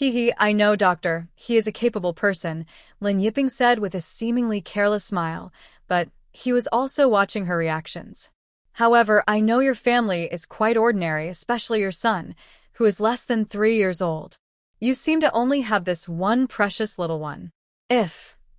I know, doctor, he is a capable person, Lin Yiping said with a seemingly careless smile, but he was also watching her reactions. However, I know your family is quite ordinary, especially your son, who is less than 3 years old. You seem to only have this one precious little one.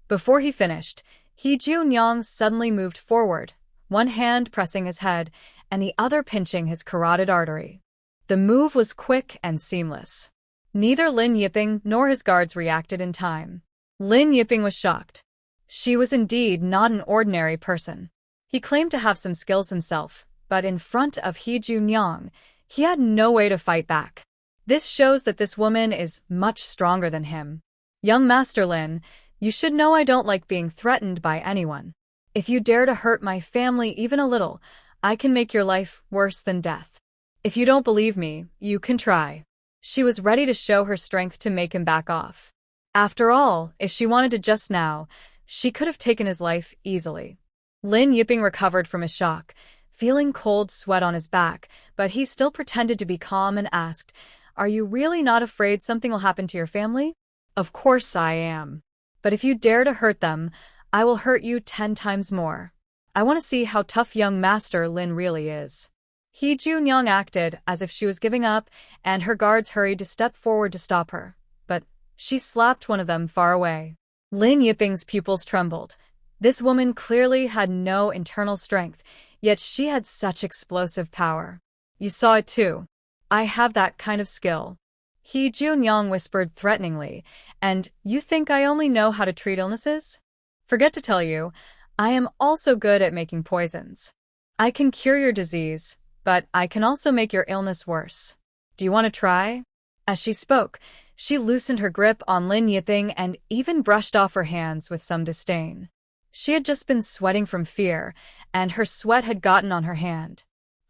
Before he finished, He Junyoung suddenly moved forward, one hand pressing his head and the other pinching his carotid artery. The move was quick and seamless. Neither Lin Yiping nor his guards reacted in time. Lin Yiping was shocked. She was indeed not an ordinary person. He claimed to have some skills himself, but in front of He Junyoung, he had no way to fight back. This shows that this woman is much stronger than him. Young Master Lin, you should know I don't like being threatened by anyone. If you dare to hurt my family even a little, I can make your life worse than death. If you don't believe me, you can try. She was ready to show her strength to make him back off. After all, if she wanted to just now, she could have taken his life easily. Lin Yiping recovered from his shock, feeling cold sweat on his back, but he still pretended to be calm and asked, "Are you really not afraid something will happen to your family?" "Of course I am. But if you dare to hurt them, I will hurt you 10 times more. I want to see how tough young Master Lin really is." He Junyang acted as if she was giving up, and her guards hurried to step forward to stop her. But she slapped one of them far away. Lin Yiping's pupils trembled. This woman clearly had no internal strength, yet she had such explosive power. "You saw it too. I have that kind of skill." He Junyang whispered threateningly, "And you think I only know how to treat illnesses? Forget to tell you, I am also good at making poisons. I can cure your disease, but I can also make your illness worse. Do you want to try?" As she spoke, she loosened her grip on Lin Yiping and even brushed off her hands with some disdain. She had just been sweating from fear, and her sweat had gotten on her hand.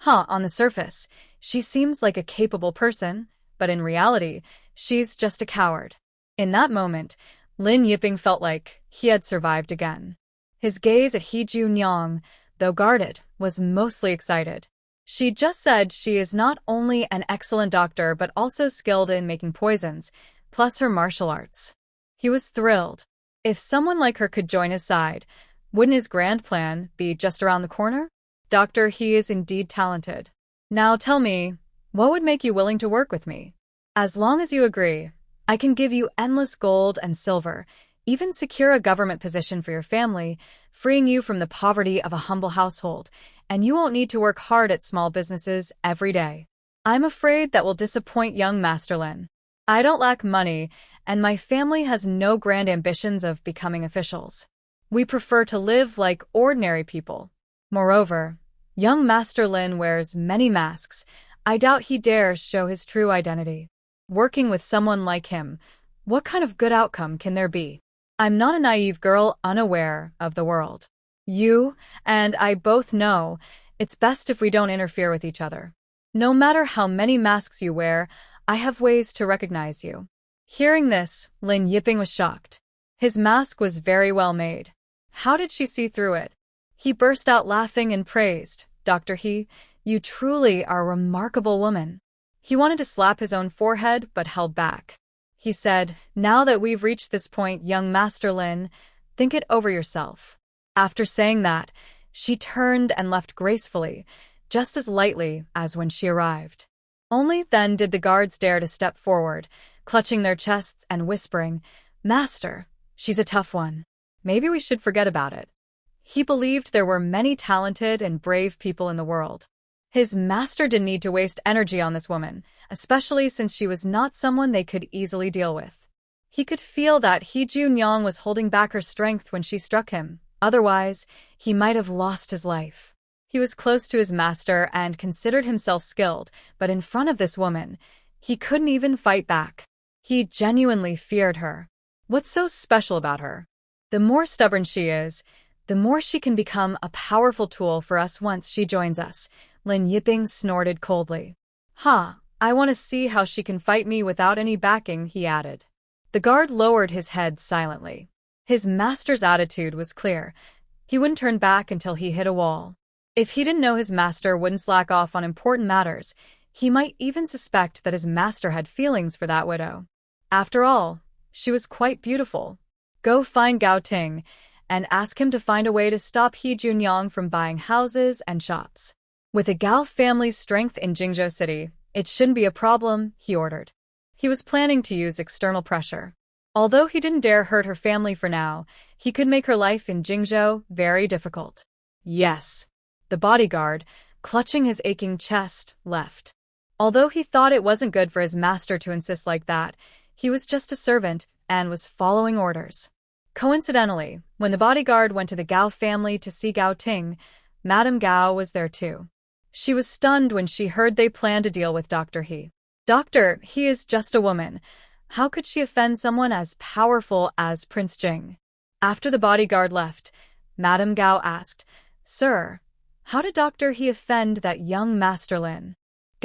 On the surface, she seems like a capable person, but in reality, she's just a coward. In that moment, Lin Yiping felt like he had survived again. His gaze at He Junyang, though guarded, was mostly excited. She just said she is not only an excellent doctor but also skilled in making poisons, plus her martial arts. He was thrilled. If someone like her could join his side, wouldn't his grand plan be just around the corner? Doctor, he is indeed talented. Now tell me, what would make you willing to work with me? As long as you agree, I can give you endless gold and silver, even secure a government position for your family, freeing you from the poverty of a humble household, and you won't need to work hard at small businesses every day. I'm afraid that will disappoint young Master Lin. I don't lack money, and my family has no grand ambitions of becoming officials. We prefer to live like ordinary people. Moreover, young Master Lin wears many masks. I doubt he dares show his true identity. Working with someone like him, what kind of good outcome can there be? I'm not a naive girl unaware of the world. You and I both know it's best if we don't interfere with each other. No matter how many masks you wear, I have ways to recognize you." Hearing this, Lin Yiping was shocked. His mask was very well made. How did she see through it? He burst out laughing and praised, "Dr. He, you truly are a remarkable woman." He wanted to slap his own forehead but held back. He said, "Now that we've reached this point, young Master Lin, think it over yourself." After saying that, she turned and left gracefully, just as lightly as when she arrived. Only then did the guards dare to step forward, clutching their chests and whispering, "Master, she's a tough one. Maybe we should forget about it." He believed there were many talented and brave people in the world. His master didn't need to waste energy on this woman, especially since she was not someone they could easily deal with. He could feel that He Junyang was holding back her strength when she struck him. Otherwise, he might have lost his life. He was close to his master and considered himself skilled, but in front of this woman, he couldn't even fight back. He genuinely feared her. What's so special about her? The more stubborn she is, the more she can become a powerful tool for us once she joins us. Lin Yiping snorted coldly. I want to see how she can fight me without any backing, he added. The guard lowered his head silently. His master's attitude was clear. He wouldn't turn back until he hit a wall. If he didn't know his master wouldn't slack off on important matters, he might even suspect that his master had feelings for that widow. After all, she was quite beautiful. Go find Gao Ting and ask him to find a way to stop He Junyang from buying houses and shops. With the Gao family's strength in Jingzhou City, it shouldn't be a problem, he ordered. He was planning to use external pressure. Although he didn't dare hurt her family for now, he could make her life in Jingzhou very difficult. Yes. The bodyguard, clutching his aching chest, left. Although he thought it wasn't good for his master to insist like that, he was just a servant and was following orders. Coincidentally, when the bodyguard went to the Gao family to see Gao Ting, Madame Gao was there too. She was stunned when she heard they planned to deal with Dr. He. Dr. He is just a woman. How could she offend someone as powerful as Prince Jing? After the bodyguard left, Madame Gao asked, "Sir, how did Dr. He offend that young Master Lin?"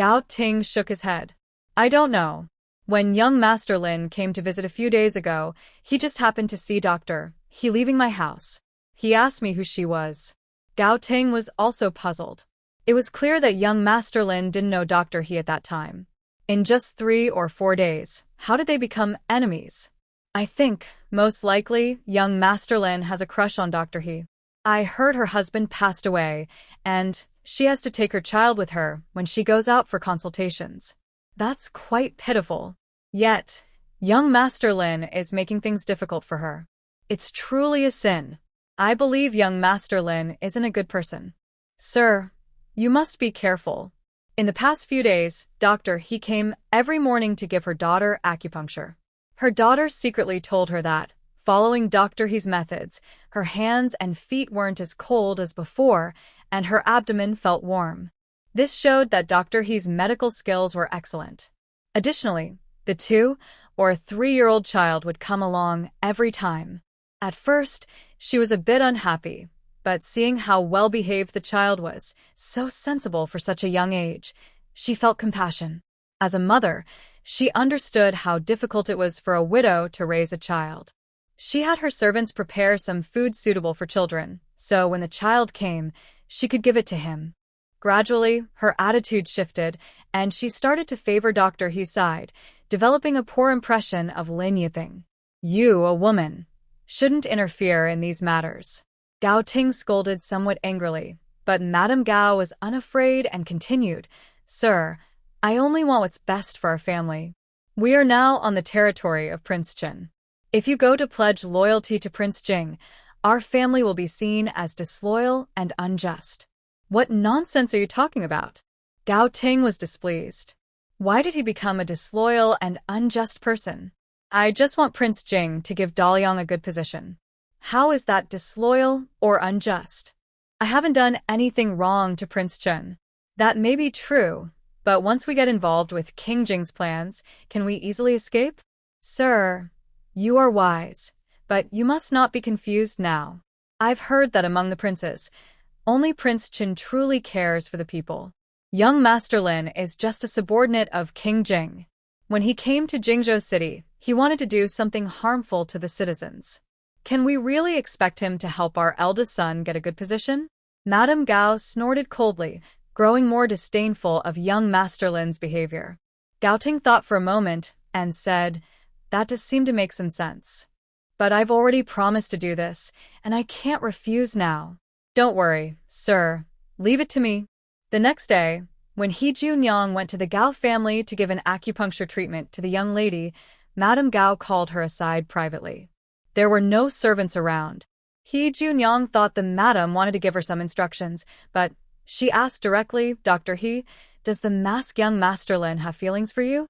Gao Ting shook his head. I don't know. When young Master Lin came to visit a few days ago, he just happened to see Dr. He leaving my house. He asked me who she was. Gao Ting was also puzzled. It was clear that young Master Lin didn't know Dr. He at that time. In just 3 or 4 days, how did they become enemies? I think, most likely, young Master Lin has a crush on Dr. He. I heard her husband passed away, and she has to take her child with her when she goes out for consultations. That's quite pitiful. Yet, young Master Lin is making things difficult for her. It's truly a sin. I believe young Master Lin isn't a good person. Sir, you must be careful. In the past few days, Dr. He came every morning to give her daughter acupuncture. Her daughter secretly told her that, following Dr. He's methods, her hands and feet weren't as cold as before, and her abdomen felt warm. This showed that Dr. He's medical skills were excellent. Additionally, the 2- or 3-year-old child would come along every time. At first, she was a bit unhappy, but seeing how well-behaved the child was, so sensible for such a young age, she felt compassion. As a mother, she understood how difficult it was for a widow to raise a child. She had her servants prepare some food suitable for children, so when the child came, she could give it to him. Gradually, her attitude shifted, and she started to favor Dr. He's side, developing a poor impression of Lin Yiping. You, a woman, shouldn't interfere in these matters. Gao Ting scolded somewhat angrily, but Madame Gao was unafraid and continued, Sir, I only want what's best for our family. We are now on the territory of Prince Chen. If you go to pledge loyalty to Prince Jing, our family will be seen as disloyal and unjust. What nonsense are you talking about? Gao Ting was displeased. Why did he become a disloyal and unjust person? I just want Prince Jing to give Daliang a good position. How is that disloyal or unjust? I haven't done anything wrong to Prince Chen. That may be true, but once we get involved with King Jing's plans, can we easily escape? Sir, you are wise, but you must not be confused now. I've heard that among the princes, only Prince Chen truly cares for the people. Young Master Lin is just a subordinate of King Jing. When he came to Jingzhou City, he wanted to do something harmful to the citizens. Can we really expect him to help our eldest son get a good position? Madame Gao snorted coldly, growing more disdainful of young Master Lin's behavior. Gao Ting thought for a moment and said, That does seem to make some sense. But I've already promised to do this, and I can't refuse now. Don't worry, sir. Leave it to me. The next day, when He Junyang went to the Gao family to give an acupuncture treatment to the young lady, Madame Gao called her aside privately. There were no servants around. He Junyang thought the madam wanted to give her some instructions, but she asked directly, Dr. He, does the masked young Master Lin have feelings for you?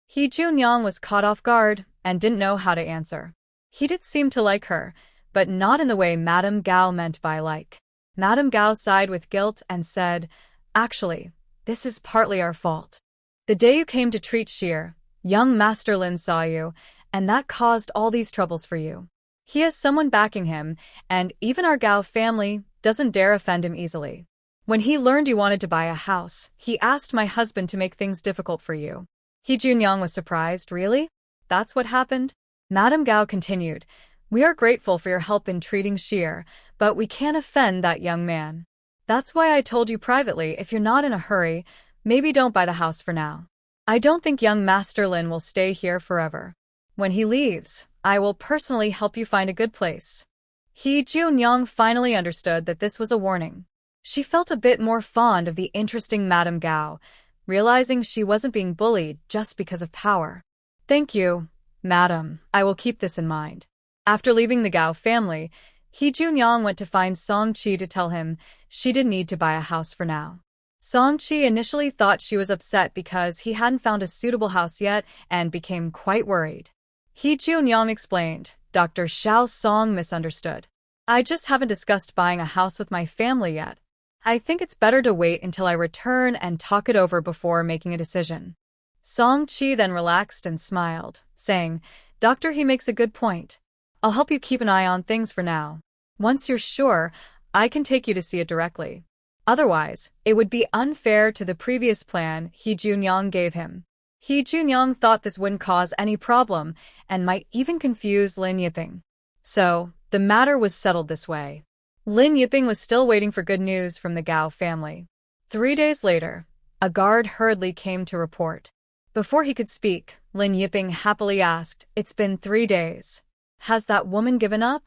He Junyang was caught off guard and didn't know how to answer. He did seem to like her, but not in the way Madame Gao meant by like. Madame Gao sighed with guilt and said, Actually, this is partly our fault. The day you came to treat Sheer, young Master Lin saw you, and that caused all these troubles for you. He has someone backing him, and even our Gao family doesn't dare offend him easily. When he learned you wanted to buy a house, he asked my husband to make things difficult for you. He Junyang was surprised. Really? That's what happened? Madame Gao continued, We are grateful for your help in treating Sheer, but we can't offend that young man. That's why I told you privately, if you're not in a hurry, maybe don't buy the house for now. I don't think young Master Lin will stay here forever. When he leaves, I will personally help you find a good place. He Junyang finally understood that this was a warning. She felt a bit more fond of the interesting Madame Gao, realizing she wasn't being bullied just because of power. Thank you, madam. I will keep this in mind. After leaving the Gao family, He Junyang went to find Song Qi to tell him she didn't need to buy a house for now. Song Qi initially thought she was upset because he hadn't found a suitable house yet and became quite worried. He Junyang explained, Dr. Xiao Song misunderstood. I just haven't discussed buying a house with my family yet. I think it's better to wait until I return and talk it over before making a decision. Song Qi then relaxed and smiled, saying, Doctor, he makes a good point. I'll help you keep an eye on things for now. Once you're sure, I can take you to see it directly. Otherwise, it would be unfair to the previous plan He Junyang gave him. He Junyang thought this wouldn't cause any problem and might even confuse Lin Yiping. So, the matter was settled this way. Lin Yiping was still waiting for good news from the Gao family. 3 days later, a guard hurriedly came to report. Before he could speak, Lin Yiping happily asked, "It's been 3 days. Has that woman given up?"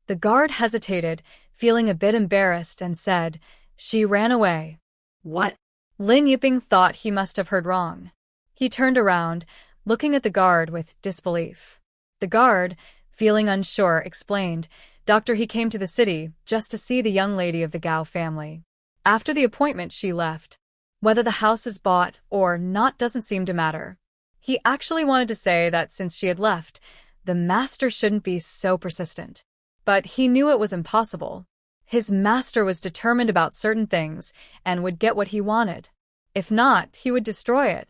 The guard hesitated, feeling a bit embarrassed, and said, "She ran away." What? Lin Yiping thought he must have heard wrong. He turned around, looking at the guard with disbelief. The guard, feeling unsure, explained, "Doctor, he came to the city just to see the young lady of the Gao family. After the appointment, she left. Whether the house is bought or not doesn't seem to matter." He actually wanted to say that since she had left, the master shouldn't be so persistent. But he knew it was impossible. His master was determined about certain things and would get what he wanted. If not, he would destroy it.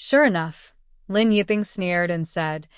Sure enough, Lin Yiping sneered and said,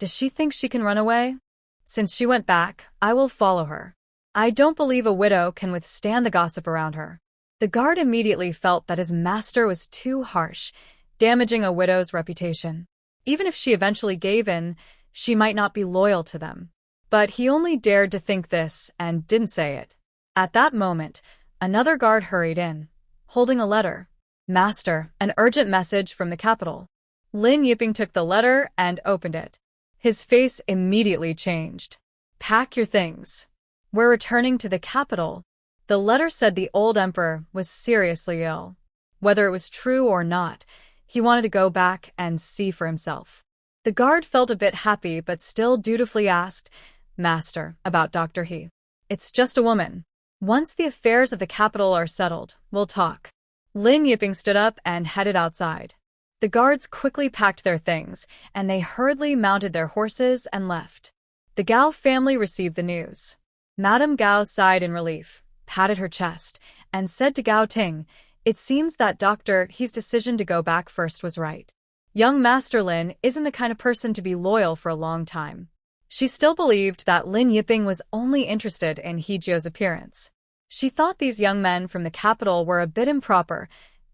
"Does she think she can run away? Since she went back, I will follow her. I don't believe a widow can withstand the gossip around her." The guard immediately felt that his master was too harsh, damaging a widow's reputation. Even if she eventually gave in, she might not be loyal to them. But he only dared to think this and didn't say it. At that moment, another guard hurried in, holding a letter. "Master, an urgent message from the capital." Lin Yiping took the letter and opened it. His face immediately changed. "Pack your things. We're returning to the capital." The letter said the old emperor was seriously ill. Whether it was true or not, he wanted to go back and see for himself. The guard felt a bit happy but still dutifully asked, "Master, about Dr. He." "It's just a woman. Once the affairs of the capital are settled, we'll talk." Lin Yiping stood up and headed outside. The guards quickly packed their things, and they hurriedly mounted their horses and left. The Gao family received the news. Madame Gao sighed in relief, patted her chest, and said to Gao Ting, "It seems that Dr. He's decision to go back first was right. Young Master Lin isn't the kind of person to be loyal for a long time." She still believed that Lin Yiping was only interested in He Jio's appearance. She thought these young men from the capital were a bit improper,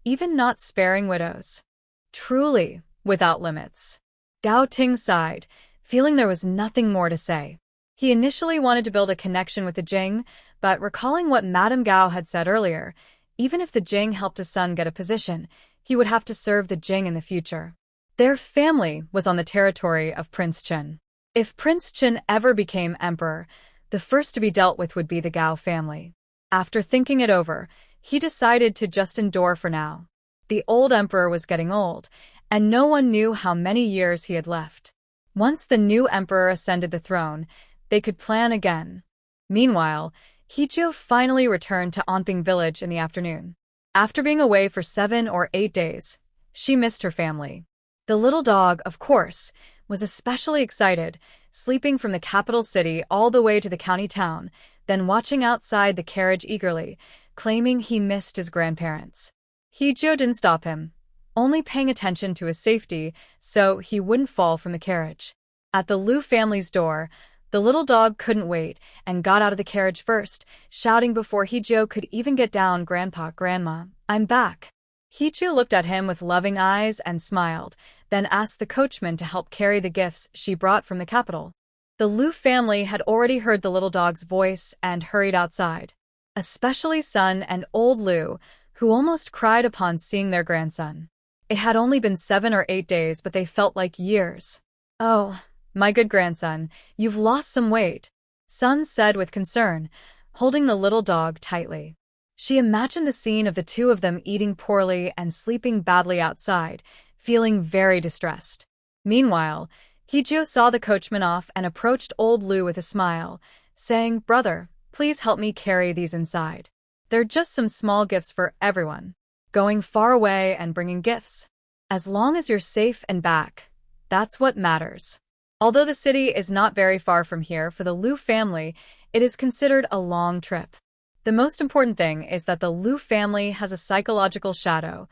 even not sparing widows. Truly, without limits. Gao Ting sighed, feeling there was nothing more to say. He initially wanted to build a connection with the Jing, but recalling what Madame Gao had said earlier, even if the Jing helped his son get a position, he would have to serve the Jing in the future. Their family was on the territory of Prince Chen. If Prince Chen ever became emperor, the first to be dealt with would be the Gao family. After thinking it over, he decided to just endure for now. The old emperor was getting old, and no one knew how many years he had left. Once the new emperor ascended the throne, they could plan again. Meanwhile, He Jio finally returned to Anping village in the afternoon. After being away for 7 or 8 days, she missed her family. The little dog, of course, was especially excited, sleeping from the capital city all the way to the county town, then watching outside the carriage eagerly, claiming he missed his grandparents. He Jio didn't stop him, only paying attention to his safety so he wouldn't fall from the carriage. At the Liu family's door, the little dog couldn't wait and got out of the carriage first, shouting before He Jio could even get down, "Grandpa, Grandma, I'm back." He Jio looked at him with loving eyes and smiled, then asked the coachman to help carry the gifts she brought from the capital. The Liu family had already heard the little dog's voice and hurried outside, especially Sun and old Liu, who almost cried upon seeing their grandson. It had only been 7 or 8 days, but they felt like years. "Oh, my good grandson, you've lost some weight," Sun said with concern, holding the little dog tightly. She imagined the scene of the two of them eating poorly and sleeping badly outside, feeling very distressed. Meanwhile, He Jio saw the coachman off and approached old Liu with a smile, saying, "Brother, please help me carry these inside. They're just some small gifts for everyone. Going far away and bringing gifts. As long as you're safe and back, that's what matters." Although the city is not very far from here for the Liu family, it is considered a long trip. The most important thing is that the Liu family has a psychological shadow.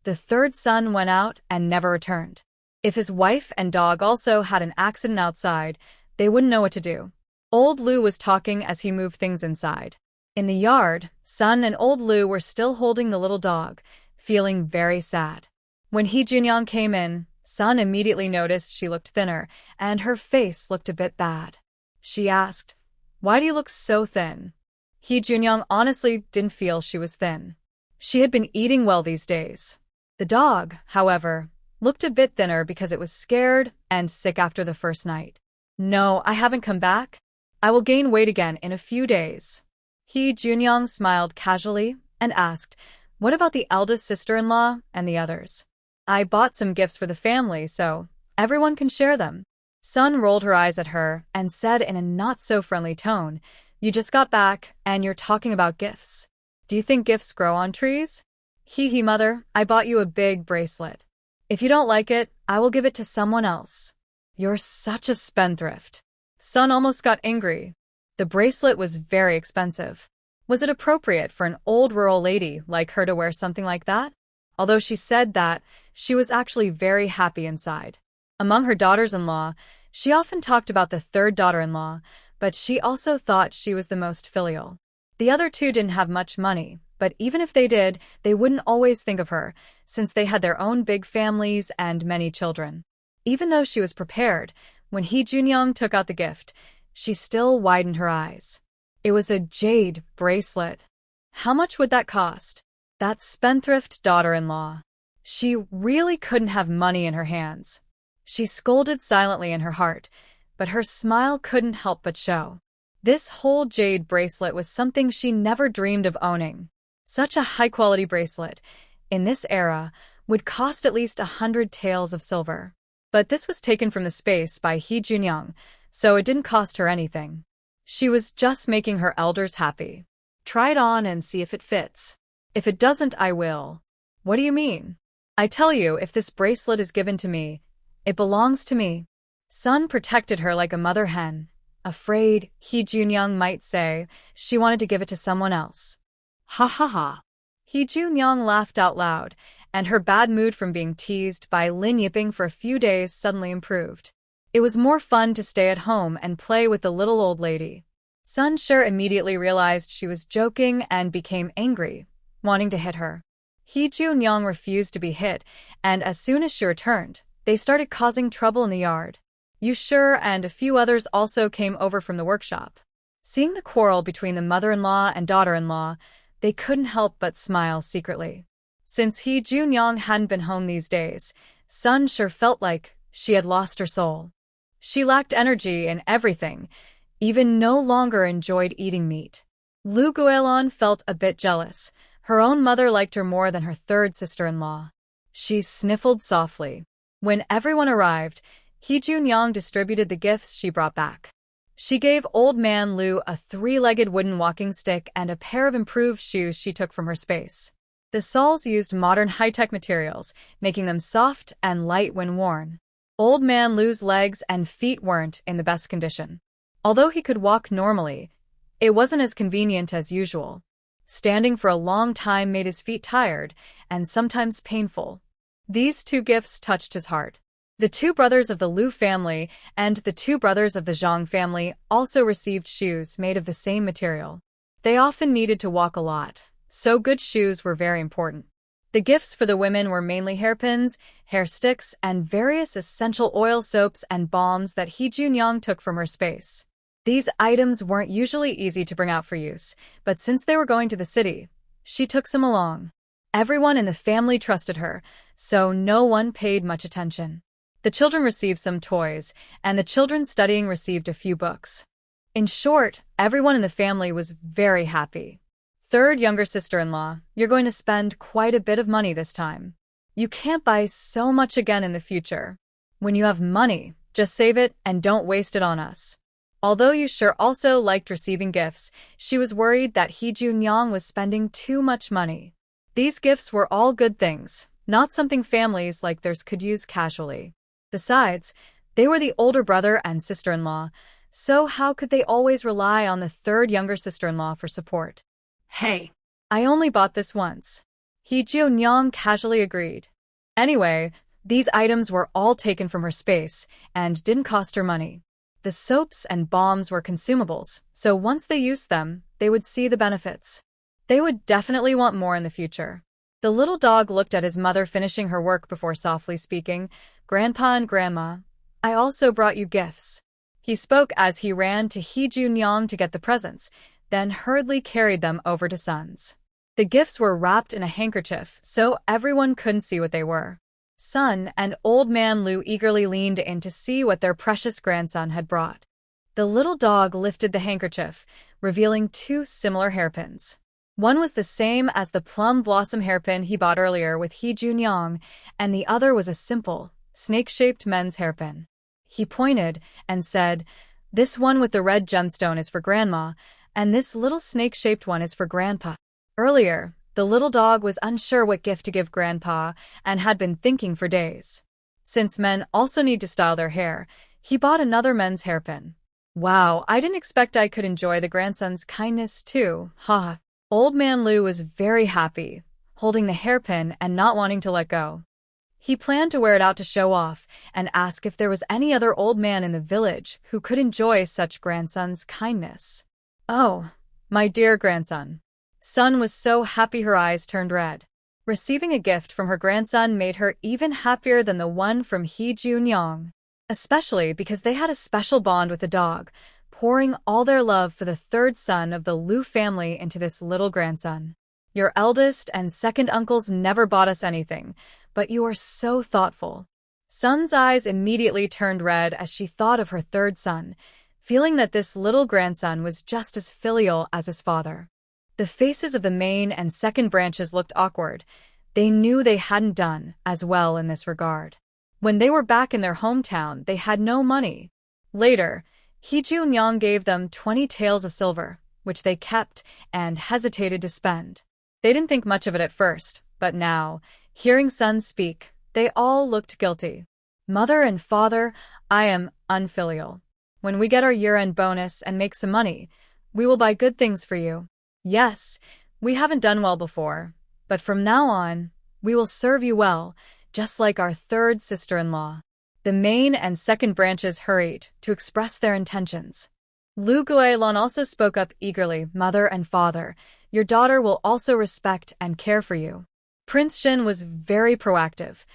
The third son went out and never returned. If his wife and dog also had an accident outside, they wouldn't know what to do. Old Liu was talking as he moved things inside. In the yard, Sun and old Lu were still holding the little dog, feeling very sad. When He Junyang came in, Sun immediately noticed she looked thinner, and her face looked a bit bad. She asked, "Why do you look so thin?" He Junyang honestly didn't feel she was thin. She had been eating well these days. The dog, however, looked a bit thinner because it was scared and sick after the first night. "No, I haven't come back. I will gain weight again in a few days." He Junyang smiled casually and asked, "What about the eldest sister-in-law and the others?" "I bought some gifts for the family, so everyone can share them." Sun rolled her eyes at her and said in a not-so-friendly tone, "You just got back, and you're talking about gifts. Do you think gifts grow on trees?" "Hee mother, I bought you a big bracelet. If you don't like it, I will give it to someone else." "You're such a spendthrift." Sun almost got angry. The bracelet was very expensive. Was it appropriate for an old rural lady like her to wear something like that? Although she said that, she was actually very happy inside. Among her daughters-in-law, she often talked about the third daughter-in-law, but she also thought she was the most filial. The other two didn't have much money, but even if they did, they wouldn't always think of her, since they had their own big families and many children. Even though she was prepared, when He Junyang took out the gift, she still widened her eyes. It was a jade bracelet. How much would that cost? That spendthrift daughter-in-law. She really couldn't have money in her hands. She scolded silently in her heart, but her smile couldn't help but show. This whole jade bracelet was something she never dreamed of owning. Such a high-quality bracelet, in this era, would cost at least 100 taels of silver. But this was taken from the space by He Junyang, so it didn't cost her anything. She was just making her elders happy. "Try it on and see if it fits. If it doesn't, I will." "What do you mean?" "I tell you, if this bracelet is given to me, it belongs to me." Sun protected her like a mother hen, afraid, He Junyang might say, she wanted to give it to someone else. Ha ha ha. He Junyang laughed out loud, and her bad mood from being teased by Lin Yiping for a few days suddenly improved. It was more fun to stay at home and play with the little old lady. Sun Shi immediately realized she was joking and became angry, wanting to hit her. He Junyang refused to be hit, and as soon as she returned, they started causing trouble in the yard. Yu Shi and a few others also came over from the workshop. Seeing the quarrel between the mother-in-law and daughter-in-law, they couldn't help but smile secretly. Since He Junyang hadn't been home these days, Sun Shi felt like she had lost her soul. She lacked energy in everything, even no longer enjoyed eating meat. Lu Guilin felt a bit jealous. Her own mother liked her more than her third sister-in-law. She sniffled softly. When everyone arrived, He Junyang distributed the gifts she brought back. She gave old man Lu a 3-legged wooden walking stick and a pair of improved shoes she took from her space. The soles used modern high-tech materials, making them soft and light when worn. Old man Lu's legs and feet weren't in the best condition. Although he could walk normally, it wasn't as convenient as usual. Standing for a long time made his feet tired and sometimes painful. These two gifts touched his heart. The 2 brothers of the Lu family and the 2 brothers of the Zhang family also received shoes made of the same material. They often needed to walk a lot, so good shoes were very important. The gifts for the women were mainly hairpins, hair sticks, and various essential oil soaps and balms that He Junyang took from her space. These items weren't usually easy to bring out for use, but since they were going to the city, she took some along. Everyone in the family trusted her, so no one paid much attention. The children received some toys, and the children studying received a few books. In short, everyone in the family was very happy. Third younger sister-in-law, you're going to spend quite a bit of money this time. You can't buy so much again in the future. When you have money, just save it and don't waste it on us. Although Yu Shi also liked receiving gifts, she was worried that He Junyang was spending too much money. These gifts were all good things, not something families like theirs could use casually. Besides, they were the older brother and sister-in-law, so how could they always rely on the third younger sister-in-law for support? Hey, I only bought this once. He Junyang casually agreed. Anyway, these items were all taken from her space and didn't cost her money. The soaps and balms were consumables, so once they used them, they would see the benefits. They would definitely want more in the future. The little dog looked at his mother finishing her work before softly speaking, "Grandpa and Grandma, I also brought you gifts." He spoke as he ran to Heejun-yang to get the presents, then hurriedly carried them over to Sun's. The gifts were wrapped in a handkerchief, so everyone couldn't see what they were. Sun and Old Man Lu eagerly leaned in to see what their precious grandson had brought. The little dog lifted the handkerchief, revealing two similar hairpins. One was the same as the plum blossom hairpin he bought earlier with Heejun-yang, and the other was a simple, snake-shaped men's hairpin. He pointed and said, "This one with the red gemstone is for Grandma, and this little snake-shaped one is for Grandpa." Earlier, the little dog was unsure what gift to give Grandpa and had been thinking for days. Since men also need to style their hair, he bought another men's hairpin. "Wow, I didn't expect I could enjoy the grandson's kindness too, haha." Old Man Lu was very happy, holding the hairpin and not wanting to let go. He planned to wear it out to show off and ask if there was any other old man in the village who could enjoy such grandson's kindness. "Oh, my dear grandson." Sun was so happy her eyes turned red. Receiving a gift from her grandson made her even happier than the one from Heejun-yang, especially because they had a special bond with the dog, pouring all their love for the third son of the Lu family into this little grandson. "Your eldest and second uncles never bought us anything, but you are so thoughtful." Sun's eyes immediately turned red as she thought of her third son, feeling that this little grandson was just as filial as his father. The faces of the main and second branches looked awkward. They knew they hadn't done as well in this regard. When they were back in their hometown, they had no money. Later, Heejun-yang gave them 20 taels of silver, which they kept and hesitated to spend. They didn't think much of it at first, but now, hearing Sun speak, they all looked guilty. "Mother and father, I am unfilial. When we get our year-end bonus and make some money, we will buy good things for you. Yes, we haven't done well before, but from now on, we will serve you well, just like our third sister-in-law." The main and second branches hurried to express their intentions. Lu Guilin also spoke up eagerly, "Mother and father, your daughter will also respect and care for you." Prince Shin was very proactive.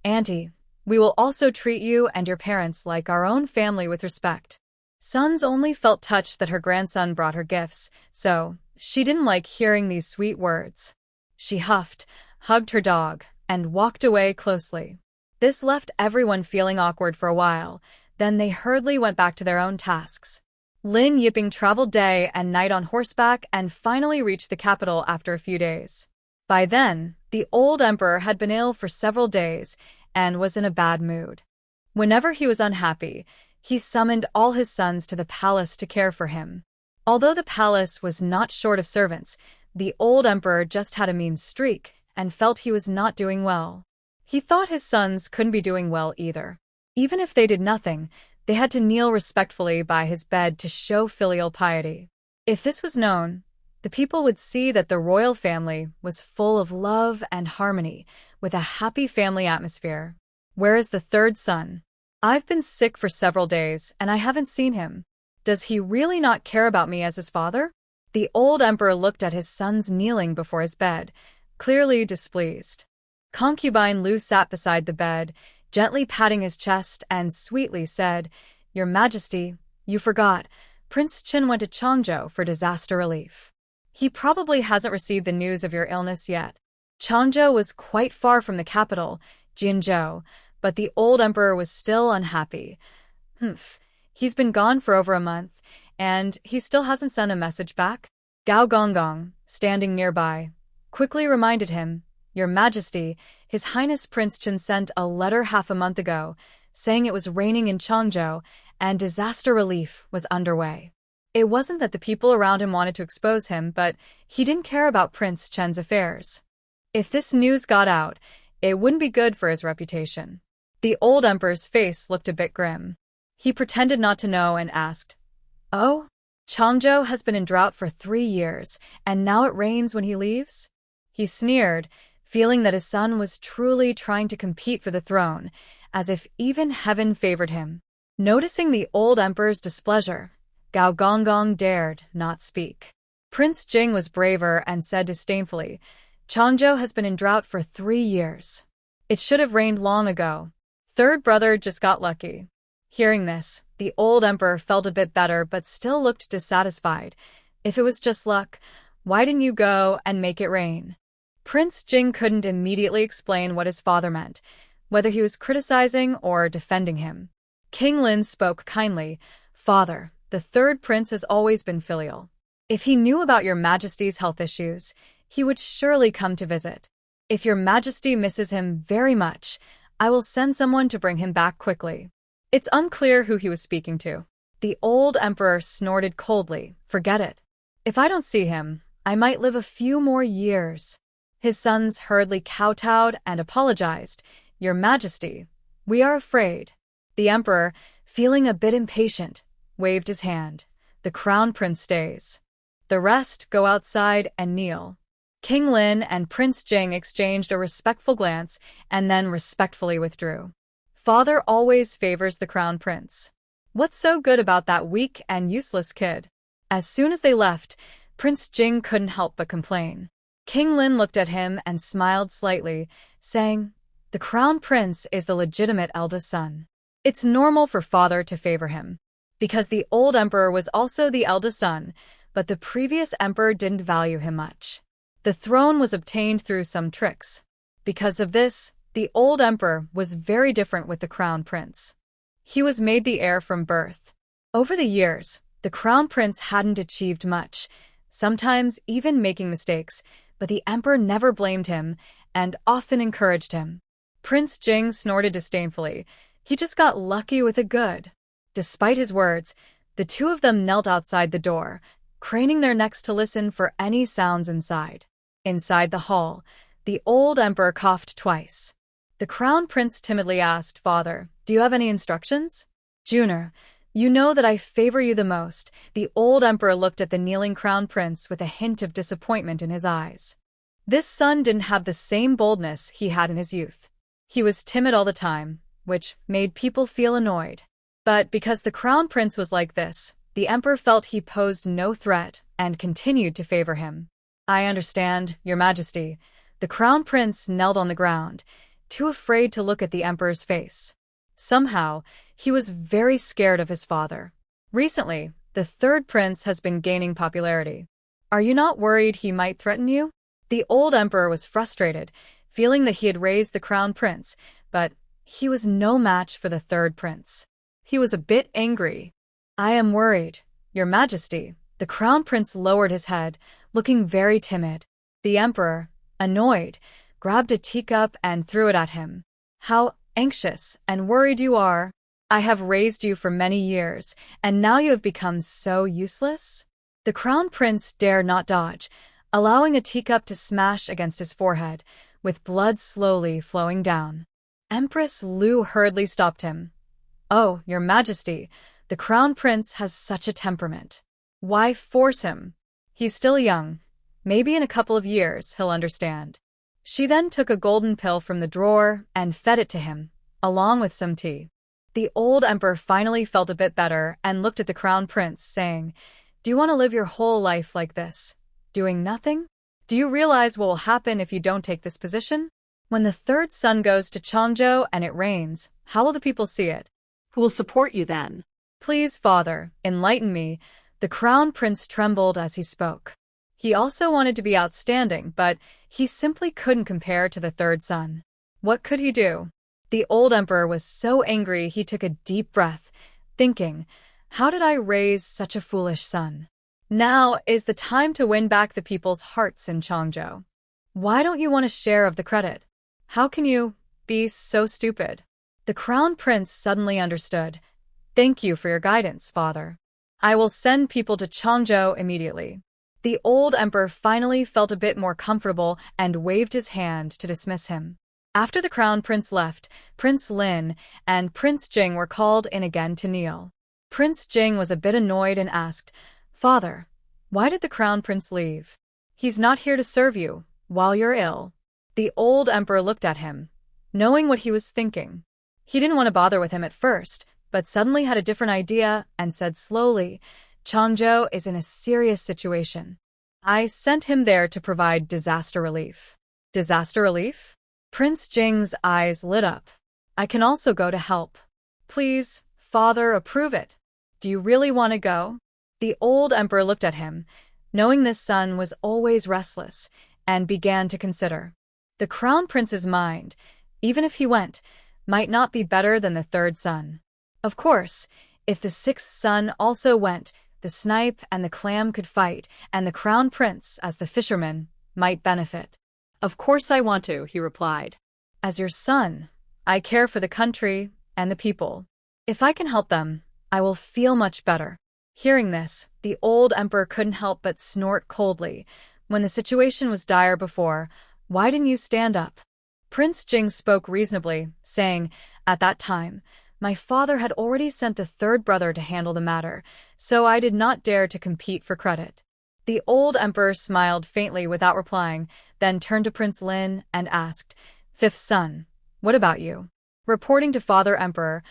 "Auntie, we will also treat you and your parents like our own family with respect." Sun's only felt touched that her grandson brought her gifts, so she didn't like hearing these sweet words. She huffed, hugged her dog, and walked away closely. This left everyone feeling awkward for a while, then they hurriedly went back to their own tasks. Lin Yiping traveled day and night on horseback and finally reached the capital after a few days. By then, the old emperor had been ill for several days and was in a bad mood. Whenever he was unhappy, he summoned all his sons to the palace to care for him. Although the palace was not short of servants, the old emperor just had a mean streak and felt he was not doing well. He thought his sons couldn't be doing well either. Even if they did nothing, they had to kneel respectfully by his bed to show filial piety. If this was known, the people would see that the royal family was full of love and harmony, with a happy family atmosphere. "Where is the third son? I've been sick for several days, and I haven't seen him. Does he really not care about me as his father?" The old emperor looked at his sons kneeling before his bed, clearly displeased. Concubine Lu sat beside the bed, gently patting his chest, and sweetly said, "Your Majesty, you forgot. Prince Qin went to Changzhou for disaster relief. He probably hasn't received the news of your illness yet." Changzhou was quite far from the capital, Jinzhou, but the old emperor was still unhappy. He's been gone for over a month, and he still hasn't sent a message back?" Gao Gonggong, standing nearby, quickly reminded him, "Your Majesty, His Highness Prince Chen sent a letter half a month ago, saying it was raining in Changzhou and disaster relief was underway." It wasn't that the people around him wanted to expose him, but he didn't care about Prince Chen's affairs. If this news got out, it wouldn't be good for his reputation. The old emperor's face looked a bit grim. He pretended not to know and asked, "Oh? Changzhou has been in drought for 3 years, and now it rains when he leaves?" He sneered, feeling that his son was truly trying to compete for the throne, as if even heaven favored him. Noticing the old emperor's displeasure, Gao Gonggong dared not speak. Prince Jing was braver and said disdainfully, "Changzhou has been in drought for 3 years. It should have rained long ago. Third brother just got lucky." Hearing this, the old emperor felt a bit better but still looked dissatisfied. "If it was just luck, why didn't you go and make it rain?" Prince Jing couldn't immediately explain what his father meant, whether he was criticizing or defending him. King Lin spoke kindly, "Father, the third prince has always been filial. If he knew about your majesty's health issues, he would surely come to visit. If your majesty misses him very much, I will send someone to bring him back quickly." It's unclear who he was speaking to. The old emperor snorted coldly, "Forget it. If I don't see him, I might live a few more years." His sons hurriedly kowtowed and apologized. "Your Majesty, we are afraid." The emperor, feeling a bit impatient, waved his hand. "The crown prince stays. The rest go outside and kneel." King Lin and Prince Jing exchanged a respectful glance and then respectfully withdrew. Father always favors the crown prince. What's so good about that weak and useless kid? As soon as they left, Prince Jing couldn't help but complain. King Lin looked at him and smiled slightly, saying, "The crown prince is the legitimate eldest son. It's normal for father to favor him." Because the old emperor was also the eldest son, but the previous emperor didn't value him much. The throne was obtained through some tricks. Because of this, the old emperor was very different with the crown prince. He was made the heir from birth. Over the years, the crown prince hadn't achieved much, sometimes even making mistakes, but the emperor never blamed him and often encouraged him. Prince Jing snorted disdainfully. He just got lucky with a good. Despite his words, the two of them knelt outside the door, craning their necks to listen for any sounds inside. Inside the hall, the old emperor coughed twice. The crown prince timidly asked, "Father, do you have any instructions?" "Junior, you know that I favor you the most." The old emperor looked at the kneeling crown prince with a hint of disappointment in his eyes. This son didn't have the same boldness he had in his youth. He was timid all the time, which made people feel annoyed. But because the crown prince was like this, the emperor felt he posed no threat and continued to favor him. "I understand, Your Majesty." The crown prince knelt on the ground, too afraid to look at the emperor's face. Somehow, he was very scared of his father. Recently, the third prince has been gaining popularity. "Are you not worried he might threaten you?" The old emperor was frustrated, feeling that he had raised the crown prince, but he was no match for the third prince. He was a bit angry. "I am worried, Your Majesty." The crown prince lowered his head, looking very timid. The emperor, annoyed, grabbed a teacup and threw it at him. "How anxious and worried you are. I have raised you for many years, and now you have become so useless." The crown prince dared not dodge, allowing a teacup to smash against his forehead, with blood slowly flowing down. Empress Lu hurriedly stopped him. "Oh, Your Majesty, the crown prince has such a temperament. Why force him? He's still young. Maybe in a couple of years he'll understand." She then took a golden pill from the drawer and fed it to him, along with some tea. The old emperor finally felt a bit better and looked at the crown prince, saying, "Do you want to live your whole life like this, doing nothing? Do you realize what will happen if you don't take this position? When the third son goes to Changzhou and it rains, how will the people see it? Who will support you then?" "Please, father, enlighten me." The crown prince trembled as he spoke. He also wanted to be outstanding, but he simply couldn't compare to the third son. What could he do? The old emperor was so angry he took a deep breath, thinking, "How did I raise such a foolish son? Now is the time to win back the people's hearts in Changzhou. Why don't you want a share of the credit? How can you be so stupid?" The crown prince suddenly understood. "Thank you for your guidance, father. I will send people to Changzhou immediately." The old emperor finally felt a bit more comfortable and waved his hand to dismiss him. After the crown prince left, Prince Lin and Prince Jing were called in again to kneel. Prince Jing was a bit annoyed and asked, "Father, why did the crown prince leave? He's not here to serve you while you're ill." The old emperor looked at him, knowing what he was thinking. He didn't want to bother with him at first, but suddenly had a different idea and said slowly, Changzhou is in a serious situation. I sent him there to provide disaster relief. Disaster relief? Prince Jing's eyes lit up. I can also go to help. Please, father, approve it. Do you really want to go? The old emperor looked at him, knowing this son was always restless, and began to consider. The crown prince's mind, even if he went, might not be better than the third son. Of course, if the sixth son also went, the snipe and the clam could fight, and the crown prince, as the fisherman, might benefit. Of course I want to, he replied. As your son, I care for the country and the people. If I can help them, I will feel much better. Hearing this, the old emperor couldn't help but snort coldly. When the situation was dire before, why didn't you stand up? Prince Jing spoke reasonably, saying, at that time, my father had already sent the third brother to handle the matter, so I did not dare to compete for credit. The old emperor smiled faintly without replying, then turned to Prince Lin and asked, Fifth son, what about you? Reporting to Father Emperor,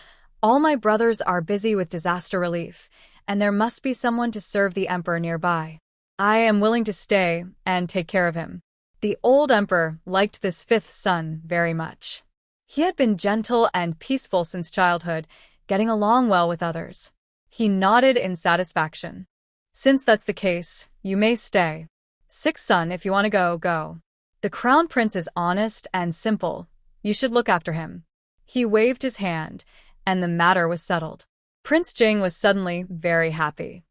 all my brothers are busy with disaster relief, and there must be someone to serve the emperor nearby. I am willing to stay and take care of him. The old emperor liked this fifth son very much. He had been gentle and peaceful since childhood, getting along well with others. He nodded in satisfaction. Since that's the case, you may stay. Sixth son, if you want to go, go. The crown prince is honest and simple. You should look after him. He waved his hand, and the matter was settled. Prince Jing was suddenly very happy.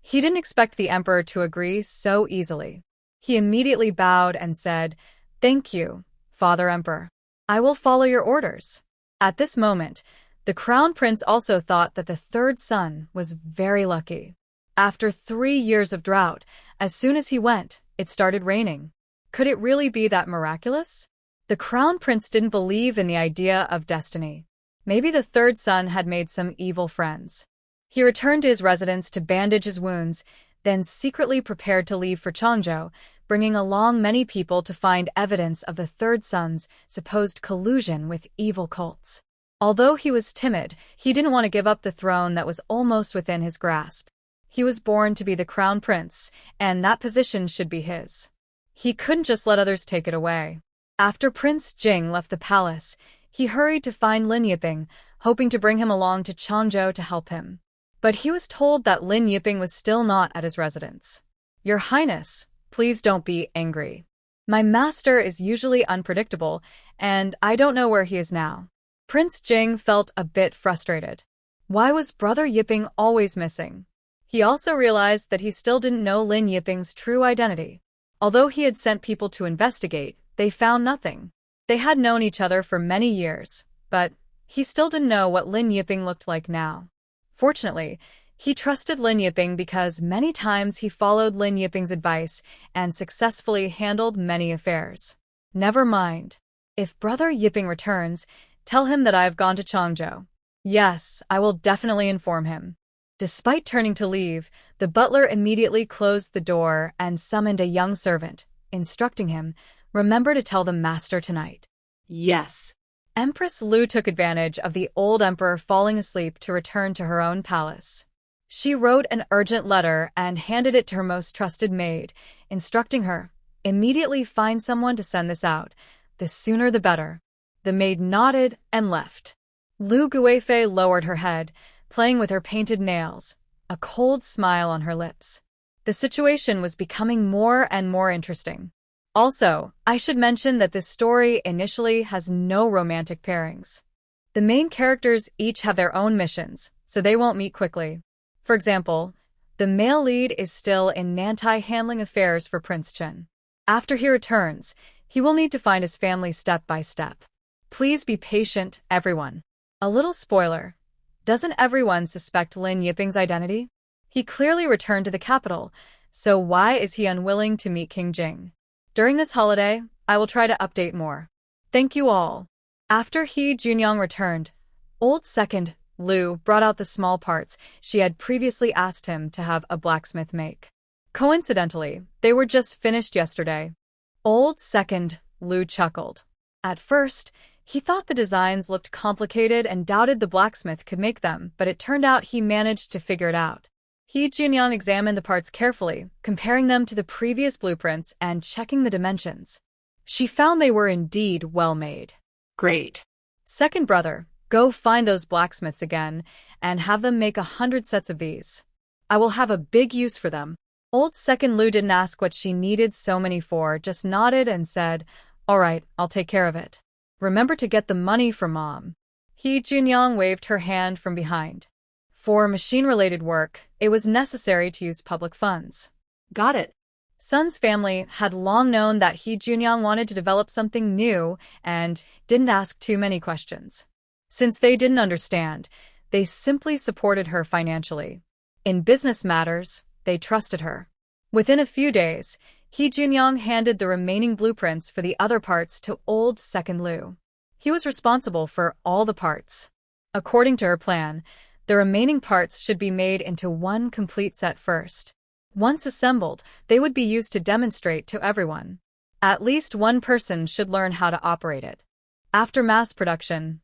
He didn't expect the emperor to agree so easily. He immediately bowed and said, Thank you, Father Emperor. I will follow your orders. At this moment, the crown prince also thought that the third son was very lucky. After 3 years of drought, as soon as he went, it started raining. Could it really be that miraculous? The crown prince didn't believe in the idea of destiny. Maybe the third son had made some evil friends. He returned to his residence to bandage his wounds, then secretly prepared to leave for Changzhou, bringing along many people to find evidence of the third son's supposed collusion with evil cults. Although he was timid, he didn't want to give up the throne that was almost within his grasp. He was born to be the crown prince, and that position should be his. He couldn't just let others take it away. After Prince Jing left the palace, he hurried to find Lin Yiping, hoping to bring him along to Changzhou to help him. But he was told that Lin Yiping was still not at his residence. Your Highness, please don't be angry. My master is usually unpredictable, and I don't know where he is now. Prince Jing felt a bit frustrated. Why was Brother Yiping always missing? He also realized that he still didn't know Lin Yiping's true identity. Although he had sent people to investigate, they found nothing. They had known each other for many years, but he still didn't know what Lin Yiping looked like now. Fortunately, he trusted Lin Yiping because many times he followed Lin Yiping's advice and successfully handled many affairs. Never mind. If Brother Yiping returns, tell him that I have gone to Changzhou. Yes, I will definitely inform him. Despite turning to leave, the butler immediately closed the door and summoned a young servant, instructing him, Remember to tell the master tonight. Yes. Empress Lu took advantage of the old emperor falling asleep to return to her own palace. She wrote an urgent letter and handed it to her most trusted maid, instructing her, immediately find someone to send this out. The sooner the better. The maid nodded and left. Lu Guifei lowered her head, playing with her painted nails, a cold smile on her lips. The situation was becoming more and more interesting. Also, I should mention that this story initially has no romantic pairings. The main characters each have their own missions, so they won't meet quickly. For example, the male lead is still in Nantai handling affairs for Prince Chen. After he returns, he will need to find his family step by step. Please be patient, everyone. A little spoiler. Doesn't everyone suspect Lin Yiping's identity? He clearly returned to the capital, so why is he unwilling to meet King Jing? During this holiday, I will try to update more. Thank you all. After He Junyang returned, old second Lu brought out the small parts she had previously asked him to have a blacksmith make. Coincidentally, they were just finished yesterday. Old second Lu chuckled. At first, He thought the designs looked complicated and doubted the blacksmith could make them, but it turned out he managed to figure it out. He Junyang examined the parts carefully, comparing them to the previous blueprints and checking the dimensions. She found they were indeed well made. Great. Second brother, go find those blacksmiths again and have them make 100 sets of these. I will have a big use for them. Old second Lu didn't ask what she needed so many for, just nodded and said, all right, I'll take care of it. Remember to get the money for Mom. He Junyang waved her hand from behind. For machine-related work, it was necessary to use public funds. Got it. Sun's family had long known that He Junyang wanted to develop something new and didn't ask too many questions. Since they didn't understand, they simply supported her financially. In business matters, they trusted her. Within a few days, He Junyang handed the remaining blueprints for the other parts to old second Lu. He was responsible for all the parts. According to her plan, the remaining parts should be made into one complete set first. Once assembled, they would be used to demonstrate to everyone. At least one person should learn how to operate it. After mass production,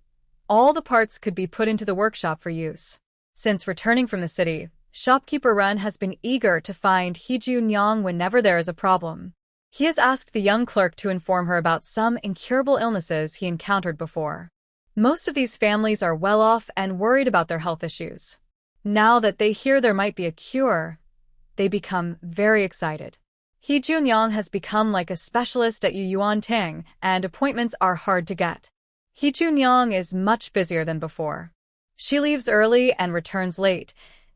all the parts could be put into the workshop for use. Since returning from the city, shopkeeper Ren has been eager to find He Junyang whenever there is a problem. He has asked the young clerk to inform her about some incurable illnesses he encountered before. Most of these families are well off and worried about their health issues. Now that they hear there might be a cure, they become very excited. He Junyang has become like a specialist at Yuan Tang, and appointments are hard to get. He Junyang is much busier than before. She leaves early and returns late,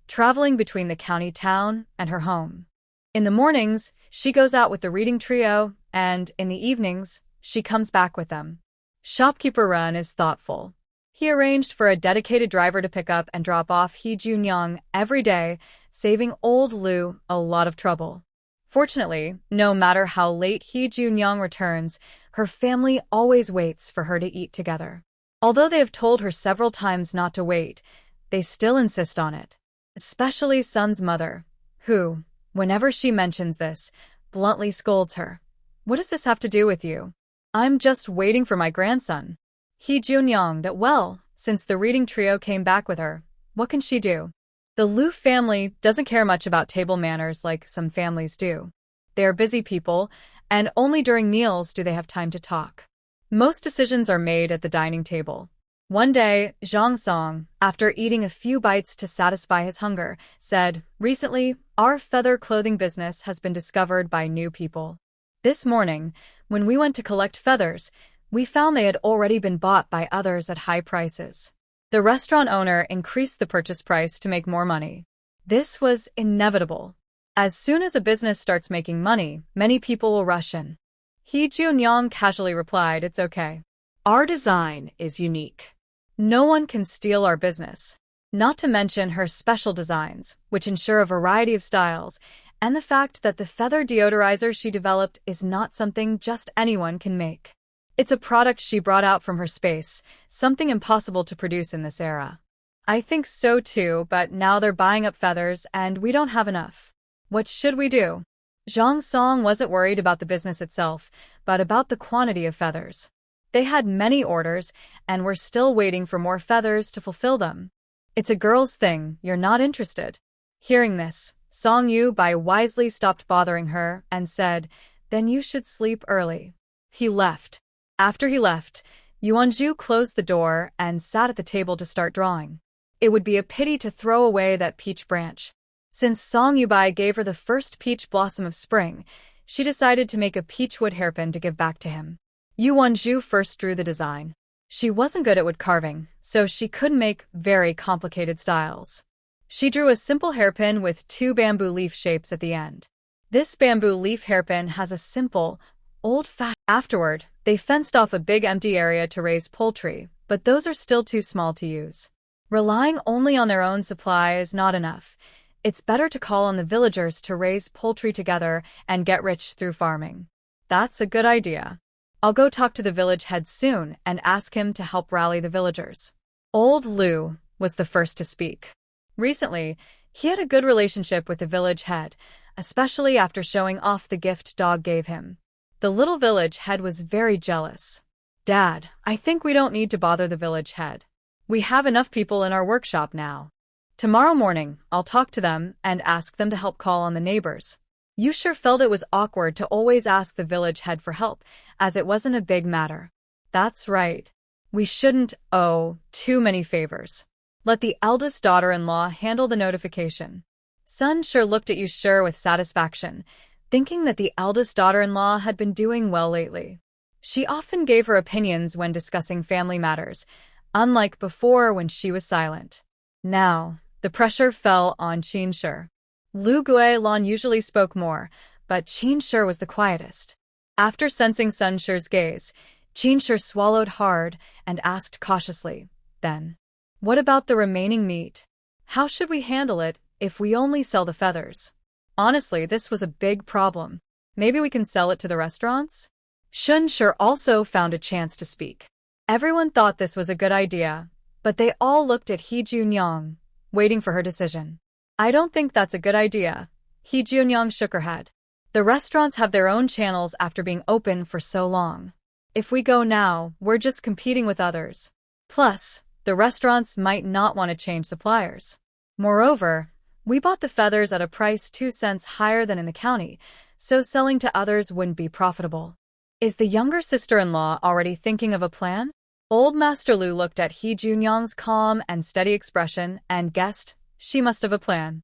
traveling between the county town and her home. In the mornings, she goes out with the reading trio, and in the evenings, she comes back with them. Shopkeeper Ren is thoughtful. He arranged for a dedicated driver to pick up and drop off He Junyang every day, saving old Lu a lot of trouble. Fortunately, no matter how late He Junyang returns, her family always waits for her to eat together. Although they have told her several times not to wait, they still insist on it. Especially Sun's mother, who, whenever she mentions this, bluntly scolds her. What does this have to do with you? I'm just waiting for my grandson. He Junyang that well, since the reading trio came back with her, what can she do? The Lu family doesn't care much about table manners like some families do. They are busy people, and only during meals do they have time to talk. Most decisions are made at the dining table. One day, Zhang Song, after eating a few bites to satisfy his hunger, said, recently, our feather clothing business has been discovered by new people. This morning, when we went to collect feathers, we found they had already been bought by others at high prices. The restaurant owner increased the purchase price to make more money. This was inevitable. As soon as a business starts making money, many people will rush in. He Junyang casually replied, it's okay. Our design is unique. No one can steal our business. Not to mention her special designs, which ensure a variety of styles, and the fact that the feather deodorizer she developed is not something just anyone can make. It's a product she brought out from her space, something impossible to produce in this era. I think so too, but now they're buying up feathers and we don't have enough. What should we do? Zhang Song wasn't worried about the business itself, but about the quantity of feathers. They had many orders and were still waiting for more feathers to fulfill them. It's a girl's thing, you're not interested. Hearing this, Song Yu Bai wisely stopped bothering her and said, then you should sleep early. He left. After he left, Yuanzhu closed the door and sat at the table to start drawing. It would be a pity to throw away that peach branch. Since Song Yubai gave her the first peach blossom of spring, she decided to make a peachwood hairpin to give back to him. Yuanzhu first drew the design. She wasn't good at wood carving, so she couldn't make very complicated styles. She drew a simple hairpin with 2 bamboo leaf shapes at the end. This bamboo leaf hairpin has a simple, old-fashioned. Afterward, they fenced off a big empty area to raise poultry, but those are still too small to use. Relying only on their own supply is not enough. It's better to call on the villagers to raise poultry together and get rich through farming. That's a good idea. I'll go talk to the village head soon and ask him to help rally the villagers. Old Lu was the first to speak. Recently, he had a good relationship with the village head, especially after showing off the gift dog gave him. The little village head was very jealous. Dad, I think we don't need to bother the village head. We have enough people in our workshop now. Tomorrow morning, I'll talk to them and ask them to help call on the neighbors. You sure felt it was awkward to always ask the village head for help, as it wasn't a big matter. That's right. We shouldn't owe too many favors. Let the eldest daughter-in-law handle the notification. Sun sure looked at Yushur with satisfaction, thinking that the eldest daughter-in-law had been doing well lately. She often gave her opinions when discussing family matters, unlike before when she was silent. Now, the pressure fell on Qinshur. Lu Guilin usually spoke more, but Qinshur was the quietest. After sensing Sun Shur's gaze, Qinshur swallowed hard and asked cautiously, then, what about the remaining meat? How should we handle it if we only sell the feathers? Honestly, this was a big problem. Maybe we can sell it to the restaurants? Sun Shur also found a chance to speak. Everyone thought this was a good idea, but they all looked at He Junyang, waiting for her decision. I don't think that's a good idea. He Junyang shook her head. The restaurants have their own channels after being open for so long. If we go now, we're just competing with others. Plus, the restaurants might not want to change suppliers. Moreover, we bought the feathers at a price 2 cents higher than in the county, so selling to others wouldn't be profitable. Is the younger sister-in-law already thinking of a plan? Old Master Lu looked at He Junyang's calm and steady expression and guessed she must have a plan.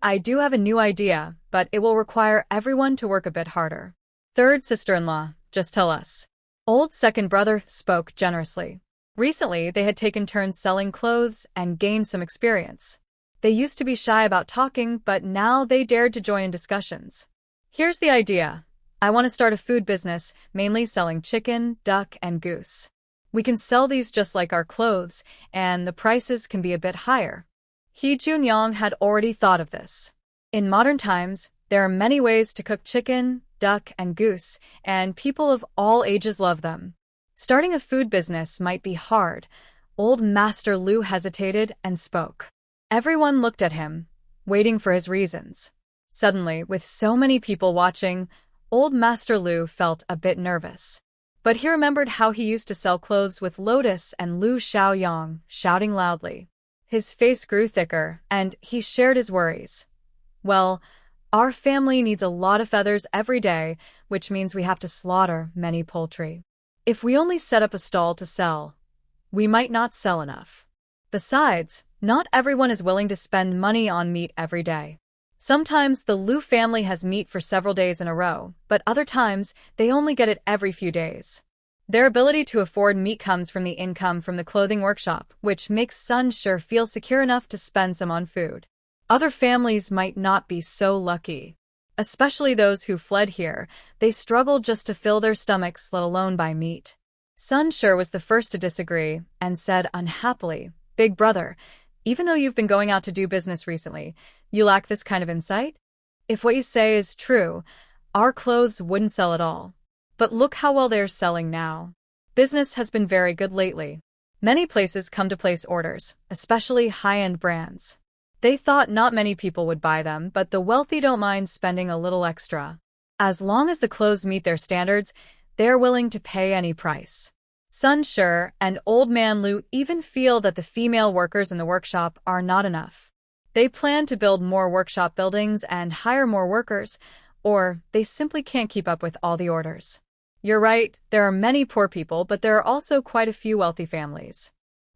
I do have a new idea, but it will require everyone to work a bit harder. Third sister-in-law, just tell us. Old second brother spoke generously. Recently, they had taken turns selling clothes and gained some experience. They used to be shy about talking, but now they dared to join in discussions. Here's the idea. I want to start a food business, mainly selling chicken, duck, and goose. We can sell these just like our clothes, and the prices can be a bit higher. He Junyang had already thought of this. In modern times, there are many ways to cook chicken, duck, and goose, and people of all ages love them. Starting a food business might be hard. Old Master Lu hesitated and spoke. Everyone looked at him, waiting for his reasons. Suddenly, with so many people watching, Old Master Lu felt a bit nervous. But he remembered how he used to sell clothes with Lotus and Lu Xiaoyang, shouting loudly. His face grew thicker, and he shared his worries. Well, our family needs a lot of feathers every day, which means we have to slaughter many poultry. If we only set up a stall to sell, we might not sell enough. Besides, not everyone is willing to spend money on meat every day. Sometimes the Lu family has meat for several days in a row, but other times they only get it every few days. Their ability to afford meat comes from the income from the clothing workshop, which makes Sun Shur feel secure enough to spend some on food. Other families might not be so lucky. Especially those who fled here, they struggled just to fill their stomachs, let alone buy meat. Sun Shur was the first to disagree and said unhappily, Big brother, even though you've been going out to do business recently, you lack this kind of insight? If what you say is true, our clothes wouldn't sell at all. But look how well they're selling now. Business has been very good lately. Many places come to place orders, especially high-end brands. They thought not many people would buy them, but the wealthy don't mind spending a little extra. As long as the clothes meet their standards, they're willing to pay any price. Sun Shur and Old Man Lu even feel that the female workers in the workshop are not enough. They plan to build more workshop buildings and hire more workers, or they simply can't keep up with all the orders. You're right, there are many poor people, but there are also quite a few wealthy families.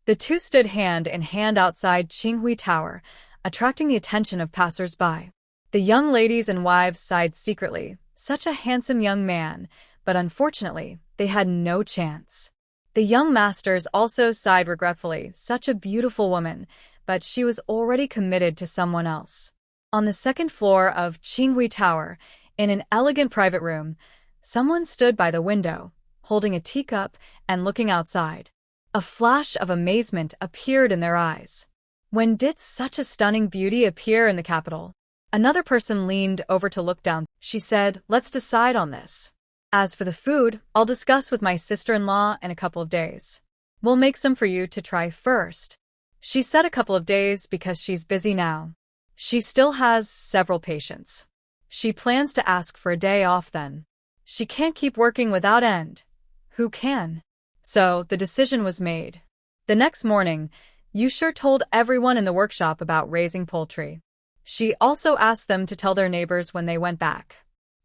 The two stood hand in hand outside Qinghui Tower, attracting the attention of passers-by. The young ladies and wives sighed secretly. Such a handsome young man, but unfortunately, they had no chance. The young masters also sighed regretfully. Such a beautiful woman, but she was already committed to someone else. On the second floor of Qinghui Tower, in an elegant private room, someone stood by the window, holding a teacup and looking outside. A flash of amazement appeared in their eyes. When did such a stunning beauty appear in the capital? Another person leaned over to look down. She said, Let's decide on this. As for the food, I'll discuss with my sister-in-law in a couple of days. We'll make some for you to try first. She said a couple of days because she's busy now. She still has several patients. She plans to ask for a day off then. She can't keep working without end. who can? So the decision was made. The next morning, Yushir told everyone in the workshop about raising poultry. She also asked them to tell their neighbors when they went back.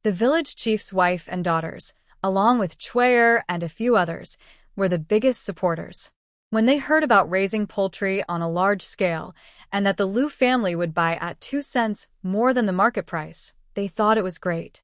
The village chief's wife and daughters, along with Chuer and a few others, were the biggest supporters. When they heard about raising poultry on a large scale and that the Lu family would buy at 2 cents more than the market price, they thought it was great.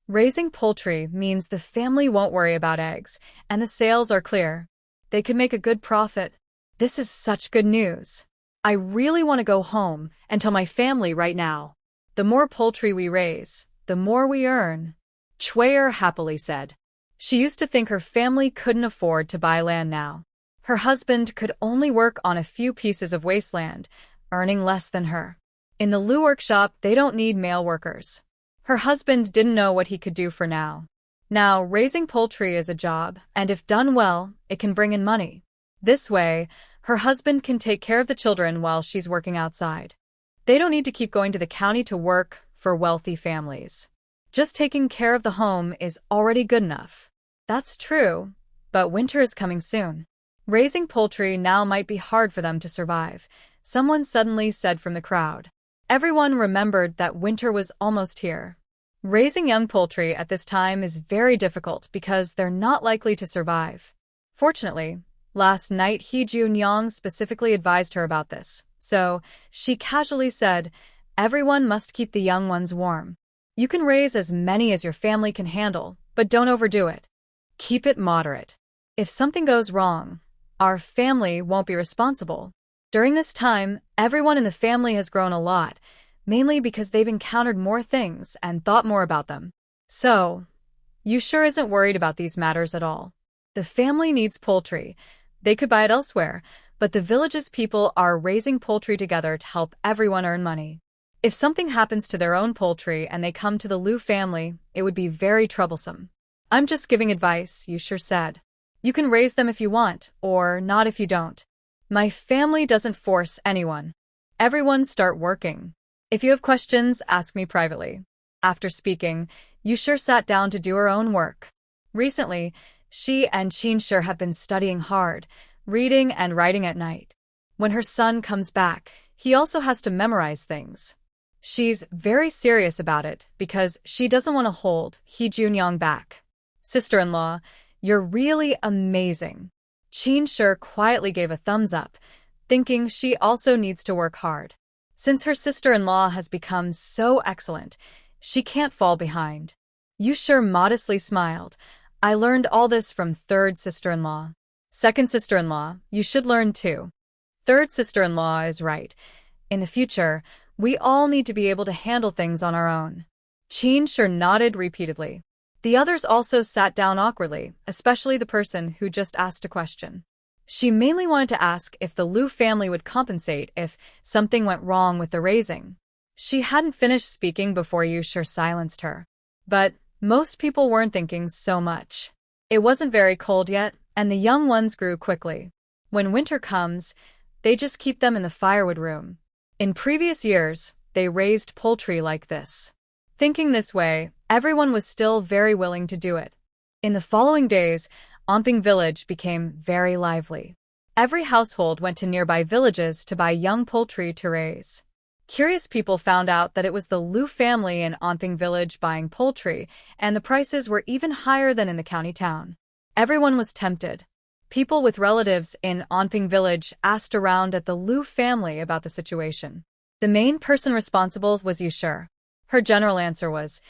Raising poultry means the family won't worry about eggs, and the sales are clear. They could make a good profit. This is such good news. I really want to go home and tell my family right now. The more poultry we raise, the more we earn, Chuer happily said. She used to think her family couldn't afford to buy land now. Her husband could only work on a few pieces of wasteland, earning less than her. In the Lu workshop, they don't need male workers. Her husband didn't know what he could do for now. Now, raising poultry is a job, and if done well, it can bring in money. This way, her husband can take care of the children while she's working outside. They don't need to keep going to the county to work for wealthy families. Just taking care of the home is already good enough. That's true, but winter is coming soon. Raising poultry now might be hard for them to survive, someone suddenly said from the crowd. Everyone remembered that winter was almost here. Raising young poultry at this time is very difficult because they're not likely to survive. Fortunately, last night He Junyang specifically advised her about this, so she casually said, "Everyone must keep the young ones warm. You can raise as many as your family can handle, but don't overdo it. Keep it moderate. If something goes wrong, our family won't be responsible." During this time, everyone in the family has grown a lot, mainly because they've encountered more things and thought more about them. So, Yushir isn't worried about these matters at all. The family needs poultry. They could buy it elsewhere, but the village's people are raising poultry together to help everyone earn money. If something happens to their own poultry and they come to the Lu family, it would be very troublesome. "I'm just giving advice," Yushir said. "You can raise them if you want, or not if you don't. My family doesn't force anyone. Everyone start working. If you have questions, ask me privately." After speaking, Yushir sat down to do her own work. Recently, she and Qinshir have been studying hard, reading and writing at night. When her son comes back, he also has to memorize things. She's very serious about it because she doesn't want to hold He Junyang back. "Sister-in-law, you're really amazing." Qinshir quietly gave a thumbs up, thinking she also needs to work hard. Since her sister-in-law has become so excellent, she can't fall behind. Yushir modestly smiled. "I learned all this from third sister-in-law. Second sister-in-law, you should learn too." Third sister-in-law is right. In the future, we all need to be able to handle things on our own. Qinshir nodded repeatedly. The others also sat down awkwardly, especially the person who just asked a question. She mainly wanted to ask if the Lu family would compensate if something went wrong with the raising. She hadn't finished speaking before Yushir silenced her. But most people weren't thinking so much. It wasn't very cold yet, and the young ones grew quickly. When winter comes, they just keep them in the firewood room. In previous years, they raised poultry like this. Thinking this way, everyone was still very willing to do it. In the following days, Amping village became very lively. Every household went to nearby villages to buy young poultry to raise. Curious people found out that it was the Lu family in Amping village buying poultry, and the prices were even higher than in the county town. Everyone was tempted. People with relatives in Amping village asked around at the Lu family about the situation. The main person responsible was Yushir. Her general answer was,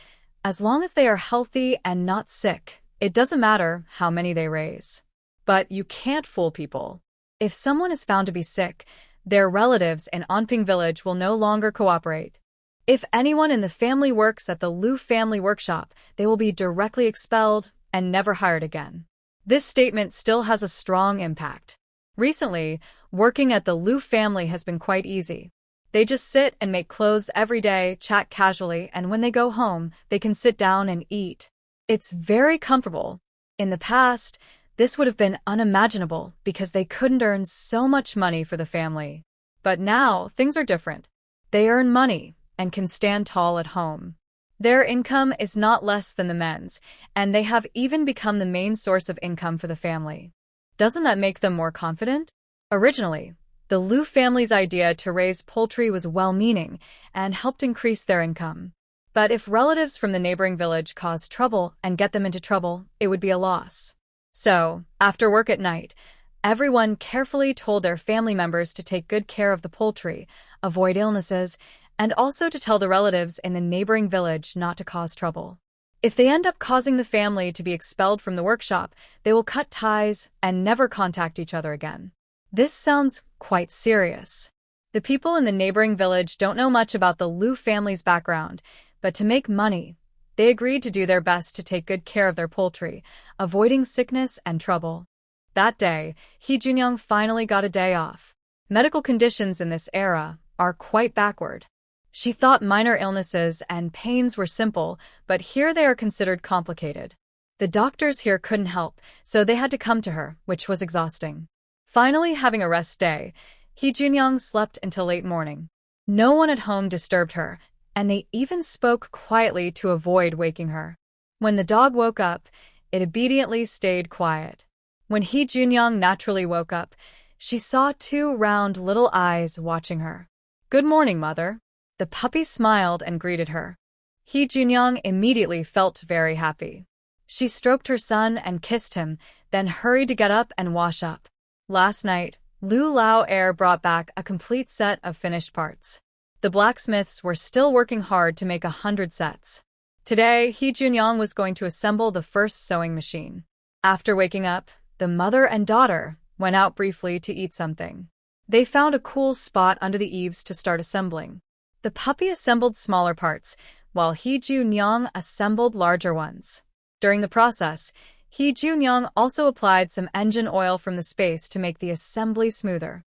"As long as they are healthy and not sick, it doesn't matter how many they raise." But you can't fool people. If someone is found to be sick, their relatives in Amping village will no longer cooperate. If anyone in the family works at the Lu family workshop, they will be directly expelled and never hired again. This statement still has a strong impact. Recently, working at the Lu family has been quite easy. They just sit and make clothes every day, chat casually, and when they go home, they can sit down and eat. It's very comfortable. In the past, this would have been unimaginable because they couldn't earn so much money for the family. But now, things are different. They earn money and can stand tall at home. Their income is not less than the men's, and they have even become the main source of income for the family. Doesn't that make them more confident? Originally, the Liu family's idea to raise poultry was well-meaning and helped increase their income. But if relatives from the neighboring village caused trouble and get them into trouble, it would be a loss. So, after work at night, everyone carefully told their family members to take good care of the poultry, avoid illnesses, and also to tell the relatives in the neighboring village not to cause trouble. If they end up causing the family to be expelled from the workshop, they will cut ties and never contact each other again. This sounds quite serious. The people in the neighboring village don't know much about the Liu family's background, but to make money, they agreed to do their best to take good care of their poultry, avoiding sickness and trouble. That day, He Junyang finally got a day off. Medical conditions in this era are quite backward. She thought minor illnesses and pains were simple, but here they are considered complicated. The doctors here couldn't help, so they had to come to her, which was exhausting. Finally having a rest day, He Junyang slept until late morning. No one at home disturbed her, and they even spoke quietly to avoid waking her. When the dog woke up, it obediently stayed quiet. When He Junyang naturally woke up, she saw two round little eyes watching her. "Good morning, mother." The puppy smiled and greeted her. He Junyang immediately felt very happy. She stroked her son and kissed him, then hurried to get up and wash up. Last night, Lu Lao Air brought back a complete set of finished parts. The blacksmiths were still working hard to make 100 sets. Today, He Junyang was going to assemble the first sewing machine. After waking up, the mother and daughter went out briefly to eat something. They found a cool spot under the eaves to start assembling. The puppy assembled smaller parts, while He Junyang assembled larger ones. During the process, He Junyang also applied some engine oil from the space to make the assembly smoother.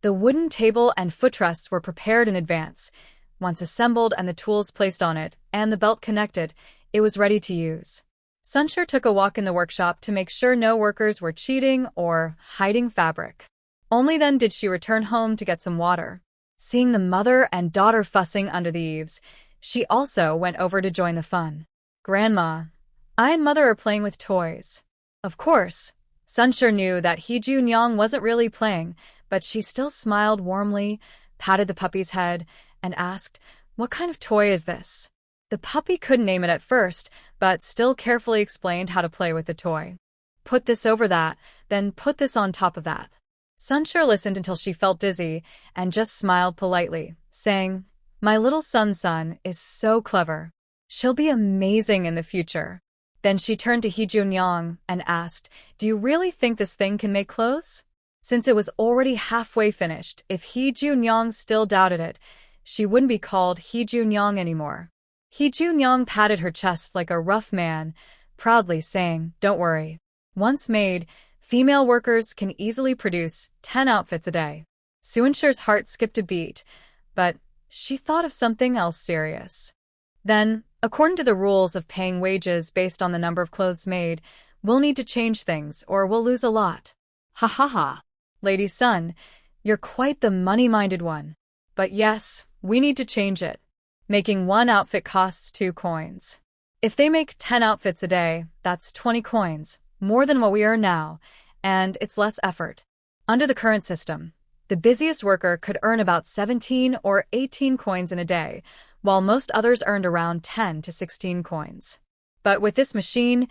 The wooden table and footrests were prepared in advance. Once assembled and the tools placed on it, and the belt connected, it was ready to use. Sunshur took a walk in the workshop to make sure no workers were cheating or hiding fabric. Only then did she return home to get some water. Seeing the mother and daughter fussing under the eaves, she also went over to join the fun. "Grandma, I and mother are playing with toys." Of course, Sunshur knew that He Junyang wasn't really playing, but she still smiled warmly, patted the puppy's head, and asked, "What kind of toy is this?" The puppy couldn't name it at first, but still carefully explained how to play with the toy. "Put this over that, then put this on top of that." Sunshur listened until she felt dizzy and just smiled politely, saying, "My little son is so clever. She'll be amazing in the future." Then she turned to He Junyang and asked, "Do you really think this thing can make clothes?" Since it was already halfway finished, if He Junyang still doubted it, she wouldn't be called He Junyang anymore. He Junyang patted her chest like a rough man, proudly saying, "Don't worry. Once made, female workers can easily produce 10 outfits a day." Suanshur's heart skipped a beat, but she thought of something else serious. "Then, according to the rules of paying wages based on the number of clothes made, we'll need to change things or we'll lose a lot." Ha ha ha. Lady Sun, you're quite the money-minded one. But yes, we need to change it. Making one outfit costs 2 coins. If they make 10 outfits a day, that's 20 coins, more than what we earn now, and it's less effort. Under the current system, the busiest worker could earn about 17 or 18 coins in a day, while most others earned around 10 to 16 coins. But with this machine,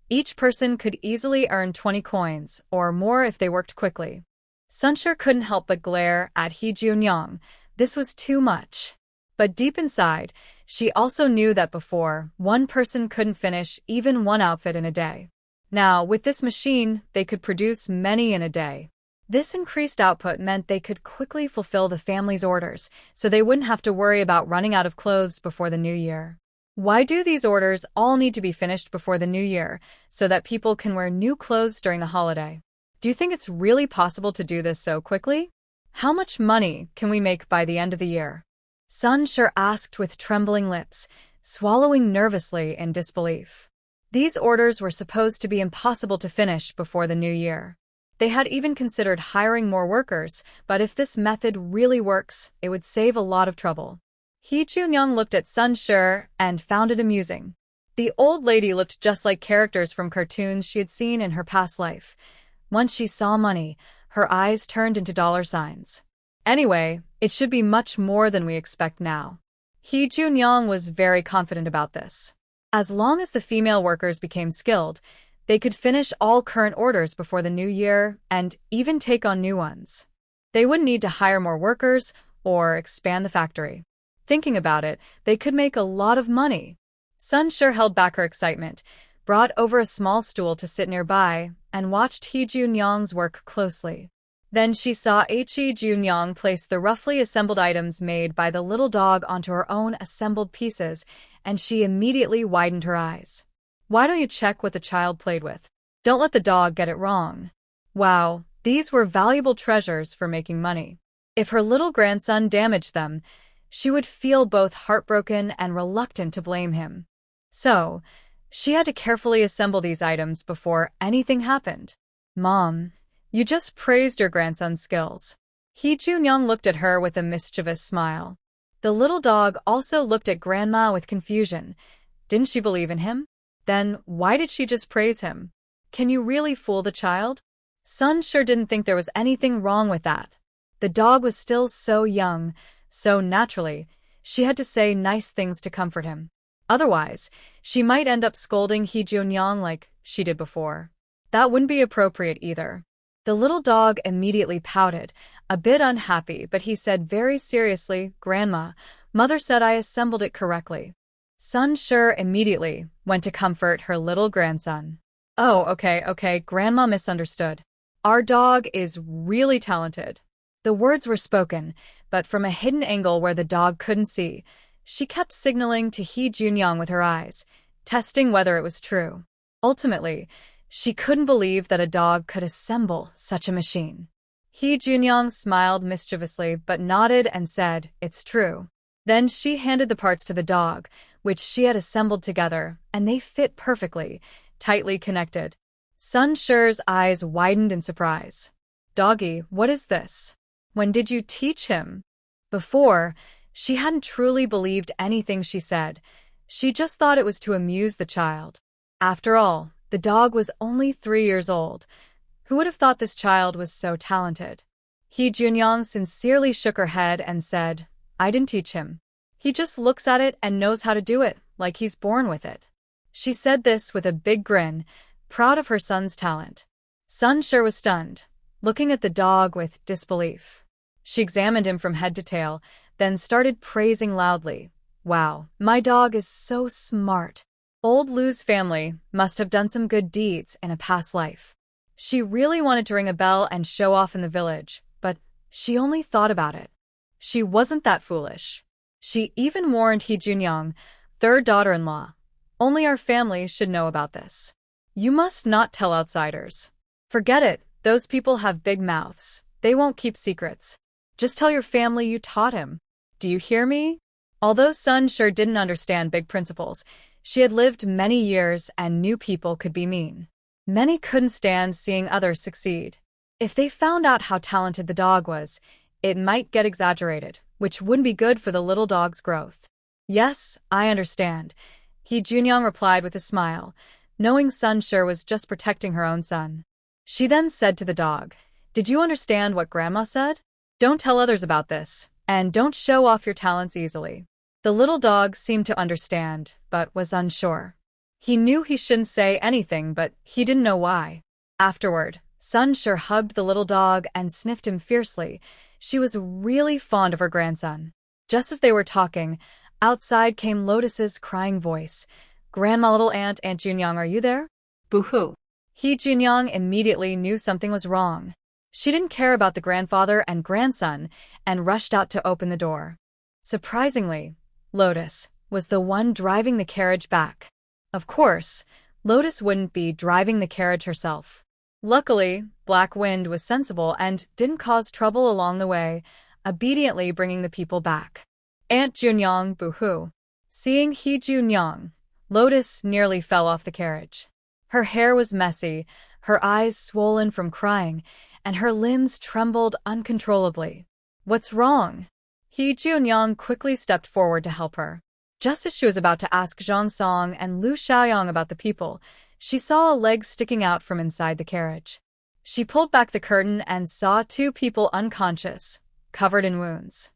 each person could easily earn 20 coins, or more if they worked quickly. Sunshur couldn't help but glare at He Junyang. This was too much. But deep inside, she also knew that before, one person couldn't finish even one outfit in a day. Now, with this machine, they could produce many in a day. This increased output meant they could quickly fulfill the family's orders, so they wouldn't have to worry about running out of clothes before the new year. Why do these orders all need to be finished before the new year, so that people can wear new clothes during the holiday? Do you think it's really possible to do this so quickly? How much money can we make by the end of the year? Sunshur asked with trembling lips, swallowing nervously in disbelief. These orders were supposed to be impossible to finish before the new year. They had even considered hiring more workers, but if this method really works, it would save a lot of trouble. He Junyoung looked at Sun Shi and found it amusing. The old lady looked just like characters from cartoons she had seen in her past life. Once she saw money, her eyes turned into dollar signs. Anyway, it should be much more than we expect now. He Junyoung was very confident about this. As long as the female workers became skilled, they could finish all current orders before the new year and even take on new ones. They wouldn't need to hire more workers or expand the factory. Thinking about it, they could make a lot of money. Sun Shi held back her excitement, brought over a small stool to sit nearby, and watched He Junyoung's work closely. Then she saw He Junyoung place the roughly assembled items made by the little dog onto her own assembled pieces, and she immediately widened her eyes. Why don't you check what the child played with? Don't let the dog get it wrong. Wow, these were valuable treasures for making money. If her little grandson damaged them, she would feel both heartbroken and reluctant to blame him. So, she had to carefully assemble these items before anything happened. Mom, you just praised your grandson's skills. He Junyoung looked at her with a mischievous smile. The little dog also looked at Grandma with confusion. Didn't she believe in him? Then why did she just praise him? Can you really fool the child? Sun sure didn't think there was anything wrong with that. The dog was still so young, so naturally, she had to say nice things to comfort him. Otherwise, she might end up scolding He Junyoung like she did before. That wouldn't be appropriate either. The little dog immediately pouted, a bit unhappy, but he said very seriously, Grandma, Mother said I assembled it correctly. Sun Shi immediately went to comfort her little grandson. Oh, okay, Grandma misunderstood. Our dog is really talented. The words were spoken, but from a hidden angle where the dog couldn't see. She kept signaling to He Junyoung with her eyes, testing whether it was true. Ultimately, she couldn't believe that a dog could assemble such a machine. He Junyoung smiled mischievously but nodded and said, It's true. Then she handed the parts to the dog, which she had assembled together, and they fit perfectly, tightly connected. Sun Shi's eyes widened in surprise. Doggy, what is this? When did you teach him? Before, she hadn't truly believed anything she said. She just thought it was to amuse the child. After all, the dog was only 3 years old. Who would have thought this child was so talented? He Junyoung sincerely shook her head and said, I didn't teach him. He just looks at it and knows how to do it, like he's born with it. She said this with a big grin, proud of her son's talent. Sun Shi was stunned, looking at the dog with disbelief. She examined him from head to tail, then started praising loudly. Wow, my dog is so smart. Old Lu's family must have done some good deeds in a past life. She really wanted to ring a bell and show off in the village, but she only thought about it. She wasn't that foolish. She even warned He Junyoung, third daughter-in-law. Only our family should know about this. You must not tell outsiders. Forget it, those people have big mouths. They won't keep secrets. Just tell your family you taught him. Do you hear me? Although Sun Shi didn't understand big principles, she had lived many years and knew people could be mean. Many couldn't stand seeing others succeed. If they found out how talented the dog was, it might get exaggerated, which wouldn't be good for the little dog's growth. Yes, I understand, He Junyoung replied with a smile, knowing Sun Shi was just protecting her own son. She then said to the dog, Did you understand what Grandma said? Don't tell others about this, and don't show off your talents easily. The little dog seemed to understand, but was unsure. He knew he shouldn't say anything, but he didn't know why. Afterward, Sun Shi hugged the little dog and sniffed him fiercely. She was really fond of her grandson. Just as they were talking, outside came Lotus's crying voice. Grandma, little Aunt Junyoung, are you there? Boo-hoo. He Junyoung immediately knew something was wrong. She didn't care about the grandfather and grandson and rushed out to open the door. Surprisingly, Lotus was the one driving the carriage back. Of course, Lotus wouldn't be driving the carriage herself. Luckily, Black Wind was sensible and didn't cause trouble along the way, obediently bringing the people back. Aunt Junyoung, boo-hoo. Seeing He Junyoung, Lotus nearly fell off the carriage. Her hair was messy, her eyes swollen from crying, and her limbs trembled uncontrollably. What's wrong? He Junyang quickly stepped forward to help her. Just as she was about to ask Zhang Song and Lu Xiaoyang about the people, she saw a leg sticking out from inside the carriage. She pulled back the curtain and saw two people unconscious, covered in wounds.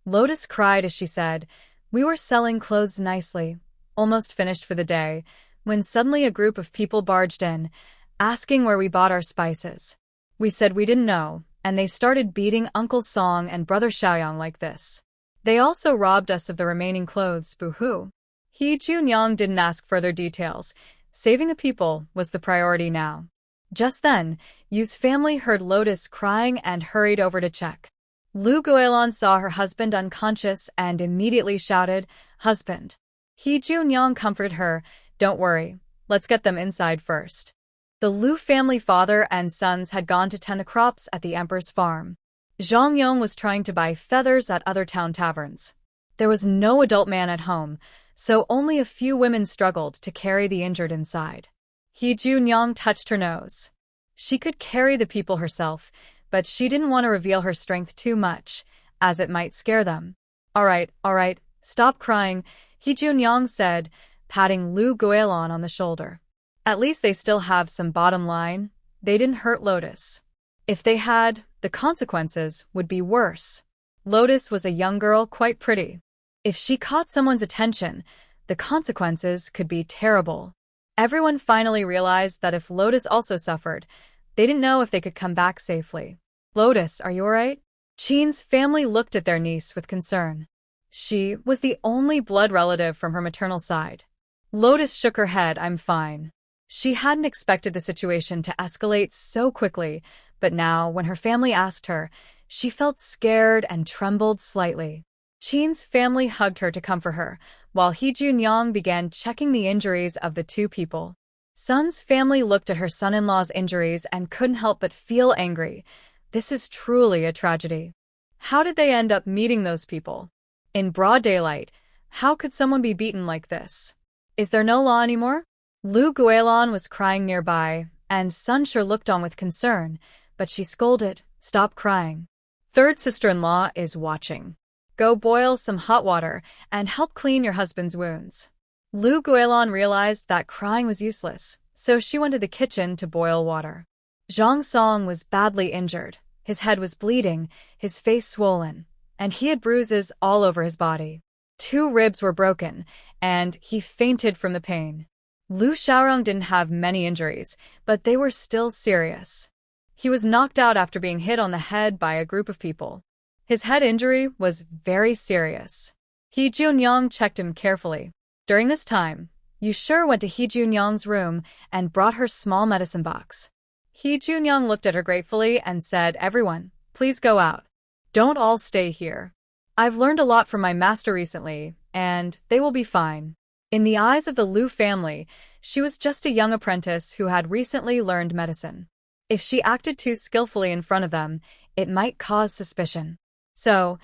Lotus cried as she said, "We were selling clothes nicely, almost finished for the day, when suddenly a group of people barged in, asking where we bought our spices. We said we didn't know, and they started beating Uncle Song and Brother Xiaoyang like this. They also robbed us of the remaining clothes, boo-hoo." He Junyang didn't ask further details. Saving the people was the priority now. Just then, Yu's family heard Lotus crying and hurried over to check. Lu Guilin saw her husband unconscious and immediately shouted, "Husband." He Junyang comforted her, "Don't worry, let's get them inside first." The Lu family father and sons had gone to tend the crops at the emperor's farm. Zhang Yong was trying to buy feathers at other town taverns. There was no adult man at home, so only a few women struggled to carry the injured inside. He Junyang touched her nose. She could carry the people herself, but she didn't want to reveal her strength too much, as it might scare them. All right, stop crying," He Junyang said, patting Lu Guilin on the shoulder. "At least they still have some bottom line. They didn't hurt Lotus. If they had, the consequences would be worse. Lotus was a young girl, quite pretty. If she caught someone's attention, the consequences could be terrible." Everyone finally realized that if Lotus also suffered, they didn't know if they could come back safely. "Lotus, are you alright?" Qin's family looked at their niece with concern. She was the only blood relative from her maternal side. Lotus shook her head, "I'm fine." She hadn't expected the situation to escalate so quickly, but now, when her family asked her, she felt scared and trembled slightly. Qin's family hugged her to comfort her, while He Junyang began checking the injuries of the two people. Sun's family looked at her son-in-law's injuries and couldn't help but feel angry. This is truly a tragedy. How did they end up meeting those people? In broad daylight, how could someone be beaten like this? Is there no law anymore? Lu Guilin was crying nearby, and Sun sure looked on with concern, but she scolded, "Stop crying. Third sister-in-law is watching. Go boil some hot water and help clean your husband's wounds." Lu Guilin realized that crying was useless, so she went to the kitchen to boil water. Zhang Song was badly injured. His head was bleeding, his face swollen, and he had bruises all over his body. 2 ribs were broken, and he fainted from the pain. Lu Xiaorong didn't have many injuries, but they were still serious. He was knocked out after being hit on the head by a group of people. His head injury was very serious. He Junyang checked him carefully. During this time, Yu Shi went to He Junyang's room and brought her small medicine box. He Junyang looked at her gratefully and said, "Everyone, please go out. Don't all stay here. I've learned a lot from my master recently, and they will be fine." In the eyes of the Lu family, she was just a young apprentice who had recently learned medicine. If she acted too skillfully in front of them, it might cause suspicion. So,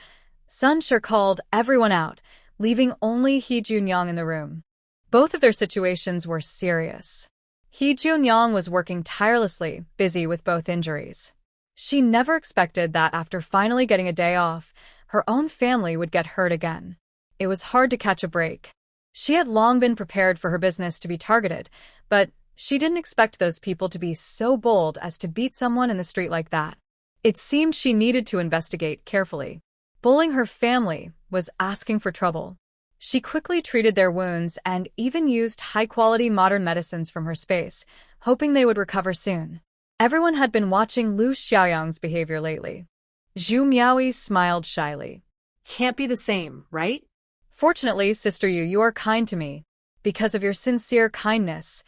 Sun sure called everyone out, leaving only He Junyang in the room. Both of their situations were serious. He Junyang was working tirelessly, busy with both injuries. She never expected that after finally getting a day off, her own family would get hurt again. It was hard to catch a break. She had long been prepared for her business to be targeted, but she didn't expect those people to be so bold as to beat someone in the street like that. It seemed she needed to investigate carefully. Bullying her family was asking for trouble. She quickly treated their wounds and even used high-quality modern medicines from her space, hoping they would recover soon. Everyone had been watching Lu Xiaoyang's behavior lately. Zhu Miaoyi smiled shyly. "Can't be the same, right?" "Fortunately, Sister Yu, you are kind to me. Because of your sincere kindness,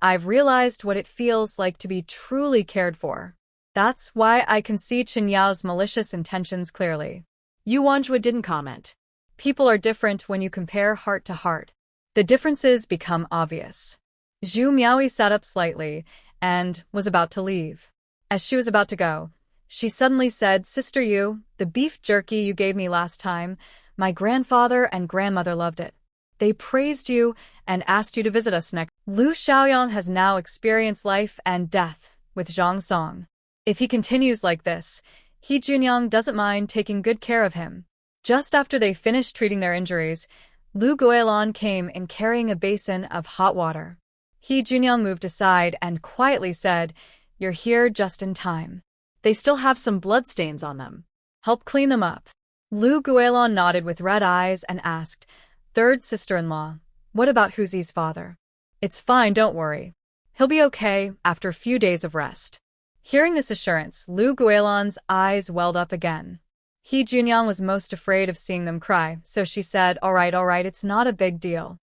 I've realized what it feels like to be truly cared for. That's why I can see Chen Yao's malicious intentions clearly." Yu Wanjue didn't comment. People are different when you compare heart to heart. The differences become obvious. Zhu Miaoyi sat up slightly and was about to leave. As she was about to go, she suddenly said, "Sister Yu, the beef jerky you gave me last time, my grandfather and grandmother loved it. They praised you and asked you to visit us next." Lu Xiaoyang has now experienced life and death with Zhang Song. If he continues like this, He Junyang doesn't mind taking good care of him. Just after they finished treating their injuries, Lu Guilin came in carrying a basin of hot water. He Junyang moved aside and quietly said, "You're here just in time. They still have some bloodstains on them. Help clean them up." Lu Guilin nodded with red eyes and asked, "Third sister-in-law, what about Huzi's father?" "It's fine, don't worry. He'll be okay after a few days of rest." Hearing this assurance, Lu Guilin's eyes welled up again. He Junyang was most afraid of seeing them cry, so she said, all right, it's not a big deal.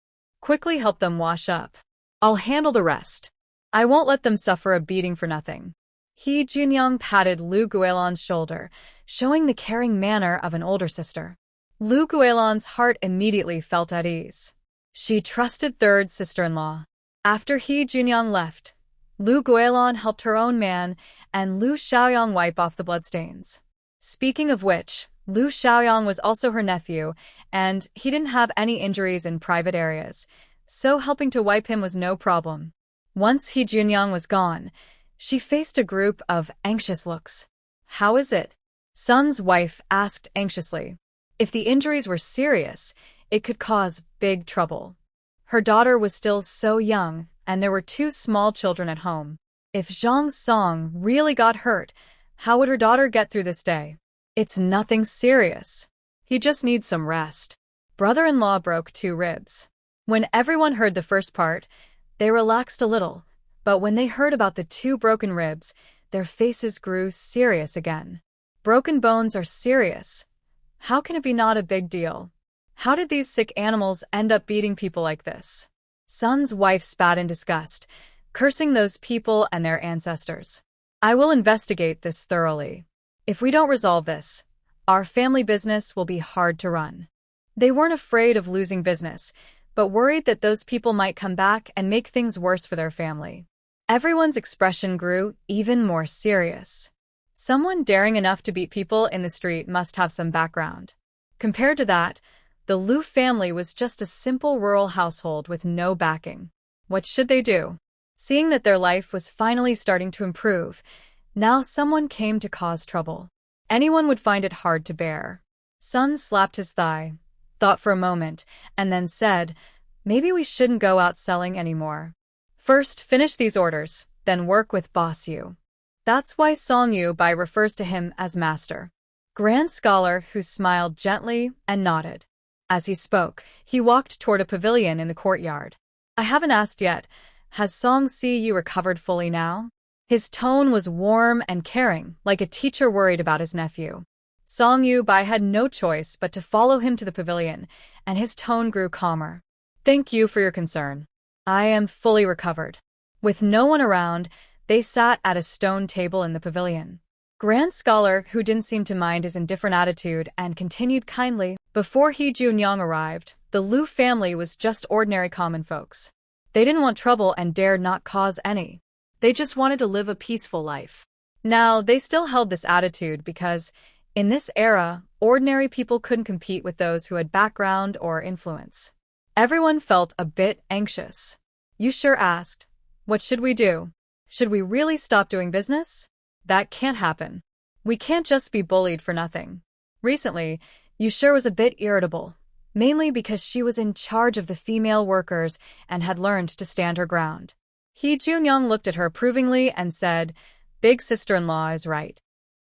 Quickly help them wash up. I'll handle the rest. I won't let them suffer a beating for nothing." He Junyang patted Lu Guilin's shoulder, showing the caring manner of an older sister. Lu Guilin's heart immediately felt at ease. She trusted third sister-in-law. After He Junyang left, Lu Guilin helped her own man and Lu Xiaoyang wipe off the bloodstains. Speaking of which, Lu Xiaoyang was also her nephew, and he didn't have any injuries in private areas, so helping to wipe him was no problem. Once He Junyang was gone, she faced a group of anxious looks. "How is it?" Sun's wife asked anxiously. If the injuries were serious, it could cause big trouble. Her daughter was still so young, and there were 2 small children at home. If Zhang Song really got hurt, how would her daughter get through this day? "It's nothing serious. He just needs some rest." Brother-in-law broke 2 ribs. When everyone heard the first part, they relaxed a little, but when they heard about the 2 broken ribs, their faces grew serious again. Broken bones are serious. How can it be not a big deal? How did these sick animals end up beating people like this? Sun's wife spat in disgust, cursing those people and their ancestors. "I will investigate this thoroughly. If we don't resolve this, our family business will be hard to run." They weren't afraid of losing business, but worried that those people might come back and make things worse for their family. Everyone's expression grew even more serious. Someone daring enough to beat people in the street must have some background. Compared to that, the Lu family was just a simple rural household with no backing. What should they do? Seeing that their life was finally starting to improve, now someone came to cause trouble. Anyone would find it hard to bear. Sun slapped his thigh, thought for a moment, and then said, "Maybe we shouldn't go out selling anymore. First, finish these orders, then work with Boss Yu." That's why Song Yu Bai refers to him as master. Grand Scholar who smiled gently and nodded. As he spoke, he walked toward a pavilion in the courtyard. "I haven't asked yet, has Song Si Yu recovered fully now?" His tone was warm and caring, like a teacher worried about his nephew. Song Yu Bai had no choice but to follow him to the pavilion, and his tone grew calmer. "Thank you for your concern. I am fully recovered." With no one around, they sat at a stone table in the pavilion. Grand Scholar, who didn't seem to mind his indifferent attitude and continued kindly, "Before He Junyang arrived, the Lu family was just ordinary common folks. They didn't want trouble and dared not cause any. They just wanted to live a peaceful life." Now, they still held this attitude because, in this era, ordinary people couldn't compete with those who had background or influence. Everyone felt a bit anxious. Yushir asked, "What should we do? Should we really stop doing business? That can't happen. We can't just be bullied for nothing." Recently, Yushir was a bit irritable, mainly because she was in charge of the female workers and had learned to stand her ground. He Junyang looked at her approvingly and said, "Big sister-in-law is right.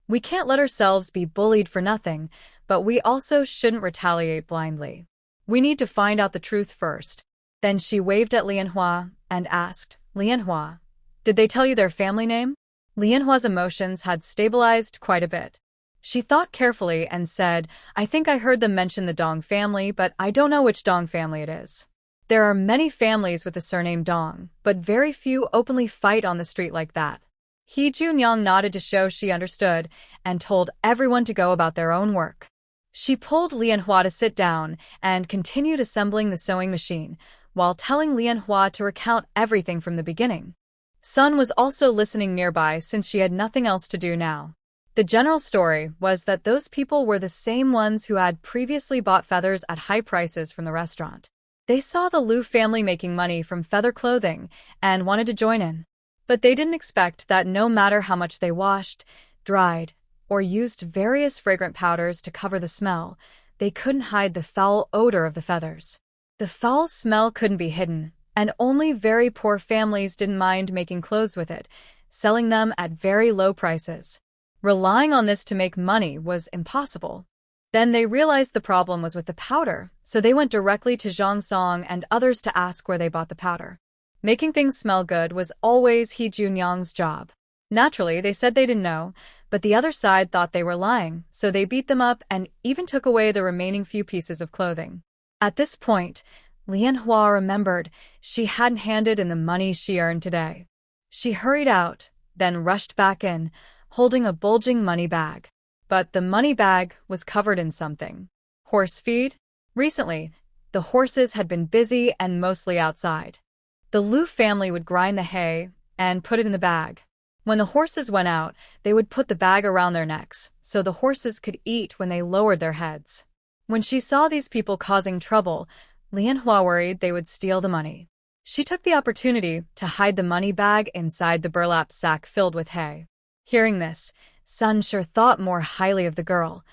We can't let ourselves be bullied for nothing, but we also shouldn't retaliate blindly. We need to find out the truth first." Then she waved at Lianhua and asked, "Lianhua, did they tell you their family name?" Lianhua's emotions had stabilized quite a bit. She thought carefully and said, "I think I heard them mention the Dong family, but I don't know which Dong family it is. There are many families with the surname Dong, but very few openly fight on the street like that." He Junyang nodded to show she understood and told everyone to go about their own work. She pulled Lianhua to sit down and continued assembling the sewing machine, while telling Lianhua to recount everything from the beginning. Sun was also listening nearby since she had nothing else to do now. The general story was that those people were the same ones who had previously bought feathers at high prices from the restaurant. They saw the Lu family making money from feather clothing and wanted to join in. But they didn't expect that no matter how much they washed, dried, or used various fragrant powders to cover the smell, they couldn't hide the foul odor of the feathers. The foul smell couldn't be hidden, and only very poor families didn't mind making clothes with it, selling them at very low prices. Relying on this to make money was impossible. Then they realized the problem was with the powder, so they went directly to Zhang Song and others to ask where they bought the powder. Making things smell good was always He Junyang's job. Naturally, they said they didn't know, but the other side thought they were lying, so they beat them up and even took away the remaining few pieces of clothing. At this point, Manhwa remembered she hadn't handed in the money she earned today. She hurried out, then rushed back in, holding a bulging money bag. But the money bag was covered in something. Horse feed? Recently, the horses had been busy and mostly outside. The Lu family would grind the hay and put it in the bag. When the horses went out, they would put the bag around their necks, so the horses could eat when they lowered their heads. When she saw these people causing trouble, Manhwa worried they would steal the money. She took the opportunity to hide the money bag inside the burlap sack filled with hay. Hearing this, Sun Shi thought more highly of the girl,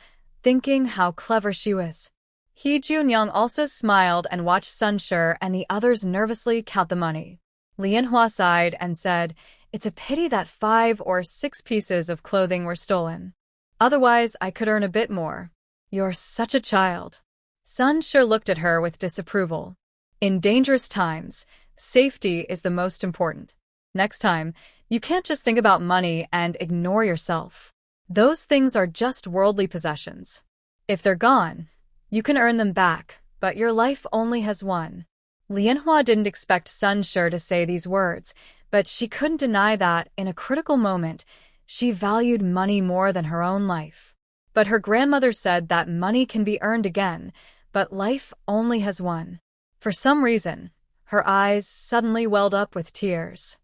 thinking how clever she was. He Junyang also smiled and watched Sun Shi and the others nervously count the money. Manhwa sighed and said, "It's a pity that 5 or 6 pieces of clothing were stolen. Otherwise, I could earn a bit more. You're such a child." Sun Shi looked at her with disapproval. In dangerous times, safety is the most important. Next time, you can't just think about money and ignore yourself. Those things are just worldly possessions. If they're gone, you can earn them back, but your life only has one. Manhwa didn't expect Sun Shi to say these words, but she couldn't deny that, in a critical moment, she valued money more than her own life. But her grandmother said that money can be earned again, but life only has one. For some reason, her eyes suddenly welled up with tears.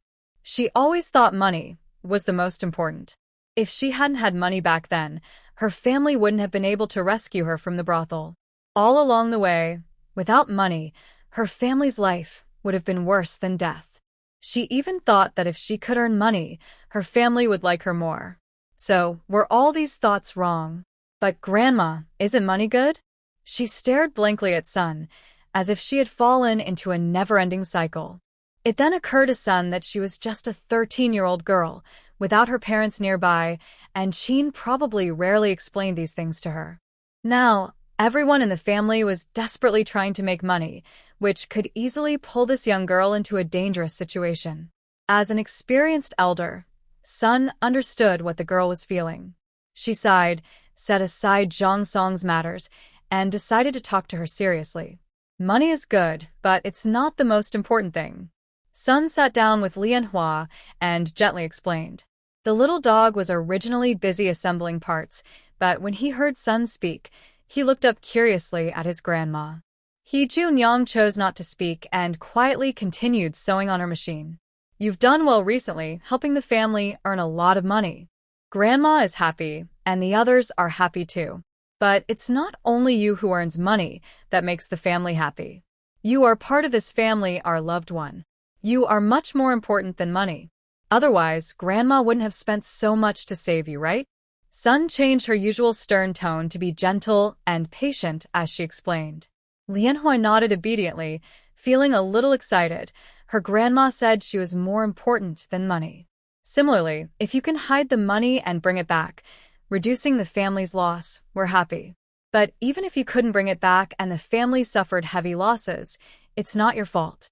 She always thought money was the most important. If she hadn't had money back then, her family wouldn't have been able to rescue her from the brothel. All along the way, without money, her family's life would have been worse than death. She even thought that if she could earn money, her family would like her more. So, were all these thoughts wrong? But Grandma, isn't money good? She stared blankly at Sun, as if she had fallen into a never-ending cycle. It then occurred to Sun that she was just a 13-year-old girl, without her parents nearby, and Chin probably rarely explained these things to her. Now, everyone in the family was desperately trying to make money, which could easily pull this young girl into a dangerous situation. As an experienced elder, Sun understood what the girl was feeling. She sighed, set aside Zhang Song's matters, and decided to talk to her seriously. Money is good, but it's not the most important thing. Sun sat down with Manhwa and gently explained. The little dog was originally busy assembling parts, but when he heard Sun speak, he looked up curiously at his grandma. He Junyang chose not to speak and quietly continued sewing on her machine. "You've done well recently, helping the family earn a lot of money. Grandma is happy, and the others are happy too. But it's not only you who earns money that makes the family happy. You are part of this family, our loved one. You are much more important than money. Otherwise, Grandma wouldn't have spent so much to save you, right?" Sun changed her usual stern tone to be gentle and patient as she explained. Manhwa nodded obediently, feeling a little excited. Her grandma said she was more important than money. Similarly, if you can hide the money and bring it back, reducing the family's loss, we're happy. But even if you couldn't bring it back and the family suffered heavy losses, it's not your fault.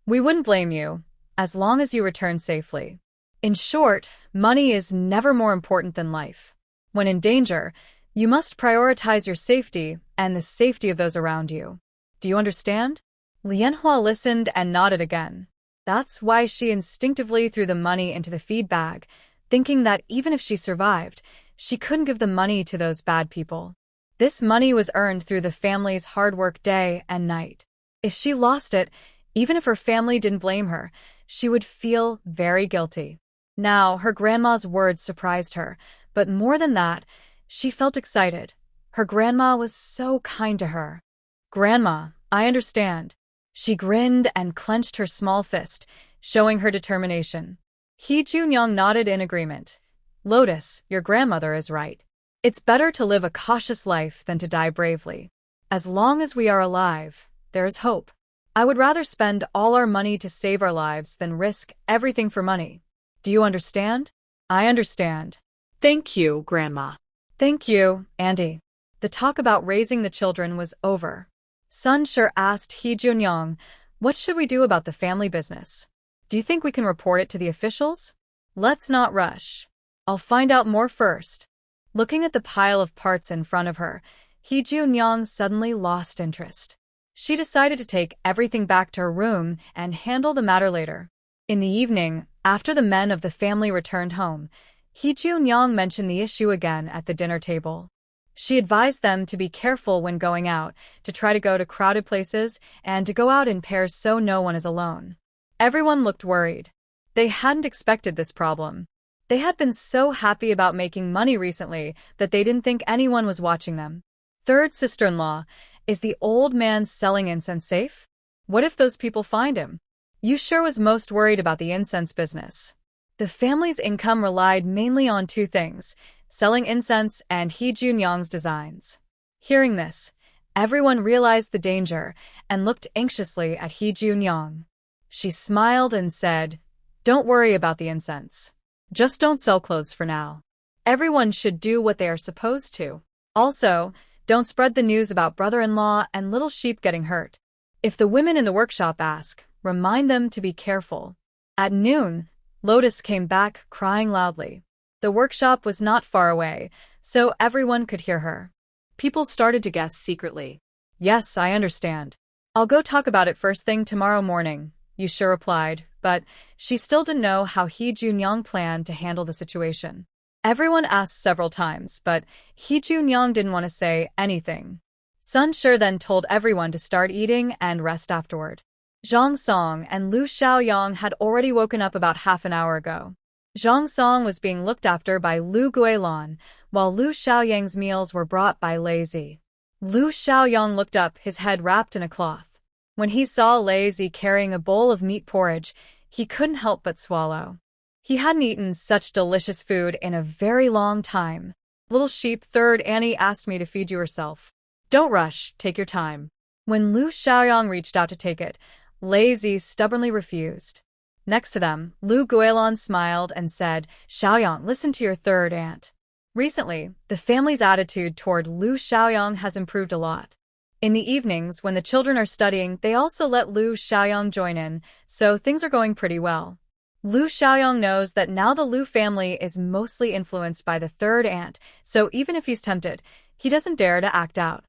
We wouldn't blame you, as long as you return safely. In short, money is never more important than life. When in danger, you must prioritize your safety and the safety of those around you. Do you understand? Manhwa listened and nodded again. That's why she instinctively threw the money into the feed bag, thinking that even if she survived, she couldn't give the money to those bad people. This money was earned through the family's hard work day and night. If she lost it, even if her family didn't blame her, she would feel very guilty. Now, her grandma's words surprised her, but more than that, she felt excited. Her grandma was so kind to her. "Grandma, I understand." She grinned and clenched her small fist, showing her determination. He Junyang nodded in agreement. "Lotus, your grandmother is right. It's better to live a cautious life than to die bravely. As long as we are alive, there is hope. I would rather spend all our money to save our lives than risk everything for money. Do you understand? I understand. Thank you, Grandma. Thank you, Auntie. The talk about raising the children was over. Sun Sure asked He Junyong, what should we do about the family business? Do you think we can report it to the officials? Let's not rush. I'll find out more first. Looking at the pile of parts in front of her, He Junyong suddenly lost interest. She decided to take everything back to her room and handle the matter later. In the evening, after the men of the family returned home, He Junyong mentioned the issue again at the dinner table. She advised them to be careful when going out, to try to go to crowded places, and to go out in pairs so no one is alone. Everyone looked worried. They hadn't expected this problem. They had been so happy about making money recently that they didn't think anyone was watching them. Third sister-in-law, is the old man selling incense safe? What if those people find him? Yu Sure was most worried about the incense business. The family's income relied mainly on two things, selling incense and He Junyong's designs. Hearing this, everyone realized the danger and looked anxiously at He Junyong. She smiled and said, "Don't worry about the incense. Just don't sell clothes for now. Everyone should do what they are supposed to. Also, don't spread the news about brother-in-law and little sheep getting hurt. If the women in the workshop ask, remind them to be careful." At noon, Lotus came back crying loudly. The workshop was not far away, so everyone could hear her. People started to guess secretly. "Yes, I understand. I'll go talk about it first thing tomorrow morning," Yu Sure replied, but she still didn't know how He Junyong planned to handle the situation. Everyone asked several times, but He Junyong didn't want to say anything. Sun Sure then told everyone to start eating and rest afterward. Zhang Song and Lu Xiaoyang had already woken up about half an hour ago. Zhang Song was being looked after by Lu Guilan, while Lu Xiaoyang's meals were brought by Lei Zi. Lu Xiaoyang looked up, his head wrapped in a cloth. When he saw Lei Zi carrying a bowl of meat porridge, he couldn't help but swallow. He hadn't eaten such delicious food in a very long time. "Little sheep, third Annie asked me to feed you herself. Don't rush, take your time." When Lu Xiaoyang reached out to take it, Lei Zi stubbornly refused. Next to them, Lu Guilan smiled and said, "Xiaoyang, listen to your third aunt." Recently, the family's attitude toward Lu Xiaoyang has improved a lot. In the evenings, when the children are studying, they also let Lu Xiaoyang join in, so things are going pretty well. Lu Xiaoyang knows that now the Lu family is mostly influenced by the third aunt, so even if he's tempted, he doesn't dare to act out.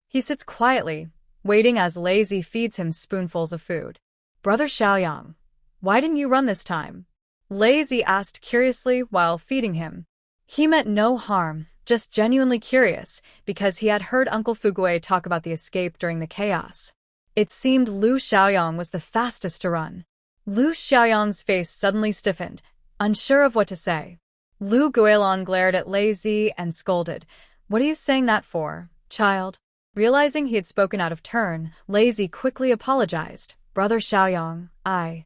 He sits quietly, waiting as Lei Zi feeds him spoonfuls of food. "Brother Xiaoyang, why didn't you run this time?" Lei Zi asked curiously while feeding him. He meant no harm, just genuinely curious, because he had heard Uncle Fugui talk about the escape during the chaos. It seemed Lu Xiaoyang was the fastest to run. Lu Xiaoyang's face suddenly stiffened, unsure of what to say. Lu Guilan glared at Lei Zi and scolded, "What are you saying that for, child?" Realizing he had spoken out of turn, Lei Zi quickly apologized. "Brother Xiaoyang, I..."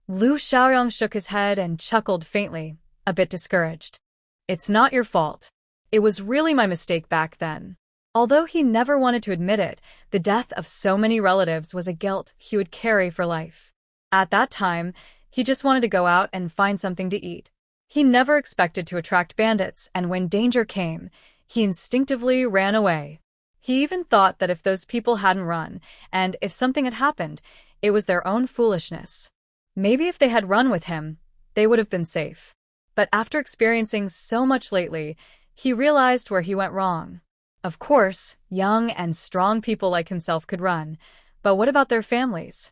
Lu Xiaoyang shook his head and chuckled faintly, a bit discouraged. "It's not your fault. It was really my mistake back then." Although he never wanted to admit it, the death of so many relatives was a guilt he would carry for life. At that time, he just wanted to go out and find something to eat. He never expected to attract bandits, and when danger came, he instinctively ran away. He even thought that if those people hadn't run, and if something had happened, it was their own foolishness. Maybe if they had run with him, they would have been safe. But after experiencing so much lately, he realized where he went wrong. Of course, young and strong people like himself could run, but what about their families?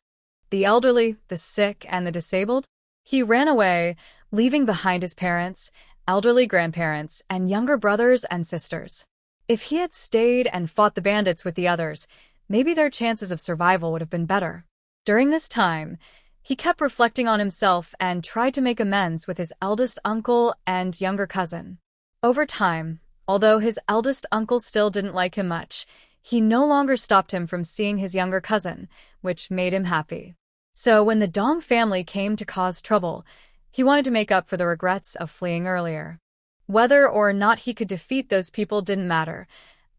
The elderly, the sick, and the disabled? He ran away, leaving behind his parents, elderly grandparents, and younger brothers and sisters. If he had stayed and fought the bandits with the others, maybe their chances of survival would have been better. During this time, he kept reflecting on himself and tried to make amends with his eldest uncle and younger cousin. Over time, although his eldest uncle still didn't like him much, he no longer stopped him from seeing his younger cousin, which made him happy. So when the Dong family came to cause trouble, he wanted to make up for the regrets of fleeing earlier. Whether or not he could defeat those people didn't matter.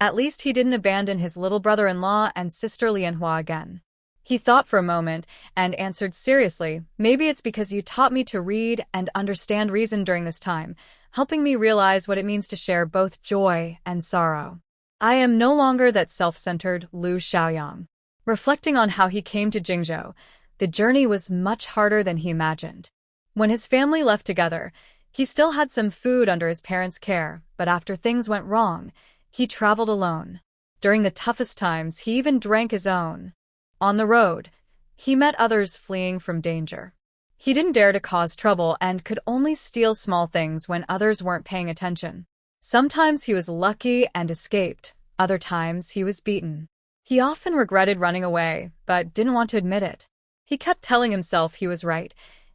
At least he didn't abandon his little brother-in-law and sister Lianhua again. He thought for a moment and answered seriously, maybe it's because you taught me to read and understand reason during this time, helping me realize what it means to share both joy and sorrow. I am no longer that self-centered Lu Xiaoyang. Reflecting on how he came to Jingzhou, the journey was much harder than he imagined. When his family left together, he still had some food under his parents' care, but after things went wrong, he traveled alone. During the toughest times, he even drank his own. On the road, he met others fleeing from danger. He didn't dare to cause trouble and could only steal small things when others weren't paying attention. Sometimes he was lucky and escaped, other times he was beaten. He often regretted running away, but didn't want to admit it. He kept telling himself he was right.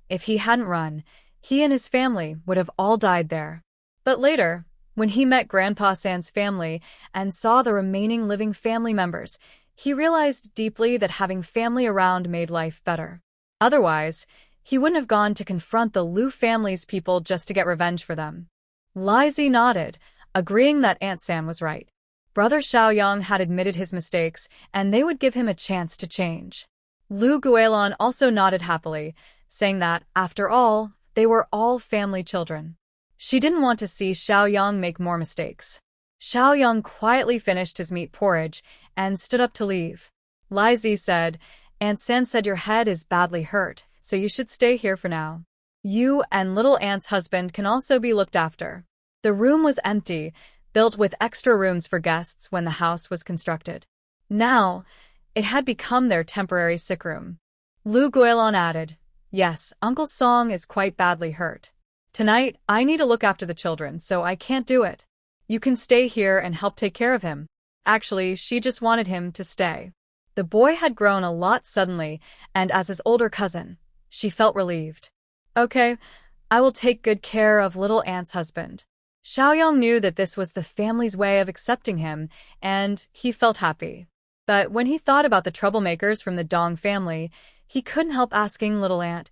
If he hadn't run, he and his family would have all died there. But later, when he met Grandpa San's family and saw the remaining living family members, he realized deeply that having family around made life better. Otherwise, he wouldn't have gone to confront the Lu family's people just to get revenge for them. Li Zi nodded, agreeing that Aunt San was right. Brother Xiaoyang had admitted his mistakes, and they would give him a chance to change. Lu Guilin also nodded happily, saying that, after all, they were all family children. She didn't want to see Xiaoyang make more mistakes. Xiaoyang quietly finished his meat porridge and stood up to leave. Li Zi said, Aunt San said your head is badly hurt, so you should stay here for now. You and little Aunt's husband can also be looked after. The room was empty, built with extra rooms for guests when the house was constructed. Now, it had become their temporary sick room. Lu Guilin added, Yes, Uncle Song is quite badly hurt. Tonight, I need to look after the children, so I can't do it. You can stay here and help take care of him. Actually, she just wanted him to stay. The boy had grown a lot suddenly, and as his older cousin, she felt relieved. Okay, I will take good care of little Aunt's husband. Xiaoyang knew that this was the family's way of accepting him, and he felt happy. But when he thought about the troublemakers from the Dong family, he couldn't help asking little Aunt,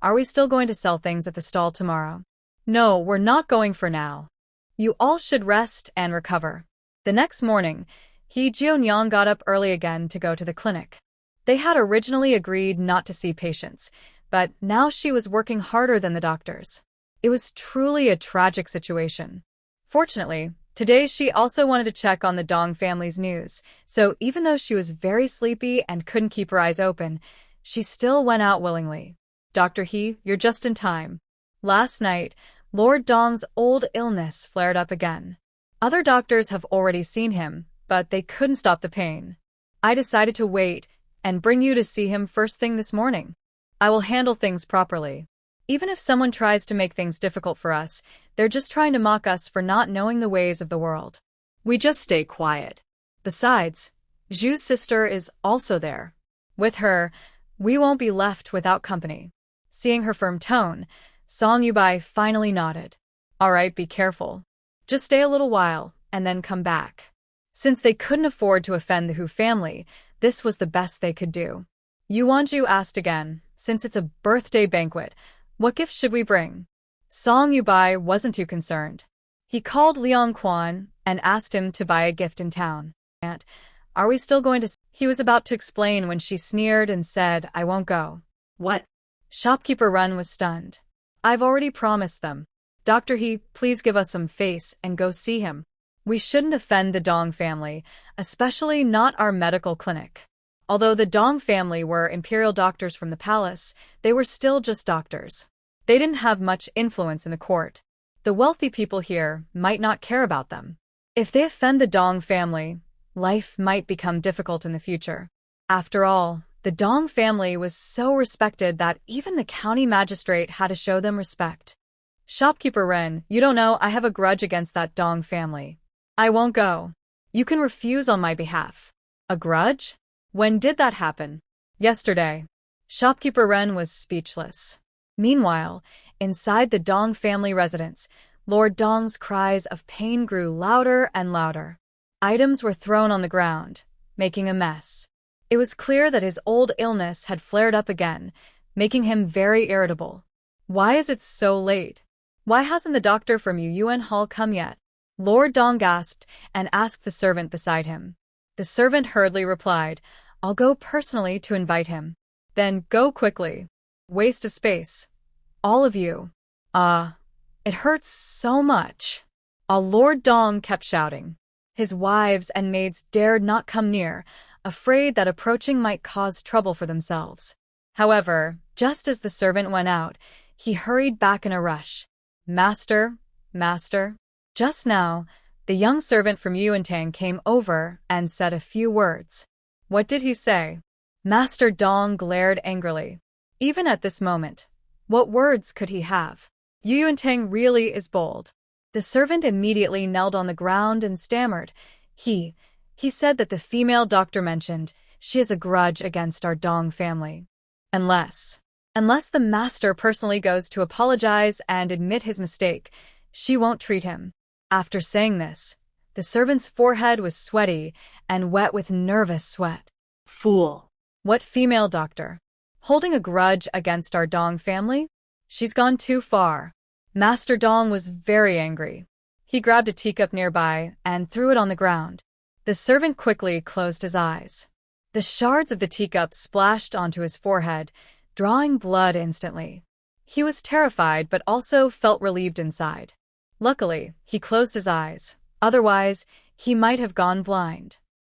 Are we still going to sell things at the stall tomorrow? No, we're not going for now. You all should rest and recover. The next morning, He Jianyang got up early again to go to the clinic. They had originally agreed not to see patients, but now she was working harder than the doctors. It was truly a tragic situation. Fortunately, today she also wanted to check on the Dong family's news, so even though she was very sleepy and couldn't keep her eyes open, she still went out willingly. Dr. He, you're just in time. Last night, Lord Dong's old illness flared up again. Other doctors have already seen him, but they couldn't stop the pain. I decided to wait and bring you to see him first thing this morning. I will handle things properly. Even if someone tries to make things difficult for us, they're just trying to mock us for not knowing the ways of the world. We just stay quiet. Besides, Zhu's sister is also there. With her, we won't be left without company. Seeing her firm tone, Song Yubai finally nodded. All right, be careful. Just stay a little while, and then come back. Since they couldn't afford to offend the Hu family, this was the best they could do. Yuanju asked again, since it's a birthday banquet, what gifts should we bring? Song Yubai wasn't too concerned. He called Liang Quan and asked him to buy a gift in town. Aunt, are we still going to... He was about to explain when she sneered and said, I won't go. What? Shopkeeper Run was stunned. I've already promised them. Dr. He, please give us some face and go see him. We shouldn't offend the Dong family, especially not our medical clinic. Although the Dong family were imperial doctors from the palace, they were still just doctors. They didn't have much influence in the court. The wealthy people here might not care about them. If they offend the Dong family, life might become difficult in the future. After all, the Dong family was so respected that even the county magistrate had to show them respect. Shopkeeper Ren, you don't know I have a grudge against that Dong family. I won't go. You can refuse on my behalf. A grudge? When did that happen? Yesterday. Shopkeeper Ren was speechless. Meanwhile, inside the Dong family residence, Lord Dong's cries of pain grew louder and louder. Items were thrown on the ground, making a mess. It was clear that his old illness had flared up again, making him very irritable. Why is it so late? Why hasn't the doctor from Yuan Hall come yet? Lord Dong gasped and asked the servant beside him. The servant hurriedly replied, I'll go personally to invite him. Then go quickly. Waste of space. All of you. It hurts so much. Lord Dong kept shouting. His wives and maids dared not come near, afraid that approaching might cause trouble for themselves. However, just as the servant went out, he hurried back in a rush. Master, master. Just now, the young servant from Yuantang came over and said a few words. What did he say? Master Dong glared angrily. Even at this moment, what words could he have? Yuantang really is bold. The servant immediately knelt on the ground and stammered. He said that the female doctor mentioned she has a grudge against our Dong family. Unless the master personally goes to apologize and admit his mistake, she won't treat him. After saying this, the servant's forehead was sweaty and wet with nervous sweat. Fool. What female doctor? Holding a grudge against our Dong family? She's gone too far. Master Dong was very angry. He grabbed a teacup nearby and threw it on the ground. The servant quickly closed his eyes. The shards of the teacup splashed onto his forehead, drawing blood instantly. He was terrified but also felt relieved inside. Luckily, he closed his eyes. Otherwise, he might have gone blind.